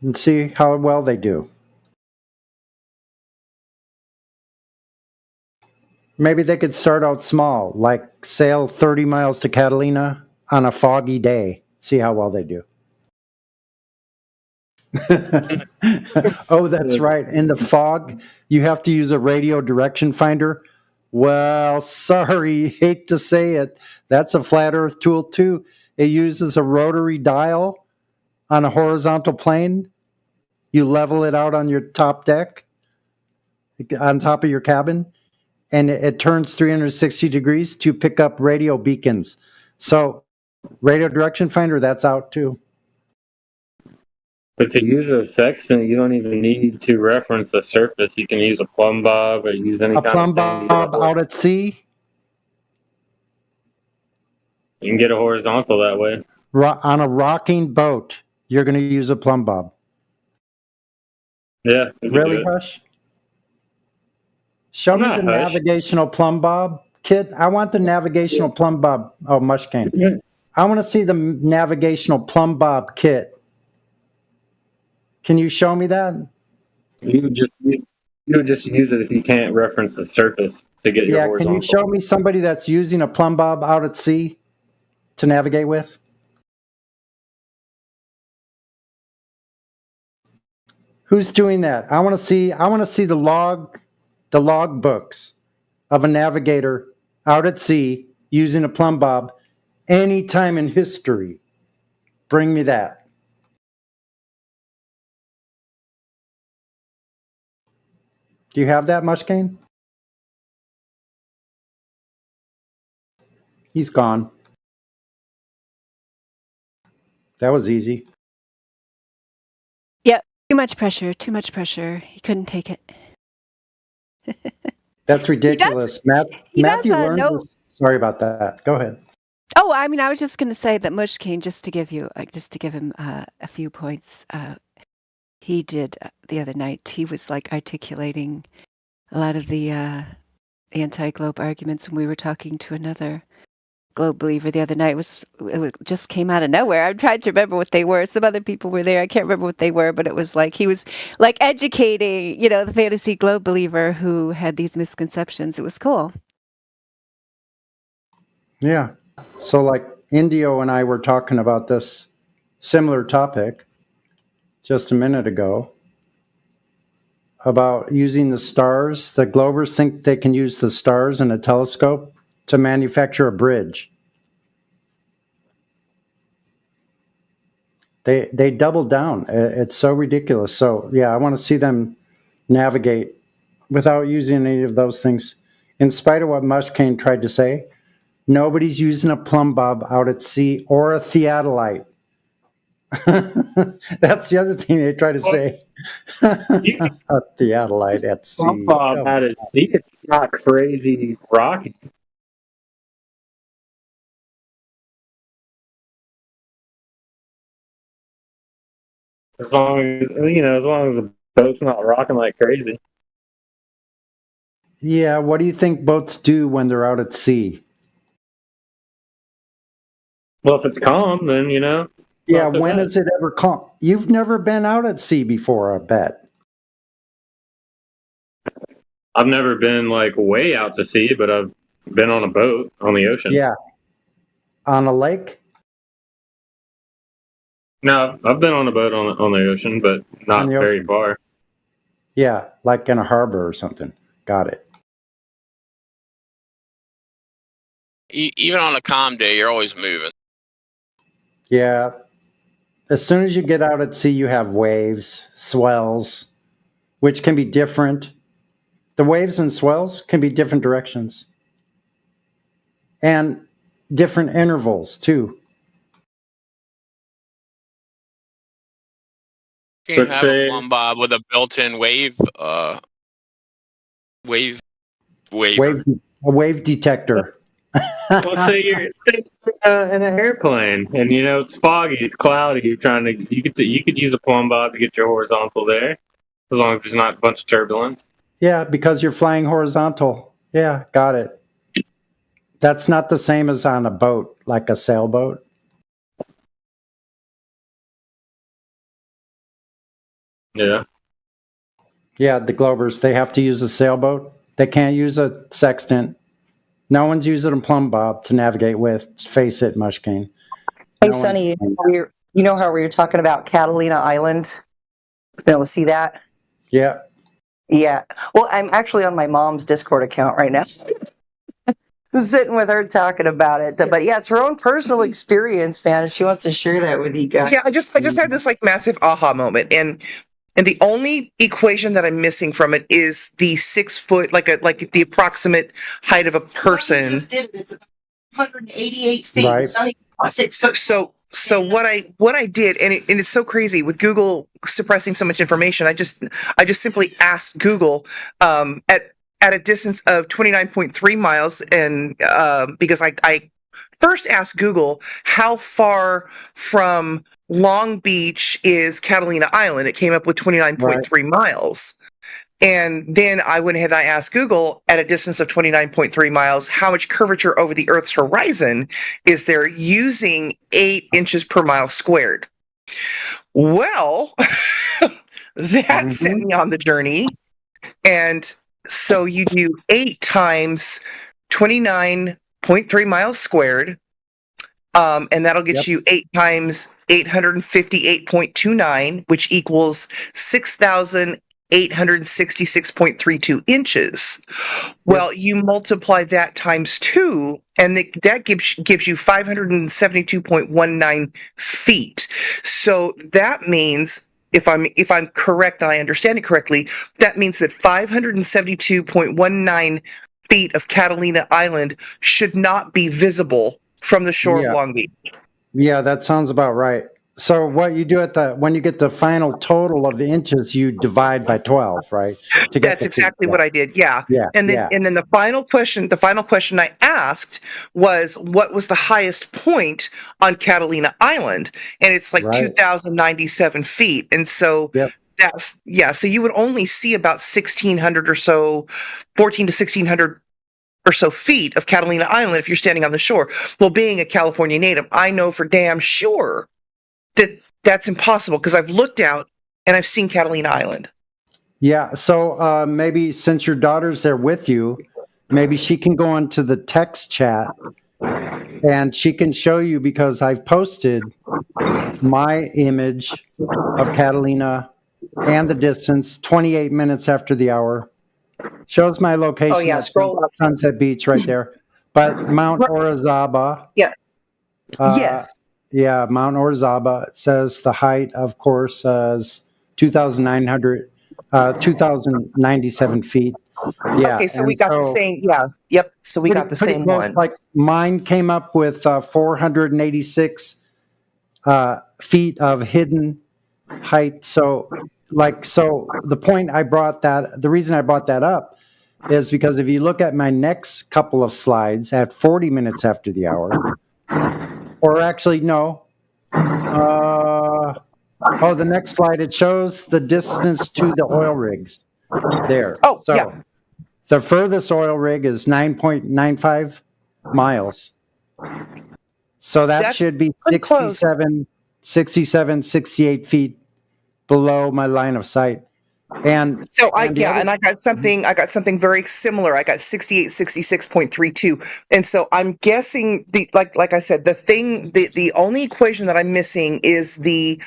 and see how well they do. Maybe they could start out small, like sail 30 miles to Catalina on a foggy day. See how well they do. Oh, that's right. In the fog, you have to use a radio direction finder. Well, sorry, hate to say it. That's a flat earth tool too. It uses a rotary dial on a horizontal plane. You level it out on your top deck, on top of your cabin, and it turns 360 degrees to pick up radio beacons. So, radio direction finder, that's out too. But to use a sextant, you don't even need to reference the surface. You can use a plumb bob or use any A kind plumb of thing. bob out at sea, You can get a horizontal that way. on a rocking boat, you're going to use a plumb bob. Yeah. Really, Hush? Show me the navigational plumb bob, kid. I want the navigational plumb bob. Oh, Mushcane. I want to see the navigational plumb bob kit. Can you show me that? You would just use it if you can't reference the surface to get your horizontal. Can you show me somebody that's using a plumb bob out at sea to navigate with? Who's doing that? I want to see the log books of a navigator out at sea using a plumb bob any time in history. Bring me that. Do you have that, Mushcane? He's gone. That was easy. Yep. Too much pressure. He couldn't take it. That's ridiculous. Matthew learned this. Sorry about that. Go ahead. Oh, I mean, I was just going to say that Mushcane, just to give him a few points, he did the other night. He was like articulating a lot of the anti-globe arguments, and we were talking to another globe believer the other night. It just came out of nowhere. I'm trying to remember what they were. Some other people were there. I can't remember what they were, but it was like he was like educating, the fantasy globe believer who had these misconceptions. It was cool. Yeah. So like Indio and I were talking about this similar topic just a minute ago about using the stars. The Globers think they can use the stars in a telescope to manufacture a bridge. They double down. It's so ridiculous. So yeah, I want to see them navigate without using any of those things. In spite of what Mushcane tried to say, nobody's using a plumb bob out at sea or a theodolite. That's the other thing they try to say. A theodolite at sea. Plumb bob out at sea, it's not crazy rocky. As long as the boat's not rocking like crazy. Yeah, what do you think boats do when they're out at sea? Well, if it's calm, then Yeah, when is it ever calm? You've never been out at sea before, I bet. I've never been like way out to sea, but I've been on a boat on the ocean. Yeah. On a lake? No, I've been on a boat on the ocean, but not very far. Yeah, like in a harbor or something. Got it. Even on a calm day, you're always moving. Yeah. As soon as you get out at sea, you have waves, swells, which can be different. The waves and swells can be different directions. And different intervals, too. You can have a plumb bob with a built-in wave a wave detector. Well, say you're in an airplane, and it's foggy, it's cloudy. You could use a plumb bob to get your horizontal there, as long as there's not a bunch of turbulence. Yeah, because you're flying horizontal. Yeah, got it. That's not the same as on a boat, like a sailboat. Yeah. Yeah, the Globers, they have to use a sailboat. They can't use a sextant. No one's using a plumb bob to navigate with. Face it, Mushkane. Hey, No Sonny, one's- you know how we were talking about Catalina Island? Been able to see that? Yeah. Yeah. Well, I'm actually on my mom's Discord account right now. I'm sitting with her talking about it. But yeah, it's her own personal experience, man. If she wants to share that with you guys. Yeah, I just had this like massive aha moment, and the only equation that I'm missing from it is the 6 foot, like the approximate height of a person. Just did it. It's 188 feet. Right. Sonny, 6 foot. So what I did, and it's so crazy with Google suppressing so much information. I just simply asked Google at a distance of 29.3 miles, and because I first asked Google how far from Long Beach is Catalina Island. It came up with 29.3 miles. And then I went ahead and I asked Google at a distance of 29.3 miles, how much curvature over the Earth's horizon is there using 8 inches per mile squared? Well, that sent me on the journey. And so you do 8 times 29.3 miles squared. And that'll get you 8 times 858.29, which equals 6,866.32 inches. Well, you multiply that times 2, and that gives you 572.19 feet. So that means, if I'm correct and I understand it correctly, that means that 572.19 feet of Catalina Island should not be visible from the shore of Long Beach. Yeah, that sounds about right. So what you do when you get the final total of the inches, you divide by 12, right? That's exactly what I did. Yeah. And then the final question I asked was, what was the highest point on Catalina Island? And it's like 2,097 feet. And so so you would only see about 1,600 or so, 14 to 1,600 or so feet of Catalina Island if you're standing on the shore. Well, being a California native, I know for damn sure that that's impossible, because I've looked out and I've seen Catalina Island. Yeah, so maybe since your daughter's there with you, maybe she can go onto the text chat and she can show you, because I've posted my image of Catalina and the distance 28 minutes after the hour. Shows my location. Oh, yeah, scroll up. Sunset Beach right there. But Mount Orizaba. Yeah. Yes. Yeah, Mount Orizaba. It says the height, of course, is 2,097 feet. Yeah. Okay, so we got the same. Yeah. Yep. So we got the same close. one. Like mine came up with 486 feet of hidden height. So the reason I brought that up is because if you look at my next couple of slides at 40 minutes after the hour, or actually, no, the next slide, it shows the distance to the oil rigs there. Oh, so yeah. The furthest oil rig is 9.95 miles. So that should be 67, 68 feet below my line of sight. And so I got something very similar. I got 66.32. And so I'm guessing like I said, the only equation that I'm missing is the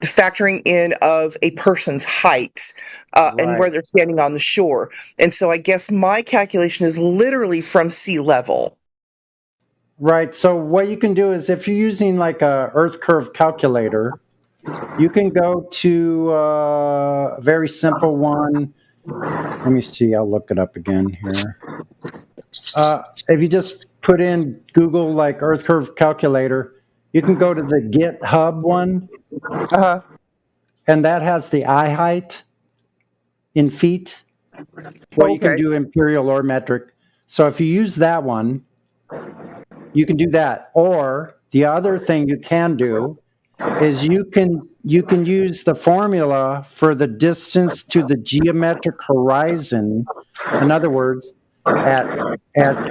factoring in of a person's height and where they're standing on the shore. And so I guess my calculation is literally from sea level. Right. So what you can do is, if you're using like a Earth curve calculator, you can go to a very simple one. Let me see. I'll look it up again here. If you just put in Google like Earth curve calculator, you can go to the GitHub one. And that has the eye height in feet. Well, you can do imperial or metric. So if you use that one, you can do that. Or the other thing you can do is you can use the formula for the distance to the geometric horizon. In other words, at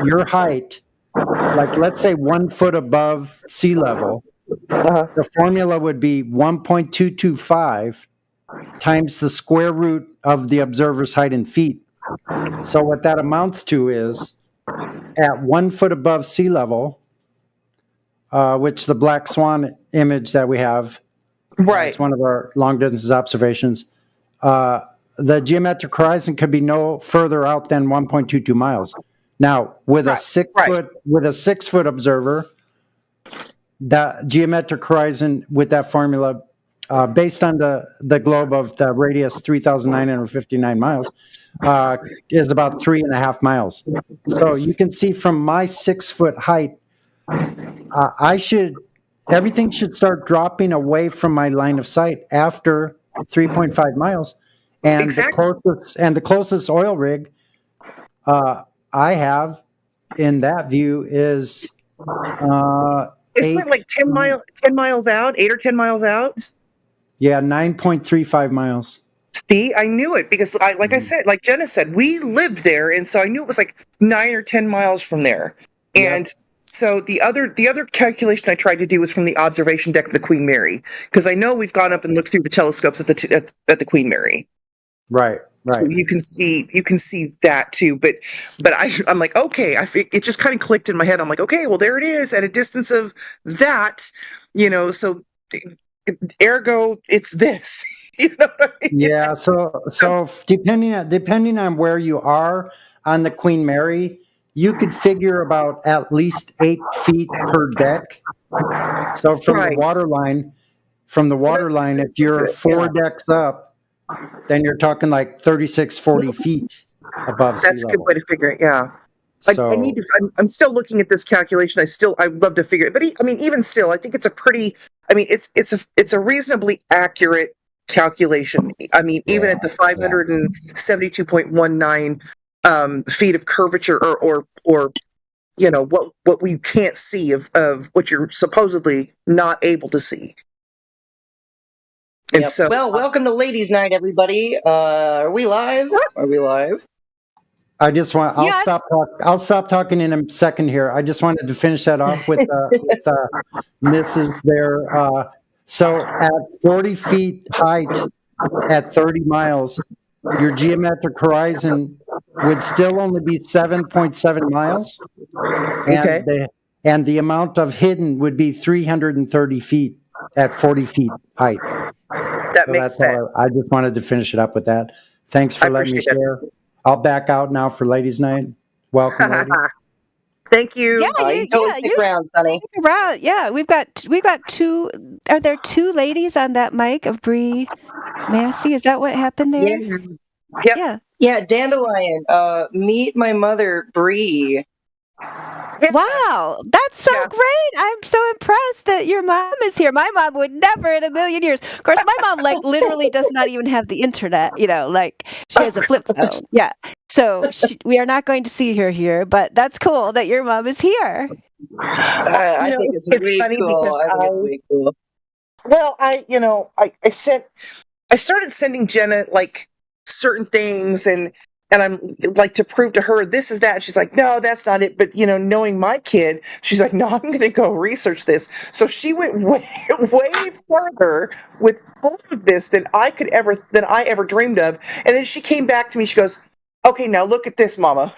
your height, like let's say 1 foot above sea level, the formula would be 1.225 times the square root of the observer's height in feet. So what that amounts to is at 1 foot above sea level, which the black swan image that we have, Right. it's one of our long distance observations. The geometric horizon could be no further out than 1.22 miles. Now, with a 6 foot observer, the geometric horizon with that formula, based on the globe of the radius 3,959 miles, is about 3.5 miles. So you can see from my 6 foot height, everything should start dropping away from my line of sight after 3.5 miles. And Exactly. the closest oil rig I have in that view is Isn't it like 10 miles out, 8 or 10 miles out? 9.35 miles. See, I knew it because, like I said, like Jenna said, we lived there, and so I knew it was like 9 or 10 miles from there. And so the other calculation I tried to do was from the observation deck of the Queen Mary, because I know we've gone up and looked through the telescopes at the Queen Mary. Right. So you can see that too, but I'm like, okay, it just kind of clicked in my head. I'm like, okay, well there it is at a distance of that, so ergo it's this. You know what I mean? Yeah. So depending on where you are on the Queen Mary, you could figure about at least 8 feet per deck. So from the water line, if you're 4 decks up, then you're talking like 36, 40 feet above sea level. That's a good way to figure it. Yeah. So, I'm still looking at this calculation. I'd love to figure it, but even still, I think it's it's a reasonably accurate calculation. I mean, even at the 572.19 feet of curvature, or what we can't see of what you're supposedly not able to see. And Yep. so, Well, welcome to Ladies' Night, everybody. Are we live? I just want. I'll stop talking in a second here. I just wanted to finish that off with Mrs. there. So at 40 feet height, at 30 miles, your geometric horizon would still only be 7.7 miles, and the amount of hidden would be 330 feet at 40 feet height. that makes sense. I just wanted to finish it up with that. Thanks for letting me share. I'll back out now for Ladies' Night. Welcome, ladies. Thank you. Yeah, You totally stick around, Sonny. Around. Yeah, we've got two. Are there 2 ladies on that mic of Bree Massey? Is that what happened there? Yeah. Yep. Yeah. Yeah, Dandelion. Meet my mother, Bree. Wow, that's so great. I'm so impressed that your mom is here. My mom would never in a million years. Of course, my mom literally does not even have the internet, like she has a flip phone. Yeah. So we are not going to see her here, but that's cool that your mom is here. I think it's way funny cool. because I think it's way cool. Well, I started sending Jenna like certain things, and I'm like, to prove to her this is that. She's like, no, that's not it. But knowing my kid, she's like, no, I'm going to go research this. So she went way further with all of this than I ever dreamed of. And then she came back to me. She goes, okay, now look at this, Mama.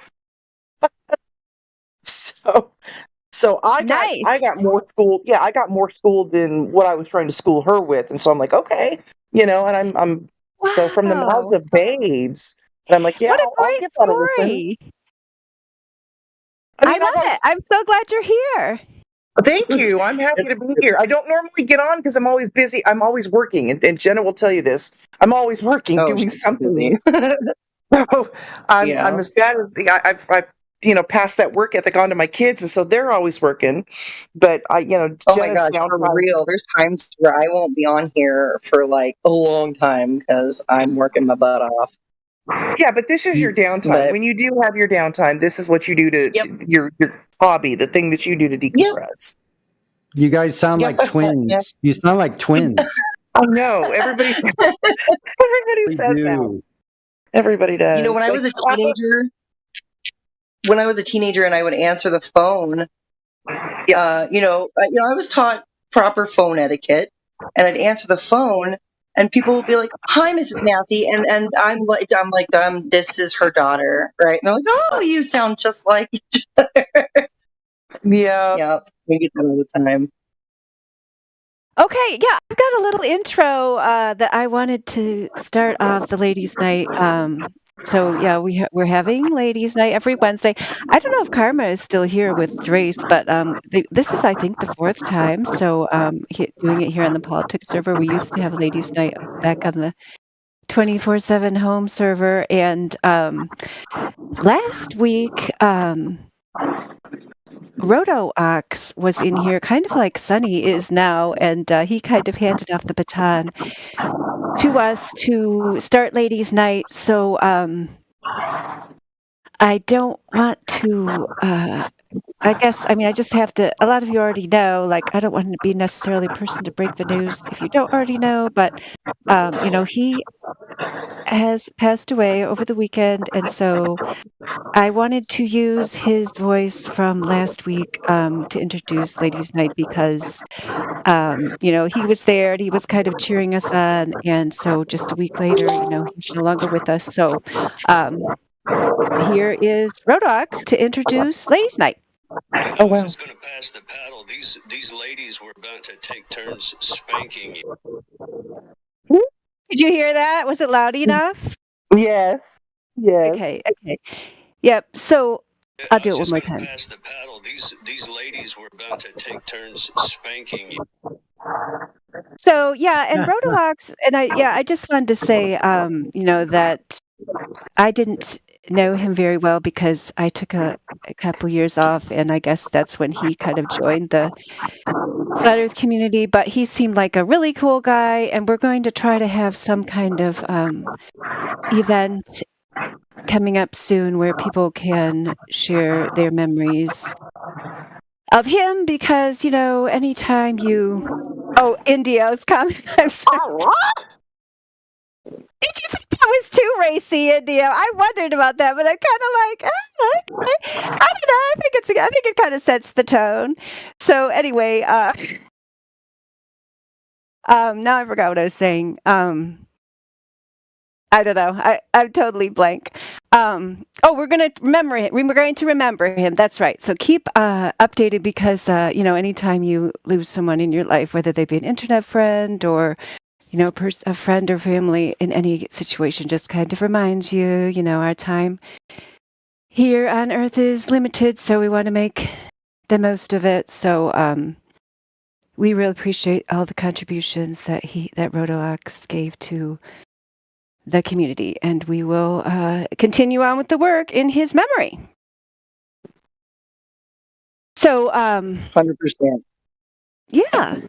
So I got more schooled. Yeah, I got more schooled than what I was trying to school her with. And so I'm like, okay, and I'm so from the mouths of babes. And I'm like, yeah, what a great story. I love it. I'm so glad you're here. Thank you. I'm happy to be here. I don't normally get on because I'm always busy. I'm always working. And Jenna will tell you this. I'm always working, doing something. So I'm as bad as I've passed that work ethic on to my kids. And so they're always working. But oh my gosh, for real. There's times where I won't be on here for like a long time because I'm working my butt off. Yeah, but this is your downtime. When you do have your downtime, this is what you do to your hobby, the thing that you do to decompress. You guys sound like twins. Yeah. You sound like twins. I know. Everybody says that. Everybody does. When I was a teenager and I would answer the phone, I was taught proper phone etiquette, and I'd answer the phone and people will be like, "Hi, Mrs. Massey," and I'm like, this is her daughter, right? And they're like, "Oh, you sound just like each other." Yeah, we get that all the time. Okay, yeah, I've got a little intro that I wanted to start off the ladies' night. So yeah, we're having ladies' night every Wednesday. I don't know if Karma is still here with Drace, but this is, I think, the fourth time. So doing it here on the Politics server. We used to have ladies' night back on the 24/7 home server, and last week. Roto Ox was in here, kind of like Sunny is now, and he kind of handed off the baton to us to start ladies' night. So I don't want to. I guess, I mean, I just have to. A lot of you already know. Like, I don't want to be necessarily a person to break the news if you don't already know. But he has passed away over the weekend, and so I wanted to use his voice from last week to introduce Ladies' Night because, he was there and he was kind of cheering us on. And so just a week later, he's no longer with us. So here is Rodox to introduce Ladies' Night. Oh, wow. I was going to pass the paddle. These ladies were about to take turns spanking you. Did you hear that? Was it loud enough? Yes. Okay. Yep. So I'll do it one more time. Pass the paddle. These ladies were about to take turns spanking you. So yeah, and Rotovox, and I just wanted to say, that I didn't know him very well because I took a couple years off, and I guess that's when he kind of joined the Flat Earth community. But he seemed like a really cool guy, and we're going to try to have some kind of event coming up soon where people can share their memories of him because, anytime India is coming. I'm sorry. Did you think that was too racy, India? I wondered about that, but I'm kind of like, okay. I don't know. I think it kind of sets the tone. So anyway, now I forgot what I was saying. I don't know. I'm totally blank. We're going to remember him. We're going to remember him. That's right. So keep updated because, anytime you lose someone in your life, whether they be an internet friend or, a friend or family in any situation, just kind of reminds you, our time here on Earth is limited. So we want to make the most of it. So we really appreciate all the contributions that Rotox gave to the community, and we will continue on with the work in his memory. So, 100%. Yeah.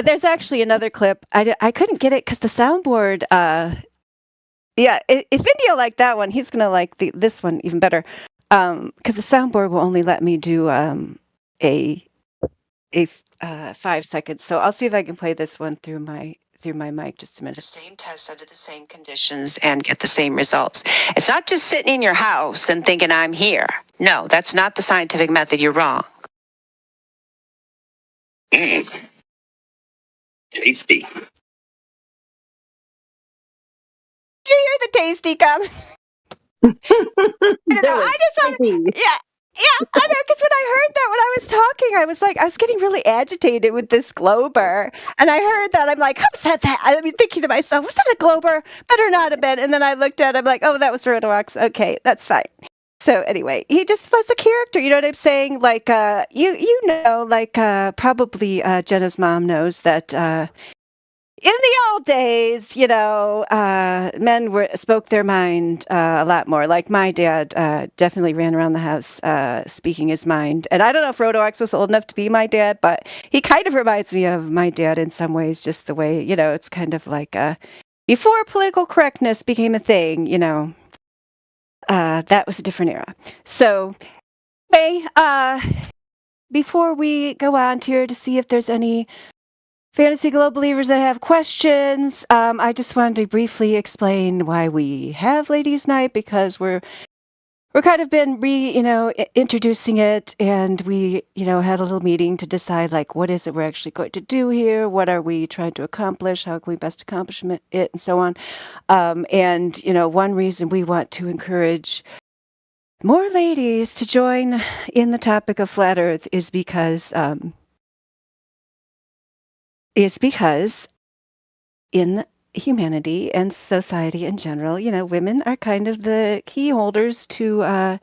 There's actually another clip. I couldn't get it because the soundboard. If Indio liked that one, he's gonna like this one even better. Because the soundboard will only let me do a 5 seconds. So I'll see if I can play this one through my mic just a minute. The same tests under the same conditions and get the same results. It's not just sitting in your house and thinking I'm here. No, that's not the scientific method. You're wrong. Tasty. Did you hear the tasty comment? Yeah, I know, because when I was talking, I was getting really agitated with this Glober, and I heard that, I'm like, who said that? I mean, thinking to myself, was that a Glober? Better not have been. And then I looked at it, I'm like, oh, that was Rotox. Okay, that's fine. So anyway, he just was a character, you know what I'm saying? Like, probably Jenna's mom knows that in the old days, men spoke their mind a lot more. Like my dad definitely ran around the house speaking his mind. And I don't know if Rotox was old enough to be my dad, but he kind of reminds me of my dad in some ways, just the way, it's kind of like before political correctness became a thing, that was a different era. So, anyway, before we go on here to see if there's any Fantasy Glow believers that have questions, I just wanted to briefly explain why we have Ladies' Night, because we're kind of been introducing it, and we had a little meeting to decide like what is it we're actually going to do here, what are we trying to accomplish, how can we best accomplish it, and so on. And one reason we want to encourage more ladies to join in the topic of flat Earth is because in humanity and society in general, women are kind of the key holders to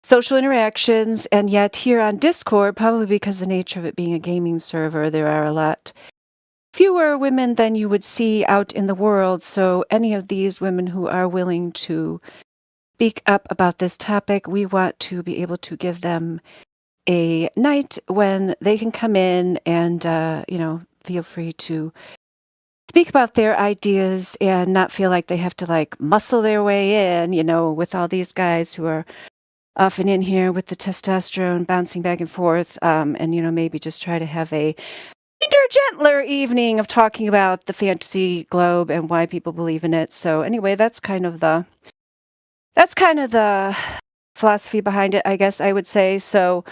social interactions. And yet here on Discord, probably because of the nature of it being a gaming server, there are a lot fewer women than you would see out in the world. So any of these women who are willing to speak up about this topic, we want to be able to give them a night when they can come in and, feel free to speak about their ideas and not feel like they have to like muscle their way in, with all these guys who are often in here with the testosterone bouncing back and forth, and maybe just try to have a kinder, gentler evening of talking about the fantasy globe and why people believe in it. So anyway, that's kind of the philosophy behind it, I guess I would say. So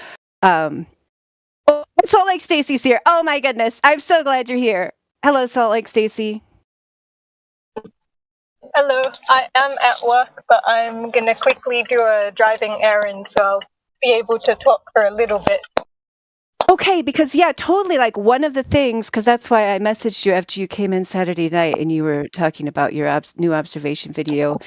Salt Lake Stacy's here. Oh my goodness, I'm so glad you're here. Hello, Salt Lake Stacy. Hello, I am at work, but I'm gonna quickly do a driving errand, so I'll be able to talk for a little bit. Okay, because totally. Like one of the things, because that's why I messaged you after you came in Saturday night and you were talking about your new observation video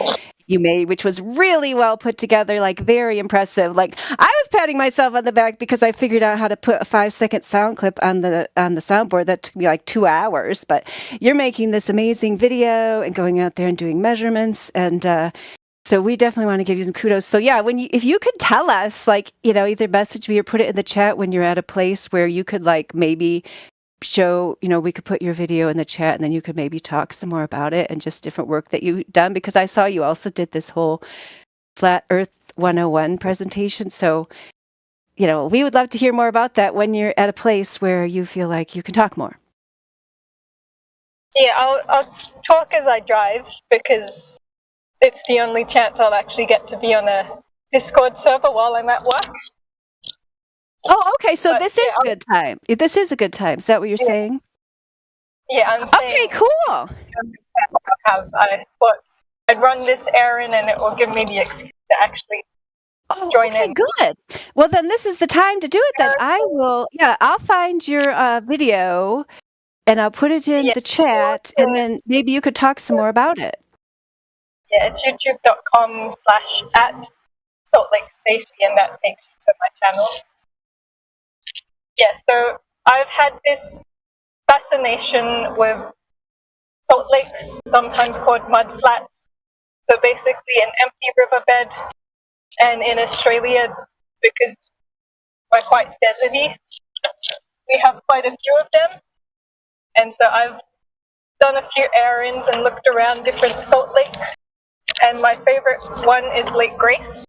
you made, which was really well put together, like very impressive. Like I was patting myself on the back because I figured out how to put a 5-second sound clip on the soundboard. That took me like 2 hours, but you're making this amazing video and going out there and doing measurements, and so we definitely want to give you some kudos. So yeah, if you could tell us, like, either message me or put it in the chat when you're at a place where you could like maybe show, we could put your video in the chat and then you could maybe talk some more about it and just different work that you've done, because I saw you also did this whole Flat Earth 101 presentation. So, we would love to hear more about that when you're at a place where you feel like you can talk more. Yeah, I'll talk as I drive because it's the only chance I'll actually get to be on a Discord server while I'm at work. Oh, okay. So this is a good time. This is a good time. Is that what you're saying? Yeah, I'm saying. Okay, cool. I thought I'd run this errand and it will give me the excuse to actually join in. Good. Well, then this is the time to do it then. I'll find your video and I'll put it in the chat and then maybe you could talk some more about it. Yeah, it's youtube.com/@SaltLakeStacy, and that takes you to my channel. Yeah, so I've had this fascination with salt lakes, sometimes called mud flats. So basically an empty riverbed, and in Australia, because we're quite deserty, we have quite a few of them. And so I've done a few errands and looked around different salt lakes. And my favorite one is Lake Grace.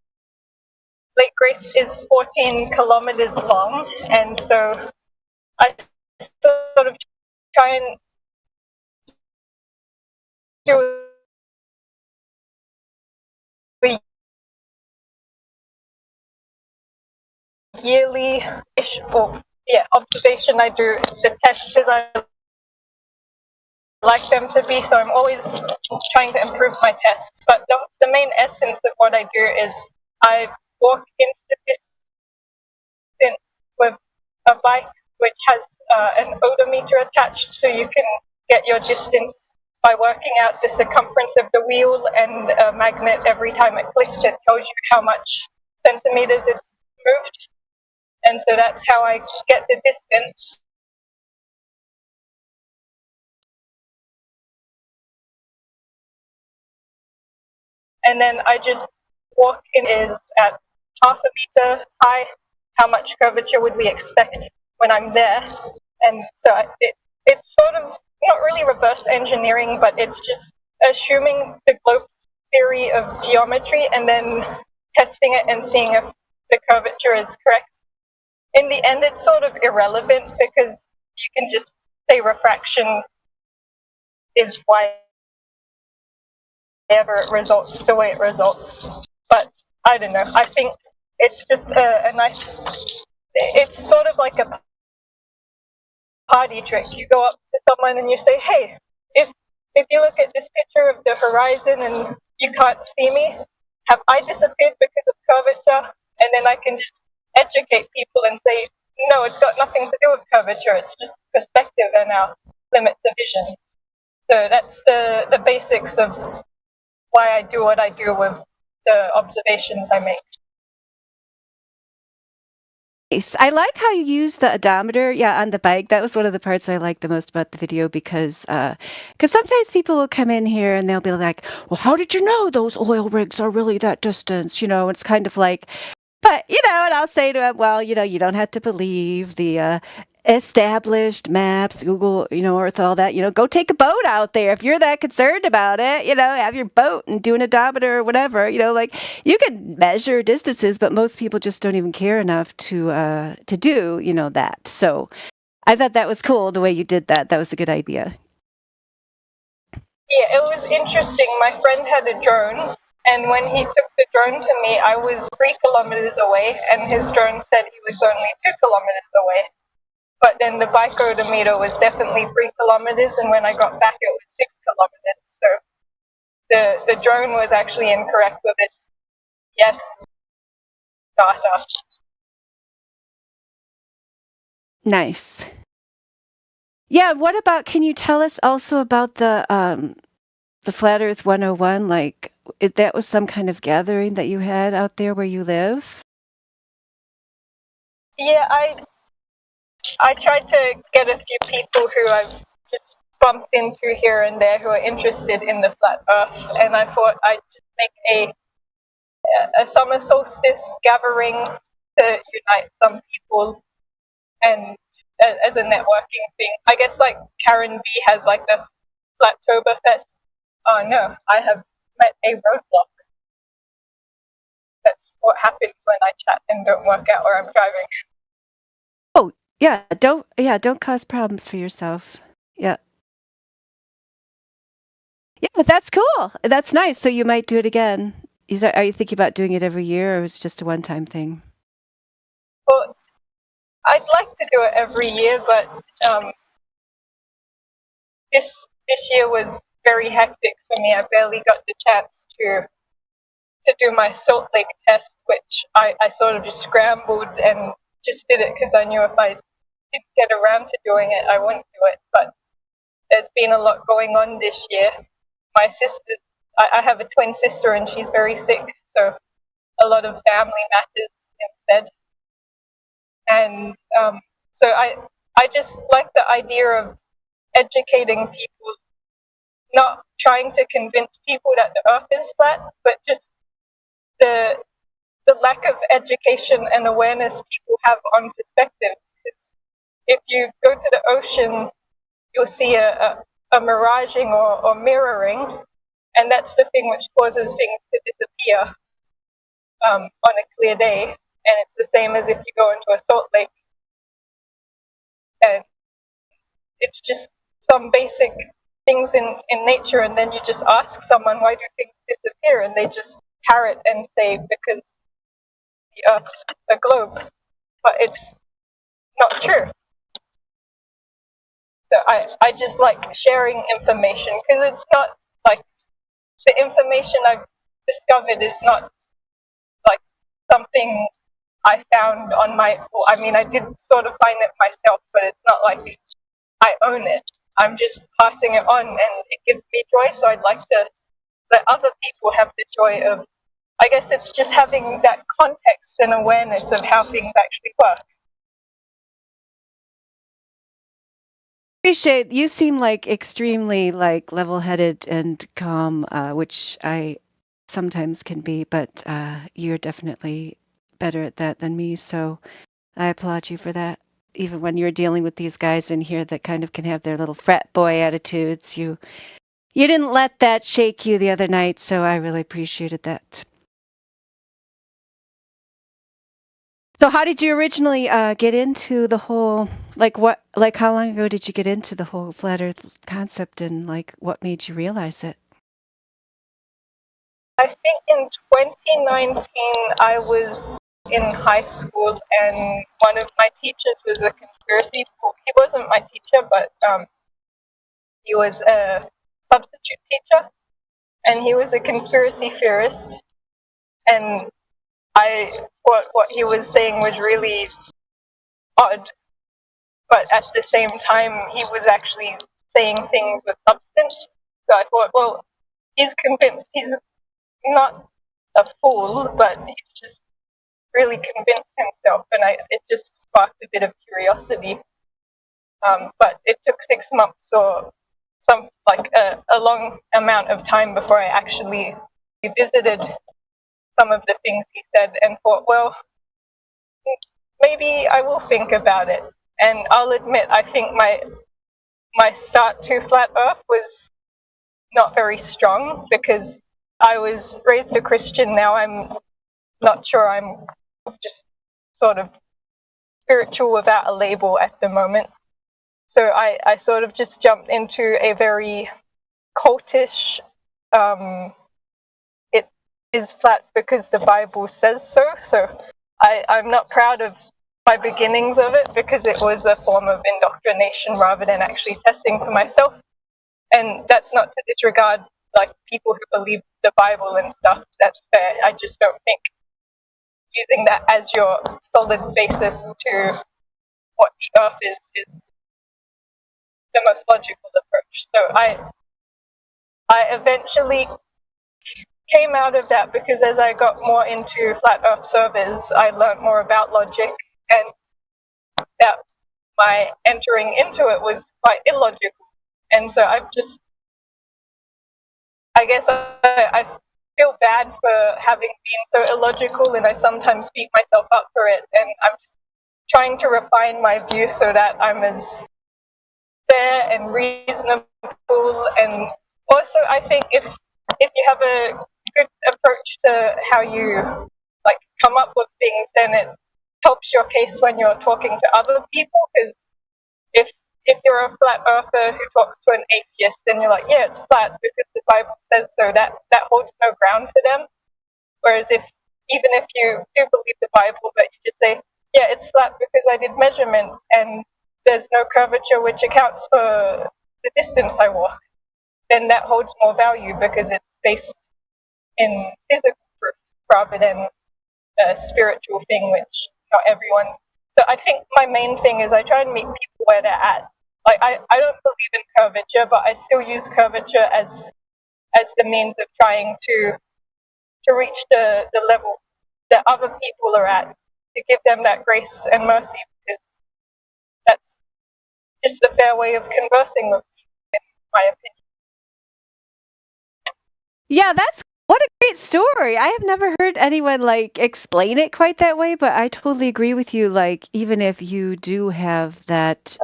Lake Grace is 14 kilometers long, and so I sort of try and do a yearly observation. I do the tests as I like them to be, so I'm always trying to improve my tests. But the main essence of what I do is I walk into the distance with a bike which has an odometer attached, so you can get your distance by working out the circumference of the wheel, and a magnet, every time it clicks, it tells you how much centimeters it's moved. And so that's how I get the distance. And then I just walk in is at half a meter high. How much curvature would we expect when I'm there? And so it's sort of not really reverse engineering, but it's just assuming the globe's theory of geometry and then testing it and seeing if the curvature is correct. In the end, it's sort of irrelevant because you can just say refraction is why ever it results the way it results. But I don't know. I think it's just a nice. It's sort of like a party trick. You go up to someone and you say, "Hey, if you look at this picture of the horizon and you can't see me, have I disappeared because of curvature?" And then I can just educate people and say, "No, it's got nothing to do with curvature. It's just perspective and our limits of vision." So that's the basics of why I do what I do with the observations I make. Nice. I like how you use the odometer, yeah, on the bike. That was one of the parts I liked the most about the video because sometimes people will come in here and they'll be like, "Well, how did you know those oil rigs are really that distance?" It's kind of like, but and I'll say to them, "Well, you don't have to believe the established maps, Google, Earth, all that. Go take a boat out there if you're that concerned about it. Have your boat and do an odometer or whatever. Like you can measure distances, but most people just don't even care enough to do that. So I thought that was cool the way you did that. That was a good idea. Yeah, it was interesting. My friend had a drone, and when he took the drone to me, I was 3 kilometers away, and his drone said he was only 2 kilometers away. But then the bike odometer was definitely 3 kilometers, and when I got back, it was 6 kilometers. So the drone was actually incorrect with its yes data. Nice. Yeah. What about? Can you tell us also about the Flat Earth 101? Like, that was some kind of gathering that you had out there where you live? Yeah, I tried to get a few people who I've just bumped into here and there who are interested in the flat Earth, and I thought I'd just make a summer solstice gathering to unite some people and as a networking thing. I guess like Karen B has like the Flattoberfest. Oh no, I have met a roadblock. That's what happens when I chat and don't work out or I'm driving. Oh, don't cause problems for yourself. Yeah. Yeah, that's cool. That's nice. So you might do it again. Are you thinking about doing it every year or was it just a one-time thing? Well, I'd like to do it every year, but this year was very hectic for me. I barely got the chance to do my Salt Lake test, which I sort of just scrambled and just did it because I knew if I didn't get around to doing it, I wouldn't do it. But there's been a lot going on this year. My sister, I have a twin sister and she's very sick, so a lot of family matters instead. And so I just like the idea of educating people, not trying to convince people that the earth is flat, but just the lack of education and awareness people have on perspective. If you go to the ocean, you'll see a miraging or mirroring, and that's the thing which causes things to disappear on a clear day. And it's the same as if you go into a salt lake. And it's just some basic things in nature, and then you just ask someone, why do things disappear? And they just parrot and say, because the Earth's a globe. But it's not true. So I just like sharing information because it's not like the information I've discovered is not like something I found on my. I mean, I did sort of find it myself, but it's not like I own it. I'm just passing it on, and it gives me joy. So I'd like to let other people have the joy of. I guess it's just having that context and awareness of how things actually work. Appreciate you seem like extremely like level-headed and calm, which I sometimes can be, but you're definitely better at that than me. So I applaud you for that. Even when you're dealing with these guys in here that kind of can have their little frat boy attitudes, you didn't let that shake you the other night. So I really appreciated that. So how did you originally get into the whole, how long ago did you get into the whole flat earth concept and like what made you realize it? I think in 2019 I was in high school, and one of my teachers was a conspiracy. He wasn't my teacher, but he was a substitute teacher, and he was a conspiracy theorist. And what he was saying was really odd, but at the same time, he was actually saying things with substance. So I thought, well, he's convinced. He's not a fool, but he's just really convinced himself, and it just sparked a bit of curiosity. But it took 6 months or a long amount of time before I actually revisited some of the things he said and thought, well, maybe I will think about it. And I'll admit, I think my start to Flat Earth was not very strong because I was raised a Christian. Now I'm not sure, I'm just sort of spiritual without a label at the moment. So I sort of just jumped into a very cultish, it is flat because the Bible says so. So I'm not proud of my beginnings of it because it was a form of indoctrination rather than actually testing for myself. And that's not to disregard like people who believe the Bible and stuff. That's fair. I just don't think using that as your solid basis to what the Earth is the most logical approach. So I eventually came out of that because as I got more into Flat Earth servers, I learned more about logic, and that my entering into it was quite illogical. And so I guess I feel bad for having been so illogical, and I sometimes beat myself up for it. And I'm just trying to refine my view so that I'm as fair and reasonable. And also, I think if you have a good approach to how you like come up with things, then it helps your case when you're talking to other people. Because if you're a flat earther who talks to an atheist, then you're like, yeah, it's flat because the Bible says so. That holds no ground for them. Whereas even if you do believe the Bible, but you just say, yeah, it's flat because I did measurements and there's no curvature which accounts for the distance I walk, then that holds more value because it's based in physical proof rather than a spiritual thing, which not everyone. So I think my main thing is I try and meet people where they're at. Like I don't believe in curvature, but I still use curvature as the means of trying to reach the level that other people are at, to give them that grace and mercy, because that's just a fair way of conversing with people, in my opinion. Yeah, that's what a great story. I have never heard anyone like explain it quite that way, but I totally agree with you. Like, even if you do have that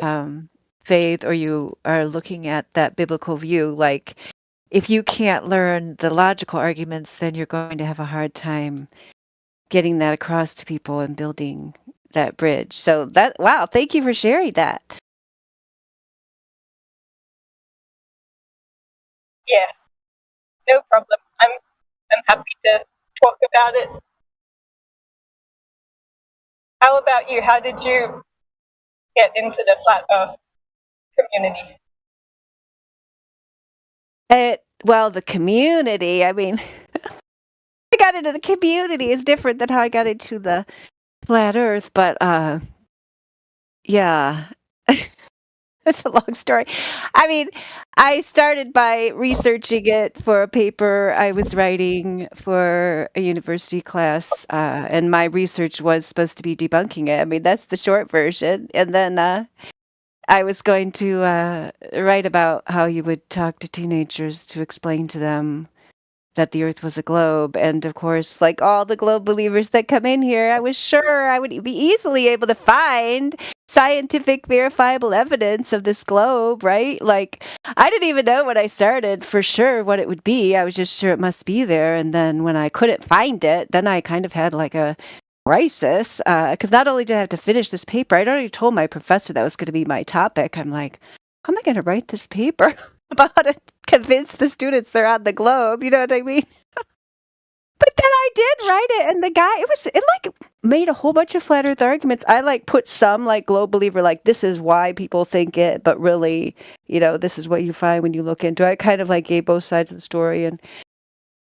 faith or you are looking at that biblical view, like if you can't learn the logical arguments, then you're going to have a hard time getting that across to people and building that bridge. So wow, thank you for sharing that. Yeah, no problem. I'm happy to talk about it. How about you? How did you get into the Flat Earth community? Well, the community, I mean, I got into the community is different than how I got into the flat earth, but yeah. It's a long story. I mean, I started by researching it for a paper I was writing for a university class, and my research was supposed to be debunking it. I mean, that's the short version. And then I was going to write about how you would talk to teenagers to explain to them that the Earth was a globe. And of course, like all the globe believers that come in here, I was sure I would be easily able to find scientific verifiable evidence of this globe, right? Like, I didn't even know when I started for sure what it would be. I was just sure it must be there. And then when I couldn't find it, then I kind of had like a crisis, because not only did I have to finish this paper, I'd already told my professor that was going to be my topic. I'm like, how am I going to write this paper about how to convince the students they're on the globe? You know what I mean? But then I did write it, and the guy, it like made a whole bunch of flat Earth arguments. I like put some like Globe Believer, like this is why people think it, but really, this is what you find when you look into it. I kind of like gave both sides of the story, and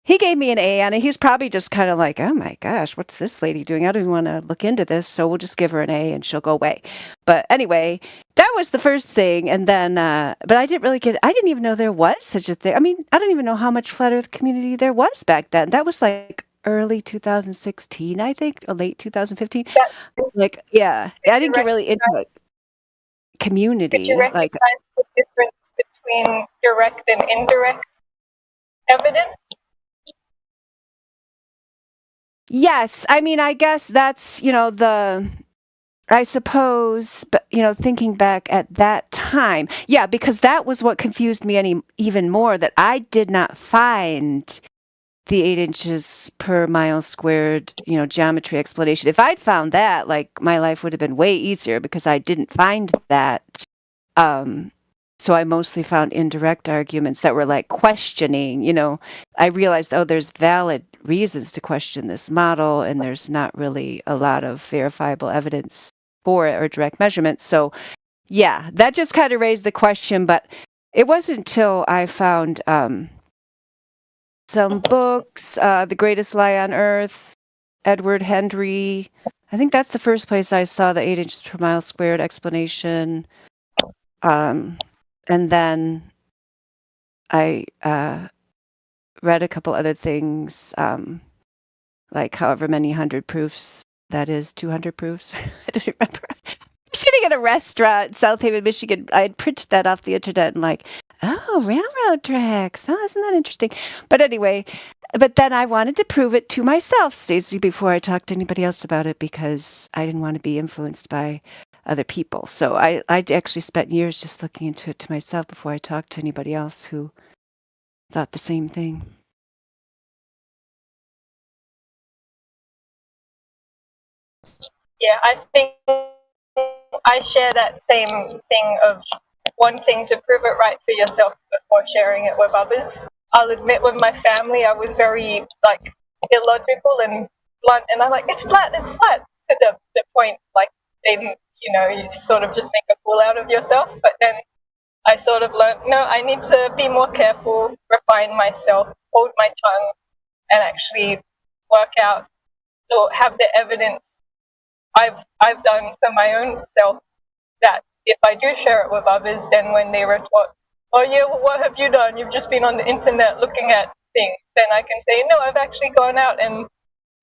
he gave me an A on it. He's probably just kind of like, oh my gosh, what's this lady doing? I don't even want to look into this, so we'll just give her an A and she'll go away. But anyway, that was the first thing, and then, but I didn't even know there was such a thing. I mean, I don't even know how much flat Earth community there was back then. That was like early 2016, I think, or late 2015. Like, yeah, I didn't get really into it. Community, Did you recognize the difference between direct and indirect evidence? Yes, I mean, I guess that's, I suppose, but, thinking back at that time, yeah, because that was what confused me even more, that I did not find the 8 inches per mile squared, geometry explanation. If I'd found that, like, my life would have been way easier because I didn't find that. So I mostly found indirect arguments that were like questioning, I realized, there's valid reasons to question this model, and there's not really a lot of verifiable evidence for it or direct measurements. So yeah, that just kind of raised the question, but it wasn't until I found some books, The Greatest Lie on Earth, Edward Hendry. I think that's the first place I saw the 8 inches per mile squared explanation. And then I read a couple other things, like however many 100 proofs that is, 200 proofs. I don't remember. I'm sitting at a restaurant in South Haven, Michigan. I had printed that off the internet and like, oh, railroad tracks. Oh, isn't that interesting? But anyway, but then I wanted to prove it to myself, Stacey, before I talked to anybody else about it, because I didn't want to be influenced by other people. So I actually spent years just looking into it to myself before I talked to anybody else who thought the same thing. Yeah, I think I share that same thing of wanting to prove it right for yourself before sharing it with others. I'll admit with my family, I was very illogical and blunt, and I'm like, it's flat, to the point, like, they didn't, you sort of just make a fool out of yourself. But then I sort of learned, no, I need to be more careful, refine myself, hold my tongue, and actually work out or have the evidence I've done for my own self, that if I do share it with others, then when they retort, oh yeah, well, what have you done? You've just been on the internet looking at things. Then I can say, no, I've actually gone out and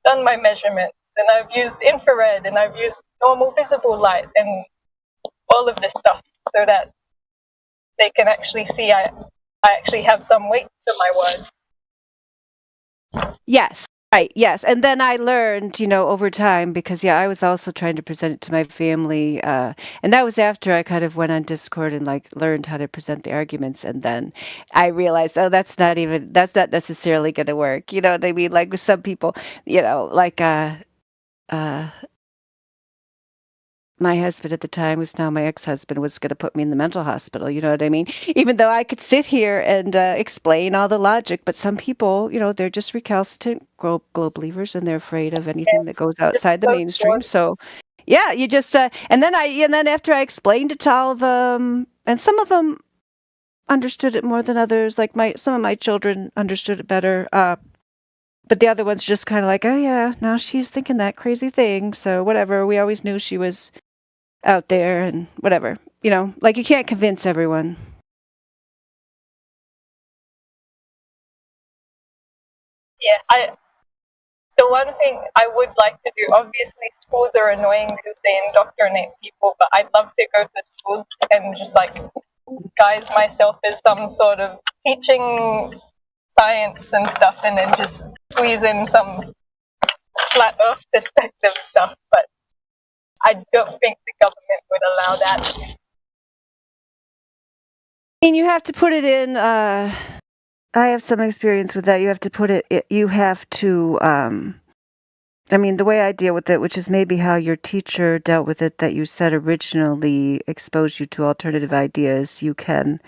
done my measurements, and I've used infrared, and I've used normal visible light, and all of this stuff, so that they can actually see I actually have some weight to my words. Yes. Right. Yes. And then I learned, over time, because I was also trying to present it to my family. And that was after I kind of went on Discord and learned how to present the arguments. And then I realized, that's not necessarily going to work. You know what I mean? Like with some people, my husband at the time, who's now my ex-husband, was going to put me in the mental hospital. You know what I mean? Even though I could sit here and explain all the logic, but some people, they're just recalcitrant globe believers, and they're afraid of anything that goes outside the mainstream. So, yeah, you just and then after I explained it to all of them, and some of them understood it more than others. Like some of my children understood it better. But the other ones just kind of like, oh yeah, now she's thinking that crazy thing. So whatever. We always knew she was out there and whatever, you can't convince everyone. Yeah, the one thing I would like to do, obviously schools are annoying because they indoctrinate people, but I'd love to go to schools and just guise myself as some sort of teaching science and stuff, and then just squeeze in some flat earth perspective stuff, but I don't think the government would allow that. I mean, you have to put it in, I have some experience with that. You have to put it, you have to, the way I deal with it, which is maybe how your teacher dealt with it, that you said originally exposed you to alternative ideas, you can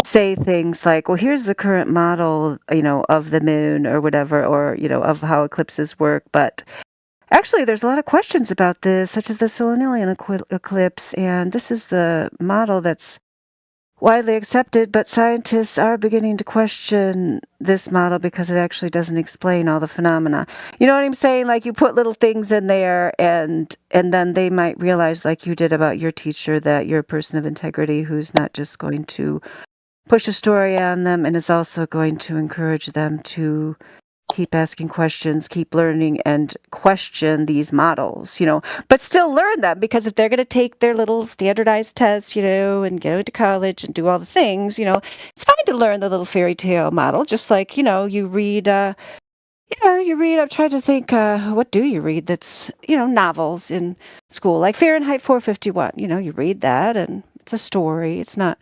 say things like, well, here's the current model, of the moon or whatever, or, of how eclipses work. But actually, there's a lot of questions about this, such as the solennial eclipse. And this is the model that's widely accepted, but scientists are beginning to question this model because it actually doesn't explain all the phenomena. You know what I'm saying? Like, you put little things in there, and then they might realize, like you did about your teacher, that you're a person of integrity who's not just going to push a story on them and is also going to encourage them to keep asking questions, keep learning, and question these models, but still learn them, because if they're going to take their little standardized tests, and go to college and do all the things, it's fine to learn the little fairy tale model, just like, you read, I'm trying to think, what do you read that's, novels in school, like Fahrenheit 451, you read that and it's a story, it's not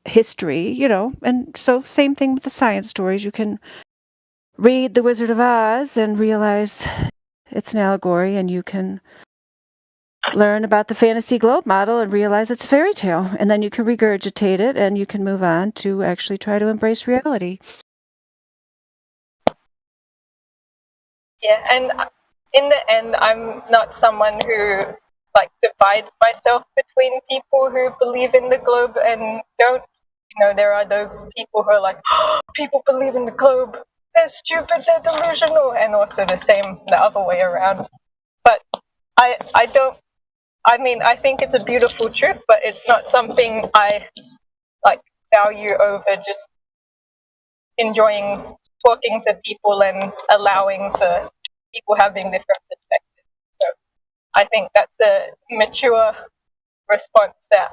history, and so same thing with the science stories. You can read The Wizard of Oz and realize it's an allegory, and you can learn about the Fantasy Globe model and realize it's a fairy tale, and then you can regurgitate it and you can move on to actually try to embrace reality. Yeah, and in the end, I'm not someone who divides myself between people who believe in the globe and don't. There are those people who are like, oh, people believe in the globe, they're stupid, they're delusional, and also the other way around. But I think it's a beautiful truth, but it's not something I value over just enjoying talking to people and allowing for people having different perspectives. So I think that's a mature response that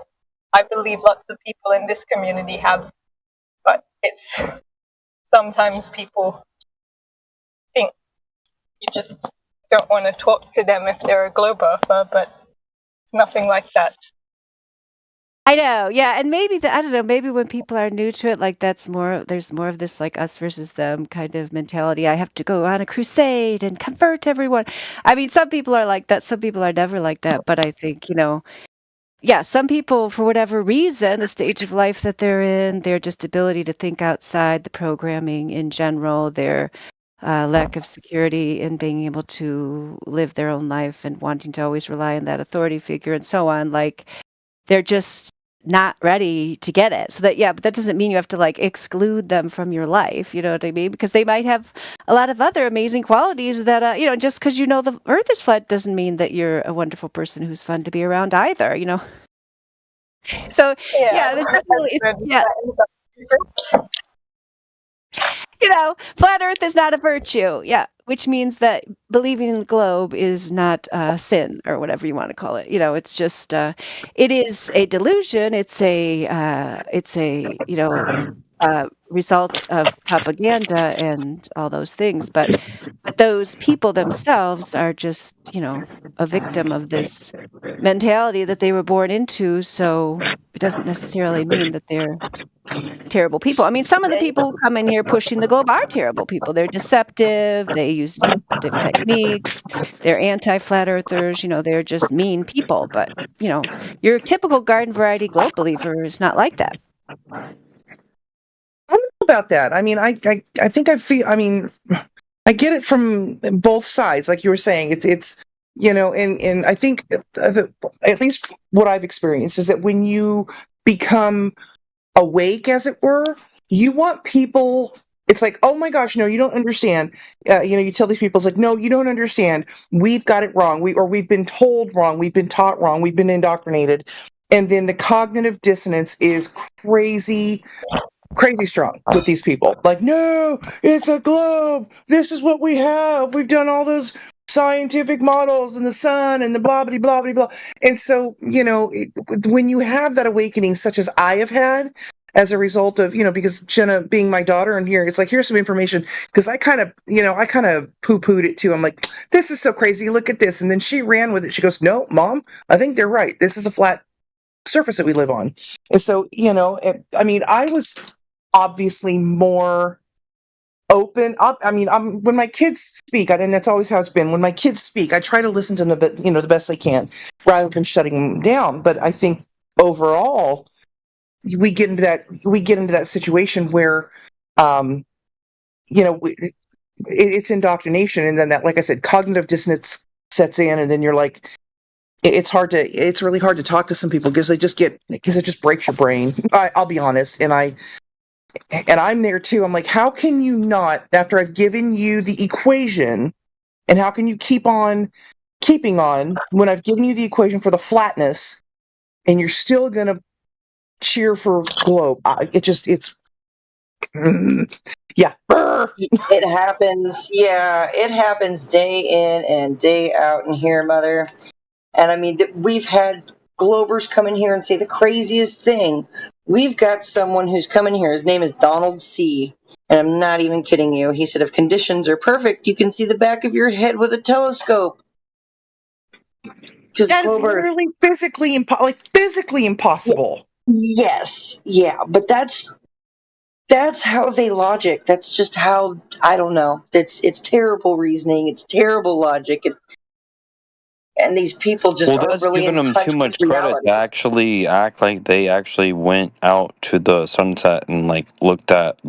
I believe lots of people in this community have, but it's sometimes people think you just don't want to talk to them if they're a globe earther, but it's nothing like that. I know, yeah, and maybe I don't know, maybe when people are new to it, there's more of this us versus them kind of mentality. I have to go on a crusade and convert everyone. I mean, some people are like that, some people are never like that, but I think, yeah, some people, for whatever reason, the stage of life that they're in, their just ability to think outside the programming in general, their lack of security in being able to live their own life and wanting to always rely on that authority figure and so on, they're just not ready to get it. So but that doesn't mean you have to exclude them from your life. You know what I mean? Because they might have a lot of other amazing qualities that, just because the earth is flat doesn't mean that you're a wonderful person who's fun to be around either, So, there's definitely, flat earth is not a virtue. Yeah. Which means that believing in the globe is not sin, or whatever you want to call it. It's just, it is a delusion. It's a result of propaganda and all those things. But those people themselves are just, a victim of this mentality that they were born into. So it doesn't necessarily mean that they're terrible people. I mean, some of the people who come in here pushing the globe are terrible people. They're deceptive. They use deceptive techniques. They're anti-flat earthers. They're just mean people. But, your typical garden variety globe believer is not like that. I don't know about that. I mean, I think I get it from both sides, like you were saying. It's and I think at least what I've experienced is that when you become awake, as it were, you want people, it's like, oh my gosh, no, you don't understand. You tell these people, it's like, no, you don't understand. We've got it wrong. We've been told wrong. We've been taught wrong. We've been indoctrinated. And then the cognitive dissonance is crazy strong with these people. Like, no, it's a globe. This is what we have. We've done all those scientific models and the sun and the blah, blah, blah, blah, blah. And so, when you have that awakening, such as I have had as a result of, because Jenna being my daughter and here, it's like, here's some information. Because I kind of poo-pooed it too. I'm like, this is so crazy. Look at this. And then she ran with it. She goes, no, Mom, I think they're right. This is a flat surface that we live on. And so, I was obviously more open up. I mean, when my kids speak, and that's always how it's been. When my kids speak, I try to listen to them, the best they can, rather than shutting them down. But I think overall, we get into that situation where, it's indoctrination, and then that, like I said, cognitive dissonance sets in, and then you're like, it's really hard to talk to some people because it just breaks your brain. I'll be honest, and I'm there too. I'm like, how can you not, after I've given you the equation, and how can you keep on keeping on when I've given you the equation for the flatness, and you're still gonna cheer for globe? Yeah. It happens. Yeah, it happens day in and day out in here, Mother. And I mean, we've had Globers come in here and say the craziest thing. We've got someone who's come in here. His name is Donald C. And I'm not even kidding you. He said, if conditions are perfect, you can see the back of your head with a telescope. That is literally physically impossible. Yes. Yeah. But that's how they logic. That's just how, I don't know. It's terrible reasoning. It's terrible logic. And these people just aren't that's really giving in them touch too much with credit reality. to actually act like they actually went out to the sunset and like looked at.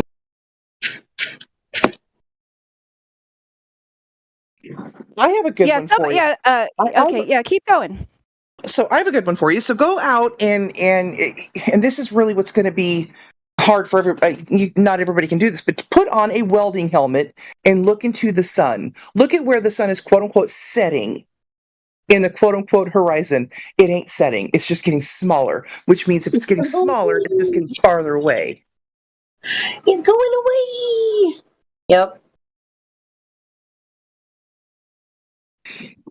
I have a good one for you. Okay, keep going. So I have a good one for you. So go out and this is really what's going to be hard for everybody. Not everybody can do this, but to put on a welding helmet and look into the sun. Look at where the sun is, quote unquote, setting in the quote unquote horizon. It ain't setting. It's just getting smaller, which means if it's getting smaller, it's just getting farther away. It's going away. Yep.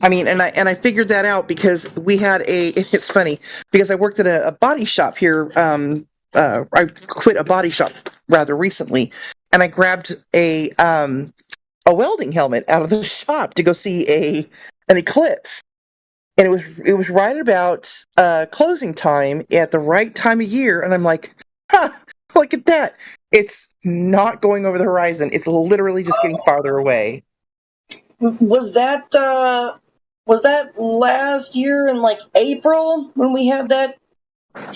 I mean, and I figured that out because we had it's funny because I worked at a body shop here. I quit a body shop rather recently, and I grabbed a welding helmet out of the shop to go see an eclipse. And it was right about closing time at the right time of year, and I'm like, look at that. It's not going over the horizon. It's literally just getting farther away. Was that last year in like April when we had that?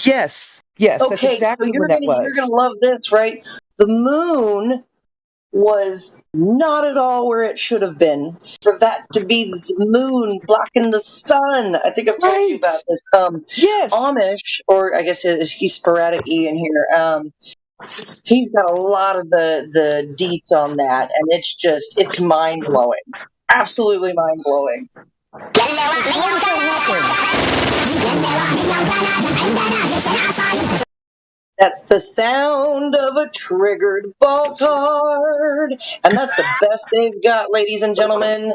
Yes, Okay, that's exactly so you're when that was. You're gonna love this, right? The moon was not at all where it should have been. For that to be the moon blocking the sun, I think I've told you about this. Yes, Amish, or I guess he's sporadic E in here. He's got a lot of the deets on that, and it's mind blowing, absolutely mind blowing. That's the sound of a triggered Baltard, and that's the best they've got, ladies and gentlemen.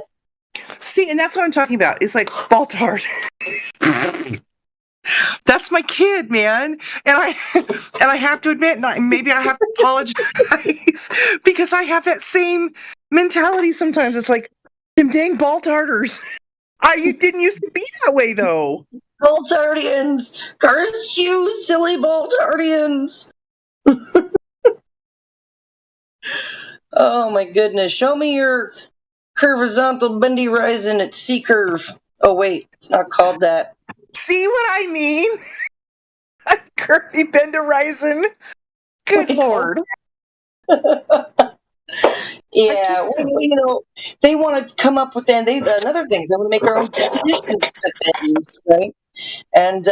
See, and that's what I'm talking about. It's like Baltard. That's my kid, man, and I have to admit, maybe I have to apologize because I have that same mentality sometimes. It's like them dang Baltarders. You didn't used to be that way, though. Baltardians, curse you, silly Baltardians! Oh my goodness! Show me your curvizontal bendy rising at C curve. Oh wait, it's not called that. See what I mean? Curvy bend horizon. Good Lord. Yeah, they want to come up with another thing. They want to make their own definitions to things, right? And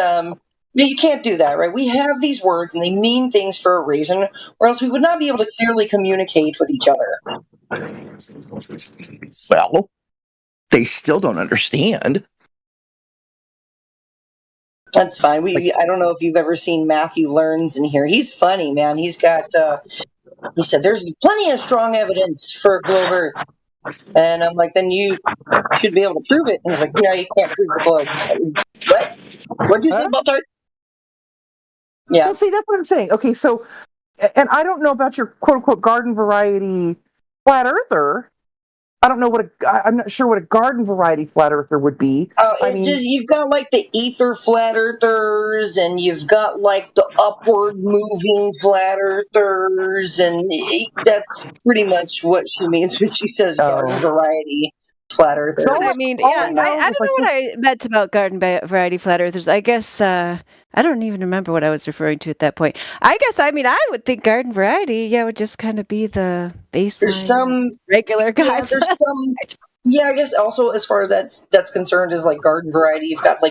you can't do that, right? We have these words, and they mean things for a reason, or else we would not be able to clearly communicate with each other. Well, they still don't understand. That's fine. I don't know if you've ever seen Matthew Learns in here. He's funny, man. He's got. He said, "There's plenty of strong evidence for a globe Earth," and I'm like, "Then you should be able to prove it." And he's like, "No, you can't prove the globe." What? What'd you say, Baltard? Yeah. Well, see, that's what I'm saying. Okay, so, and I don't know about your quote unquote garden variety flat earther. I don't know I'm not sure what a garden variety flat earther would be. You've got like the ether flat earthers, and you've got like the upward moving flat earthers, and that's pretty much what she means when she says garden variety flat earthers. I mean, yeah, I don't know what I meant about garden variety flat earthers. I guess I don't even remember what I was referring to at that point. I guess, I mean, I would think garden variety, would just kind of be the baseline. There's some regular guy. Yeah, there's some. Yeah, I guess also as far as that's concerned, is like garden variety. You've got like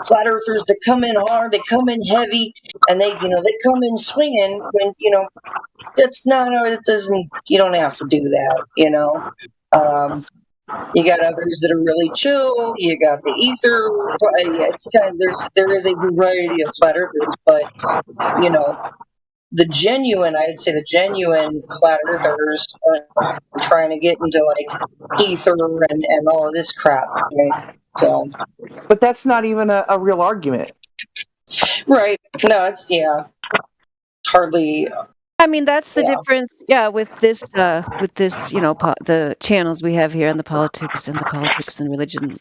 flat earthers that come in hard, they come in heavy, and they come in swinging. When that's not. It doesn't. You don't have to do that. You got others that are really chill. You got the ether. Yeah, it's kind of there is a variety of flat earthers, but the genuine flat earthers are trying to get into like ether and all of this crap, right? So, but that's not even a real argument, right? No, it's hardly. I mean, that's the difference, with this, the channels we have here on the politics and religion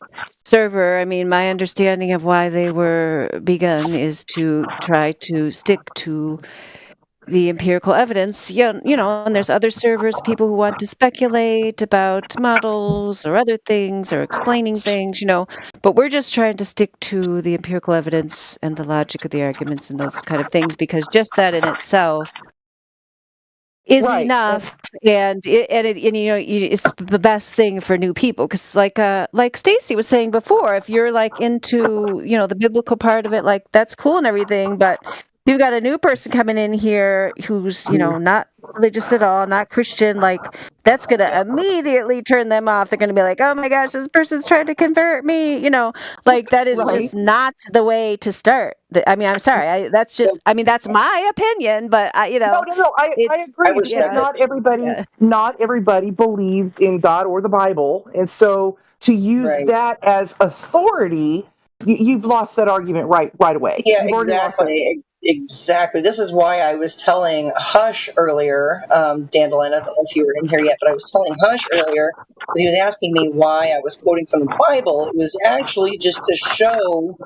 server. I mean, my understanding of why they were begun is to try to stick to the empirical evidence, and there's other servers, people who want to speculate about models or other things or explaining things, but we're just trying to stick to the empirical evidence and the logic of the arguments and those kind of things, because just that in itself is enough, and it's the best thing for new people, because like Stacy was saying before, if you're like into the biblical part of it, like that's cool and everything, but you've got a new person coming in here who's not religious at all, not Christian, like that's gonna immediately turn them off. They're gonna be like, oh my gosh, this person's trying to convert me, like that is just not the way to start. I mean, I'm sorry, that's my opinion, but I agree. Not everybody believes in God or the Bible, and so to use that as authority, you've lost that argument right away. Yeah, exactly. This is why I was telling Hush earlier, Dandelion, I don't know if you were in here yet, but I was telling Hush earlier, because he was asking me why I was quoting from the Bible. It was actually just to show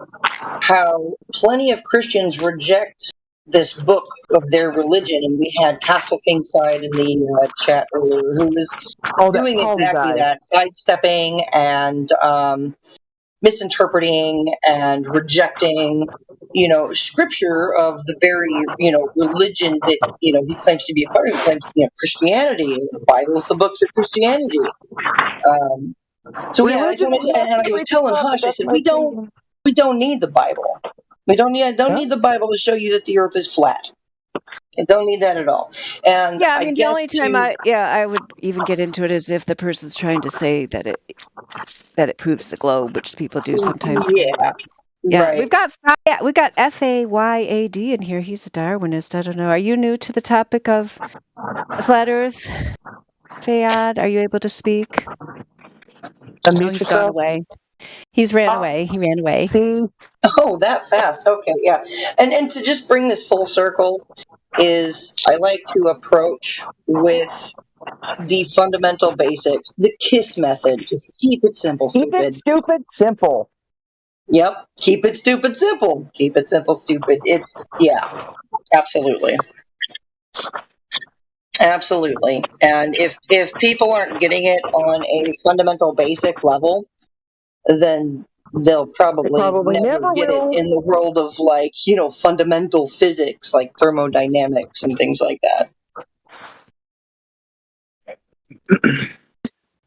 how plenty of Christians reject this book of their religion. And we had Castle Kingside in the chat earlier, who was doing exactly that, sidestepping and misinterpreting and rejecting scripture of the very religion that he claims to be a part of. He claims Christianity. The Bible is the book for Christianity. So I was telling Hush, I said we don't need the Bible. We don't need the Bible to show you that the earth is flat. I don't need that at all. And I mean, the only time I would even get into it is if the person's trying to say that it proves the globe, which people do sometimes. Yeah, right. We've got FAYAD in here. He's a Darwinist. I don't know. Are you new to the topic of flat Earth? Fayad, are you able to speak? He's gone away. He ran away. See? Oh, that fast. Okay, yeah. And to just bring this full circle is I like to approach with the fundamental basics, the KISS method. Just keep it simple, stupid. Keep it stupid, simple. Yep. Keep it stupid, simple. Keep it simple, stupid. Absolutely. Absolutely. And if people aren't getting it on a fundamental basic level, then they'll probably never get it in the world of fundamental physics like thermodynamics and things like that.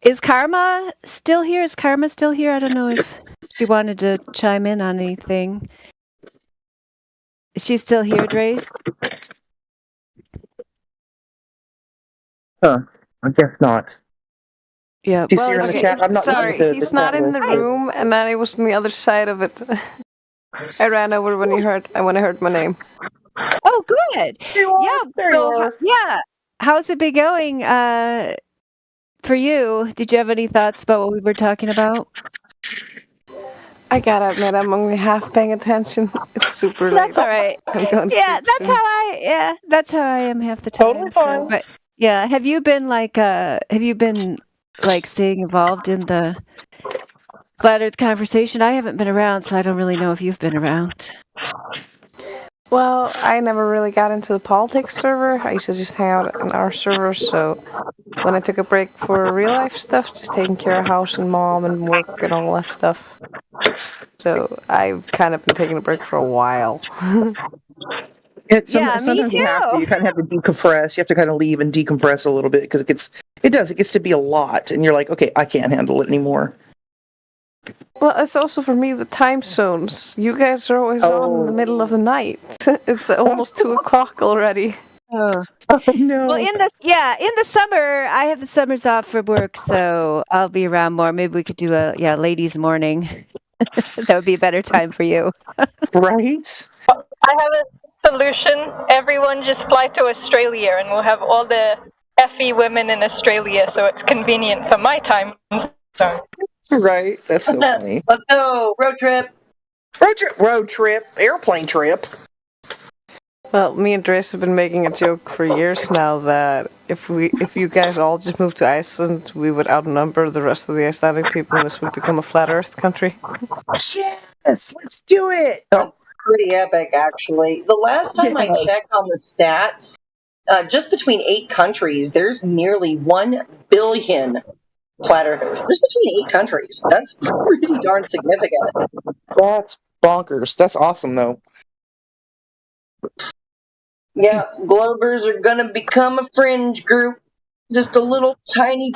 Is Karma still here? I don't know if she wanted to chime in on anything. Is she still here, Drace? I guess not. Yeah. Do you see her in the chat? I'm not sorry, he's not in the room, and I was on the other side of it. I ran over when I heard my name. Oh, good. Yeah. How's it been going for you? Did you have any thoughts about what we were talking about? I gotta admit, I'm only half paying attention. It's super late. That's all right. That's how I am half the time. Totally fine. But yeah, have you been staying involved in the Flat Earth conversation? I haven't been around, so I don't really know if you've been around. Well, I never really got into the politics server. I used to just hang out in our server, so when I took a break for real life stuff, just taking care of house and mom and work and all that stuff. So I've kind of been taking a break for a while. Yeah, me sometimes you have to. too. You kind of have to decompress. You have to kind of leave and decompress a little bit because it gets to be a lot, and you're like, okay, I can't handle it anymore. Well, it's also for me the time zones. You guys are always on in the middle of the night. It's almost 2:00 already. Oh. Oh no! Well, in the summer, I have the summers off for work, so I'll be around more. Maybe we could do a ladies' morning. That would be a better time for you. Right? I have a solution. Everyone just fly to Australia, and we'll have all the FE women in Australia, so it's convenient for my time zone. Right. That's so funny. Let's go road trip. Road trip. Airplane trip. Well, me and Trace have been making a joke for years now that if you guys all just moved to Iceland, we would outnumber the rest of the Icelandic people, and this would become a flat Earth country. Yes, let's do it. That's pretty epic, actually. The last time I checked on the stats, just between 8 countries, there's nearly 1 billion flat earthers. Just between 8 countries. That's pretty darn significant. That's bonkers. That's awesome, though. Yeah, Globers are gonna become a fringe group. Just a little tiny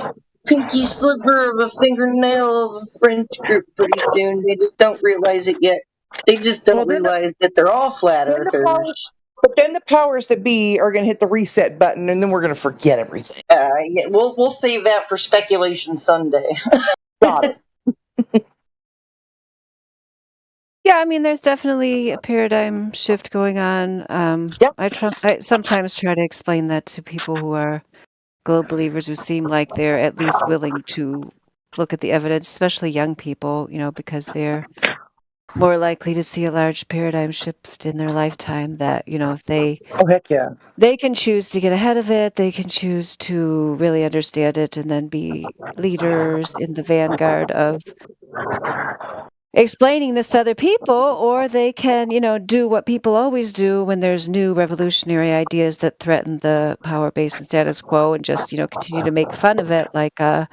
pinky sliver of a fingernail of a fringe group pretty soon. They just don't realize it yet. They just don't realize that they're all flat earthers. But then the powers that be are going to hit the reset button, and then we're going to forget everything. Yeah, we'll save that for Speculation Sunday. Got it. Yeah, I mean, there's definitely a paradigm shift going on. I sometimes try to explain that to people who are globe believers who seem like they're at least willing to look at the evidence, especially young people, because they're more likely to see a large paradigm shift in their lifetime that, if they heck yeah. They can choose to get ahead of it, they can choose to really understand it and then be leaders in the vanguard of explaining this to other people, or they can, do what people always do when there's new revolutionary ideas that threaten the power base and status quo and just, continue to make fun of it like a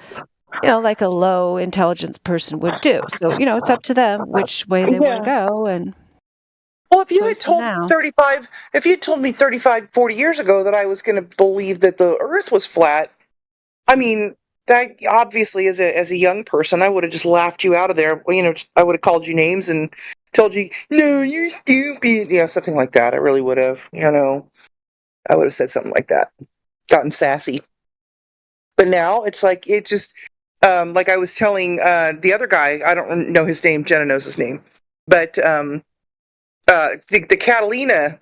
low intelligence person would do. So, it's up to them which way they want to go. And well, if you had told me 35, 40 years ago that I was going to believe that the earth was flat, I mean, that obviously as a young person, I would have just laughed you out of there. I would have called you names and told you, no, you're stupid. Something like that. I really would have, I would have said something like that. Gotten sassy. But now it's like, it just, like I was telling the other guy, I don't know his name, Jenna knows his name, but the Catalina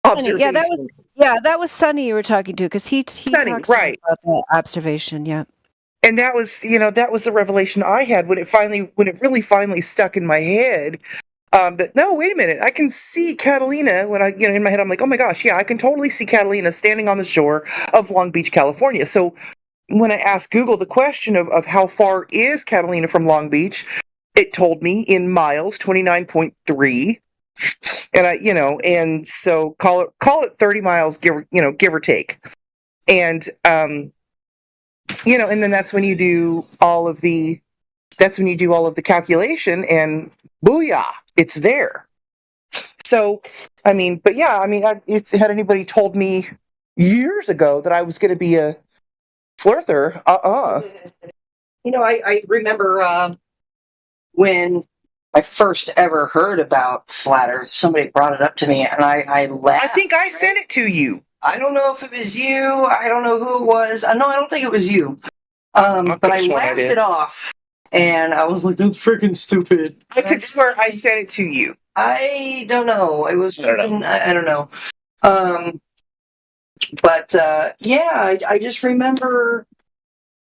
observation. That was Sonny you were talking to, because he Sonny, talks right. about that observation. Yeah. And that was, that was the revelation I had when it really finally stuck in my head. That no, wait a minute, I can see Catalina when in my head, I'm like, oh my gosh, yeah, I can totally see Catalina standing on the shore of Long Beach, California. So when I asked Google the question of how far is Catalina from Long Beach, it told me in miles, 29.3. And and so call it 30 miles, give or take. And, and then that's when you do all of the calculation, and booyah, it's there. So, had anybody told me years ago that I was going to be a flirter, I remember when I first ever heard about flat Earth, somebody brought it up to me, and I laughed. I think I sent it to you. I don't know if it was you. I don't know who it was. No, I don't think it was you. But I laughed it off, and I was like, that's freaking stupid. I could swear I sent it to you. I don't know. It was something, I don't know. I just remember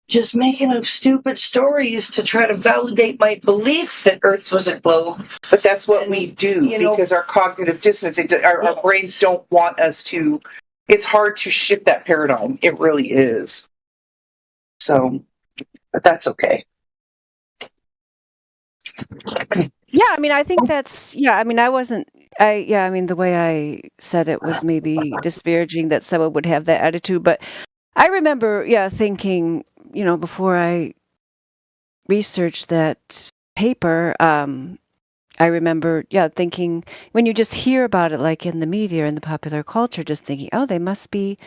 just making up stupid stories to try to validate my belief that Earth was a globe. But that's what we do, because our cognitive dissonance, our brains don't want us to. It's hard to shift that paradigm. It really is. So, but that's okay. Yeah, I think that's, the way I said it was maybe disparaging that someone would have that attitude, but I remember, thinking, before I researched that paper, I remember, thinking when you just hear about it, like in the media and the popular culture, just thinking, oh, they must be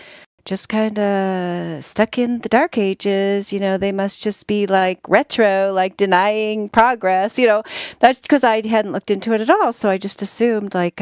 just kind of stuck in the dark ages. They must just be like retro, like denying progress. That's because I hadn't looked into it at all. So I just assumed like,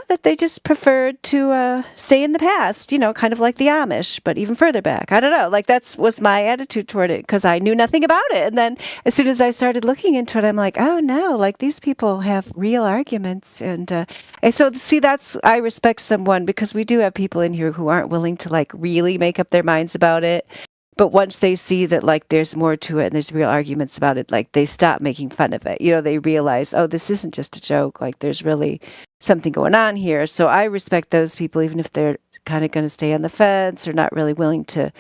that they just preferred to stay in the past, kind of like the Amish, but even further back. I don't know. Like was my attitude toward it because I knew nothing about it. And then as soon as I started looking into it, I'm like, oh no, like these people have real arguments. And so see, I respect someone because we do have people in here who aren't willing to like really make up their minds about it. But once they see that like there's more to it and there's real arguments about it, like they stop making fun of it. They realize, oh, this isn't just a joke. Like there's really something going on here. So I respect those people, even if they're kind of going to stay on the fence or not really willing to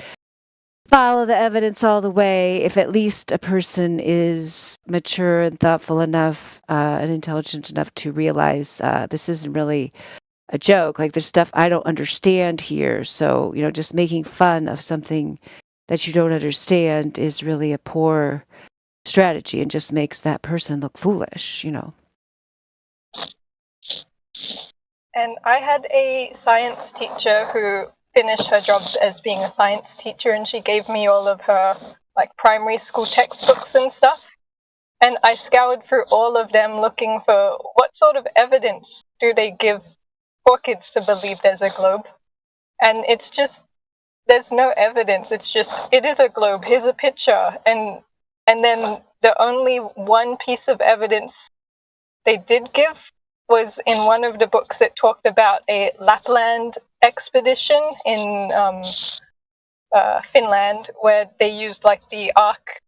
follow the evidence all the way. If at least a person is mature and thoughtful enough and intelligent enough to realize this isn't really a joke. Like there's stuff I don't understand here. So, just making fun of something that you don't understand is really a poor strategy and just makes that person look foolish, And I had a science teacher who finished her job as being a science teacher, and she gave me all of her like primary school textbooks and stuff. And I scoured through all of them looking for what sort of evidence do they give for kids to believe there's a globe. And it's just, there's no evidence. It's just, it is a globe. Here's a picture. And then the only one piece of evidence they did give was in one of the books that talked about a Lapland expedition in Finland, where they used like the arc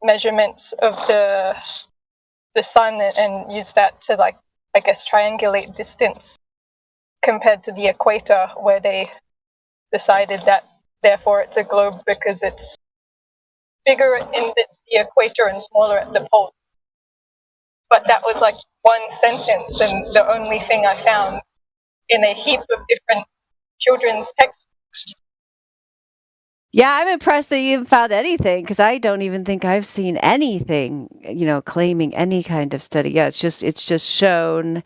measurements of the sun and used that to like, I guess, triangulate distance compared to the equator, where they decided that therefore it's a globe because it's bigger in the equator and smaller at the poles. But that was like one sentence and the only thing I found in a heap of different children's textbooks. Yeah, I'm impressed that you even found anything because I don't even think I've seen anything, claiming any kind of study. Yeah, it's just shown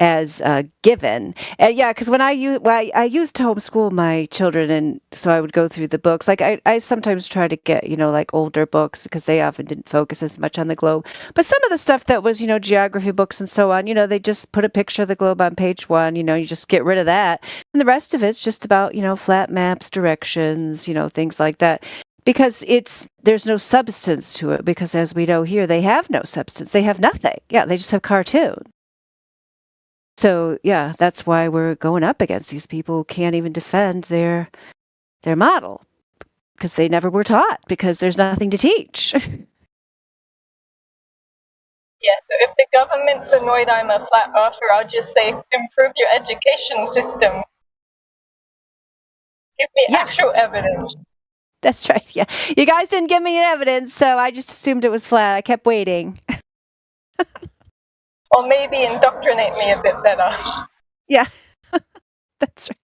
as given. And yeah, because when I used to homeschool my children, and so I would go through the books. Like I sometimes try to get like older books because they often didn't focus as much on the globe. But some of the stuff that was geography books and so on, they just put a picture of the globe on page 1. You just get rid of that, and the rest of it's just about flat maps, directions, things like that. Because there's no substance to it. Because as we know here, they have no substance. They have nothing. Yeah, they just have cartoon. So yeah, that's why we're going up against these people who can't even defend their model because they never were taught because there's nothing to teach. Yeah, so if the government's annoyed I'm a flat earther, I'll just say improve your education system. Give me actual evidence. That's right. Yeah, you guys didn't give me any evidence, so I just assumed it was flat. I kept waiting. Or maybe indoctrinate me a bit better. Yeah, that's right.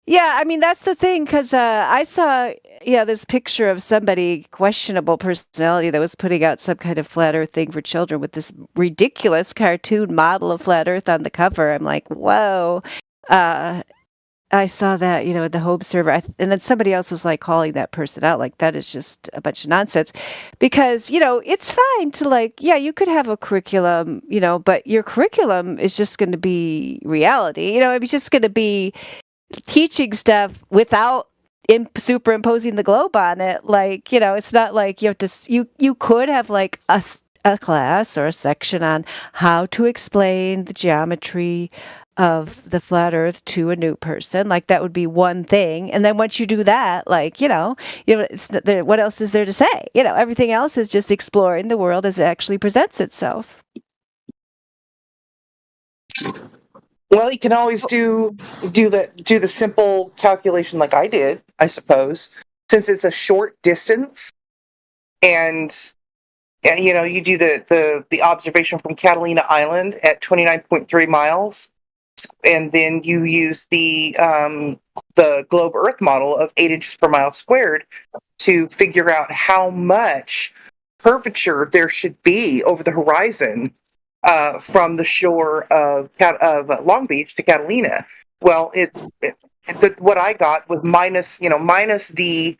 Yeah, I mean, that's the thing, because I saw, this picture of somebody, questionable personality, that was putting out some kind of flat earth thing for children with this ridiculous cartoon model of flat earth on the cover. I'm like, whoa. I saw that, at the home server. And then somebody else was like calling that person out. Like, that is just a bunch of nonsense. Because, it's fine to you could have a curriculum, but your curriculum is just going to be reality. It's just going to be teaching stuff without superimposing the globe on it. Like, it's not like you have to, you could have like a class or a section on how to explain the geometry of the flat earth to a new person. Like that would be one thing. And then once you do that, what else is there to say? Everything else is just exploring the world as it actually presents itself. Well, you can always do the simple calculation like I did, I suppose, since it's a short distance, and you do the observation from Catalina Island at 29.3 miles, and then you use the the globe Earth model of 8 inches per mile squared to figure out how much curvature there should be over the horizon from the shore of Long Beach to Catalina. Well, what I got was minus the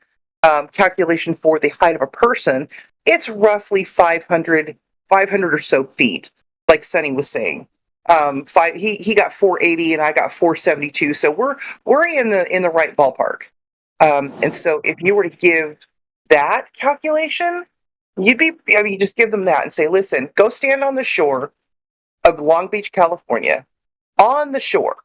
calculation for the height of a person. It's roughly 500 or so feet, like Sonny was saying. He got 480 and I got 472, so we're in the right ballpark. And so if you were to give that calculation, you just give them that and say, listen, go stand on the shore of Long Beach, California, on the shore.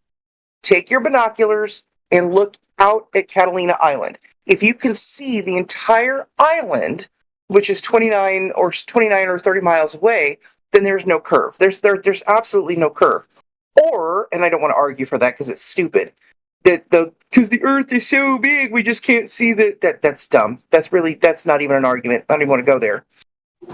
Take your binoculars and look out at Catalina Island. If you can see the entire island, which is 29 or 30 miles away, then there's no curve. There's absolutely no curve. Or, and I don't want to argue for that because it's stupid, because the Earth is so big, we just can't see that's dumb. That's not even an argument. I don't even want to go there.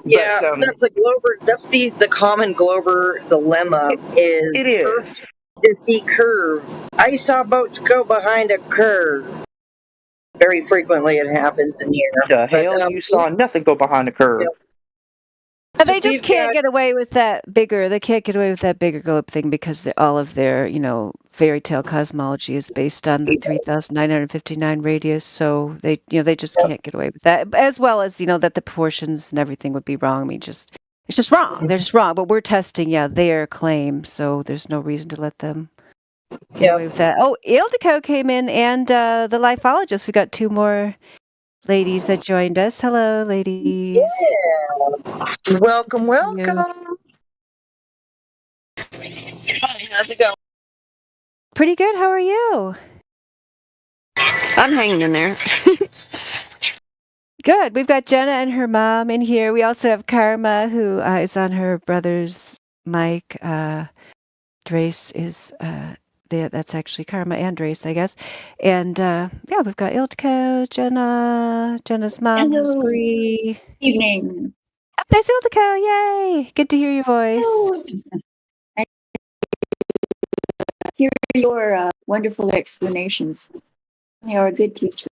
Yeah, But, that's a Glober. That's the common Glober dilemma. It is. To see curve. I saw boats go behind a curve. Very frequently, it happens in here. The hell, you saw nothing go behind a curve. Yeah. But So they just we've can't got- get away with that bigger. They can't get away with that bigger globe thing because all of their, fairy tale cosmology is based on the 3,959 radius. So they just can't get away with that. As well as that the proportions and everything would be wrong. I mean, it's just wrong. They're just wrong. But we're testing, their claim. So there's no reason to let them get away with that. Oh, Ildiko came in, and the lifologist. We got 2 more ladies that joined us. Hello, ladies. Yeah. Welcome. Hi, how's it going? Pretty good. How are you? I'm hanging in there. Good. We've got Jenna and her mom in here. We also have Karma, who is on her brother's mic. Drace is there. That's actually Karma and Drace, I guess. And we've got Ildiko, Jenna's mom, who's Hello. Bree. Evening. Oh, there's Ildiko. Yay. Good to hear your voice. Oh, I hear your wonderful explanations. You are a good teacher.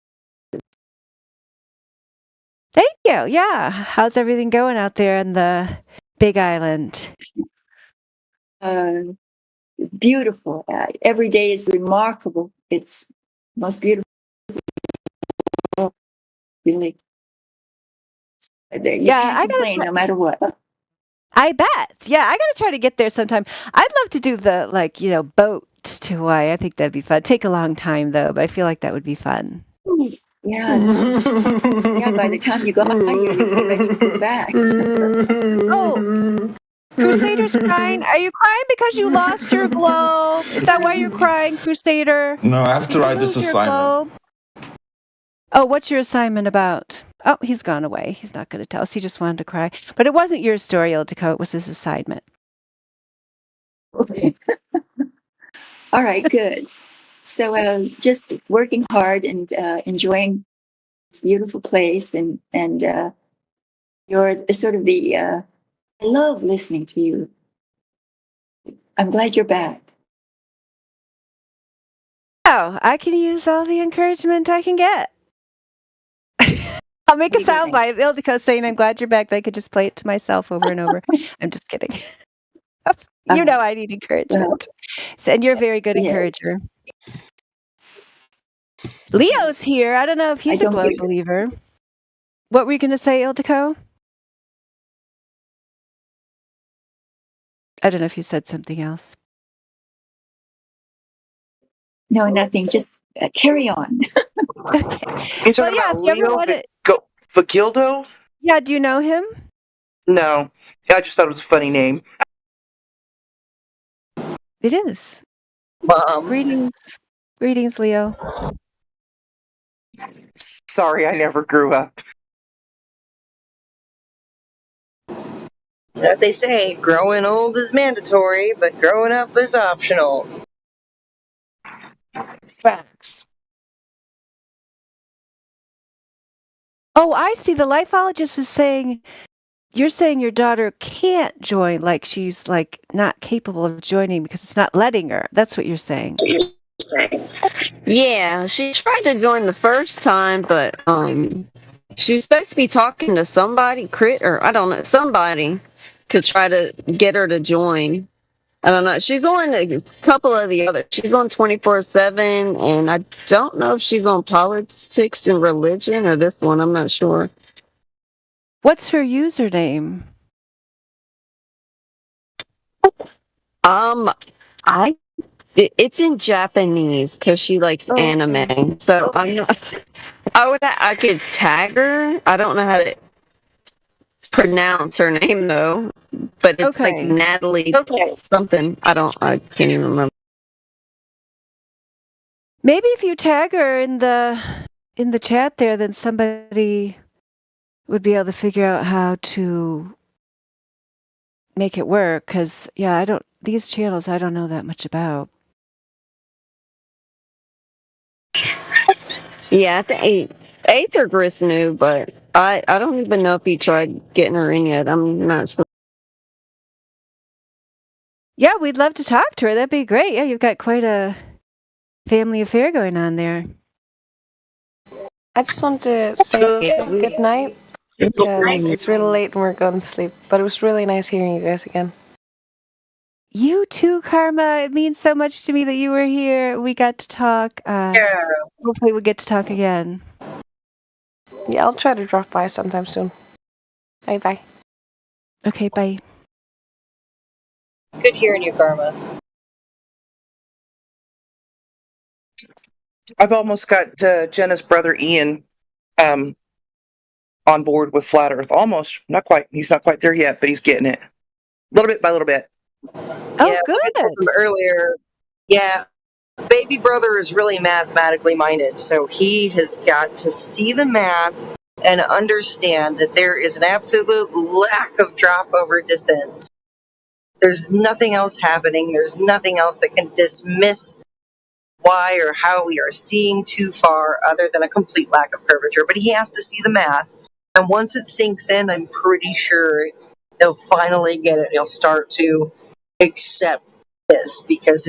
Thank you. Yeah. How's everything going out there in the Big Island? Beautiful. Every day is remarkable. It's most beautiful. Really. You can't complain no matter what. I bet. Yeah, I gotta try to get there sometime. I'd love to do the boat to Hawaii. I think that'd be fun. Take a long time though, but I feel like that would be fun. Yeah. By the time you go out here, you're ready to go back. Oh, Crusader's crying. Are you crying because you lost your globe? Is that why you're crying, Crusader? No, I have to write this Lose your assignment. globe? Oh, what's your assignment about? Oh, he's gone away. He's not going to tell us. He just wanted to cry. But it wasn't your story, Ildiko. It was his assignment. Okay. All right, good. So just working hard and enjoying this beautiful place, and you're sort of the. I love listening to you. I'm glad you're back. Oh, I can use all the encouragement I can get. I'll make a soundbite of Ildiko saying, "I'm glad you're back." I could just play it to myself over and over. I'm just kidding. You know I need encouragement. And you're a very good encourager. Leo's here. I don't know if he's a globe believer. What were you going to say, Ildiko? I don't know if you said something else. No, nothing. Just carry on. You're talking about Leo Vigildo? Yeah, do you know him? No. I just thought it was a funny name. It is. Greetings, Leo. Sorry, I never grew up. What they say, growing old is mandatory, but growing up is optional. Facts. Oh, I see. The lifologist is saying, you're saying your daughter can't join, like she's not capable of joining because it's not letting her. That's what you're saying. Yeah, she tried to join the first time, but she was supposed to be talking to somebody, Crit, or I don't know, somebody to try to get her to join. I don't know. She's on a couple of the other. She's on 24/7, and I don't know if she's on politics and religion or this one. I'm not sure. What's her username? It's in Japanese because she likes anime. So I'm not. I could tag her. I don't know how to pronounce her name though, but it's like Natalie something. I can't even remember. Maybe if you tag her in the chat there, then somebody would be able to figure out how to make it work. Because these channels I don't know that much about. Yeah, I think Aether Gris knew, but I don't even know if he tried getting her in yet. I'm not sure. Yeah, we'd love to talk to her. That'd be great. Yeah, you've got quite a family affair going on there. I just want to say good night because it's really late and we're going to sleep. But it was really nice hearing you guys again. You too, Karma. It means so much to me that you were here. We got to talk. Hopefully we'll get to talk again. Yeah, I'll try to drop by sometime soon. Bye. Okay, bye. Good hearing you, Karma. I've almost got Jenna's brother Ian on board with Flat Earth. Almost. Not quite. He's not quite there yet, but he's getting it. Little bit by little bit. Yeah, good. I told him earlier. Yeah, baby brother is really mathematically minded, so he has got to see the math and understand that there is an absolute lack of drop over distance. There's nothing else happening. There's nothing else that can dismiss why or how we are seeing too far other than a complete lack of curvature. But he has to see the math. And once it sinks in, I'm pretty sure he'll finally get it. He'll start to accept this because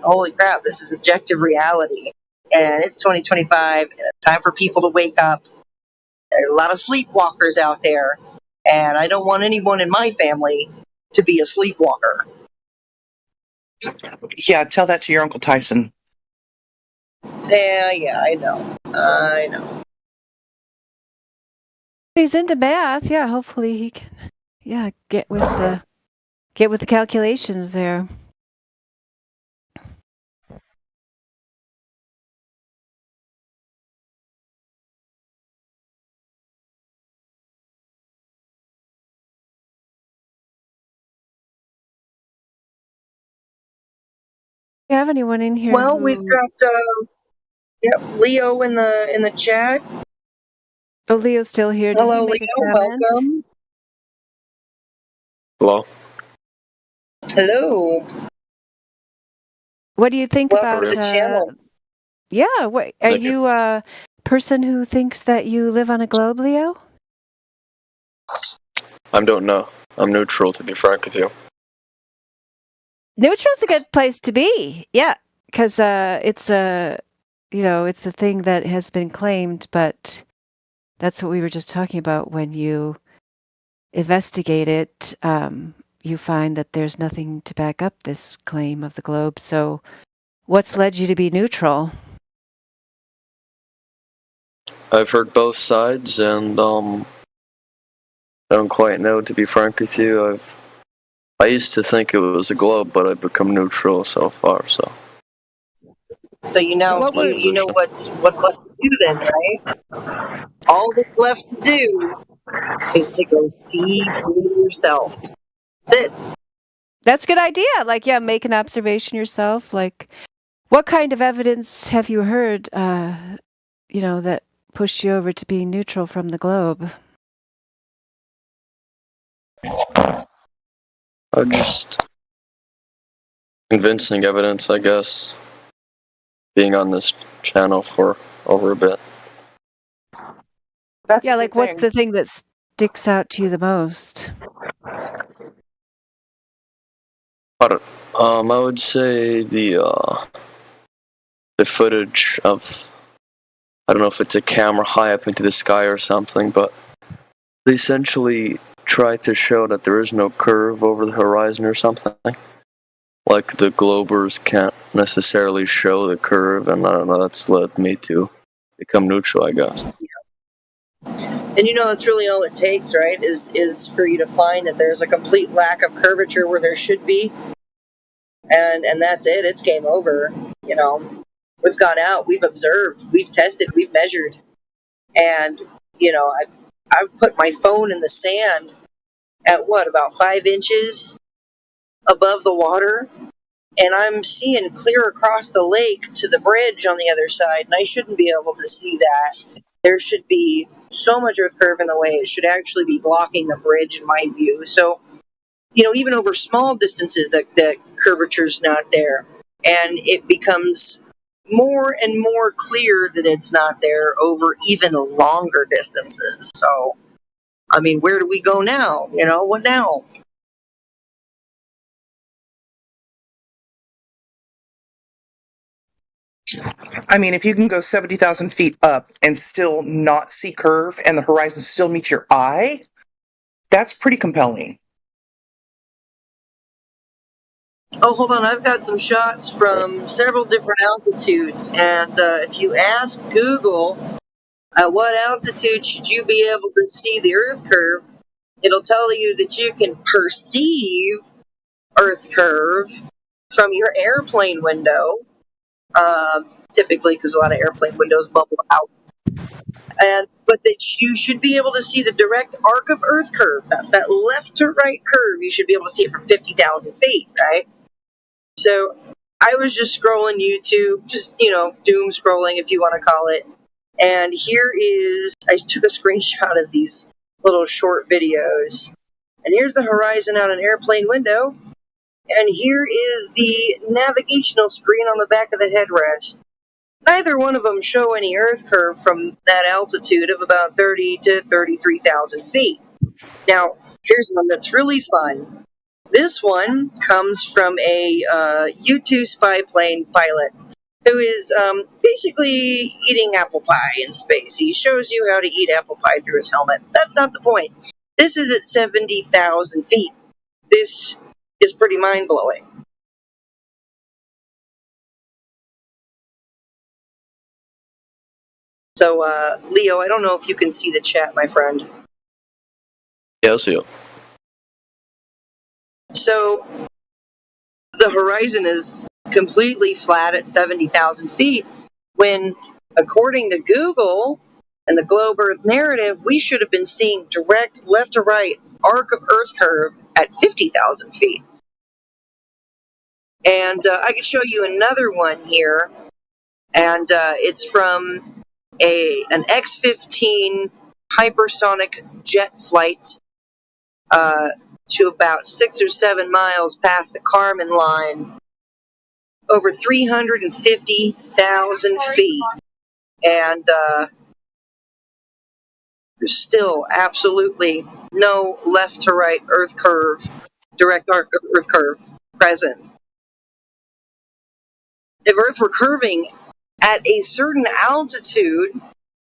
holy crap, this is objective reality. And it's 2025. And it's time for people to wake up. There are a lot of sleepwalkers out there. And I don't want anyone in my family to be a sleepwalker. Yeah, tell that to your Uncle Tyson. Yeah, I know. He's into math. Yeah, hopefully he can. Get with the calculations there. Do you have anyone in here? Well, we've got Leo in the chat. Oh, Leo's still here. Did Hello, he make Leo. a comment? Welcome. Hello. Hello. What do you think Welcome about to the channel? Yeah, what are you a person who thinks that you live on a globe, Leo? I don't know. I'm neutral, to be frank with you. Neutral's a good place to be. Yeah, because it's a thing that has been claimed, but that's what we were just talking about. When you investigate it, you find that there's nothing to back up this claim of the globe. So, what's led you to be neutral? I've heard both sides, and I don't quite know, to be frank with you. I used to think it was a globe, but I've become neutral so far. So you know what's left to do then, right? All that's left to do is to go see for yourself. That's it. That's a good idea. Make an observation yourself. What kind of evidence have you heard, that pushed you over to being neutral from the globe? Just convincing evidence, I guess. Being on this channel for over a bit. That's what's the thing that sticks out to you the most? I would say the the footage of, I don't know if it's a camera high up into the sky or something, but they essentially try to show that there is no curve over the horizon or something. Like the globers can't necessarily show the curve, and I don't know, that's led me to become neutral, I guess. And that's really all it takes, right? Is for you to find that there's a complete lack of curvature where there should be, and that's it. It's game over. We've gone out, we've observed, we've tested, we've measured, and I've put my phone in the sand at about 5 inches above the water, and I'm seeing clear across the lake to the bridge on the other side, and I shouldn't be able to see that. There should be so much earth curve in the way, it should actually be blocking the bridge in my view. So, even over small distances, that curvature's not there, and it becomes more and more clear that it's not there over even longer distances. So, where do we go now? What now? If you can go 70,000 feet up and still not see curve and the horizon still meets your eye, that's pretty compelling. Oh, hold on. I've got some shots from several different altitudes, and if you ask Google at what altitude should you be able to see the Earth curve, it'll tell you that you can perceive Earth curve from your airplane window, typically because a lot of airplane windows bubble out, but that you should be able to see the direct arc of Earth curve. That's that left to right curve. You should be able to see it from 50,000 feet, right? So I was just scrolling YouTube, just, doom scrolling if you want to call it. And I took a screenshot of these little short videos. And here's the horizon out an airplane window. And here is the navigational screen on the back of the headrest. Neither one of them show any Earth curve from that altitude of about 30 to 33,000 feet. Now, here's one that's really fun. This one comes from a U-2 spy plane pilot who is basically eating apple pie in space. He shows you how to eat apple pie through his helmet. That's not the point. This is at 70,000 feet. This is pretty mind-blowing. So, Leo, I don't know if you can see the chat, my friend. Yeah, I'll see it. So, the horizon is completely flat at 70,000 feet, when, according to Google and the Globe Earth narrative, we should have been seeing direct left to right arc of Earth curve at 50,000 feet. And I could show you another one here, and it's from an X-15 hypersonic jet flight to about 6 or 7 miles past the Kármán line, over 350,000 feet, and there's still absolutely no left to right Earth curve, direct arc of Earth curve present. If Earth were curving at a certain altitude,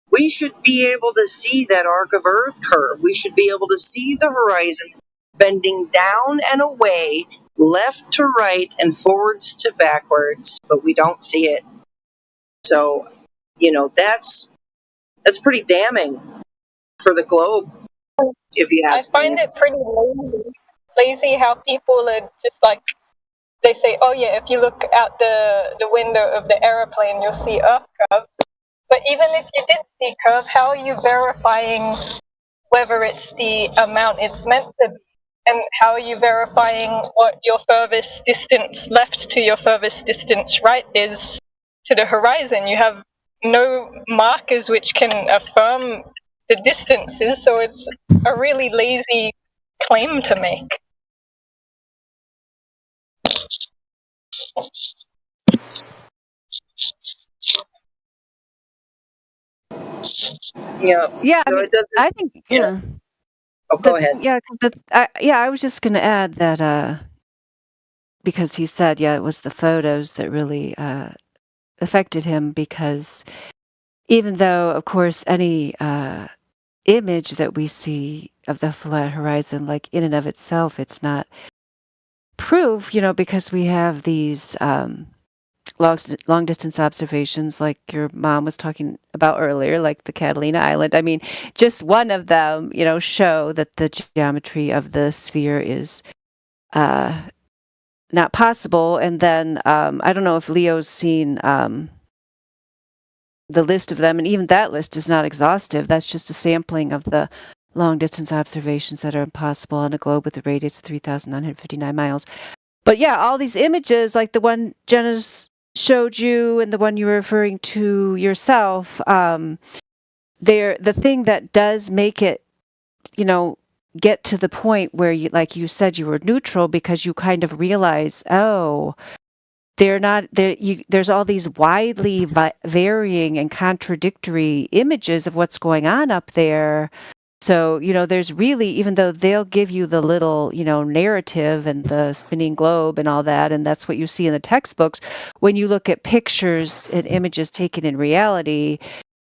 we should be able to see that arc of Earth curve. We should be able to see the horizon bending down and away, left to right and forwards to backwards, but we don't see it. So, that's pretty damning for the globe, if you ask me. I find it pretty lazy how people are just like, they say, oh yeah, if you look out the window of the aeroplane, you'll see Earth curve. But even if you did see curve, how are you verifying whether it's the amount it's meant to be? And how are you verifying what your furthest distance left to your furthest distance right is to the horizon? You have no markers which can affirm the distances, so it's a really lazy claim to make. Yeah. Yeah, So it doesn't. I think, yeah. Oh, go ahead. Yeah, because I was just going to add that because he said, yeah, it was the photos that really affected him because even though, of course, any image that we see of the flat horizon, like in and of itself, it's not proof, because we have these long distance observations like your mom was talking about earlier, like the Catalina Island. I mean, just one of them, show that the geometry of the sphere is not possible. And then I don't know if Leo's seen the list of them, and even that list is not exhaustive. That's just a sampling of the long distance observations that are impossible on a globe with a radius of 3,959 miles. But yeah, all these images, like the one Jenna's showed you and the one you were referring to yourself, they're the thing that does make it, get to the point where you, like you said, you were neutral because you kind of realize, oh, they're not there. There's all these widely varying and contradictory images of what's going on up there. So, there's really, even though they'll give you the little, narrative and the spinning globe and all that, and that's what you see in the textbooks, when you look at pictures and images taken in reality,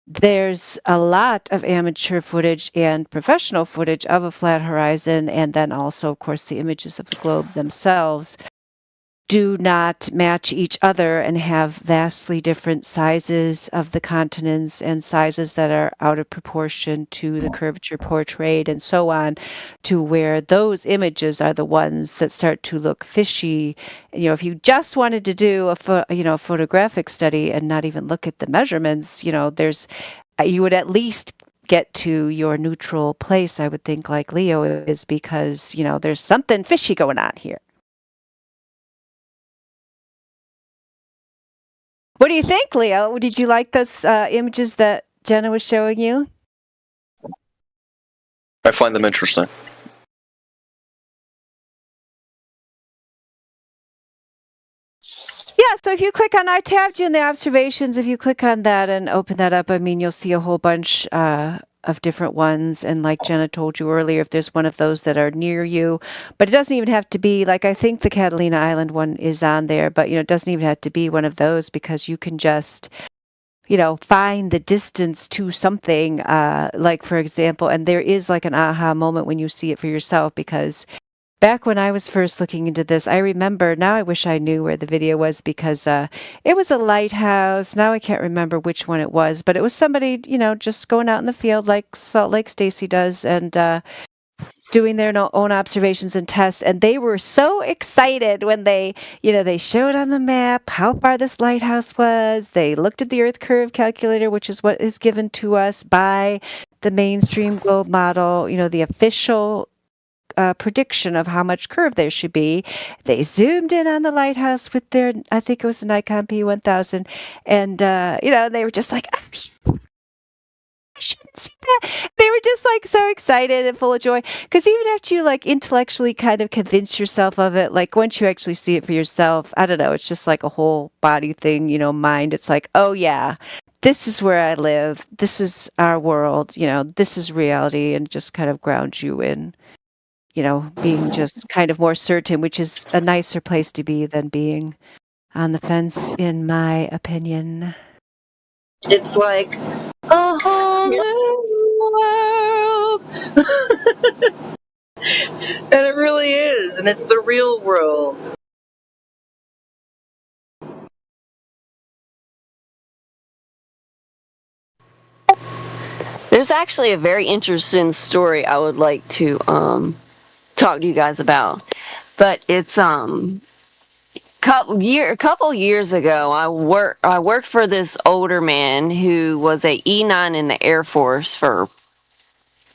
there's a lot of amateur footage and professional footage of a flat horizon, and then also, of course, the images of the globe themselves do not match each other and have vastly different sizes of the continents and sizes that are out of proportion to the curvature portrayed and so on, to where those images are the ones that start to look fishy. If you just wanted to do a photographic study and not even look at the measurements, you would at least get to your neutral place, I would think, like Leo is, because, there's something fishy going on here. What do you think, Leo? Did you like those images that Jenna was showing you? I find them interesting. Yeah, so if you click on, I tabbed you in the observations. If you click on that and open that up, you'll see a whole bunch of different ones. And like Jenna told you earlier, if there's one of those that are near you, but it doesn't even have to be, like I think the Catalina Island one is on there, but it doesn't even have to be one of those, because you can just, find the distance to something, like for example, and there is like an aha moment when you see it for yourself, because back when I was first looking into this, I remember, now I wish I knew where the video was, because it was a lighthouse. Now I can't remember which one it was, but it was somebody, just going out in the field like Salt Lake Stacy does, and doing their own observations and tests. And they were so excited when they showed on the map how far this lighthouse was. They looked at the Earth curve calculator, which is what is given to us by the mainstream globe model, the official prediction of how much curve there should be. They zoomed in on the lighthouse with their, I think it was the Nikon P1000, and they were just like, I shouldn't see that. They were just like so excited and full of joy, because even after you like intellectually kind of convince yourself of it, like once you actually see it for yourself, I don't know, it's just like a whole body thing, mind. It's like, oh yeah, this is where I live. This is our world. This is reality, and just kind of ground you in, being just kind of more certain, which is a nicer place to be than being on the fence, in my opinion. It's like a whole new world. And it really is, and it's the real world. There's actually a very interesting story I would like to talk to you guys about, but it's a couple years ago. I worked for this older man who was a E9 in the Air Force for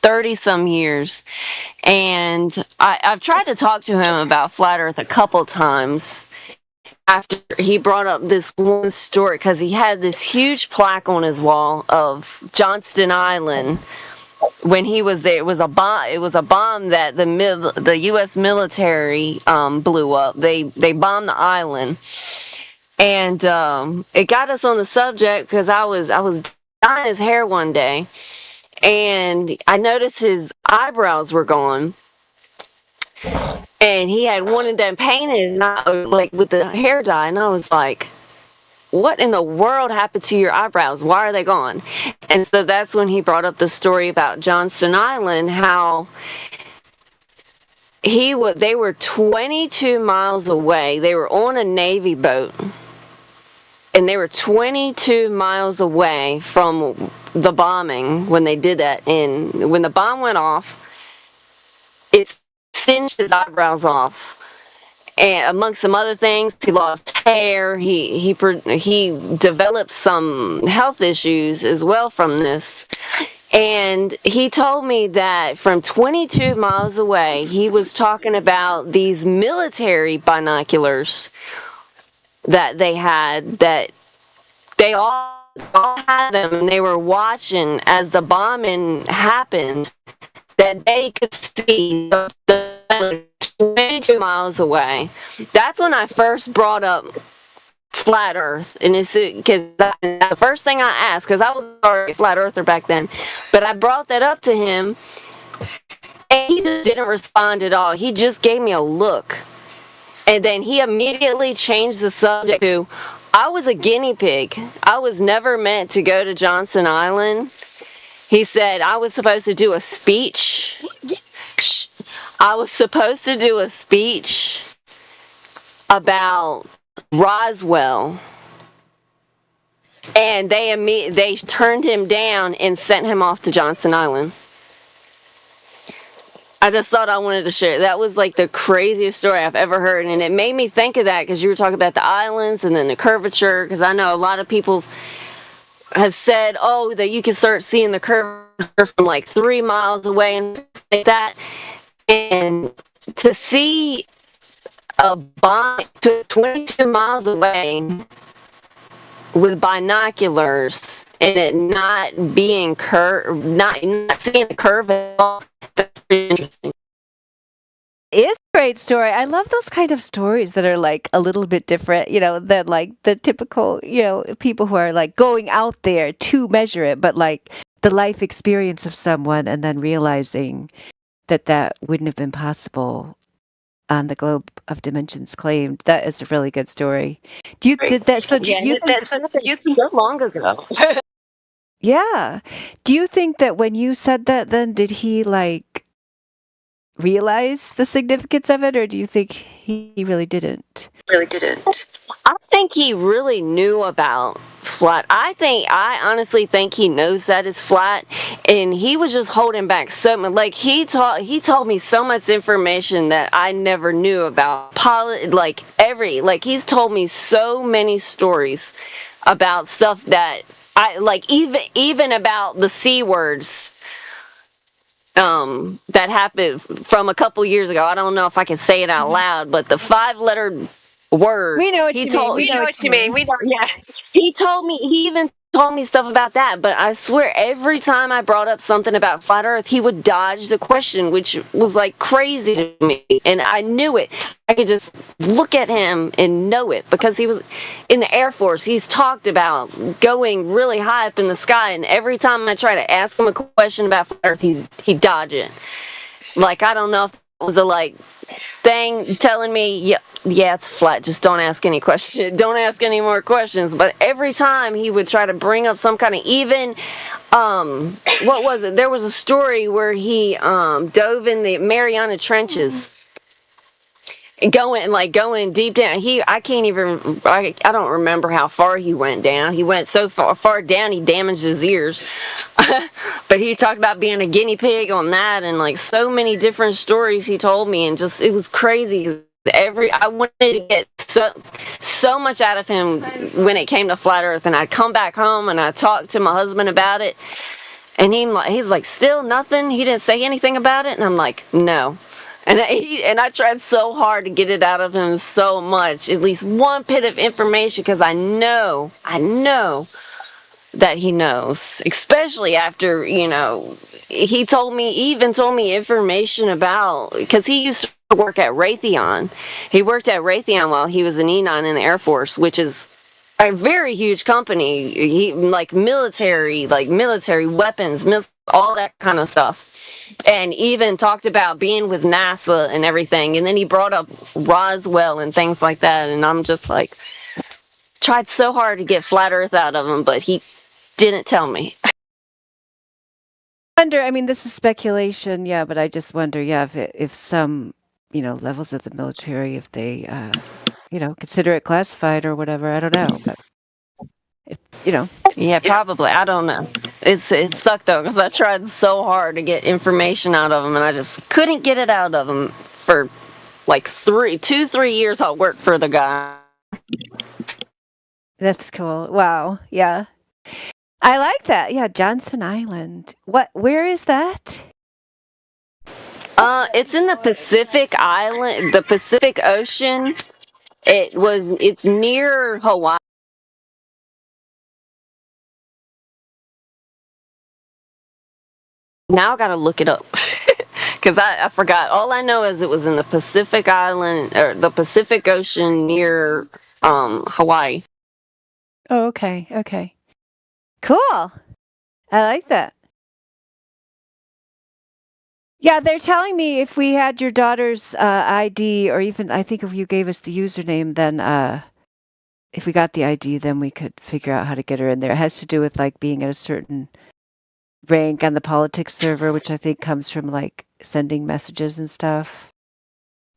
30 some years, and I've tried to talk to him about Flat Earth a couple times after he brought up this one story, because he had this huge plaque on his wall of Johnston Island. When he was there, it was a bomb. It was a bomb that the U.S. military blew up. They bombed the island, and it got us on the subject because I was dyeing his hair one day, and I noticed his eyebrows were gone, and he had wanted them painted, like with the hair dye, and I was like, what in the world happened to your eyebrows? Why are they gone? And so that's when he brought up the story about Johnston Island, how they were 22 miles away. They were on a Navy boat, and they were 22 miles away from the bombing when they did that. And when the bomb went off, it singed his eyebrows off. And amongst some other things, he lost hair. He developed some health issues as well from this. And he told me that from 22 miles away, he was talking about these military binoculars that they had, that they all had them, and they were watching as the bombing happened, that they could see the 22 miles away. That's when I first brought up flat Earth, and it's because the first thing I asked, because I was already a flat earther back then, but I brought that up to him, and he just didn't respond at all. He just gave me a look, and then he immediately changed the subject to, I was a guinea pig. I was never meant to go to Johnston Island. He said I was supposed to do a speech. I was supposed to do a speech about Roswell, and they turned him down and sent him off to Johnston Island. I just thought I wanted to share. That was like the craziest story I've ever heard, and it made me think of that because you were talking about the islands and then the curvature, because I know a lot of people have said, oh, that you can start seeing the curvature from like 3 miles away and stuff like that. And to see a bomb 22 miles away with binoculars and it not being curved, not seeing a curve at all, that's pretty interesting. It's a great story. I love those kind of stories that are like a little bit different, than like the typical, people who are like going out there to measure it, but like the life experience of someone and then realizing that wouldn't have been possible on the Globe of Dimensions claimed. That is a really good story. Do you think so long ago? Yeah. Do you think that when you said that, then did he like realize the significance of it, or do you think he really didn't? I think he really knew about flat. I honestly think he knows that it's flat, and he was just holding back so much. Like he told me so much information that I never knew about. He's told me so many stories about stuff that I like, even about the C words that happened from a couple years ago. I don't know if I can say it out loud, but the 5-letter word. We know what you mean. We know what you mean. Yeah. He even told me stuff about that, but I swear every time I brought up something about flat Earth, he would dodge the question, which was like crazy to me. And I knew it. I could just look at him and know it because he was in the Air Force. He's talked about going really high up in the sky, and every time I try to ask him a question about flat Earth, he'd dodge it. Like, I don't know if it was a thing telling me, yeah, it's flat. Just don't ask any questions. Don't ask any more questions. But every time he would try to bring up some kind of what was it? There was a story where he dove in the Mariana Trenches. Going deep down. I don't remember how far he went down. He went so far down he damaged his ears. But he talked about being a guinea pig on that, and so many different stories he told me, and just it was crazy. I wanted to get so much out of him when it came to flat Earth, and I'd come back home and I'd talk to my husband about it, and he's like, still nothing. He didn't say anything about it, and I'm like, no. And I tried so hard to get it out of him so much, at least one bit of information, because I know that he knows, especially after, he even told me information about, because he used to work at Raytheon. He worked at Raytheon while he was an E9 in the Air Force, which is a very huge company. Military weapons, all that kind of stuff. And even talked about being with NASA and everything. And then he brought up Roswell and things like that. And I'm just like, tried so hard to get flat Earth out of him, but he didn't tell me. I mean, this is speculation, yeah, but I just wonder, yeah, if some, levels of the military, if they, consider it classified or whatever. I don't know, but Yeah, probably. I don't know. It sucked though because I tried so hard to get information out of him, and I just couldn't get it out of him for like 3 years. I worked for the guy. That's cool. Wow. Yeah. I like that. Yeah, Johnson Island. Where is that? It's in the Pacific Ocean. It's near Hawaii. Now I gotta look it up because I forgot. All I know is it was in the Pacific Island or the Pacific Ocean near Hawaii. Oh, okay. Okay. Cool. I like that. Yeah, they're telling me if we had your daughter's ID, or even I think if you gave us the username, then if we got the ID, then we could figure out how to get her in there. It has to do with like being at a certain rank on the politics server, which I think comes from like sending messages and stuff.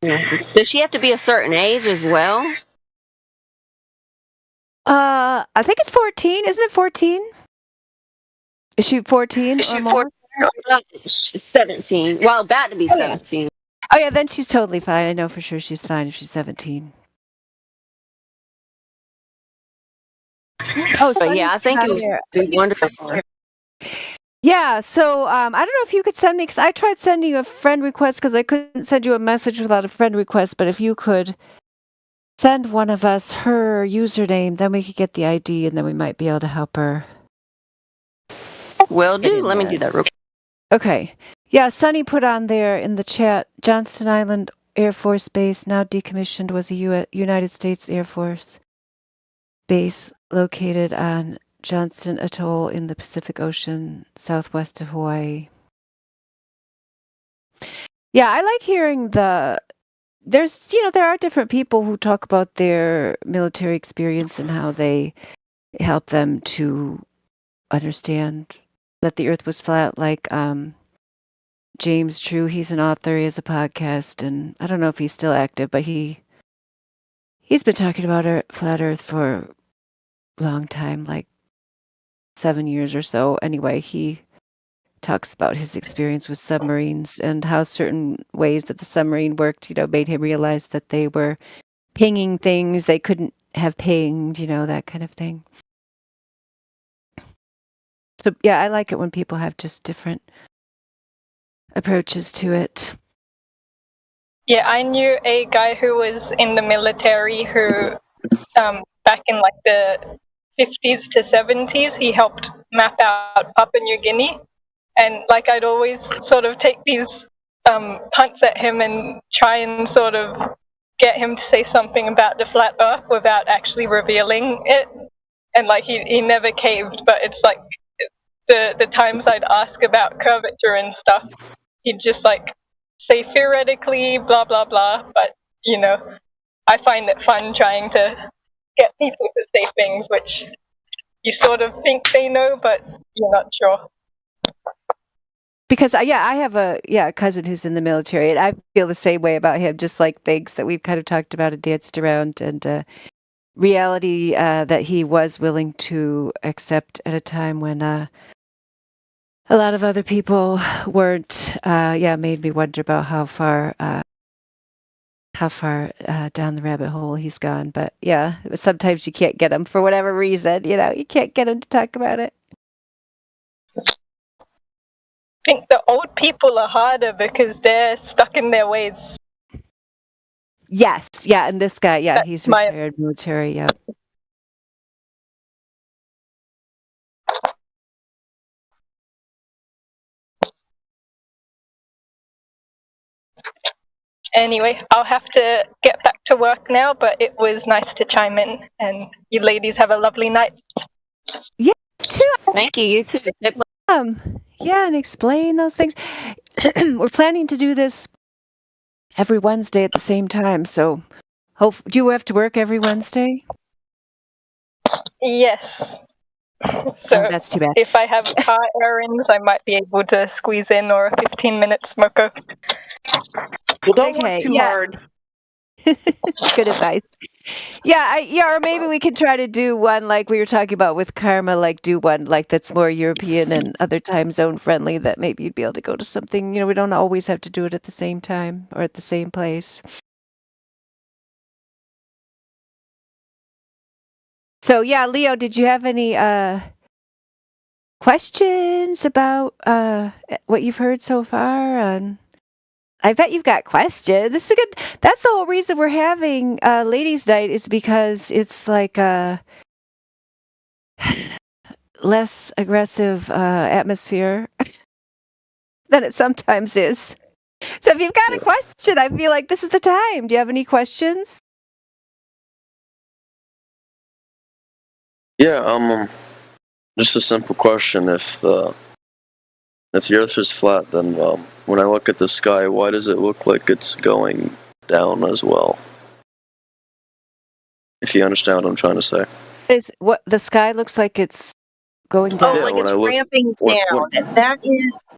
Does she have to be a certain age as well? I think it's 14. Isn't it 14? Is she 14 or more? 17. Well, about to be 17. Oh yeah, then she's totally fine. I know for sure she's fine if she's 17. Oh, so yeah, I think it was wonderful for her. Yeah, so I don't know if you could send me, because I tried sending you a friend request because I couldn't send you a message without a friend request, but if you could send one of us her username, then we could get the ID and then we might be able to help her. Will do. Let me do that real quick. Okay. Yeah, Sunny put on there in the chat, Johnston Island Air Force Base, now decommissioned, was a United States Air Force base located on Johnston Atoll in the Pacific Ocean, southwest of Hawaii. Yeah, I like hearing there are different people who talk about their military experience and how they help them to understand that the earth was flat, like James True. He's an author, he has a podcast, and I don't know if he's still active, but he's been talking about flat earth for a long time, like 7 years or so. Anyway, he talks about his experience with submarines and how certain ways that the submarine worked, made him realize that they were pinging things they couldn't have pinged, that kind of thing. So yeah, I like it when people have just different approaches to it. Yeah, I knew a guy who was in the military who, back in like the 50s to 70s, he helped map out Papua New Guinea. And like I'd always sort of take these punts at him and try and sort of get him to say something about the flat earth without actually revealing it. And like he never caved, but it's like the times I'd ask about curvature and stuff, he'd just like say theoretically, blah, blah, blah. But, I find it fun trying to get people to say things which you sort of think they know, but you're not sure. Because I have a cousin who's in the military, and I feel the same way about him, just like things that we've kind of talked about and danced around, and reality that he was willing to accept at a time when a lot of other people weren't. Made me wonder about how far down the rabbit hole he's gone. But yeah, sometimes you can't get him for whatever reason. You can't get him to talk about it. I think the old people are harder because they're stuck in their ways. Yes, yeah, and this guy, yeah, he's retired military, yeah. Anyway, I'll have to get back to work now, but it was nice to chime in, and you ladies have a lovely night. Yeah, too. Thank you. You too. Yeah, and explain those things. We're planning to do this every Wednesday at the same time, so do you have to work every Wednesday? Yes. Oh, So that's too bad. if I have car errands, I might be able to squeeze in, or a 15-minute smoker. Well, don't Okay, work too yeah. hard. Good advice. Or maybe we could try to do one like we were talking about with Karma, like do one like that's more European and other time zone friendly, that maybe you'd be able to go to something, we don't always have to do it at the same time or at the same place. So yeah, Leo, did you have any questions about what you've heard so far? I bet you've got questions. This is that's the whole reason we're having ladies' night, is because it's like less aggressive atmosphere than it sometimes is. So if you've got a question, I feel like this is the time. Do you have any questions? Yeah, just a simple question. If the Earth is flat, then when I look at the sky, why does it look like it's going down as well? If you understand what I'm trying to say. Is what the sky looks like it's going down? Oh, like it's ramping down.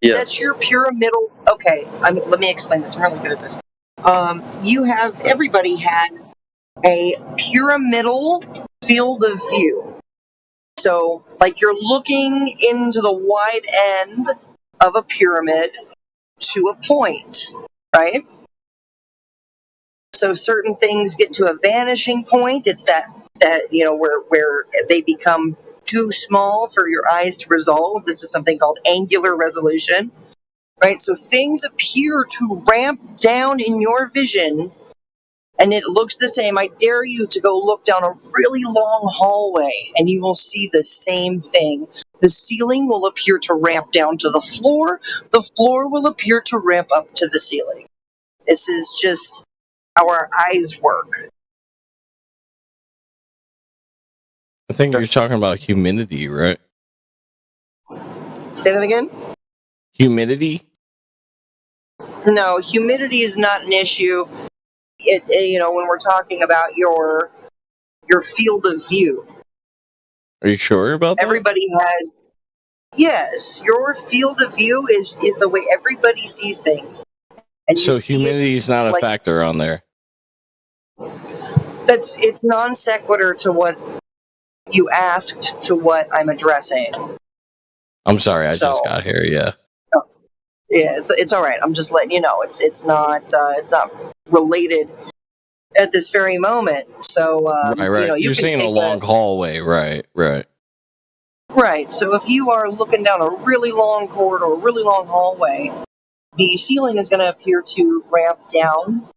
That's your pyramidal. Okay, let me explain this. I'm really good at this. Everybody has a pyramidal field of view. So, like you're looking into the wide end of a pyramid to a point, right? So certain things get to a vanishing point. It's that where they become too small for your eyes to resolve. This is something called angular resolution, right? So things appear to ramp down in your vision, and it looks the same. I dare you to go look down a really long hallway, and you will see the same thing. The ceiling will appear to ramp down to the floor. The floor will appear to ramp up to the ceiling. This is just how our eyes work. I think you're talking about humidity, right? Say that again? Humidity? No, humidity is not an issue. When we're talking about your field of view. Are you sure about that? Everybody has. Yes, your field of view is the way everybody sees things. And so humidity is not a factor on there. It's non sequitur to what you asked to what I'm addressing. I'm sorry, I just got here. Yeah. Yeah, it's all right. I'm just letting you know it's not related at this very moment. So right. You're saying a long hallway, right? Right. So if you are looking down a really long corridor, a really long hallway, the ceiling is going to appear to ramp down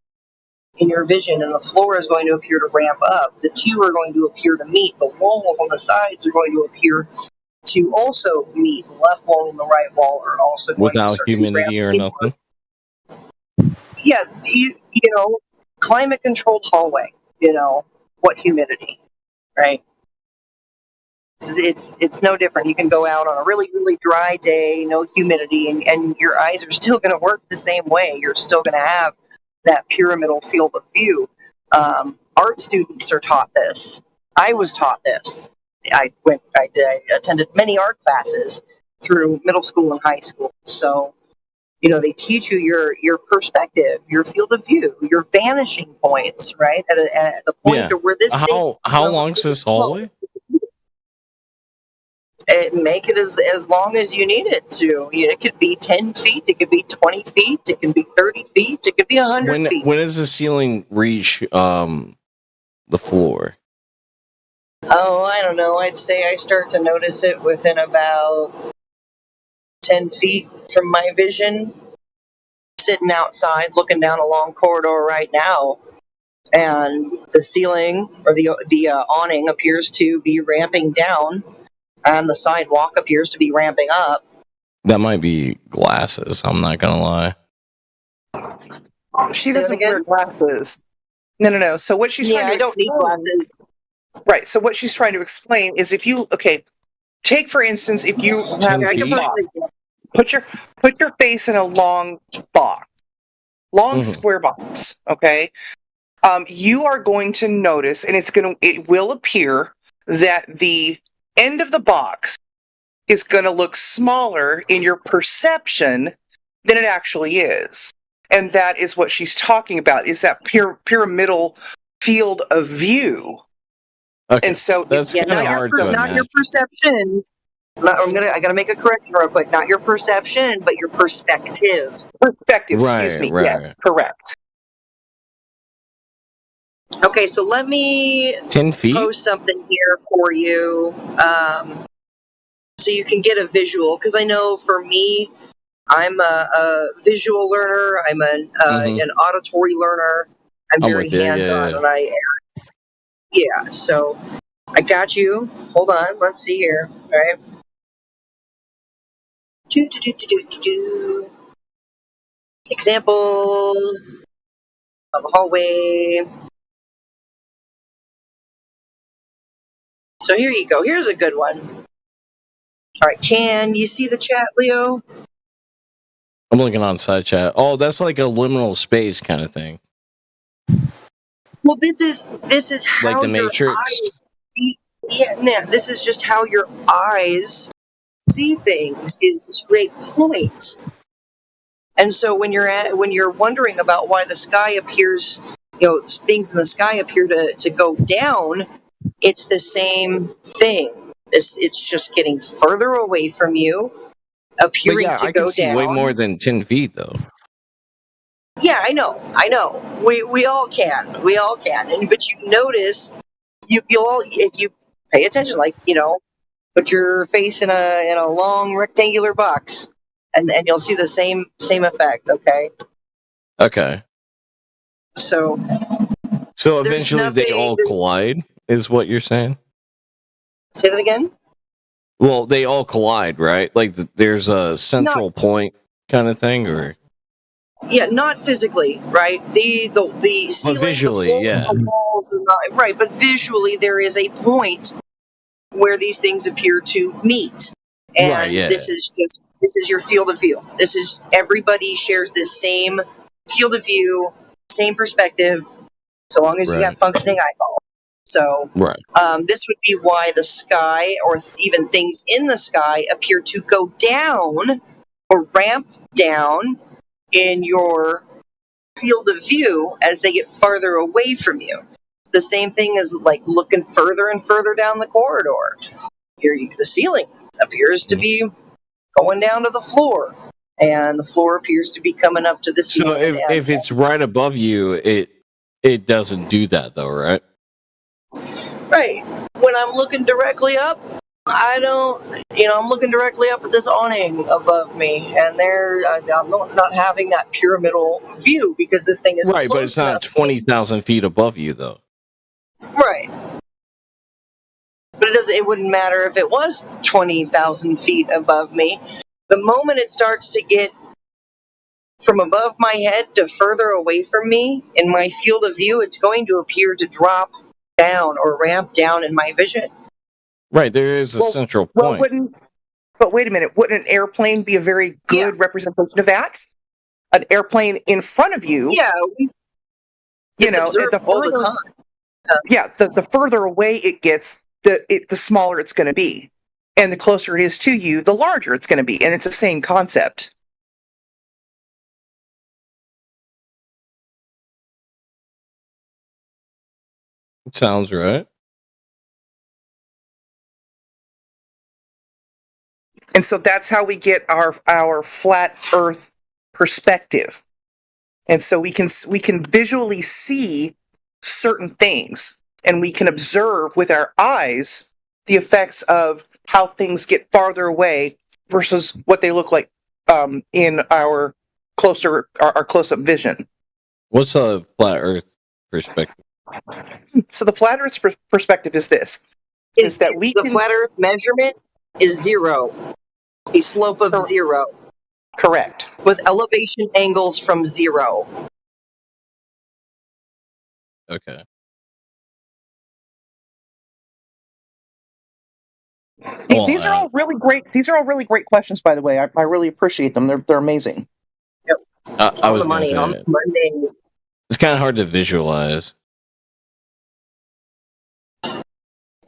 in your vision, and the floor is going to appear to ramp up. The two are going to appear to meet. The walls on the sides are going to appear to also meet. The left wall and the right wall are also going without humidity or nothing. Yeah, climate controlled hallway. What humidity, right? It's no different. You can go out on a really, really dry day, no humidity, and your eyes are still going to work the same way. You're still going to have that pyramidal field of view. Art students are taught this. I was taught this. I attended many art classes through middle school and high school. So, they teach you your perspective, your field of view, your vanishing points, right? At the point of where this how long is this hallway? Make it as long as you need it to. It could be 10 feet, it could be 20 feet, it can be 30 feet, it could be 100 feet. When does the ceiling reach the floor? Oh, I don't know. I'd say I start to notice it within about 10 feet from my vision. Sitting outside, looking down a long corridor right now, and the ceiling or the awning appears to be ramping down, and the sidewalk appears to be ramping up. That might be glasses. I'm not gonna lie. She doesn't wear glasses. No. So what she's trying to I don't need glasses. Right. So what she's trying to explain is if you take for instance if you have put your face in a long box, square box. Okay. You are going to notice, and it will appear that the end of the box is going to look smaller in your perception than it actually is. And that is what she's talking about, is that pyramidal field of view. Okay. And so, That's Yeah, kind of hard to not your imagine. perception. I gotta make a correction real quick. Not your perception, but your perspective. Perspective, Right, excuse me. right. Yes, correct. Okay, so let me 10 feet? post something here for you, so you can get a visual. Because I know for me, I'm a visual learner. I'm an auditory learner. I'm very with you, yeah, hands-on, yeah. and So I got you. Hold on. Let's see here. All right. Example of a hallway. So here you go. Here's a good one. All right. Can you see the chat, Leo? I'm looking on side chat. Oh, that's like a liminal space kind of thing. Well, this is how Like the your Matrix? eyes see. Yeah, no, this is just how your eyes see things. Is to a point. And so when you're wondering about why the sky appears, things in the sky appear to go down, it's the same thing. It's just getting further away from you, But appearing yeah, to I can go see down. way more than 10 feet, though. Yeah, I know. We all can, but you notice you'll if you pay attention, put your face in a long rectangular box, and you'll see the same effect. Okay. So eventually they all collide, is what you're saying? Say that again? Well, they all collide, right? Like there's a central point kind of thing, or? Yeah, not physically, right? The ceiling, visually, the floor, yeah. the walls, are not, right? But visually, there is a point where these things appear to meet, and Right, yeah. this is your field of view. This is everybody shares this same field of view, same perspective, so long as you have functioning eyeball. So, right. This would be why the sky, or even things in the sky, appear to go down or ramp down in your field of view as they get farther away from you. It's the same thing as like looking further and further down the corridor. The ceiling appears to be going down to the floor, and the floor appears to be coming up to the So ceiling. if it's right above you, it doesn't do that, though, right? Right. When I'm looking directly up, I'm looking directly up at this awning above me, and I'm not having that pyramidal view because this thing is Right, but close it's not enough to 20,000 feet above you, though. Right. But it wouldn't matter if it was 20,000 feet above me. The moment it starts to get from above my head to further away from me in my field of view, it's going to appear to drop down or ramp down in my vision. Right, there is a central point. But wait a minute, wouldn't an airplane be a very good representation of that? An airplane in front of you. Yeah. All the time. Yeah, the further away it gets, the smaller it's going to be. And the closer it is to you, the larger it's going to be. And it's the same concept. Sounds right. And so that's how we get our flat Earth perspective. And so we can visually see certain things, and we can observe with our eyes the effects of how things get farther away versus what they look like in our close-up vision. What's a flat Earth perspective? So the flat Earth perspective is this: is that the flat Earth measurement is 0, a slope of 0. Correct. With elevation angles from 0. Okay. These are all really great. These are all really great questions, by the way. I really appreciate them. They're amazing. Yep. I was on Monday. It's kind of hard to visualize.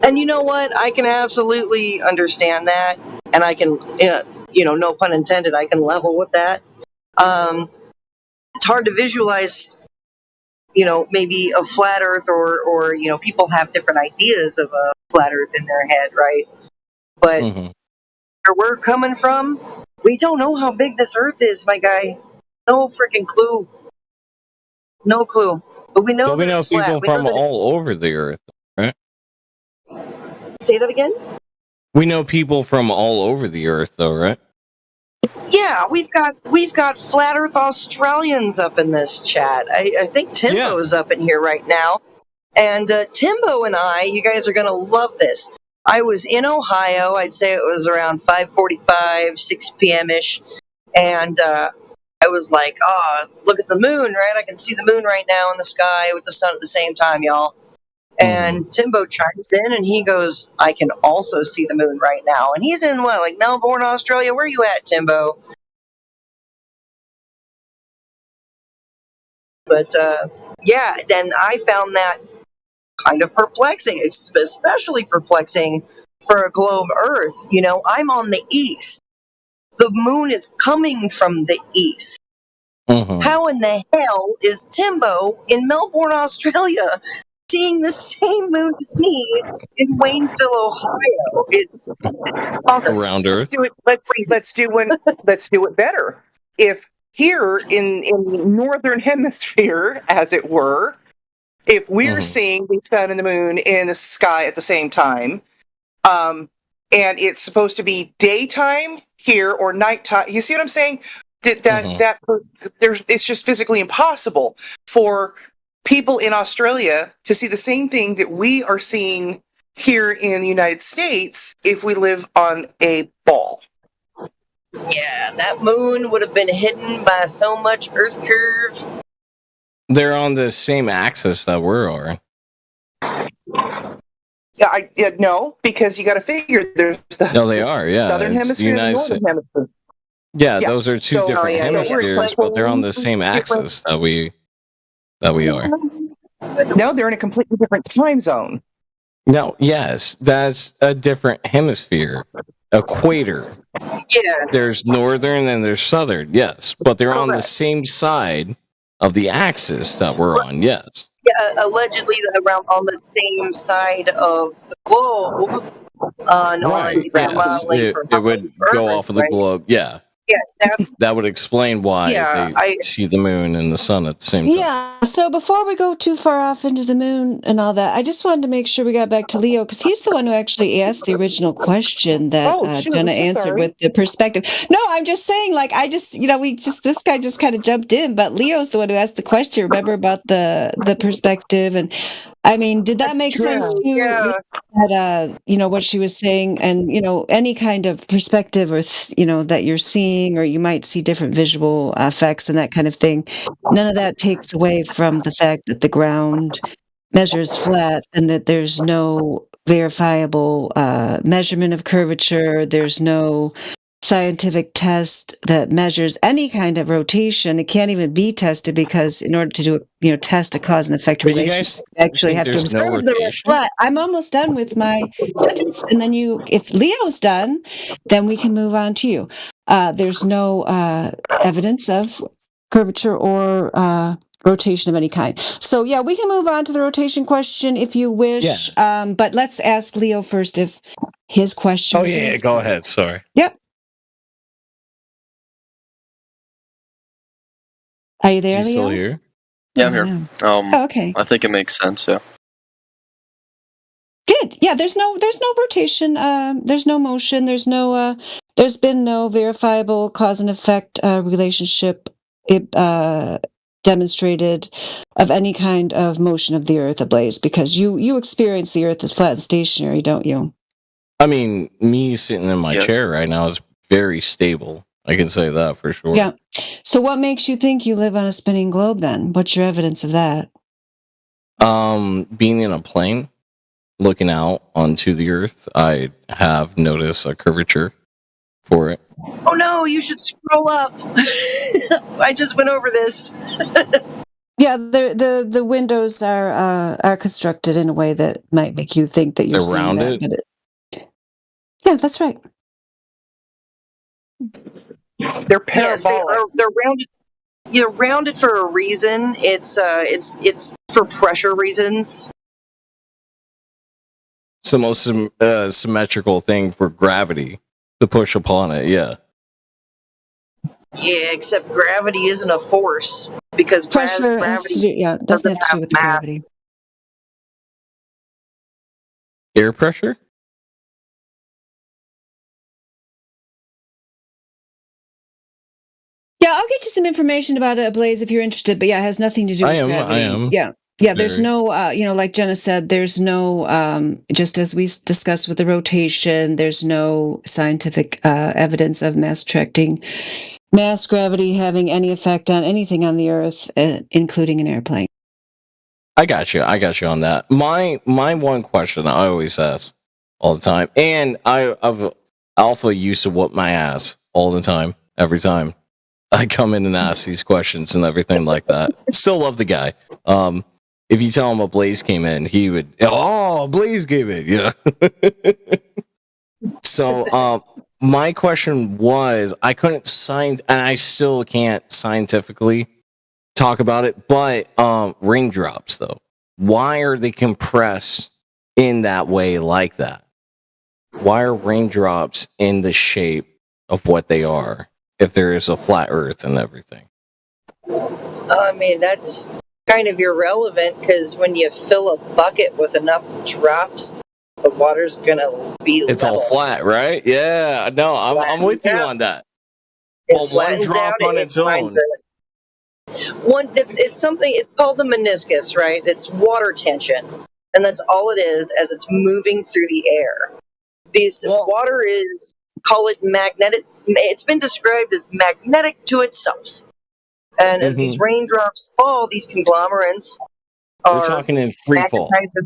And you know what? I can absolutely understand that, and I can, no pun intended, I can level with that. It's hard to visualize, maybe a flat Earth, or people have different ideas of a flat Earth in their head, right? But where we're coming from, we don't know how big this Earth is, my guy. No freaking clue. No clue. But we know But we that know it's flat. people We know from that all over the earth, right? Say that again? We know people from all over the earth, though, right? Yeah, we've got flat Earth Australians up in this chat. I think Timbo's up in here right now, and Timbo and I, you guys are gonna love this. I was in Ohio. I'd say it was around 5:45, 6 p.m. ish, and I was like, "Oh, look at the moon, right? I can see the moon right now in the sky with the sun at the same time, y'all." And Timbo chimes in and he goes, "I can also see the moon right now." And he's in what, like Melbourne, Australia? Where are you at, Timbo? But yeah, then I found that kind of perplexing, especially perplexing for a globe Earth. I'm on the east. The moon is coming from the east. How in the hell is Timbo in Melbourne, Australia, seeing the same moon as me in Waynesville, Ohio? It's Around Let's Earth. do it. Let's do it better. If here in the northern hemisphere, as it were, if we're seeing the sun and the moon in the sky at the same time, and it's supposed to be daytime here or nighttime, you see what I'm saying? It's just physically impossible for people in Australia to see the same thing that we are seeing here in the United States if we live on a ball. Yeah, that moon would have been hidden by so much Earth curve. They're on the same axis that we're on. No, because you got to figure there's the No, they are. Yeah, southern it's hemisphere and the northern hemisphere. Yeah, those are two different hemispheres, but they're on the same axis that we are. No, they're in a completely different time zone. No, yes, that's a different hemisphere. Equator. Yeah. There's northern and there's southern, yes, but they're on the same side of the axis that we're on, yes. Yeah, allegedly around on the same side of the globe. Right, yes. It would go off of the globe, yeah. Yeah, that would explain why they see the moon and the sun at the same time. Yeah, so before we go too far off into the moon and all that, I just wanted to make sure we got back to Leo, because he's the one who actually asked the original question that Jenna answered with the perspective. No, I'm just saying, like, this guy just kind of jumped in, but Leo's the one who asked the question, remember, about the perspective. And I mean, did that make sense to you? Yeah. That, what she was saying, and, any kind of perspective or, that you're seeing, or you might see different visual effects and that kind of thing. None of that takes away from the fact that the ground measures flat and that there's no verifiable measurement of curvature. There's no scientific test that measures any kind of rotation. It can't even be tested, because in order to do test a cause and effect relationship, you actually have to observe the flat. I'm almost done with my sentence, and then if Leo's done, then we can move on to you. There's no evidence of curvature or rotation of any kind. So yeah, we can move on to the rotation question if you wish. Yeah. But let's ask Leo first if his question. Oh yeah, go ahead. Sorry. Yep. Are you there, Is he Leo? still here? Yeah, I'm here. Okay. I think it makes sense. Yeah. Good. Yeah. There's no rotation. There's no motion. There's been no verifiable cause and effect relationship demonstrated of any kind of motion of the Earth ablaze, because you experience the Earth as flat and stationary, don't you? I mean, me sitting in my chair right now is very stable. I can say that for sure. Yeah. So what makes you think you live on a spinning globe then? What's your evidence of that? Being in a plane, looking out onto the Earth, I have noticed a curvature for it. Oh no, you should scroll up. I just went over this. Yeah, the windows are constructed in a way that might make you think that you're seeing Around that, it? but yeah, that's right. They're Yes, parabolic. they're rounded. They're rounded for a reason. It's for pressure reasons. It's the most symmetrical thing for gravity to push upon it. Yeah. Yeah, except gravity isn't a force because Pressure has to do, gravity yeah, doesn't doesn't have to do have with mass. gravity. Air pressure? Yeah, I'll get you some information about it, Blaze, if you're interested. But yeah, it has nothing to do with gravity. I am. Yeah. There's Very. no, like Jenna said, there's no, just as we discussed with the rotation, there's no scientific evidence of mass gravity having any effect on anything on the Earth, including an airplane. I got you on that. My one question I always ask all the time, and I've Alpha used to whoop my ass all the time, every time I come in and ask these questions and everything like that. Still love the guy. If you tell him a Blaze came in, he would, oh, Blaze gave it, yeah. So, my question was, I couldn't and I still can't scientifically talk about it, but raindrops though, why are they compressed in that way like that? Why are raindrops in the shape of what they are if there is a flat earth and everything? I mean, that's kind of irrelevant because when you fill a bucket with enough drops, the water's gonna be It's level. all flat, right? Yeah, no, I'm with you on that. Well, one drop on its own. It's something. It's called the meniscus, right? It's water tension, and that's all it is as it's moving through the air. Water is, call it magnetic. It's been described as magnetic to itself, and as these raindrops fall, these conglomerates are We're talking in free fall. magnetized.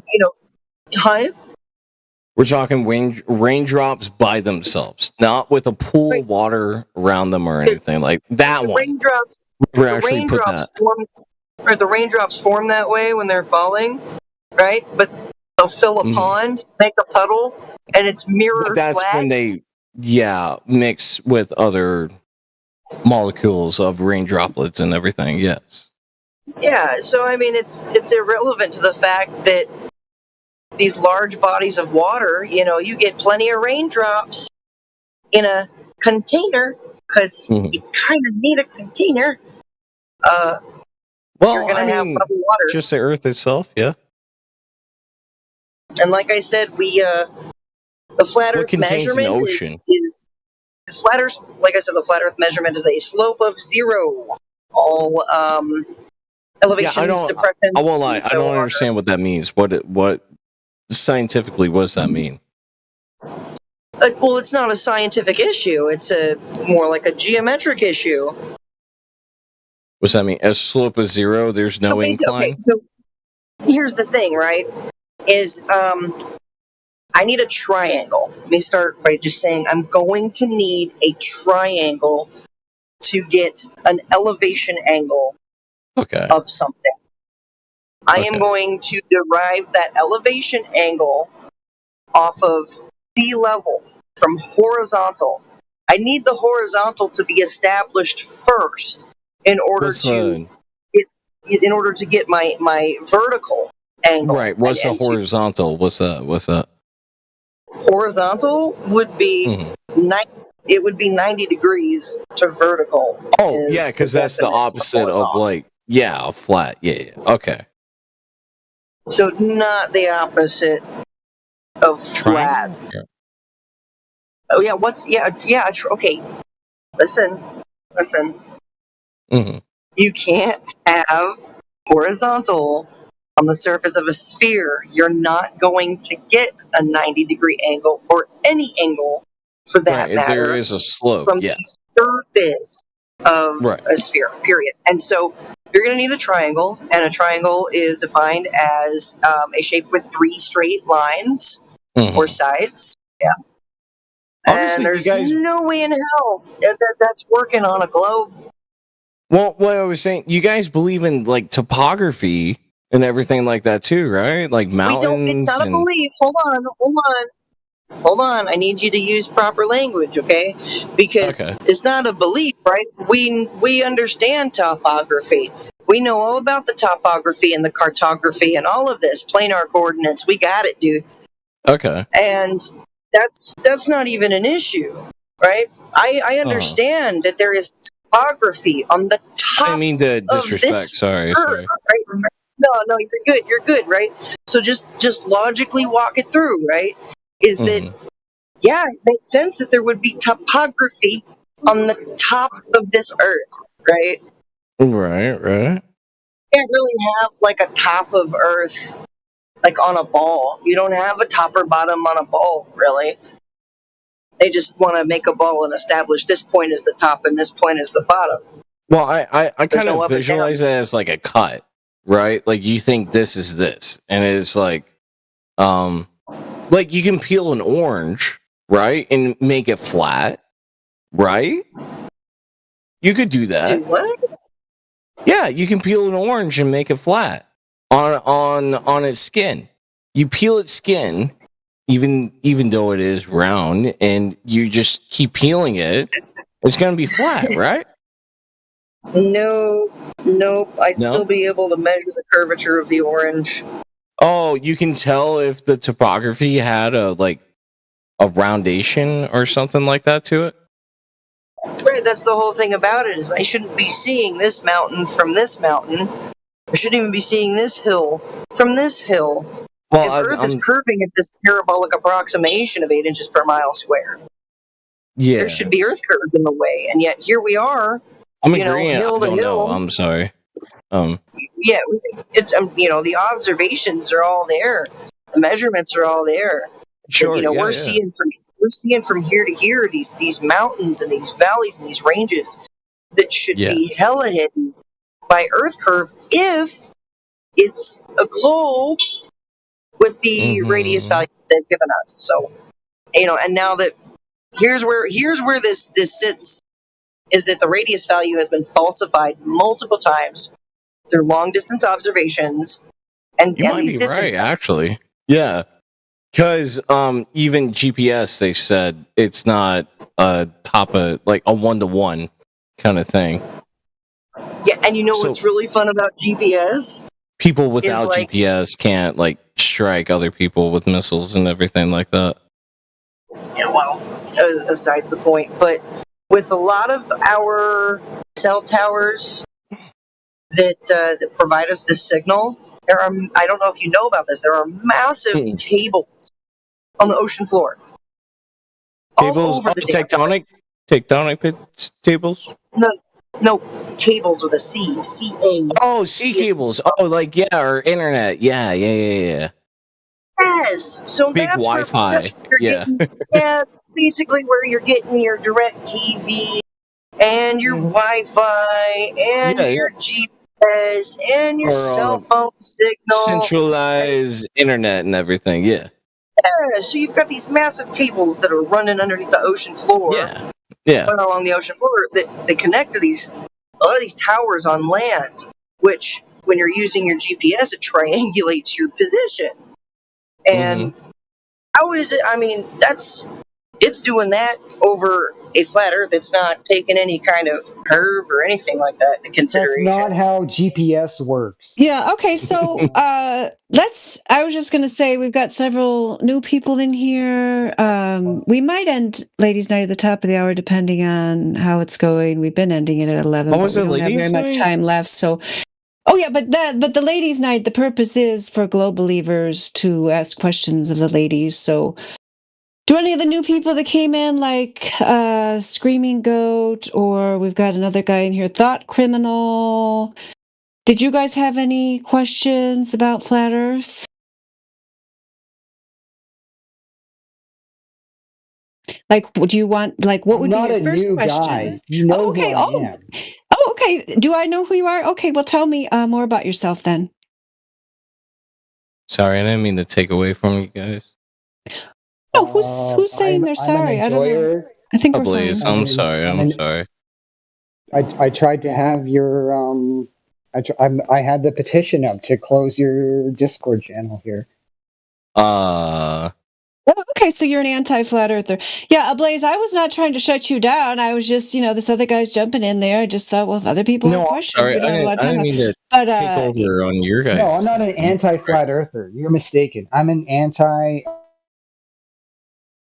Huh? We're talking raindrops by themselves, not with a pool of water around them or anything like that. The One. raindrops. Never actually put that. The raindrops form that way when they're falling, right? But they'll fill a pond, make a puddle, and it's mirror But that's flat. when they, mix with other molecules of rain droplets and everything. Yes. Yeah, so I mean, it's irrelevant to the fact that these large bodies of water, you get plenty of raindrops in a container because you kind of need a container. You're gonna have puddle water. Just the Earth itself, yeah. And like I said, the flat Earth measurement is the flat Earth. Like I said, the flat Earth measurement is a slope of 0. All elevations, depressions. I won't lie. I don't understand what that means. What scientifically, what does that mean? Well, it's not a scientific issue. It's more like a geometric issue. What's that mean? A slope of 0, there's no incline? Okay, so here's the thing, right? Is I need a triangle. Let me start by just saying I'm going to need a triangle to get an elevation angle of something. I am going to derive that elevation angle off of sea level from horizontal. I need the horizontal to be established first in order to get my vertical angle. Right. What's the horizontal? What's that? Horizontal would be it would be 90 degrees to vertical. Oh, yeah, because that's the opposite of a flat. Yeah. Okay. So not the opposite of flat. Yeah. Oh yeah, okay. Listen. You can't have horizontal on the surface of a sphere. You're not going to get a 90-degree angle or any angle for that matter. There is a slope from the surface of a sphere, period. And so you're going to need a triangle, and a triangle is defined as a shape with 3 straight lines or sides. Yeah. Obviously, and there's no way in hell that's working on a globe. Well, what I was saying, you guys believe in like topography and everything like that too, right? Like We don't. It's mountains not a and belief. Hold on. I need you to use proper language, okay? Because okay. it's not a belief, right? We understand topography. We know all about the topography and the cartography and all of this planar coordinates. We got it, dude. Okay. And that's not even an issue, right? I understand that there is topography on the I top didn't mean to of disrespect. this Sorry. earth, right? No, you're good, right? So just logically walk it through, right? Is that yeah, it makes sense that there would be topography on the top of this earth, right? Right. You can't really have like a top of earth like on a ball. You don't have a top or bottom on a ball, really. They just want to make a ball and establish this point is the top and this point is the bottom. Well, I There's kind no of up and down. visualize it as like a cut, right? Like you think this is this, and it's like you can peel an orange, right, and make it flat, right? You could do that. Do what? Yeah, you can peel an orange and make it flat on its skin. You peel its skin, even though it is round, and you just keep peeling it. It's gonna be flat, right? Nope. I'd No? still be able to measure the curvature of the orange. Oh, you can tell if the topography had a roundation or something like that to it. Right, that's the whole thing about it, is I shouldn't be seeing this mountain from this mountain. I shouldn't even be seeing this hill from this hill. Well, If Earth is curving at this parabolic approximation of 8 inches per mile square, yeah, there should be Earth curve in the way, and yet here we are. I'm you know, agreeing. I hill to don't know. hill. I'm sorry. Yeah, it's the observations are all there, the measurements are all there. Sure. And, we're seeing from here to here these mountains and these valleys and these ranges that should be hella hidden by Earth curve if it's a globe with the radius value they've given us. So, and now that here's where this sits, is that the radius value has been falsified multiple times through long distance observations and You might these be distance. right, actually. Yeah, because even GPS, they said it's not a top of like a 1-to-1 kind of thing. Yeah, and what's really fun about GPS? People without like- GPS can't strike other people with missiles and everything like that. Yeah, well, besides the point, but with a lot of our cell towers that provide us this signal, there are, I don't know if you know about this, there are massive cables on the ocean floor. Tables, tectonic tables. No, cables with a C, C-A. Oh, sea cables. Oh, or internet. Yeah. Yes. So Big that's Wi-Fi. That's where you're getting, it's basically where you're getting your direct TV and your Wi-Fi and your GPS and your cell phone signal. Centralized internet and everything. Yeah. Yeah. So you've got these massive cables that are running underneath the ocean floor. Yeah. Running along the ocean floor that connect to a lot of these towers on land, which when you're using your GPS, it triangulates your position. And how is it? I mean, it's doing that over a flat Earth. It's not taking any kind of curve or anything like that into consideration. That's not how GPS works. Yeah, okay, so I was just going to say we've got several new people in here. We might end Ladies' Night at the top of the hour depending on how it's going. We've been ending it at 11, What but was we it, don't have very Ladies' much Night? time left, so... Oh yeah, but the Ladies' Night, the purpose is for Globe Believers to ask questions of the ladies, so... Do any of the new people that came in, like Screaming Goat, or we've got another guy in here, Thought Criminal... Did you guys have any questions about Flat Earth? What do you want? What would be your first new question? guy. You know okay. who I am. Oh, okay. Do I know who you are? Okay, well, tell me more about yourself then. Sorry, I didn't mean to take away from you guys. Oh, who's saying they're sorry? I don't know. I think we're Please, fine. I'm sorry. I tried to have your I had the petition up to close your Discord channel here. Oh, okay, so you're an anti-flat earther. Yeah, Ablaze, I was not trying to shut you down. I was just, this other guy's jumping in there. I just thought, well, if other people have No, I'm questions, sorry. we don't have a lot of I time. didn't mean to But take over on your guys. No, I'm not an anti-flat earther. You're mistaken. I'm an anti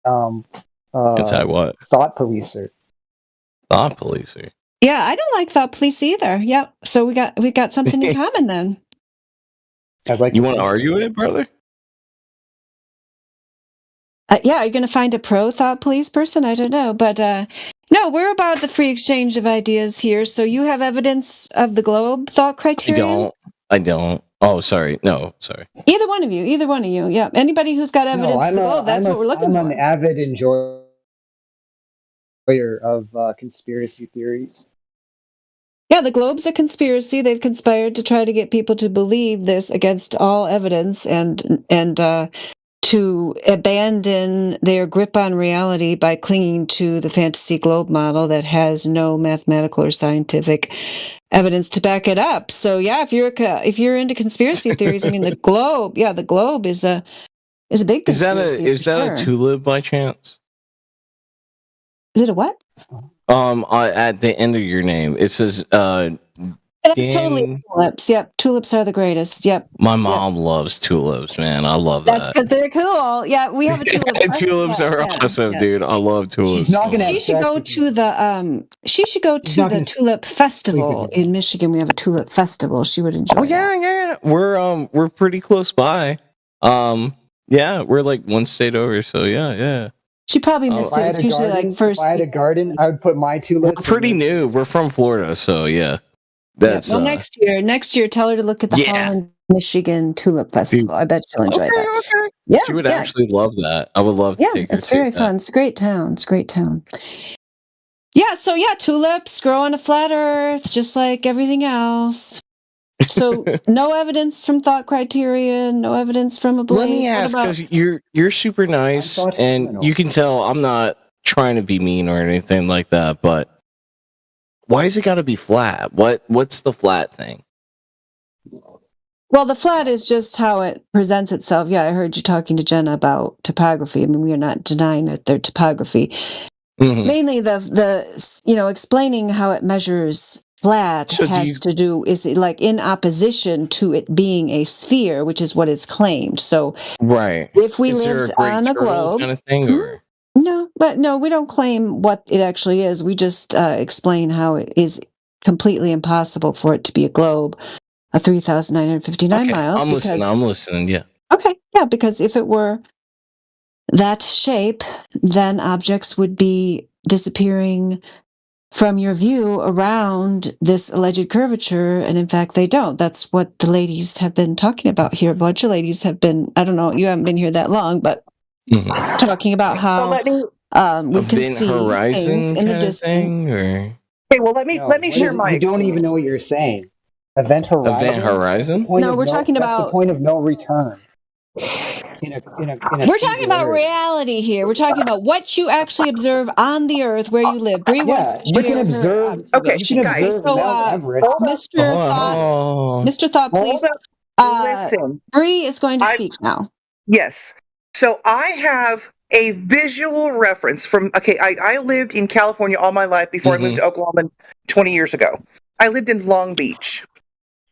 Anti what? thought policer. Thought policer. yeah, I don't like thought police either. Yep. So we got something in common then. I'd like You want to argue it, brother? Yeah, are you going to find a pro thought police person? I don't know, but no, we're about the free exchange of ideas here. So you have evidence of the globe thought criterion? I don't. Oh, sorry. No, sorry. Either one of you. Yeah. Anybody who's got evidence of the globe, that's what we're looking I'm for. an avid enjoyer of conspiracy theories. Yeah, the globe's a conspiracy. They've conspired to try to get people to believe this against all evidence and to abandon their grip on reality by clinging to the fantasy globe model that has no mathematical or scientific evidence to back it up. So yeah, if you're into conspiracy theories, I mean the globe is a big conspiracy. Is that a tulip by chance? Is it a what? At the end of your name, it says That's totally tulips. Yep, tulips are the greatest. Yep. My mom loves tulips, man. I love that. That's because they're cool. Yeah, we have a tulip. Tulips are awesome, dude. I love tulips. She should go to the tulip festival in Michigan. We have a tulip festival. She would enjoy. Oh yeah. We're pretty close by. Yeah, we're like one state over, so yeah. She probably missed it. It's usually like first. If I had a garden, I would put my tulips. We're pretty new. We're from Florida, so yeah. That's well, next year, tell her to look at the Holland, Michigan Tulip Festival. I bet she'll enjoy that. Okay. Yeah, she would actually love that. I would love to take her. It's very fun. It's a great town. Yeah, so tulips grow on a flat Earth, just like everything else. So no evidence from thought criterion, no evidence from a blaze. Let me ask, because you're super nice, and you can tell I'm not trying to be mean or anything like that, but why is it got to be flat? What's the flat thing? Well, the flat is just how it presents itself. Yeah, I heard you talking to Jenna about topography. I mean, we are not denying that they're topography. Mm-hmm. Mainly the explaining how it measures flat is like in opposition to it being a sphere, which is what is claimed. So right. If we lived on a globe kind of thing, or? No, we don't claim what it actually is. We just explain how it is completely impossible for it to be a globe, a 3,959 miles. I'm listening. Yeah. Okay. Yeah, because if it were that shape, then objects would be disappearing from your view around this alleged curvature, and in fact they don't. That's what the ladies have been talking about here. A bunch of ladies have been, I don't know, you haven't been here that long, but talking about how we can see things in the distance. Okay, well let me share my experience. You don't even know what you're saying. Event horizon? No, we're talking about that's the point of no return. We're talking about reality here. We're talking about what you actually observe on the Earth where you live. Bree wants to share you can observe. Okay, guys. So, Mr. Thought, please. Listen, Bree is going to speak now. Yes. So I have a visual reference from. Okay, I lived in California all my life before I moved to Oklahoma 20 years ago. I lived in Long Beach.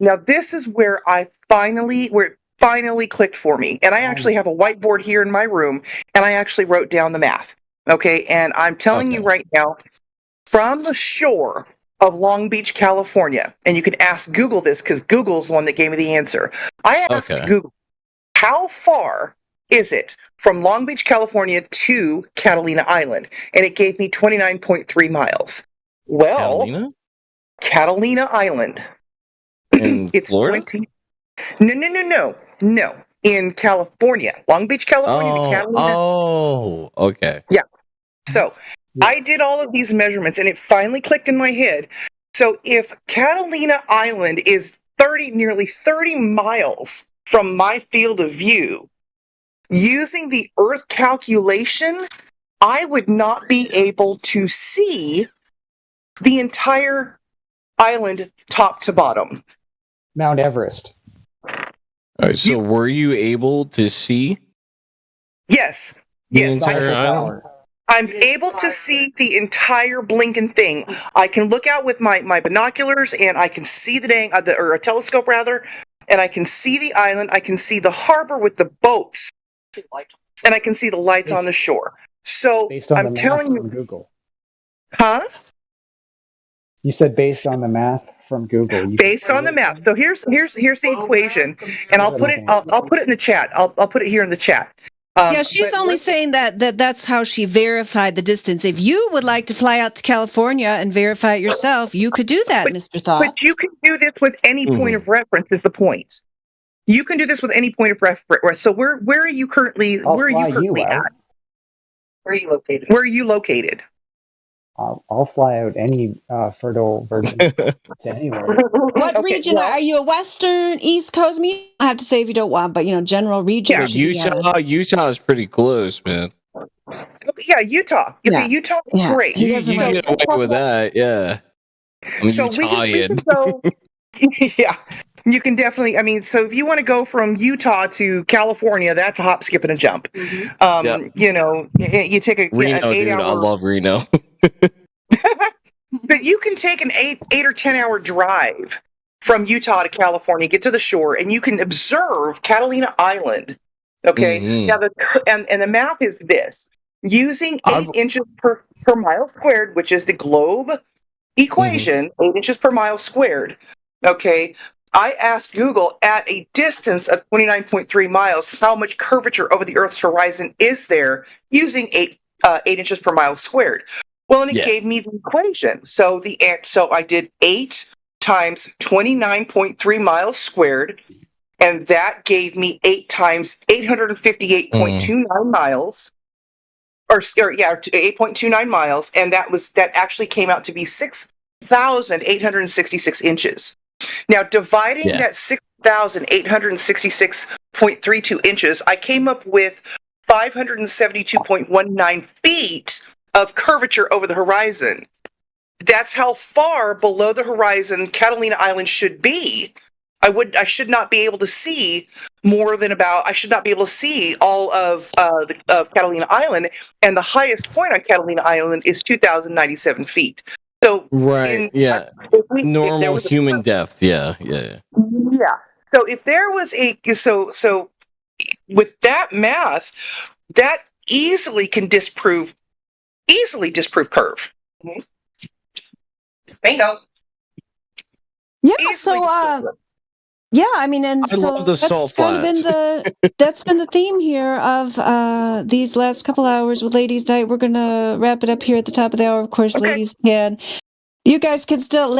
Now this is where it finally clicked for me. And I actually have a whiteboard here in my room, and I actually wrote down the math. Okay. And I'm telling you right now, from the shore of Long Beach, California, and you can ask Google this because Google's the one that gave me the answer. I asked Google, how far is it from Long Beach, California to Catalina Island? And it gave me 29.3 miles. Well, Catalina Island. It's Florida? No. In California. Long Beach, California to Catalina. Oh, okay. Yeah. So I did all of these measurements and it finally clicked in my head. So if Catalina Island is nearly 30 miles from my field of view, using the Earth calculation, I would not be able to see the entire island, top to bottom. Mount Everest. All right, so were you able to see Yes. the Yes. entire island? I'm able to see the entire blinking thing. I can look out with my binoculars, and I can see or a telescope rather, and I can see the island. I can see the harbor with the boats, and I can see the lights on the shore. So Based on I'm the math telling you, from Google. huh? You said based on the math from Google. Based on the map. So here's the equation, and I'll put it in the chat. I'll put it here in the chat. Yeah, she's only saying that's how she verified the distance. If you would like to fly out to California and verify it yourself, you could do that, Mr. Thought. But you can do this with any point of reference. Is the point? You can do this with any point of reference. So where are you currently? Where are you currently at? Where are you located? Where are you located? I'll fly out any fertile virgin to anywhere. What region are you? A Western, East Coast? I mean, I have to say if you don't want, but general region. Yeah, Utah is pretty close, man. Yeah, Utah. Okay, Utah, great. You can get away with that, yeah. I'm Utahian. Yeah, you can definitely. I mean, so if you want to go from Utah to California, that's a hop, skip, and a jump. You know, you take an Reno, 8 dude, hour. I love Reno. But you can take an 8 or 10 hour drive from Utah to California, get to the shore, and you can observe Catalina Island. Okay. Mm-hmm. Now the math is this: using 8 inches per mile squared, which is the globe equation, 8 inches per mile squared. Okay. I asked Google at a distance of 29.3 miles, how much curvature over the Earth's horizon is there using 8 inches per mile squared. Well, and it gave me the equation. So I did 8 times 29.3 miles squared, and that gave me 8 times 858.29 miles, or 8.29 miles, and that actually came out to be 6,866 inches. Now, dividing that 6,866.32 inches, I came up with 572.19 feet of curvature over the horizon. That's how far below the horizon Catalina Island should be. I should not be able to see more than I should not be able to see all of Catalina Island, and the highest point on Catalina Island is 2,097 feet. So normal human depth. Yeah. So if there was so with that math, that easily disprove curve. Bingo. Yeah. I mean, and I love the salt flats. That's been the theme here of these last couple hours with Ladies Night. We're gonna wrap it up here at the top of the hour. Of course, you guys can still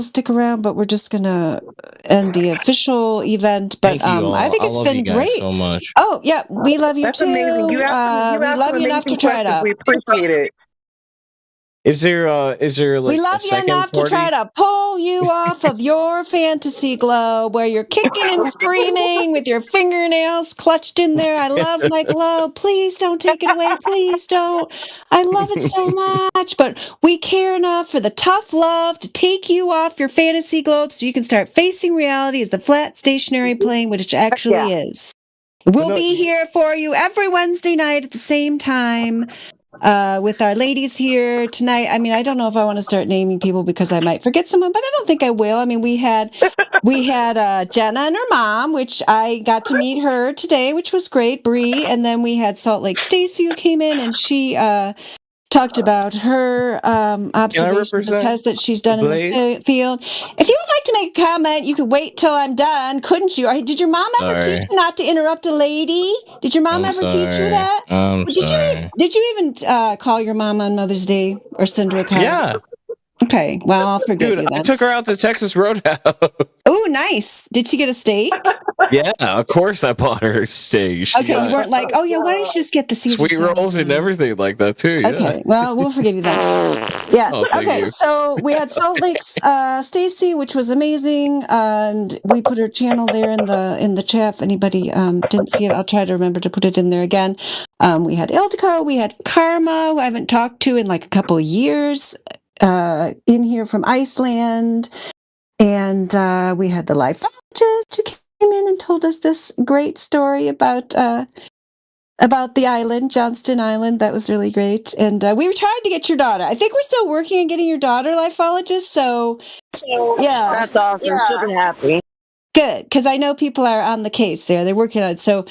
stick around, but we're just gonna end the official event. But I think it's been great. So much. Oh yeah, we love you That's too. amazing. We love you enough to try it out. We appreciate it. Is there like we love you enough to try to pull you off of your fantasy globe where you're kicking and screaming with your fingernails clutched in there. I love my globe. Please don't take it away. Please don't. I love it so much. But we care enough for the tough love to take you off your fantasy globe so you can start facing reality as the flat stationary plane, which it actually is. We'll be here for you every Wednesday night at the same time. With our ladies here tonight. I mean, I don't know if I want to start naming people because I might forget someone, but I don't think I will. I mean, we had Jenna and her mom, which I got to meet her today, which was great, Bree, and then we had Salt Lake Stacy who came in and she talked about her observations and tests that she's done in the field. If you would like to make a comment, you could wait till I'm done, couldn't you? Or did your mom ever teach you not to interrupt a lady? Did your mom ever teach you that? Did you even call your mom on Mother's Day or send her a card? Yeah. Okay, well, I'll forgive you then. I took her out to Texas Roadhouse. Oh, nice. Did she get a steak? Yeah, of course I bought her a steak. You weren't like, oh yeah, why don't you just get the Caesar sweet rolls and everything like that too. Yeah. Okay, well, we'll forgive you then. Yeah. Okay, so we had Salt Lake Stacy, which was amazing, and we put her channel there in the chat. If anybody didn't see it, I'll try to remember to put it in there again. We had Ildiko, we had Karma, who I haven't talked to in like a couple of years. in here from Iceland, and we had the lifologist who came in and told us this great story about the island, Johnston Island. That was really great. And we were trying to get your daughter. I think we're still working on getting your daughter, lifologist. So yeah, That's awesome. She'll be happy. good, because I know people are on the case there. They're working on it. So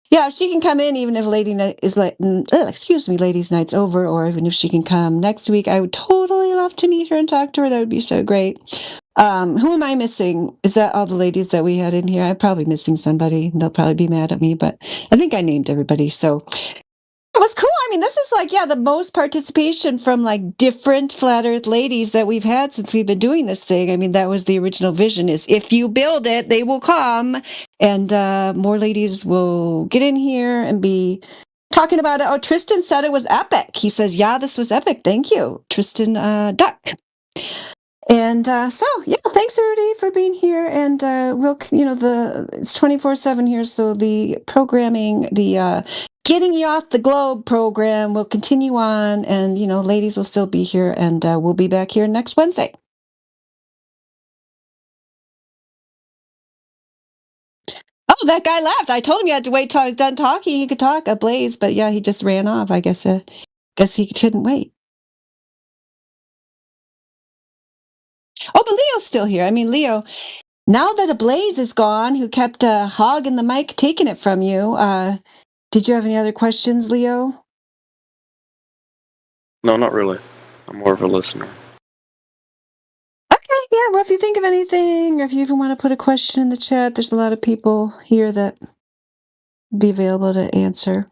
yeah, if she can come in, even if ladies' night's over, or even if she can come next week, I would totally love to meet her and talk to her. That would be so great. Who am I missing? Is that all the ladies that we had in here? I'm probably missing somebody. They'll probably be mad at me, but I think I named everybody. So it was cool. I mean, this is the most participation from different flat earth ladies that we've had since we've been doing this thing. I mean, that was the original vision, is if you build it, they will come, and more ladies will get in here and be talking about it. Oh, Tristan said it was epic. He says, yeah, this was epic. Thank you, Tristan Duck. And so, yeah, thanks everybody for being here. And it's 24/7 here, so the programming, the Getting You Off the Globe program will continue on, and ladies will still be here, and we'll be back here next Wednesday. Oh, that guy left. I told him you had to wait till I was done talking. He could talk, Blaze, but yeah, he just ran off. I guess he couldn't wait. Oh, but Leo's still here. I mean, Leo, now that Blaze is gone, who kept hogging the mic, taking it from you, did you have any other questions, Leo? No, not really. I'm more of a listener. Okay, yeah, well, if you think of anything, or if you even want to put a question in the chat, there's a lot of people here that will be available to answer.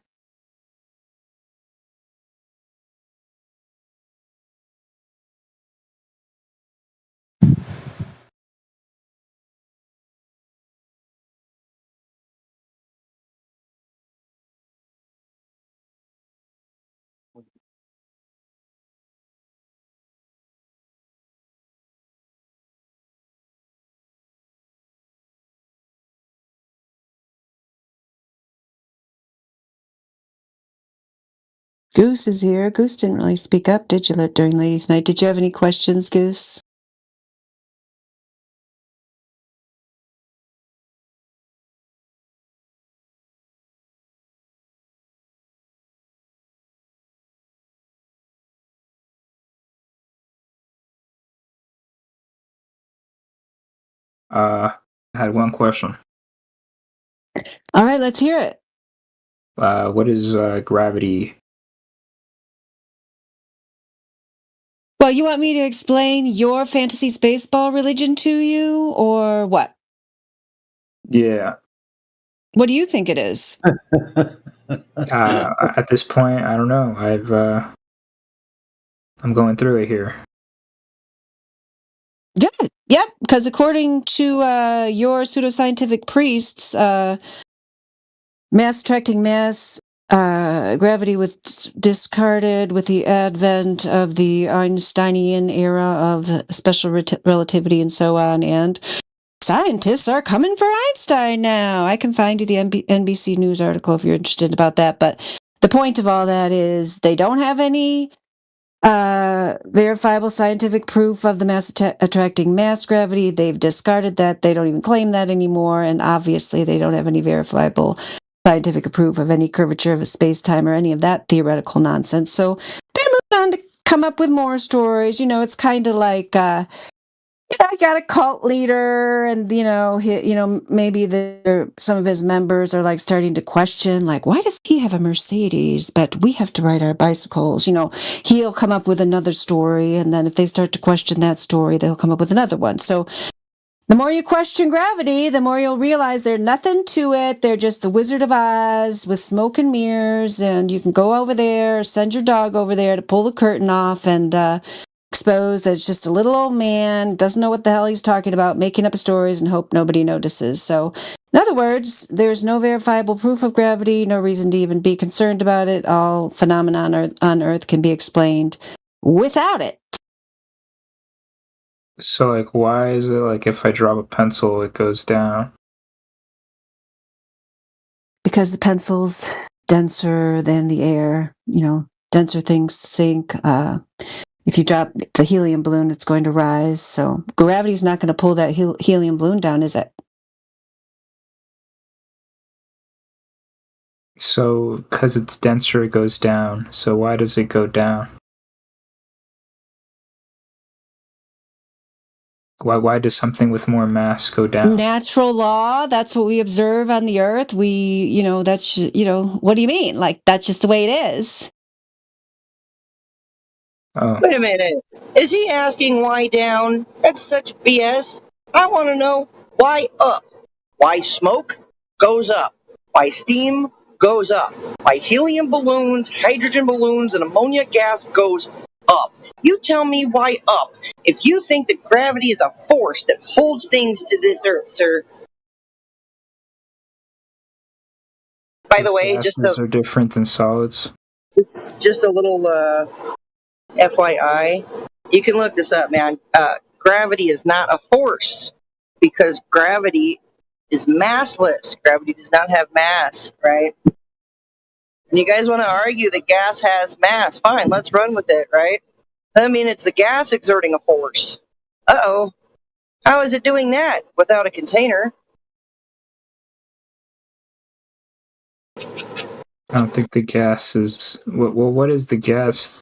Goose is here. Goose didn't really speak up, did you, during Ladies' Night? Did you have any questions, Goose? I had one question. All right, let's hear it. What is gravity? Well, you want me to explain your fantasy spaceball religion to you, or what? Yeah. What do you think it is? At this point, I don't know. I'm going through it here. Good. Yep, because according to your pseudoscientific priests, mass attracting mass, gravity was discarded with the advent of the Einsteinian era of special relativity and so on, and scientists are coming for Einstein now. I can find you the NBC News article if you're interested about that, but the point of all that is they don't have any verifiable scientific proof of the mass attracting mass gravity. They've discarded that. They don't even claim that anymore, and obviously they don't have any verifiable scientific proof of any curvature of a space-time or any of that theoretical nonsense. So they're moving on to come up with more stories. It's kind of like I got a cult leader, and maybe some of his members are starting to question, why does he have a Mercedes, but we have to ride our bicycles? He'll come up with another story, and then if they start to question that story, they'll come up with another one. So the more you question gravity, the more you'll realize there's nothing to it. They're just the Wizard of Oz with smoke and mirrors, and you can go over there, send your dog over there to pull the curtain off and expose that it's just a little old man, doesn't know what the hell he's talking about, making up stories and hope nobody notices. So, in other words, there's no verifiable proof of gravity, no reason to even be concerned about it. All phenomena on Earth can be explained without it. So, why is it if I drop a pencil, it goes down? Because the pencil's denser than the air, denser things sink. If you drop the helium balloon, it's going to rise. So gravity's not going to pull that helium balloon down, is it? So, because it's denser, it goes down. So, why does it go down? Why does something with more mass go down? Natural law. That's what we observe on the Earth. What do you mean? Like, that's just the way it is. Oh. Wait a minute. Is he asking why down? That's such BS. I want to know why up. Why smoke goes up. Why steam goes up. Why helium balloons, hydrogen balloons, and ammonia gas goes up. You tell me why up. If you think that gravity is a force that holds things to this Earth, sir. By the way, Gases are different than solids. just a little FYI, you can look this up, man. Gravity is not a force because gravity is massless. Gravity does not have mass, right? And you guys want to argue that gas has mass. Fine, let's run with it, right? I mean, it's the gas exerting a force. Uh-oh. How is it doing that without a container? I don't think the gas is. Well, what is the gas?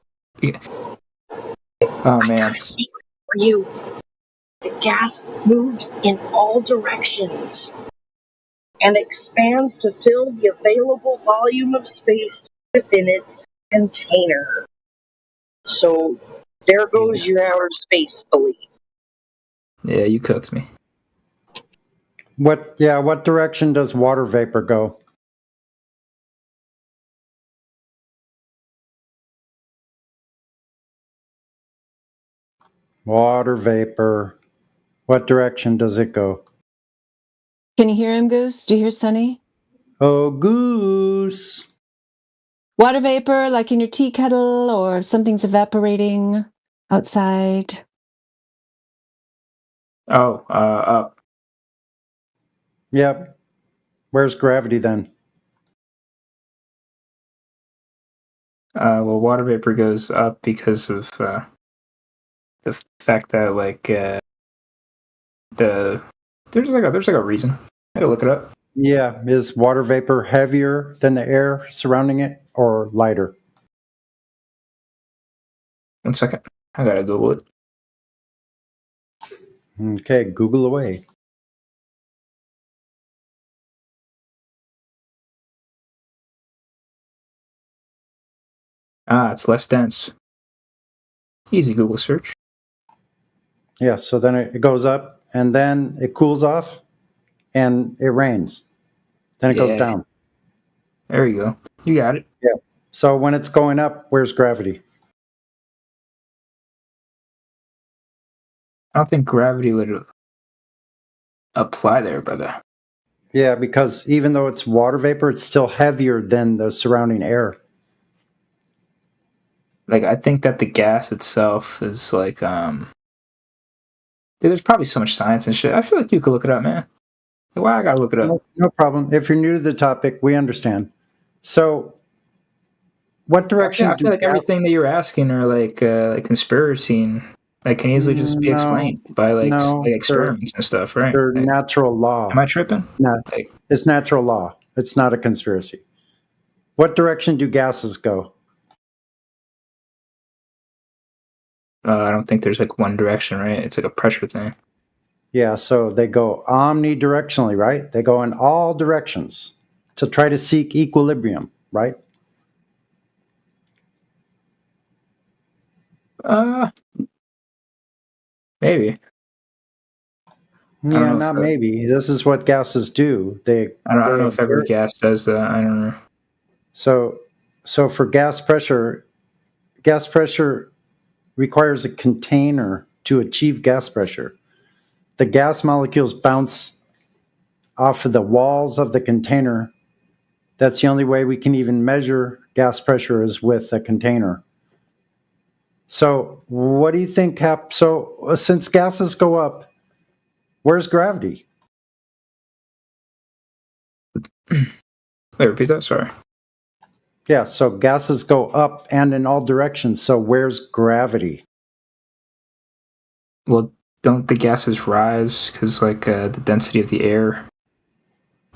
Oh man. For you, the gas moves in all directions and expands to fill the available volume of space within its container. So there goes your outer space belief. Yeah, you cooked me. What direction does water vapor go? Water vapor. What direction does it go? Can you hear him, Goose? Do you hear Sunny? Oh, Goose. Water vapor, like in your tea kettle, or something's evaporating outside. Oh, up. Yep. Where's gravity then? Well, water vapor goes up because of the fact that there's like a reason. I gotta look it up. Yeah. Is water vapor heavier than the air surrounding it or lighter? 1 second. I gotta Google it. Okay, Google away. It's less dense. Easy Google search. Yeah, so then it goes up and then it cools off and it rains. Then it goes Yeah. down. There you go. You got it. Yeah. So when it's going up, where's gravity? I don't think gravity would apply there, brother. Yeah, because even though it's water vapor, it's still heavier than the surrounding air. Like, I think that the gas itself is like, dude, there's probably so much science and shit. I feel like you could look it up, man. Why I gotta look it up? No problem. If you're new to the topic, we understand. So, what direction? I feel like everything that you're asking are like conspiracy and like can easily just be explained by like experiments and stuff, right? They're Like, natural law. am I tripping? No, it's natural law. It's not a conspiracy. What direction do gases go? I don't think there's like one direction, right? It's like a pressure thing. Yeah, so they go omnidirectionally, right? They go in all directions to try to seek equilibrium, right? Maybe. Yeah, not maybe. This is what gases do. I don't know if every gas does that. I don't know. So for gas pressure requires a container to achieve gas pressure. The gas molecules bounce off of the walls of the container. That's the only way we can even measure gas pressure is with a container. So what do you think So since gases go up, where's gravity? Wait, repeat that? Sorry. Yeah, so gases go up and in all directions. So where's gravity? Well, don't the gases rise because like the density of the air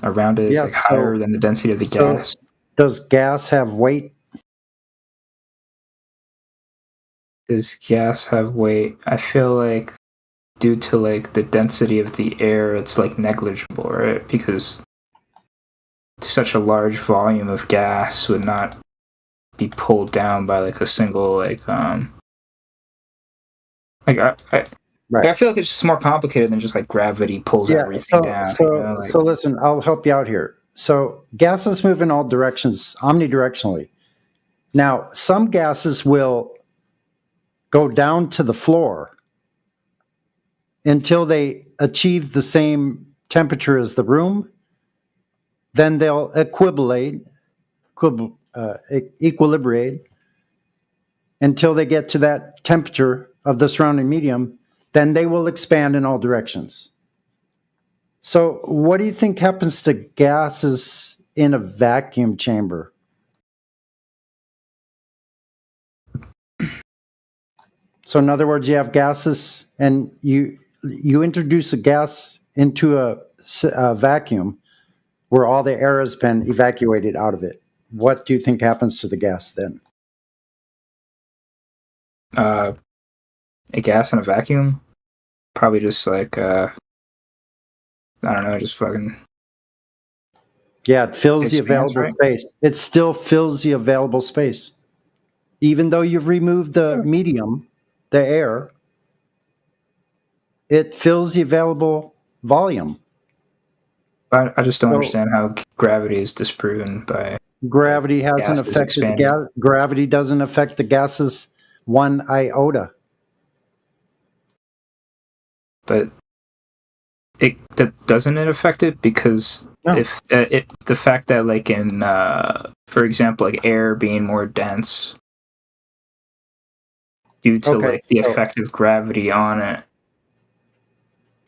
around it is Yeah, like higher than the density of the gas? Does gas have weight? Does gas have weight? I feel like due to like the density of the air, it's like negligible, right? Because such a large volume of gas would not be pulled down by like a single I feel like it's just more complicated than just like gravity pulls everything down. So listen, I'll help you out here. So gases move in all directions, omnidirectionally. Now, some gases will go down to the floor until they achieve the same temperature as the room. Then they'll equilibrate until they get to that temperature of the surrounding medium. Then they will expand in all directions. So what do you think happens to gases in a vacuum chamber? So in other words, you have gases and you introduce a gas into a vacuum where all the air has been evacuated out of it. What do you think happens to the gas then? A gas in a vacuum? Probably just like I don't know, just fucking. Yeah, it fills the available space. It still fills the available space. Even though you've removed the medium, the air, it fills the available volume. But I just don't understand how gravity is disproven by. Gravity hasn't affected the gas. Gravity doesn't affect the gases one iota. But doesn't it affect it? Because if the fact that like in for example like air being more dense due to like the effect of gravity on it,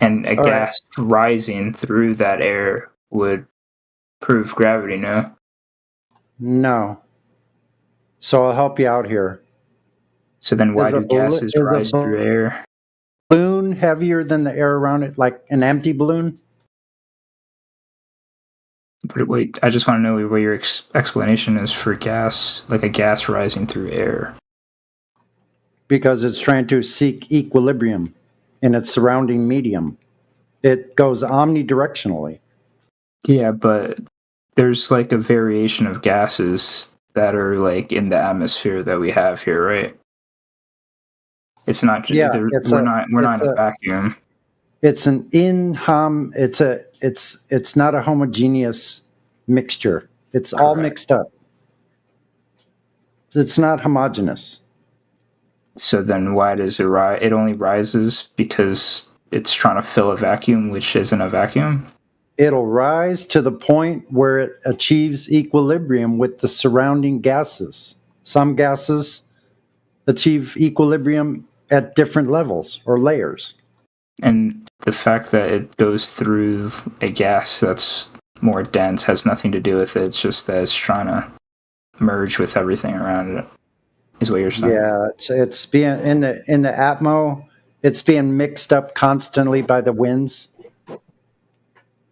and a gas rising through that air would prove gravity, no? No. So I'll help you out here. So then why do gases rise through air? Balloon heavier than the air around it, like an empty balloon? But wait, I just want to know what your explanation is for gas, like a gas rising through air. Because it's trying to seek equilibrium in its surrounding medium. It goes omnidirectionally. Yeah, but there's like a variation of gases that are like in the atmosphere that we have here, right? It's not. Yeah, we're not in a vacuum. It's an it's not a homogeneous mixture. It's all mixed up. It's not homogeneous. So then why does it rise? It only rises because it's trying to fill a vacuum, which isn't a vacuum? It'll rise to the point where it achieves equilibrium with the surrounding gases. Some gases achieve equilibrium at different levels or layers. And the fact that it goes through a gas that's more dense has nothing to do with it. It's just that it's trying to merge with everything around it, is what you're saying. Yeah, it's being in the atmo, it's being mixed up constantly by the winds.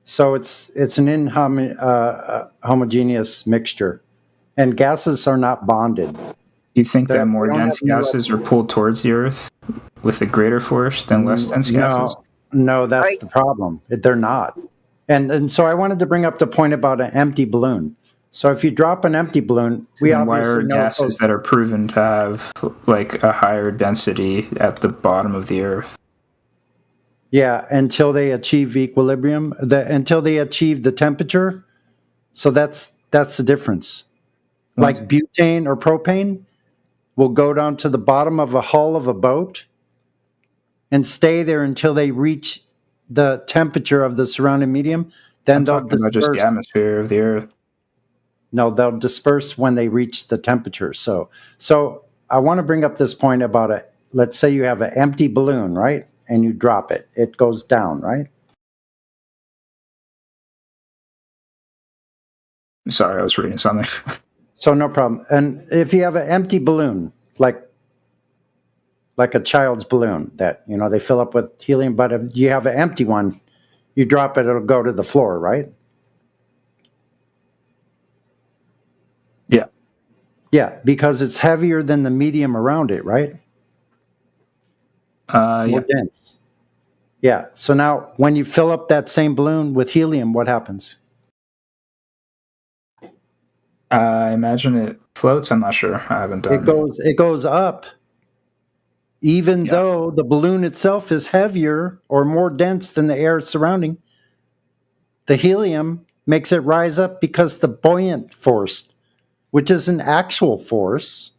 So it's an inhomogeneous mixture. And gases are not bonded. You think that more dense gases are pulled towards the Earth with a greater force than less dense gases? No, that's the problem. They're not. And so I wanted to bring up the point about an empty balloon. So if you drop an empty balloon, we obviously know gases that are proven to have like a higher density at the bottom of the Earth. Yeah, until they achieve equilibrium, until they achieve the temperature. So that's the difference. Like butane or propane will go down to the bottom of a hull of a boat and stay there until they reach the temperature of the surrounding medium. Then they'll disperse. About just the atmosphere of the Earth. No, they'll disperse when they reach the temperature. So I want to bring up this point about it. Let's say you have an empty balloon, right? And you drop it. It goes down, right? Sorry, I was reading something. So no problem. And if you have an empty balloon, like like a child's balloon that, you know, they fill up with helium, but if you have an empty one, you drop it, it'll go to the floor, right? Yeah. Yeah, because it's heavier than the medium around it, right? Yeah. More dense. Yeah. So now when you fill up that same balloon with helium, what happens? I imagine it floats. I'm not sure. I haven't done. It goes up. Even though the balloon itself is heavier or more dense than the air surrounding, the helium makes it rise up because the buoyant force, which is an actual force,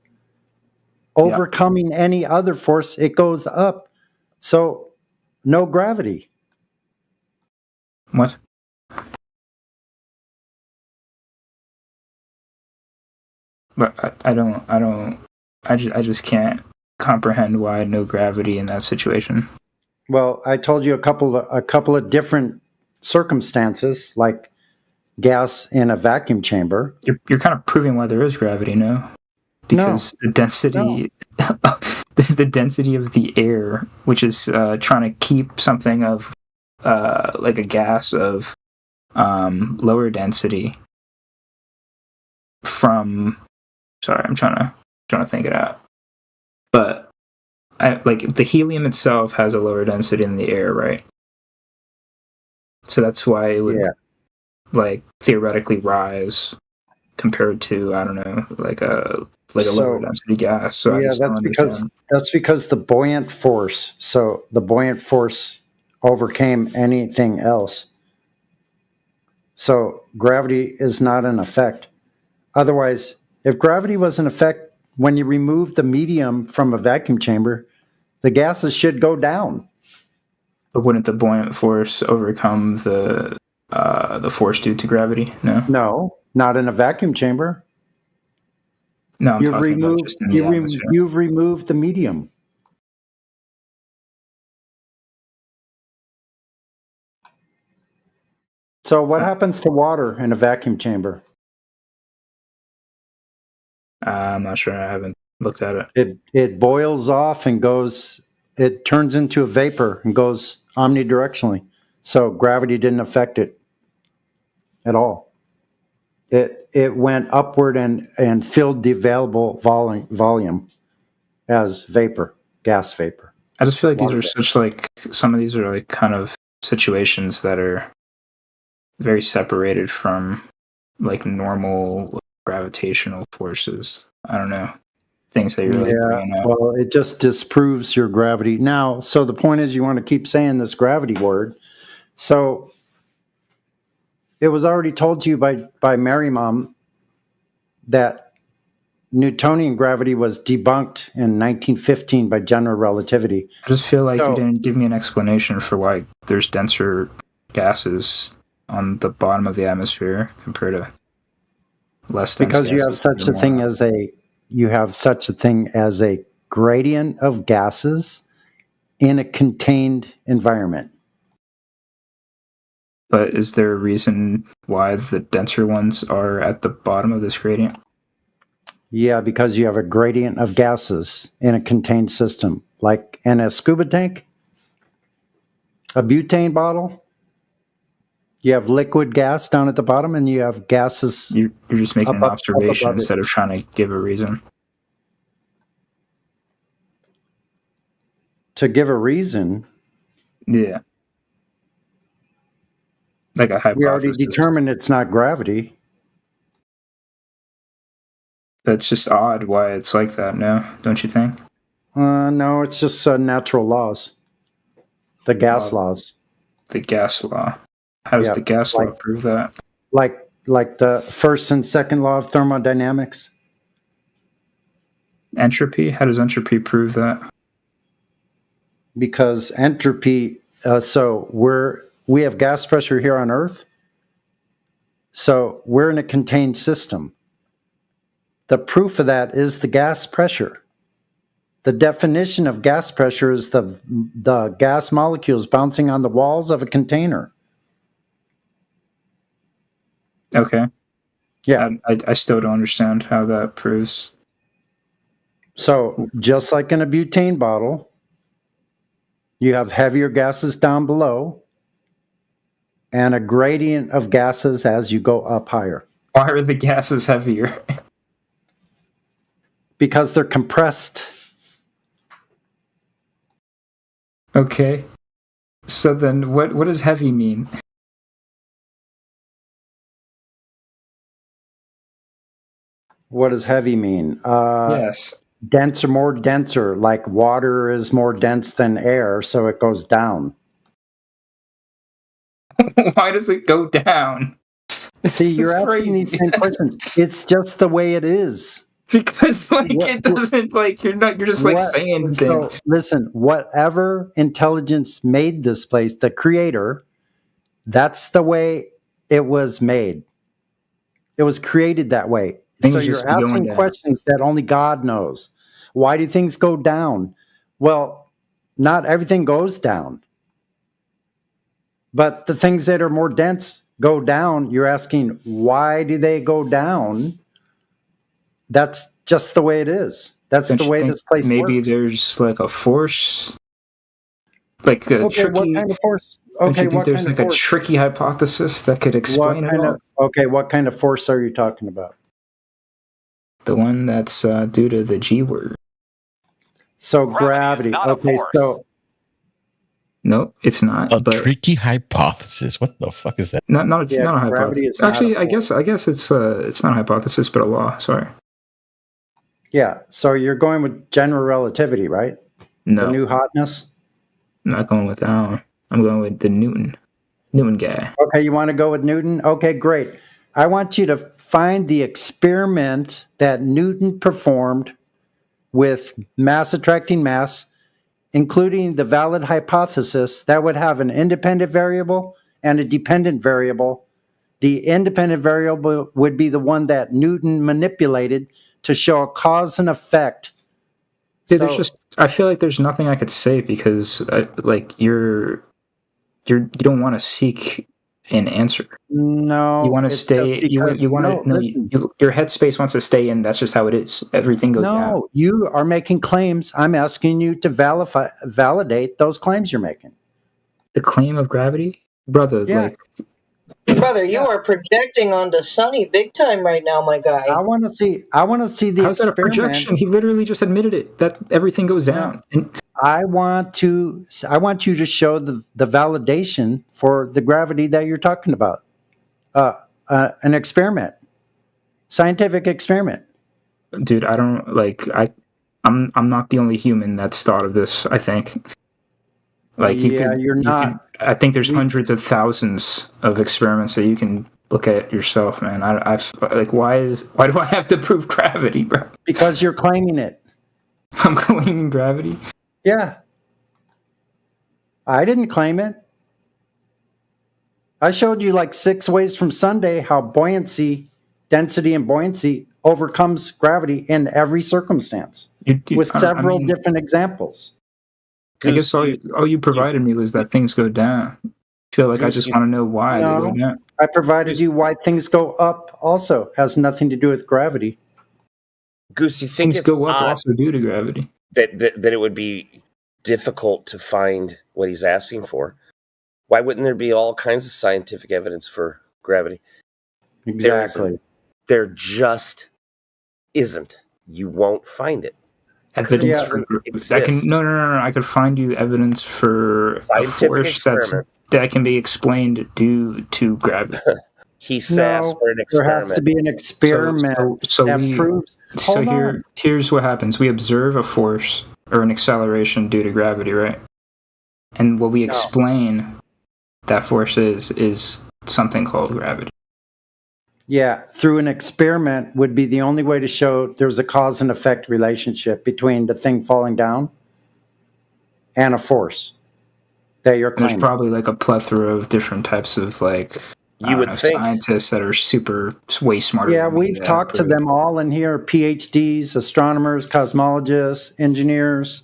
overcoming any other force, it goes up. So no gravity. What? But I just can't comprehend why no gravity in that situation. Well, I told you a couple of different circumstances, like gas in a vacuum chamber. You're kind of proving why there is gravity, no? Because the density, the density of the air, which is trying to keep something of like a gas of lower density from. Sorry, I'm trying to think it out. But like the helium itself has a lower density than the air, right? So that's why it would like theoretically rise compared to, I don't know, like a lower density gas. So yeah, that's because the buoyant force. So the buoyant force overcame anything else. So gravity is not an effect. Otherwise, if gravity was an effect, when you remove the medium from a vacuum chamber, the gases should go down. But wouldn't the buoyant force overcome the force due to gravity? No. No, not in a vacuum chamber. No, I'm talking about just in the atmosphere. You've removed the medium. So what happens to water in a vacuum chamber? I'm not sure. I haven't looked at it. It boils off and goes. It turns into a vapor and goes omnidirectionally. So gravity didn't affect it at all. It went upward and filled the available volume as vapor, gas vapor. I just feel like these are such like some of these are like kind of situations that are very separated from like normal gravitational forces. I don't know. Things that you're like bringing up. Well, it just disproves your gravity. Now, so the point is you want to keep saying this gravity word. So it was already told to you by Mary Mom that Newtonian gravity was debunked in 1915 by general relativity. I just feel like you didn't give me an explanation for why there's denser gases on the bottom of the atmosphere compared to less dense because gases. you have such a thing as a gradient of gases in a contained environment. But is there a reason why the denser ones are at the bottom of this gradient? Yeah, because you have a gradient of gases in a contained system, like in a scuba tank, a butane bottle. You have liquid gas down at the bottom, and you have gases. You're just making an observation instead of trying to give a reason. To give a reason? Yeah. Like a hypothesis. We already determined it's not gravity. It's just odd why it's like that, no? Don't you think? No, it's just natural laws. The gas laws. The gas law. How does the gas law prove that? Like the first and second law of thermodynamics. Entropy? How does entropy prove that? Because entropy, we have gas pressure here on Earth. So we're in a contained system. The proof of that is the gas pressure. The definition of gas pressure is the gas molecules bouncing on the walls of a container. Okay. Yeah. I still don't understand how that proves. So just like in a butane bottle, you have heavier gases down below and a gradient of gases as you go up higher. Why are the gases heavier? Because they're compressed. Okay. So then what does heavy mean? What does heavy mean? Yes. Denser, more denser, like water is more dense than air, so it goes down. Why does it go down? See, you're asking these same questions. It's just the way it is. Because it doesn't you're just saying so, things. Listen, whatever intelligence made this place, the creator, that's the way it was made. It was created that way. Things So just you're be going asking down. questions that only God knows. Why do things go down? Well, not everything goes down. But the things that are more dense go down. You're asking, why do they go down? That's just the way it is. That's Don't the you way think this place maybe works. there's like a force? Like a Okay, tricky. what kind of force? Don't Okay, you think what there's kind of like a force? tricky hypothesis that could explain it all? What kind of force are you talking about? The one that's due to the G word. So gravity. Okay, so No, it's not. A but tricky hypothesis. What the fuck is that? not a gravity hypothesis. is not Actually, a I guess it's not a hypothesis, but a law. Sorry. yeah, so you're going with general relativity, right? No, The new hotness. I'm not going with that one. I'm going with the Newton guy. Okay, you want to go with Newton? Okay, great. I want you to find the experiment that Newton performed with mass attracting mass, including the valid hypothesis that would have an independent variable and a dependent variable. The independent variable would be the one that Newton manipulated to show a cause and effect. Dude, I feel like there's nothing I could say because you don't want to seek an answer. No, You want to it's stay. just because- You want no, to. No, listen. your headspace wants to stay in. That's just how it is. Everything goes down. No, you are making claims. I'm asking you to validate those claims you're making. The claim of gravity, brother. Yeah. Brother, you are projecting onto Sonny big time right now, my guy. I want to see the How's that a experiment. projection? He literally just admitted it that everything goes down. And I want you to show the validation for the gravity that you're talking about. An experiment, scientific experiment. dude, I don't like. I'm not the only human that's thought of this. I think. You're not. I think there's hundreds of thousands of experiments that you can look at yourself, man. I've like, why do I have to prove gravity, bro? Because you're claiming it. I'm claiming gravity. Yeah. I didn't claim it. I showed you like 6 ways from Sunday how density and buoyancy overcomes gravity in every circumstance with several different examples. I guess all you provided me was that things go down. I feel like I just want to know why they go down. I provided you why things go up also. Has nothing to do with gravity. Goose, you think Things it's go up odd also due to gravity. that it would be difficult to find what he's asking for? Why wouldn't there be all kinds of scientific evidence for gravity? Exactly. There just isn't. You won't find it. Evidence exist. I can no. I could find you evidence for a Scientific force experiment. that can be explained due to gravity. He asked for an There experiment. has to be an experiment that proves. So Hold on. here's what happens. We observe a force or an acceleration due to gravity, right? And what we explain that force is something called gravity. Yeah, through an experiment would be the only way to show there's a cause and effect relationship between the thing falling down and a force that you're There's claiming. probably like a plethora of different types of You would think scientists that are way smarter. Yeah, than me we've that talked to them all in here, PhDs, astronomers, cosmologists, engineers.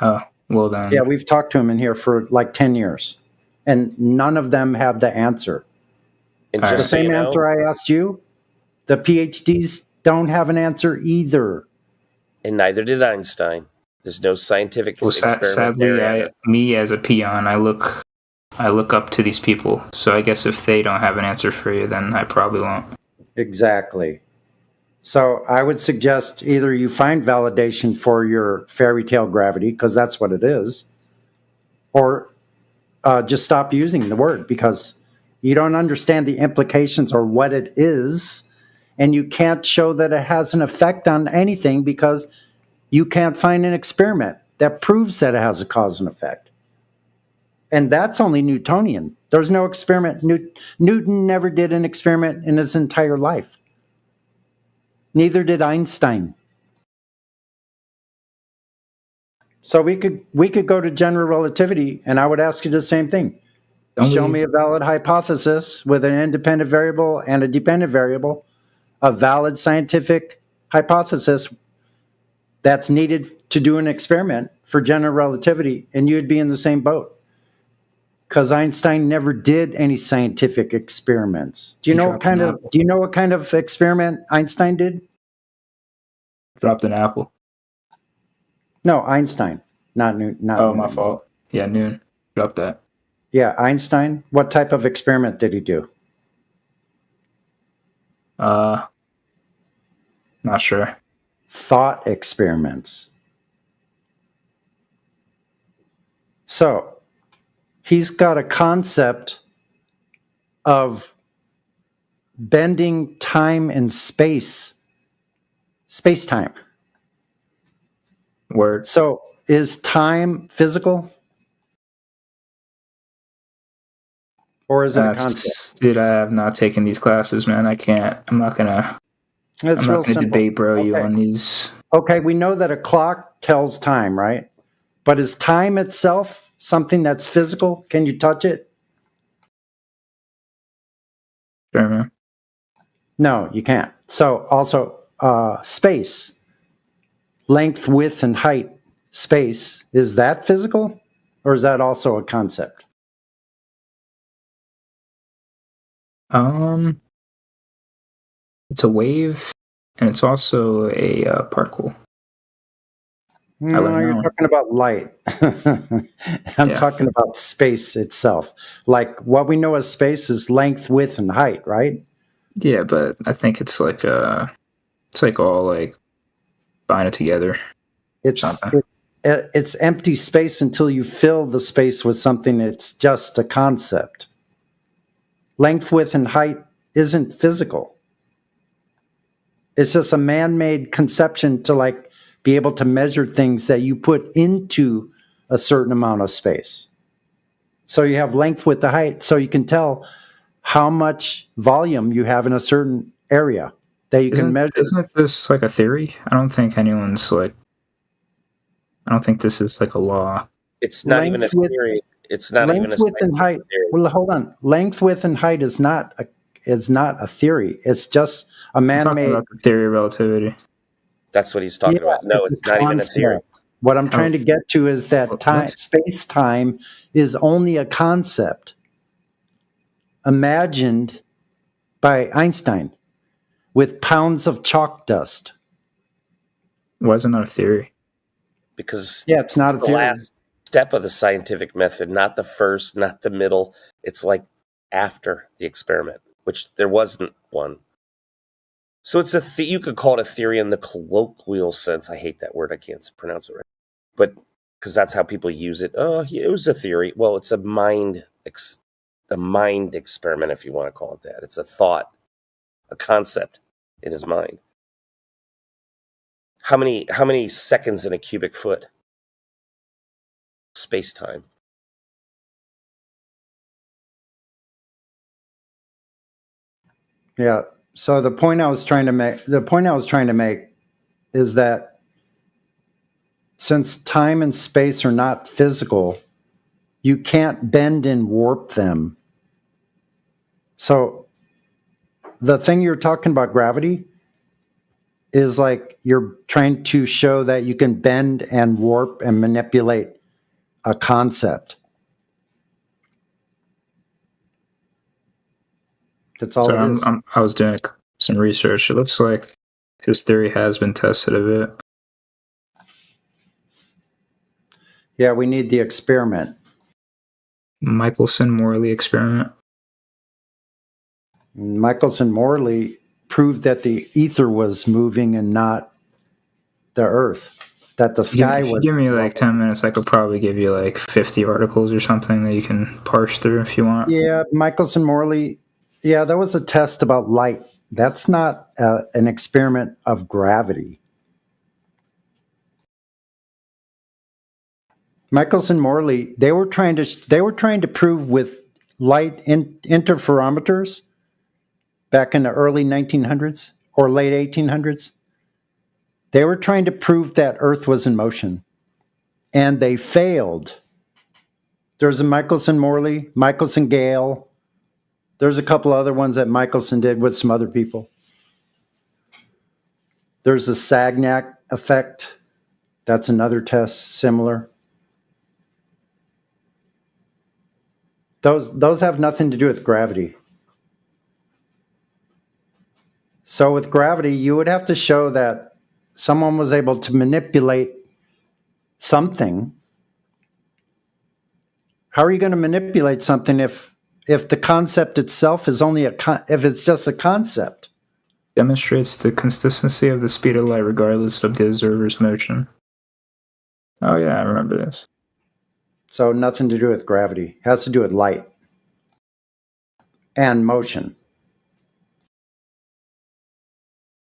Oh, well then. Yeah, we've talked to them in here for like 10 years, and none of them have the answer. And The just so same you know, answer I asked you, the PhDs don't have an answer either. and neither did Einstein. There's no scientific Well, experiment sadly, there. me as a peon, I look up to these people. So I guess if they don't have an answer for you, then I probably won't. Exactly. So I would suggest either you find validation for your fairy tale gravity, because that's what it is, or just stop using the word because you don't understand the implications or what it is, and you can't show that it has an effect on anything because you can't find an experiment that proves that it has a cause and effect. And that's only Newtonian. There's no experiment. Newton never did an experiment in his entire life. Neither did Einstein. So we could go to general relativity, and I would ask you the same thing. Show me a valid hypothesis with an independent variable and a dependent variable, a valid scientific hypothesis that's needed to do an experiment for general relativity, and you'd be in the same boat. Because Einstein never did any scientific experiments. Do you know what kind of experiment Einstein did? Dropped an apple. No, Einstein, not Newton. Oh, my fault. Yeah, noon. Dropped that. Yeah, Einstein. What type of experiment did he do? Not sure. Thought experiments. So he's got a concept of bending time and space-time. Word. So is time physical? Or is it a concept? Dude, I have not taken these classes, man. I can't. I'm not gonna debate you on these. Okay, we know that a clock tells time, right? But is time itself something that's physical? Can you touch it? Sure, man. No, you can't. So also space, length, width, and height, space, is that physical? Or is that also a concept? It's a wave, and it's also a particle. No, you're talking about light. I'm talking about space itself. Like what we know as space is length, width, and height, right? Yeah, but I think it's like all like binding together. It's empty space until you fill the space with something that's just a concept. Length, width, and height isn't physical. It's just a man-made conception to like be able to measure things that you put into a certain amount of space. So you have length, width, and height, so you can tell how much volume you have in a certain area that you can measure. Isn't this like a theory? I don't think this is like a law. It's not even a theory. It's not even a width and height. theory. Well, hold on. Length, width, and height is not a theory. It's just a man-made about the theory of relativity. That's what he's talking about. No, it's not even a theory. What I'm trying to get to is that space-time is only a concept imagined by Einstein with pounds of chalk dust. Why is it not a theory? Because it's not a the theory. last step of the scientific method, not the first, not the middle. It's like after the experiment, which there wasn't one. So it's you could call it a theory in the colloquial sense. I hate that word. I can't pronounce it right. But because that's how people use it. Oh, it was a theory. Well, it's a mind experiment, if you want to call it that. It's a thought, a concept in his mind. How many seconds in a cubic foot? Space-time. Yeah. So the point I was trying to make is that since time and space are not physical, you can't bend and warp them. So the thing you're talking about, gravity, is like you're trying to show that you can bend and warp and manipulate a concept. That's all it is. I was doing some research. It looks like his theory has been tested a bit. Yeah, we need the experiment. Michelson-Morley experiment. Michelson-Morley proved that the ether was moving and not the Earth. That the sky If you was. give me like 10 minutes, I could probably give you like 50 articles or something that you can parse through if you want. Yeah, Michelson-Morley. Yeah, that was a test about light. That's not an experiment of gravity. Michelson-Morley, they were trying to prove with light interferometers back in the early 1900s or late 1800s. They were trying to prove that Earth was in motion, and they failed. There's a Michelson-Morley, Michelson-Gale. There's a couple other ones that Michelson did with some other people. There's the Sagnac effect. That's another test similar. Those have nothing to do with gravity. So with gravity, you would have to show that someone was able to manipulate something. How are you going to manipulate something if the concept itself is only if it's just a concept? Demonstrates the consistency of the speed of light regardless of the observer's motion. Oh yeah, I remember this. So nothing to do with gravity. It has to do with light and motion.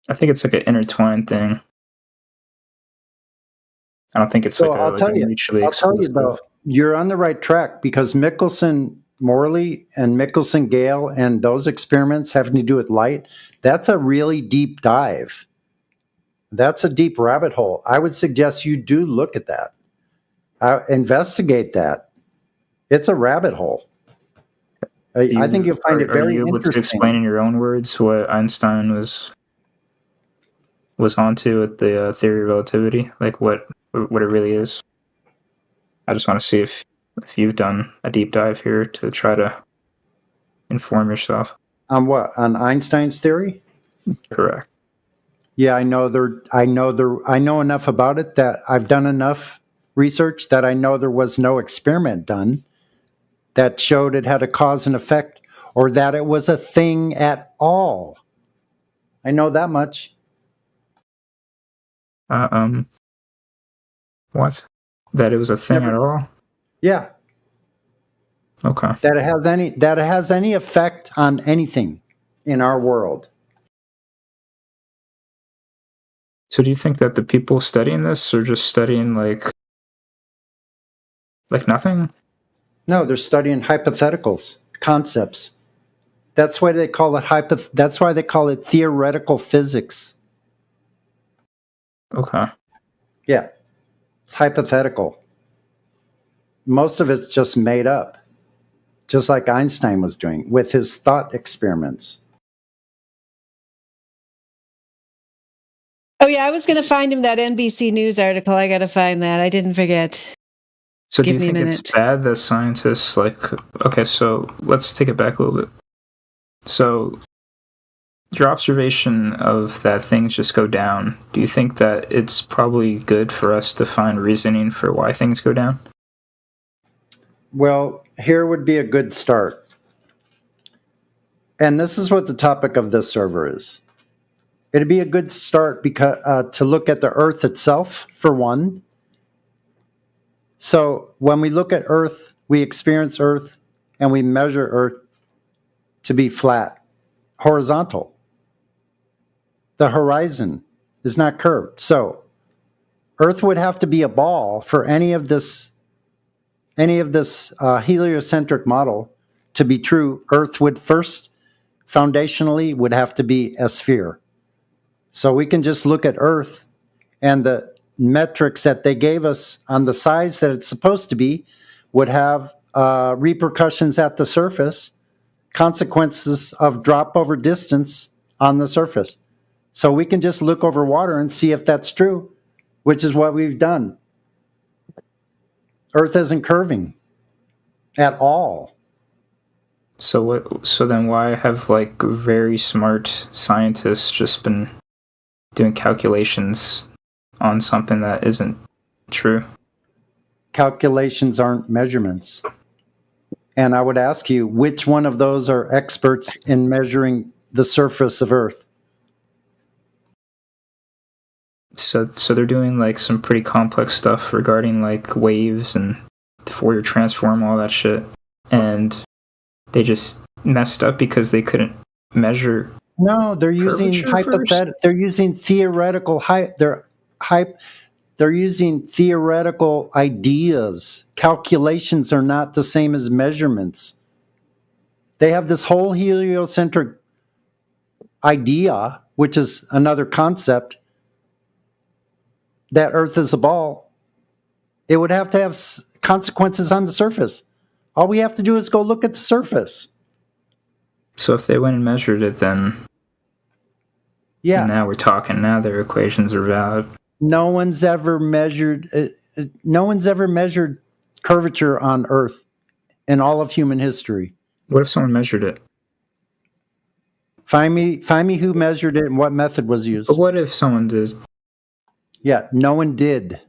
I think it's like an intertwined thing. I don't think it's So like I'll tell you though, you're on the right track because Michelson-Morley and Michelson-Gale and those experiments having to do with light, that's a really deep dive. That's a deep rabbit hole. I would suggest you do look at that. Investigate that. It's a rabbit hole. I think you'll find it very interesting. Are you able to interesting. explain in your own words what Einstein was onto with the theory of relativity? Like what it really is? I just want to see if you've done a deep dive here to try to inform yourself. On what? On Einstein's theory? Correct. Yeah, I know enough about it that I've done enough research that I know there was no experiment done that showed it had a cause and effect or that it was a thing at all. I know that much. What? That it was a thing at all? Yeah. Okay. That it has any effect on anything in our world. So do you think that the people studying this are just studying like nothing? No, they're studying hypotheticals, concepts. That's why they call it that's why they call it theoretical physics. Okay. Yeah. It's hypothetical. Most of it's just made up. Just like Einstein was doing with his thought experiments. Oh yeah, I was going to find him that NBC News article. I got to find that. I didn't forget. So Give do me you a think minute. it's bad that scientists okay, so let's take it back a little bit. So your observation of that things just go down, do you think that it's probably good for us to find reasoning for why things go down? Well, here would be a good start. And this is what the topic of this server is. It'd be a good start because to look at the Earth itself, for one. So when we look at Earth, we experience Earth and we measure Earth to be flat, horizontal. The horizon is not curved. So Earth would have to be a ball for any of this heliocentric model to be true. Earth would first, foundationally, would have to be a sphere. So we can just look at Earth and the metrics that they gave us on the size that it's supposed to be would have repercussions at the surface, consequences of drop over distance on the surface. So we can just look over water and see if that's true, which is what we've done. Earth isn't curving at all. So then why have very smart scientists just been doing calculations on something that isn't true? calculations aren't measurements. And I would ask you, which one of those are experts in measuring the surface of Earth? So they're doing like some pretty complex stuff regarding like waves and Fourier transform, all that shit, and they just messed up because they couldn't measure. No, they're using hypothetical. They're using theoretical. They're using theoretical ideas. Calculations are not the same as measurements. They have this whole heliocentric idea, which is another concept, that Earth is a ball. It would have to have consequences on the surface. All we have to do is go look at the surface. So if they went and measured it, then yeah, now we're talking. Now their equations are valid. No one's ever measured. No one's ever measured curvature on Earth in all of human history. What if someone measured it? Find me who measured it and what method was used. But what if someone did? Yeah, no one did.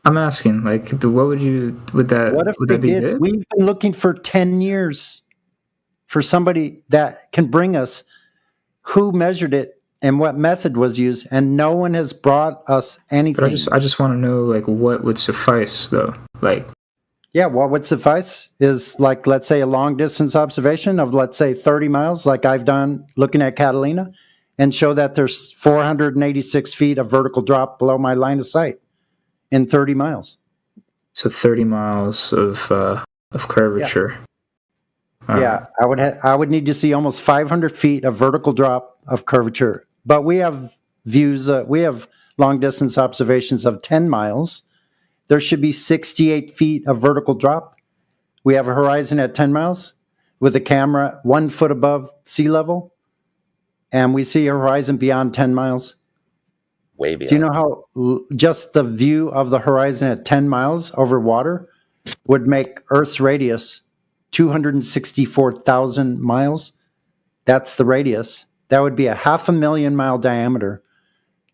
I'm asking, like, what would you, would that, what if would they that be did? good? We've been looking for 10 years for somebody that can bring us who measured it and what method was used, and no one has brought us anything. But I just want to know, like, what would suffice, though? Like, yeah, what would suffice is, like, let's say a long distance observation of, let's say, 30 miles, like I've done looking at Catalina, and show that there's 486 feet of vertical drop below my line of sight in 30 miles. So 30 miles of curvature. Yeah, I would need to see almost 500 feet of vertical drop of curvature. But we have views, we have long distance observations of 10 miles. There should be 68 feet of vertical drop. We have a horizon at 10 miles with a camera 1 foot above sea level. And we see a horizon beyond 10 miles. Way beyond. Do you know how just the view of the horizon at 10 miles over water would make Earth's radius 264,000 miles? That's the radius. That would be a 500,000 mile diameter,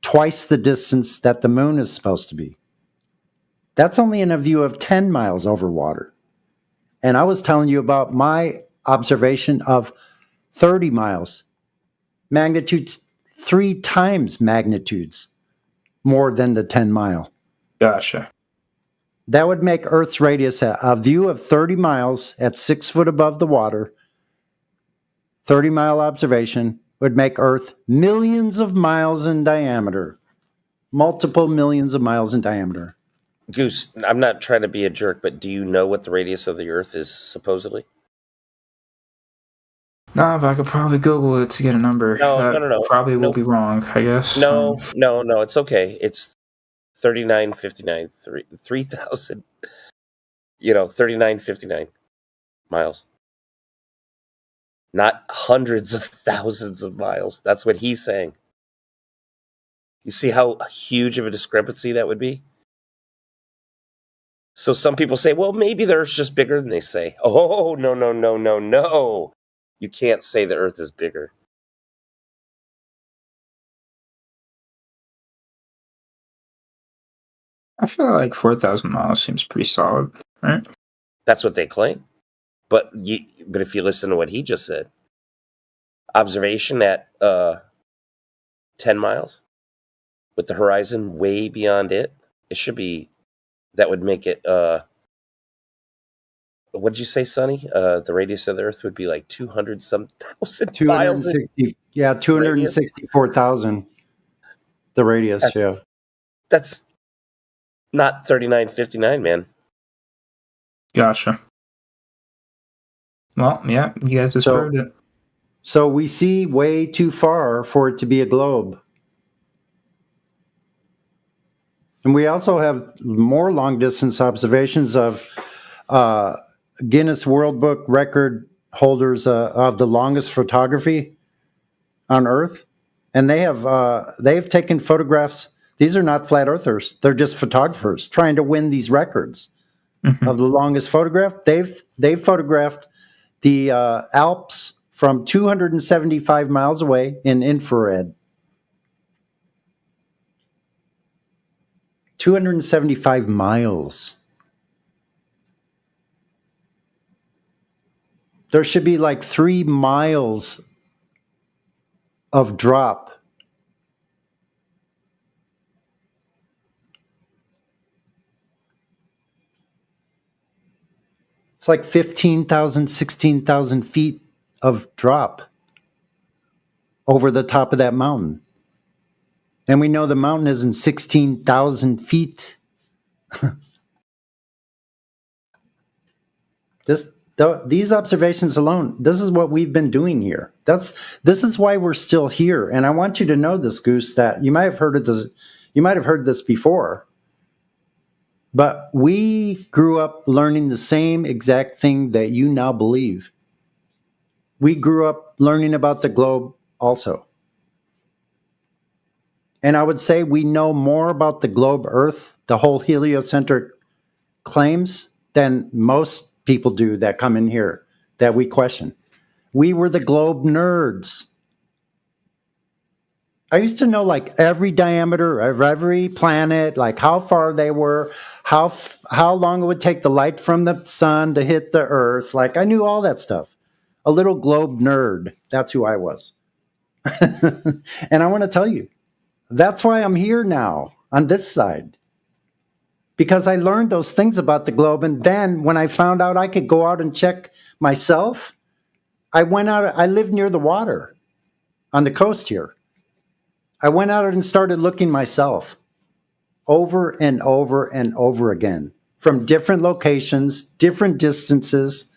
twice the distance that the moon is supposed to be. That's only in a view of 10 miles over water. And I was telling you about my observation of 30 miles. Magnitudes 3 times magnitudes more than the 10 mile. Gotcha. That would make Earth's radius a view of 30 miles at 6 foot above the water. 30 mile observation would make Earth millions of miles in diameter, multiple millions of miles in diameter. Goose, I'm not trying to be a jerk, but do you know what the radius of the Earth is supposedly? No, but I could probably Google it to get a number. No. Probably will be wrong, I guess. No, it's okay. It's 3959, 3,000, 3959 miles. Not hundreds of thousands of miles. That's what he's saying. You see how huge of a discrepancy that would be? So some people say, well, maybe the Earth's just bigger than they say. Oh, no. You can't say the Earth is bigger. I feel like 4,000 miles seems pretty solid, right? That's what they claim. But if you listen to what he just said, observation at 10 miles with the horizon way beyond it, it should be, that would make it, what did you say, Sonny? The radius of the Earth would be like 200-some thousand miles. 264,000. The radius, That's not 3959, man. Gotcha. Well, yeah, you guys just heard it. So we see way too far for it to be a globe. And we also have more long-distance observations of Guinness World Book record holders of the longest photography on Earth. And they've taken photographs. These are not flat earthers. They're just photographers trying to win these records of the longest photograph. They've photographed the Alps from 275 miles away in infrared. 275 miles. There should be like 3 miles of drop. It's like 15,000, 16,000 feet of drop over the top of that mountain. And we know the mountain isn't 16,000 feet. These observations alone, this is what we've been doing here. This is why we're still here. And I want you to know this, Goose, that you might have heard this before. But we grew up learning the same exact thing that you now believe. We grew up learning about the globe also. And I would say we know more about the globe Earth, the whole heliocentric claims, than most people do that come in here that we question. We were the globe nerds. I used to know like every diameter of every planet, like how far they were, how long it would take the light from the sun to hit the earth. Like I knew all that stuff. A little globe nerd. That's who I was. And I want to tell you, that's why I'm here now on this side. Because I learned those things about the globe. And then when I found out I could go out and check myself, I went out. I lived near the water on the coast here. I went out and started looking myself over and over and over again from different locations, different distances.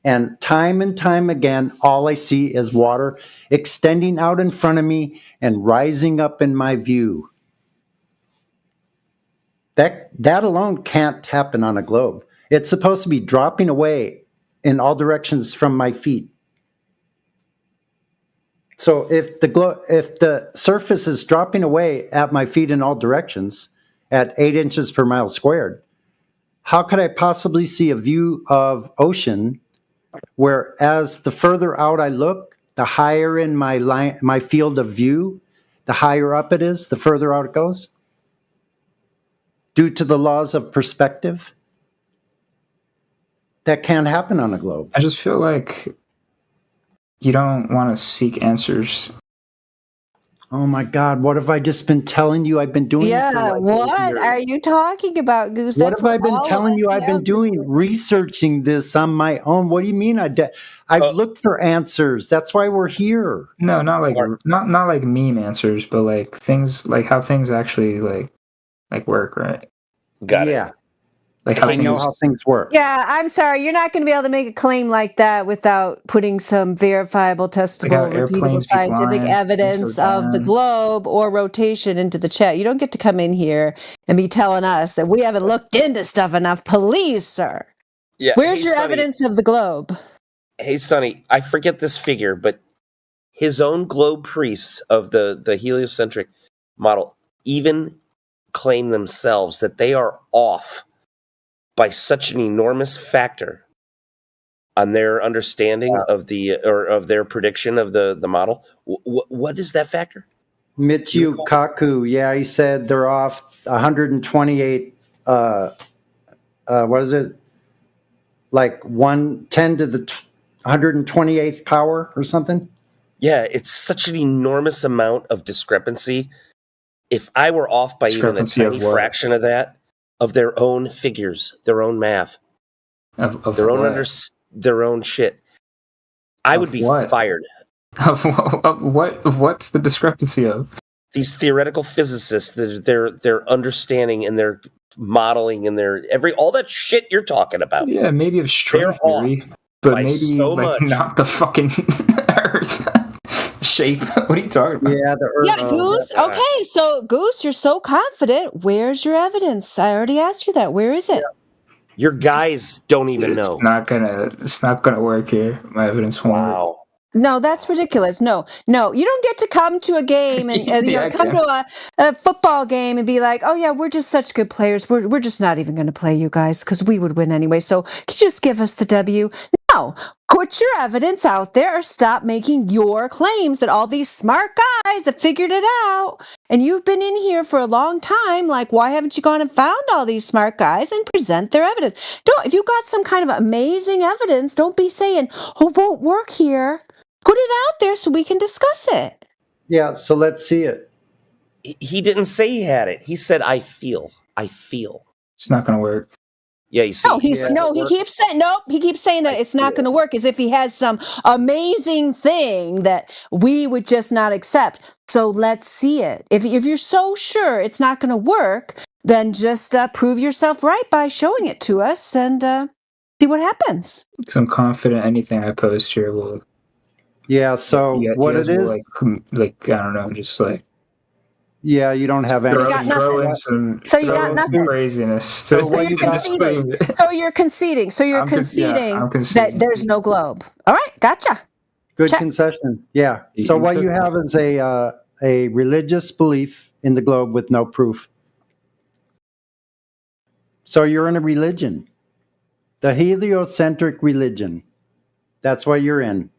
And time again, all I see is water extending out in front of me and rising up in my view. That alone can't happen on a globe. It's supposed to be dropping away in all directions from my feet. So if the surface is dropping away at my feet in all directions at 8 inches per mile squared, how could I possibly see a view of ocean where as the further out I look, the higher in my field of view, the higher up it is, the further out it goes? Due to the laws of perspective? That can't happen on a globe. I just feel like you don't want to seek answers. Oh my God, what have I just been telling you I've been doing? Yeah, for like what 8 years? are you talking about, Goose? What That's have I what been all of telling us you I've been have. doing? Researching this on my own. What do you mean I've looked for answers? That's why we're here. No, not like meme answers, but like things like how things actually like work, right? Got it. Like I know how things work. Yeah, I'm sorry. You're not going to be able to make a claim like that without putting some verifiable, testable, how repeatable airplanes be scientific flying, evidence things go of the down. globe or rotation into the chat. You don't get to come in here and be telling us that we haven't looked into stuff enough. Please, sir. Yeah. Where's hey, your Sonny, evidence of the globe? Hey, Sonny, I forget this figure, but his own globe priests of the heliocentric model even claim themselves that they are off by such an enormous factor on their understanding of their prediction of the model. What is that factor? Michio Kaku, yeah, he said they're off 128, what is it? Like 110 to the 128th power or something? Yeah, it's such an enormous amount of discrepancy. If I were off by even a Discrepancy of tiny what? fraction of that, of their own figures, their own math, Of their own what? their own shit, I would be what? fired. Of what's the discrepancy of? These theoretical physicists, their understanding and their modeling and their all that shit you're talking about. Yeah, maybe of string They're theory, off but by maybe so like much. not the fucking Earth shape. What are you talking about? Yeah, the Earth. Yeah, Goose. Okay, so Goose, you're so confident. Where's your evidence? I already asked you that. Where is it? Your guys don't even know. It's not gonna work here. My evidence won't work. Wow. No, that's ridiculous. No, you don't get to come to a game and Yeah, I come can. to a football game and be like, oh yeah, we're just such good players. We're just not even going to play you guys because we would win anyway. So can you just give us the W? No. Who put your evidence out there or stop making your claims that all these smart guys have figured it out. And you've been in here for a long time. Like, why haven't you gone and found all these smart guys and present their evidence? If you got some kind of amazing evidence, don't be saying, oh, it won't work here. Put it out there so we can discuss it. Yeah, so let's see it. He didn't say he had it. He said, I feel. It's not going to work. Yeah, you see. He keeps saying He keeps saying that it's not going to work, as if he has some amazing thing that we would just not accept. So let's see it. If you're so sure it's not going to work, then just prove yourself right by showing it to us and see what happens. Because I'm confident anything I post here will. Yeah. So what it is, like I don't know, just like. Yeah, you don't have any. So you got nothing. Craziness. So you're conceding. So you're conceding. That there's no globe. All right, gotcha. Good concession. Yeah. So what you have is a religious belief in the globe with no proof. So you're in a religion, the heliocentric religion. That's what you're in.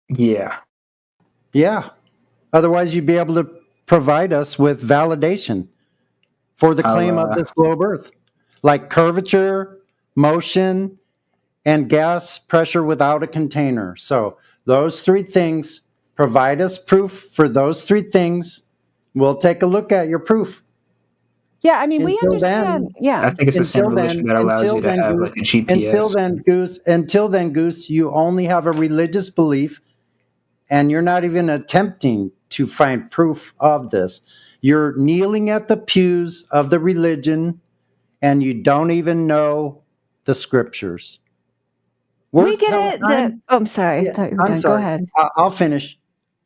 Yeah. Yeah. Otherwise, you'd be able to provide us with validation for the claim of this globe Earth, like curvature, motion, and gas pressure without a container. So those three things, provide us proof for those three things. We'll take a look at your proof. Yeah, I mean, we understand. Yeah. I think it's the same religion that allows you to have like a GPS. Until then, Goose, you only have a religious belief, and you're not even attempting to find proof of this. You're kneeling at the pews of the religion, and you don't even know the scriptures. We get it. I'm sorry. I thought you were done. Go ahead. I'll finish.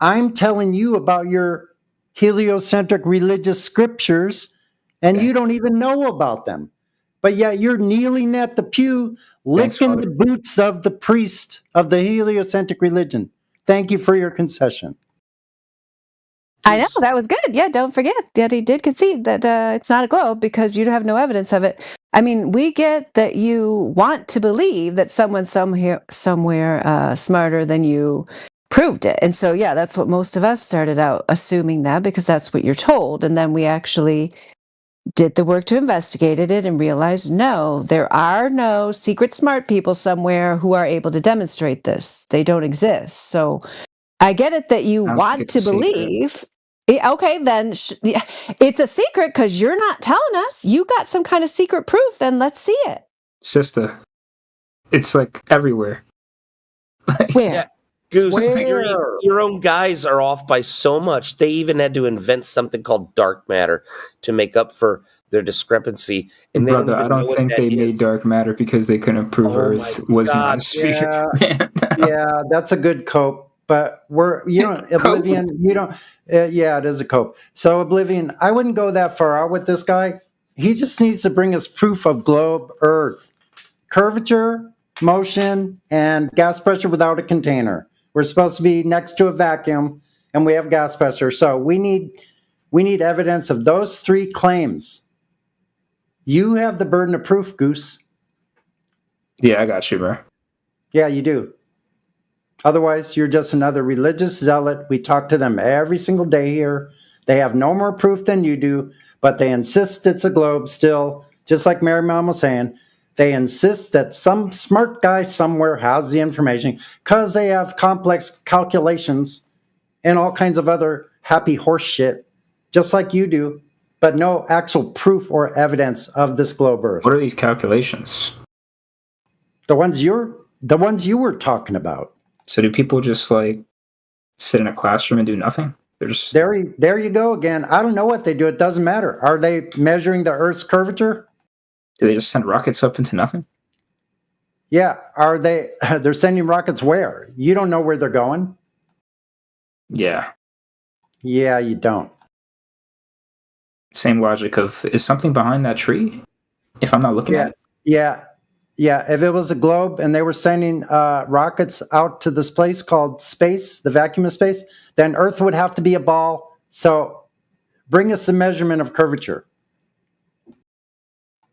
I'm telling you about your heliocentric religious scriptures, and you don't even know about them. But yet you're kneeling at the pew, licking the boots of the priest of the heliocentric religion. Thank you for your concession. I know, that was good. Yeah, don't forget that he did concede that it's not a globe because you have no evidence of it. I mean, we get that you want to believe that someone somewhere smarter than you proved it. And so, yeah, that's what most of us started out assuming that, because that's what you're told. And then we actually did the work to investigate it and realized, no, there are no secret smart people somewhere who are able to demonstrate this. They don't exist. So I get it that you want to believe. Okay, then it's a secret because you're not telling us. You got some kind of secret proof, then let's see it. Sister, it's like everywhere. Where? Yeah. Goose, your own guys are off by so much. They even had to invent something called dark matter to make up for their discrepancy. And brother, I don't think they made dark matter because they couldn't prove Earth was not a sphere. Yeah, that's a good cope. But Oblivion, it is a cope. So Oblivion, I wouldn't go that far out with this guy. He just needs to bring us proof of globe Earth, curvature, motion, and gas pressure without a container. We're supposed to be next to a vacuum, and we have gas pressure. So we need evidence of those three claims. You have the burden of proof, Goose. Yeah, I got you, bro. Yeah, you do. Otherwise, you're just another religious zealot. We talk to them every single day here. They have no more proof than you do, but they insist it's a globe still, just like Mary Mom was saying. They insist that some smart guy somewhere has the information because they have complex calculations and all kinds of other happy horse shit, just like you do, but no actual proof or evidence of this globe Earth. What are these calculations? The ones you were talking about. So do people just like sit in a classroom and do nothing? They're just there you go again. I don't know what they do. It doesn't matter. Are they measuring the Earth's curvature? Do they just send rockets up into nothing? Yeah. Are they? They're sending rockets where? You don't know where they're going? Yeah. Yeah, you don't. Same logic of, is something behind that tree? If I'm not looking at it? Yeah. Yeah, if it was a globe and they were sending rockets out to this place called space, the vacuum of space, then Earth would have to be a ball. So bring us the measurement of curvature.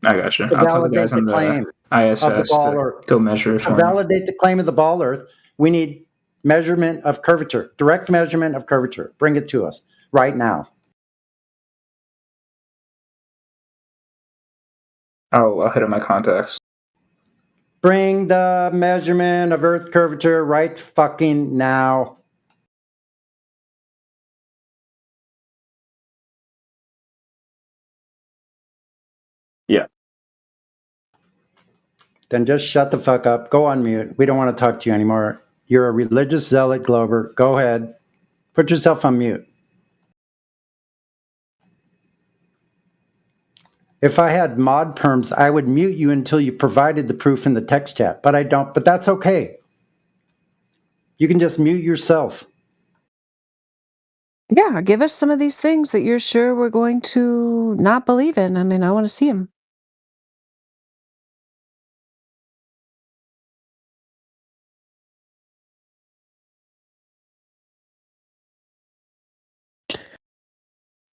I got you. To I'll tell the validate guys the on the claim ISS of the ball to Earth. go measure it To for me. validate the claim of the ball Earth, we need measurement of curvature, direct measurement of curvature. Bring it to us right now. I'll hit up my contacts. Bring the measurement of Earth curvature right fucking now. Yeah. Then just shut the fuck up. Go on mute. We don't want to talk to you anymore. You're a religious zealot, Glover. Go ahead. Put yourself on mute. If I had mod perms, I would mute you until you provided the proof in the text chat, but I don't. But that's okay. You can just mute yourself. Yeah, give us some of these things that you're sure we're going to not believe in. I mean, I want to see them.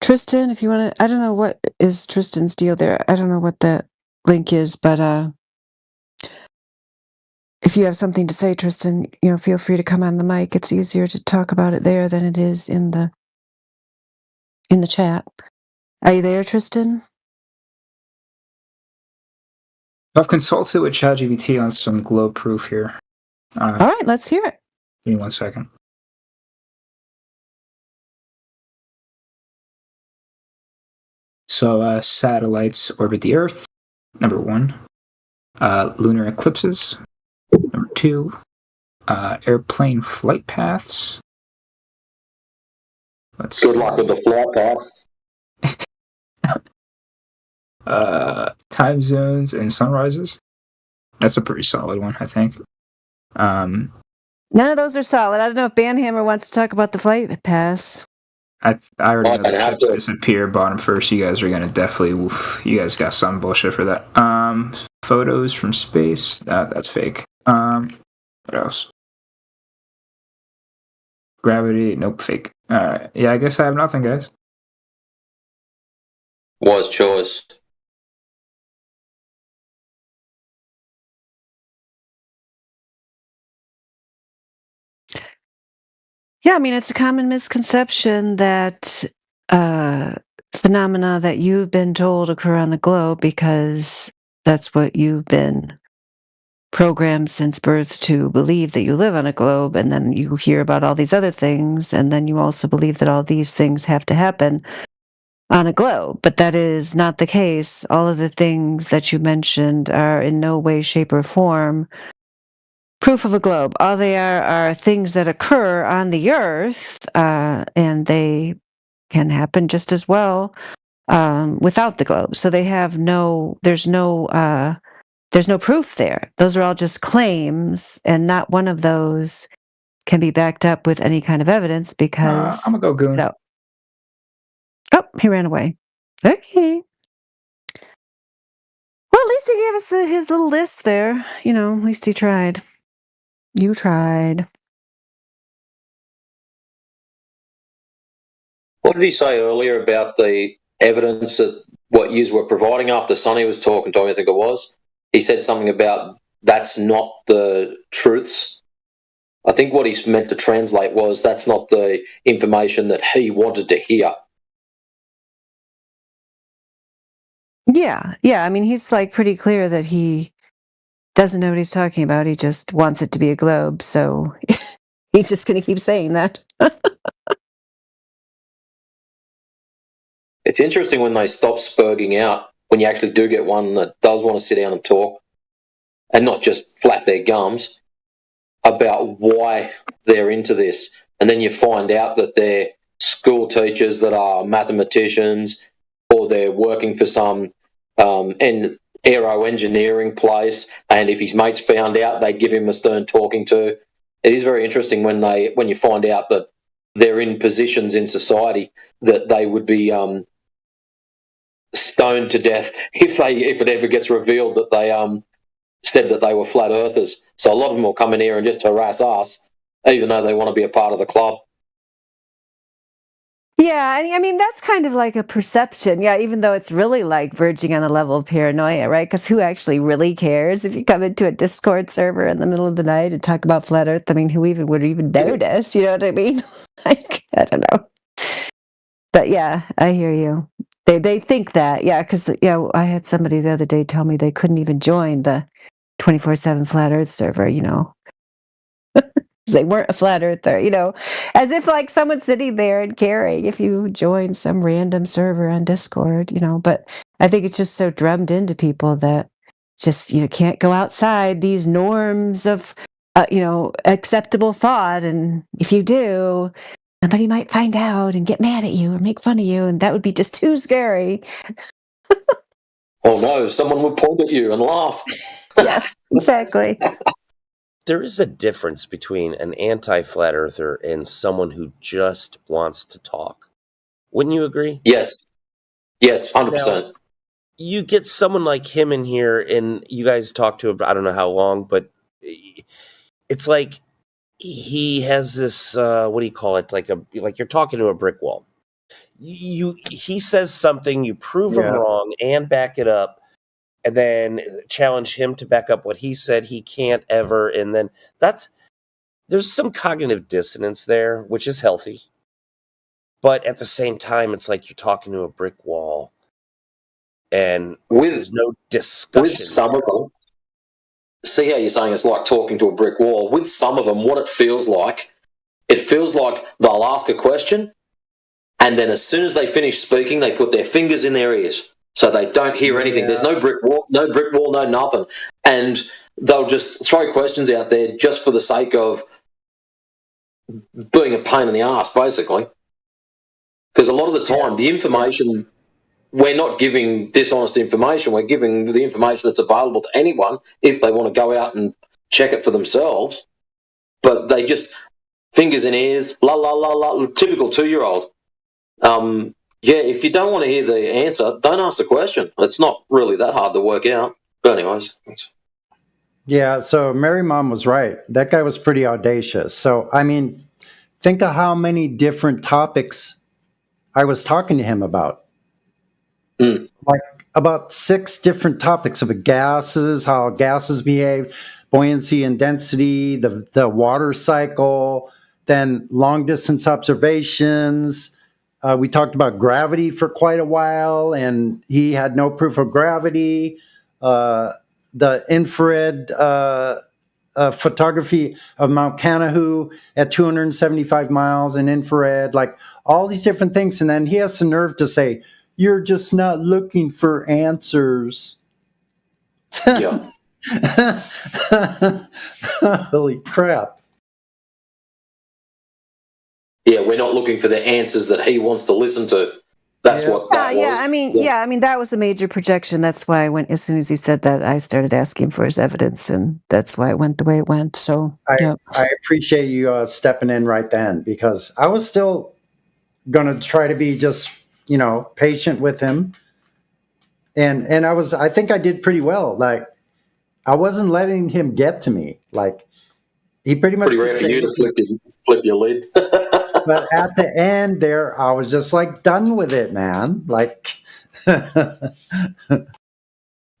Tristan, if you want to, I don't know what is Tristan's deal there. I don't know what that link is, but if you have something to say, Tristan, feel free to come on the mic. It's easier to talk about it there than it is in the chat. Are you there, Tristan? I've consulted with ChatGPT on some globe proof here. All right, let's hear it. Give me 1 second. So satellites orbit the Earth, number 1. Lunar eclipses, number 2. Airplane flight paths. Good luck with the flight paths. Time zones and sunrises. That's a pretty solid one, I think. None of those are solid. I don't know if Banhammer wants to talk about the flight pass. I already know the ships disappear bottom first. You guys are gonna definitely. You guys got some bullshit for that. Photos from space. That's fake. What else? Gravity. Nope, fake. Yeah, I guess I have nothing, guys. Wise choice. Yeah, I mean, it's a common misconception that phenomena that you've been told occur on the globe because that's what you've been programmed since birth to believe, that you live on a globe, and then you hear about all these other things, and then you also believe that all these things have to happen on a globe. But that is not the case. All of the things that you mentioned are in no way, shape, or form proof of a globe. All they are things that occur on the Earth, and they can happen just as well without the globe. So they have there's no proof there. Those are all just claims, and not one of those can be backed up with any kind of evidence because... I'm gonna go goon. No. Oh, he ran away. Okay. Well, at least he gave us his little list there. At least he tried. You tried. What did he say earlier about the evidence that what you were providing after Sonny was talking to him, I think it was? He said something about that's not the truths. I think what he meant to translate was that's not the information that he wanted to hear. Yeah. I mean, he's pretty clear that he doesn't know what he's talking about. He just wants it to be a globe, so he's just going to keep saying that. It's interesting when they stop spurging out, when you actually do get one that does want to sit down and talk and not just flap their gums about why they're into this. And then you find out that they're school teachers that are mathematicians, or they're working for some aero engineering place, and if his mates found out, they give him a stern talking to. It is very interesting when you find out that they're in positions in society that they would be stoned to death if it ever gets revealed that they said that they were flat earthers. So a lot of them will come in here and just harass us, even though they want to be a part of the club. Yeah, I mean that's kind of like a perception. Yeah, even though it's really like verging on the level of paranoia, right? Because who actually really cares if you come into a Discord server in the middle of the night and talk about flat Earth? I mean, who even would even notice? You know what I mean? Like, I don't know. But yeah, I hear you. They think that, yeah, because I had somebody the other day tell me they couldn't even join the 24/7 flat Earth server. They weren't a flat earther, as if like someone's sitting there and caring if you join some random server on Discord, but I think it's just so drummed into people that just, can't go outside these norms of, acceptable thought. And if you do, somebody might find out and get mad at you or make fun of you. And that would be just too scary. Oh no, someone would point at you and laugh. Yeah, exactly. There is a difference between an anti-flat earther and someone who just wants to talk. Wouldn't you agree? Yes, 100%. Now, you get someone like him in here, and you guys talk to him, I don't know how long, but it's like he has this, what do you call it? Like you're talking to a brick wall. He says something, you prove him wrong and back it up, and then challenge him to back up what he said he can't ever. And then there's some cognitive dissonance there, which is healthy. But at the same time, it's like you're talking to a brick wall and there's no discussion. With some of them, see how you're saying it's like talking to a brick wall. With some of them, what it feels like they'll ask a question, and then as soon as they finish speaking, they put their fingers in their ears. So they don't hear anything. There's no brick wall, no nothing. And they'll just throw questions out there just for the sake of being a pain in the ass, basically. Because a lot of the time, the information, we're not giving dishonest information. We're giving the information that's available to anyone if they want to go out and check it for themselves. But they just, fingers in ears, la, la, la, la, typical 2-year-old. Yeah, if you don't want to hear the answer, don't ask the question. It's not really that hard to work out. But anyways. Yeah, so Mary Mom was right. That guy was pretty audacious. So, I mean, think of how many different topics I was talking to him about. Like about 6 different topics of gases, how gases behave, buoyancy and density, the water cycle, then long distance observations. We talked about gravity for quite a while, and he had no proof of gravity. The infrared photography of Mount Kanahu at 275 miles in infrared, like all these different things. And then he has the nerve to say, "You're just not looking for answers." Yeah. Holy crap. Yeah, we're not looking for the answers that he wants to listen to. That's what that was. I mean, that was a major projection. That's why as soon as he said that, I started asking for his evidence, and that's why it went the way it went. So I appreciate you stepping in right then, because I was still going to try to be just, patient with him. And I think I did pretty well. Like, I wasn't letting him get to me. Like, he pretty much pretty rare for you to flip your lid. But at the end there, I was just like done with it, man. Like, it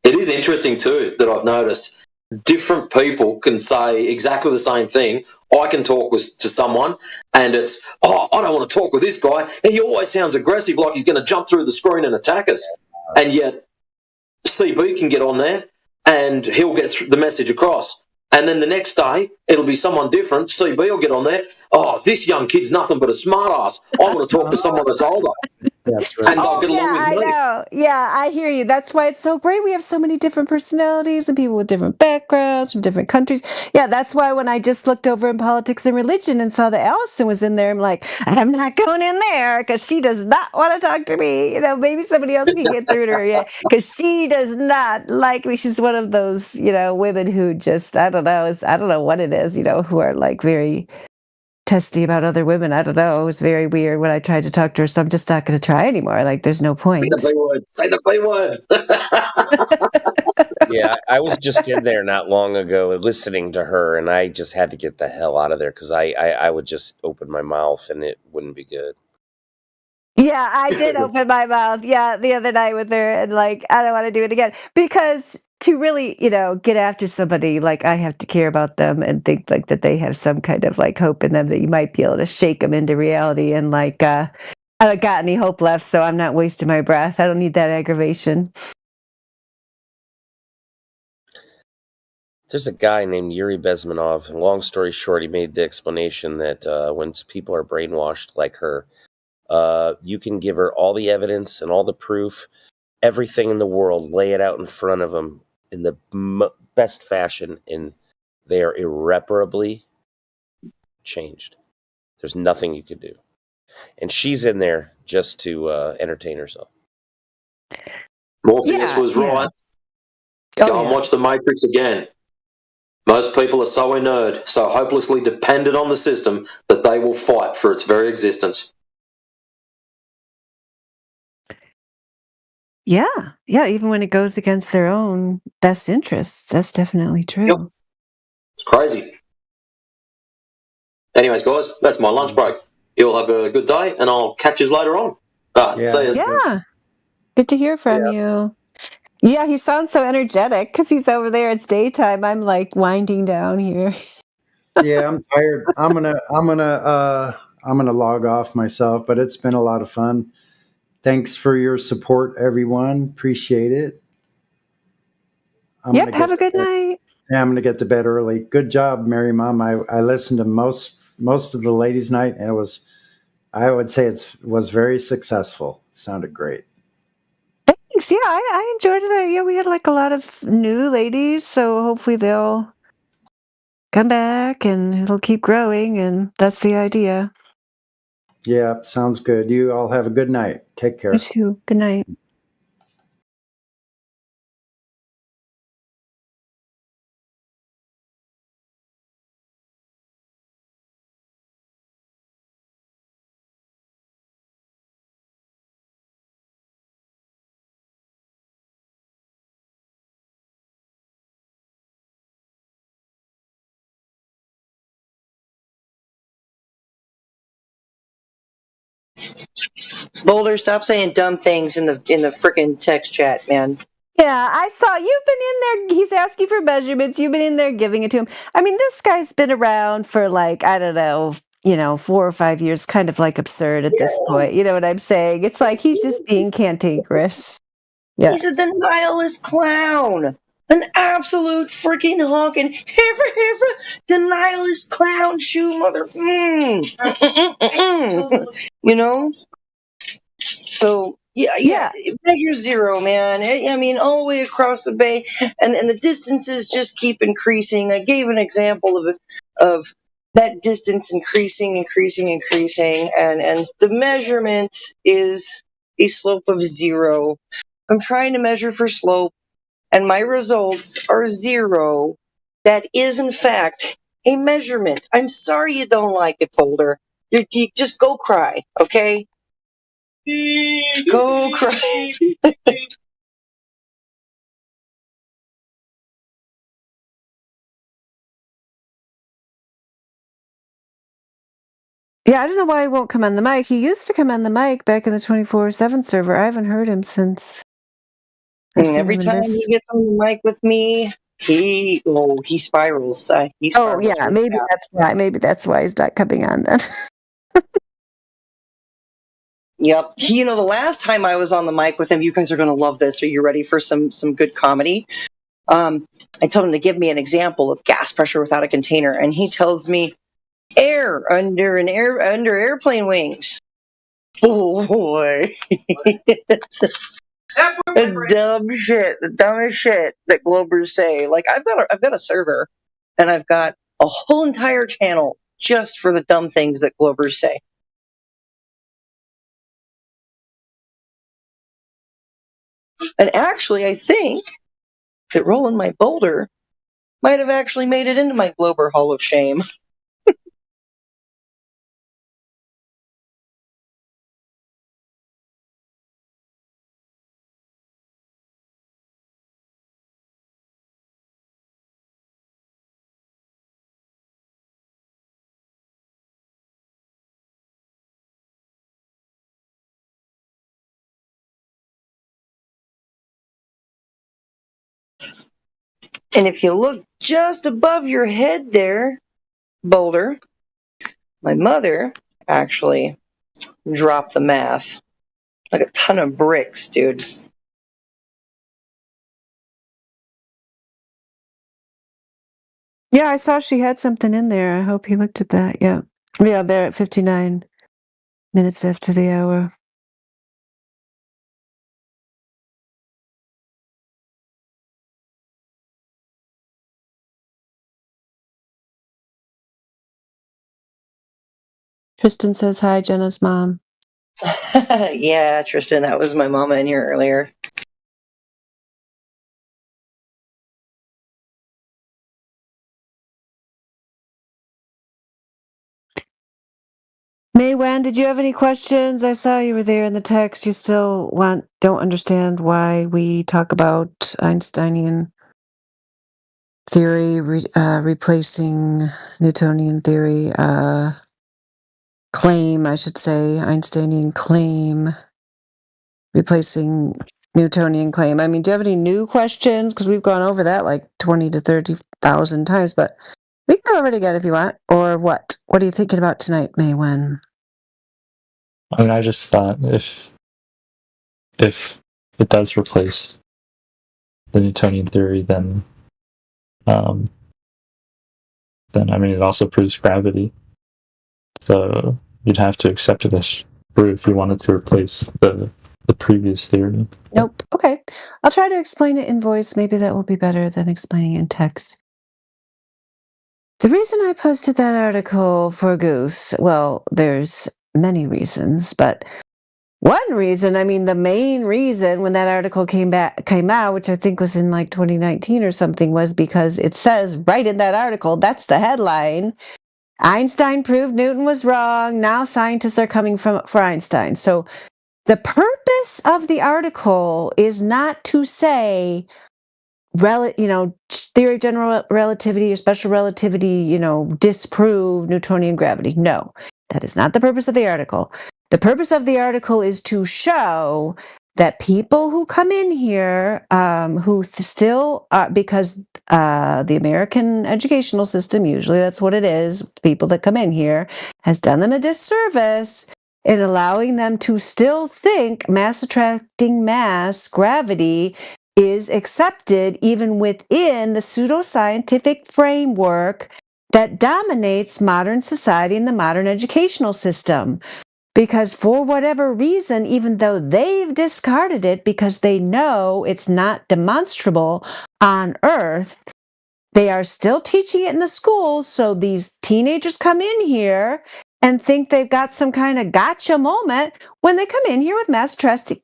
is interesting too that I've noticed different people can say exactly the same thing. I can talk to someone and it's, I don't want to talk with this guy. He always sounds aggressive, like he's going to jump through the screen and attack us. And yet CB can get on there and he'll get the message across. And then the next day, it'll be someone different. CB will get on there. Oh, this young kid's nothing but a smart ass. I want to talk to someone that's older. That's right. And they'll get along with I me. know. Yeah, I hear you. That's why it's so great. We have so many different personalities and people with different backgrounds from different countries. Yeah, that's why when I just looked over in politics and religion and saw that Allison was in there, I'm like, I'm not going in there because she does not want to talk to me. Maybe somebody else can get through to her. Yeah, because she does not like me. She's one of those, women who just, I don't know what it is, who are like very testy about other women. I don't know. It was very weird when I tried to talk to her. So I'm just not going to try anymore. Like, there's no point. Say the B word. Yeah, I was just in there not long ago listening to her, and I just had to get the hell out of there because I would just open my mouth and it wouldn't be good. Yeah, I did open my mouth. Yeah, the other night with her, and like, I don't want to do it again because to really, get after somebody, like, I have to care about them and think like that they have some kind of like hope in them that you might be able to shake them into reality. And like, I don't got any hope left, so I'm not wasting my breath. I don't need that aggravation. There's a guy named Yuri Bezmenov, and long story short, he made the explanation that when people are brainwashed like her, you can give her all the evidence and all the proof, everything in the world, lay it out in front of them in the best fashion, and they are irreparably changed. There's nothing you could do. And she's in there just to entertain herself. Morpheus was right. Go and watch The Matrix again. Most people are so inert, so hopelessly dependent on the system that they will fight for its very existence. Yeah, even when it goes against their own best interests, that's definitely true. Yep. It's crazy. Anyways, guys, that's my lunch break. You all have a good day, and I'll catch you later on. See you. Yeah. Good to hear from you. Yeah, he sounds so energetic because he's over there. It's daytime. I'm like winding down here. Yeah, I'm tired. I'm gonna log off myself, but it's been a lot of fun. Thanks for your support, everyone. Appreciate it. Yep, have a good night. Yeah, I'm gonna get to bed early. Good job, Mary Mom. I listened to most of the ladies' night, and I would say it was very successful. It sounded great. Thanks. Yeah, I enjoyed it. Yeah, we had like a lot of new ladies, so hopefully they'll come back and it'll keep growing, and that's the idea. Yeah, sounds good. You all have a good night. Take care. You too. Good night. Boulder, stop saying dumb things in the freaking text chat, man. Yeah, I saw you've been in there. He's asking for measurements. You've been in there giving it to him. I mean, this guy's been around for like, I don't know, 4 or 5 years, kind of like absurd at this point. You know what I'm saying? It's like he's just being cantankerous. Yeah. He's a denialist clown. An absolute freaking honking denialist clown shoe mother. You know? So yeah, measure zero, man. I mean, all the way across the bay, and the distances just keep increasing. I gave an example of that distance increasing, and the measurement is a slope of 0. I'm trying to measure for slope, and my results are 0. That is, in fact, a measurement. I'm sorry you don't like it, Boulder. You just go cry, okay? Go cry. Yeah, I don't know why he won't come on the mic. He used to come on the mic back in the 24/7 server. I haven't heard him since. Every time he gets on the mic with me, he spirals. He spirals. Yeah, maybe that's why. Maybe that's why he's not coming on then. Yep. The last time I was on the mic with him, you guys are going to love this. Are you ready for some good comedy? I told him to give me an example of gas pressure without a container, and he tells me air under airplane wings. Oh boy. The dumbest shit that Globers say. Like I've got a server, and I've got a whole entire channel just for the dumb things that Globers say. And actually, I think that Roland My Boulder might have actually made it into my Glober Hall of Shame. And if you look just above your head there, Boulder, my mother actually dropped the math. Like a ton of bricks, dude. Yeah, I saw she had something in there. I hope he looked at that. Yeah. Yeah, they're at 59 minutes after the hour. Tristan says hi, Jenna's mom. Yeah, Tristan, that was my mama in here earlier. May Wen, did you have any questions? I saw you were there in the text. You still don't understand why we talk about Einsteinian theory replacing Newtonian theory, claim, I should say, Einsteinian claim replacing Newtonian claim. I mean, do you have any new questions? Because we've gone over that like 20 to 30,000 times, but we can go over it again if you want. Or what? What are you thinking about tonight, May Wen? I mean, I just thought if it does replace the Newtonian theory, then I mean, it also proves gravity. So you'd have to accept it as true if you wanted to replace the previous theory. Nope. Okay. I'll try to explain it in voice. Maybe that will be better than explaining in text. The reason I posted that article for Goose, well, there's many reasons, but one reason, I mean, the main reason when that article came out, which I think was in like 2019 or something, was because it says right in that article, that's the headline, Einstein proved Newton was wrong. Now scientists are coming for Einstein. So the purpose of the article is not to say, theory of general relativity or special relativity, disprove Newtonian gravity. No, that is not the purpose of the article. The purpose of the article is to show that people who come in here, because the American educational system, usually that's what it is, people that come in here, has done them a disservice in allowing them to still think mass attracting mass, gravity, is accepted even within the pseudoscientific framework that dominates modern society and the modern educational system. Because for whatever reason, even though they've discarded it because they know it's not demonstrable on Earth, they are still teaching it in the schools. So these teenagers come in here and think they've got some kind of gotcha moment when they come in here with mass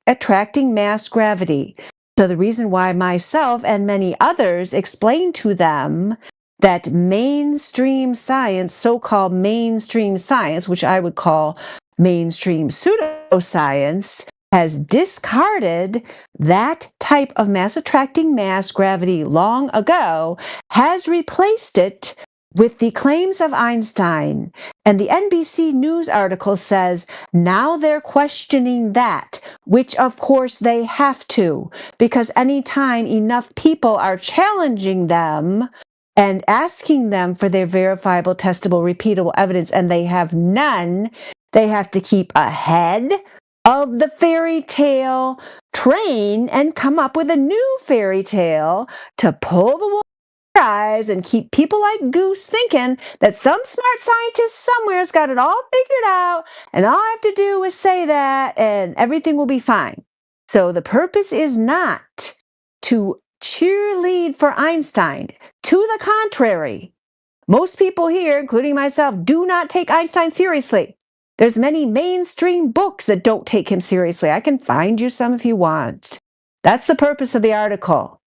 attracting mass gravity. So the reason why myself and many others explain to them that mainstream science, so-called mainstream science, which I would call mainstream pseudoscience, has discarded that type of mass attracting mass gravity long ago, has replaced it with the claims of Einstein. And the NBC News article says now they're questioning that, which of course they have to, because anytime enough people are challenging them and asking them for their verifiable, testable, repeatable evidence, and they have none, they have to keep ahead of the fairy tale train and come up with a new fairy tale to pull the wool over their eyes and keep people like Goose thinking that some smart scientist somewhere's got it all figured out and all I have to do is say that and everything will be fine. So the purpose is not to cheerlead for Einstein. To the contrary, most people here, including myself, do not take Einstein seriously. There's many mainstream books that don't take him seriously. I can find you some if you want. That's the purpose of the article.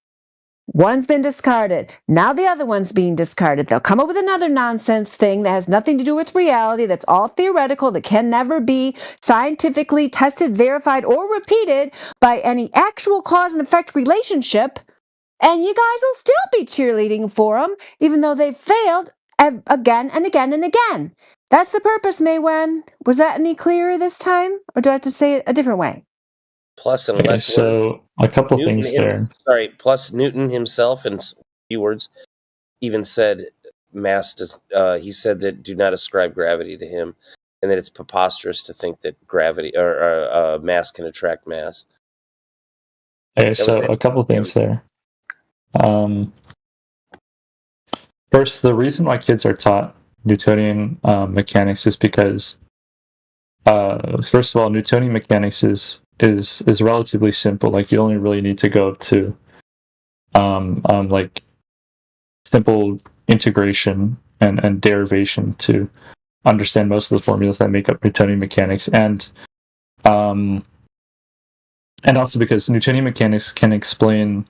One's been discarded. Now the other one's being discarded. They'll come up with another nonsense thing that has nothing to do with reality, that's all theoretical, that can never be scientifically tested, verified, or repeated by any actual cause and effect relationship. And you guys will still be cheerleading for them, even though they've failed again and again and again. That's the purpose, May Wen. Was that any clearer this time? Or do I have to say it a different way? Plus, Okay, unless so a couple Newton things there. Plus Newton himself and few words, even said mass does. He said that do not ascribe gravity to him, and that it's preposterous to think that gravity or mass can attract mass. Okay, so a couple things there. First, the reason why kids are taught Newtonian mechanics is because, first of all, Newtonian mechanics is relatively simple. Like, you only really need to go to like simple integration and derivation to understand most of the formulas that make up Newtonian mechanics, and also because Newtonian mechanics can explain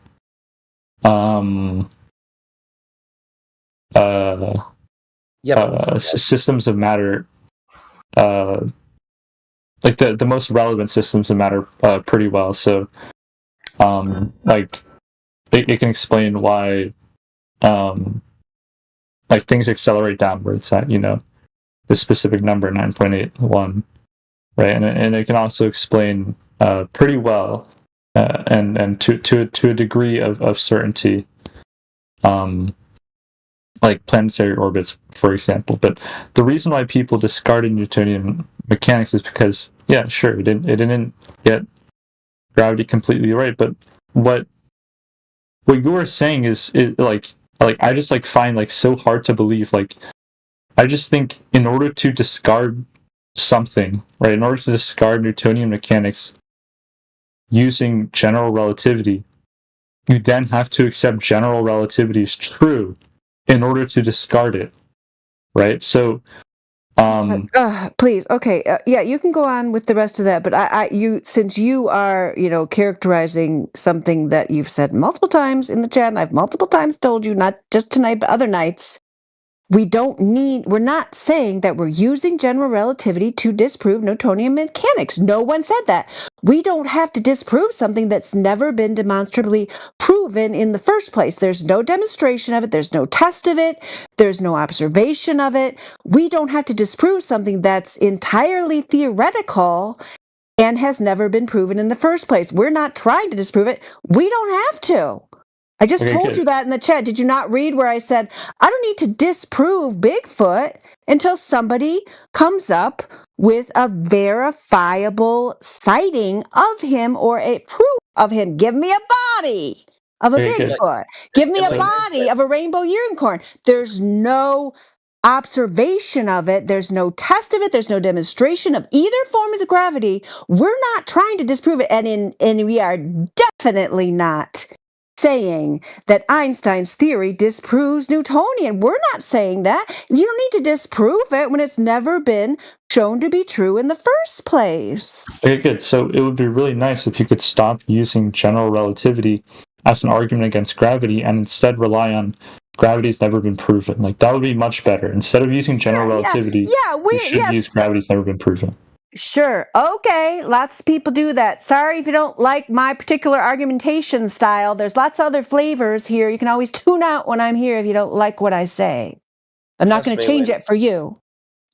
systems of matter, like the most relevant systems of matter pretty well. So like it can explain why like things accelerate downwards at this specific number 9.81, right? And it can also explain pretty well and to a degree of certainty, like planetary orbits, for example. But the reason why people discarded Newtonian mechanics is because, yeah, sure, it didn't get gravity completely right. But what you are saying is like I just find so hard to believe. Like, I just think in order to discard something, right, in order to discard Newtonian mechanics using general relativity, you then have to accept general relativity is true in order to discard it, right? So, please, okay, yeah, you can go on with the rest of that, but since you are, characterizing something that you've said multiple times in the chat, and I've multiple times told you, not just tonight, but other nights, we're not saying that we're using general relativity to disprove Newtonian mechanics. No one said that. We don't have to disprove something that's never been demonstrably proven in the first place. There's no demonstration of it. There's no test of it. There's no observation of it. We don't have to disprove something that's entirely theoretical and has never been proven in the first place. We're not trying to disprove it. We don't have to. I just told you that in the chat. Did you not read where I said, I don't need to disprove Bigfoot until somebody comes up with a verifiable sighting of him or a proof of him? Give me a body of a Bigfoot. Give me a body of a rainbow unicorn. There's no observation of it. There's no test of it. There's no demonstration of either form of gravity. We're not trying to disprove it. And we are definitely not saying that Einstein's theory disproves Newtonian. We're not saying that. You don't need to disprove it when it's never been shown to be true in the first place. Okay, good. So it would be really nice if you could stop using general relativity as an argument against gravity and instead rely on gravity's never been proven. Like, that would be much better. Instead of using general relativity, you should use gravity's never been proven. Sure. Okay. Lots of people do that. Sorry if you don't like my particular argumentation style. There's lots of other flavors here. You can always tune out when I'm here if you don't like what I say. I'm not going to change it for you.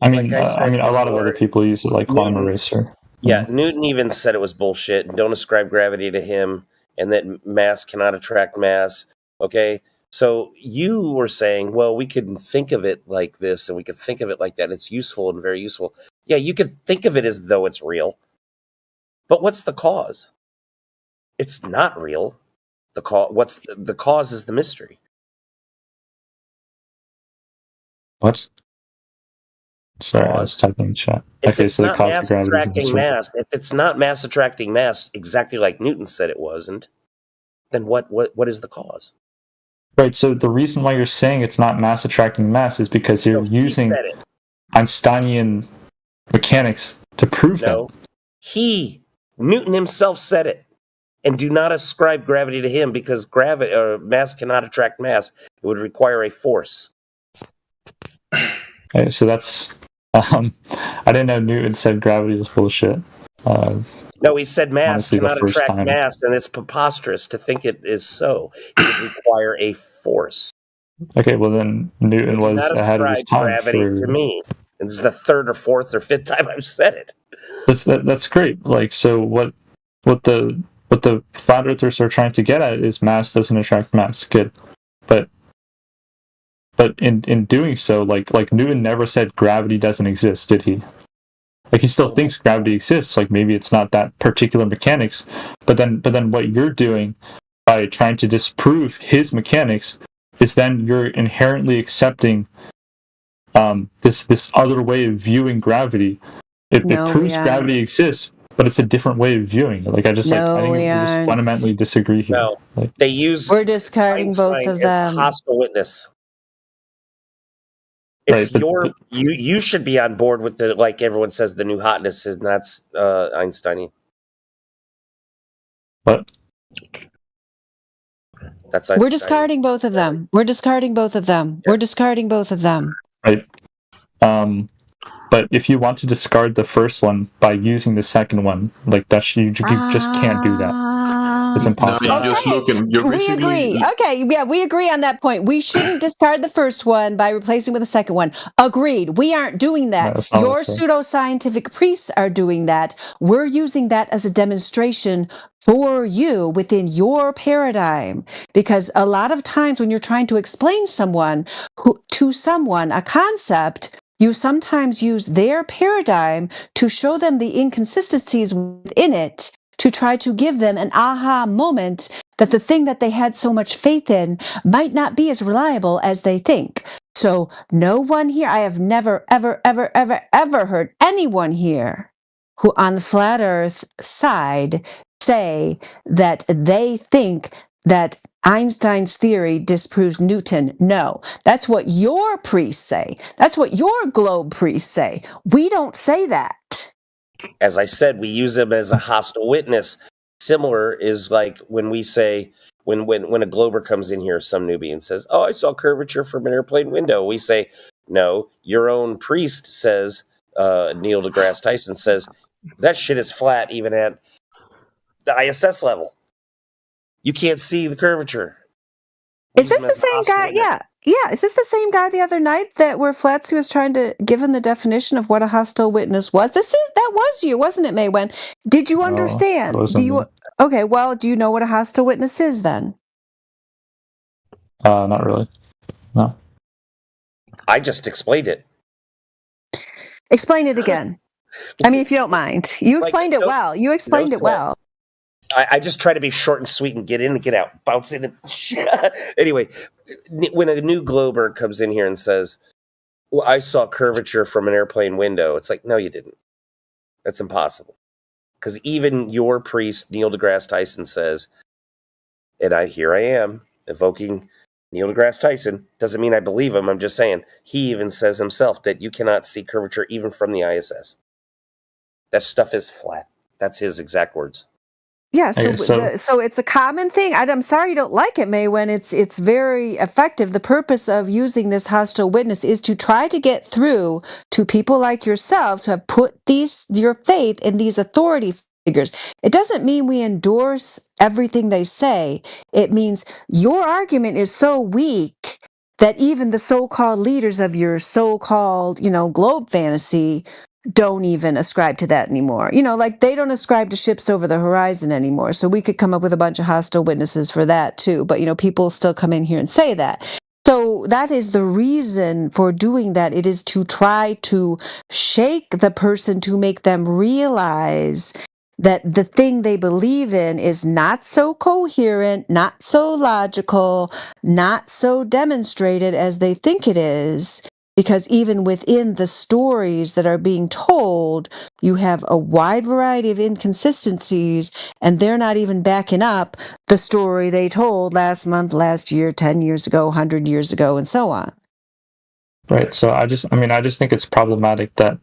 I mean, a lot of other people use it, like Quantum Eraser. Yeah, Newton even said it was bullshit, and don't ascribe gravity to him, and that mass cannot attract mass. Okay? So you were saying, well, we could think of it like this, and we could think of it like that. It's useful and very useful. Yeah, you could think of it as though it's real. But what's the cause? It's not real. The cause is the mystery. What? Sorry, I was typing in chat. If it's not mass attracting mass, if it's not mass attracting mass, exactly like Newton said it wasn't, then what is the cause? Right, so the reason why you're saying it's not mass attracting mass is because you're using Einsteinian mechanics to prove that. Newton himself said it. And do not ascribe gravity to him because mass cannot attract mass. It would require a force. Okay, so that's I didn't know Newton said gravity was bullshit. No, he said mass cannot attract mass, and it's preposterous to think it is so. It would require a force. Okay, well then Newton was ahead of his time. Gravity to me. This is the third or fourth or fifth time I've said it. That's great. Like, so what the flat earthers are trying to get at is mass doesn't attract mass. Good, but But in doing so, like Newton never said gravity doesn't exist, did he? Like he still thinks gravity exists. Like maybe it's not that particular mechanics, but then what you're doing by trying to disprove his mechanics is then you're inherently accepting this other way of viewing gravity. It proves gravity exists, but it's a different way of viewing it. Like I think we just fundamentally disagree here. No, they use. We're discarding both of them. Hostile witness. It's right, you should be on board with the, like everyone says, the new hotness, and that's Einstein. What? That's Einstein. We're discarding both of them. We're discarding both of them. We're discarding both of them. Right. But if you want to discard the first one by using the second one, like that, you just can't do that. It's impossible. No, we agree. Okay, yeah, we agree on that point. We shouldn't discard the first one by replacing with the second one. Agreed. We aren't doing that. No, Your pseudoscientific priests are doing that. We're using that as a demonstration for you within your paradigm. Because a lot of times when you're trying to explain to someone a concept, you sometimes use their paradigm to show them the inconsistencies within it, to try to give them an aha moment that the thing that they had so much faith in might not be as reliable as they think. So no one here, I have never, ever, ever, ever, ever heard anyone here who on the flat earth side say that they think that Einstein's theory disproves Newton. No, that's what your priests say. That's what your globe priests say. We don't say that. As I said, we use them as a hostile witness. Similar is like when we say, when a glober comes in here, some newbie, and says, "Oh, I saw curvature from an airplane window." We say, "No, your own priest says," Neil deGrasse Tyson says, "that shit is flat even at the ISS level. You can't see the curvature." Is this the same guy? Yeah. Yeah. Is this the same guy the other night that where Flatsy was trying to give him the definition of what a hostile witness was? That was you, wasn't it, Maywen? Did you understand? Okay, well, do you know what a hostile witness is then? Not really. No. I just explained it. Explain it again. I mean, if you don't mind. You explained it well. You explained it well. I just try to be short and sweet and get in and get out, bounce in. Anyway, when a new glober comes in here and says, "Well, I saw curvature from an airplane window," it's like, no, you didn't. That's impossible. Because even your priest, Neil deGrasse Tyson, says, and here I am evoking Neil deGrasse Tyson. Doesn't mean I believe him. I'm just saying he even says himself that you cannot see curvature even from the ISS. That stuff is flat. That's his exact words. Yeah, so it's a common thing. I'm sorry you don't like it, Maywen. It's very effective. The purpose of using this hostile witness is to try to get through to people like yourselves who have put your faith in these authority figures. It doesn't mean we endorse everything they say. It means your argument is so weak that even the so-called leaders of your so-called, globe fantasy don't even ascribe to that anymore. Like they don't ascribe to ships over the horizon anymore. So we could come up with a bunch of hostile witnesses for that too. But, people still come in here and say that. So that is the reason for doing that. It is to try to shake the person to make them realize that the thing they believe in is not so coherent, not so logical, not so demonstrated as they think it is. Because even within the stories that are being told, you have a wide variety of inconsistencies, and they're not even backing up the story they told last month, last year, 10 years ago, 100 years ago, and so on. Right. So I just think it's problematic that,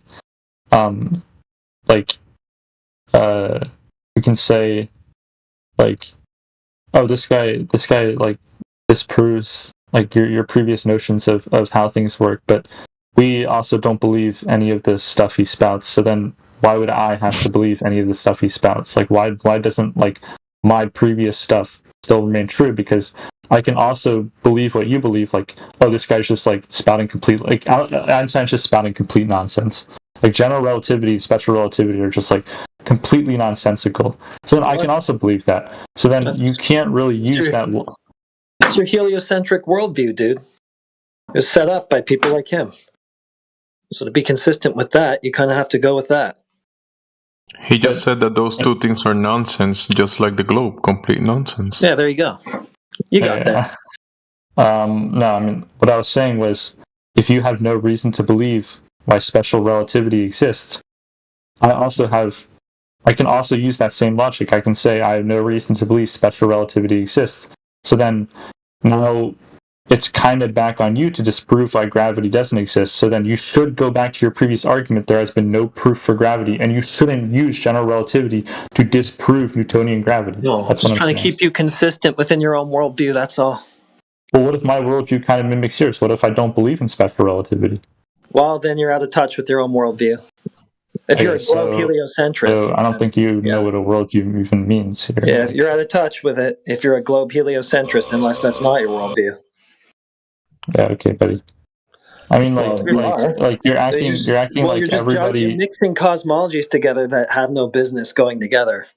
we can say, like, oh, this guy, like, disproves like your previous notions of how things work, but we also don't believe any of the stuff he spouts. So then why would I have to believe any of the stuff he spouts? Like why doesn't like my previous stuff still remain true? Because I can also believe what you believe, like, oh, this guy's just like spouting complete, like Einstein's just spouting complete nonsense. Like general relativity, special relativity are just like completely nonsensical. So then I can also believe that. So then you can't really use that. It's your heliocentric worldview, dude. It was set up by people like him. So to be consistent with that, you kind of have to go with that. He just said that those two things are nonsense, just like the globe, complete nonsense. Yeah, there you go. You got that. No, I mean, what I was saying was, if you have no reason to believe why special relativity exists, I can also use that same logic. I can say I have no reason to believe special relativity exists. So then, now it's kind of back on you to disprove why gravity doesn't exist. So then you should go back to your previous argument. There has been no proof for gravity, and you shouldn't use general relativity to disprove Newtonian gravity. No, That's just what I'm trying to saying. keep you consistent within your own worldview. That's all. Well, what if my worldview kind of mimics yours? What if I don't believe in special relativity? Well, then you're out of touch with your own worldview. If you're a globe heliocentrist, so I don't think you know what a worldview even means here. yeah, you're out of touch with it. If you're a globe heliocentrist, unless that's not your worldview. Yeah, okay, buddy. I mean, Well, you're acting well, like you're just everybody. you're mixing cosmologies together that have no business going together.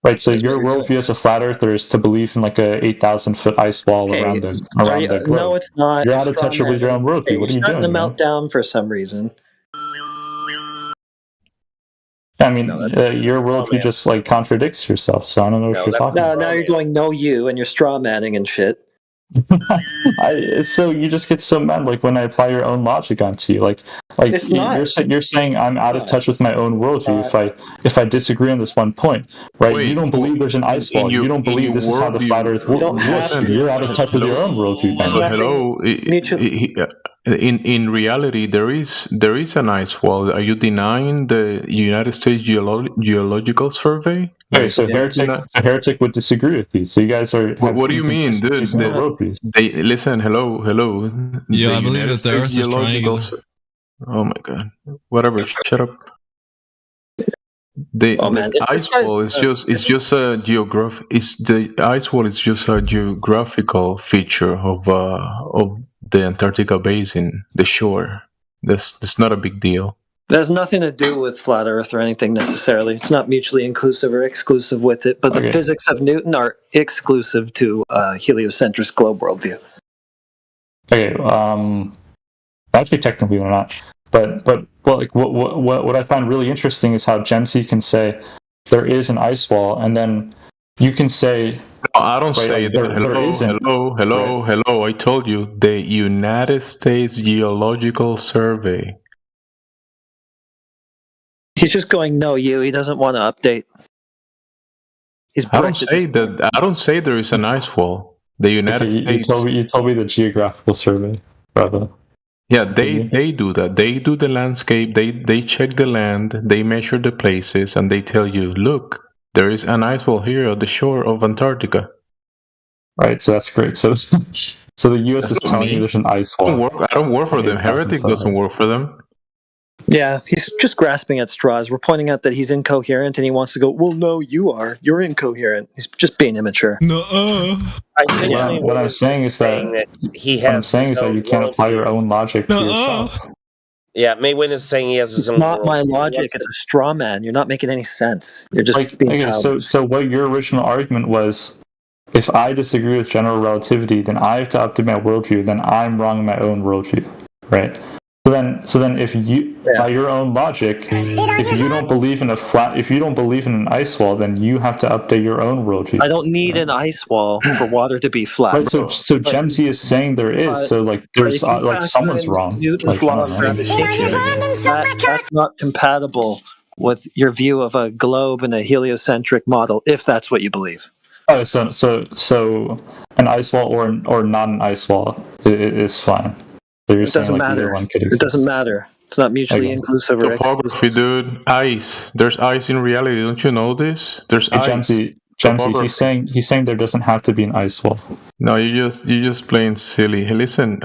Right, so your worldview as a flat earther is to believe in like a 8,000-foot ice wall around the globe. No, it's not. You're out of touch with your own worldview. Okay, what are you you're starting doing? to melt down for some reason. I mean, your worldview just like contradicts yourself. So I don't know what you're talking about. Now you're going no you and you're straw manning and shit. So you just get so mad like when I apply your own logic onto you, like It's not. you're saying I'm out of touch with my own worldview if I disagree on this one point, right? Wait, you don't believe there's an ice wall. You don't believe this is how the flat Earth works. You're out of touch with your own worldview. So hello, in reality, there is an ice wall. Are you denying the United States Geological Survey? Okay, so Heretic would disagree with you. So you guys are. What do you mean, dude? They listen. Hello. Yeah, The I believe United that the Earth States is triangular. Oh my god. Whatever. Shut up. The ice wall is just a the ice wall is just a geographical feature of the Antarctica basin, the shore. That's not a big deal. That has nothing to do with flat Earth or anything necessarily. It's not mutually inclusive or exclusive with it, but the physics of Newton are exclusive to heliocentrist globe worldview. Okay, actually technically they're not. But well, like what I find really interesting is how Gemsy can say there is an ice wall, and then you can say no, I don't say that. Hello. I told you the United States Geological Survey. He's just going no you. He doesn't want to update. I don't say there is an ice wall. The United States. You told me the geographical survey, brother. Yeah, they do that. They do the landscape. They check the land. They measure the places, and they tell you, look, there is an ice wall here at the shore of Antarctica. Right. So that's great. So the U.S. is telling you there's an ice wall. I don't work for them. Heretic doesn't work for them. Yeah, he's just grasping at straws. We're pointing out that he's incoherent, and he wants to go, well, no, you are. You're incoherent. He's just being immature. What I'm saying is that you can't apply your own logic to yourself. Yeah, Maywin is saying he has his It's own not my worldview. logic. It's a straw man. You're not making any sense. You're just being childish. So what your original argument was, if I disagree with general relativity, then I have to update my worldview, then I'm wrong in my own worldview, right? So then, if you, by your own logic, if you don't believe in an ice wall, then you have to update your own worldview. I don't need an ice wall for water to be flat. Right, so Gemsy is saying there is. So like, there's someone's wrong. Newton's law of gravitation. That's not compatible with your view of a globe and a heliocentric model, if that's what you believe. Oh, so an ice wall or not an ice wall is fine. So It doesn't matter. It doesn't matter. It's not mutually inclusive or Topography, dude. Ice. There's ice in reality. Don't you know this? There's ice. Gemsy, he's saying there doesn't have to be an ice wall. No, you're just playing silly. Hey, listen.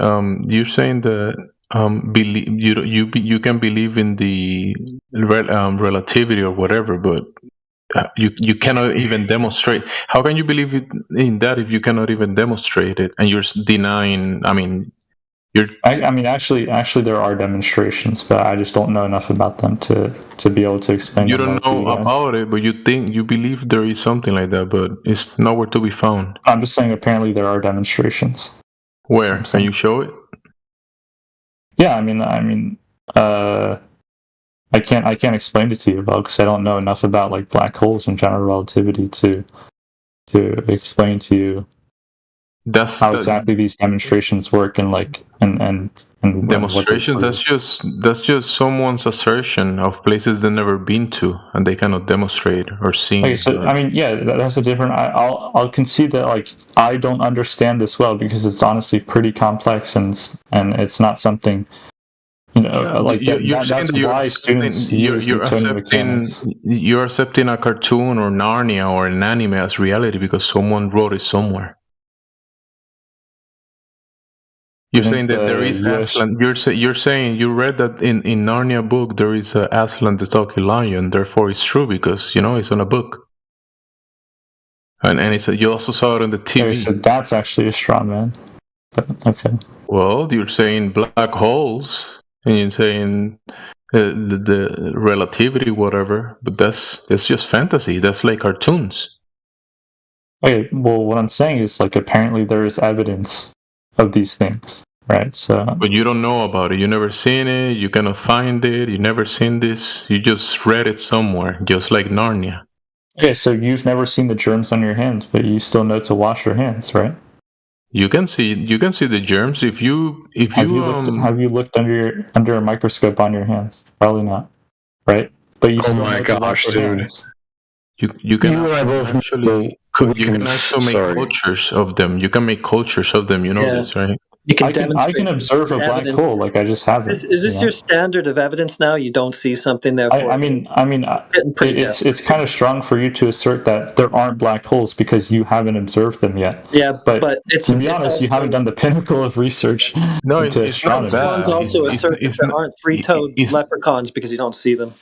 You're saying that you can believe in the relativity or whatever, but you cannot even demonstrate. How can you believe in that if you cannot even demonstrate it and you're denying? I mean. Actually, there are demonstrations, but I just don't know enough about them to be able to explain. You don't know about it, but you believe there is something like that, but it's nowhere to be found. I'm just saying, apparently there are demonstrations. Where? Can you show it? Yeah, I can't explain it to you, because I don't know enough about like black holes and general relativity to explain to you how exactly these demonstrations work and demonstrations. That's just someone's assertion of places they've never been to and they cannot demonstrate or see. Okay, so that's a different. I'll concede that like I don't understand this well because it's honestly pretty complex and it's not something. Like that's why students use Newtonian mechanics. You're accepting a cartoon or Narnia or an anime as reality because someone wrote it somewhere. You're saying that there is Aslan. You're saying you read that in Narnia book there is Aslan the talking lion. Therefore, it's true because it's on a book. And you also saw it on the TV. Okay, so that's actually a straw man. But, okay. Well, you're saying black holes, and you're saying the relativity, whatever. But that's just fantasy. That's like cartoons. Okay. Well, what I'm saying is like apparently there is evidence of these things, right? So, but you don't know about it. You never seen it. You cannot find it. You never seen this. You just read it somewhere, just like Narnia. Okay, so you've never seen the germs on your hands, but you still know to wash your hands, right? You can see the germs if you have you looked under a microscope on your hands? Probably not, right? But you still know to wash your hands. You can actually make cultures of them. You can make cultures of them. You know this, right? I can observe a black hole, like I just haven't. Is this your standard of evidence now? You don't see something there. It's kind of strong for you to assert that there aren't black holes because you haven't observed them yet. Yeah, but to be honest, you haven't done the pinnacle of research. No, into it's not astronomy. that. Also assert that there aren't three-toed leprechauns because you don't see them.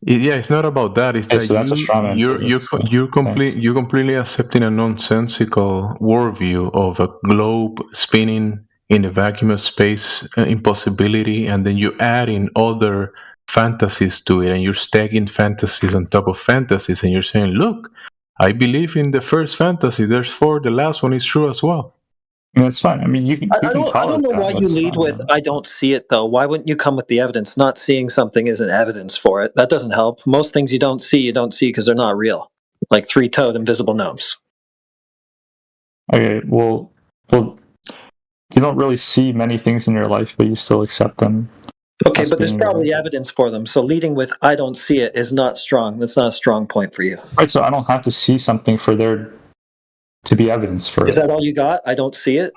Yeah, it's not about that. It's that that's a straw man. you're completely accepting a nonsensical worldview of a globe spinning in a vacuum of space, impossibility, and then you add in other fantasies to it, and you're stacking fantasies on top of fantasies, and you're saying, "Look, I believe in the first fantasy. Therefore, the last one is true as well." And that's fine. I mean, you can. I don't know why you lead with "I don't see it," though. Why wouldn't you come with the evidence? Not seeing something isn't evidence for it. That doesn't help. Most things you don't see because they're not real, like three-toed invisible gnomes. Okay, well, you don't really see many things in your life, but you still accept them. Okay, but there's probably evidence for them. So leading with "I don't see it" is not strong. That's not a strong point for you. Right. So I don't have to see something for there to be evidence for it. Is that all you got? I don't see it.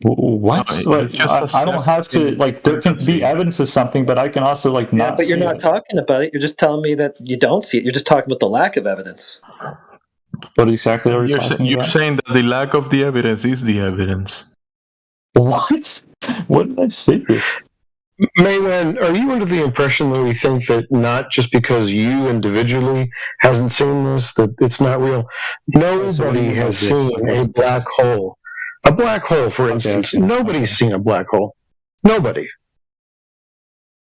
What? No, I don't have to there can be evidence of something, but I can also not. Yeah, but you're not talking about it. You're just telling me that you don't see it. You're just talking about the lack of evidence. What exactly are you talking about? You're saying that the lack of the evidence is the evidence. What? What did I say? Maywen, are you under the impression that we think that not just because you individually hasn't seen this, that it's not real? Nobody has seen a black hole. A black hole, for instance. Nobody's seen a black hole. Nobody.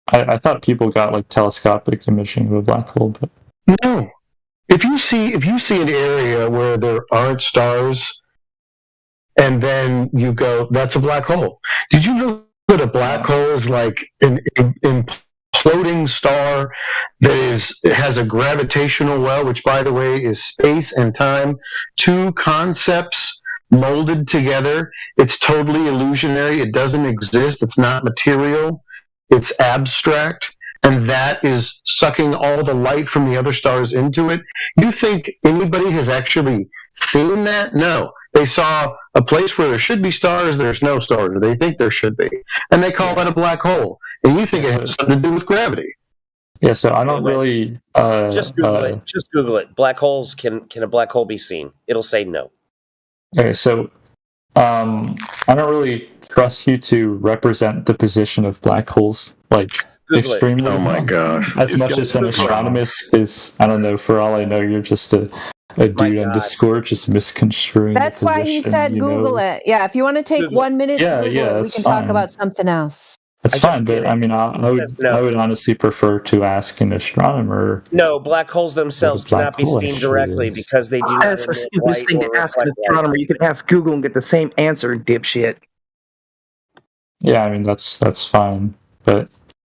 I thought people got telescopic imaging of a black hole, but no. If you see an area where there aren't stars, and then you go, that's a black hole. Did you know that a black hole is like an imploding star that has a gravitational well, which, by the way, is space and time, two concepts molded together? It's totally illusionary. It doesn't exist. It's not material. It's abstract. And that is sucking all the light from the other stars into it. You think anybody has actually seen that? No. They saw a place where there should be stars, there's no stars, or they think there should be. And they call that a black hole. And you think it has something to do with gravity. Yeah, so I don't really... Just Google it. Just Google it. Black holes, can a black hole be seen? It'll say no. Okay, so I don't really trust you to represent the position of black holes, Google extremely it. Oh my gosh. as much as an astronomist, because I don't know, for all I know, you're just a dude on Discord just misconstruing. That's why he said Google it. Yeah, if you want to take 1 minute to Google it, we can talk about something else. That's fine, but I mean, I would honestly prefer to ask an astronomer. No, black holes themselves cannot be seen directly because they do not. That's the stupidest thing to ask an astronomer. You can ask Google and get the same answer, dipshit. Yeah, I mean that's fine, but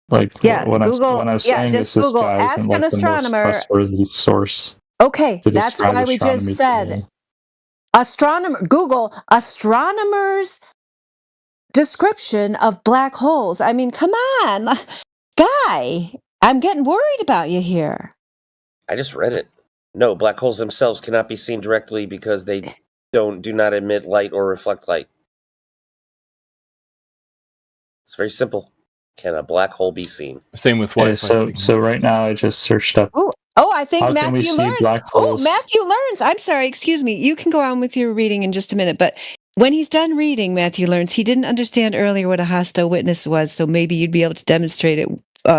like Yeah, what Google. I'm Yeah, saying is just this Google. guy isn't Ask an like the most astronomer. trustworthy source Okay, to that's describe why we just astronomy said today. astronomer. Google astronomers' description of black holes. I mean, come on, guy. I'm getting worried about you here. I just read it. No, black holes themselves cannot be seen directly because they do not emit light or reflect light. It's very simple. Can a black hole be seen? Same with Okay, Wi-Fi. so right now I just searched up. Oh, I think How can we Matthew see learns. black Oh, holes? Matthew learns. I'm sorry. Excuse me. You can go on with your reading in just a minute. But when he's done reading, Matthew learns. He didn't understand earlier what a hostile witness was, so maybe you'd be able to demonstrate it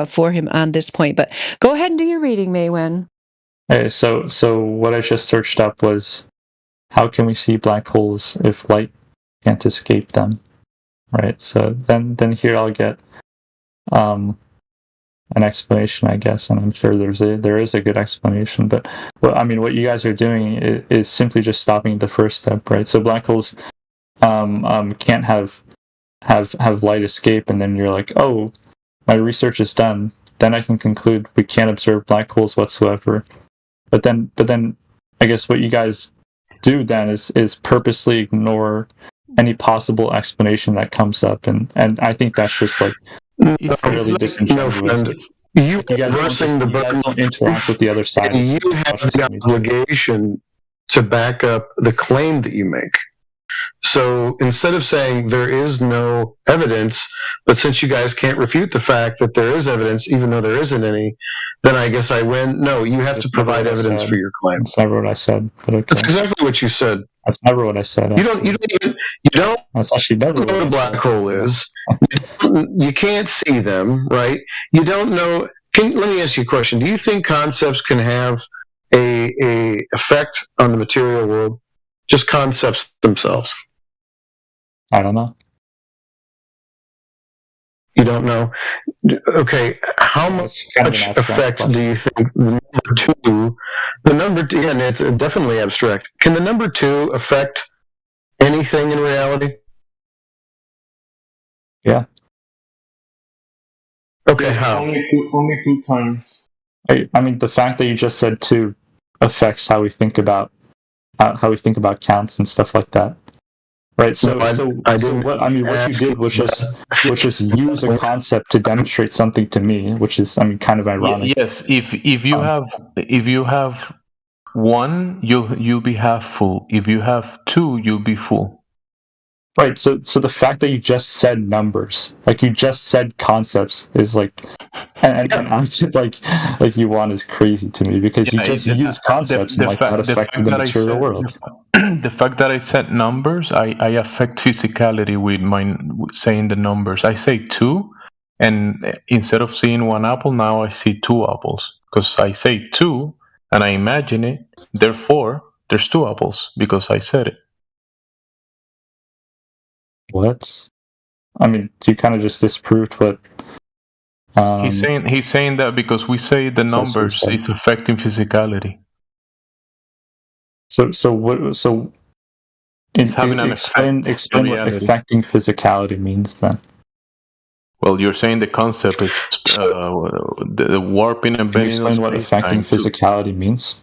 for him on this point. But go ahead and do your reading, Maywen. Okay, so what I just searched up was how can we see black holes if light can't escape them, right? So then here I'll get an explanation, I guess, and I'm sure there is a good explanation. But what you guys are doing is simply just stopping at the first step, right? So black holes can't have light escape, and then you're like, oh, my research is done. Then I can conclude we can't observe black holes whatsoever. But then I guess what you guys do then is purposely ignore any possible explanation that comes up, and I think that's just like really disingenuous. You guys reversing the burden don't interact with the other side. and you have the obligation to back up the claim that you make. So instead of saying there is no evidence, but since you guys can't refute the fact that there is evidence, even though there isn't any, then I guess I win. No, you have to provide evidence for your claim. That's never what I said. But okay. That's exactly what you said. That's never what I said. You don't That's actually never know what a black hole is. You can't see them, right? You don't know. Let me ask you a question. Do you think concepts can have a effect on the material world? Just concepts themselves. I don't know. You don't know? Okay, how much effect do you think the number two, again, it's definitely abstract. Can the number 2 affect anything in reality? Yeah. Okay, how? Only two times. I mean, the fact that you just said 2 affects how we think about counts and stuff like that. Right. So, what you did was just use a concept to demonstrate something to me, which is, kind of ironic. Yes, if you have 1, you'll be half full. If you have 2, you'll be full. Right. So the fact that you just said numbers, like you just said concepts, is like, and I said like you want is crazy to me because you just use concepts and like that affected the material world. The fact that I said numbers, I affect physicality with saying the numbers. I say 2, and instead of seeing 1 apple, now I see 2 apples because I say 2 and I imagine it. Therefore, there's 2 apples because I said it. What? I mean, you kind of just disproved what. He's saying that because we say the numbers, it's affecting physicality. So what? So it's having an explain what affecting physicality means then. Well, you're saying the concept is the warping and bending. Explain what affecting physicality means.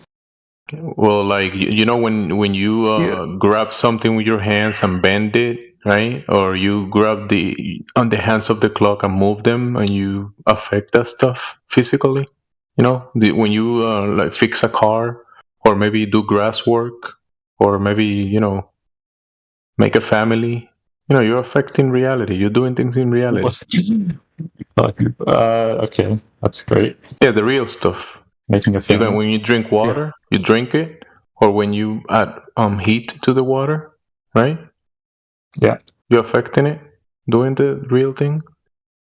Well, like when you grab something with your hands and bend it, right? Or you grab on the hands of the clock and move them, and you affect that stuff physically. When you like fix a car, or maybe do grass work, or maybe make a family. You're affecting reality. You're doing things in reality. Okay, that's great. Yeah, the real stuff. Making a family. Even when you drink water, you drink it, or when you add heat to the water, right? Yeah, you're affecting it, doing the real thing.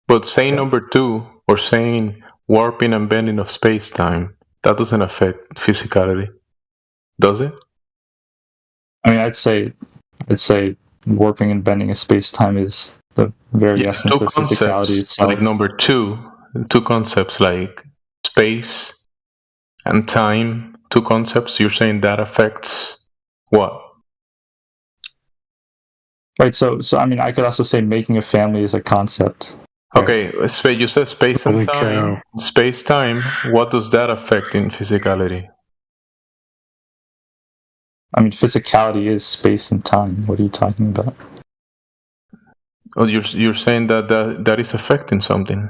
But saying number 2 or saying warping and bending of space-time, that doesn't affect physicality, does it? I mean, I'd say warping and bending of space-time is the very essence of physicality itself. Like number 2 concepts like space and time, 2 concepts, you're saying that affects what? Right. So I mean, I could also say making a family is a concept. Right? Okay, you said space and time. Space time. What does that affect in physicality? I mean, physicality is space and time. What are you talking about? Oh, you're saying that is affecting something.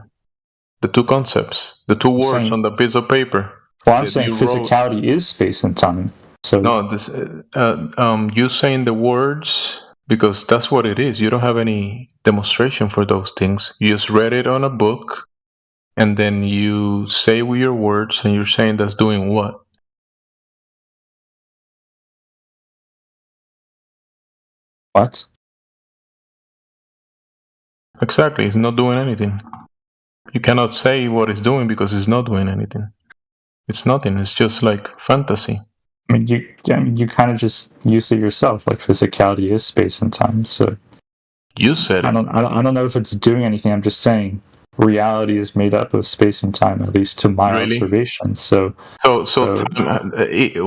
The two concepts, the two words on the piece of paper. Well, I'm saying physicality is space and time. So no, this you saying the words because that's what it is. You don't have any demonstration for those things. You just read it on a book, and then you say with your words, and you're saying that's doing what? What? Exactly, it's not doing anything. You cannot say what it's doing because it's not doing anything. It's nothing. It's just like fantasy. I mean, you kind of just use it yourself. Like physicality is space and time. So you said it. I don't know if it's doing anything. I'm just saying reality is made up of space and time, at least to my observation. So time,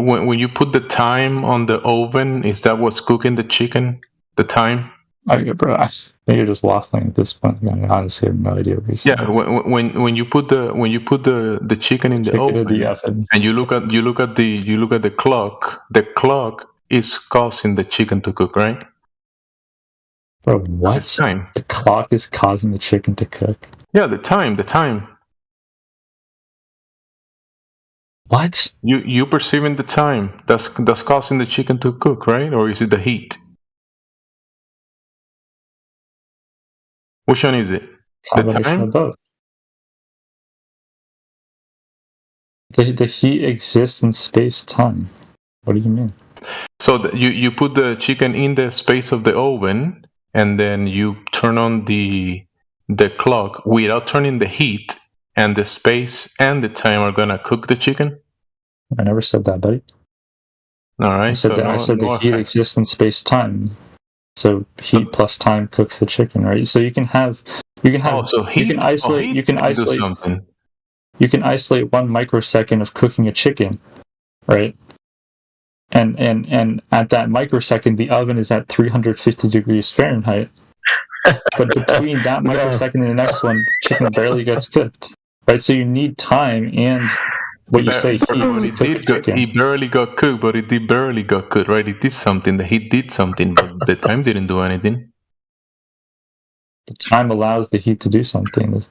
when you put the time on the oven, is that what's cooking the chicken? The time? Bro, I think you're just waffling at this point. I mean, honestly, I have no idea what you're saying. Yeah, when you put the chicken in the oven, and you look at the clock is causing the chicken to cook, right? Bro, what? It's time. The clock is causing the chicken to cook. Yeah, the time. What? You perceiving the time that's causing the chicken to cook, right? Or is it the heat? Which one is it? The time? Of both. The heat exists in space-time. What do you mean? So you put the chicken in the space of the oven, and then you turn on the clock without turning the heat, and the space and the time are gonna cook the chicken? I never said that, buddy. All right. I said the heat exists in space-time. So heat plus time cooks the chicken, right? So you can isolate 1 microsecond of cooking a chicken, right? And at that microsecond, the oven is at 350 degrees Fahrenheit. But between that microsecond and the next one, the chicken barely gets cooked, right? So you need time and what you say heat to cook the chicken. He barely got cooked, but it did barely got cooked, right? It did something. The heat did something, but the time didn't do anything. The time allows the heat to do something.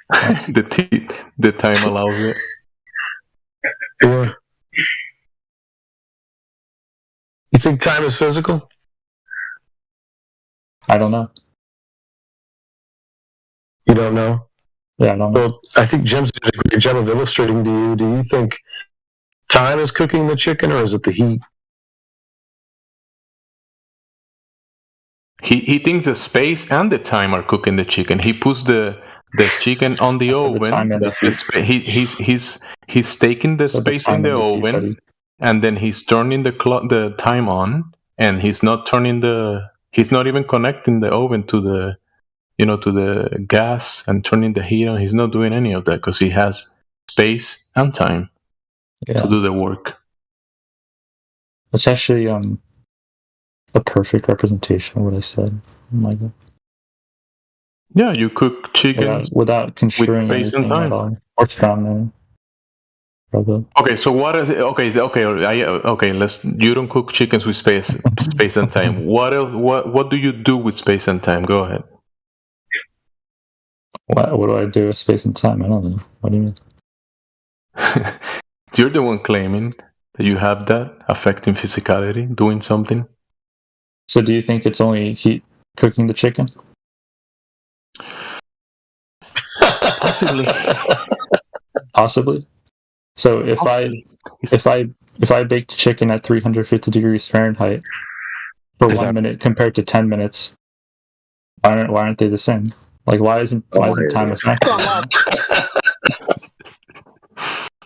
The time allows it. Yeah. You think time is physical? I don't know. You don't know? Yeah, I don't know. Well, I think Jim's did a great job of illustrating to you. Do you think time is cooking the chicken, or is it the heat? He thinks the space and the time are cooking the chicken. He puts the chicken on the oven. He's taking the space in the oven, and then he's turning the time on, and he's not even connecting the oven to the gas and turning the heat on. He's not doing any of that because he has space and time to do the work. It's actually a perfect representation of what I said. Oh my God. Yeah, you cook chicken without construing with space and anything time. at all. Or strong. Okay, so what is it? Okay, you don't cook chickens with space and time. What else? What do you do with space and time? Go ahead. What do I do with space and time? I don't know. What do you mean? You're the one claiming that you have that affecting physicality, doing something. So do you think it's only heat cooking the chicken? Possibly. So if I baked chicken at 350 degrees Fahrenheit for 1 minute compared to 10 minutes, why aren't they the same? Like why isn't time a factor?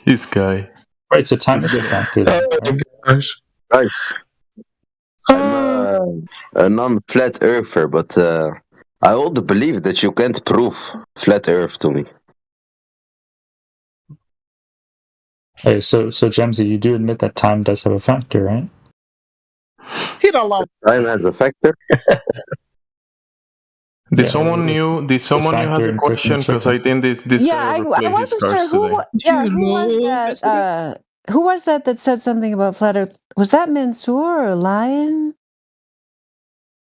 This guy. Right, so time is a factor. Oh my gosh. Guys, I'm a non-flat earther, but I hold the belief that you can't prove flat earth to me. Hey, so Gemsy, you do admit that time does have a factor, right? He don't love time as a factor. Did Yeah, someone it's new? Did the someone new has factor a in cooking question? Because chicken. I think this Yeah, server I played his wasn't cards sure who. today. Yeah, who was that? Who was that that said something about flat Earth? Was that Mansoor or Lion?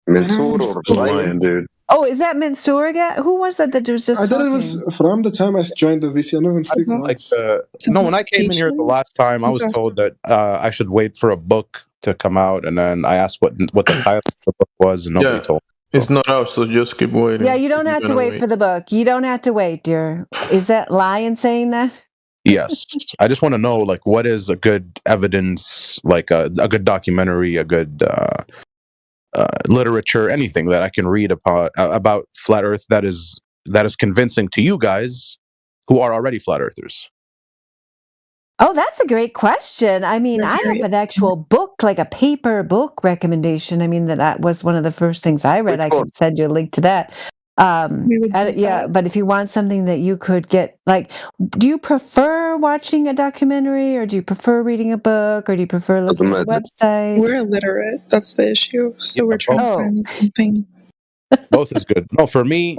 Mansoor or Lion? dude. Oh, is that Mansoor again? Who was that was just I don't talking? even, from the time I joined the VC, I never speak like once. no. When I came in here the last time, I was told that I should wait for a book to come out, and then I asked what the title of the book was, and nobody Yeah, told me. it's not out, so just keep waiting. Yeah, you don't You're have to gonna wait for the book. You don't have to wait, dear. Is that Lion saying that? Yes, I just want to know, like, what is a good evidence, like a good documentary, a good literature, anything that I can read about flat Earth that is convincing to you guys who are already flat earthers. Oh, that's a great question. I mean, I have an actual book, like a paper book recommendation. I mean, that was one of the first things I read. I could send you a link to that. Yeah, but if you want something that you could get, like, do you prefer watching a documentary, or do you prefer reading a book, or do you prefer looking at a website? We're illiterate. That's the issue. So we're trying to find something. Both is good. No, for me,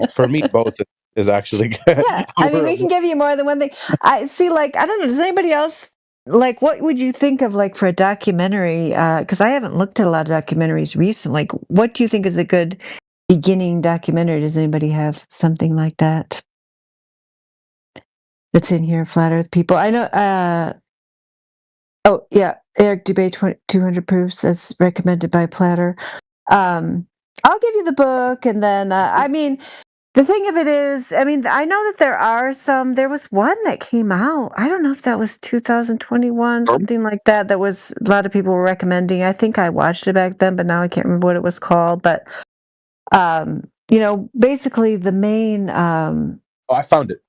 both is actually good. Yeah, I mean, we can give you more than one thing. I see, like, I don't know. Does anybody else, like, what would you think of, like, for a documentary? Because I haven't looked at a lot of documentaries recently. Like, what do you think is a good beginning documentary? Does anybody have something like that that's in here? Flat Earth people. I know. Oh yeah, Eric Dubé 200 Proofs. That's recommended by Platter. I'll give you the book, and then I mean. The thing of it is, I mean, I know that there was one that came out. I don't know if that was 2021, something like that. That was a lot of people were recommending. I think I watched it back then, but now I can't remember what it was called. But, basically the main. I found it.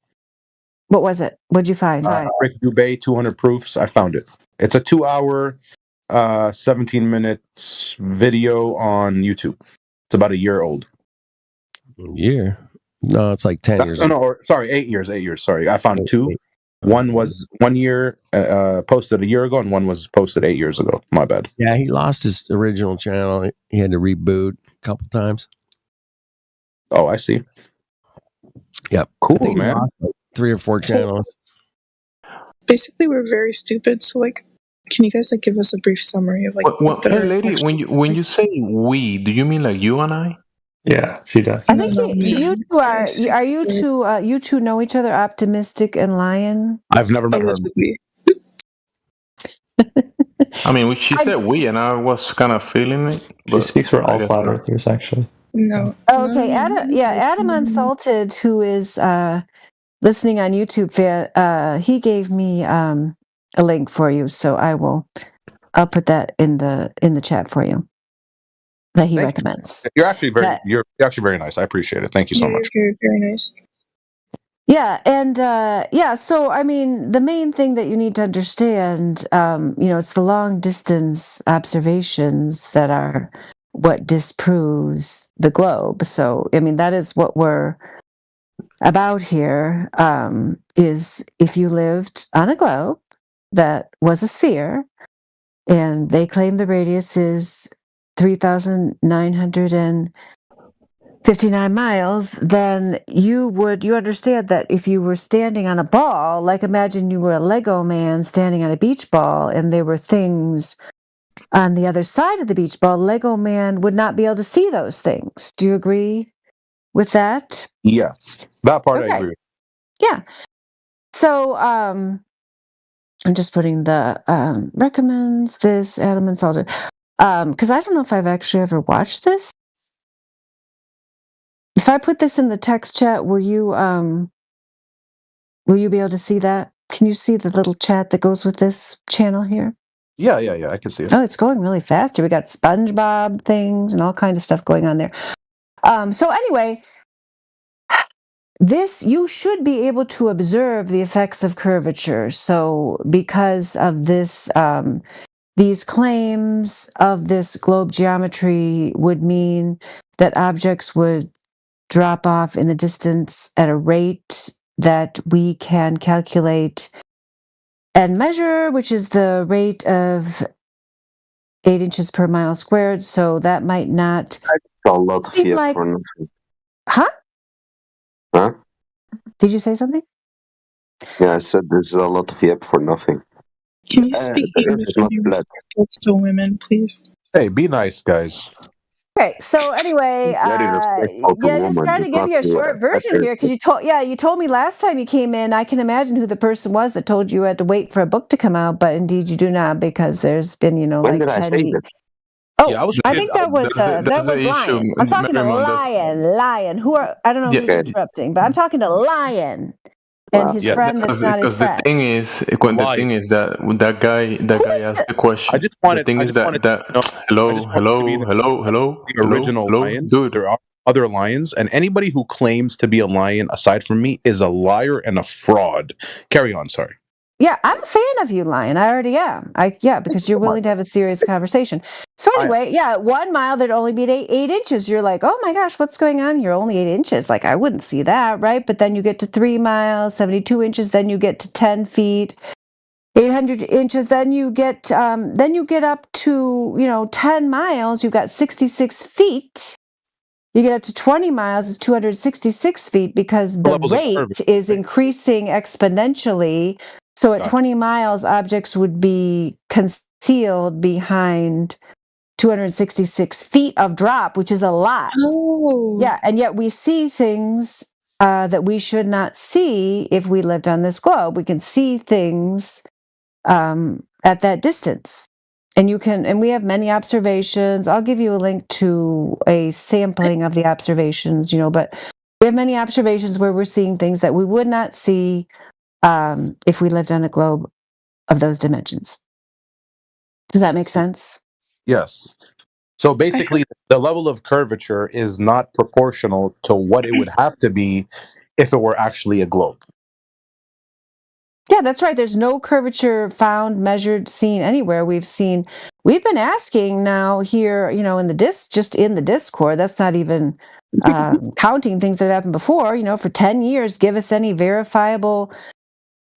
What was it? What'd you find? Rick Dubé, 200 Proofs. I found it. It's a 2-hour, 17 minutes video on YouTube. It's about a year old. Year? No, it's like 10 years. No, sorry, 8 years. 8 years. Sorry, I found two. One was 1 year posted a year ago, and one was posted 8 years ago. My bad. Yeah, he lost his original channel. He had to reboot a couple times. Oh, I see. Yep. Cool, man. 3 or 4 channels. Basically, we're very stupid. So, like, can you guys give us a brief summary of what hey, lady, when you say we, do you mean like you and I? Yeah, she does. I think you two are you two know each other, Optimistic and Lion? I've never met her. I mean, she said we, and I was kind of feeling it. She speaks for all flat earthers, actually. No. Okay, Adam Unsalted, who is listening on YouTube, he gave me a link for you, so I'll put that in the chat for you. That he recommends. You're actually you're actually very nice. I appreciate it. Thank you so much. Very, very nice. Yeah, and so I mean, the main thing that you need to understand, it's the long distance observations that are what disproves the globe. So, I mean, that is what we're about here, is if you lived on a globe that was a sphere, and they claim the radius is 3,959 miles, then you understand that if you were standing on a ball, like imagine you were a Lego man standing on a beach ball, and there were things on the other side of the beach ball, Lego man would not be able to see those things. Do you agree with that? Yes, that part Okay. I agree. Yeah. So, I'm just putting the recommends this Adam Unsalted. Because I don't know if I've actually ever watched this. If I put this in the text chat, will you be able to see that? Can you see the little chat that goes with this channel here? Yeah, I can see it. Oh, it's going really fast here. We got SpongeBob things and all kinds of stuff going on there. So anyway, you should be able to observe the effects of curvature. So because of this, these claims of this globe geometry would mean that objects would drop off in the distance at a rate that we can calculate and measure, which is the rate of 8 inches per mile squared, so that might not A lot of seem yep like. for nothing. Huh? Huh? Did you say something? Yeah, I said there's a lot of yep for nothing. Can you speak The Earth English is and not be flat. respectful to women, please? Hey, be nice, guys. Okay, so anyway, Very respectful to yeah, just woman, trying to just give not you a to short flat version here because you told me last time you came in. I can imagine who the person was that told you had to wait for a book to come out, but indeed you do not because there's been When like did I 10 say weeks. that? Oh, Yeah, I was. I think that was That's the issue, Lion. I'm talking to Merriman. Lion. I don't know Yeah. who's interrupting, but I'm talking to Lion and his Yeah, friend that's not his Because the friend. thing is, Lion. that guy asked the question. I just wanted. The thing I is just wanted. that No, I just wanted to be the hello, original lion. dude. There are other lions, and anybody who claims to be a lion aside from me is a liar and a fraud. Carry on. Sorry. Yeah, I'm a fan of you, Lion. I already am. Because you're willing to have a serious conversation. So anyway, 1 mile there'd only be 8 inches. You're like, oh my gosh, what's going on here? Only 8 inches. Like I wouldn't see that, right? But then you get to 3 miles, 72 inches. Then you get to 10 feet, 800 inches. Then you get up to 10 miles. You've got 66 feet. You get up to 20 miles is 266 feet because the rate is increasing exponentially. So at 20 miles, objects would be concealed behind 266 feet of drop, which is a lot. Oh. Yeah, and yet we see things that we should not see if we lived on this globe. We can see things at that distance. And we have many observations. I'll give you a link to a sampling of the observations, but we have many observations where we're seeing things that we would not see if we lived on a globe of those dimensions. Does that make sense? Yes. So basically, the level of curvature is not proportional to what it would have to be if it were actually a globe. Yeah, that's right. There's no curvature found, measured, seen anywhere. We've been asking now here, in the Discord, that's not even counting things that have happened before, for 10 years, give us any verifiable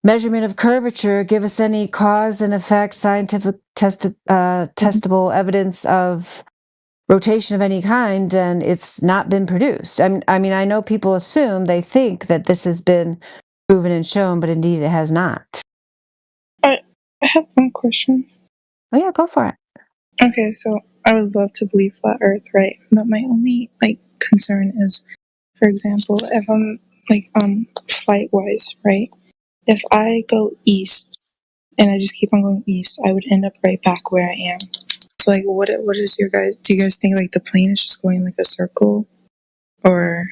measurement of curvature, give us any cause and effect, scientific testable evidence of rotation of any kind, and it's not been produced. I mean, I know people assume, they think that this has been proven and shown, but indeed it has not. I have one question. Oh yeah, go for it. Okay, so I would love to believe flat Earth, right? But my only concern is, for example, if I'm flight wise, right? If I go east and I just keep on going east, I would end up right back where I am. So what is your guys? Do you guys think the plane is just going a circle, or?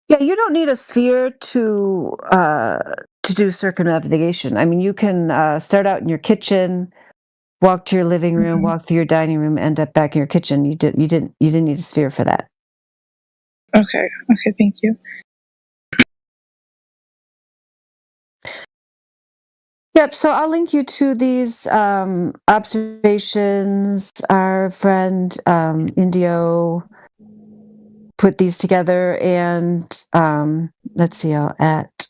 Yeah, you don't need a sphere to do circumnavigation. I mean, you can start out in your kitchen, walk to your living room, walk through your dining room, end up back in your kitchen. You didn't need a sphere for that. Okay, thank you. Yep, so I'll link you to these observations. Our friend Indio put these together, and let's see, at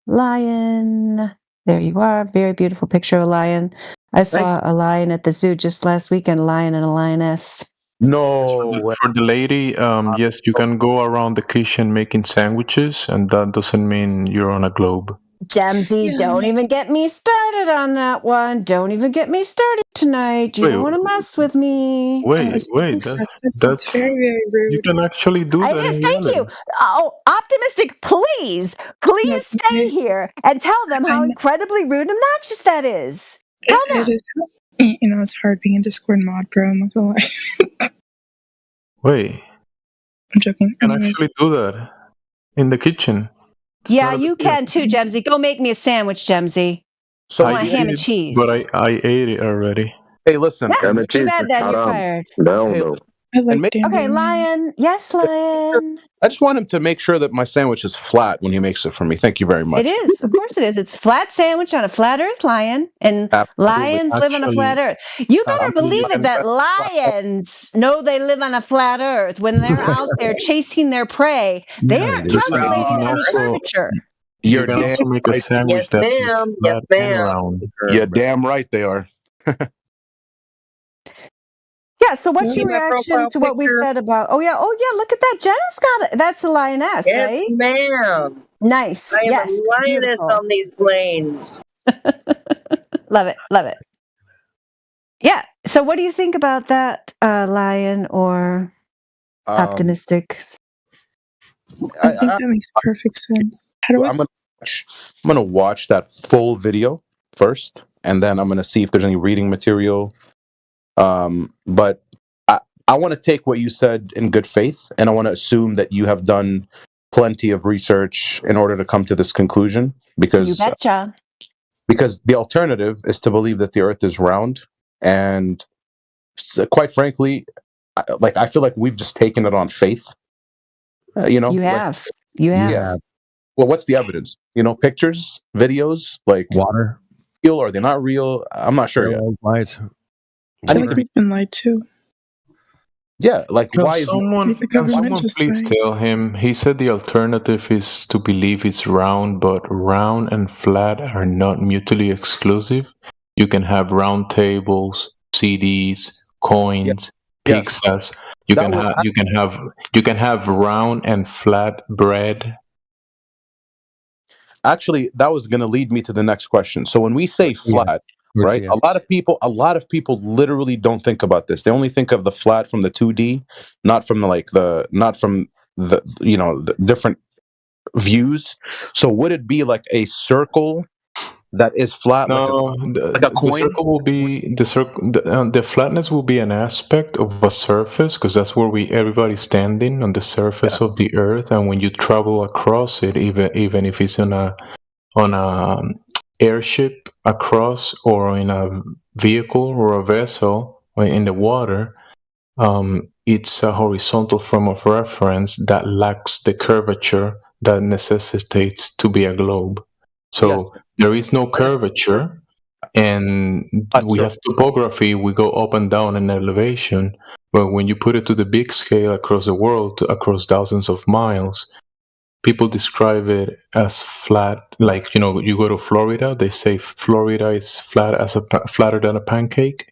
Lion. There you are. Very beautiful picture of a lion. I saw a lion at the zoo just last weekend, a lion and a lioness. No. For the lady, yes, you can go around the kitchen making sandwiches, and that doesn't mean you're on a globe. Jamsy, don't even get me started on that one. Don't even get me started tonight. You don't want to mess with me. Wait, that's very, very rude. You can actually do that. Thank you. Oh, optimistic, please stay here and tell them how incredibly rude and obnoxious that is. Tell them. It is, it's hard being a Discord mod, bro. I'm not gonna lie. Wait. I'm joking. You can actually do that in the kitchen. Yeah, you can too, Gemsy. Go make me a sandwich, Gemsy. So I want ham and cheese. But I ate it already. Hey, listen. Too bad then, you're fired. Okay, Lion. Yes, Lion. I just want him to make sure that my sandwich is flat when he makes it for me. Thank you very much. It is. Of course it is. It's flat sandwich on a flat earth, Lion. And lions live on a flat earth. You better believe it that lions know they live on a flat earth. When they're out there chasing their prey, they aren't calculating any curvature. You can also make a sandwich that is flat and round. You're damn right they are. Yeah. So what's See your my reaction profile to what we picture? said about? Oh yeah. Look at that. Jenna's got it. That's a lioness, Yes, right? ma'am. Nice. I am Yes. a lioness Beautiful. on these planes. Love it. Love it. Yeah. So what do you think about that, lion or optimistic? I think that makes perfect sense. How do I? I'm gonna watch that full video first, and then I'm gonna see if there's any reading material. But I want to take what you said in good faith, and I want to assume that you have done plenty of research in order to come to this conclusion, You because betcha. the alternative is to believe that the Earth is round, and quite frankly, I feel like we've just taken it on faith. You have. You have. Yeah. Well, what's the evidence? Pictures, videos, like water. Real? Are they not real? I'm not sure yet. Lights. I feel like we've been lied to. Yeah, like Can why is someone just please lied. tell him? He said the alternative is to believe it's round, but round and flat are not mutually exclusive. You can have round tables, CDs, coins, pizzas. You can have round and flat bread. Actually, that was going to lead me to the next question. So when we say flat, right? Yeah. A lot of people literally don't think about this. They only think of the flat from the 2D, not from the different views. So would it be like a circle that is flat, No, like a coin? The circle will be the flatness will be an aspect of a surface, because that's where everybody's standing on the surface of the Earth, and when you travel across it, even if it's on a airship across, or in a vehicle or a vessel, or in the water, it's a horizontal frame of reference that lacks the curvature that necessitates to be a globe. So there is no curvature, and we have topography. We go up and down in elevation, but when you put it to the big scale across the world, across thousands of miles, people describe it as flat. Like, you go to Florida, they say Florida is flatter than a pancake,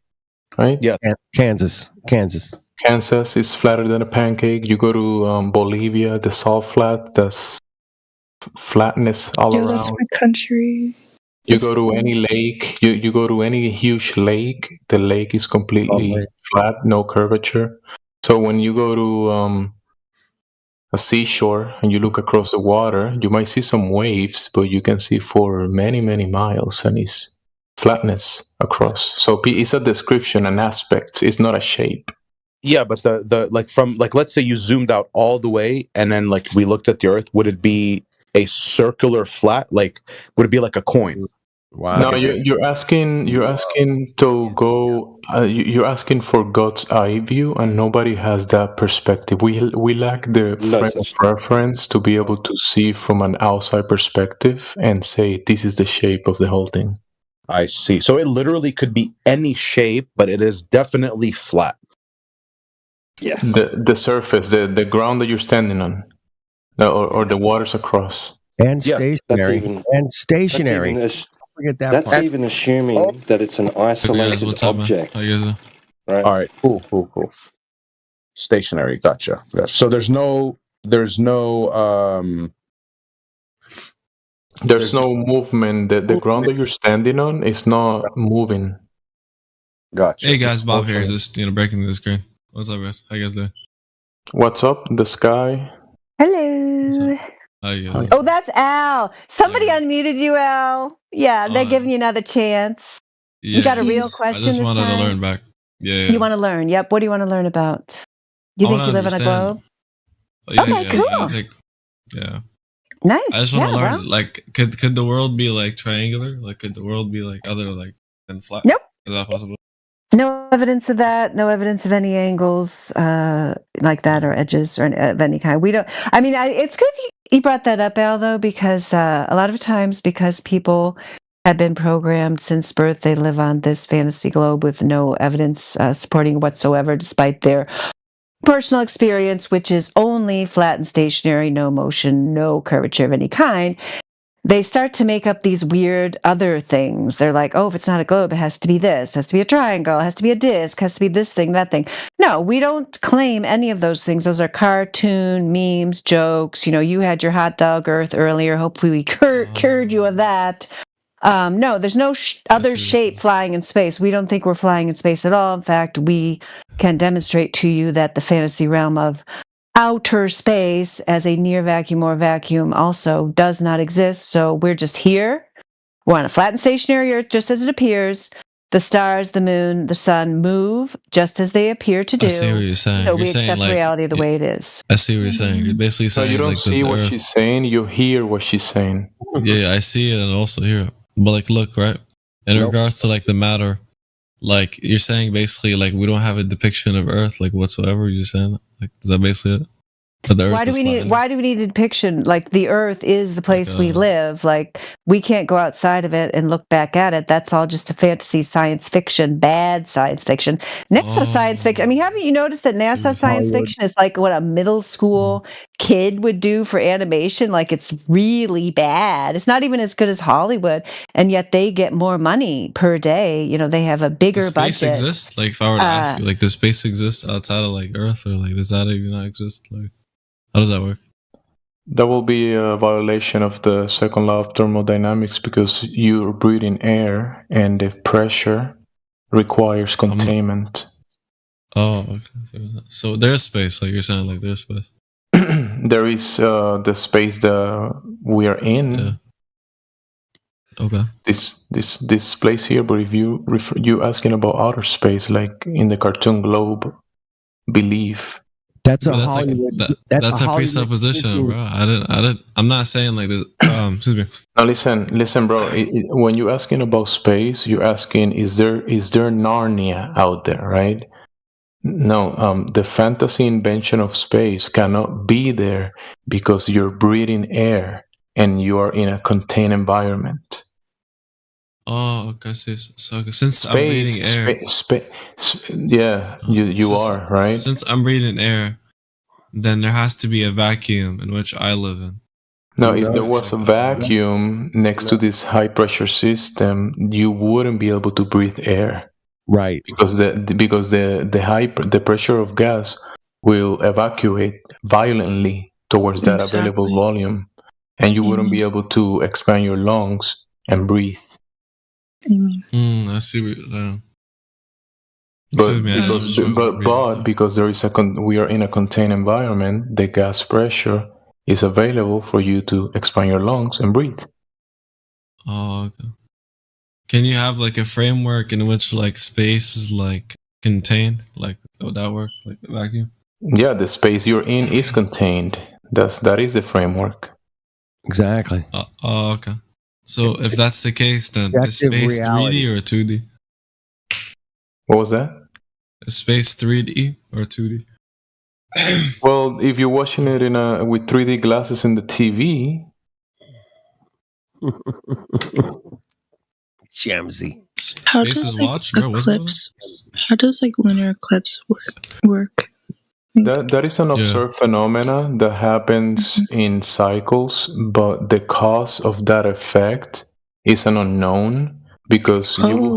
right? Yeah. Kansas. Kansas is flatter than a pancake. You go to Bolivia, the salt flat, that's flatness all Yeah, around. that's my country. You go to any lake, you go to any huge lake, the lake is completely flat, no curvature. So when you go to a seashore and you look across the water, you might see some waves, but you can see for many, many miles, and it's flatness across. So it's a description, an aspect. It's not a shape. Yeah, but the let's say you zoomed out all the way, and then we looked at the Earth, would it be a circular flat? Like, would it be like a coin? Wow. No, you're asking to go. You're asking for God's eye view, and nobody has that perspective. We lack the frame of reference to be able to see from an outside perspective and say this is the shape of the whole thing. I see. So it literally could be any shape, but it is definitely flat. Yes. The surface, the ground that you're standing on, or the waters across. And stationary. Forget that That's part. even assuming that it's an isolated object. Right. All right. Cool. Stationary. Gotcha. So there's no movement. The ground that you're standing on is not moving. Gotcha. Hey guys, Bob here. Just breaking the screen. What's up, guys? How you guys doing? What's up? The sky. Hello. How you guys? Oh, that's Al. Somebody unmuted you, Al. Yeah, they're giving you another chance. Yeah, You got a real question I just this wanted time? to learn back. Yeah. You want to learn? Yep. What do you want to learn about? You I think wanna you live on a understand- globe? Oh, yeah, Okay, yeah, cool. I think, yeah. Nice. I just want to Yeah, learn. well. Like, could the world be triangular? Like, could the world be other than flat? Nope. Is that possible? No evidence of that. No evidence of any angles like that or edges or of any kind. We don't. I mean, it's good you brought that up, Al, though, because a lot of times, because people have been programmed since birth, they live on this fantasy globe with no evidence supporting whatsoever, despite their personal experience, which is only flat and stationary, no motion, no curvature of any kind. they start to make up these weird other things. They're like, oh, if it's not a globe, it has to be this, it has to be a triangle, it has to be a disc, it has to be this thing, that thing. No, we don't claim any of those things. Those are cartoon memes, jokes. You had your hot dog Earth earlier. Hopefully we cured you of that. No, there's no other shape flying in space. We don't think we're flying in space at all. In fact, we can demonstrate to you that the fantasy realm of outer space as a near vacuum or vacuum also does not exist. So we're just here. We're on a flat and stationary Earth just as it appears. The stars, the moon, the sun move just as they appear to do. I see what you're saying. So You're we saying, accept like, reality the way it is. I see what you're saying. You're basically So saying you don't like see the what Earth. she's saying, you hear what she's saying. Yeah, I see it and also hear it. But like, look, right? In regards to like the matter, like you're saying basically like we don't have a depiction of Earth like whatsoever. You're saying that? Like, is that basically it? But the Earth Why do is we flat. need? Why do we need a depiction? Like the Earth is the place we live. Like we can't go outside of it and look back at it. That's all just a fantasy, science fiction, bad science fiction. NASA science fiction. I mean, haven't you noticed that NASA science fiction is like what a middle school kid would do for animation? Like it's really bad. It's not even as good as Hollywood, and yet they get more money per day. They have a bigger Does space budget. exist? Like if I were to ask you, like, does space exist outside of like Earth, or like does that even not exist? Like, how does that work? That will be a violation of the second law of thermodynamics because you're breathing air and the pressure requires containment. Oh, okay. So there's space, like you're saying, like there's space. There is the space that we are in. Yeah. Okay. This place here, but if you asking about outer space, like in the cartoon globe, belief. That's a Bro, Hollywood. That's a presupposition, bro. I'm not saying like this. Excuse me. Now listen, bro. When you're asking about space, you're asking, is there Narnia out there, right? No. The fantasy invention of space cannot be there because you're breathing air and you are in a contained environment. Oh, okay. So since I'm breathing air, yeah, you are, right? Since I'm breathing air, then there has to be a vacuum in which I live in. No, if there was a vacuum next to this high pressure system, you wouldn't be able to breathe air, right? Because the pressure of gas will evacuate violently towards that available volume, and you wouldn't be able to expand your lungs and breathe. I see what you're saying. But because there is we are in a contained environment, the gas pressure is available for you to expand your lungs and breathe. Oh, okay. Can you have like a framework in which like space is like contained? Like, would that work? Like the vacuum? Yeah, the space you're in is contained. That is the framework. Exactly. Oh, okay. So if that's the case, then is space reality. 3D or 2D? What was that? Is space 3D or 2D? Well, if you're watching it with 3D glasses in the TV. Jamsy. How does eclipse? How does lunar eclipse work? That is an observed phenomena that happens in cycles, but the cause of that effect is an unknown because you will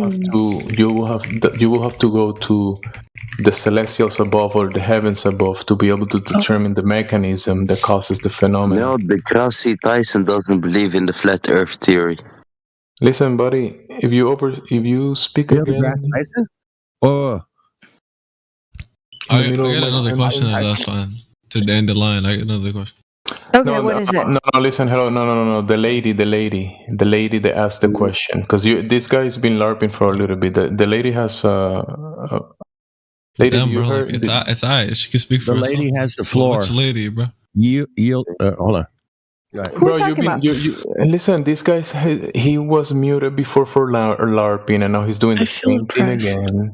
have to go to the celestials above or the heavens above to be able to determine the mechanism that causes the phenomenon. No, because C. Tyson doesn't believe in the flat Earth theory. Listen, buddy, if you speak again. Oh. I got another question. That's fine. To the end of the line, I got another question. Okay, what is it? No, listen, hello, no. The lady that asked the question, because this guy's been LARPing for a little bit. The lady has lady. Damn, You bro, heard like, it's I. She can speak for The herself. lady has the floor. Which lady, bro? Hold on. Bro, you listen. This guy's he was muted before for LARPing, and now he's doing the same thing again.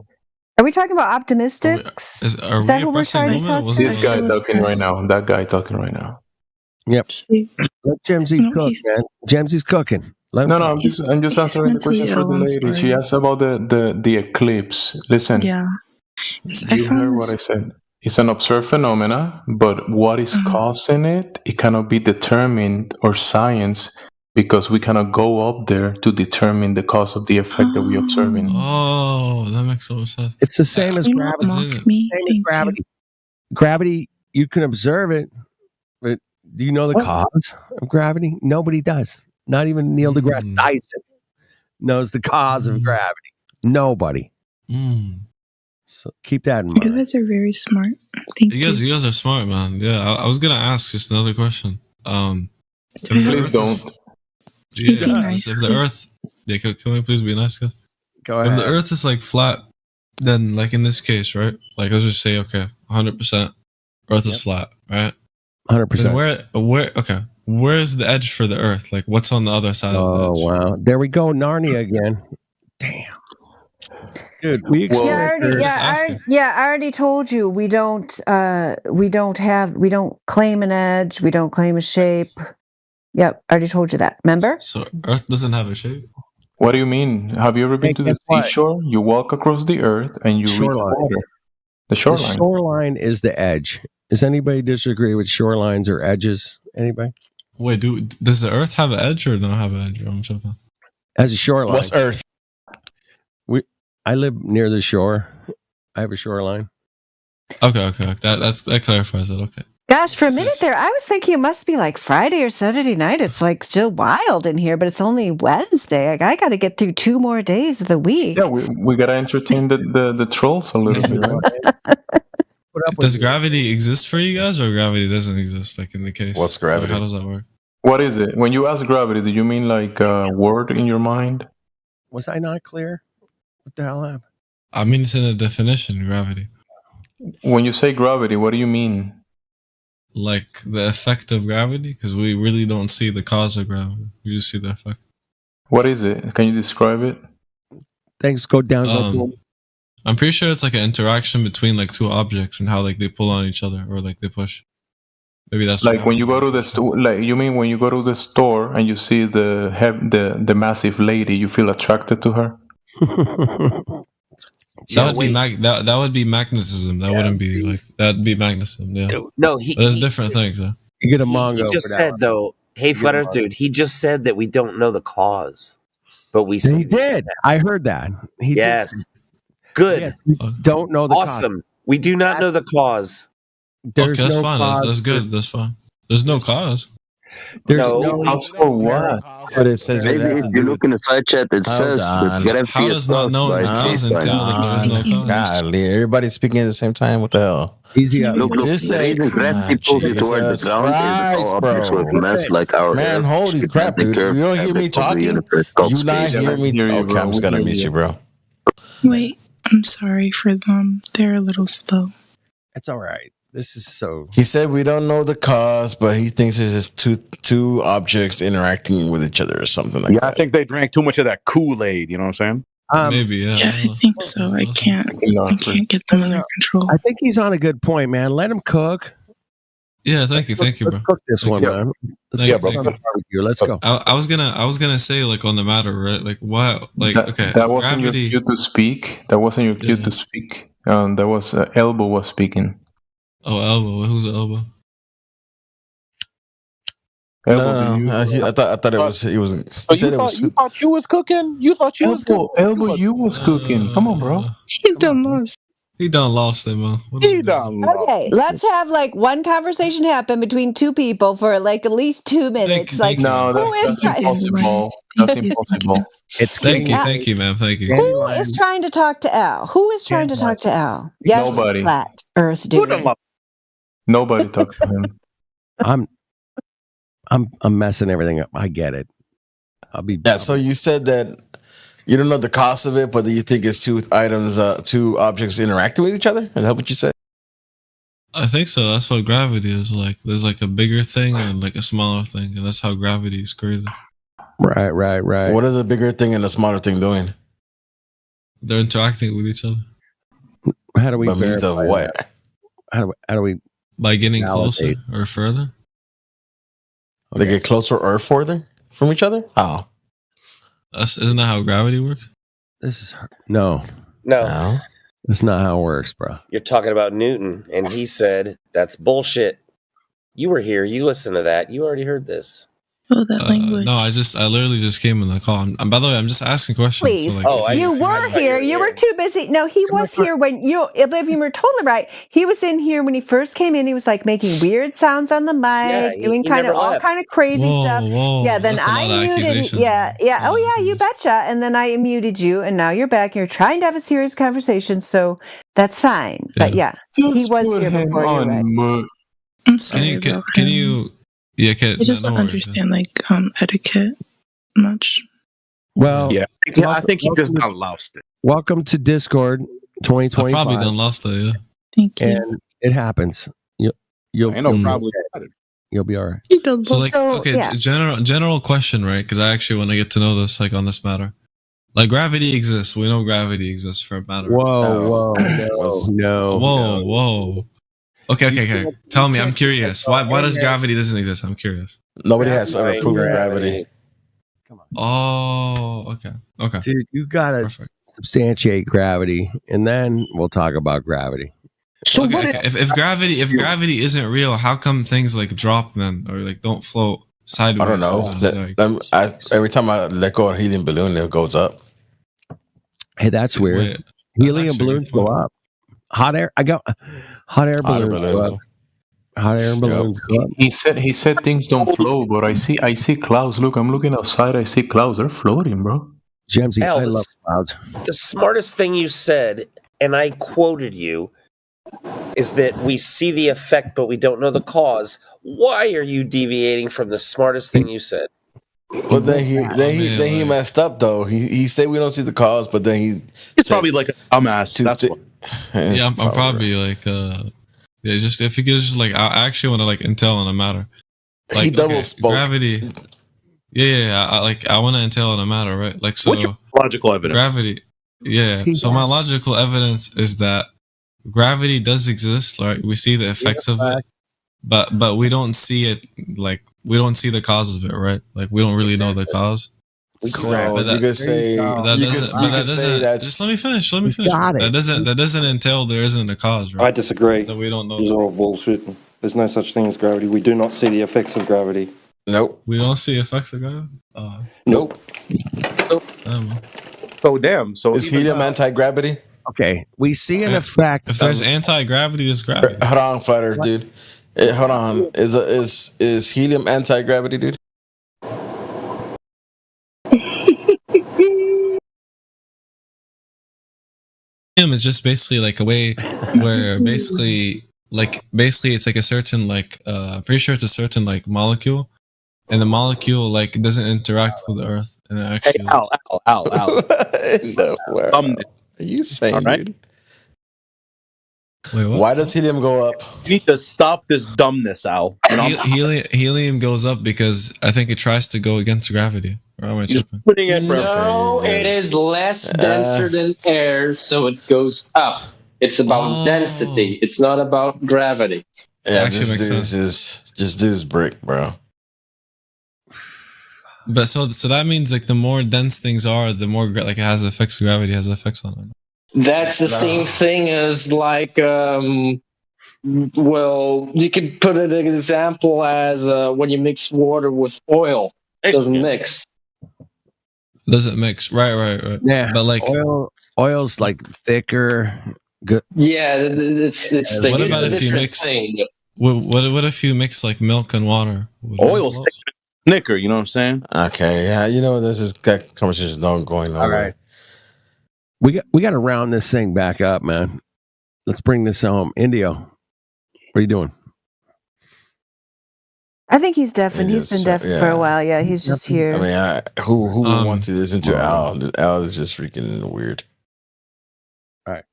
Are we talking about optimistics? Is that who we're trying to talk to? This guy talking right now. That guy talking right now. Yep. Let Jamsy cook, man. Jamsy's cooking. No, I'm just answering the question for the lady. She asked about the eclipse. Listen. Yeah. You heard what I said. It's an observed phenomena, but what is causing it? It cannot be determined, or science because we cannot go up there to determine the cause of the effect that we're observing. Oh, that makes so much sense. It's the same as You won't gravity. mock me. Same as Thank you. gravity. Gravity, you can observe it, but do you know the cause of gravity? Nobody does. Not even Neil deGrasse Tyson knows the cause of gravity. Nobody. So keep that in mind. You guys are very smart. Thank you. You guys are smart, man. Yeah, I was gonna ask just another question. Please don't. Be nice, if the Earth, can we please be nice, guys? Go If ahead. the Earth is like flat, then like in this case, right? Like let's just say, okay, 100%, Earth is flat, right? 100%. Then where's the edge for the Earth? Like what's on the other side of the edge? Oh, wow. There we go. Narnia again. Damn. Dude, we I already told you we don't claim an edge, we don't claim a shape. Yep, I already told you that. Remember? So Earth doesn't have a shape. What do you mean? Have you ever been to the seashore? You walk across the earth and you reach water. The shoreline. The shoreline is the edge. Does anybody disagree with shorelines or edges? Anybody? Wait, does the Earth have an edge or not have an edge? I'm checking. As a shoreline. What's Earth? I live near the shore. I have a shoreline. Okay. That clarifies it. Okay. Gosh, for a minute there, I was thinking it must be like Friday or Saturday night. It's like still wild in here, but it's only Wednesday. I got to get through 2 more days of the week. Yeah, we gotta entertain the trolls a little bit. Right? Does gravity exist for you guys, or gravity doesn't exist? Like in the case, What's gravity? How does that work? What is it? When you ask gravity, do you mean like a word in your mind? Was I not clear? What the hell happened? I mean, it's in the definition, gravity. When you say gravity, what do you mean? Like the effect of gravity, because we really don't see the cause of gravity. We just see the effect. What is it? Can you describe it? Things go down. Go boom. I'm pretty sure it's like an interaction between like two objects and how like they pull on each other or like they push. Maybe that's like when you go to the store. Like you mean when you go to the store and you see the massive lady, you feel attracted to her. That would be magnetism. That wouldn't be like that'd be magnetism. Yeah. No, there's different things. Yeah. You get a Mongo. He just said though, hey Flat Earth dude, he just said that we don't know the cause, but we see. He did. I heard that. Yes. Good. Yeah, you don't know the awesome. Cause. We do not know the cause. There's okay, that's no fine. cause. That's good. That's fine. There's no cause. There's no cause for what? But it says maybe if you look in the side chat, it says that how does not know the cause until there's no cause? Golly, everybody's speaking at the same time. What the hell? Easy up. Look, Just say gravity pulls you toward the ground is all objects with mass like our man, Earth. holy crap, dude. You don't hear me talking? You not hear me? Okay, I'm just gonna mute you, bro. Wait, I'm sorry for them. They're a little slow. It's all right. This is so. He said we don't know the cause, but he thinks it's just two objects interacting with each other or something like that. I think they drank too much of that Kool-Aid. You know what I'm saying? Maybe, yeah. Yeah, I think so. I can't get them under control. I think he's on a good point, man. Let him cook. Yeah, thank you, bro. Let's cook this one, man. Let's go. I was gonna say like on the matter, right? Like why? Like okay, that wasn't your cue to speak. That wasn't your cue to speak. That was Elbow was speaking. Oh, Elbow. Who's Elbow? I thought it was. He was. He said it was. You thought you was cooking? You thought you was cooking? Elbow, you was cooking. Come on, bro. He done lost. He done lost it, man. He done lost. Okay, let's have like one conversation happen between two people for like at least 2 minutes. No, that's impossible. That's impossible. It's thank you, ma'am. Thank you. Who is trying to talk to Al? Who is trying to talk to Al? Yes, nobody. Flat Earth dude. Nobody talks to him. I'm messing everything up. I get it. I'll be. Yeah. So you said that you don't know the cost of it, but you think it's two objects interacting with each other. Is that what you said? I think so. That's what gravity is like. There's like a bigger thing and like a smaller thing, and that's how gravity is created. Right. What is a bigger thing and a smaller thing doing? They're interacting with each other. How do we? By means of what? How do we? By getting closer or further. They get closer or further from each other? How? Isn't that how gravity works? This is no. That's not how it works, bro. You're talking about Newton, and he said that's bullshit. You were here. You listened to that. You already heard this. Oh, that language. No, I literally just came in the call. By the way, I'm just asking questions. Please. So like, You were here. You were too busy. No, he was here when you, Oblivion, were totally right. He was in here when he first came in. He was like making weird sounds on the mic, doing he kind of never all left. kind of crazy stuff. Yeah, then that's a lot I of muted. accusations. Yeah. Oh, yeah, you betcha. And then I muted you, and now you're back. You're trying to have a serious conversation, so that's fine. But yeah, he was here before. You're right. I'm sorry. Can you? Yeah, He doesn't understand like etiquette much. Well, Yeah, I think he just got lost it. Welcome to Discord I 2025. probably done lost it. Yeah. Thank you. And it happens. You'll I know probably. You'll be all right. So like, okay, general question, right? Because I actually want to get to know this, like on this matter. Like gravity exists. We know gravity exists for a matter. Whoa, no. Whoa. Okay. Tell me, I'm curious. Why does gravity doesn't exist? I'm curious. Nobody has ever proven gravity. Oh, okay. Dude, you gotta substantiate gravity, and then we'll talk about gravity. So if gravity isn't real, how come things like drop then, or like don't float sideways? I don't know. Every time I let go of a helium balloon, it goes up. Hey, that's weird. Helium balloons go up. Hot air balloons go up. Hot air balloons go up. He said things don't flow, but I see clouds. Look, I'm looking outside. I see clouds. They're floating, bro. Gemsy, Al, I love clouds. The smartest thing you said, and I quoted you, is that we see the effect, but we don't know the cause. Why are you deviating from the smartest thing you said? But then he messed up though. He said we don't see the cause, but then it's probably like a dumbass. That's what. Yeah, I'm probably like just if you could just like I actually want to like intel on a matter. Like, he double spoke. Gravity. Yeah. I want to intel on a matter, right? Like so. What's your logical evidence? Gravity. Yeah. So my logical evidence is that gravity does exist. Right? We see the effects of it, but we don't see it. Like we don't see the cause of it, right? Like we don't really know the cause. So you could say that. Just let me finish. That doesn't entail there isn't a cause, right? I disagree. That we don't know. These are all bullshit. There's no such thing as gravity. We do not see the effects of gravity. Nope. We don't see effects of gravity. Nope. So damn. So is helium anti-gravity? Okay, we see an effect. If there's anti-gravity, there's gravity. Hold on, fighters, dude. Hold on. Is helium anti-gravity, dude? Helium is just basically like a way where basically it's like a certain like I'm pretty sure it's a certain like molecule, and the molecule like doesn't interact with the Earth, and it actually. Hey, Al. Are you saying, dude? Wait, what? Why does helium go up? You need to stop this dumbness, Al. Helium goes up because I think it tries to go against gravity. Or am I tripping? Putting it for No, it is less denser than air, so it goes up. It's about density. It's not about gravity. Yeah, just do this brick, bro. But so that means like the more dense things are, the more like it has effects. Gravity has effects on it. That's the same thing as like, well, you could put an example as when you mix water with oil. It doesn't mix. Doesn't mix, right. Yeah, but like oil's like thicker. Good. Yeah, it's thick. What about if you mix? What if you mix like milk and water? Oil's thicker, you know what I'm saying? Okay, yeah, you know this is that conversation don't going on. All right, we got to round this thing back up, man. Let's bring this home. Indio, what are you doing? I think he's deaf, and he's been deaf for a while. Yeah, he's just here. I mean, who would want to listen to Al? Al is just freaking weird. All right.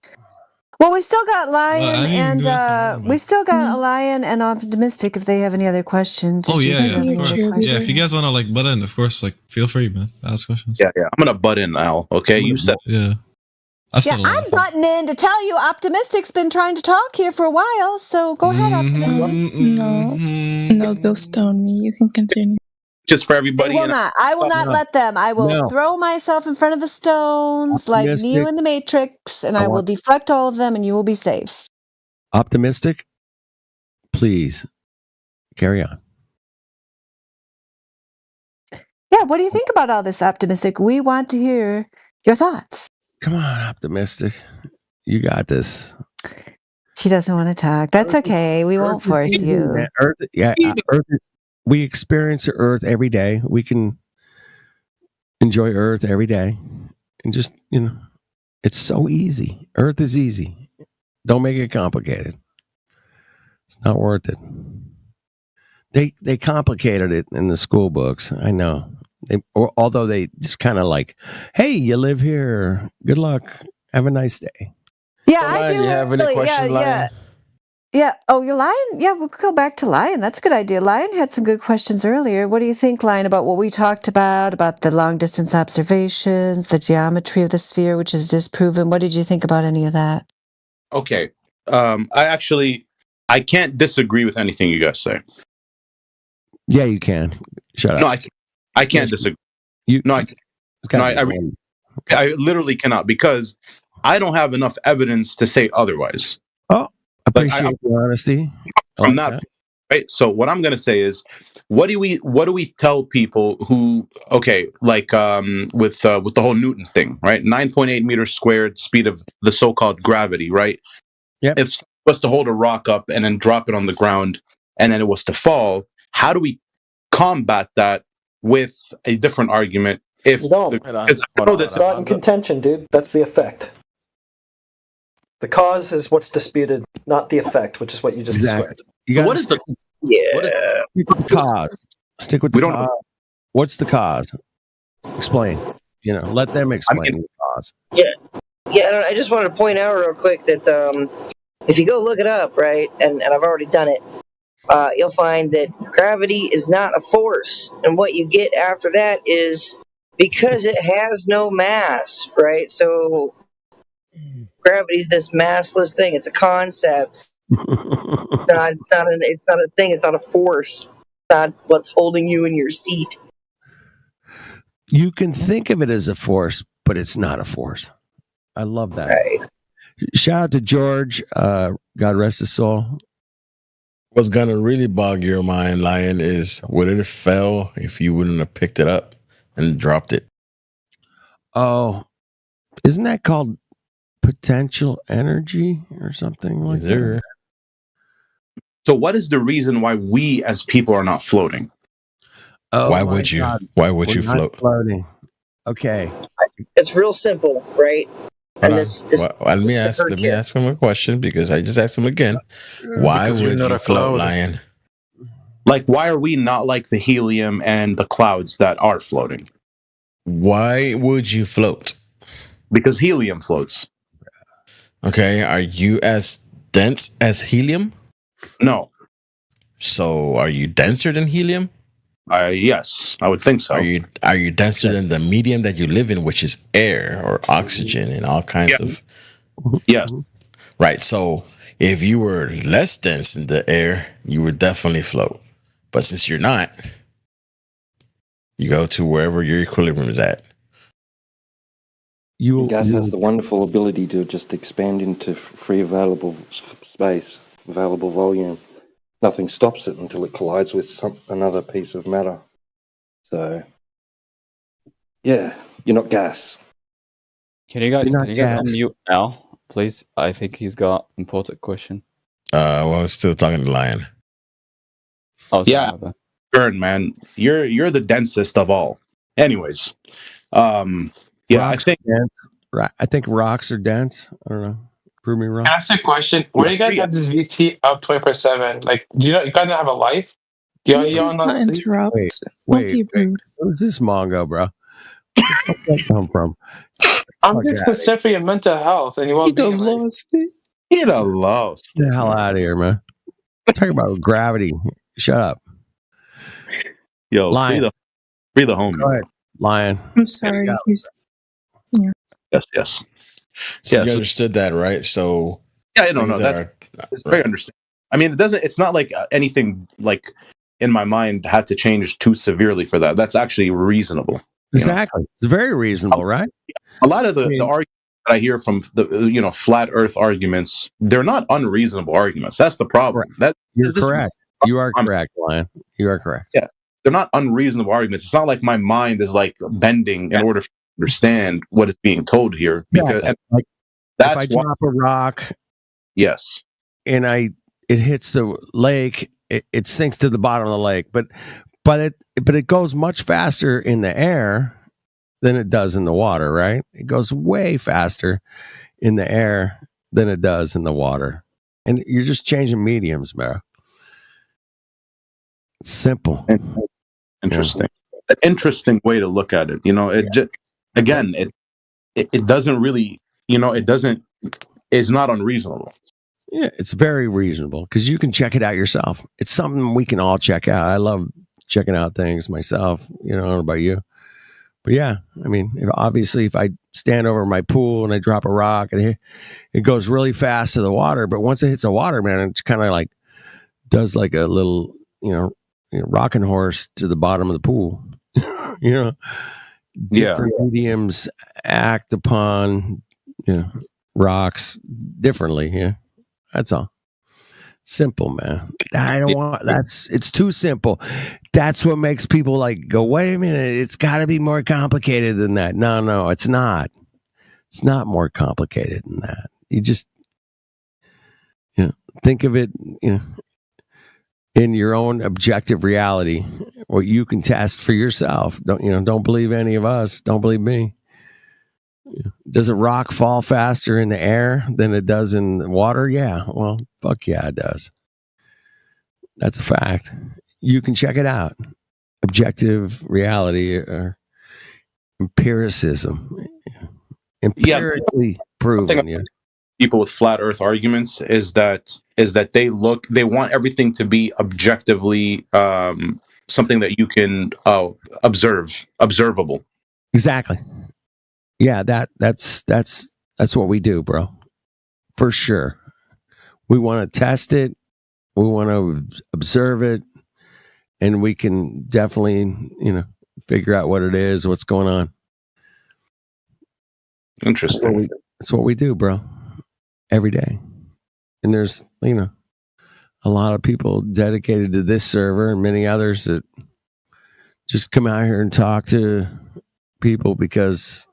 Well, we still got Lion we still got Lion and Optimistic if they have any other questions. Oh yeah, of course. Yeah, if you guys want to like butt in, of course, like feel free, man. Ask questions. Yeah. I'm gonna butt in, Al. Okay, you said. Yeah. I'm butting in to tell you Optimistic's been trying to talk here for a while, so go ahead, Optimistic. No, they'll stone me. You can continue. Just for everybody. They will not. I will not let them. I will throw myself in front of the stones like Neo in the Matrix, and I will deflect all of them, and you will be safe. Optimistic, please carry on. Yeah, what do you think about all this, Optimistic? We want to hear your thoughts. Come on, Optimistic. You got this. She doesn't want to talk. That's okay. We won't force you. Earth, Earth. We experience the Earth every day. We can enjoy Earth every day, and just it's so easy. Earth is easy. Don't make it complicated. It's not worth it. They complicated it in the school books. I know. Although they just kind of like, hey, you live here. Good luck. Have a nice day. Yeah, Lion, I do. you have any really, questions, Lion? Yeah. Oh, you're Lion? Yeah, we'll go back to Lion. That's a good idea. Lion had some good questions earlier. What do you think, Lion, about what we talked about the long distance observations, the geometry of the sphere, which is disproven? What did you think about any of that? Okay. I can't disagree with anything you guys say. Yeah, you can. Shut up. No, I can't disagree. I literally cannot, because I don't have enough evidence to say otherwise. Oh, appreciate your honesty. I'm not right. So what I'm going to say is, what do we tell people who, okay, like with the whole Newton thing, right? 9.8 meters squared, speed of the so-called gravity, right? Yeah. If someone was to hold a rock up and then drop it on the ground, and then it was to fall, how do we combat that with a different argument? It's not in contention, dude. That's the effect. The cause is what's disputed, not the effect, which is what you just described. What is the Stick with the cause? Stick with the cause. What's the cause? Explain. Let them explain the cause. Yeah. I just wanted to point out real quick that if you go look it up, right, and I've already done it, you'll find that gravity is not a force, and what you get after that is because it has no mass, right? So gravity is this massless thing. It's a concept. It's not a thing. It's not a force. It's not what's holding you in your seat. You can think of it as a force, but it's not a force. I love that. Right. Shout out to George. God rest his soul. What's gonna really bog your mind, Lion, is would it have fell if you wouldn't have picked it up and dropped it? Oh, isn't that called potential energy or something like that? So what is the reason why we as people are not floating? Oh, Why would you? Why would We're you not float? floating. Okay. It's real simple, right? Hold on. Let me ask him a question, because I just asked him again. Why Because you're would not you a float, cloud. Lion? Like, why are we not like the helium and the clouds that are floating? Why would you float? Because helium floats. Okay, are you as dense as helium? No. So are you denser than helium? Yes, I would think so. Are you denser than the medium that you live in, which is air or oxygen and all kinds of? Yes. Right. So if you were less dense in the air, you would definitely float. But since you're not, you go to wherever your equilibrium is at. Gas has the wonderful ability to just expand into free available space, available volume. Nothing stops it until it collides with another piece of matter. So, yeah, you're not gas. Can you guys You're not gas. unmute Al, please? I think he's got important question. Well, I'm still talking to Lion. Oh, yeah, Burn, man, you're the densest of all. Anyways, yeah, Rocks I think rocks are dense. I don't know. Prove me wrong. Can I ask you a question? Where do you guys have this VT up 24/7? Like, do you guys not have a life? Do y'all not interrupt. Wait. Who's this Mongo, bro? Where the fuck did that come from? I'm just concerned for your mental health and you won't be lost it. Get a lost. Get the hell out of here, man. Talking about gravity. Shut up. Yo, Lion. free the homie. Go ahead, Lion. I'm sorry. Yes. So you understood that, right? So yeah, I don't know. It's very understandable. I mean, it's not like anything like in my mind had to change too severely for that. That's actually reasonable. Exactly. It's very reasonable, right? A lot of the arguments that I hear from the flat Earth arguments, they're not unreasonable arguments. That's the problem. You're correct. You are correct, Lion. You are correct. Yeah. unreasonable arguments. It's not like my mind is like bending in order to understand what is being told here. Because and like that's if I drop a rock, yes, and it hits the lake, it sinks to the bottom of the lake. But it goes much faster in the air than it does in the water, right? It goes way faster in the air than it does in the water. And you're just changing mediums, man. It's simple. Interesting. An interesting way to look at it. You know, it just, again, it doesn't really, you know, it's not unreasonable. Yeah, it's very reasonable because you can check it out yourself. It's something we can all check out. I love checking out things myself. You know, I don't know about you. But yeah, I mean, obviously, if I stand over my pool and I drop a rock and it goes really fast to the water, but once it hits the water, man, it's kind of like does like a little, rocking horse to the bottom of the pool. Different mediums act upon rocks differently. Yeah, that's all. Simple, man. I don't want it's too simple. That's what makes people like go, wait a minute, it's got to be more complicated than that. No, it's not. It's not more complicated than that. You just think of it in your own objective reality, what you can test for yourself. Don't believe any of us. Don't believe me. Does a rock fall faster in the air than it does in water? Yeah. Well, fuck yeah, it does. That's a fact. You can check it out. Objective reality or empiricism. Empirically proven. People with flat earth arguments is that they want everything to be objectively something that you can observable. Exactly. Yeah, that's what we do, bro. For sure. We want to test it. We want to observe it, and we can definitely, figure out what it is, what's going on. Interesting. That's what we do, bro. Every day. And there's, a lot of people dedicated to this server and many others that just come out here and talk to people because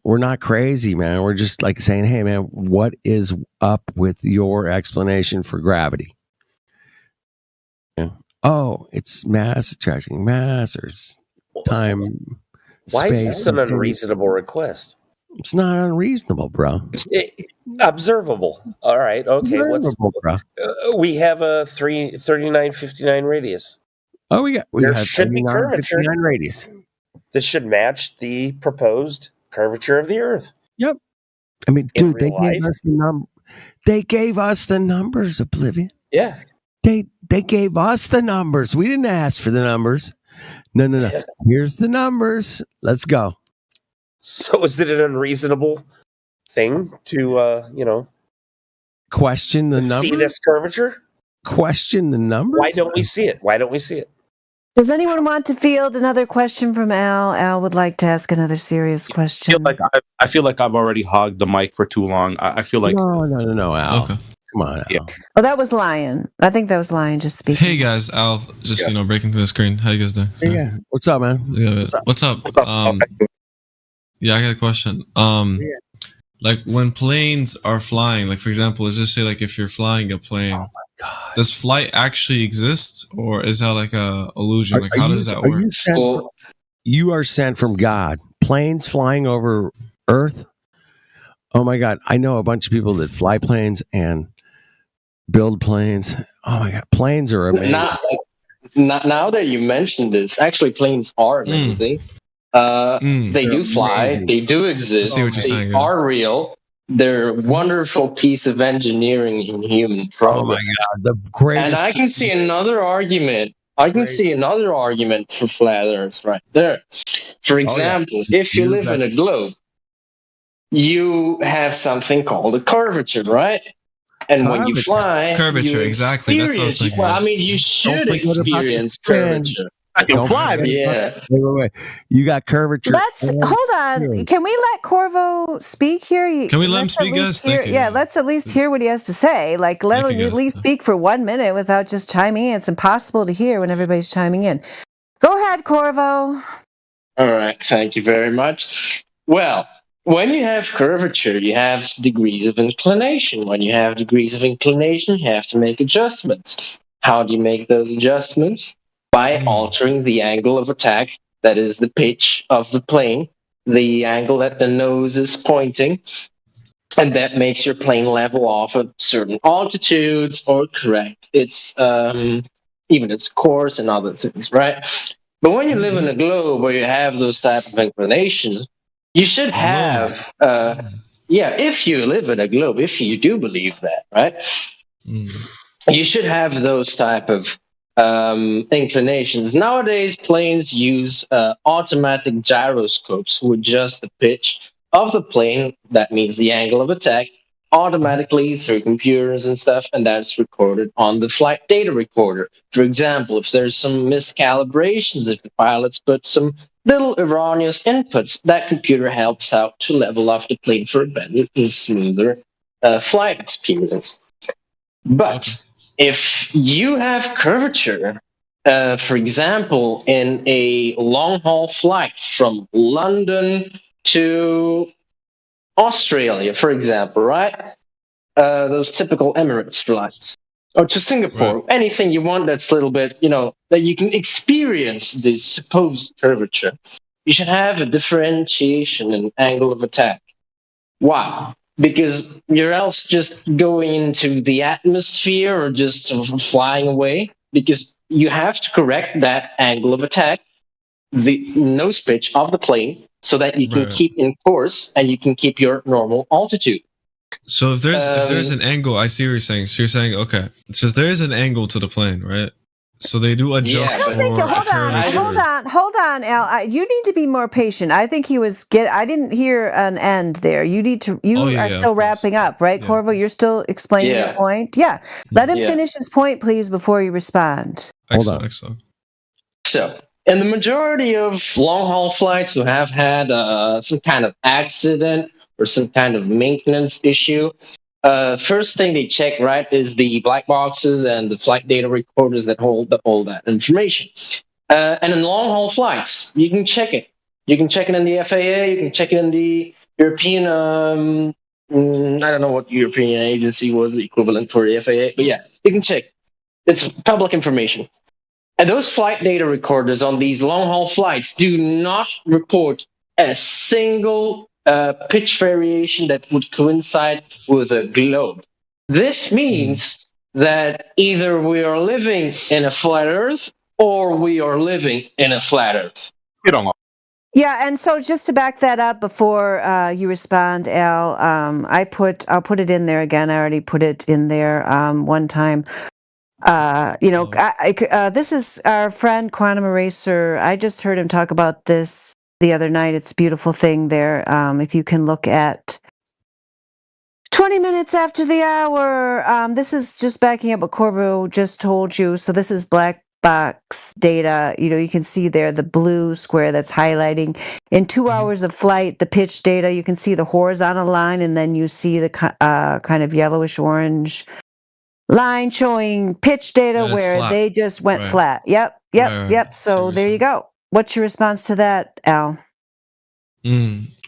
we're not crazy, man. We're just like saying, hey, man, what is up with your explanation for gravity? Oh, it's mass attracting mass or time. Why space, is this an unreasonable request? It's not unreasonable, bro. Observable. All right. Okay. Observable, bro. We have a 3959 radius. Oh, we there have should be curvature. Radius. This should match the proposed curvature of the Earth. Yep. I mean, dude, they gave us the number. They gave us the numbers, Oblivion. Yeah. They gave us the numbers. We didn't ask for the numbers. No. Yeah. Here's the numbers. Let's go. So is it an unreasonable thing to question the numbers? See this curvature? Question the numbers? Why don't we see it? Does anyone want to field another question from Al? Al would like to ask another serious question. I feel like I've already hogged the mic for too long. I feel like no, Al. Okay. Come on, Al. Yeah. Oh, that was Lion. I think that was Lion just speaking. Hey guys, Al, just breaking through the screen. How you guys doing? Yeah. What's up, man? What's up? Yeah, I got a question. Like when planes are flying, like for example, let's just say like if you're flying a plane, does flight actually exist, or is that like a illusion? Like how does that work? You are sent from God. Planes flying over Earth. Oh my God, I know a bunch of people that fly planes and build planes. Oh my God, planes are amazing. Now that you mentioned this, actually planes are amazing. They do fly. Amazing. They do exist. They are real. They're a wonderful piece of engineering in human progress. Oh my God, the greatest. And I can see another argument. For flat Earth right there. For example, if you live in a globe, you have something called a curvature, right? And when you fly, curvature, exactly. That's what I was thinking. Well, I mean, you should experience curvature. I can Don't fly. forget Yeah. about- Wait. You got curvature. Let's hold on. Can we let Corvo speak here? Can we let him Let's speak, at least guys? hear- Thank you. Yeah, let's at least hear what he has to say. Like, let Thank him you, at guys. least speak for 1 minute without just chiming in. It's impossible to hear when everybody's chiming in. Go ahead, Corvo. All right, thank you very much. Well, when you have curvature, you have degrees of inclination. When you have degrees of inclination, you have to make adjustments. How do you make those adjustments? By altering the angle of attack, that is the pitch of the plane, the angle that the nose is pointing, and that makes your plane level off at certain altitudes or correct its even its course and other things, right? But when you live in a globe where you have those type of inclinations, you should have if you live in a globe, if you do believe that, right? You should have those type of inclinations. Nowadays, planes use automatic gyroscopes who adjust the pitch of the plane, that means the angle of attack, automatically through computers and stuff, and that's recorded on the flight data recorder. For example, if there's some miscalibrations, if the pilots put some little erroneous inputs, that computer helps out to level off the plane for a better and smoother flight experience. But if you have curvature, for example, in a long haul flight from London to Australia, for example, right? Those typical Emirates flights. Or to Singapore, anything you want that's a little bit, that you can experience the supposed curvature. You should have a differentiation in angle of attack. Why? Because you're else just going into the atmosphere or just flying away. Because you have to correct that angle of attack, the nose pitch of the plane, so that you can keep in course and you can keep your normal altitude. So if there's an angle, I see what you're saying. So you're saying, okay, so there is an angle to the plane, right? So they do adjust for Hold on, Al. You need to be more patient. I think he was I didn't hear an end there. You need to. You are still wrapping up, right, Corvo? You're still explaining your point. Yeah. Let him finish his point, please, before you respond. Hold on. So, in the majority of long haul flights who have had some kind of accident or some kind of maintenance issue, first thing they check, right, is the black boxes and the flight data recorders that hold all that information. And in long haul flights, you can check it. You can check it in the FAA. You can check it in the European. I don't know what European agency was the equivalent for the FAA, but yeah, you can check. It's public information. And those flight data recorders on these long haul flights do not report a single pitch variation that would coincide with a globe. This means that either we are living in a flat Earth or we are living in a flat Earth. Yeah, and so just to back that up before you respond, Al, I'll put it in there again. I already put it in there one time. This is our friend Quantum Eraser. I just heard him talk about this the other night. It's a beautiful thing there. If you can look at 20 minutes after the hour, this is just backing up what Corvo just told you. So this is black box data. You can see there the blue square that's highlighting. In 2 hours of flight, the pitch data, you can see the horizontal line, and then you see the kind of yellowish orange line showing pitch data where flat. they just went Right. flat. Yep. Right. So there you go. What's your response to that, Al?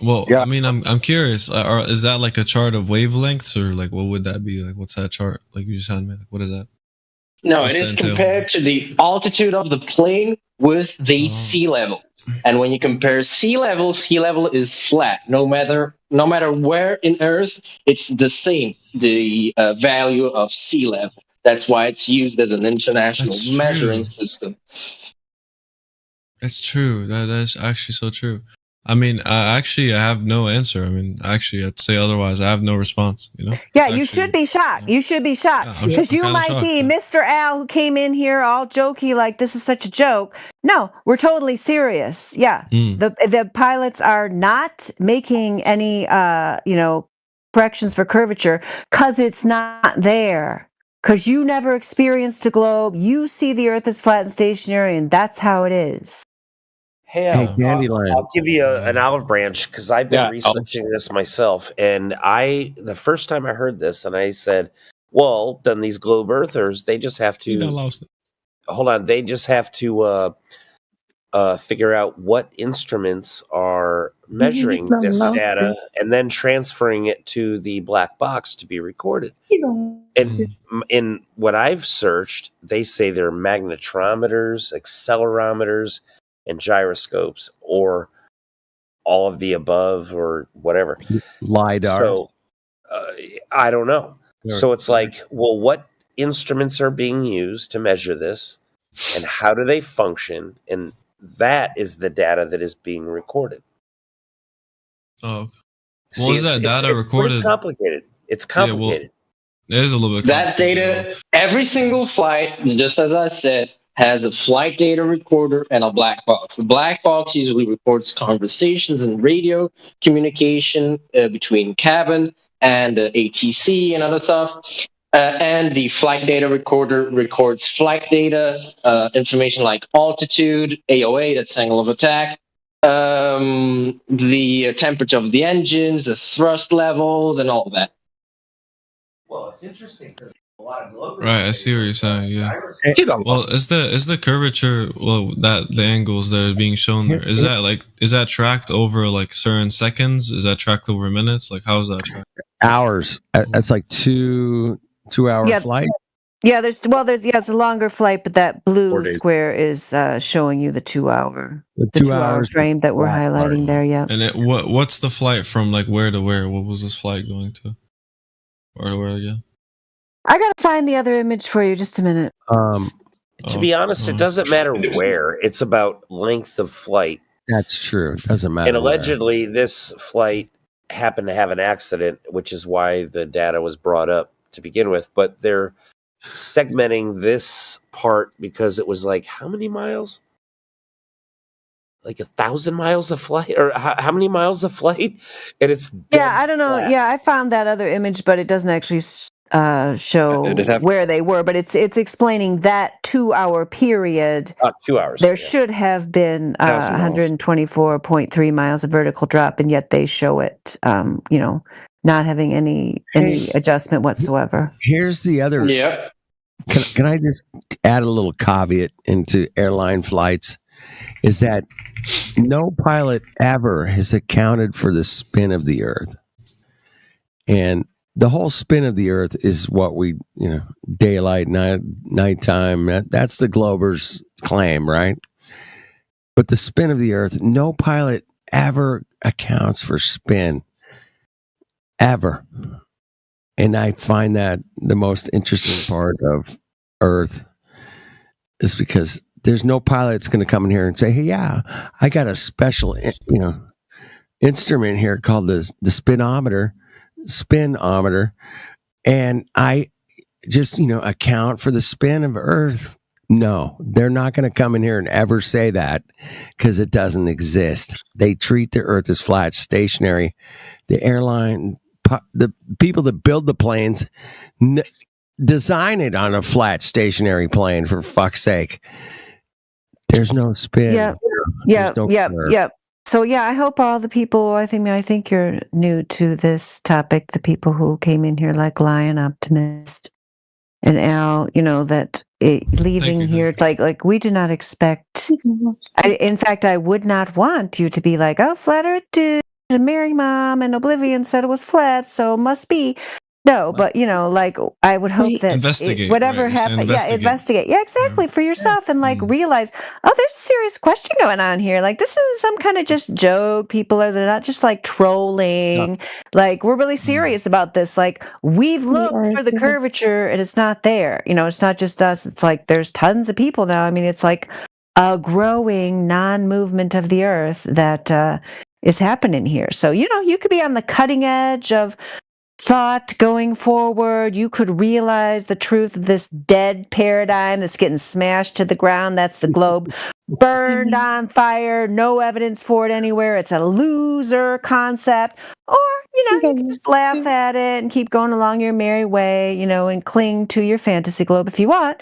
Well, I mean, I'm curious. Is that like a chart of wavelengths, or like what would that be? Like, what's that chart? Like you just had me. Like, what is that? No, What's it is that entail? compared to the altitude of the plane with the sea level. And when you compare sea level is flat. No matter where in Earth, it's the same. The value of sea level. That's why it's used as an international measuring system. It's true. That's actually so true. I mean, I have no answer. I mean, actually, I'd say otherwise. I have no response. Yeah, you should be shocked. You should be shocked because you kinda might shocked, be Mr. Al who came in here all jokey, like this is such a joke. No, we're totally serious. Yeah, the pilots are not making any corrections for curvature because it's not there. because you never experienced a globe. You see the Earth as flat and stationary, and that's how it is. Hey, Hey, Dandelion. I'll give you an olive branch because I've been researching this myself. And the first time I heard this, and I said, well, then these globe earthers, they just have to, hold on, they just have to figure out what instruments are measuring this data and then transferring it to the black box to be recorded. And in what I've searched, they say they're magnetometers, accelerometers, and gyroscopes, or all of the above, or whatever. LiDAR. So I don't know. So it's like, well, what instruments are being used to measure this, and how do they function? And that is the data that is being recorded. Oh, well, is that data it's recorded? Pretty complicated. It's complicated. It is a little bit That data, every single flight, just as I said, has a flight data recorder and a black box. The black box usually records conversations and radio communication between cabin and ATC and other stuff. And the flight data recorder records flight data, information like altitude, AOA, that's angle of attack, the temperature of the engines, the thrust levels, and all that. Well, it's interesting because a lot of global. Right, I see what you're saying. Yeah. Well, is the curvature, that the angles that are being shown there, is that tracked over like certain seconds? Is that tracked over minutes? Like, how is that tracked? Hours. That's like 2-hour flight. Yeah, it's a longer flight, but that blue square is showing you the 2-hour, the 2 hour frame that we're highlighting there. Yeah. And what's the flight from like where to where? What was this flight going to? Where to where again? I gotta find the other image for you. Just a minute. To be honest, it doesn't matter where. It's about length of flight. That's true. It doesn't matter. And allegedly, this flight happened to have an accident, which is why the data was brought up to begin with. But they're segmenting this part because it was like, how many miles? Like 1,000 miles of flight, or how many miles of flight? And it's I don't know. Yeah, I found that other image, but it doesn't actually show where they were. But it's explaining that 2-hour period. 2 hours. There should have been 124.3 miles of vertical drop, and yet they show it. Not having any adjustment whatsoever. Here's the other. Yeah. Can I just add a little caveat into airline flights? Is that no pilot ever has accounted for the spin of the Earth. And the whole spin of the Earth is what we, daylight, nighttime, that's the Glober's claim, right? But the spin of the Earth, no pilot ever accounts for spin. Ever. And I find that the most interesting part of Earth is because there's no pilot that's going to come in here and say, hey, yeah, I got a special, instrument here called the spinometer, and I just, account for the spin of Earth. No, they're not going to come in here and ever say that because it doesn't exist. They treat the Earth as flat, stationary. The airline, the people that build the planes design it on a flat, stationary plane, for fuck's sake. There's no spin. Yep. So I hope all the people. I think you're new to this topic. The people who came in here, like Lion Optimist and Al, that leaving here, like we do not expect. In fact, I would not want you to be like, oh, flat Earth dude, Mary Mom and Oblivion said it was flat, so it must be. No, but I would hope that investigate, whatever happened, investigate. Yeah, exactly, for yourself, and realize, oh, there's a serious question going on here. Like, this isn't some kind of just joke. They're not just trolling. No. Like, we're really serious about this. Like, we've looked for the curvature and it's not there. It's not just us. It's like there's tons of people now. I mean, it's like a growing non-movement of the Earth that is happening here. So, you could be on the cutting edge of thought going forward. You could realize the truth of this dead paradigm that's getting smashed to the ground. That's the globe burned on fire, no evidence for it anywhere. It's a loser concept. Or you can just laugh at it and keep going along your merry way, and cling to your fantasy globe if you want.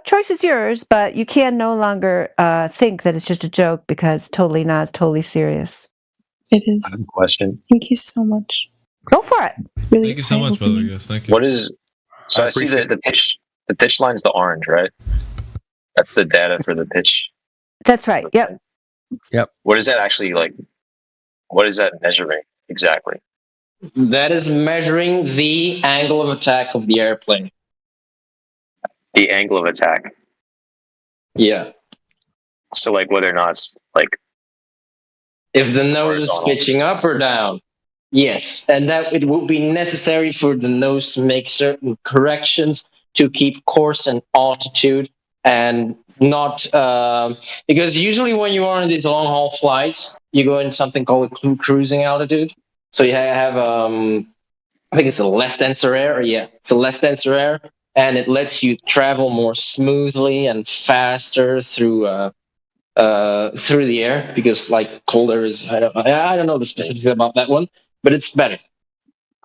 Choice is yours, but you can no longer think that it's just a joke because totally not. It's totally serious. It is. Question. Thank you so much. Go for it. Really Thank you so much, brother. Yes, thank you. What is? So I see that the pitch line's the orange, right? That's the data for the pitch. That's right. Yep. What is that actually like? What is that measuring exactly? That is measuring the angle of attack of the airplane. The angle of attack. Yeah. So like whether or not it's like if the nose is pitching up or down. Yes, and that it would be necessary for the nose to make certain corrections to keep course and altitude, and not because usually when you are on these long haul flights, you go in something called cruising altitude. So you have I think it's a less denser air. Yeah, it's a less denser air, and it lets you travel more smoothly and faster through the air, because like cold air is I don't know the specifics about that one, but it's better.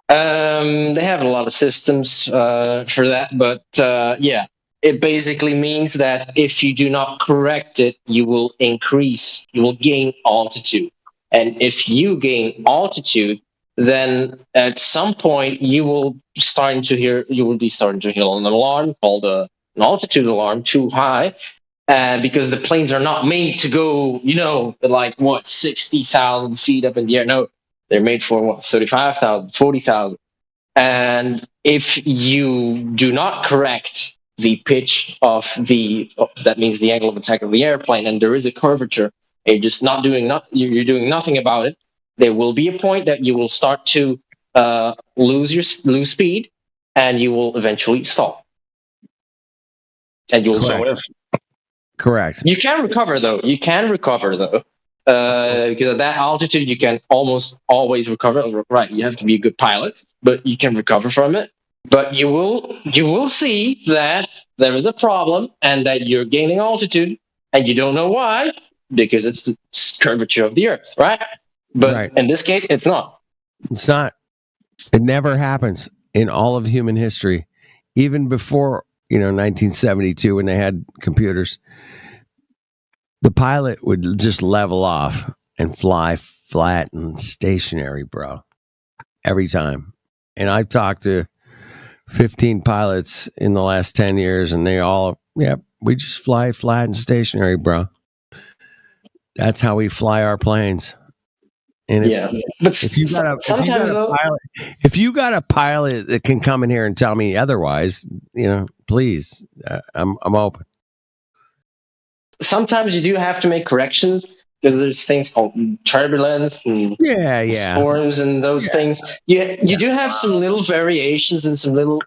They have a lot of systems for that, but yeah, it basically means that if you do not correct it, you will gain altitude, and if you gain altitude, then at some point you will be starting to hear an alarm called an altitude alarm too high. Because the planes are not made to go, 60,000 feet up in the air. No, they're made for 35,000, 40,000. And if you do not correct the pitch of that means the angle of attack of the airplane, and there is a curvature, and you're doing nothing about it, there will be a point that you will start to lose speed, and you will eventually stall. And you will. Correct. You can recover though. Because at that altitude, you can almost always recover. Right, you have to be a good pilot, but you can recover from it. But you will see that there is a problem and that you're gaining altitude, and you don't know why, because it's the curvature of the Earth, right? But in this case, it's not. It's not. It never happens in all of human history, even before 1972 when they had computers. The pilot would just level off and fly flat and stationary, bro, every time. And I've talked to 15 pilots in the last 10 years, and they all, we just fly flat and stationary, bro. That's how we fly our planes. And but if you got a pilot that can come in here and tell me otherwise, please, I'm open. Sometimes you do have to make corrections because there's things called turbulence and storms and those things. You do have some little variations and some little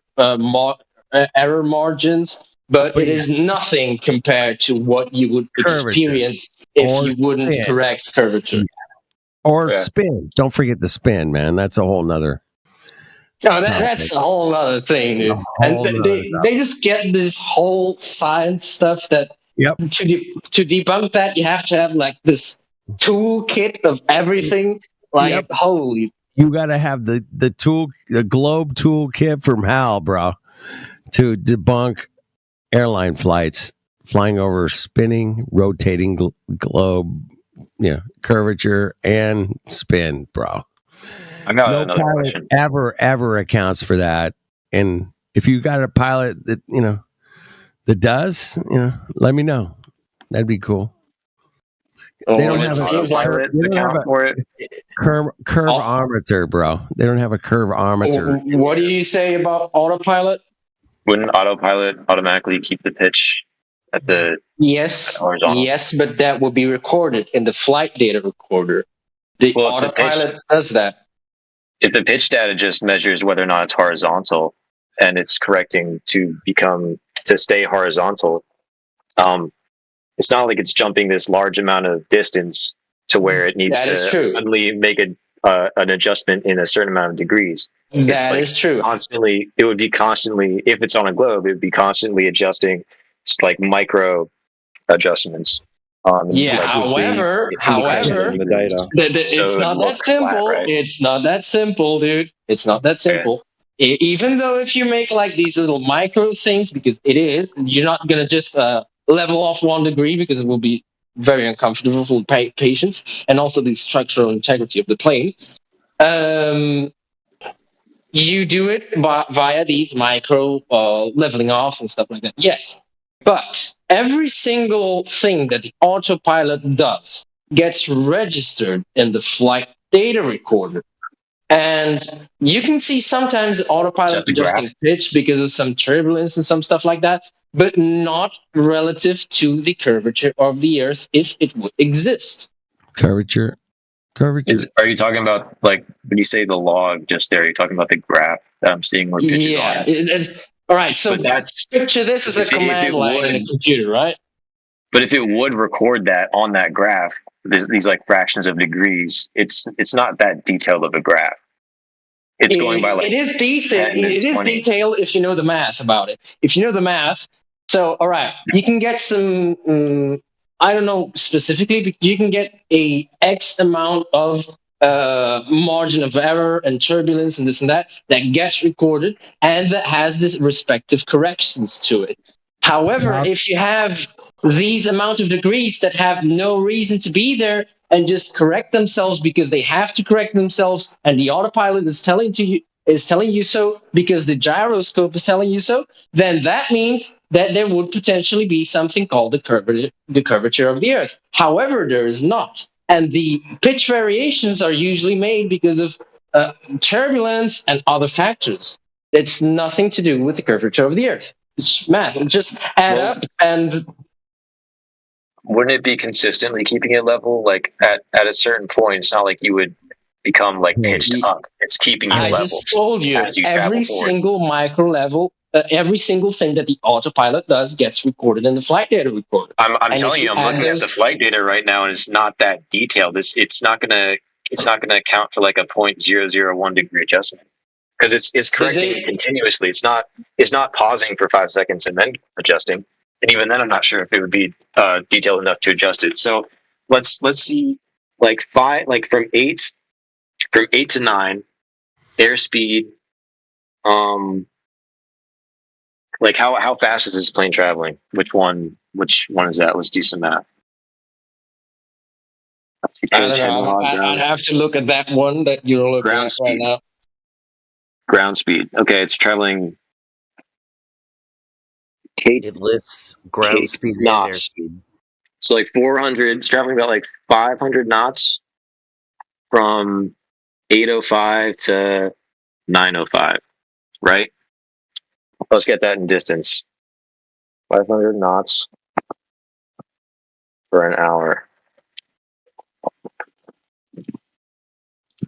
error margins, but it is nothing compared to what you would experience if you wouldn't correct curvature. Or spin. Don't forget the spin, man. That's a whole nother. No, that's a whole other thing, dude. And they just get this whole science stuff that to debunk that, you have to have like this toolkit of everything. Holy. You got to have the globe toolkit from HAL, bro, to debunk airline flights flying over spinning, rotating globe, curvature and spin, bro. I got another question. Ever accounts for that. And if you got a pilot that that does, let me know. That'd be cool. They don't have curve-ometer, bro. They don't have a curve-ometer. What do you say about autopilot? Wouldn't autopilot automatically keep the pitch at the horizontal? Yes, but that will be recorded in the flight data recorder. The autopilot does that. If the pitch data just measures whether or not it's horizontal and it's correcting to stay horizontal, it's not like it's jumping this large amount of distance to where it needs to suddenly make an adjustment in a certain amount of degrees. That is true. It would be constantly, if it's on a globe, it would be constantly adjusting like micro adjustments. Yeah. However, the data. It's not that simple. It's not that simple, dude. It's not that simple. Even though if you make like these little micro things, because it is, you're not gonna just level off 1 degree because it will be very uncomfortable for patients, and also the structural integrity of the plane. You do it via these micro leveling offs and stuff like that. Yes, but every single thing that the autopilot does gets registered in the flight data recorder. And you can see sometimes the autopilot adjusting pitch because of some turbulence and some stuff like that, but not relative to the curvature of the Earth if it would exist. Curvature. Are you talking about, like, when you say the log just there, you're talking about the graph that I'm seeing where pitch is on? All right, so picture this as a command line in a computer, right? But if it would record that on that graph, these like fractions of degrees, it's not that detailed of a graph. It's going by like it is detailed. It is detailed if you know the math about it. If you know the math, so all right, you can get some. I don't know specifically, but you can get a X amount of margin of error and turbulence and this and that gets recorded and that has the respective corrections to it. However, if you have these amount of degrees that have no reason to be there and just correct themselves because they have to correct themselves, and the autopilot is telling you so because the gyroscope is telling you so, then that means that there would potentially be something called the curvature of the Earth. However, there is not. And the pitch variations are usually made because of turbulence and other factors. It's nothing to do with the curvature of the Earth. It's math. It just add up and... Wouldn't it be consistently keeping it level? Like at a certain point, it's not like you would become like pitched up. It's keeping you level. I just told you, every single micro level, every single thing that the autopilot does gets recorded in the flight data recorder. I'm telling you, I'm looking at the flight data right now, and it's not that detailed. It's not gonna account for like a 0.001 degree adjustment because it's correcting it continuously. It's not pausing for 5 seconds and then adjusting. And even then, I'm not sure if it would be detailed enough to adjust it. So let's see, like from 8 to 9, airspeed. Like how fast is this plane traveling? Which one is that? Let's do some math. I don't know. I'd have to look at that one that you're looking at right now. Ground speed. Okay, it's traveling. It lists ground speed and airspeed. So like 400. It's traveling about like 500 knots from 8:05 to 9:05, right? Let's get that in distance. 500 knots for an hour.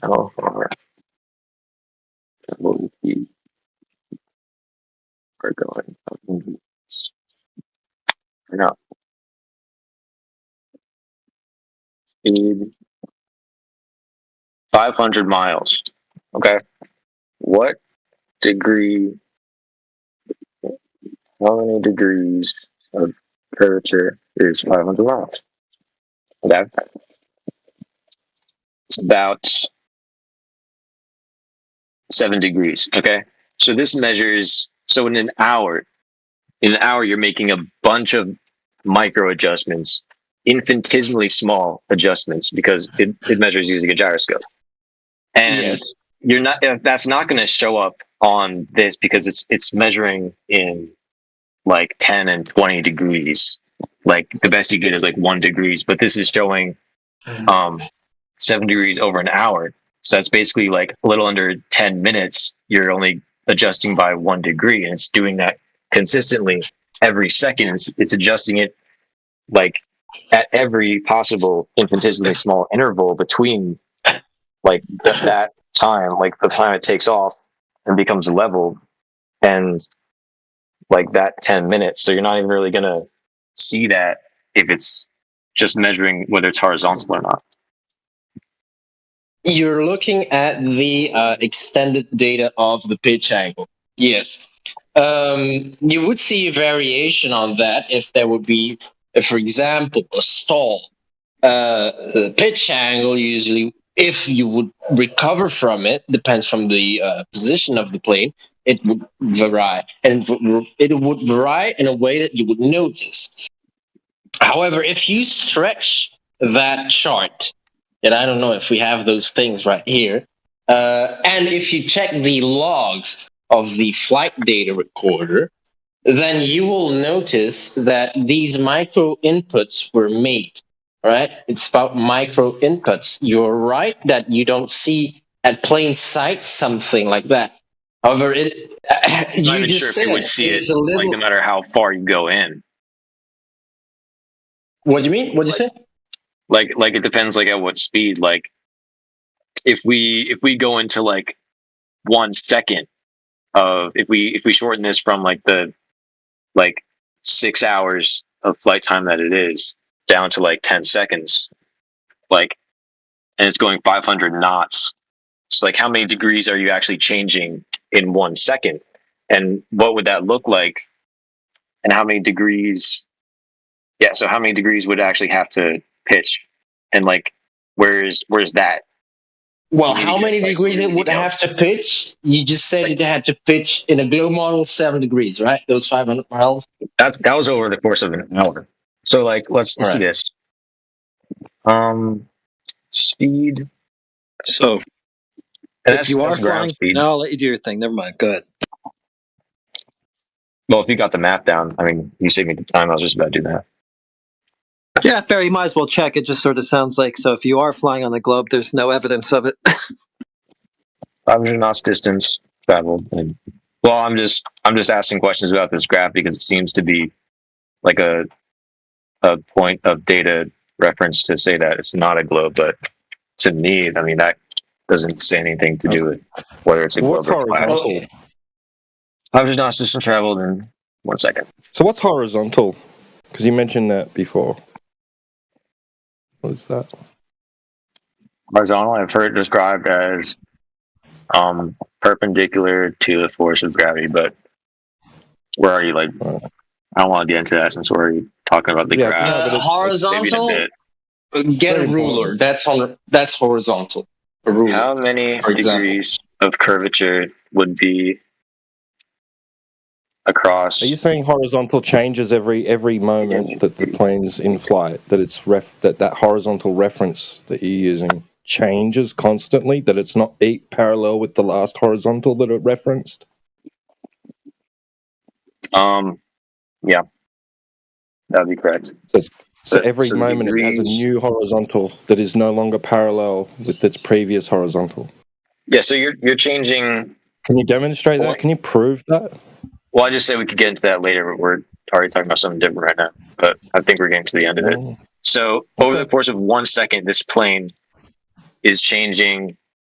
How far will we are going? No. Speed 500 miles. Okay. What degree? How many degrees of curvature is 500 miles? Okay. It's about 7 degrees. Okay. So this measures, so in an hour, you're making a bunch of micro adjustments, infinitesimally small adjustments, because it measures using a gyroscope. And that's not going to show up on this because it's measuring in like 10 and 20 degrees. Like the best you get is like 1 degrees, but this is showing 7 degrees over an hour. So that's basically like a little under 10 minutes. You're only adjusting by 1 degree, and it's doing that consistently every second. It's adjusting it like at every possible infinitesimally small interval between like that time, like the time it takes off and becomes level, and like that 10 minutes. So you're not even really going to see that if it's just measuring whether it's horizontal or not. You're looking at the extended data of the pitch angle. Yes. You would see a variation on that if there would be For example, a stall, the pitch angle usually, if you would recover from it, depends from the position of the plane, it would vary. And it would vary in a way that you would notice. However, if you stretch that chart, and I don't know if we have those things right here, and if you check the logs of the flight data recorder, then you will notice that these micro inputs were made, right? It's about micro inputs. You're right that you don't see at plain sight something like that. However, I'm not you even just sure if said you would see it, it's a little. like no matter how far you go in. What do you mean? What do you say? Like it depends like at what speed. Like if we go into like 1 second of if we shorten this from like the 6 hours of flight time that it is down to like 10 seconds, like, and it's going 500 knots. So like how many degrees are you actually changing in 1 second? And what would that look like? And how many degrees? Yeah. So how many degrees would it actually have to pitch? And like, where's that? Well, how many degrees it would have to pitch? You just said it had to pitch in a globe model 7 degrees, right? Those 500 miles. That was over the course of an hour. So like, let's do this. Speed. So And if you are that's ground flying, speed. no, I'll let you do your thing. Never mind. Go ahead. Well, if you got the math down, I mean, you saved me the time. I was just about to do that. Yeah, fair. You might as well check. It just sort of sounds like, so if you are flying on the globe, there's no evidence of it. 500 knots distance traveled. And, well, I'm just asking questions about this graph because it seems to be like a point of data reference to say that it's not a globe. But to me, I mean, that doesn't say anything to do with whether it's a globe or flat. 500 knots distance traveled in 1 second. So what's horizontal? Because you mentioned that before. What is that? Horizontal, I've heard it described as perpendicular to the force of gravity, but where are you? Like, I don't want to get into that since we're already talking about the graph. Horizontal. Get a ruler. That's horizontal. A ruler. How many degrees of curvature would be across? Are you saying horizontal changes every moment that the plane's in flight? That it's that horizontal reference that you're using changes constantly? That it's not parallel with the last horizontal that it referenced? Yeah, that'd be correct. So every moment it has a new horizontal that is no longer parallel with its previous horizontal. Yeah, so you're changing. Can you demonstrate that? Can you prove that? Well, I just say we could get into that later, but we're already talking about something different right now. But I think we're getting to the end of it. So over the course of 1 second, this plane is changing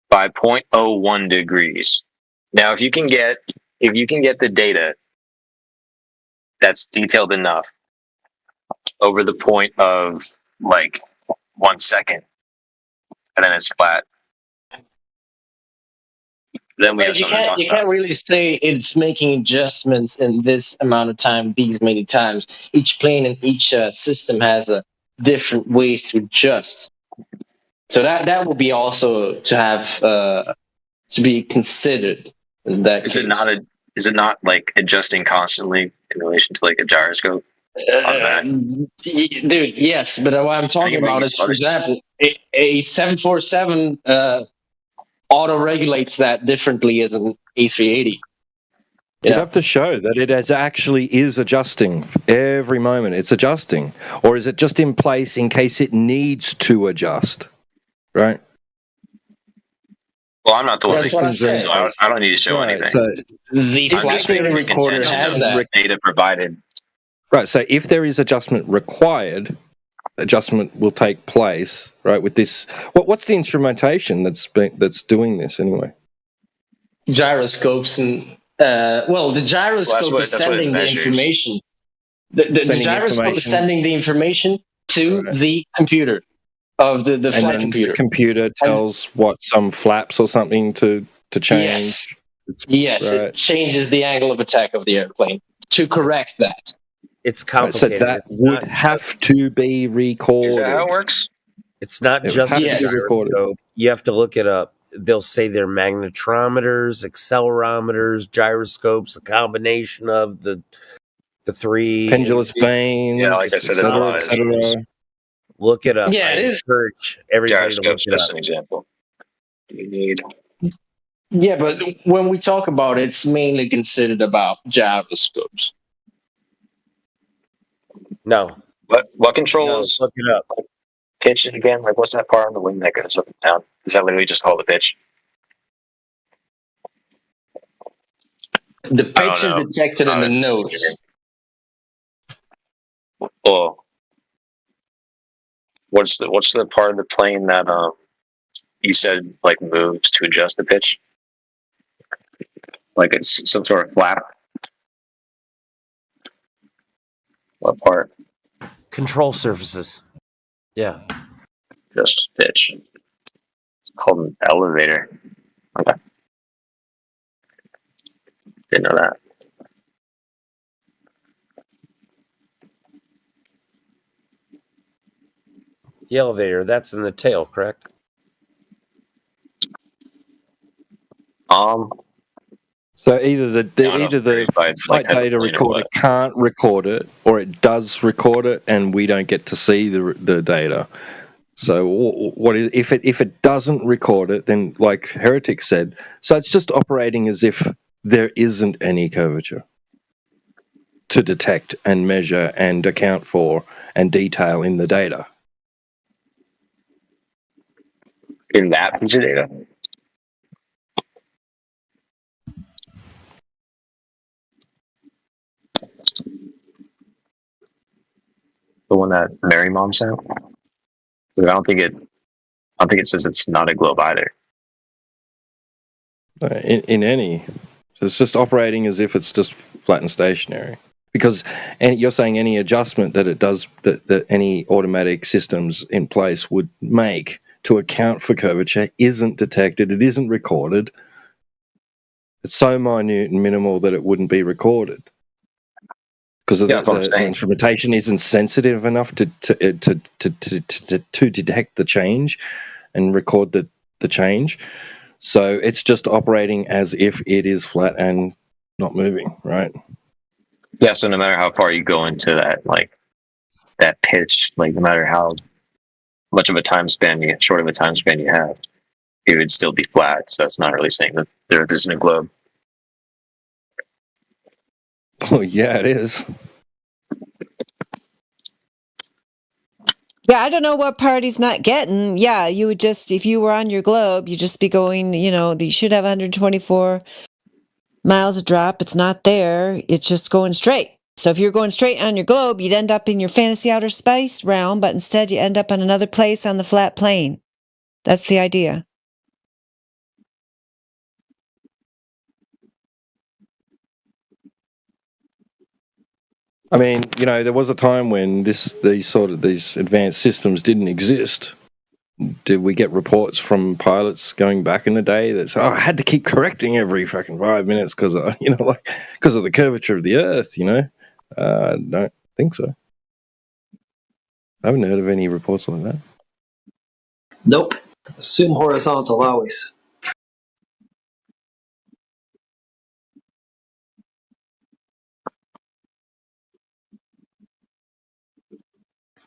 by 0.01 degrees. Now, if you can get the data that's detailed enough over the point of like 1 second, and then it's flat. Then we have you can't really say it's making adjustments in this amount of time, these many times. Each plane and each system has a different way to adjust. So that will be also to have to be considered. In that is it not like adjusting constantly in relation to like a gyroscope? Dude, yes, but what I'm talking about is, for example, a 747 auto regulates that differently as an A380. You have to show that it actually is adjusting every moment. It's adjusting, or is it just in place in case it needs to adjust? Right. Well, I'm not the one that said. I don't need to show anything. So the flight data recorder has that data provided. Right. So if there is adjustment required, adjustment will take place. Right. With this, what's the instrumentation that's doing this anyway? Gyroscopes and the gyroscope is sending the information. The gyroscope is sending the information to the computer of the flight computer. The computer tells some flaps or something to change. Yes, it changes the angle of attack of the airplane to correct that. It's Right, so complicated. that It's would not have to be recorded. Is that how it works? It's not It would just have a to be recorded. gyroscope. You have to look it up. They'll say they're magnetometers, accelerometers, gyroscopes, a combination of the three. Pendulous vanes, Yeah, like I said, there's a lot of etc. Look it up. Yeah, I it is. encourage everybody to look gyroscopes, it just up. an example. You need. Yeah, but when we talk about it, it's mainly considered about gyroscopes. No. What controls? Look it up. Pitch it again. Like, what's that part on the wing that goes up and down? Is that literally just called the pitch? The pitch is detected in the nose. Well, what's the part of the plane that you said like moves to adjust the pitch? Like it's some sort of flap. What part? Control surfaces. Yeah. Just pitch. It's called an elevator. Okay. Didn't know that. The elevator, that's in the tail, correct? So either the flight data recorder can't record it, or it does record it, and we don't get to see the data. So what is if it doesn't record it? Then, like Heretic said, so it's just operating as if there isn't any curvature to detect and measure and account for and detail in the data. In that piece of data. The one that Mary Mom sent. I don't think it says it's not a globe either. In any, so it's just operating as if it's just flat and stationary. Because you're saying any adjustment that it does, that any automatic systems in place would make to account for curvature isn't detected. It isn't recorded. It's so minute and minimal that it wouldn't be recorded. Because the instrumentation isn't sensitive enough to detect the change and record the change. So it's just operating as if it is flat and not moving, right? Yeah, so no matter how far you go into that pitch, like no matter how much of a time span short of a time span you have, it would still be flat. So that's not really saying that the Earth isn't a globe. Oh yeah, it is. Yeah, I don't know what part he's not getting. Yeah, you would just, if you were on your globe, you'd just be going, you should have 124 miles of drop. It's not there. It's just going straight. So if you're going straight on your globe, you'd end up in your fantasy outer space realm, but instead you end up in another place on the flat plane. That's the idea. I mean, there was a time when these advanced systems didn't exist. Did we get reports from pilots going back in the day that I had to keep correcting every fucking 5 minutes because of the curvature of the Earth? I don't think so. I haven't heard of any reports like that. Nope. Assume horizontal always.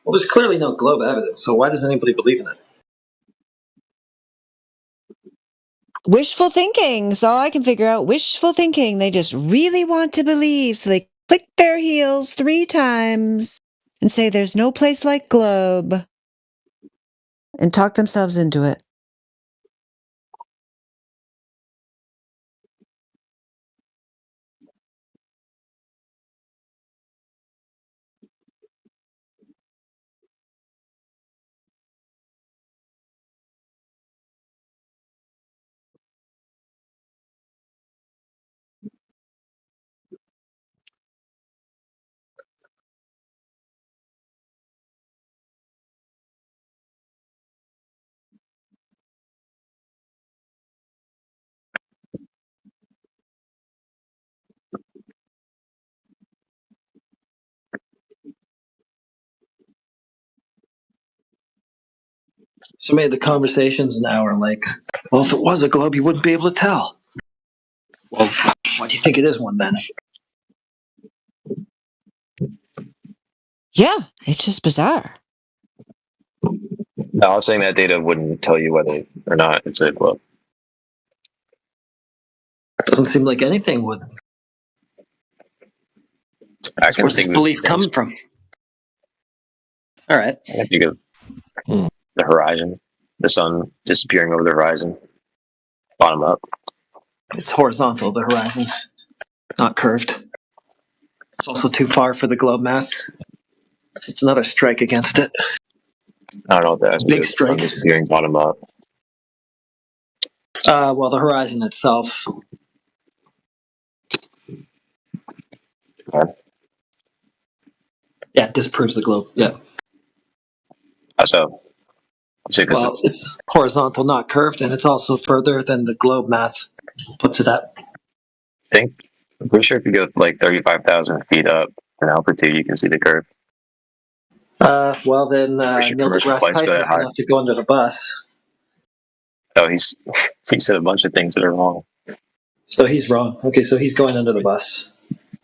Well, there's clearly no globe evidence, so why does anybody believe in it? Wishful thinking is all I can figure out. Wishful thinking. They just really want to believe, so they click their heels 3 times and say there's no place like globe and talk themselves into it. So maybe the conversations now are like, well, if it was a globe, you wouldn't be able to tell. Well, why do you think it is one then? Yeah, it's just bizarre. No, I was saying that data wouldn't tell you whether or not it's a globe. Doesn't seem like anything would. Where's this belief coming from? All right. I think of the horizon, the sun disappearing over the horizon, bottom up. It's horizontal, the horizon, not curved. It's also too far for the globe math. So it's another strike against it. I don't know what that is. Big strike. Disappearing bottom up. Well, the horizon itself. Yeah, it disproves the globe. Yeah. So, well, it's horizontal, not curved, and it's also further than the globe math puts it at. I'm pretty sure if you go like 35,000 feet up in altitude, you can see the curve. Well, then Neil deGrasse Tyson's going to have to go under the bus. Oh, he said a bunch of things that are wrong. So he's wrong. Okay, so he's going under the bus.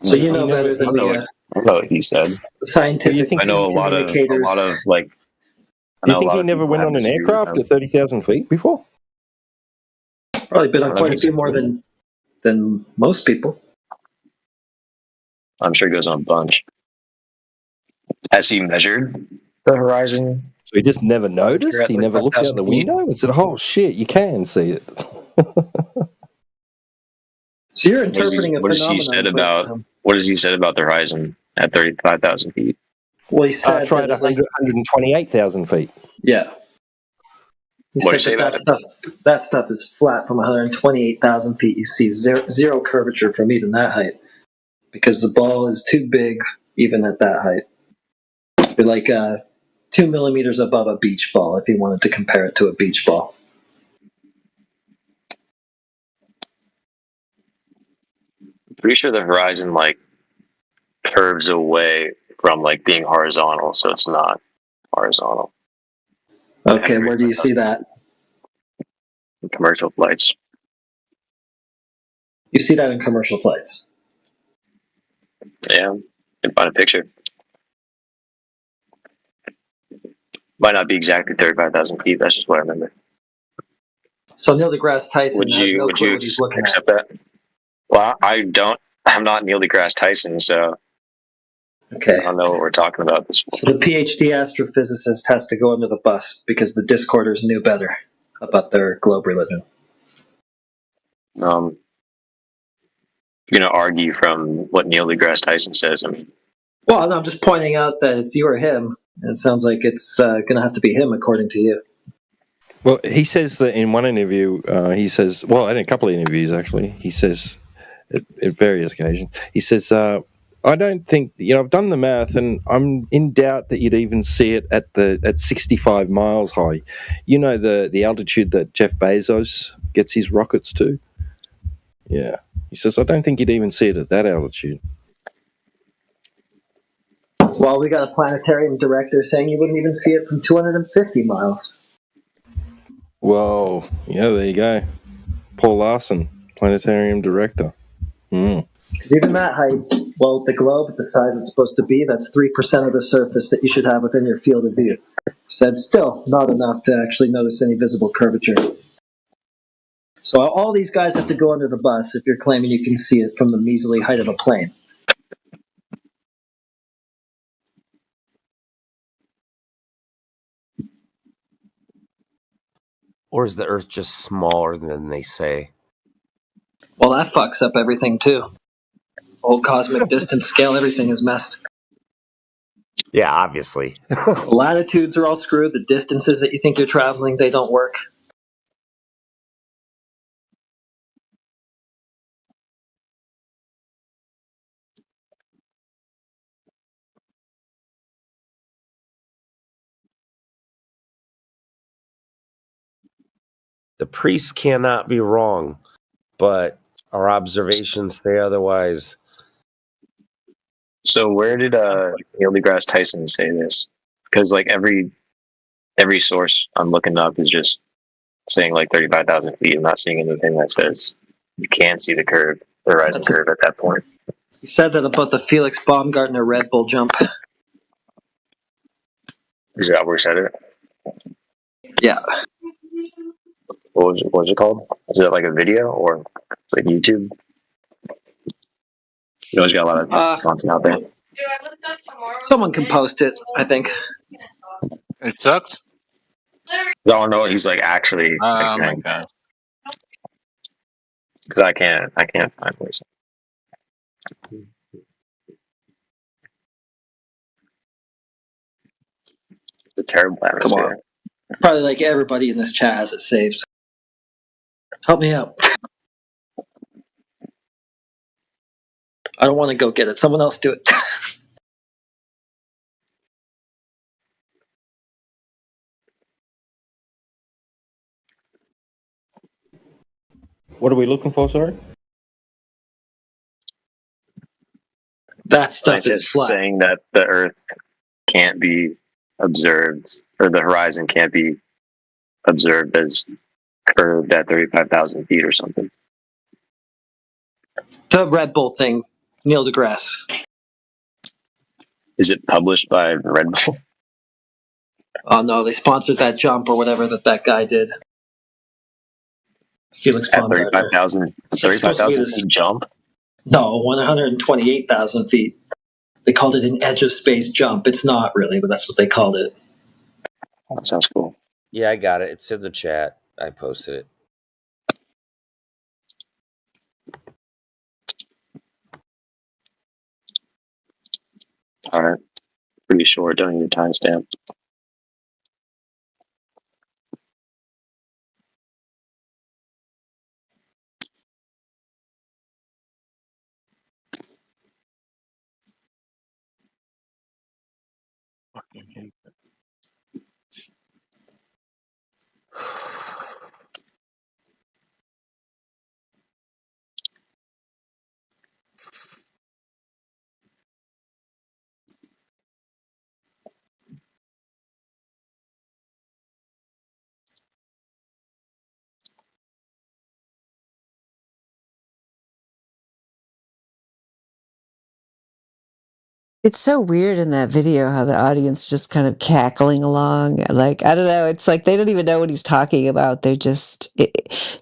So you know better than I don't know what he said. The scientific. I know a lot of like. Do you think he never went on an aircraft to 30,000 feet before? Probably been on quite a few more than most people. I'm sure he goes on a bunch. Has he measured the horizon? So he just never noticed? He never looked out the window and said, oh shit, you can see it. So you're interpreting what has he said about the horizon at 35,000 feet? Well, he said try it 128,000 feet. Yeah. What did you say about it? That stuff is flat from 128,000 feet. You see zero curvature from even that height because the ball is too big even at that height. You're like 2 millimeters above a beach ball if you wanted to compare it to a beach ball. Pretty sure the horizon like curves away from like being horizontal, so it's not horizontal. Okay, where do you see that? In commercial flights. You see that in commercial flights? Yeah, you can find a picture. Might not be exactly 35,000 feet. That's just what I remember. So Neil deGrasse Tyson has no clue what he's looking at. That? Well, I'm not Neil deGrasse Tyson, so okay. I don't know what we're talking about. So the PhD astrophysicist has to go under the bus because the Discorders knew better about their globe religion. You're going to argue from what Neil deGrasse Tyson says. I mean, well, no, I'm just pointing out that it's you or him, and it sounds like it's going to have to be him, according to you. Well, he says that in one interview, in a couple of interviews actually, he says at various occasions, he says, I don't think, I've done the math and I'm in doubt that you'd even see it at 65 miles high. You know, the altitude that Jeff Bezos gets his rockets to? Yeah. He says, I don't think you'd even see it at that altitude. Well, we got a planetarium director saying you wouldn't even see it from 250 miles. Well, yeah, there you go. Paul Larson, planetarium director. Because even that height, well, the globe at the size it's supposed to be, that's 3% of the surface that you should have within your field of view. Said still not enough to actually notice any visible curvature. So all these guys have to go under the bus if you're claiming you can see it from the measly height of a plane. Or is the Earth just smaller than they say? Well, that fucks up everything, too. Whole cosmic distance scale, everything is messed. Yeah, obviously. The latitudes are all screwed. The distances that you think you're traveling, they don't work. The priests cannot be wrong, but our observations say otherwise. So where did Neil deGrasse Tyson say this? Because like every every source I'm looking up is just saying like 35,000 feet. I'm not seeing anything that says you can't see the curve, the horizon curve at that point. You said that about the Felix Baumgartner Red Bull jump. Is that where he said it? Yeah. What was it called? Is it like a video or like YouTube? You always got a lot of content out there. Someone can post it, I think. It sucks. I don't know what he's like actually Oh my saying. god. Because I can't find what he's saying. It's a terrible atmosphere. Come on. Probably like everybody in this chat has it saved. Help me out. I don't want to go get it. Someone else do it. What are we looking for, sorry? That stuff is Scientists flat. saying that the Earth can't be observed, or the horizon can't be observed as curved at 35,000 feet or something. The Red Bull thing, Neil deGrasse. Is it published by Red Bull? Oh no, they sponsored that jump or whatever that guy did. Felix At Baumgartner. 35,000 feet jump? No, 128,000 feet. They called it an edge of space jump. It's not really, but that's what they called it. That sounds cool. Yeah, I got it. It's in the chat. I posted it. All right. Pretty short. Don't need a timestamp. It's so weird in that video how the audience just kind of cackling along. Like, I don't know. It's like they don't even know what he's talking about. They're just,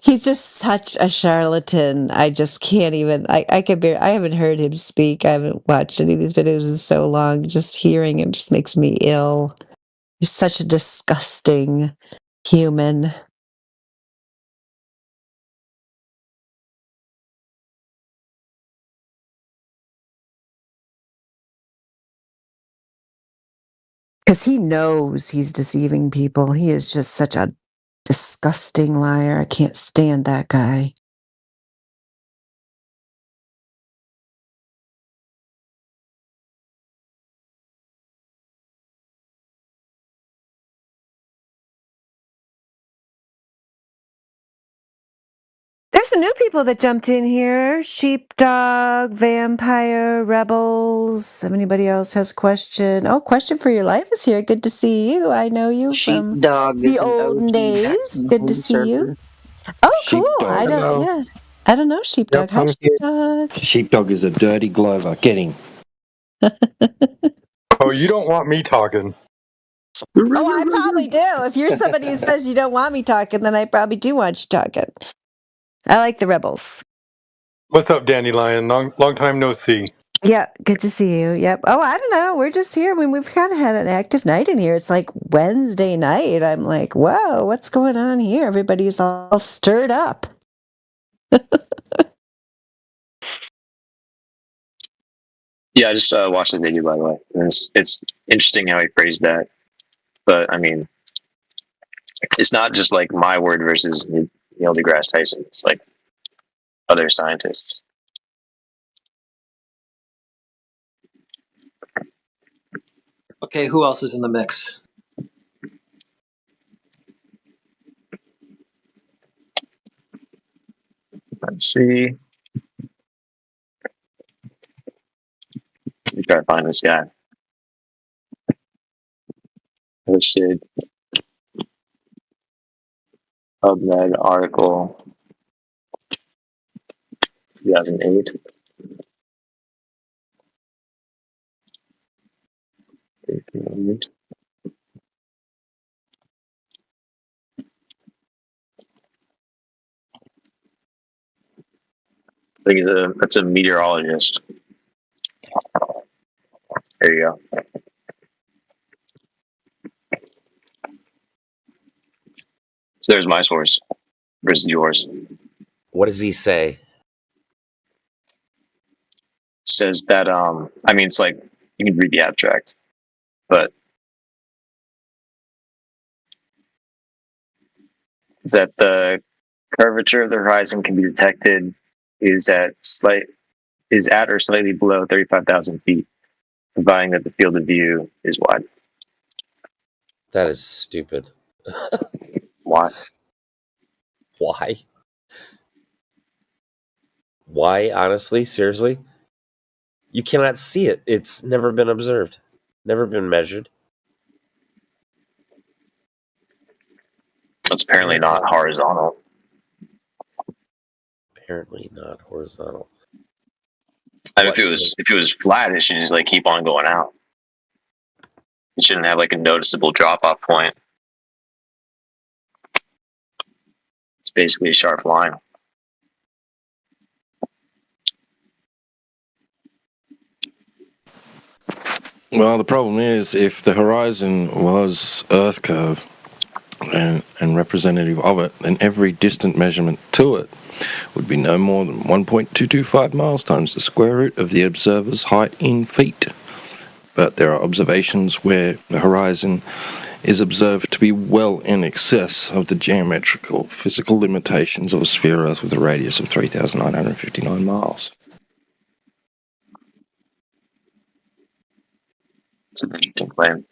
he's just such a charlatan. I just can't even, I haven't heard him speak. I haven't watched any of these videos in so long. Just hearing him just makes me ill. He's such a disgusting human. Because he knows he's deceiving people. He is just such a disgusting liar. I can't stand that guy. There's some new people that jumped in here. Sheepdog, Vampire, Rebels. If anybody else has a question. Oh, Question for Your Life is here. Good to see you. I know you from Sheepdog the is an olden OG days. Good to see you. server. Oh, cool. Sheepdog. I don't know Sheepdog. Yep, Hi, I'm here. Sheepdog. Sheepdog is a dirty Glover. Get him. Oh, you don't want me talking. Oh, I probably do. If you're somebody who says you don't want me talking, then I probably do want you talking. I like the Rebels. What's up, Dandelion? Long time no see. Yeah, good to see you. Yep. Oh, I don't know. We're just here. I mean, we've kind of had an active night in here. It's like Wednesday night. I'm like, whoa, what's going on here? Everybody's all stirred up. Yeah, I just watched the video, by the way. And it's interesting how he phrased that. But, I mean, it's not just like my word versus Neil deGrasse Tyson. It's like other scientists. Okay, who else is in the mix? Let's see. We try to find this guy. Listed PubMed article, 2008. I think that's a meteorologist. There you go. So there's my source versus yours. What does he say? Says that I mean, it's like you can read the abstract, but that the curvature of the horizon can be detected is at or slightly below 35,000 feet, providing that the field of view is wide. That is stupid. Why? Why? Why, honestly? Seriously? You cannot see it. It's never been observed, never been measured. It's apparently not horizontal. Apparently not horizontal. I mean, if it was flat, it should just like keep on going out. It shouldn't have like a noticeable drop off point. It's basically a sharp line. Well, the problem is if the horizon was Earth curve and representative of it, then every distant measurement to it would be no more than 1.225 miles times the square root of the observer's height in feet. But there are observations where the horizon is observed to be well in excess of the geometrical physical limitations of a sphere Earth with a radius of 3,959 miles. It's an interesting claim.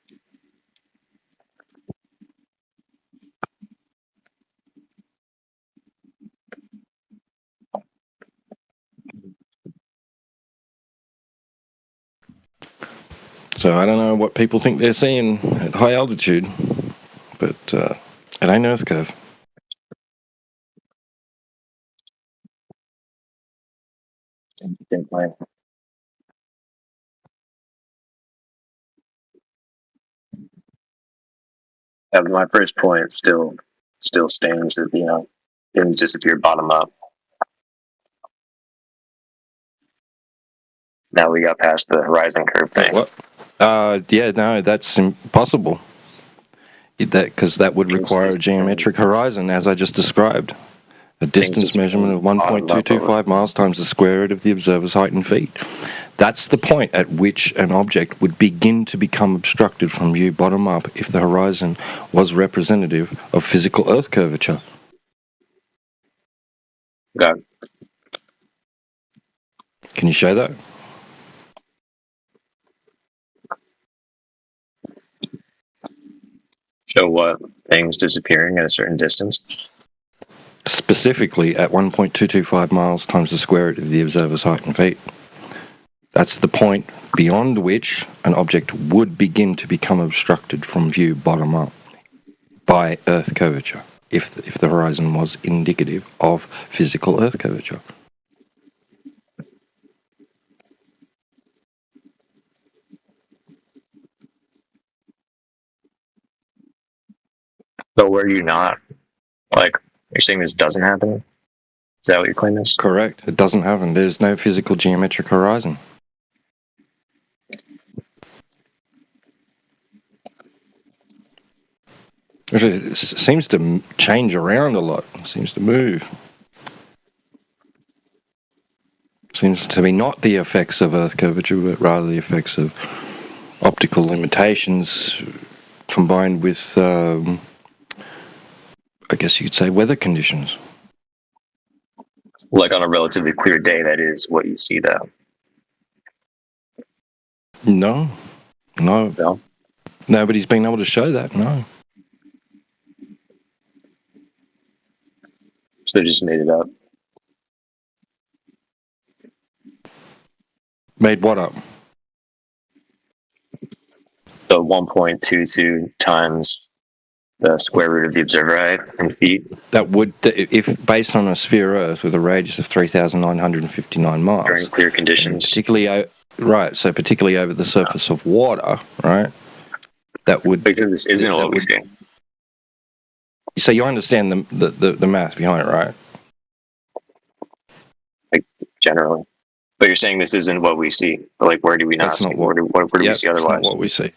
So I don't know what people think they're seeing at high altitude, but it ain't Earth curve. Interesting claim. My first point still stands that things disappear bottom up. Now we got past the horizon curve thing. What? Yeah, no, that's impossible. Because that would require a geometric horizon, as I just described. A distance measurement of 1.225 miles times the square root of the observer's height in feet. That's the point at which an object would begin to become obstructed from view bottom up if the horizon was representative of physical Earth curvature. Got it. Can you show that? Show what? Things disappearing at a certain distance? Specifically at 1.225 miles times the square root of the observer's height in feet. That's the point beyond which an object would begin to become obstructed from view bottom up by Earth curvature, if the horizon was indicative of physical Earth curvature. So were you not? Like, you're saying this doesn't happen? Is that what your claim is? Correct. It doesn't happen. There's no physical geometric horizon. It seems to change around a lot. It seems to move. Seems to be not the effects of Earth curvature, but rather the effects of optical limitations combined with, I guess you could say, weather conditions. Like on a relatively clear day, that is what you see, though. No. Nobody's been able to show that, no. So they just made it up. Made what up? So 1.22 times The square root of the observer height in feet. That would, if based on a sphere Earth with a radius of 3,959 miles, during clear conditions, particularly right. So particularly over the surface of water, right? That would because this isn't what we see. So you understand the math behind it, right? Like generally, but you're saying this isn't what we see. But like, where do we not That's see? not what, Where do we see otherwise? Not what we see.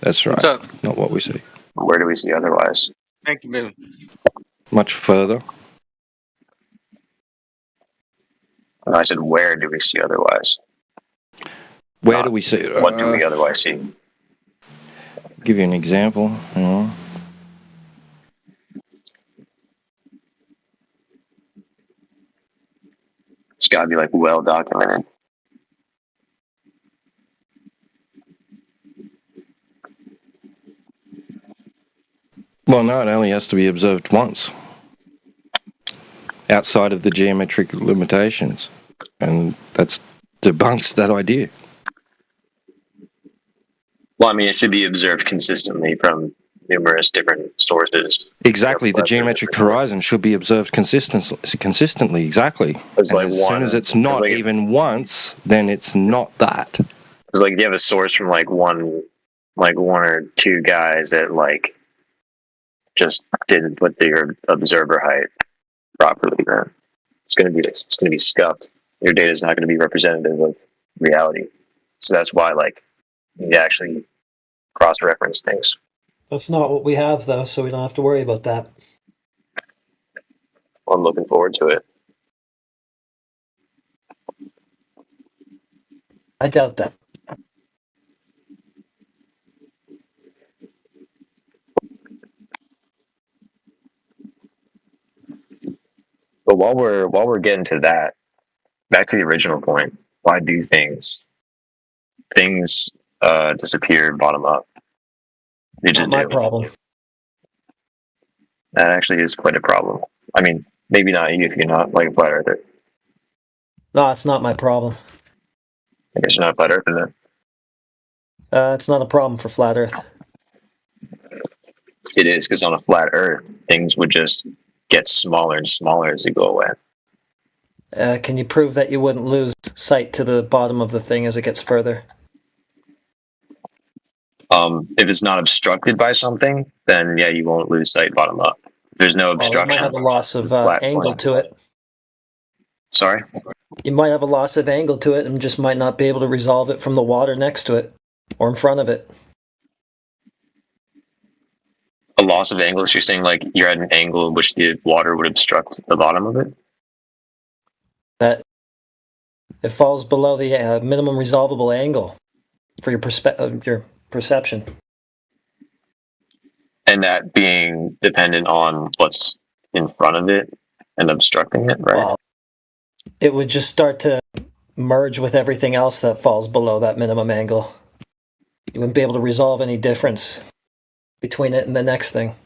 That's right. Not what we see. Where do we see otherwise? Thank you, Moon. Much further. I said, where do we see otherwise? Where do we see? What do we otherwise see? Give you an example. It's got to be like well documented. Well, no, it only has to be observed once, outside of the geometric limitations, and that's debunks that idea. Well, I mean, it should be observed consistently from numerous different sources. Exactly, the geometric horizon should be observed consistently. Exactly. It's And like as soon as it's not even once, then it's not that. It's like you have a source from like one or two guys that like just didn't put their observer height properly. Then it's gonna be scuffed. Your data is not going to be representative of reality. So that's why like you actually cross-reference things. That's not what we have, though, so we don't have to worry about that. I'm looking forward to it. I doubt that. But while we're getting to that, back to the original point, why do things disappear bottom up? They just Not my do. problem. That actually is quite a problem. I mean, maybe not you if you're not like a flat earther. No, it's not my problem. I guess you're not a flat earther then. It's not a problem for flat Earth. It is, because on a flat Earth, things would just get smaller and smaller as they go away. Can you prove that you wouldn't lose sight to the bottom of the thing as it gets further? If it's not obstructed by something, then yeah, you won't lose sight bottom up. If there's no Well, you obstruction. might have a loss of flat angle plane. to it. Sorry? You might have a loss of angle to it and just might not be able to resolve it from the water next to it or in front of it. A loss of angle, so you're saying like you're at an angle in which the water would obstruct the bottom of it? That it falls below the minimum resolvable angle for your perception. And that being dependent on what's in front of it and obstructing it, right? Well, it would just start to merge with everything else that falls below that minimum angle. You wouldn't be able to resolve any difference between it and the next thing.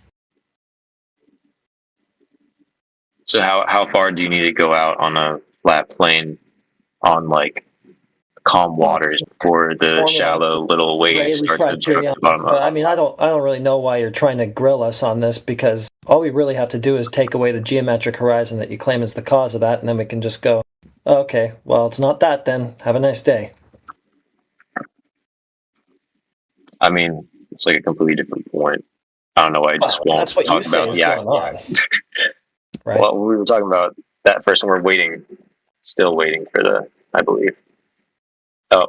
So how far do you need to go out on a flat plane on like calm waters before the shallow little waves start to obstruct the bottom But up? I mean, I don't really know why you're trying to grill us on this, because all we really have to do is take away the geometric horizon that you claim is the cause of that, and then we can just go, okay, well, it's not that then. Have a nice day. I mean, it's like a completely different point. I don't know why I just won't That's what you talk say about is the going on. Right. Well, we were talking about that first one. We're waiting, still waiting for the, I believe. Oh,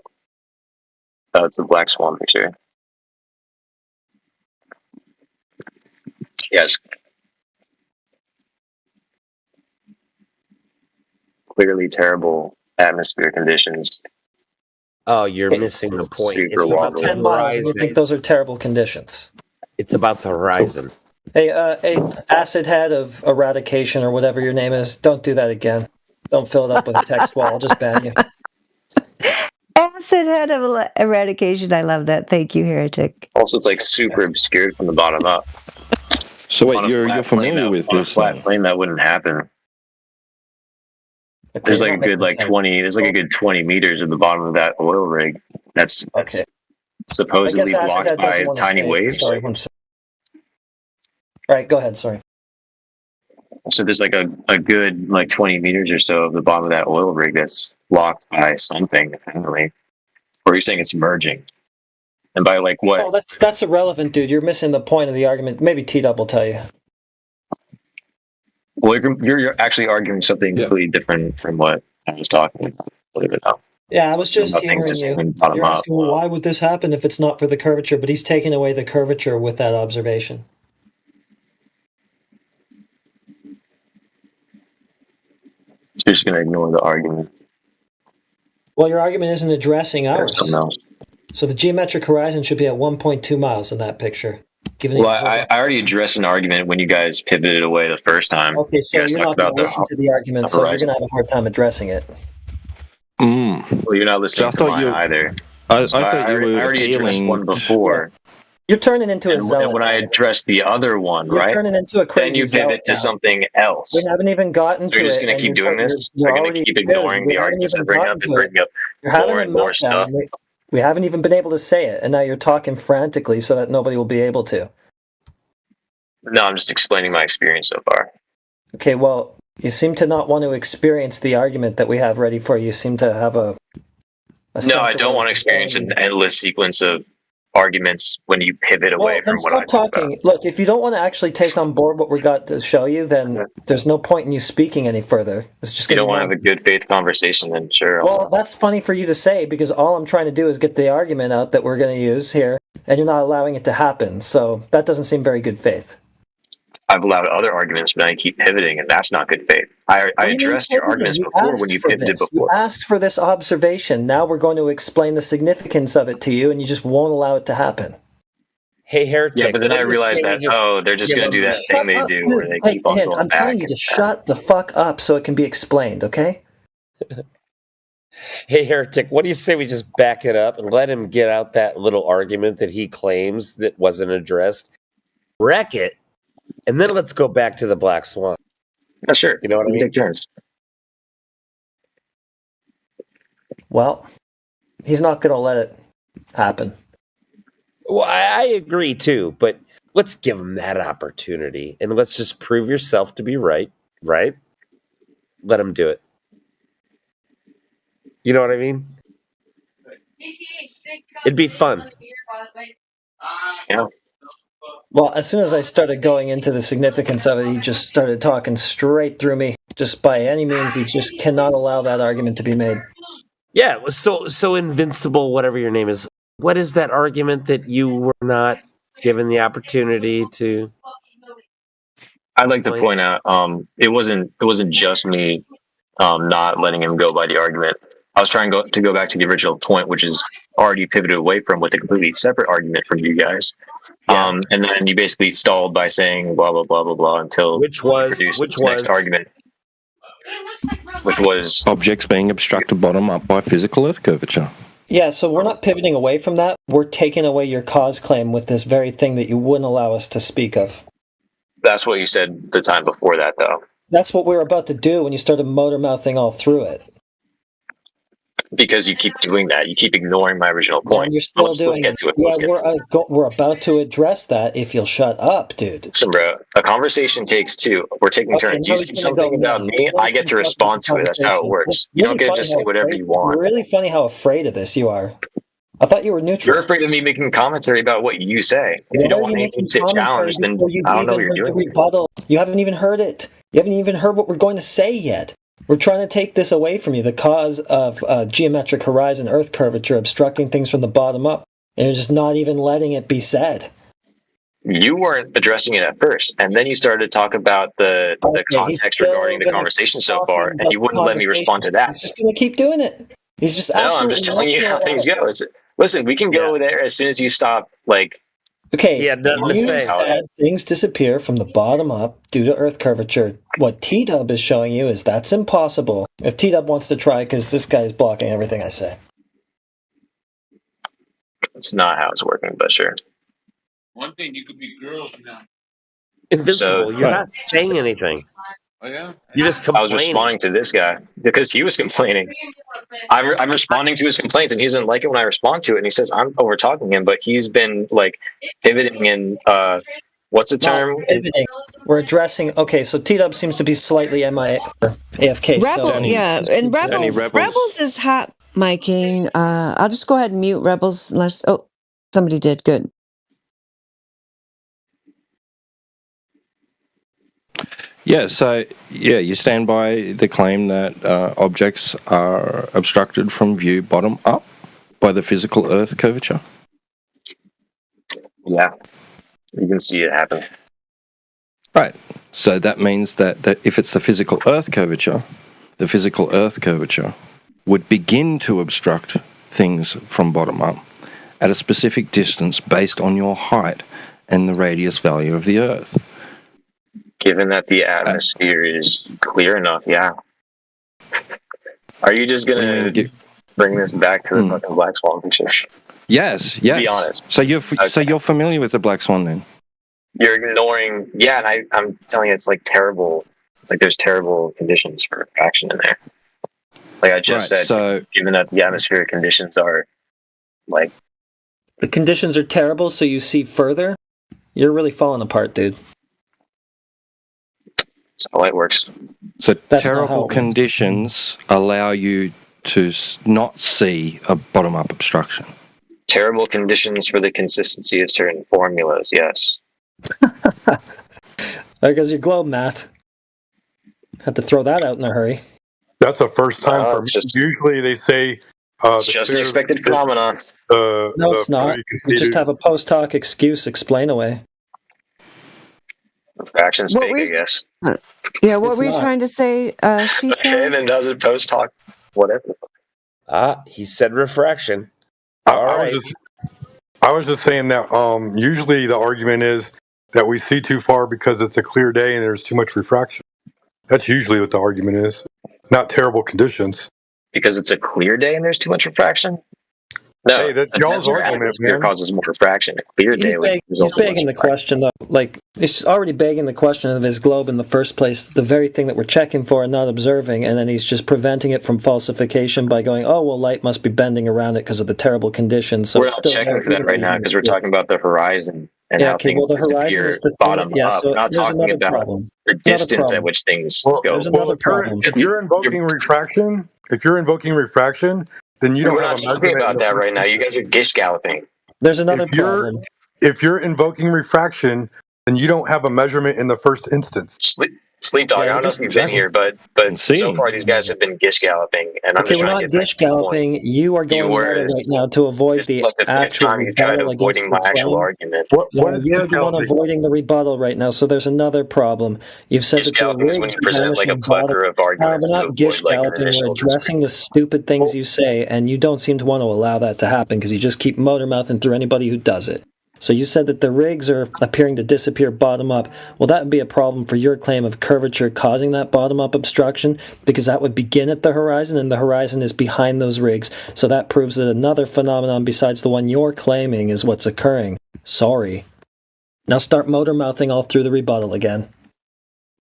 it's the Black Swan picture. Yes. Clearly terrible atmosphere conditions. Oh, you're missing the point. Super It's long. about the 10 miles, and you horizon. think those are terrible conditions. It's about the horizon. Hey, acid head of eradication or whatever your name is, don't do that again. Don't fill it up with a text wall. I'll just ban you. Acid head of eradication. I love that. Thank you, heretic. Also, it's like super obscured from the bottom up. So wait, On a you're flat familiar plane, with on a this? flat plane, that wouldn't happen. Okay, There's you're like a not good making like sense. 20. There's like a good 20 meters at the bottom of that oil rig. That's Okay. supposedly I guess acid blocked head by doesn't want to tiny stay. waves. Sorry, one second. All right, go ahead. Sorry. So there's like a good like 20 meters or so of the bottom of that oil rig that's blocked by something, apparently. Or you're saying it's merging. And by like what? Oh, that's irrelevant, dude. You're missing the point of the argument. Maybe T-Dub will tell you. Well, you're actually arguing something completely different from what I was talking about. Believe it or not. Yeah, I was just Nothing's hearing just you. going bottom You're up. asking, well, why would this happen if it's not for the curvature? But he's taking away the curvature with that observation. You're just going to ignore the argument. Well, your argument isn't addressing ours. Something else. So the geometric horizon should be at 1.2 miles in that picture. Given Well, I already addressed an argument when you guys pivoted away the first time. Okay, so You guys you're talked not going about to listen to the argument, so you're horizon. going to have a hard time addressing it. Well, you're not listening Just to thought mine you- either. I So thought you were I already addressed appealing- one before. You're turning into a And zealot. when I addressed the other one, You're right? turning into a crazy Then you pivot zealot to now. something else. We haven't even gotten So to you're just it. going to and keep doing this? You're You're going already to keep good. ignoring We the haven't arguments I even bring gotten up and to it. bring up You're having more a and more meltdown. stuff? We haven't even been able to say it, and now you're talking frantically so that nobody will be able to. No, I'm just explaining my experience so far. Okay, well, you seem to not want to experience the argument that we have ready for you. You seem to have a No, sense I of don't what want to it's experience going. an endless sequence of arguments when you pivot away Well, then from what I stop talking. Look, if you don't want to actually take on board what we got to show you, then there's no point in you speaking any further. It's just If you going don't to want be to have a good faith conversation, then sure. Well, that's funny for you to say because all I'm trying to do is get the argument out that we're going to use here, and you're not allowing it to happen. So that doesn't seem very good faith. I've allowed other arguments, but I keep pivoting, and that's not good faith. I What do you mean addressed your pivoting? arguments You before asked when you for pivoted this. before. You asked for this observation. Now we're going to explain the significance of it to you, and you just won't allow it to happen. Hey, Heretic. Yeah, but then what I do you realized say we that, just they're just give going to do them that thing they do where they Hey, keep on Hint, going I'm back. telling you to shut the fuck up so it can be explained, okay? Hey, Heretic, what do you say we just back it up and let him get out that little argument that he claims that wasn't addressed, wreck it, and then let's go back to the Black Swan. Yeah, sure. You know what I We mean? take turns. Well, he's not going to let it happen. Well, I agree too, but let's give him that opportunity and let's just prove yourself to be right, right? Let him do it. You know what I mean? It'd be fun. Yeah. Well, as soon as I started going into the significance of it, he just started talking straight through me. Just by any means, he just cannot allow that argument to be made. Yeah, so Invincible, whatever your name is. What is that argument that you were not given the opportunity to? I'd like to point out, it wasn't just me not letting him go by the argument. I was trying to go back to the original point, which is already pivoted away from with a completely separate argument from you guys. And then you basically stalled by saying blah blah blah blah blah until which was next argument, which was objects being obstructed bottom up by physical Earth curvature. Yeah, so we're not pivoting away from that. We're taking away your cause claim with this very thing that you wouldn't allow us to speak of. That's what you said the time before that, though. That's what we were about to do when you started motor mouthing all through it. Because you keep doing that, you keep ignoring my original point. And you're still let's doing get it. to it. Yeah, we're about to address that if you'll shut up, dude. Listen, bro, a conversation takes two. We're taking turns. You see something about me, I get to respond to it. That's how it works. You don't get to just say whatever you want. It's really funny how afraid of this you are. I thought you were neutral. You're afraid of me making commentary about what you say. If you don't want anything to challenge, then I don't know what you're doing. Rebuttal. You haven't even heard it. You haven't even heard what we're going to say yet. We're trying to take this away from you, the cause of geometric horizon Earth curvature obstructing things from the bottom up, and you're just not even letting it be said. You weren't addressing it at first, and then you started to talk about the context regarding the conversation so far, and you wouldn't let me respond to that. He's just going to keep doing it. He's just no, I'm just telling you how things go. Listen, we can go there as soon as you stop, Okay, yeah, you said things disappear from the bottom up due to Earth curvature. What T-Dub is showing you is that's impossible. If T-Dub wants to try, because this guy's blocking everything I say. It's not how it's working, but sure. One thing, you could be girls now. Invincible, you're not saying anything. Oh, yeah? You're just I was complaining. responding to this guy because he was complaining. I'm responding to his complaints, and he doesn't like it when I respond to it. And he says I'm over talking him, but he's been pivoting and What's the It's not term? pivoting. We're addressing. Okay, so T-Dub seems to be slightly MIA or AFK. Rebel, so yeah, and Rebels is hot miking. I'll just go ahead and mute Rebels unless somebody did. Good. Yeah, so you stand by the claim that objects are obstructed from view bottom up by the physical Earth curvature. Yeah, you can see it happen. Right. So that means that if it's the physical Earth curvature would begin to obstruct things from bottom up at a specific distance based on your height and the radius value of the Earth. Given that the atmosphere is clear enough, yeah. Are you just gonna bring this back to the fucking Black Swan picture? Yes. To be honest. So you're familiar with the Black Swan then? You're ignoring, and I'm telling you, it's like terrible. Like there's terrible conditions for action in there. Like I just said, given that the atmospheric conditions are like the conditions are terrible, so you see further. You're really falling apart, dude. That's how light works. So terrible conditions allow you to not see a bottom-up obstruction. Terrible conditions for the consistency of certain formulas, yes. There goes your globe math. Had to throw that out in a hurry. That's the first time for me. Usually they say it's just an expected phenomenon. No, it's not. You just have a post hoc excuse explain away. Fraction's fake, I guess. Yeah, what were you trying to say, Sheep? Okay, then does it post hoc? Whatever. He said refraction. I was just saying that usually the argument is that we see too far because it's a clear day and there's too much refraction. That's usually what the argument is, not terrible conditions. Because it's a clear day and there's too much refraction? No, hey, that's y'all's argument, man. Causes more refraction. A clear day He's begging the question, though. Like, it's already begging the question of his globe in the first place, the very thing that we're checking for and not observing, and then he's just preventing it from falsification by going, oh, well, light must be bending around it because of the terrible conditions. So we're not checking for that right now because we're talking about the horizon and how things disappear bottom up. We're not talking about the distance at which things go. If you're invoking refraction, then you don't we're have not talking about that right now. You guys are gish galloping. There's another problem. If you're invoking refraction, then you don't have a measurement in the first instance. Sleep Dog, I don't know if you've been here, but so far these guys have been gish galloping, and I'm just we're trying not to gish galloping. You are going right now to avoid the actual rebuttal against the actual argument. What is you're the one avoiding the rebuttal right now? So there's another problem. You've said that the rigs when you present like a plethora of arguments. We're not gish galloping. We're addressing the stupid things you say, and you don't seem to want to allow that to happen because you just keep motor mouthing through anybody who does it. So you said that the rigs are appearing to disappear bottom up. Well, that would be a problem for your claim of curvature causing that bottom up obstruction because that would begin at the horizon and the horizon is behind those rigs. So that proves that another phenomenon besides the one you're claiming is what's occurring. Sorry. Now start motor mouthing all through the rebuttal again.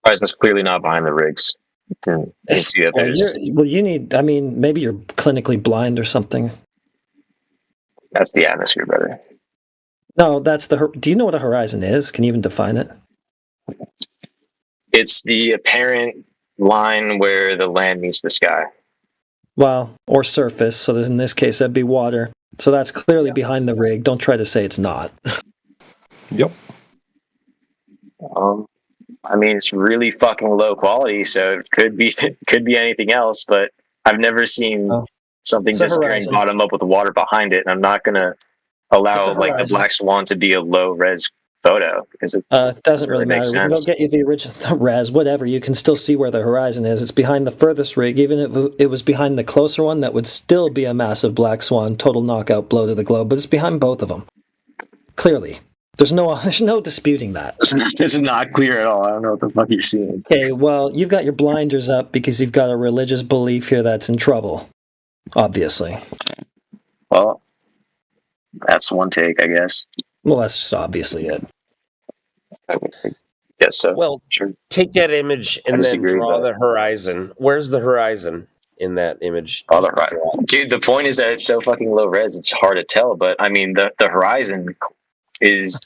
Horizon's clearly not behind the rigs. You can see that you need, maybe you're clinically blind or something. That's the atmosphere, brother. No, that's do you know what a horizon is? Can you even define it? It's the apparent line where the land meets the sky. Well, or surface. So in this case, that'd be water. So that's clearly behind the rig. Don't try to say it's not. Yep. It's really fucking low quality, so it could be anything else. But I've never seen something disappearing bottom up with the water behind it, and I'm not gonna allow the Black Swan to be a low res photo because it doesn't really matter. We can go get you the original res, whatever. You can still see where the horizon is. It's behind the furthest rig. Even if it was behind the closer one, that would still be a massive Black Swan total knockout blow to the globe. But it's behind both of them. Clearly, there's no disputing that. It's not clear at all. I don't know what the fuck you're seeing. Okay, well, you've got your blinders up because you've got a religious belief here that's in trouble. Obviously. Well. That's one take, I guess. Well, that's just obviously it. Yes, so. Well, take that image and then draw the horizon. Where's the horizon in that image? Oh, the horizon. Dude, the point is that it's so fucking low res, it's hard to tell. But, the horizon is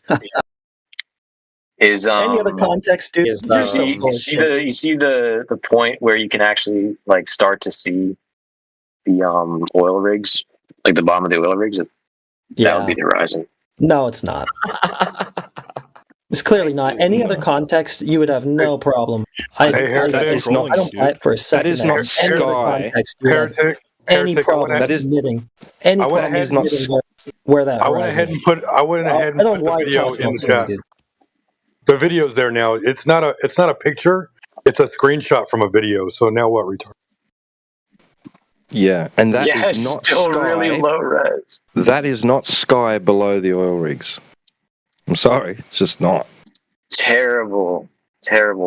is Any other context, dude? Is, You're so full of shit. you see the point where you can actually like start to see the oil rigs, like the bottom of the oil rigs. That would be the horizon. No, it's not. It's clearly not. Any other context, you would have no problem. I don't buy it for a second. That is not Any other sky. context, you have any problem admitting any problem admitting where that I went ahead and put the video in the chat. The video's there now. It's not a picture. It's a screenshot from a video. So now what, retard? Yeah, and that is Yes, not still sky. really low res. That is not sky below the oil rigs. I'm sorry, it's just not. Terrible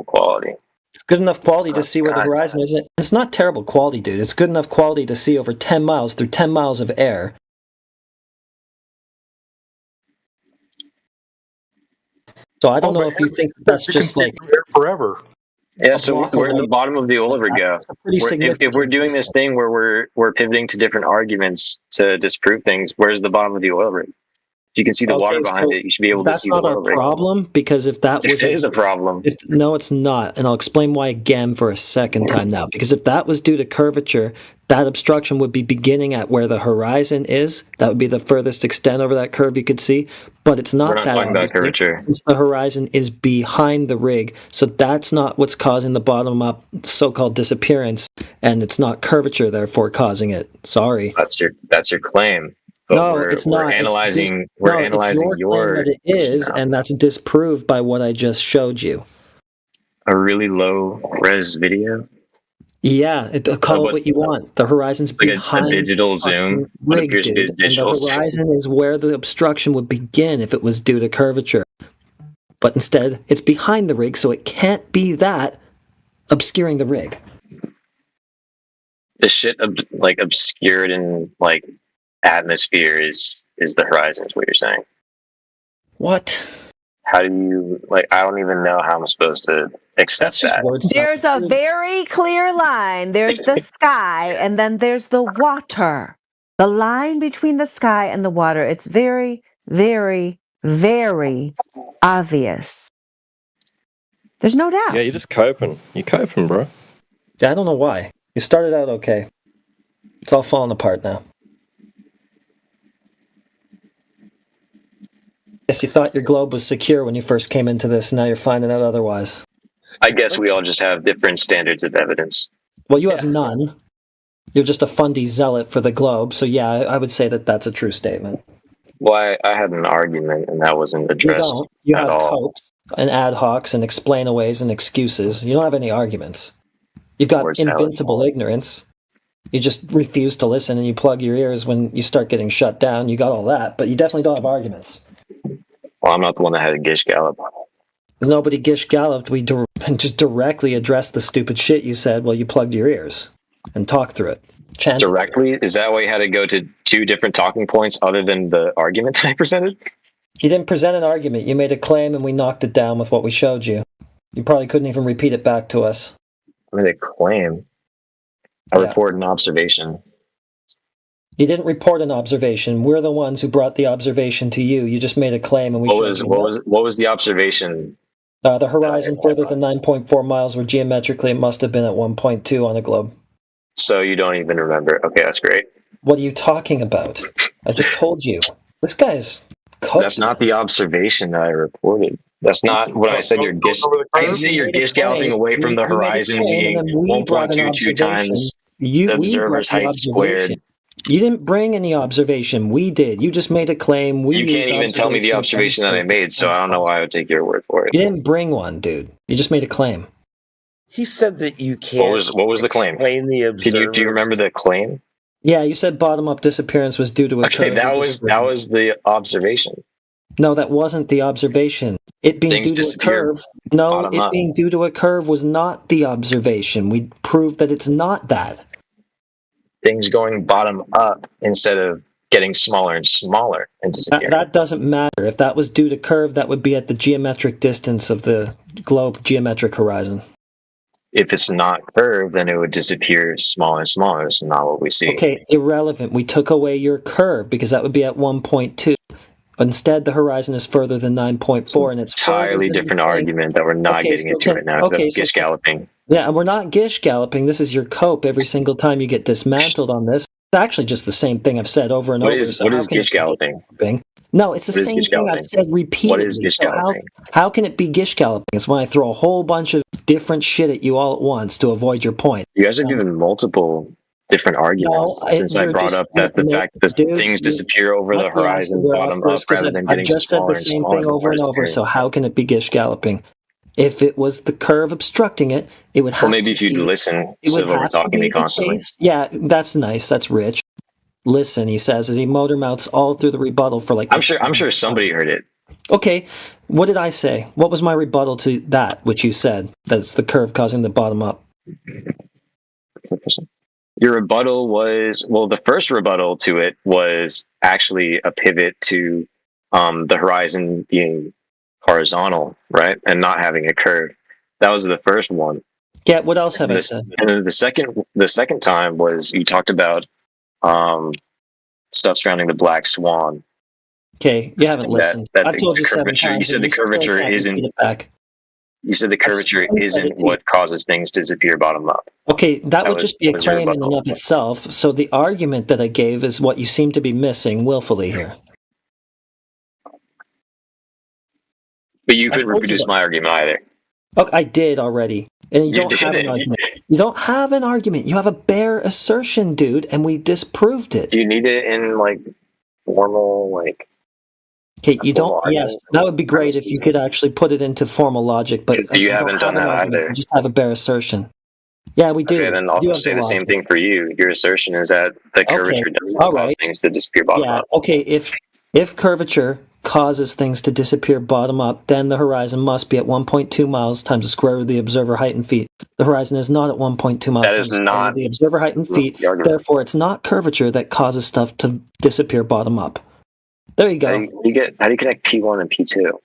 quality. It's good enough quality to see where the horizon is. It's not terrible quality, dude. It's good enough quality to see over 10 miles through 10 miles of air. So I don't know if you think that's just like forever. Yeah, so where did the bottom of the oil rig go? If we're doing this thing where we're pivoting to different arguments to disprove things, where's the bottom of the oil rig? If you can see the water behind it, you should be able to see the oil rig. That's not our problem, because if that was it is a problem. No, it's not, and I'll explain why again for a second time now. Because if that was due to curvature, that obstruction would be beginning at where the horizon is. That would be the furthest extent over that curve you could see. But it's not We're not that talking about curvature. Since the horizon is behind the rig, so that's not what's causing the bottom up so-called disappearance, and it's not curvature therefore causing it. Sorry. That's your claim. But No, it's not. We're analyzing. It's We're analyzing your claim that it is, and that's disproved by what I just showed you. A really low res video. Yeah, call it what you want. The horizon's like behind a digital zoom. What rig, appears to be a dude, digital and the zoom. horizon is where the obstruction would begin if it was due to curvature. But instead, it's behind the rig, so it can't be that obscuring the rig. The shit like obscured in like atmosphere is the horizon. Is what you're saying? What? How do you like? I don't even know how I'm supposed to accept that. There's a very clear line. There's the sky, and then there's the water. The line between the sky and the water. It's very, very, very obvious. There's no doubt. Yeah, you're just coping. You're coping, bro. Yeah, I don't know why. You started out okay. It's all falling apart now. Guess you thought your globe was secure when you first came into this, and now you're finding out otherwise. I guess we all just have different standards of evidence. Well, you have none. You're just a fundy zealot for the globe, so yeah, I would say that that's a true statement. Well, I had an argument, and that wasn't You addressed don't. You at have all. hopes and ad hocs and explainaways and excuses. You don't have any arguments. You've got Word salad. invincible ignorance. You just refuse to listen, and you plug your ears when you start getting shut down. You got all that, but you definitely don't have arguments. Well, I'm not the one that had a gish gallop. Nobody gish galloped. We just directly addressed the stupid shit you said while you plugged your ears and talked through it. Chanted. Directly? Is that why you had to go to two different talking points other than the argument that I presented? You didn't present an argument. You made a claim, and we knocked it down with what we showed you. You probably couldn't even repeat it back to us. I made a claim. I reported an observation. You didn't report an observation. We're the ones who brought the observation to you. You just made a claim, and we showed you. What was the observation? The horizon further than 9.4 miles, where geometrically it must have been at 1.2 on a globe. So you don't even remember. Okay, that's great. What are you talking about? I just told you. This guy's cooked. That's not the observation that I reported. That's not what I said. I didn't say you're gish galloping away from the horizon being 1.22 times the observer's height squared. You didn't bring any observation. We did. You just made a claim. You can't even tell me the observation that I made, so I don't know why I would take your word for it. You didn't bring one, dude. You just made a claim. He said that you can't. What was the claim? Explain the observers. Do you remember the claim? Yeah, you said bottom-up disappearance was due to a Okay, curve. that was the observation. No, that wasn't the observation. It being Things due to a disappear curve. No, bottom it up. being due to a curve was not the observation. We proved that it's not that. Things going bottom up instead of getting smaller and smaller and disappearing. That doesn't matter. If that was due to curve, that would be at the geometric distance of the globe geometric horizon. If it's not curved, then it would disappear smaller and smaller. It's not what we see. Okay, irrelevant. We took away your curve because that would be at 1.2. Instead, the horizon is further than 9.4, and it's entirely different argument that we're not getting into right now. That's gish galloping. Yeah, and we're not gish galloping. This is your cope every single time you get dismantled on this. It's actually just the same thing I've said over and over. What is gish galloping? No, it's the same thing I've said repeatedly. What is gish galloping? How can it be gish galloping? It's when I throw a whole bunch of different shit at you all at once to avoid your point. You guys have given multiple different arguments since I brought up that the fact that things disappear over the horizon, bottom up, rather than getting just said smaller the and same smaller. thing over and over. So how can it be gish galloping? If it was the curve obstructing it, it would have. Well, maybe if you'd listen instead of over talking me constantly. Yeah, that's nice. That's rich. Listen, he says as he motor mouths all through the rebuttal for like. I'm sure somebody heard it. Okay, what did I say? What was my rebuttal to that, which you said that it's the curve causing the bottom up? Your rebuttal was, well, the first rebuttal to it was actually a pivot to the horizon being horizontal, right, and not having a curve. That was the first one. Yeah. What else have I said? And then the second time was you talked about stuff surrounding the black swan. Okay, you haven't listened. I've told you 7 times. You said the curvature isn't. You said the curvature isn't what causes things to disappear bottom up. Okay, that would just be a claim in and of itself. So the argument that I gave is what you seem to be missing willfully here. But you couldn't reproduce my argument either. Okay, I did already. And you don't have an argument. You don't have an argument. You have a bare assertion, dude, and we disproved it. Do you need it in like formal like? Okay, you don't. Yes, that would be great if you could actually put it into formal logic. But you haven't done that either. You just have a bare assertion. Yeah, we do. Okay, then I'll say the same thing for you. Your assertion is that the curvature doesn't cause things to disappear bottom up. Okay, if curvature causes things to disappear bottom up, then the horizon must be at 1.2 miles times the square root of the observer height in feet. The horizon is not at 1.2 miles times the square root of the observer height in feet. Therefore, it's not curvature that causes stuff to disappear bottom up. There you go. How do you connect P1 and P2?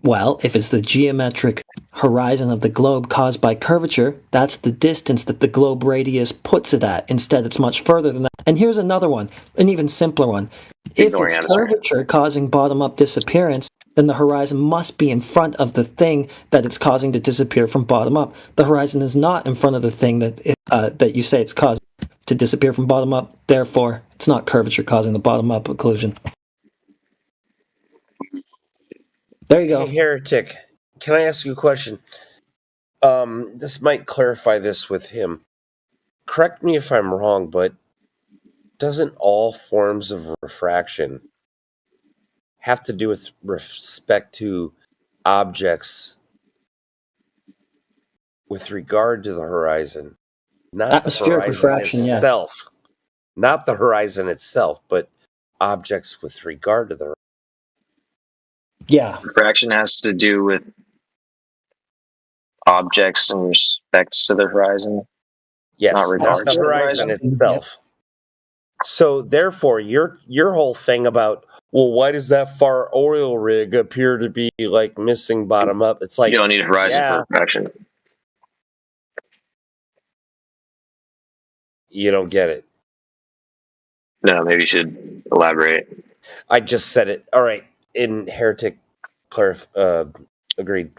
Well, if it's the geometric horizon of the globe caused by curvature, that's the distance that the globe radius puts it at. Instead, it's much further than that. And here's another one, an even simpler one. If it's curvature causing bottom-up disappearance, then the horizon must be in front of the thing that it's causing to disappear from bottom up. The horizon is not in front of the thing that you say it's causing to disappear from bottom up. Therefore, it's not curvature causing the bottom-up occlusion. There you go. Hey, Heretic, can I ask you a question? This might clarify this with him. Correct me if I'm wrong, but doesn't all forms of refraction have to do with respect to objects with regard to the horizon? Not atmospheric the horizon refraction, itself. Yeah. Not the horizon itself, but objects with regard to the horizon. Yeah. Refraction has to do with objects in respect to the horizon. Yes, not not the horizon itself. So therefore, your whole thing about, well, why does that far oil rig appear to be like missing bottom up? It's like you don't need a horizon for refraction. You don't get it. No, maybe you should elaborate. I just said it. All right. In Heretic, agreed.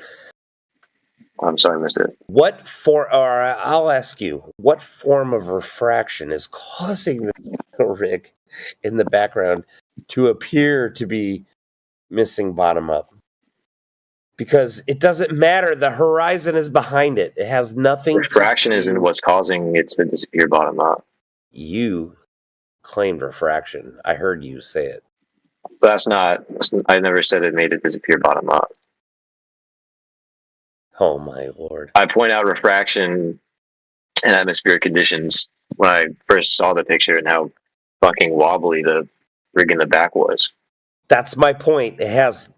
I'm sorry, I missed it. Or I'll ask you, what form of refraction is causing the rig in the background to appear to be missing bottom up? Because it doesn't matter. The horizon is behind it. It has nothing. Refraction isn't what's causing it to disappear bottom up. You claimed refraction. I heard you say it. That's not. I never said it made it disappear bottom up. Oh my lord! I point out refraction and atmospheric conditions when I first saw the picture and how fucking wobbly the rig in the back was. That's my point. It has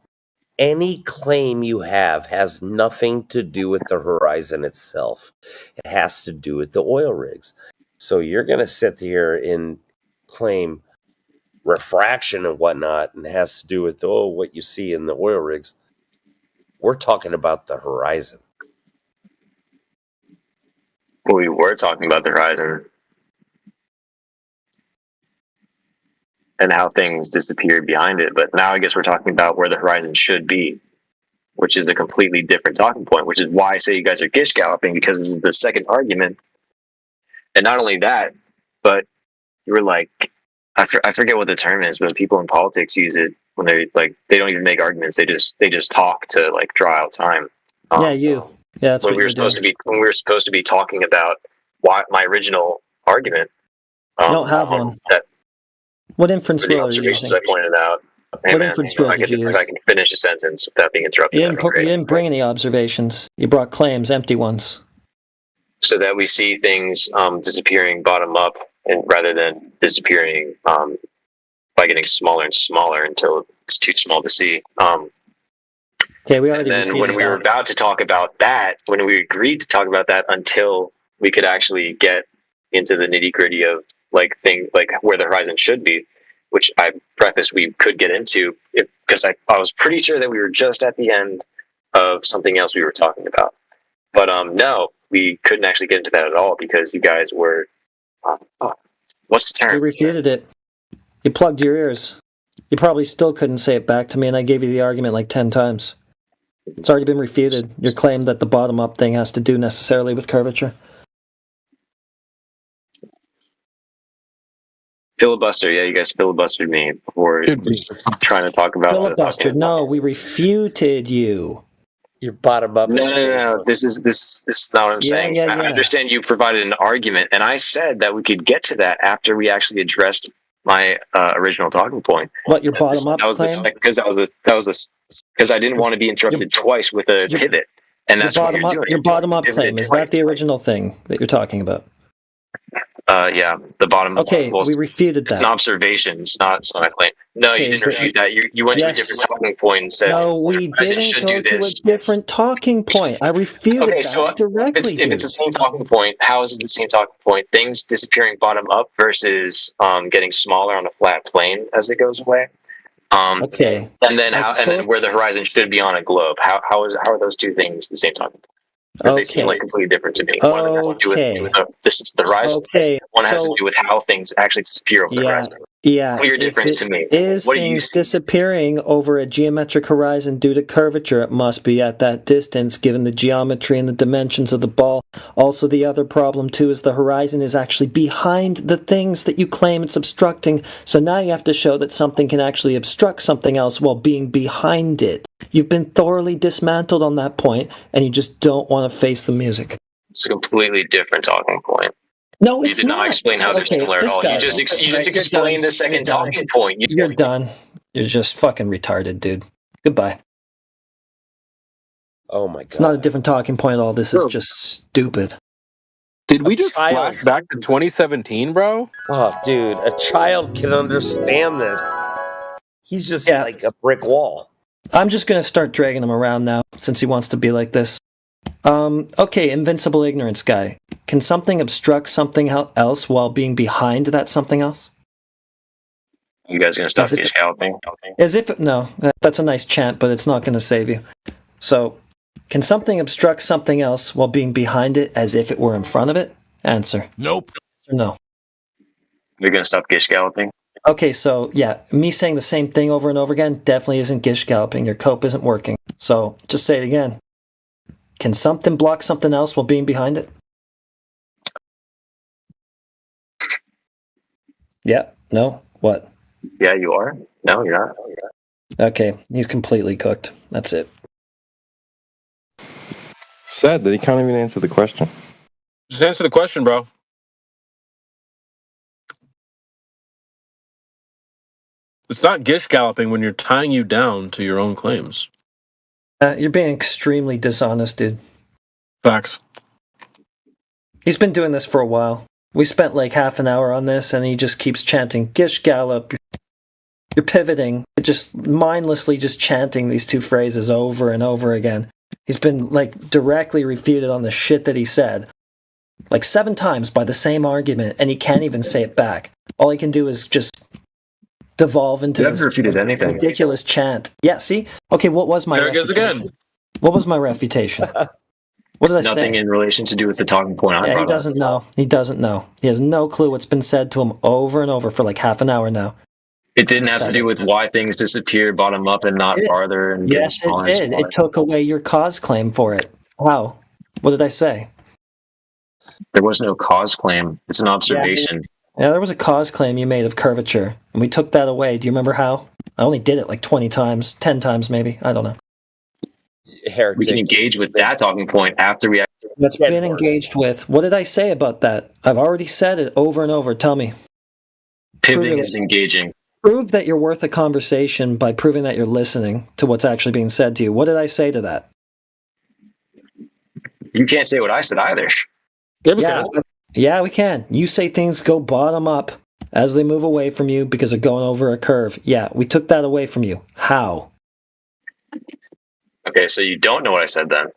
any claim you have has nothing to do with the horizon itself. It has to do with the oil rigs. So you're going to sit here and claim refraction and whatnot, and it has to do with what you see in the oil rigs. We're talking about the horizon. Well, we were talking about the horizon. and how things disappeared behind it. But now I guess we're talking about where the horizon should be, which is a completely different talking point, which is why I say you guys are gish galloping, because this is the second argument. And not only that, but you were like, I forget what the term is, but people in politics use it when they don't even make arguments. They just talk to like draw out time. Yeah, that's when what we were supposed to be talking about my original argument. You don't have one. What inference the rule are you observations using? I pointed out. Hey, What man, inference you know, rule did you use? if I can finish a sentence without being interrupted. You that'd be great. didn't bring any observations. You brought claims, empty ones. So that we see things disappearing bottom up, and rather than disappearing by getting smaller and smaller until it's too small to see. Okay, we already. And then when we were about to talk about that, when we agreed to talk about that, until we could actually get into the nitty gritty of like things like where the horizon should be, which I prefaced we could get into, because I was pretty sure that we were just at the end of something else we were talking about. But no, we couldn't actually get into that at all because you guys were. What's the term? You refuted it. You plugged your ears. You probably still couldn't say it back to me, and I gave you the argument like 10 times. It's already been refuted. Your claim that the bottom-up thing has to do necessarily with curvature. Filibuster, yeah, you guys filibustered me before trying to talk about filibuster. No, we refuted you. Your bottom up. No. This is not what I'm saying. I understand you provided an argument, and I said that we could get to that after we actually addressed my original talking point. What, your bottom up claim? Because I didn't want to be interrupted twice with a pivot, and that's what you're doing. Your bottom up claim, is that the original thing that you're talking about? Yeah, the bottom. Okay, we refuted that. It's an observation. It's not my claim. No, you didn't refute that. You went to a different talking point and said, no, we didn't go to a different talking point. I refuted that directly. If it's the same talking point, how is it the same talking point? Things disappearing bottom up versus getting smaller on a flat plane as it goes away. Okay. And then where the horizon should be on a globe. How are those two things the same talking point? Because they seem like completely different to me. One has to do with the horizon. Okay. One has to do with how things actually disappear over the horizon. Yeah. Clear difference to me. Is things disappearing over a geometric horizon due to curvature? It must be at that distance, given the geometry and the dimensions of the ball. Also, the other problem, too, is the horizon is actually behind the things that you claim it's obstructing. So now you have to show that something can actually obstruct something else while being behind it. You've been thoroughly dismantled on that point, and you just don't want to face the music. It's a completely different talking point. No, it's you did not explain how they're similar at all. You just explained the second talking point. You're done. You're just fucking retarded, dude. Goodbye. Oh my god. It's not a different talking point at all. This is just stupid. Did we just flash back to 2017, bro? Oh, dude, a child can understand this. He's just like a brick wall. I'm just going to start dragging him around now, since he wants to be like this. Okay, invincible ignorance guy. Can something obstruct something else while being behind that something else? You guys going to stop gish galloping? No, that's a nice chant, but it's not going to save you. So, can something obstruct something else while being behind it as if it were in front of it? Answer. Nope. Or no. You're going to stop gish galloping? Okay, so yeah, me saying the same thing over and over again definitely isn't gish galloping. Your cope isn't working. So, just say it again. Can something block something else while being behind it? Yeah. No? What? Yeah, you are. No, you're not. Okay, he's completely cooked. That's it. Sad that he can't even answer the question. Just answer the question, bro. It's not gish galloping when you're tying you down to your own claims. You're being extremely dishonest, dude. Facts. He's been doing this for a while. We spent like half an hour on this, and he just keeps chanting, Gish Gallop. You're pivoting, just mindlessly just chanting these two phrases over and over again. He's been like directly refuted on the shit that he said. Like 7 times by the same argument, and he can't even say it back. All he can do is just devolve into this ridiculous chant. Yeah, see? Okay, what was my refutation? What was my refutation? What did I say? Nothing in relation to do with the talking point. Yeah, he doesn't know. He doesn't know. He has no clue what's been said to him over and over for like half an hour now. It didn't have to do with why things disappear bottom up and not farther and getting Yes, it smaller and did. smaller. It took away your cause claim for it. How? What did I say? There was no cause claim. It's an observation. Yeah, there was a cause claim you made of curvature, and we took that away. Do you remember how? I only did it like 20 times, 10 times maybe. I don't know. Heretic. We can engage with that talking point after we. That's been engaged with. What did I say about that? I've already said it over and over. Tell me. Pivoting is engaging. Prove that you're worth a conversation by proving that you're listening to what's actually being said to you. What did I say to that? You can't say what I said either. Yeah, we can. You say things go bottom up as they move away from you because they're going over a curve. Yeah, we took that away from you. How? Okay, so you don't know what I said then.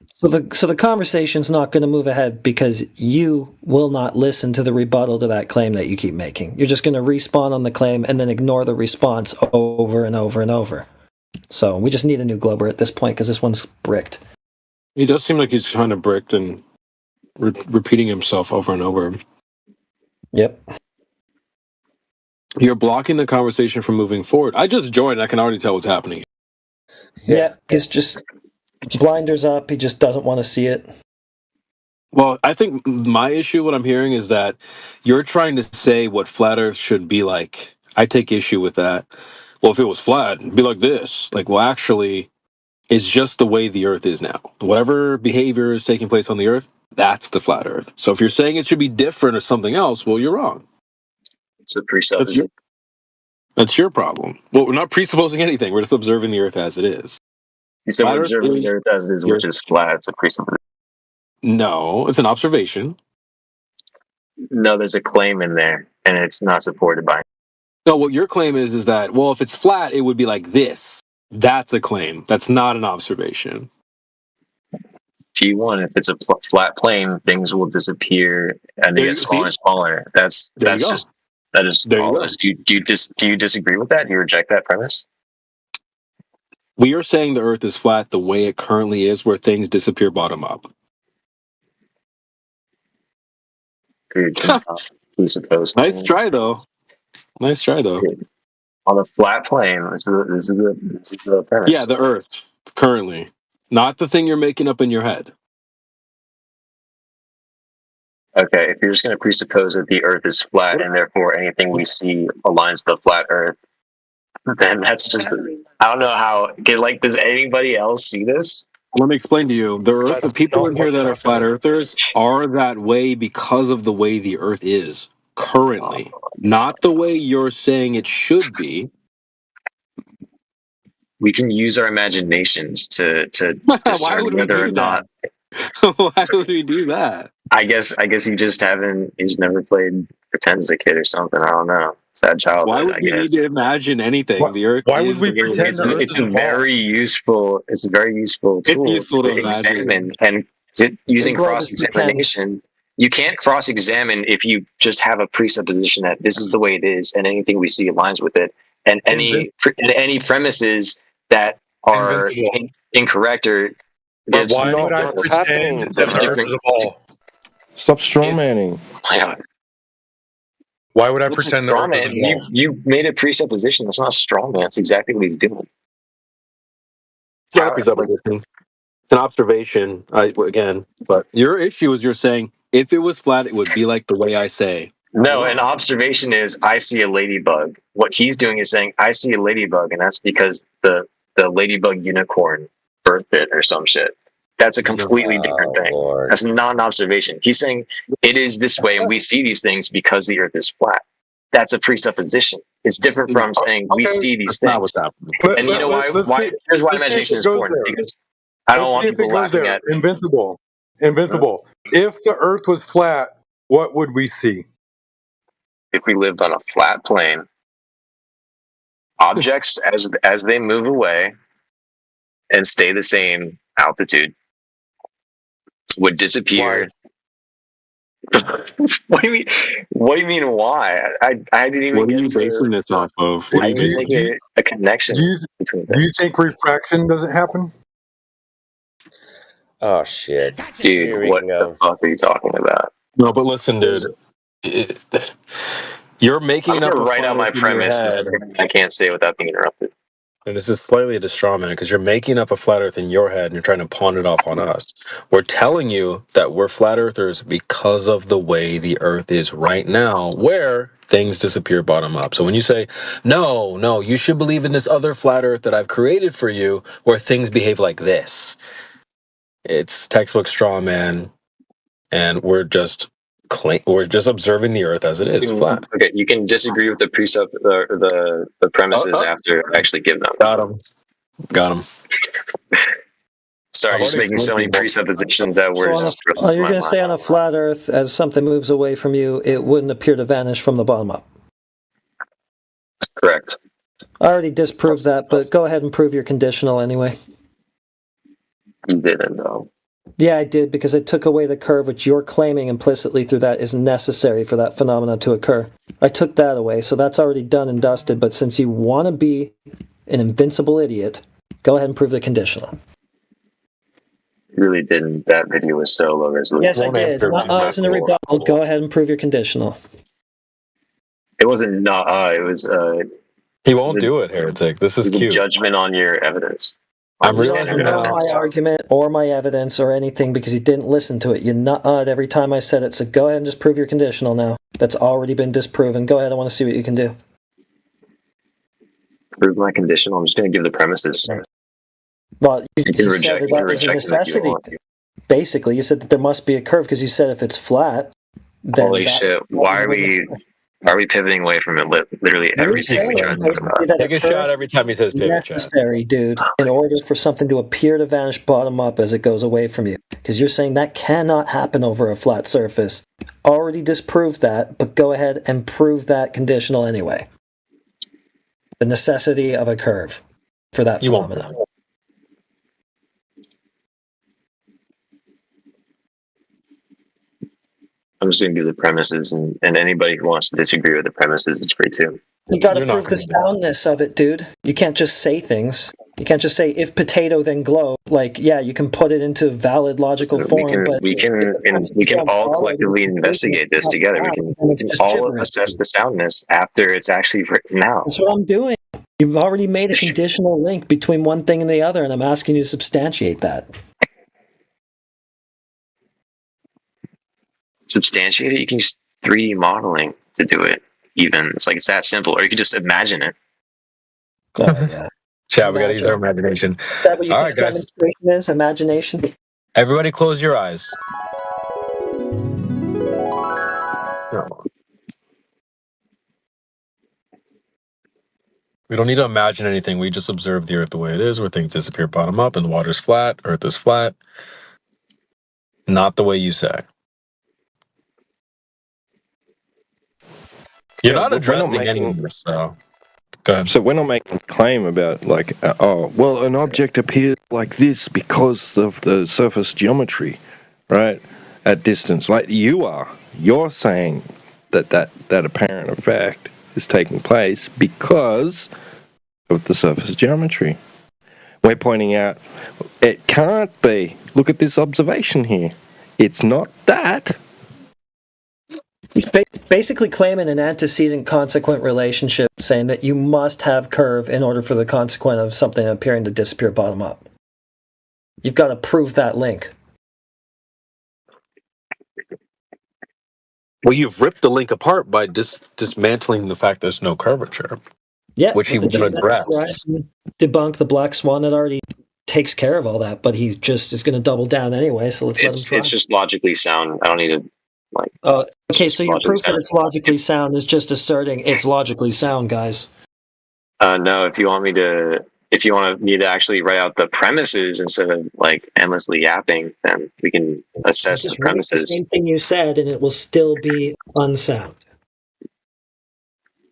So the conversation's not going to move ahead because you will not listen to the rebuttal to that claim that you keep making. You're just going to respawn on the claim and then ignore the response over and over and over. So we just need a new Glober at this point because this one's bricked. He does seem like he's kind of bricked and repeating himself over and over. Yep. You're blocking the conversation from moving forward. I just joined. I can already tell what's happening. Yeah, he's just blinders up. He just doesn't want to see it. Well, I think my issue, what I'm hearing, is that you're trying to say what flat Earth should be like. I take issue with that. Well, if it was flat, it'd be like this. Like, well, actually, it's just the way the Earth is now. Whatever behavior is taking place on the Earth, that's the flat Earth. So if you're saying it should be different or something else, well, you're wrong. It's a presupposition. That's your problem. Well, we're not presupposing anything. We're just observing the Earth as it is. You said we're observing the Earth as it is, which is flat. It's a presupposition. No, it's an observation. No, there's a claim in there, and it's not supported by. No, what your claim is that, well, if it's flat, it would be like this. That's a claim. That's not an observation. G1, if it's a flat plane, things will disappear and they get smaller and smaller. That is all it is. Do you disagree with that? Do you reject that premise? We are saying the Earth is flat the way it currently is, where things disappear bottom up. Dude, presuppose. Nice try though. On a flat plane, this is the premise. Yeah, the Earth currently, not the thing you're making up in your head. Okay, if you're just going to presuppose that the Earth is flat and therefore anything we see aligns with the flat Earth, then that's just. I don't know how. Does anybody else see this? Let me explain to you. The Earth, the people in here that are flat earthers are that way because of the way the Earth is currently, not the way you're saying it should be. We can use our imaginations to discern whether or not. Why would we do that? I guess you just never played pretend as a kid or something. I don't know. Sad childhood. Why would we need to imagine anything? The Earth. Why would we pretend? It's a very useful tool. It's useful to examine and using cross examination. You can't cross examine if you just have a presupposition that this is the way it is, and anything we see aligns with it, and any premises that are incorrect or. But why would I pretend that the Earth is a ball? Stop strawmanning. Why would I pretend the Earth is a ball? You made a presupposition. That's not a straw man. That's exactly what he's doing. It's not a presupposition. It's an observation, again. But your issue is you're saying, if it was flat, it would be like the way I say. No, an observation is, I see a ladybug. What he's doing is saying, I see a ladybug, and that's because the ladybug unicorn birthed it or some shit. That's a completely different thing. Lord. That's not an observation. He's saying it is this way, and we see these things because the Earth is flat. That's a presupposition. It's different from saying we see these things. What's happening. And you know why? Here's why imagination is important. Because I don't want people laughing at Invincible. If the Earth was flat, what would we see? If we lived on a flat plane, objects as they move away and stay the same altitude would disappear. What do you mean? Why? I didn't even. What are you basing this off of? I didn't make a connection between things. Do you think refraction doesn't happen? Oh shit, dude! What the fuck are you talking about? No, but listen, dude. You're making I'm up gonna a write out my flat Earth in your premise. head. I can't say it without being interrupted. And this is slightly a straw man because you're making up a flat Earth in your head and you're trying to pawn it off on us. We're telling you that we're flat earthers because of the way the Earth is right now, where things disappear bottom up. So when you say, no, you should believe in this other flat Earth that I've created for you where things behave like this, it's textbook straw man, and we're just observing the Earth as it is, flat. Okay, you can disagree with the precept, the premises after I actually give them. Got him. Sorry, I've just already making so many spoken. presuppositions that were just thrust into You're my going to say mind. on a flat Earth, as something moves away from you, it wouldn't appear to vanish from the bottom up. Correct. I already disproved that, but go ahead and prove your conditional anyway. You didn't, though. Yeah, I did, because I took away the curve which you're claiming implicitly through that is necessary for that phenomena to occur. I took that away, so that's already done and dusted, but since you want to be an invincible idiot, go ahead and prove the conditional. You really didn't. That video was so low resolution. Yes, I did. Not us in a rebuttal. Go ahead and prove your conditional. It wasn't not. It was. He won't do it, heretic. This is cute. A judgment on your evidence. I'm You don't know my argument or my evidence or anything because you didn't listen to it. You nut every time I said it, so go ahead and just prove your conditional now. That's already been disproven. Go ahead, I want to see what you can do. Prove my conditional. I'm just going to give the premises. Well, you can said that was a necessity. Basically, you said that there must be a curve because you said if it's flat, then holy shit! Why are we pivoting away from it? Literally everything we try to talk about. Take a shot every time he says pivot. Necessary, dude, in order for something to appear to vanish bottom up as it goes away from you. Because you're saying that cannot happen over a flat surface. Already disproved that, but go ahead and prove that conditional anyway. The necessity of a curve for that phenomena. I'm just going to give the premises, and anybody who wants to disagree with the premises is free too. You got to prove the soundness of it, dude. You can't just say things. You can't just say if potato then glow. Like, yeah, you can put it into valid logical form, but we can all collectively investigate this together. We can all assess the soundness after it's actually written out. That's what I'm doing. You've already made a conditional link between one thing and the other, and I'm asking you to substantiate that. Substantiate it? You can use 3D modeling to do it. Even it's like it's that simple, or you can just imagine it. Oh, yeah. Chat, we gotta use our imagination. Is that what you think demonstration is? Imagination? Everybody close your eyes. We don't need to imagine anything. We just observe the Earth the way it is, where things disappear bottom up and the water's flat, Earth is flat. Not the way you say. You're not addressing any of this, so go ahead. So we're not making a claim about like, an object appears like this because of the surface geometry, right? At distance, like you're saying that apparent effect is taking place because of the surface geometry. We're pointing out it can't be. Look at this observation here. It's not that. He's basically claiming an antecedent-consequent relationship, saying that you must have curve in order for the consequent of something appearing to disappear bottom up. You've got to prove that link. Well, you've ripped the link apart by dismantling the fact there's no curvature. Yeah, which he would address. Debunk the black swan that already takes care of all that, but he just is going to double down anyway. So let's let him try. It's just logically sound. I don't need to like. Okay, so your proof that it's logically sound is just asserting it's logically sound, guys. No, if you want me to actually write out the premises instead of like endlessly yapping, then we can assess the premises. The same thing you said, and it will still be unsound.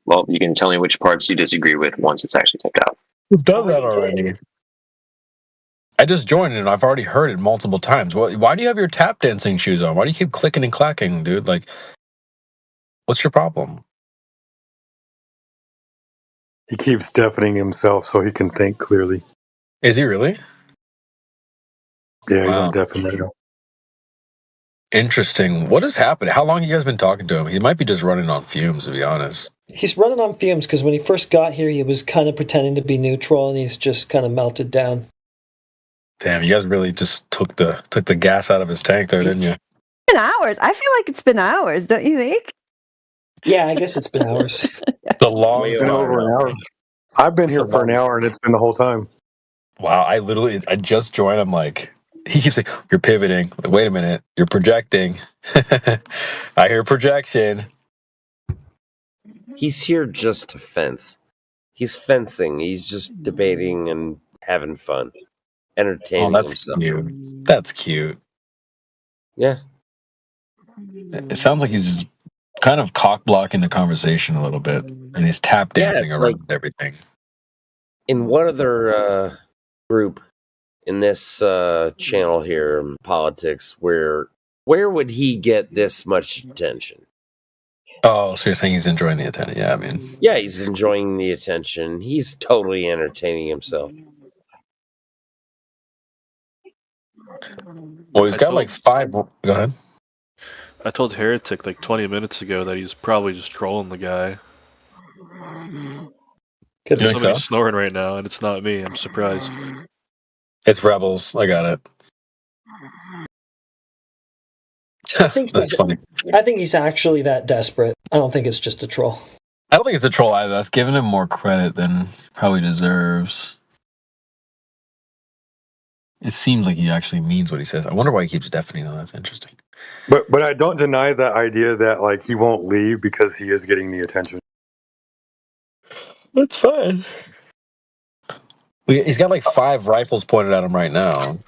Well, you can tell me which parts you disagree with once it's actually typed out. We've done that already. I just joined it and I've already heard it multiple times. Why do you have your tap dancing shoes on? Why do you keep clicking and clacking, dude? Like, what's your problem? He keeps deafening himself so he can think clearly. Is he really? Yeah, he's on deafening. Interesting. What has happened? How long have you guys been talking to him? He might be just running on fumes, to be honest. He's running on fumes because when he first got here, he was kind of pretending to be neutral, and he's just kind of melted down. Damn, you guys really just took the gas out of his tank there, didn't you? It's been hours. I feel like it's been hours, don't you think? Yeah, I guess it's been hours. The long It's been over an hour. I've been here for an hour, and it's been the whole time. Wow, I just joined. I'm like, he keeps saying, you're pivoting. Like, wait a minute, you're projecting. I hear projection. He's here just to fence. He's fencing. He's just debating and having fun, entertaining himself. Cute. That's cute. Yeah. It sounds like he's just kind of cock blocking the conversation a little bit, and he's tap dancing it's around like- everything. In what other group in this channel here in politics where would he get this much attention? Oh, so you're saying he's enjoying the attention? Yeah, I mean, Yeah, he's enjoying the attention. He's totally entertaining himself. well, he's got like 5. Go ahead. I told Heretic like 20 minutes ago that he's probably just trolling the guy. You There's think somebody so? snoring right now, and it's not me. I'm surprised. It's Rebels. I got it. That's funny. I think he's actually that desperate. I don't think it's just a troll. I don't think it's a troll either. That's giving him more credit than he probably deserves. It seems like he actually means what he says. I wonder why he keeps deafening on. That's interesting. But I don't deny that idea that like he won't leave because he is getting the attention. That's fine. He's got like 5 rifles pointed at him right now.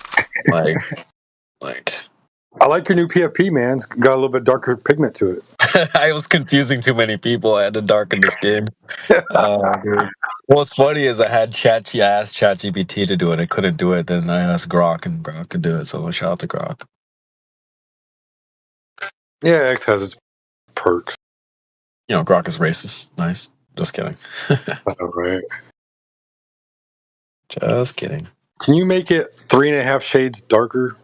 Like. I like your new PFP, man. It's got a little bit darker pigment to it. I was confusing too many people. I had to darken this game. Dude. What's funny is I asked ChatGPT to do it. It couldn't do it. Then I asked Grok, and Grok could do it. So shout out to Grok. Yeah, X has its perks. You know, Grok is racist. Nice. Just kidding. All right. Just kidding. Can you make it 3.5 shades darker?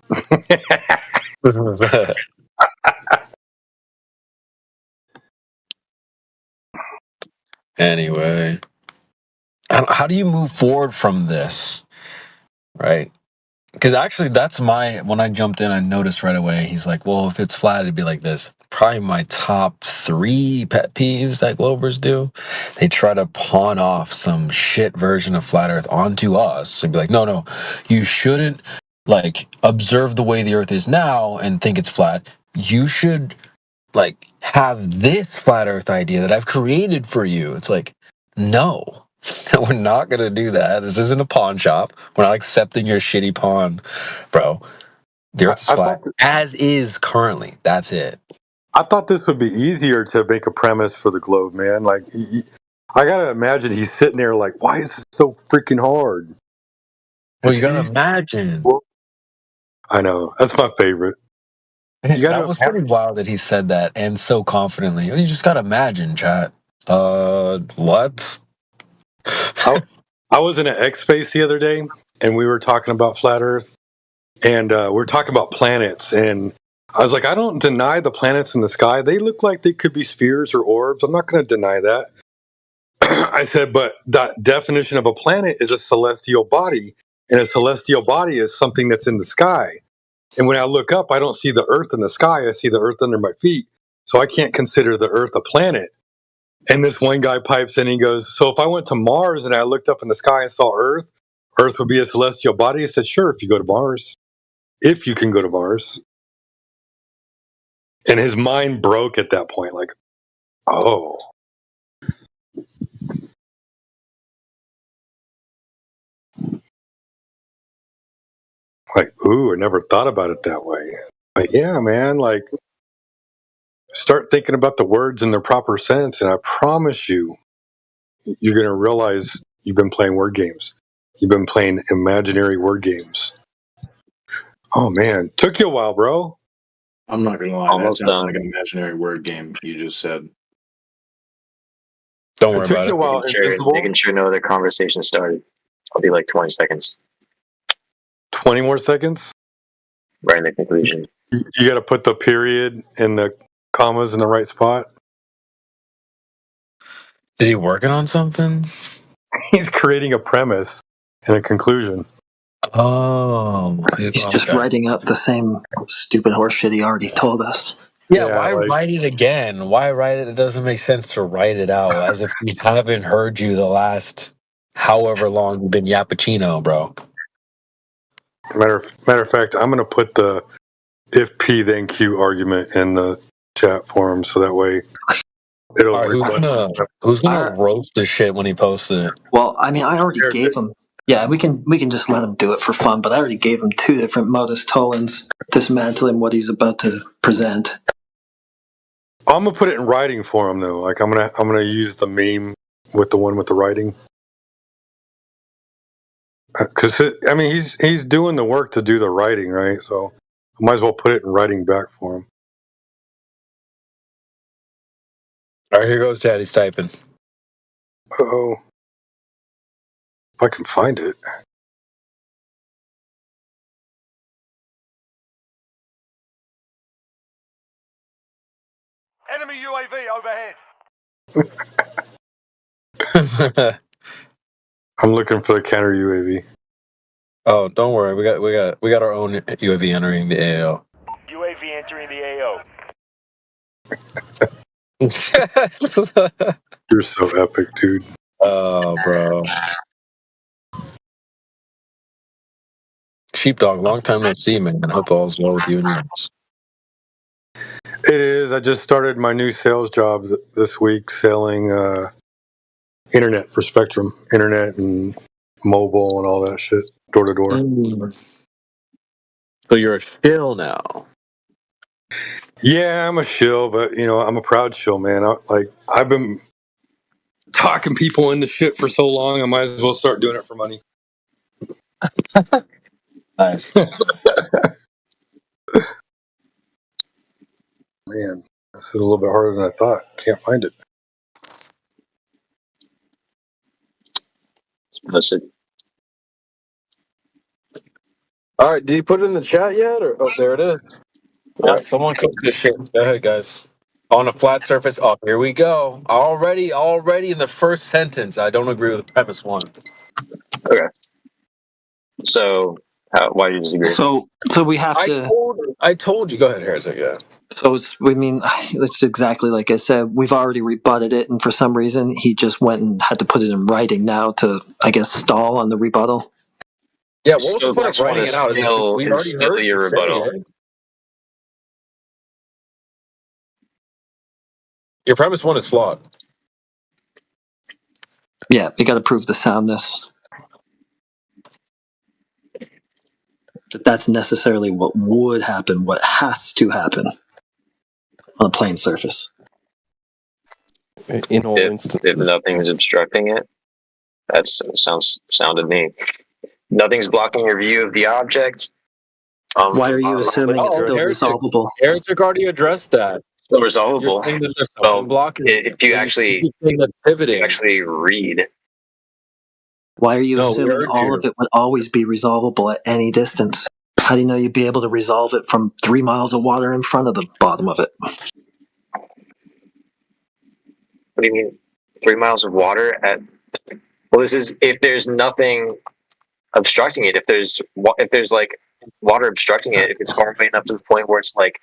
Anyway, how do you move forward from this? Right? Because actually, when I jumped in, I noticed right away, he's like, well, if it's flat, it'd be like this. Probably my top 3 pet peeves that Globers do. They try to pawn off some shit version of Flat Earth onto us and be like, no, you shouldn't like observe the way the Earth is now and think it's flat. You should like have this Flat Earth idea that I've created for you. It's like, no. We're not going to do that. This isn't a pawn shop. We're not accepting your shitty pawn, bro. The Earth is flat as is currently. That's it. I thought this would be easier to make a premise for the globe, man. Like, I gotta imagine he's sitting there like, why is this so freaking hard? Well, you gotta imagine. I know. That's my favorite. That was pretty wild that he said that and so confidently. You just gotta imagine, chat. What? I was in an X Space the other day, and we were talking about Flat Earth, and we were talking about planets, and I was like, I don't deny the planets in the sky. They look like they could be spheres or orbs. I'm not going to deny that. I said, but that definition of a planet is a celestial body, and a celestial body is something that's in the sky. And when I look up, I don't see the Earth in the sky. I see the Earth under my feet. So I can't consider the Earth a planet. And this one guy pipes in and he goes, so if I went to Mars and I looked up in the sky and saw Earth, Earth would be a celestial body? I said, sure, if you go to Mars. If you can go to Mars. And his mind broke at that point, like, oh. Like, ooh, I never thought about it that way. Like, yeah, man, like, start thinking about the words in their proper sense, and I promise you, you're going to realize you've been playing word games. You've been playing imaginary word games. Oh, man. Took you a while, bro. I'm not going to lie. Almost that sounds done. like an imaginary word game you just said. Don't worry about it. Making sure no other conversation started. I'll be like 20 seconds. 20 more seconds? Right in the conclusion. You got to put the period and the commas in the right spot. Is he working on something? He's creating a premise and a conclusion. Oh, He's just writing up the same stupid horseshit he already told us. Yeah, why write it again? Why write it? It doesn't make sense to write it out as if we haven't heard you the last however long you've been Yappuccino, bro. Matter of fact, I'm going to put the if P then Q argument in the chat forum so that way it'll. All right, who's gonna roast the shit when he posts it? Well, I mean, I already gave him. Yeah, we can just let him do it for fun. But I already gave him 2 different modus tollens, dismantling what he's about to present. I'm gonna put it in writing for him though. Like I'm gonna use the meme with the one with the writing. Because I mean he's doing the work to do the writing, right? So I might as well put it in writing back for him. All right, here goes Chad. He's typing. Oh, if I can find it. Enemy UAV overhead. I'm looking for the counter UAV. Oh, don't worry. We got our own UAV entering the AO. UAV entering the AO. You're so epic, dude. Oh, bro. Sheepdog, long time no see, man. I hope all's well with you and yours. It is. I just started my new sales job this week, selling internet for Spectrum, internet and mobile and all that shit, door to door. So you're a shill now. Yeah, I'm a shill, but I'm a proud shill, man. I've been talking people into shit for so long. I might as well start doing it for money. Nice. Man, this is a little bit harder than I thought. Can't find it. All right, did you put it in the chat yet? Or there it is. All right, someone cook this shit. Go ahead, guys. On a flat surface. Oh, here we go. Already in the first sentence, I don't agree with premise 1. Okay. So, why do you disagree? So we have to. I told you. Go ahead, Heretic. Yeah. So it's exactly like I said. We've already rebutted it, and for some reason, he just went and had to put it in writing now to, I guess, stall on the rebuttal. Yeah, what was the point of writing it out? We already heard your rebuttal. Your premise 1 is flawed. Yeah, you got to prove the soundness. That's necessarily what would happen, what has to happen on a plane surface. In all instances. If nothing's obstructing it, that sounds sound to me. Nothing's blocking your view of the object. Why are you assuming it's still resolvable? Heretic already addressed that. Still resolvable. Well, if you actually read. Why are you assuming all of it would always be resolvable at any distance? How do you know you'd be able to resolve it from 3 miles of water in front of the bottom of it? What do you mean? 3 miles of water at? Well, this is if there's nothing obstructing it. If there's like water obstructing it, if it's far away enough to the point where it's like